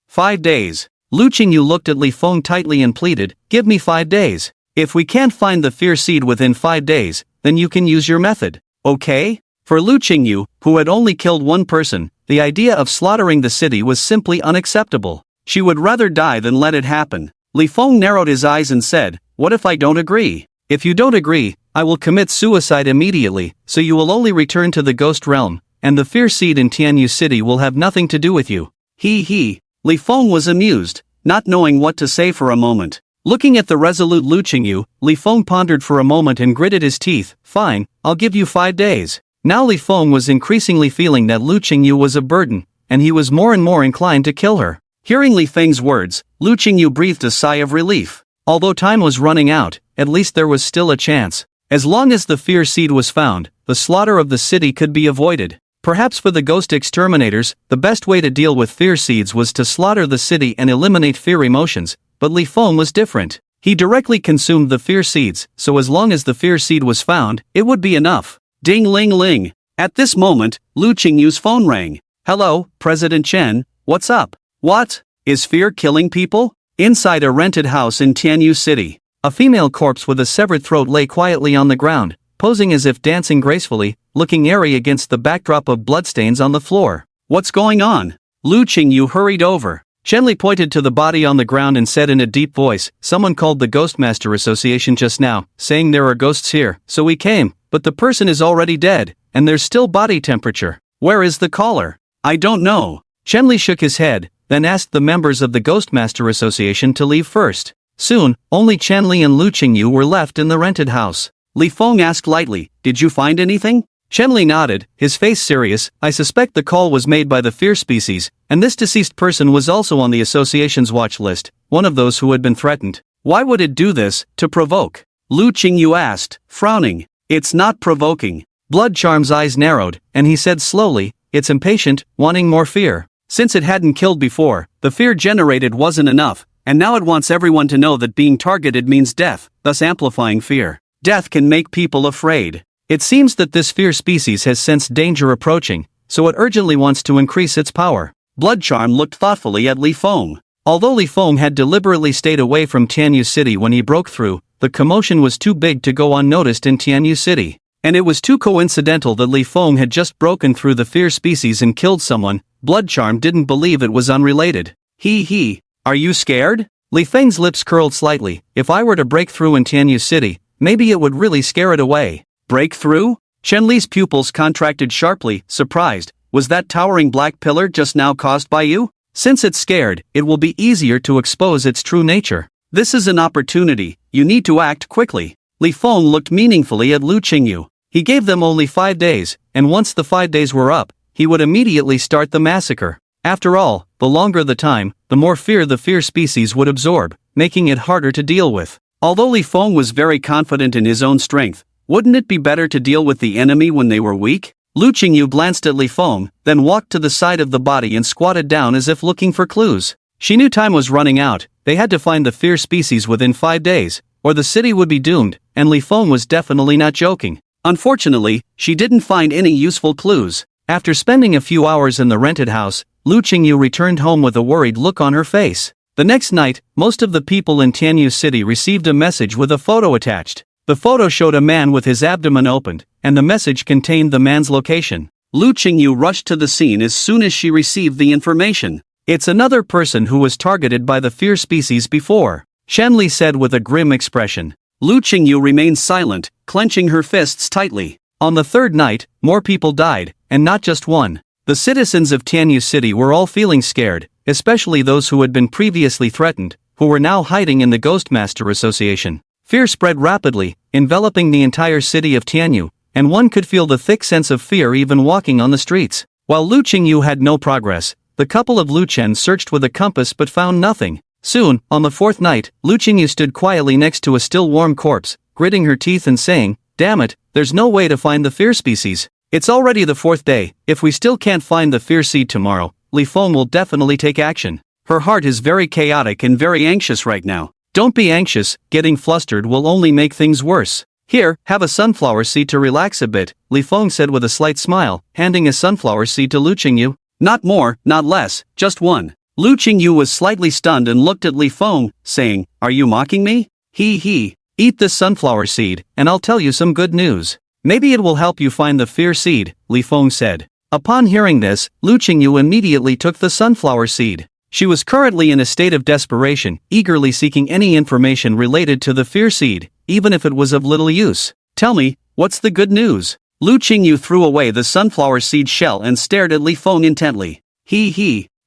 5 days. Lu Qingyu looked at Li Feng tightly and pleaded, give me 5 days. If we can't find the fear seed within 5 days, then you can use your method, okay? For Lu Qingyu, who had only killed one person, the idea of slaughtering the city was simply unacceptable. She would rather die than let it happen. Li Feng narrowed his eyes and said, what if I don't agree? If you don't agree, I will commit suicide immediately, so you will only return to the ghost realm, and the fear seed in Tianyu City will have nothing to do with you. He. Li Feng was amused, not knowing what to say for a moment. Looking at the resolute Lu Qingyu, Li Feng pondered for a moment and gritted his teeth. Fine, I'll give you 5 days. Now Li Feng was increasingly feeling that Lu Qingyu was a burden, and he was more and more inclined to kill her. Hearing Li Feng's words, Lu Qingyu breathed a sigh of relief. Although time was running out, at least there was still a chance. As long as the fear seed was found, the slaughter of the city could be avoided. Perhaps for the ghost exterminators, the best way to deal with fear seeds was to slaughter the city and eliminate fear emotions, but Li Feng was different. He directly consumed the fear seeds, so as long as the fear seed was found, it would be enough. Ding-ling-ling. At this moment, Lu Qingyu's phone rang. Hello, President Chen, what's up? What? Is fear killing people? Inside a rented house in Tianyu City, a female corpse with a severed throat lay quietly on the ground, posing as if dancing gracefully, looking airy against the backdrop of bloodstains on the floor. What's going on? Lu Qingyu hurried over. Chen Li pointed to the body on the ground and said in a deep voice, someone called the Ghostmaster Association just now, saying there are ghosts here, so we came, but the person is already dead, and there's still body temperature. Where is the caller? I don't know. Chen Li shook his head, then asked the members of the Ghostmaster Association to leave first. Soon, only Chen Li and Lu Qingyu were left in the rented house. Li Feng asked lightly, did you find anything? Chen Li nodded, his face serious. I suspect the call was made by the fear species, and this deceased person was also on the association's watch list, one of those who had been threatened. Why would it do this, to provoke? Lu Qingyu asked, frowning. It's not provoking. Blood Charm's eyes narrowed, and he said slowly, it's impatient, wanting more fear. Since it hadn't killed before, the fear generated wasn't enough, and now it wants everyone to know that being targeted means death, thus amplifying fear. Death can make people afraid. It seems that this fear species has sensed danger approaching, so it urgently wants to increase its power. Blood Charm looked thoughtfully at Li Feng. Although Li Feng had deliberately stayed away from Tianyu City when he broke through, the commotion was too big to go unnoticed in Tianyu City. And it was too coincidental that Li Feng had just broken through the fear species and killed someone. Blood Charm didn't believe it was unrelated. Are you scared? Li Feng's lips curled slightly. If I were to break through in Tianyu City, maybe it would really scare it away. Break through? Chen Li's pupils contracted sharply, surprised. Was that towering black pillar just now caused by you? Since it's scared, it will be easier to expose its true nature. This is an opportunity, you need to act quickly. Li Feng looked meaningfully at Lu Qingyu. He gave them only 5 days, and once the 5 days were up, he would immediately start the massacre. After all, the longer the time, the more fear the fear species would absorb, making it harder to deal with. Although Li Feng was very confident in his own strength, wouldn't it be better to deal with the enemy when they were weak? Lu Qingyu glanced at Li Feng, then walked to the side of the body and squatted down as if looking for clues. She knew time was running out, they had to find the fear species within 5 days, or the city would be doomed, and Li Feng was definitely not joking. Unfortunately, she didn't find any useful clues. After spending a few hours in the rented house, Lu Qingyu returned home with a worried look on her face. The next night, most of the people in Tianyu City received a message with a photo attached. The photo showed a man with his abdomen opened, and the message contained the man's location. Lu Qingyu rushed to the scene as soon as she received the information. It's another person who was targeted by the fear species before, Chen Li said with a grim expression. Lu Qingyu remained silent, clenching her fists tightly. On the third night, more people died, and not just one. The citizens of Tianyu City were all feeling scared, especially those who had been previously threatened, who were now hiding in the Ghostmaster Association. Fear spread rapidly, enveloping the entire city of Tianyu, and one could feel the thick sense of fear even walking on the streets. While Lu Qingyu had no progress, the couple of Lu Chen searched with a compass but found nothing. Soon, on the fourth night, Lu Qingyu stood quietly next to a still warm corpse, gritting her teeth and saying, damn it, there's no way to find the fear species. It's already the 4th day, if we still can't find the fear seed tomorrow, Li Feng will definitely take action. Her heart is very chaotic and very anxious right now. Don't be anxious, getting flustered will only make things worse. Here, have a sunflower seed to relax a bit, Li Feng said with a slight smile, handing a sunflower seed to Lu Qingyu. Not more, not less, just one. Lu Qingyu was slightly stunned and looked at Li Feng, saying, are you mocking me? Eat this sunflower seed, and I'll tell you some good news. Maybe it will help you find the fear seed, Li Feng said. Upon hearing this, Lu Qingyu immediately took the sunflower seed. She was currently in a state of desperation, eagerly seeking any information related to the fear seed, even if it was of little use. Tell me, what's the good news? Lu Qingyu threw away the sunflower seed shell and stared at Li Feng intently.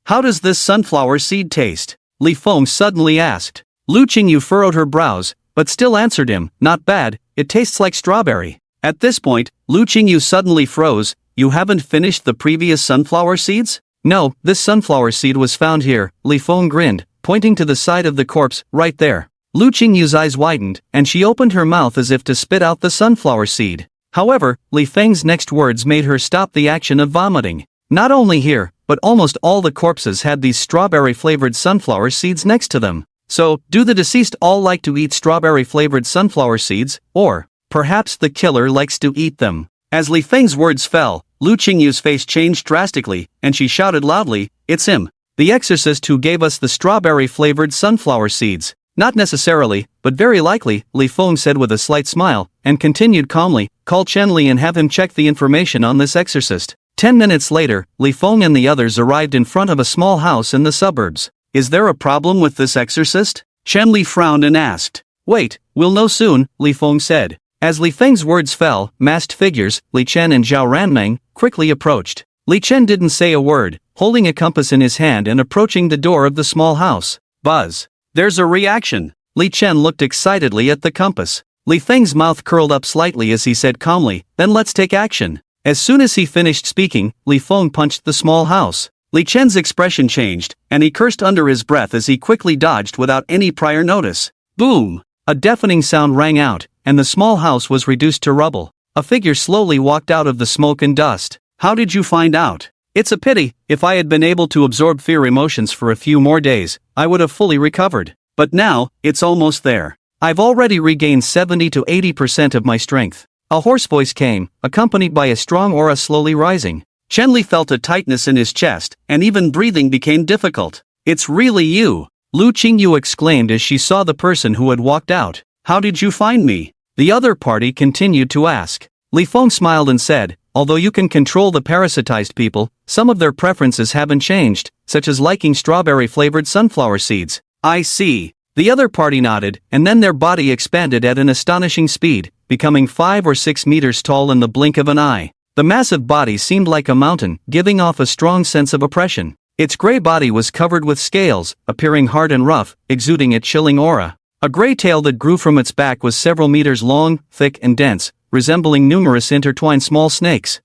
How does this sunflower seed taste? Li Feng suddenly asked. Lu Qingyu furrowed her brows, but still answered him, not bad, it tastes like strawberry. At this point, Lu Qingyu suddenly froze. You haven't finished the previous sunflower seeds? No, this sunflower seed was found here, Li Feng grinned, pointing to the side of the corpse, right there. Lu Qingyu's eyes widened, and she opened her mouth as if to spit out the sunflower seed. However, Li Feng's next words made her stop the action of vomiting. Not only here, but almost all the corpses had these strawberry-flavored sunflower seeds next to them. So, do the deceased all like to eat strawberry-flavored sunflower seeds, or perhaps the killer likes to eat them? As Li Feng's words fell, Lu Qingyu's face changed drastically, and she shouted loudly, "It's him! The exorcist who gave us the strawberry-flavored sunflower seeds." "Not necessarily, but very likely," Li Feng said with a slight smile, and continued calmly, "Call Chen Li and have him check the information on this exorcist." 10 minutes later, Li Feng and the others arrived in front of a small house in the suburbs. "Is there a problem with this exorcist?" Chen Li frowned and asked. "Wait, we'll know soon," Li Feng said. As Li Feng's words fell, masked figures, Li Chen and Zhao Ranmeng, quickly approached. Li Chen didn't say a word, holding a compass in his hand and approaching the door of the small house. Buzz. "There's a reaction." Li Chen looked excitedly at the compass. Li Feng's mouth curled up slightly as he said calmly, "Then let's take action." As soon as he finished speaking, Li Feng punched the small house. Li Chen's expression changed, and he cursed under his breath as he quickly dodged without any prior notice. Boom! A deafening sound rang out, and the small house was reduced to rubble. A figure slowly walked out of the smoke and dust. "How did you find out?" "It's a pity. If I had been able to absorb fear emotions for a few more days, I would have fully recovered. But now, it's almost there. I've already regained 70 to 80% of my strength." A hoarse voice came, accompanied by a strong aura slowly rising. Chen Li felt a tightness in his chest, and even breathing became difficult. "It's really you!" Lu Qingyu exclaimed as she saw the person who had walked out. "How did you find me?" The other party continued to ask. Li Feng smiled and said, "Although you can control the parasitized people, some of their preferences haven't changed, such as liking strawberry-flavored sunflower seeds." "I see." The other party nodded, and then their body expanded at an astonishing speed, becoming 5 or 6 meters tall in the blink of an eye. The massive body seemed like a mountain, giving off a strong sense of oppression. Its gray body was covered with scales, appearing hard and rough, exuding a chilling aura. A gray tail that grew from its back was several meters long, thick and dense, resembling numerous intertwined small snakes.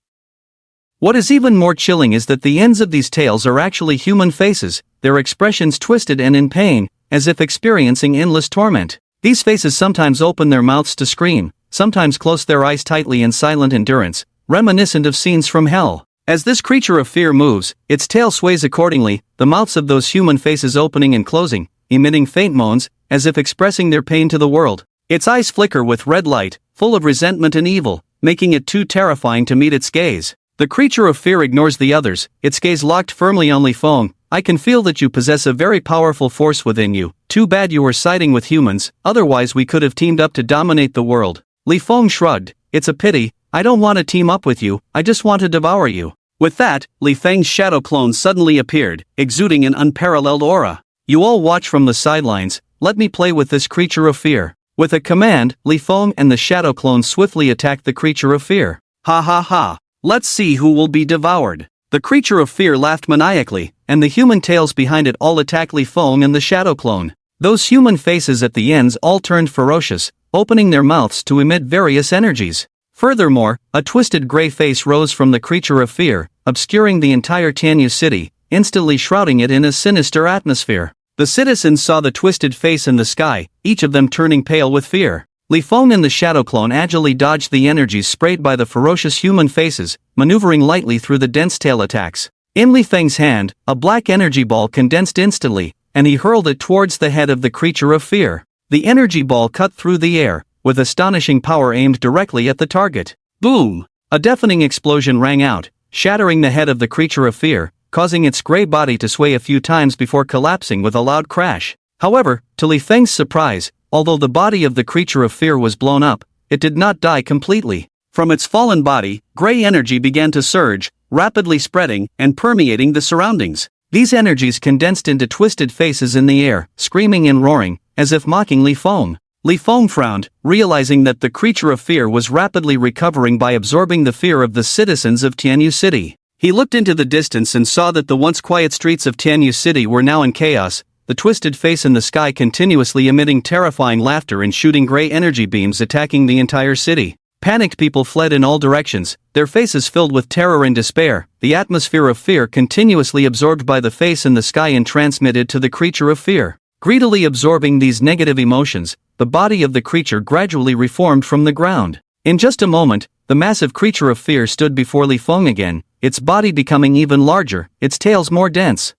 What is even more chilling is that the ends of these tails are actually human faces, their expressions twisted and in pain, as if experiencing endless torment. These faces sometimes open their mouths to scream, sometimes close their eyes tightly in silent endurance, reminiscent of scenes from hell. As this creature of fear moves, its tail sways accordingly, the mouths of those human faces opening and closing, emitting faint moans, as if expressing their pain to the world. Its eyes flicker with red light, full of resentment and evil, making it too terrifying to meet its gaze. The creature of fear ignores the others, its gaze locked firmly on Li Feng. "I can feel that you possess a very powerful force within you. Too bad you were siding with humans, otherwise we could have teamed up to dominate the world." Li Feng shrugged. "It's a pity. I don't want to team up with you, I just want to devour you." With that, Li Feng's shadow clone suddenly appeared, exuding an unparalleled aura. "You all watch from the sidelines, let me play with this creature of fear." With a command, Li Feng and the shadow clone swiftly attacked the creature of fear. "Ha ha ha! Let's see who will be devoured." The creature of fear laughed maniacally, and the human tails behind it all attacked Li Feng and the shadow clone. Those human faces at the ends all turned ferocious, opening their mouths to emit various energies. Furthermore, a twisted gray face rose from the creature of fear, obscuring the entire Tianyu city, instantly shrouding it in a sinister atmosphere. The citizens saw the twisted face in the sky, each of them turning pale with fear. Li Feng and the shadow clone agilely dodged the energies sprayed by the ferocious human faces, maneuvering lightly through the dense tail attacks. In Li Feng's hand, a black energy ball condensed instantly, and he hurled it towards the head of the creature of fear. The energy ball cut through the air, with astonishing power aimed directly at the target. Boom! A deafening explosion rang out, shattering the head of the creature of fear, causing its gray body to sway a few times before collapsing with a loud crash. However, to Li Feng's surprise, although the body of the creature of fear was blown up, it did not die completely. From its fallen body, gray energy began to surge, rapidly spreading and permeating the surroundings. These energies condensed into twisted faces in the air, screaming and roaring, as if mocking Li Feng. Li Feng frowned, realizing that the creature of fear was rapidly recovering by absorbing the fear of the citizens of Tianyu City. He looked into the distance and saw that the once quiet streets of Tianyu City were now in chaos, the twisted face in the sky continuously emitting terrifying laughter and shooting gray energy beams attacking the entire city. Panicked people fled in all directions, their faces filled with terror and despair, the atmosphere of fear continuously absorbed by the face in the sky and transmitted to the creature of fear. Greedily absorbing these negative emotions, the body of the creature gradually reformed from the ground. In just a moment, the massive creature of fear stood before Li Feng again, its body becoming even larger, its tails more dense.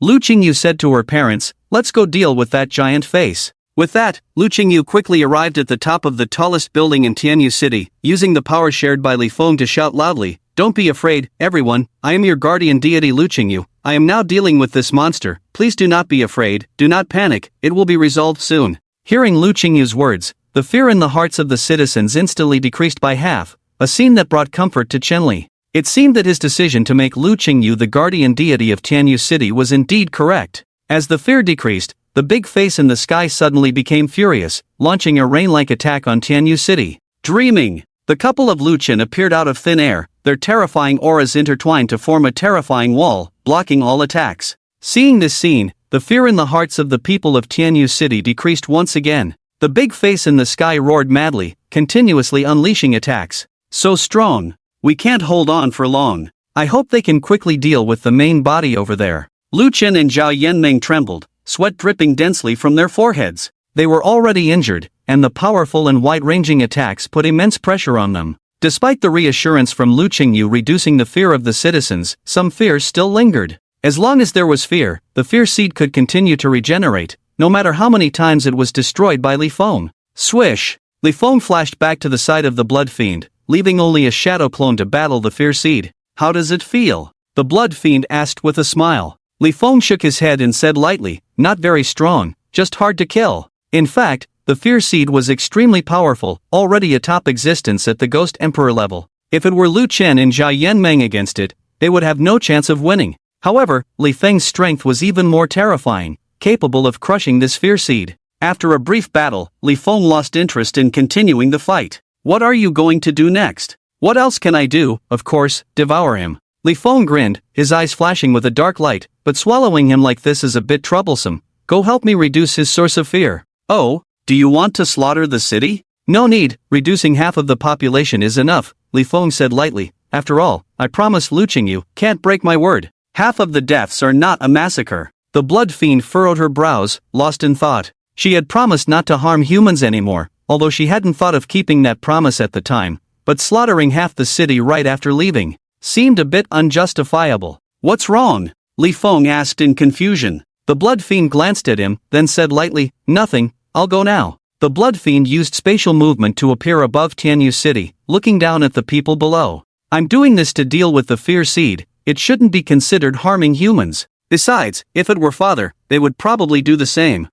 Lu Qingyu said to her parents, Let's go deal with that giant face. With that, Lu Qingyu quickly arrived at the top of the tallest building in Tianyu City, using the power shared by Li Feng to shout loudly, "Don't be afraid, everyone, I am your guardian deity Lu Qingyu. I am now dealing with this monster, please do not be afraid, do not panic, it will be resolved soon." Hearing Lu Qingyu's words, the fear in the hearts of the citizens instantly decreased by half, a scene that brought comfort to Chenli. It seemed that his decision to make Lu Qingyu the guardian deity of Tianyu City was indeed correct. As the fear decreased, the big face in the sky suddenly became furious, launching a rain-like attack on Tianyu City. Dreaming! The couple of Lu Qin appeared out of thin air, their terrifying auras intertwined to form a terrifying wall, blocking all attacks. Seeing this scene, the fear in the hearts of the people of Tianyu City decreased once again. The big face in the sky roared madly, continuously unleashing attacks. So strong! We can't hold on for long. I hope they can quickly deal with the main body over there. Lu Qin and Zhao Yanmeng trembled, sweat dripping densely from their foreheads. They were already injured, and the powerful and wide-ranging attacks put immense pressure on them. Despite the reassurance from Lu Qingyu reducing the fear of the citizens, some fears still lingered. As long as there was fear, the fear seed could continue to regenerate, no matter how many times it was destroyed by Li Feng. Swish! Li Feng flashed back to the side of the blood fiend, leaving only a shadow clone to battle the fear seed. "How does it feel?" the blood fiend asked with a smile. Li Feng shook his head and said lightly, "Not very strong, just hard to kill." In fact, the fear seed was extremely powerful, already atop existence at the Ghost Emperor level. If it were Lu Chen and Zhao Yanmeng against it, they would have no chance of winning. However, Li Feng's strength was even more terrifying, capable of crushing this fear seed. After a brief battle, Li Feng lost interest in continuing the fight. "What are you going to do next?" "What else can I do? Of course, devour him." Li Feng grinned, his eyes flashing with a dark light, "But swallowing him like this is a bit troublesome. Go help me reduce his source of fear." "Oh, do you want to slaughter the city?" "No need, reducing half of the population is enough," Li Feng said lightly. "After all, I promised Lu Qingyu, can't break my word. Half of the deaths are not a massacre." The blood fiend furrowed her brows, lost in thought. She had promised not to harm humans anymore, although she hadn't thought of keeping that promise at the time, but slaughtering half the city right after leaving seemed a bit unjustifiable. "What's wrong?" Li Feng asked in confusion. The blood fiend glanced at him, then said lightly, "Nothing, I'll go now." The blood fiend used spatial movement to appear above Tianyu City, looking down at the people below. "I'm doing this to deal with the fear seed, it shouldn't be considered harming humans. Besides, if it were father, they would probably do the same."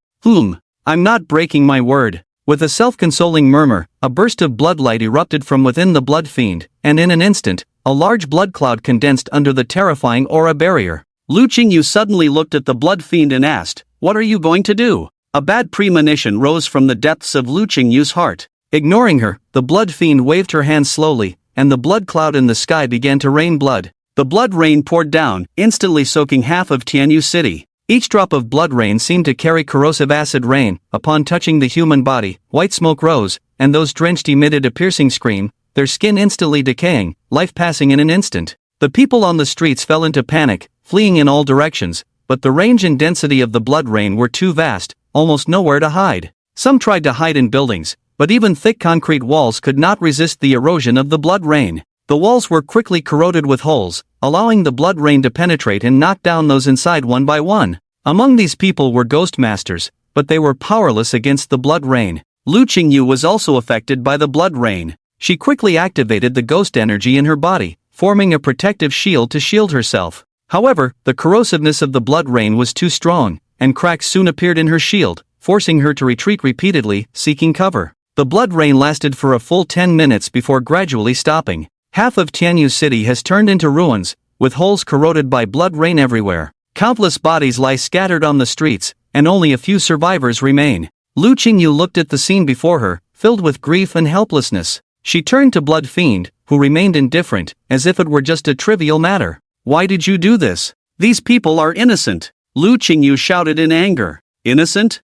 I'm not breaking my word." With a self-consoling murmur, a burst of bloodlight erupted from within the blood fiend, and in an instant, a large blood cloud condensed under the terrifying aura barrier. Lu Qingyu suddenly looked at the blood fiend and asked, "What are you going to do?" A bad premonition rose from the depths of Lu Qingyu's heart. Ignoring her, the blood fiend waved her hand slowly, and the blood cloud in the sky began to rain blood. The blood rain poured down, instantly soaking half of Tianyu City. Each drop of blood rain seemed to carry corrosive acid rain. Upon touching the human body, white smoke rose, and those drenched emitted a piercing scream, their skin instantly decaying, life passing in an instant. The people on the streets fell into panic, fleeing in all directions, but the range and density of the blood rain were too vast, almost nowhere to hide. Some tried to hide in buildings, but even thick concrete walls could not resist the erosion of the blood rain. The walls were quickly corroded with holes, allowing the blood rain to penetrate and knock down those inside one by one. Among these people were ghost masters, but they were powerless against the blood rain. Lu Qingyu was also affected by the blood rain. She quickly activated the ghost energy in her body, forming a protective shield to shield herself. However, the corrosiveness of the blood rain was too strong, and cracks soon appeared in her shield, forcing her to retreat repeatedly, seeking cover. The blood rain lasted for a full 10 minutes before gradually stopping. Half of Tianyu City has turned into ruins, with holes corroded by blood rain everywhere. Countless bodies lie scattered on the streets, and only a few survivors remain. Lu Qingyu looked at the scene before her, filled with grief and helplessness. She turned to Blood Fiend, who remained indifferent, as if it were just a trivial matter. "Why did you do this? These people are innocent," Lu Qingyu shouted in anger. "Innocent?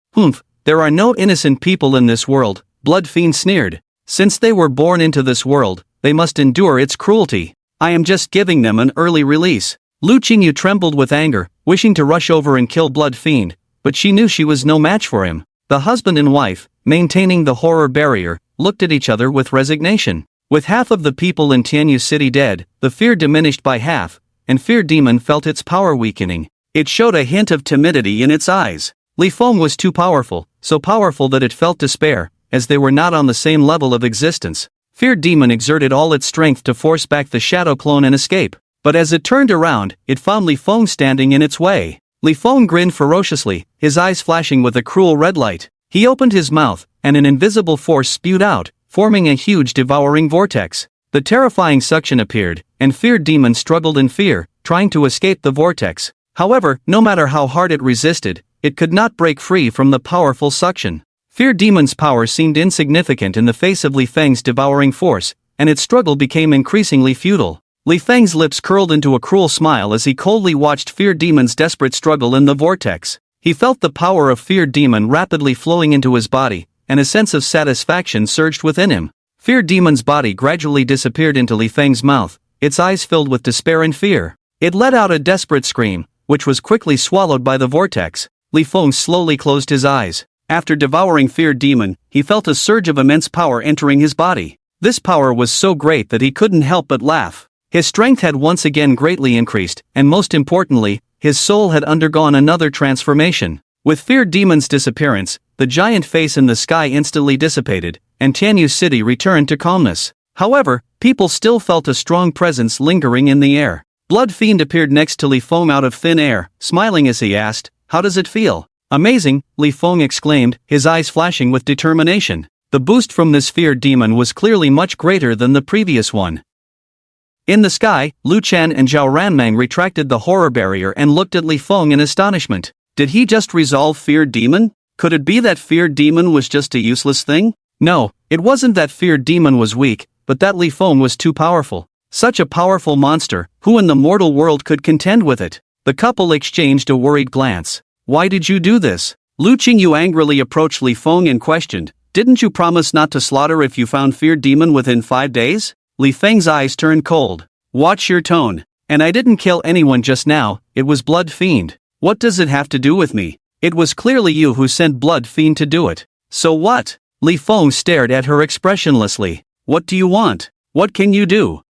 There are no innocent people in this world," Blood Fiend sneered. "Since they were born into this world, they must endure its cruelty. I am just giving them an early release." Lu Qingyu trembled with anger, wishing to rush over and kill Blood Fiend, but she knew she was no match for him. The husband and wife, maintaining the horror barrier, looked at each other with resignation. With half of the people in Tianyu City dead, the fear diminished by half, and Fear Demon felt its power weakening. It showed a hint of timidity in its eyes. Li Feng was too powerful, so powerful that it felt despair, as they were not on the same level of existence. Fear Demon exerted all its strength to force back the shadow clone and escape. But as it turned around, it found Li Feng standing in its way. Li Feng grinned ferociously, his eyes flashing with a cruel red light. He opened his mouth, and an invisible force spewed out, forming a huge devouring vortex. The terrifying suction appeared, and Fear Demon struggled in fear, trying to escape the vortex. However, no matter how hard it resisted, it could not break free from the powerful suction. Fear Demon's power seemed insignificant in the face of Li Feng's devouring force, and its struggle became increasingly futile. Li Feng's lips curled into a cruel smile as he coldly watched Fear Demon's desperate struggle in the vortex. He felt the power of Fear Demon rapidly flowing into his body, and a sense of satisfaction surged within him. Fear Demon's body gradually disappeared into Li Feng's mouth, its eyes filled with despair and fear. It let out a desperate scream, which was quickly swallowed by the vortex. Li Feng slowly closed his eyes. After devouring Fear Demon, he felt a surge of immense power entering his body. This power was so great that he couldn't help but laugh. His strength had once again greatly increased, and most importantly, his soul had undergone another transformation. With Fear Demon's disappearance, the giant face in the sky instantly dissipated, and Tianyu City returned to calmness. However, people still felt a strong presence lingering in the air. Blood Fiend appeared next to Li Feng out of thin air, smiling as he asked, "How does it feel?" "Amazing," Li Feng exclaimed, his eyes flashing with determination. The boost from this Fear Demon was clearly much greater than the previous one. In the sky, Lu Chen and Zhao Ranmang retracted the horror barrier and looked at Li Feng in astonishment. Did he just resolve Fear Demon? Could it be that Fear Demon was just a useless thing? No, it wasn't that Fear Demon was weak, but that Li Feng was too powerful. Such a powerful monster, who in the mortal world could contend with it? The couple exchanged a worried glance. "Why did you do this?" Lu Qingyu angrily approached Li Feng and questioned, "Didn't you promise not to slaughter if you found Fear Demon within 5 days? Li Feng's eyes turned cold. "Watch your tone. And I didn't kill anyone just now, it was Blood Fiend. What does it have to do with me? It was clearly you who sent Blood Fiend to do it. So what?" Li Feng stared at her expressionlessly. "What do you want? What can you do?"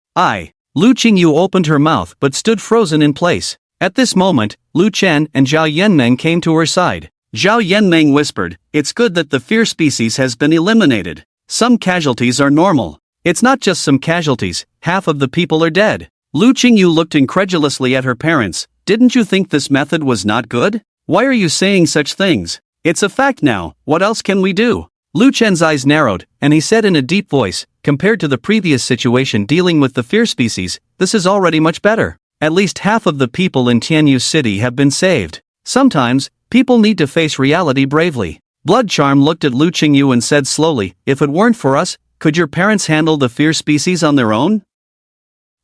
Lu Qingyu opened her mouth but stood frozen in place. At this moment, Lu Chen and Zhao Yanmeng came to her side. Zhao Yanmeng whispered, "It's good that the fear species has been eliminated. Some casualties are normal." "It's not just some casualties, half of the people are dead." Lu Qingyu looked incredulously at her parents. "Didn't you think this method was not good? Why are you saying such things? It's a fact now, what else can we do?" Lu Chen's eyes narrowed, and he said in a deep voice, "Compared to the previous situation dealing with the fear species, this is already much better. At least half of the people in Tianyu City have been saved. Sometimes, people need to face reality bravely." Blood Charm looked at Lu Qingyu and said slowly, "If it weren't for us, could your parents handle the fear species on their own?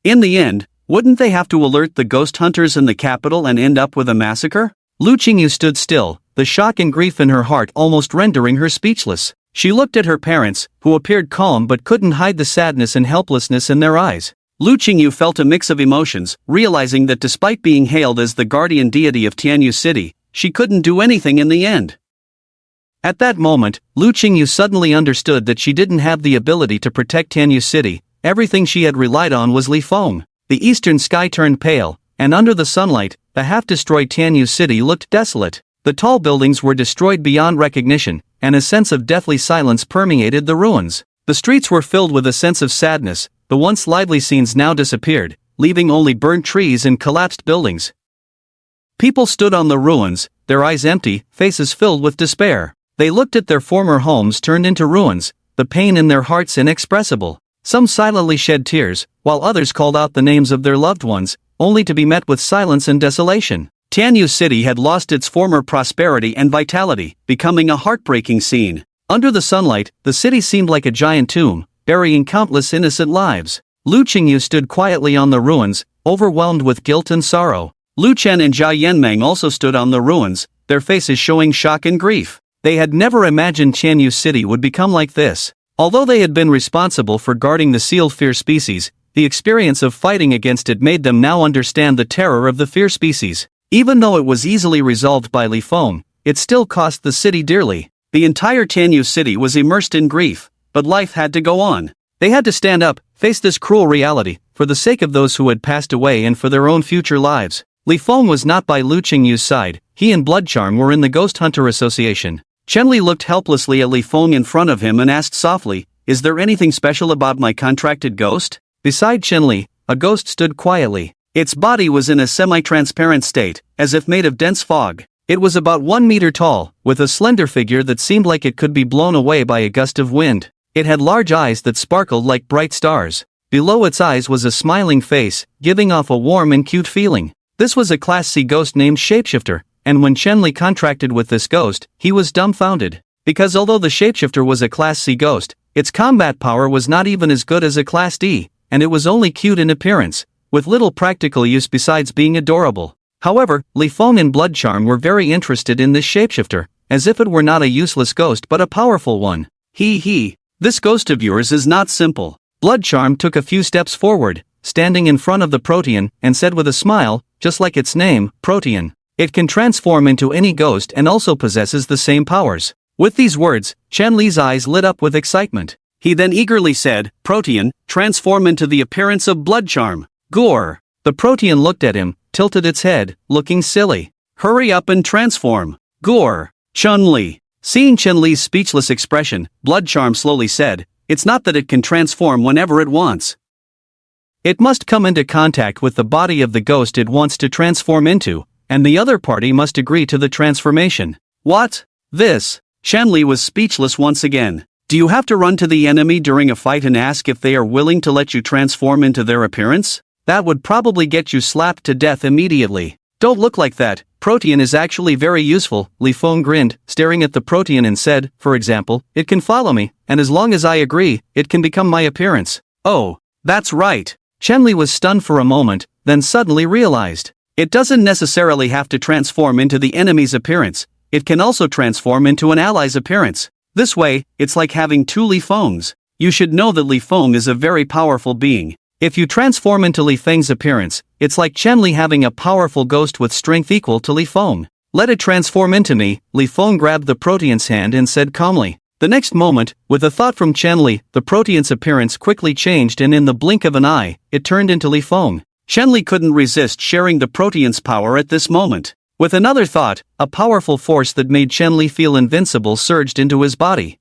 In the end, wouldn't they have to alert the ghost hunters in the capital and end up with a massacre?" Lu Qingyu stood still, the shock and grief in her heart almost rendering her speechless. She looked at her parents, who appeared calm but couldn't hide the sadness and helplessness in their eyes. Lu Qingyu felt a mix of emotions, realizing that despite being hailed as the guardian deity of Tianyu City, she couldn't do anything in the end. At that moment, Lu Qingyu suddenly understood that she didn't have the ability to protect Tianyu City. Everything she had relied on was Li Feng. The eastern sky turned pale, and under the sunlight, the half-destroyed Tianyu City looked desolate. The tall buildings were destroyed beyond recognition, and a sense of deathly silence permeated the ruins. The streets were filled with a sense of sadness. The once lively scenes now disappeared, leaving only burnt trees and collapsed buildings. People stood on the ruins, their eyes empty, faces filled with despair. They looked at their former homes turned into ruins, the pain in their hearts inexpressible. Some silently shed tears, while others called out the names of their loved ones, only to be met with silence and desolation. Tianyu City had lost its former prosperity and vitality, becoming a heartbreaking scene. Under the sunlight, the city seemed like a giant tomb, burying countless innocent lives. Lu Qingyu stood quietly on the ruins, overwhelmed with guilt and sorrow. Lu Chen and Zhao Yanmeng also stood on the ruins, their faces showing shock and grief. They had never imagined Tianyu City would become like this. Although they had been responsible for guarding the sealed fear species, the experience of fighting against it made them now understand the terror of the fear species. Even though it was easily resolved by Li Feng, it still cost the city dearly. The entire Tianyu City was immersed in grief, but life had to go on. They had to stand up, face this cruel reality, for the sake of those who had passed away and for their own future lives. Li Feng was not by Lu Qingyu's side, he and Bloodcharm were in the Ghost Hunter Association. Chenli looked helplessly at Li Feng in front of him and asked softly, "Is there anything special about my contracted ghost?" Beside Chenli, a ghost stood quietly. Its body was in a semi-transparent state, as if made of dense fog. It was about 1 meter tall, with a slender figure that seemed like it could be blown away by a gust of wind. It had large eyes that sparkled like bright stars. Below its eyes was a smiling face, giving off a warm and cute feeling. This was a Class C ghost named Shapeshifter, and when Chenli contracted with this ghost, he was dumbfounded. Because although the Shapeshifter was a Class C ghost, its combat power was not even as good as a Class D, and it was only cute in appearance, with little practical use besides being adorable. However, Li Feng and Bloodcharm were very interested in this Shapeshifter, as if it were not a useless ghost but a powerful one. This ghost of yours is not simple. Bloodcharm took a few steps forward, standing in front of the Protean, and said with a smile, just like its name, Protean. It can transform into any ghost and also possesses the same powers. With these words, Chenli's eyes lit up with excitement. He then eagerly said, "Protean, transform into the appearance of Bloodcharm." Gore. The Protean looked at him, tilted its head, looking silly. "Hurry up and transform." Gore. Chun-Li. Seeing Chenli's speechless expression, Bloodcharm slowly said, "It's not that it can transform whenever it wants. It must come into contact with the body of the ghost it wants to transform into, and the other party must agree to the transformation." What? This? Chenli was speechless once again. Do you have to run to the enemy during a fight and ask if they are willing to let you transform into their appearance? That would probably get you slapped to death immediately. Don't look like that. Protean is actually very useful. Li Feng grinned, staring at the Protean and said, "For example, it can follow me, and as long as I agree, it can become my appearance." Oh, that's right. Chenli was stunned for a moment, then suddenly realized. It doesn't necessarily have to transform into the enemy's appearance, it can also transform into an ally's appearance. This way, it's like having two Li Fengs. You should know that Li Feng is a very powerful being. If you transform into Li Feng's appearance, it's like Chenli having a powerful ghost with strength equal to Li Feng. "Let it transform into me." Li Feng grabbed the Protean's hand and said calmly. The next moment, with a thought from Chenli, the Protean's appearance quickly changed and in the blink of an eye, it turned into Li Feng. Chenli couldn't resist sharing the Protean's power at this moment. With another thought, a powerful force that made Chenli feel invincible surged into his body.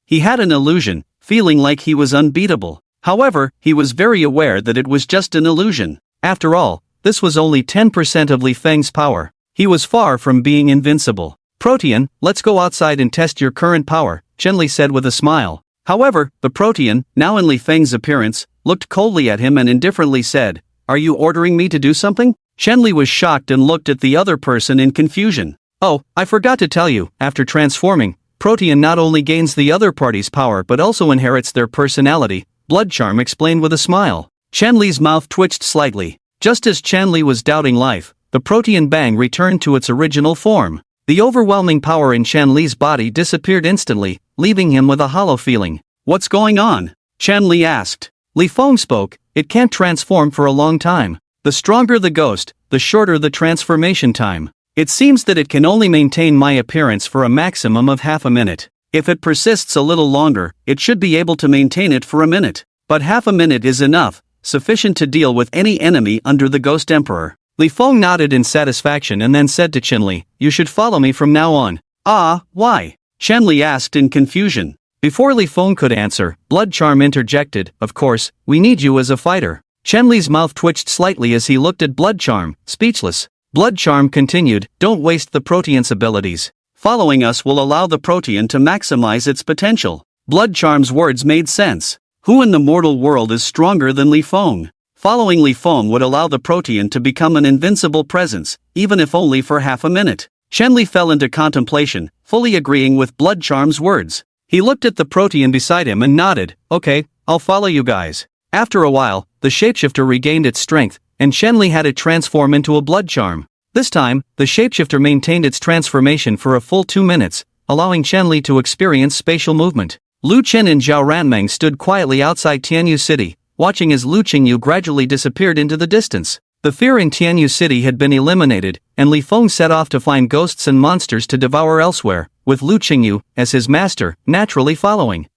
He had an illusion, feeling like he was unbeatable. However, he was very aware that it was just an illusion. After all, this was only 10% of Li Feng's power. He was far from being invincible. "Protean, let's go outside and test your current power," Chenli said with a smile. However, the Protean, now in Li Feng's appearance, looked coldly at him and indifferently said, "Are you ordering me to do something?" Chenli was shocked and looked at the other person in confusion. "Oh, I forgot to tell you, after transforming, Protean not only gains the other party's power but also inherits their personality," Bloodcharm explained with a smile. Chenli's mouth twitched slightly. Just as Chenli was doubting life, the Protean Bang returned to its original form. The overwhelming power in Chenli's body disappeared instantly, leaving him with a hollow feeling. "What's going on?" Chenli asked. Li Feng spoke, "It can't transform for a long time. The stronger the ghost, the shorter the transformation time. It seems that it can only maintain my appearance for a maximum of half a minute. If it persists a little longer, it should be able to maintain it for a minute. But half a minute is enough, sufficient to deal with any enemy under the Ghost Emperor." Li Feng nodded in satisfaction and then said to Chenli, "You should follow me from now on." "Ah, why?" Chenli asked in confusion. Before Li Feng could answer, Bloodcharm interjected, "Of course, we need you as a fighter." Chenli's mouth twitched slightly as he looked at Bloodcharm, speechless. Bloodcharm continued, "Don't waste the Protean's abilities. Following us will allow the Protean to maximize its potential." Bloodcharm's words made sense. Who in the mortal world is stronger than Li Feng? Following Li Feng would allow the Protean to become an invincible presence, even if only for half a minute. Chenli fell into contemplation, fully agreeing with Bloodcharm's words. He looked at the Protean beside him and nodded, "Okay, I'll follow you guys." After a while, the shapeshifter regained its strength, and Chenli had it transform into a Bloodcharm. This time, the shapeshifter maintained its transformation for a full 2 minutes, allowing Chenli to experience spatial movement. Lu Chen and Zhao Ranmeng stood quietly outside Tianyu City, watching as Lu Qingyu gradually disappeared into the distance. The fear in Tianyu City had been eliminated, and Li Feng set off to find ghosts and monsters to devour elsewhere, with Lu Qingyu, as his master, naturally following.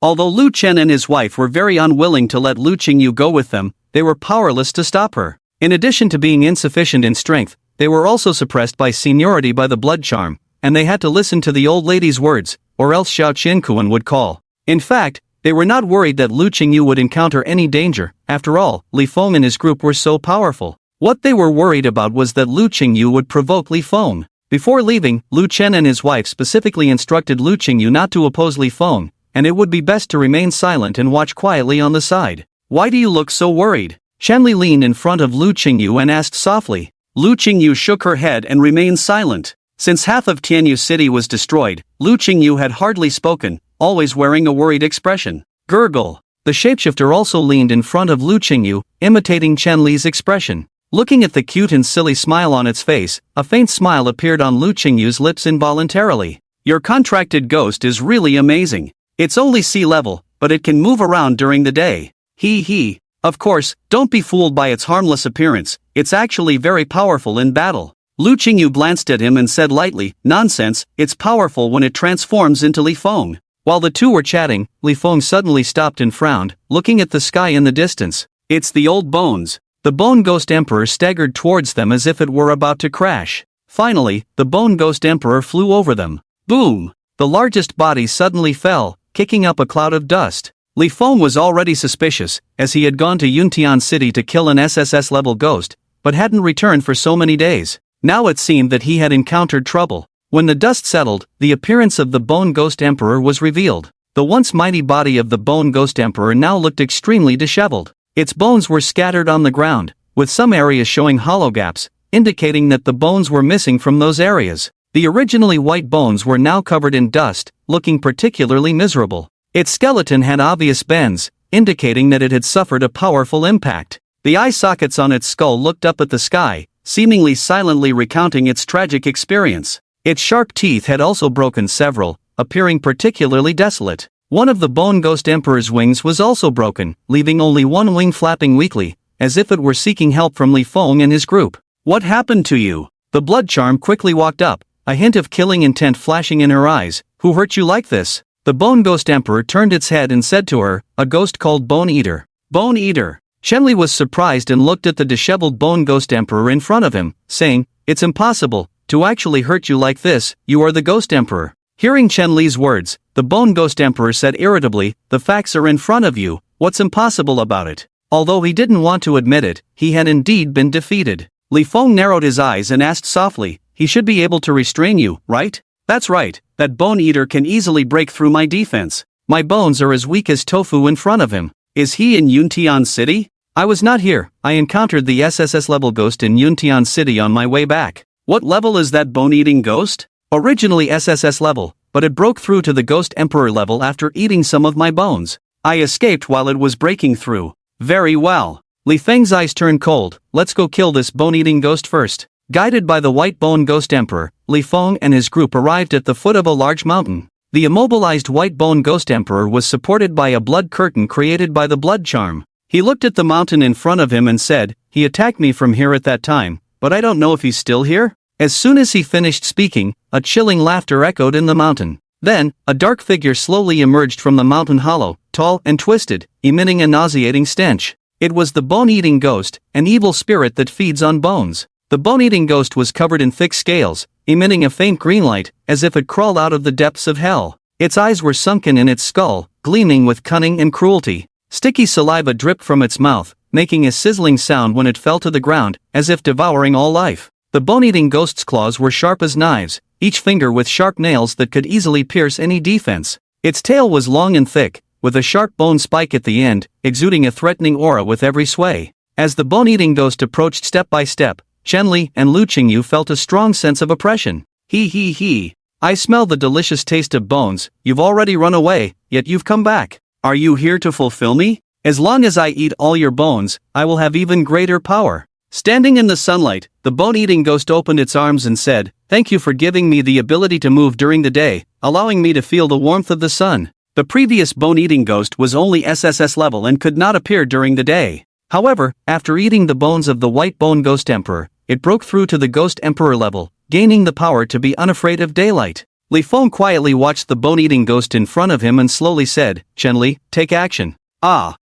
Although Lu Chen and his wife were very unwilling to let Lu Qingyu go with them, they were powerless to stop her. In addition to being insufficient in strength, they were also suppressed by seniority by the blood charm, and they had to listen to the old lady's words, or else Xiao Qinkuan would call. In fact, they were not worried that Lu Qingyu would encounter any danger. After all, Li Feng and his group were so powerful. What they were worried about was that Lu Qingyu would provoke Li Feng. Before leaving, Lu Chen and his wife specifically instructed Lu Qingyu not to oppose Li Feng, and it would be best to remain silent and watch quietly on the side. Why do you look so worried? Shenli leaned in front of Lu Qingyu and asked softly. Lu Qingyu shook her head and remained silent. Since half of Tianyu City was destroyed, Lu Qingyu had hardly spoken, always wearing a worried expression. Gurgle. The shapeshifter also leaned in front of Lu Qingyu, imitating Chen Li's expression. Looking at the cute and silly smile on its face, a faint smile appeared on Lu Qingyu's lips involuntarily. Your contracted ghost is really amazing. It's only sea level, but it can move around during the day. He. Of course, don't be fooled by its harmless appearance, it's actually very powerful in battle. Lu Qingyu glanced at him and said lightly, nonsense, it's powerful when it transforms into Li Feng. While the two were chatting, Li Feng suddenly stopped and frowned, looking at the sky in the distance. It's the old bones. The Bone Ghost Emperor staggered towards them as if it were about to crash. Finally, the Bone Ghost Emperor flew over them. Boom! The largest body suddenly fell, kicking up a cloud of dust. Li Feng was already suspicious, as he had gone to Yuntian City to kill an SSS-level ghost, but hadn't returned for so many days. Now it seemed that he had encountered trouble. When the dust settled, the appearance of the Bone Ghost Emperor was revealed. The once mighty body of the Bone Ghost Emperor now looked extremely disheveled. Its bones were scattered on the ground, with some areas showing hollow gaps, indicating that the bones were missing from those areas. The originally white bones were now covered in dust, looking particularly miserable. Its skeleton had obvious bends, indicating that it had suffered a powerful impact. The eye sockets on its skull looked up at the sky, seemingly silently recounting its tragic experience. Its sharp teeth had also broken several, appearing particularly desolate. One of the Bone Ghost Emperor's wings was also broken, leaving only one wing flapping weakly, as if it were seeking help from Li Feng and his group. What happened to you? The blood charm quickly walked up, a hint of killing intent flashing in her eyes. Who hurt you like this? The Bone Ghost Emperor turned its head and said to her, a ghost called Bone Eater. Bone Eater. Shenli was surprised and looked at the disheveled Bone Ghost Emperor in front of him, saying, it's impossible to actually hurt you like this, you are the Ghost Emperor. Hearing Chen Li's words, the Bone Ghost Emperor said irritably, the facts are in front of you, what's impossible about it? Although he didn't want to admit it, he had indeed been defeated. Li Feng narrowed his eyes and asked softly, he should be able to restrain you, right? That's right, that Bone Eater can easily break through my defense. My bones are as weak as tofu in front of him. Is he in Yuntian City? I was not here, I encountered the SSS-level ghost in Yuntian City on my way back. What level is that bone-eating ghost? Originally SSS level, but it broke through to the Ghost Emperor level after eating some of my bones. I escaped while it was breaking through. Very well. Li Feng's eyes turned cold, let's go kill this bone-eating ghost first. Guided by the White Bone Ghost Emperor, Li Feng and his group arrived at the foot of a large mountain. The immobilized White Bone Ghost Emperor was supported by a blood curtain created by the blood charm. He looked at the mountain in front of him and said, he attacked me from here at that time, but I don't know if he's still here? As soon as he finished speaking, a chilling laughter echoed in the mountain. Then, a dark figure slowly emerged from the mountain hollow, tall and twisted, emitting a nauseating stench. It was the bone-eating ghost, an evil spirit that feeds on bones. The bone-eating ghost was covered in thick scales, emitting a faint green light, as if it crawled out of the depths of hell. Its eyes were sunken in its skull, gleaming with cunning and cruelty. Sticky saliva dripped from its mouth, making a sizzling sound when it fell to the ground, as if devouring all life. The bone-eating ghost's claws were sharp as knives, each finger with sharp nails that could easily pierce any defense. Its tail was long and thick, with a sharp bone spike at the end, exuding a threatening aura with every sway. As the bone-eating ghost approached step by step, Chen Li and Lu Qingyu felt a strong sense of oppression. He. I smell the delicious taste of bones, you've already run away, yet you've come back. Are you here to fulfill me? As long as I eat all your bones, I will have even greater power. Standing in the sunlight, the bone-eating ghost opened its arms and said, thank you for giving me the ability to move during the day, allowing me to feel the warmth of the sun. The previous bone-eating ghost was only SSS level and could not appear during the day. However, after eating the bones of the White Bone Ghost Emperor, it broke through to the Ghost Emperor level, gaining the power to be unafraid of daylight. Li Feng quietly watched the bone-eating ghost in front of him and slowly said, Chen Li, take action. Oh.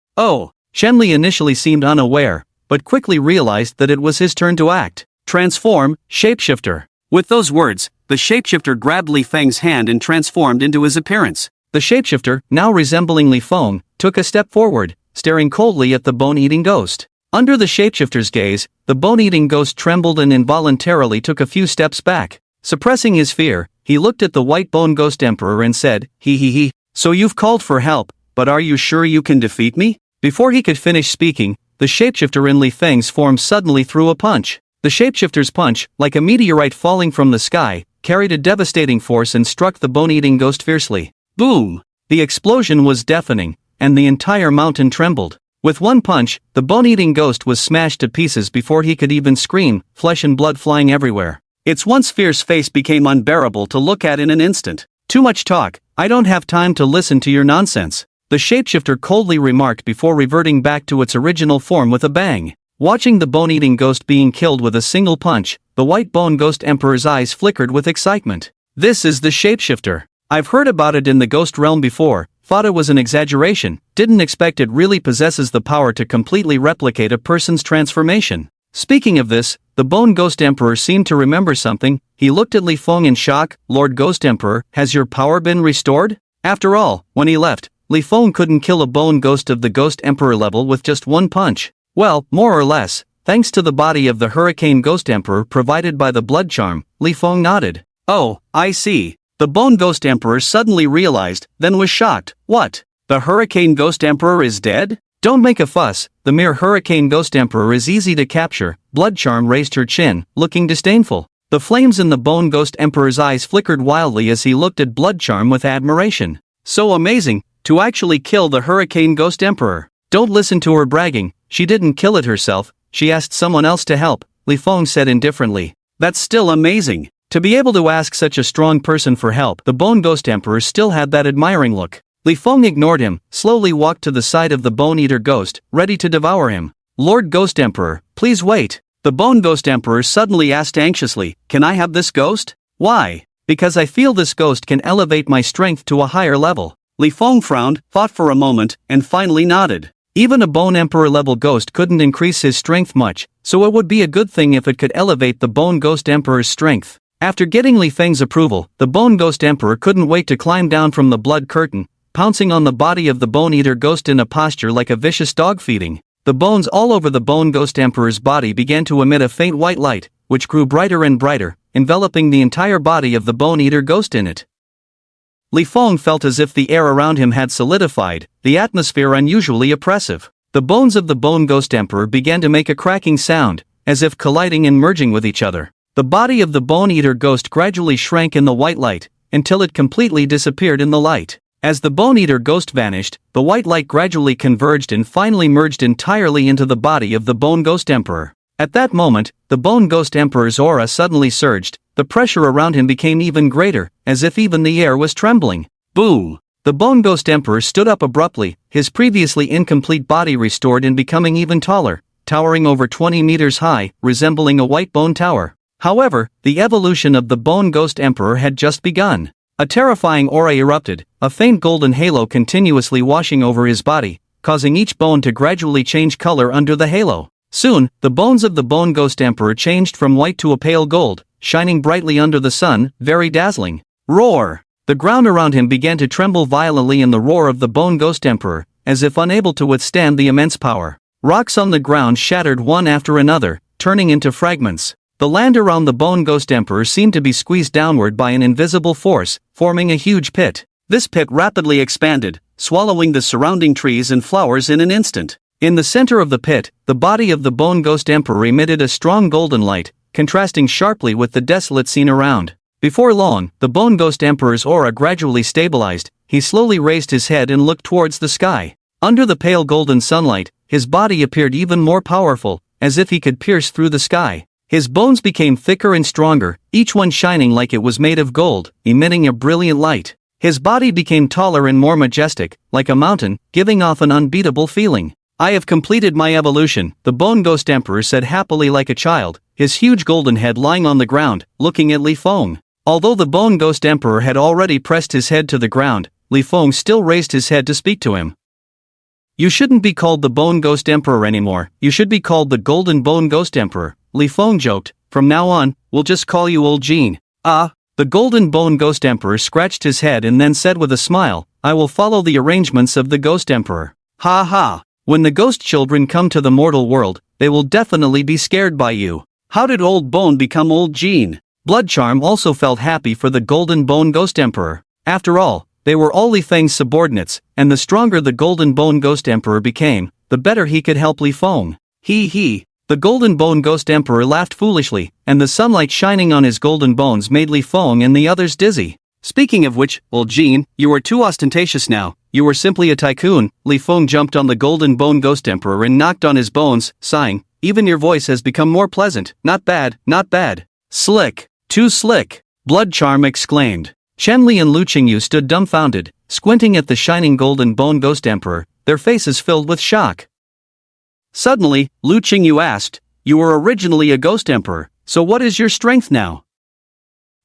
Chen Li initially seemed unaware, but quickly realized that it was his turn to act. Transform, shapeshifter. With those words, the shapeshifter grabbed Li Feng's hand and transformed into his appearance. The shapeshifter, now resembling Li Feng, took a step forward, staring coldly at the bone-eating ghost. Under the shapeshifter's gaze, the bone-eating ghost trembled and involuntarily took a few steps back. Suppressing his fear, he looked at the white bone ghost emperor and said, "He. So you've called for help, but are you sure you can defeat me?" Before he could finish speaking, the shapeshifter in Li Feng's form suddenly threw a punch. The shapeshifter's punch, like a meteorite falling from the sky, carried a devastating force and struck the bone-eating ghost fiercely. Boom! The explosion was deafening, and the entire mountain trembled. With one punch, the bone-eating ghost was smashed to pieces before he could even scream, flesh and blood flying everywhere. Its once fierce face became unbearable to look at in an instant. "Too much talk, I don't have time to listen to your nonsense," the shapeshifter coldly remarked before reverting back to its original form with a bang. Watching the bone-eating ghost being killed with a single punch, the white bone ghost emperor's eyes flickered with excitement. "This is the shapeshifter. I've heard about it in the ghost realm before, thought it was an exaggeration, didn't expect it really possesses the power to completely replicate a person's transformation." Speaking of this, the bone ghost emperor seemed to remember something. He looked at Li Feng in shock. "Lord Ghost Emperor, has your power been restored?" After all, when he left, Li Feng couldn't kill a bone ghost of the ghost emperor level with just one punch. Well, more or less, thanks to the body of the hurricane ghost emperor provided by the blood charm. Li Feng nodded. "Oh, I see." The bone ghost emperor suddenly realized, then was shocked. "What? The hurricane ghost emperor is dead? Don't make a fuss, the mere hurricane ghost emperor is easy to capture." Blood charm raised her chin, looking disdainful. The flames in the bone ghost emperor's eyes flickered wildly as he looked at blood charm with admiration. "So amazing, to actually kill the hurricane ghost emperor." "Don't listen to her bragging, she didn't kill it herself, she asked someone else to help," Li Feng said indifferently. "That's still amazing. To be able to ask such a strong person for help." The bone ghost emperor still had that admiring look. Li Feng ignored him, slowly walked to the side of the bone-eater ghost, ready to devour him. "Lord Ghost Emperor, please wait." The bone ghost emperor suddenly asked anxiously, "Can I have this ghost?" "Why?" "Because I feel this ghost can elevate my strength to a higher level." Li Feng frowned, thought for a moment, and finally nodded. Even a bone emperor level ghost couldn't increase his strength much, so it would be a good thing if it could elevate the bone ghost emperor's strength. After getting Li Feng's approval, the bone ghost emperor couldn't wait to climb down from the blood curtain, pouncing on the body of the bone-eater ghost in a posture like a vicious dog feeding. The bones all over the bone ghost emperor's body began to emit a faint white light, which grew brighter and brighter, enveloping the entire body of the bone-eater ghost in it. Li Feng felt as if the air around him had solidified, the atmosphere unusually oppressive. The bones of the bone ghost emperor began to make a cracking sound, as if colliding and merging with each other. The body of the bone-eater ghost gradually shrank in the white light, until it completely disappeared in the light. As the bone-eater ghost vanished, the white light gradually converged and finally merged entirely into the body of the bone ghost emperor. At that moment, the bone ghost emperor's aura suddenly surged, the pressure around him became even greater, as if even the air was trembling. Boom! The bone ghost emperor stood up abruptly, his previously incomplete body restored and becoming even taller, towering over 20 meters high, resembling a white bone tower. However, the evolution of the bone ghost emperor had just begun. A terrifying aura erupted, a faint golden halo continuously washing over his body, causing each bone to gradually change color under the halo. Soon, the bones of the bone ghost emperor changed from white to a pale gold, shining brightly under the sun, very dazzling. Roar! The ground around him began to tremble violently in the roar of the bone ghost emperor, as if unable to withstand the immense power. Rocks on the ground shattered one after another, turning into fragments. The land around the bone ghost emperor seemed to be squeezed downward by an invisible force, forming a huge pit. This pit rapidly expanded, swallowing the surrounding trees and flowers in an instant. In the center of the pit, the body of the bone ghost emperor emitted a strong golden light, contrasting sharply with the desolate scene around. Before long, the bone ghost emperor's aura gradually stabilized. He slowly raised his head and looked towards the sky. Under the pale golden sunlight, his body appeared even more powerful, as if he could pierce through the sky. His bones became thicker and stronger, each one shining like it was made of gold, emitting a brilliant light. His body became taller and more majestic, like a mountain, giving off an unbeatable feeling. "I have completed my evolution," the bone ghost emperor said happily like a child, his huge golden head lying on the ground, looking at Li Feng. Although the bone ghost emperor had already pressed his head to the ground, Li Feng still raised his head to speak to him. You shouldn't be called the Bone Ghost Emperor anymore, you should be called the Golden Bone Ghost Emperor, Li Feng joked. From now on, we'll just call you Old Jean. Ah. The Golden Bone Ghost Emperor scratched his head and then said with a smile, I will follow the arrangements of the Ghost Emperor. Ha ha. When the ghost children come to the mortal world, they will definitely be scared by you. How did Old Bone become Old Jean? Bloodcharm also felt happy for the Golden Bone Ghost Emperor. After all, they were all Li Feng's subordinates, and the stronger the Golden Bone Ghost Emperor became, the better he could help Li Feng. He. The Golden Bone Ghost Emperor laughed foolishly, and the sunlight shining on his golden bones made Li Feng and the others dizzy. Speaking of which, Old Jean, you are too ostentatious now, you were simply a tycoon. Li Feng jumped on the Golden Bone Ghost Emperor and knocked on his bones, sighing, even your voice has become more pleasant, not bad, not bad. Slick, too slick, Bloodcharm exclaimed. Chenli and Lu Qingyu stood dumbfounded, squinting at the shining Golden Bone Ghost Emperor, their faces filled with shock. Suddenly, Lu Qingyu asked, you were originally a ghost emperor, so what is your strength now?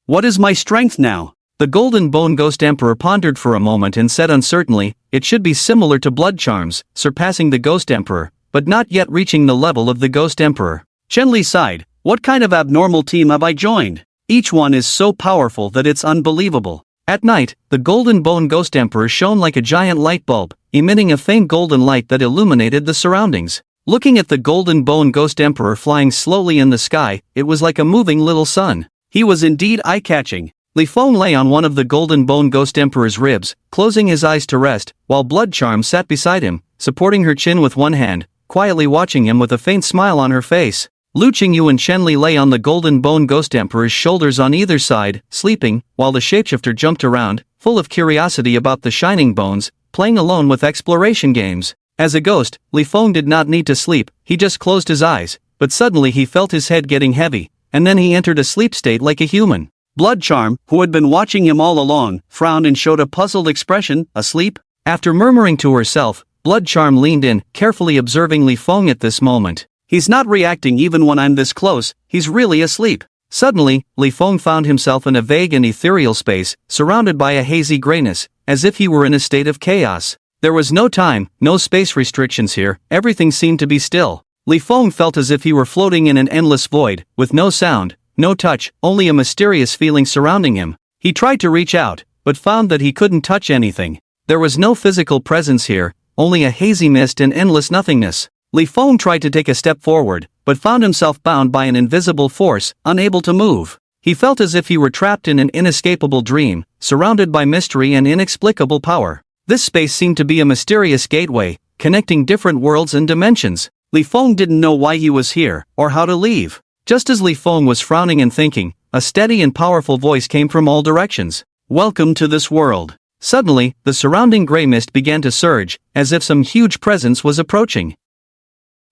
What is my strength now? The Golden Bone Ghost Emperor pondered for a moment and said uncertainly, it should be similar to Bloodcharm's, surpassing the Ghost Emperor, but not yet reaching the level of the Ghost Emperor. Chenli sighed, what kind of abnormal team have I joined? Each one is so powerful that it's unbelievable. At night, the Golden Bone Ghost Emperor shone like a giant light bulb, emitting a faint golden light that illuminated the surroundings. Looking at the Golden Bone Ghost Emperor flying slowly in the sky, it was like a moving little sun. He was indeed eye-catching. Li Feng lay on one of the Golden Bone Ghost Emperor's ribs, closing his eyes to rest, while Bloodcharm sat beside him, supporting her chin with one hand, quietly watching him with a faint smile on her face. Lu Qingyu and Chenli lay on the Golden Bone Ghost Emperor's shoulders on either side, sleeping, while the shapeshifter jumped around, full of curiosity about the shining bones, playing alone with exploration games. As a ghost, Li Feng did not need to sleep, he just closed his eyes, but suddenly he felt his head getting heavy, and then he entered a sleep state like a human. Bloodcharm, who had been watching him all along, frowned and showed a puzzled expression. Asleep? After murmuring to herself, Bloodcharm leaned in, carefully observing Li Feng at this moment. He's not reacting even when I'm this close, he's really asleep. Suddenly, Li Feng found himself in a vague and ethereal space, surrounded by a hazy grayness, as if he were in a state of chaos. There was no time, no space restrictions here, everything seemed to be still. Li Feng felt as if he were floating in an endless void, with no sound, no touch, only a mysterious feeling surrounding him. He tried to reach out, but found that he couldn't touch anything. There was no physical presence here, only a hazy mist and endless nothingness. Li Feng tried to take a step forward, but found himself bound by an invisible force, unable to move. He felt as if he were trapped in an inescapable dream, surrounded by mystery and inexplicable power. This space seemed to be a mysterious gateway, connecting different worlds and dimensions. Li Feng didn't know why he was here, or how to leave. Just as Li Feng was frowning and thinking, a steady and powerful voice came from all directions. Welcome to this world. Suddenly, the surrounding gray mist began to surge, as if some huge presence was approaching.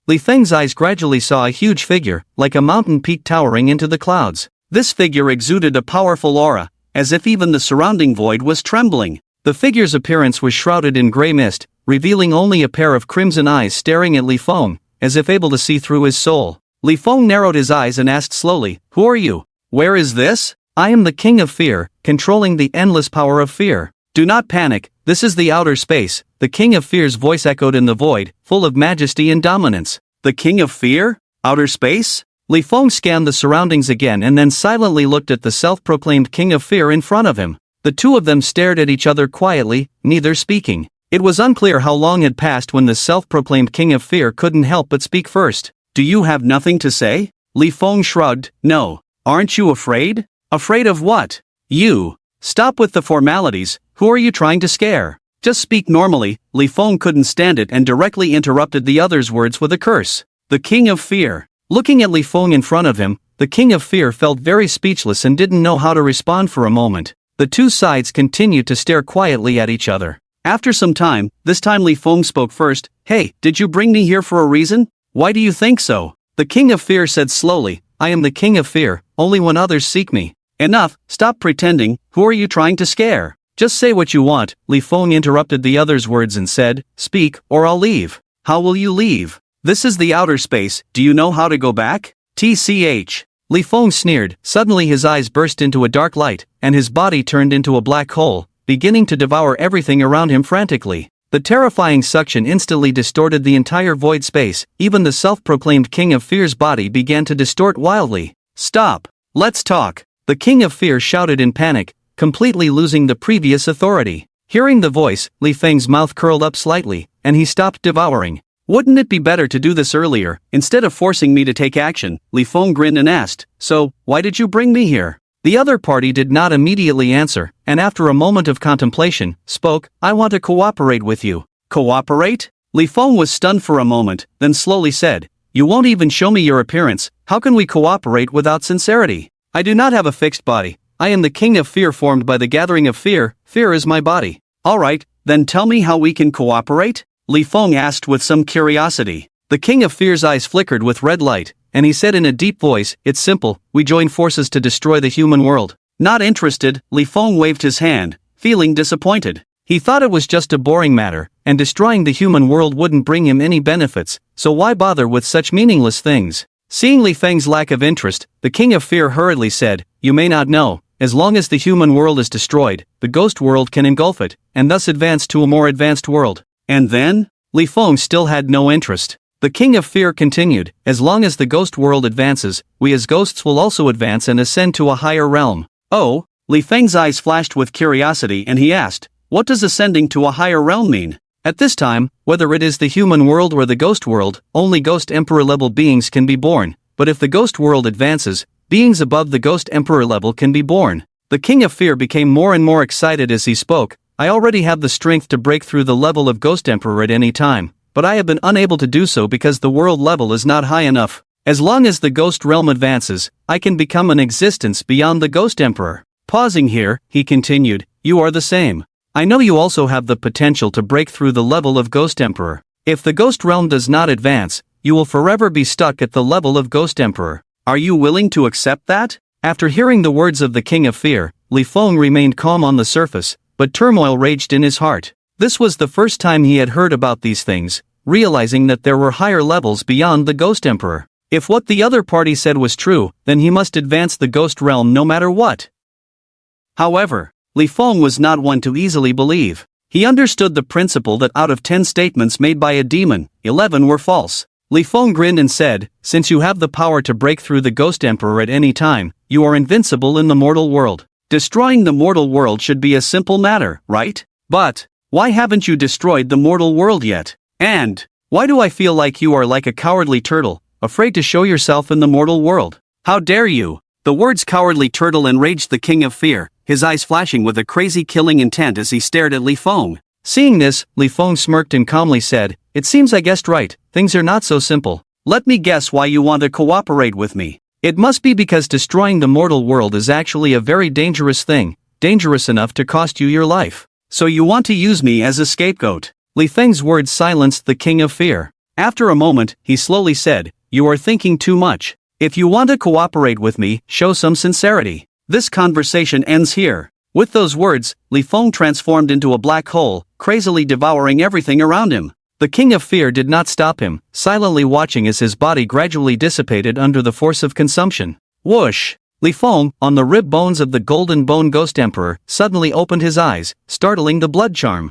Li Feng's eyes gradually saw a huge figure, like a mountain peak towering into the clouds. This figure exuded a powerful aura, as if even the surrounding void was trembling. The figure's appearance was shrouded in gray mist, revealing only a pair of crimson eyes staring at Li Feng, as if able to see through his soul. Li Feng narrowed his eyes and asked slowly, "Who are you? Where is this?" "I am the King of Fear, controlling the endless power of fear." "Do not panic, this is the outer space," the King of Fear's voice echoed in the void, full of majesty and dominance. "The King of Fear? Outer space?" Li Feng scanned the surroundings again and then silently looked at the self-proclaimed King of Fear in front of him. The two of them stared at each other quietly, neither speaking. It was unclear how long had passed when the self-proclaimed King of Fear couldn't help but speak first. "Do you have nothing to say?" Li Feng shrugged. "No. Aren't you afraid?" "Afraid of what?" "You. Stop with the formalities, who are you trying to scare?" "Just speak normally." Li Feng couldn't stand it and directly interrupted the other's words with a curse. "The King of Fear." Looking at Li Feng in front of him, the King of Fear felt very speechless and didn't know how to respond for a moment. The two sides continued to stare quietly at each other. After some time, this time Li Feng spoke first. "Hey, did you bring me here for a reason? Why do you think so?" The King of Fear said slowly, "I am the King of Fear, only when others seek me." "Enough, stop pretending, who are you trying to scare?" "Just say what you want," Li Feng interrupted the other's words and said, "Speak, or I'll leave." "How will you leave? This is the outer space, do you know how to go back?" "TCH. Li Feng sneered. Suddenly his eyes burst into a dark light, and his body turned into a black hole, beginning to devour everything around him frantically. The terrifying suction instantly distorted the entire void space. Even the self-proclaimed King of Fear's body began to distort wildly. "Stop! Let's talk!" The King of Fear shouted in panic, completely losing the previous authority. Hearing the voice, Li Feng's mouth curled up slightly, and he stopped devouring. "Wouldn't it be better to do this earlier, instead of forcing me to take action?" Li Feng grinned and asked, "So, why did you bring me here?" The other party did not immediately answer, and after a moment of contemplation, spoke, "I want to cooperate with you." "Cooperate?" Li Feng was stunned for a moment, then slowly said, "You won't even show me your appearance. How can we cooperate without sincerity? I do not have a fixed body. I am the King of Fear formed by the gathering of fear. Fear is my body." "Alright, then tell me how we can cooperate?" Li Feng asked with some curiosity. The King of Fear's eyes flickered with red light, and he said in a deep voice, "It's simple, we join forces to destroy the human world." Not interested, Li Feng waved his hand, feeling disappointed. He thought it was just a boring matter, and destroying the human world wouldn't bring him any benefits, so why bother with such meaningless things? Seeing Li Feng's lack of interest, the King of Fear hurriedly said, "You may not know, as long as the human world is destroyed, the ghost world can engulf it, and thus advance to a more advanced world." "And then?" Li Feng still had no interest. The King of Fear continued, "As long as the ghost world advances, we as ghosts will also advance and ascend to a higher realm." "Oh?" Li Feng's eyes flashed with curiosity and he asked, "What does ascending to a higher realm mean?" At this time, whether it is the human world or the ghost world, only ghost emperor level beings can be born, but if the ghost world advances, beings above the ghost emperor level can be born. The King of Fear became more and more excited as he spoke. "I already have the strength to break through the level of ghost emperor at any time, but I have been unable to do so because the world level is not high enough. As long as the ghost realm advances, I can become an existence beyond the ghost emperor." Pausing here, he continued, "You are the same. I know you also have the potential to break through the level of ghost emperor. If the ghost realm does not advance, you will forever be stuck at the level of ghost emperor. Are you willing to accept that?" After hearing the words of the King of Fear, Li Feng remained calm on the surface, but turmoil raged in his heart. This was the first time he had heard about these things, realizing that there were higher levels beyond the ghost emperor. If what the other party said was true, then he must advance the ghost realm no matter what. However, Li Feng was not one to easily believe. He understood the principle that out of 10 statements made by a demon, 11 were false. Li Feng grinned and said, "Since you have the power to break through the ghost emperor at any time, you are invincible in the mortal world. Destroying the mortal world should be a simple matter, right? But why haven't you destroyed the mortal world yet? And why do I feel like you are like a cowardly turtle, afraid to show yourself in the mortal world? How dare you?" The words cowardly turtle enraged the King of Fear, his eyes flashing with a crazy killing intent as he stared at Li Feng. Seeing this, Li Feng smirked and calmly said, "It seems I guessed right, things are not so simple. Let me guess why you want to cooperate with me. It must be because destroying the mortal world is actually a very dangerous thing, dangerous enough to cost you your life. So you want to use me as a scapegoat." Li Feng's words silenced the King of Fear. After a moment, he slowly said, "You are thinking too much. If you want to cooperate with me, show some sincerity. This conversation ends here." With those words, Li Feng transformed into a black hole, crazily devouring everything around him. The King of Fear did not stop him, silently watching as his body gradually dissipated under the force of consumption. Whoosh! Li Feng, on the rib bones of the Golden Bone Ghost Emperor, suddenly opened his eyes, startling the blood charm.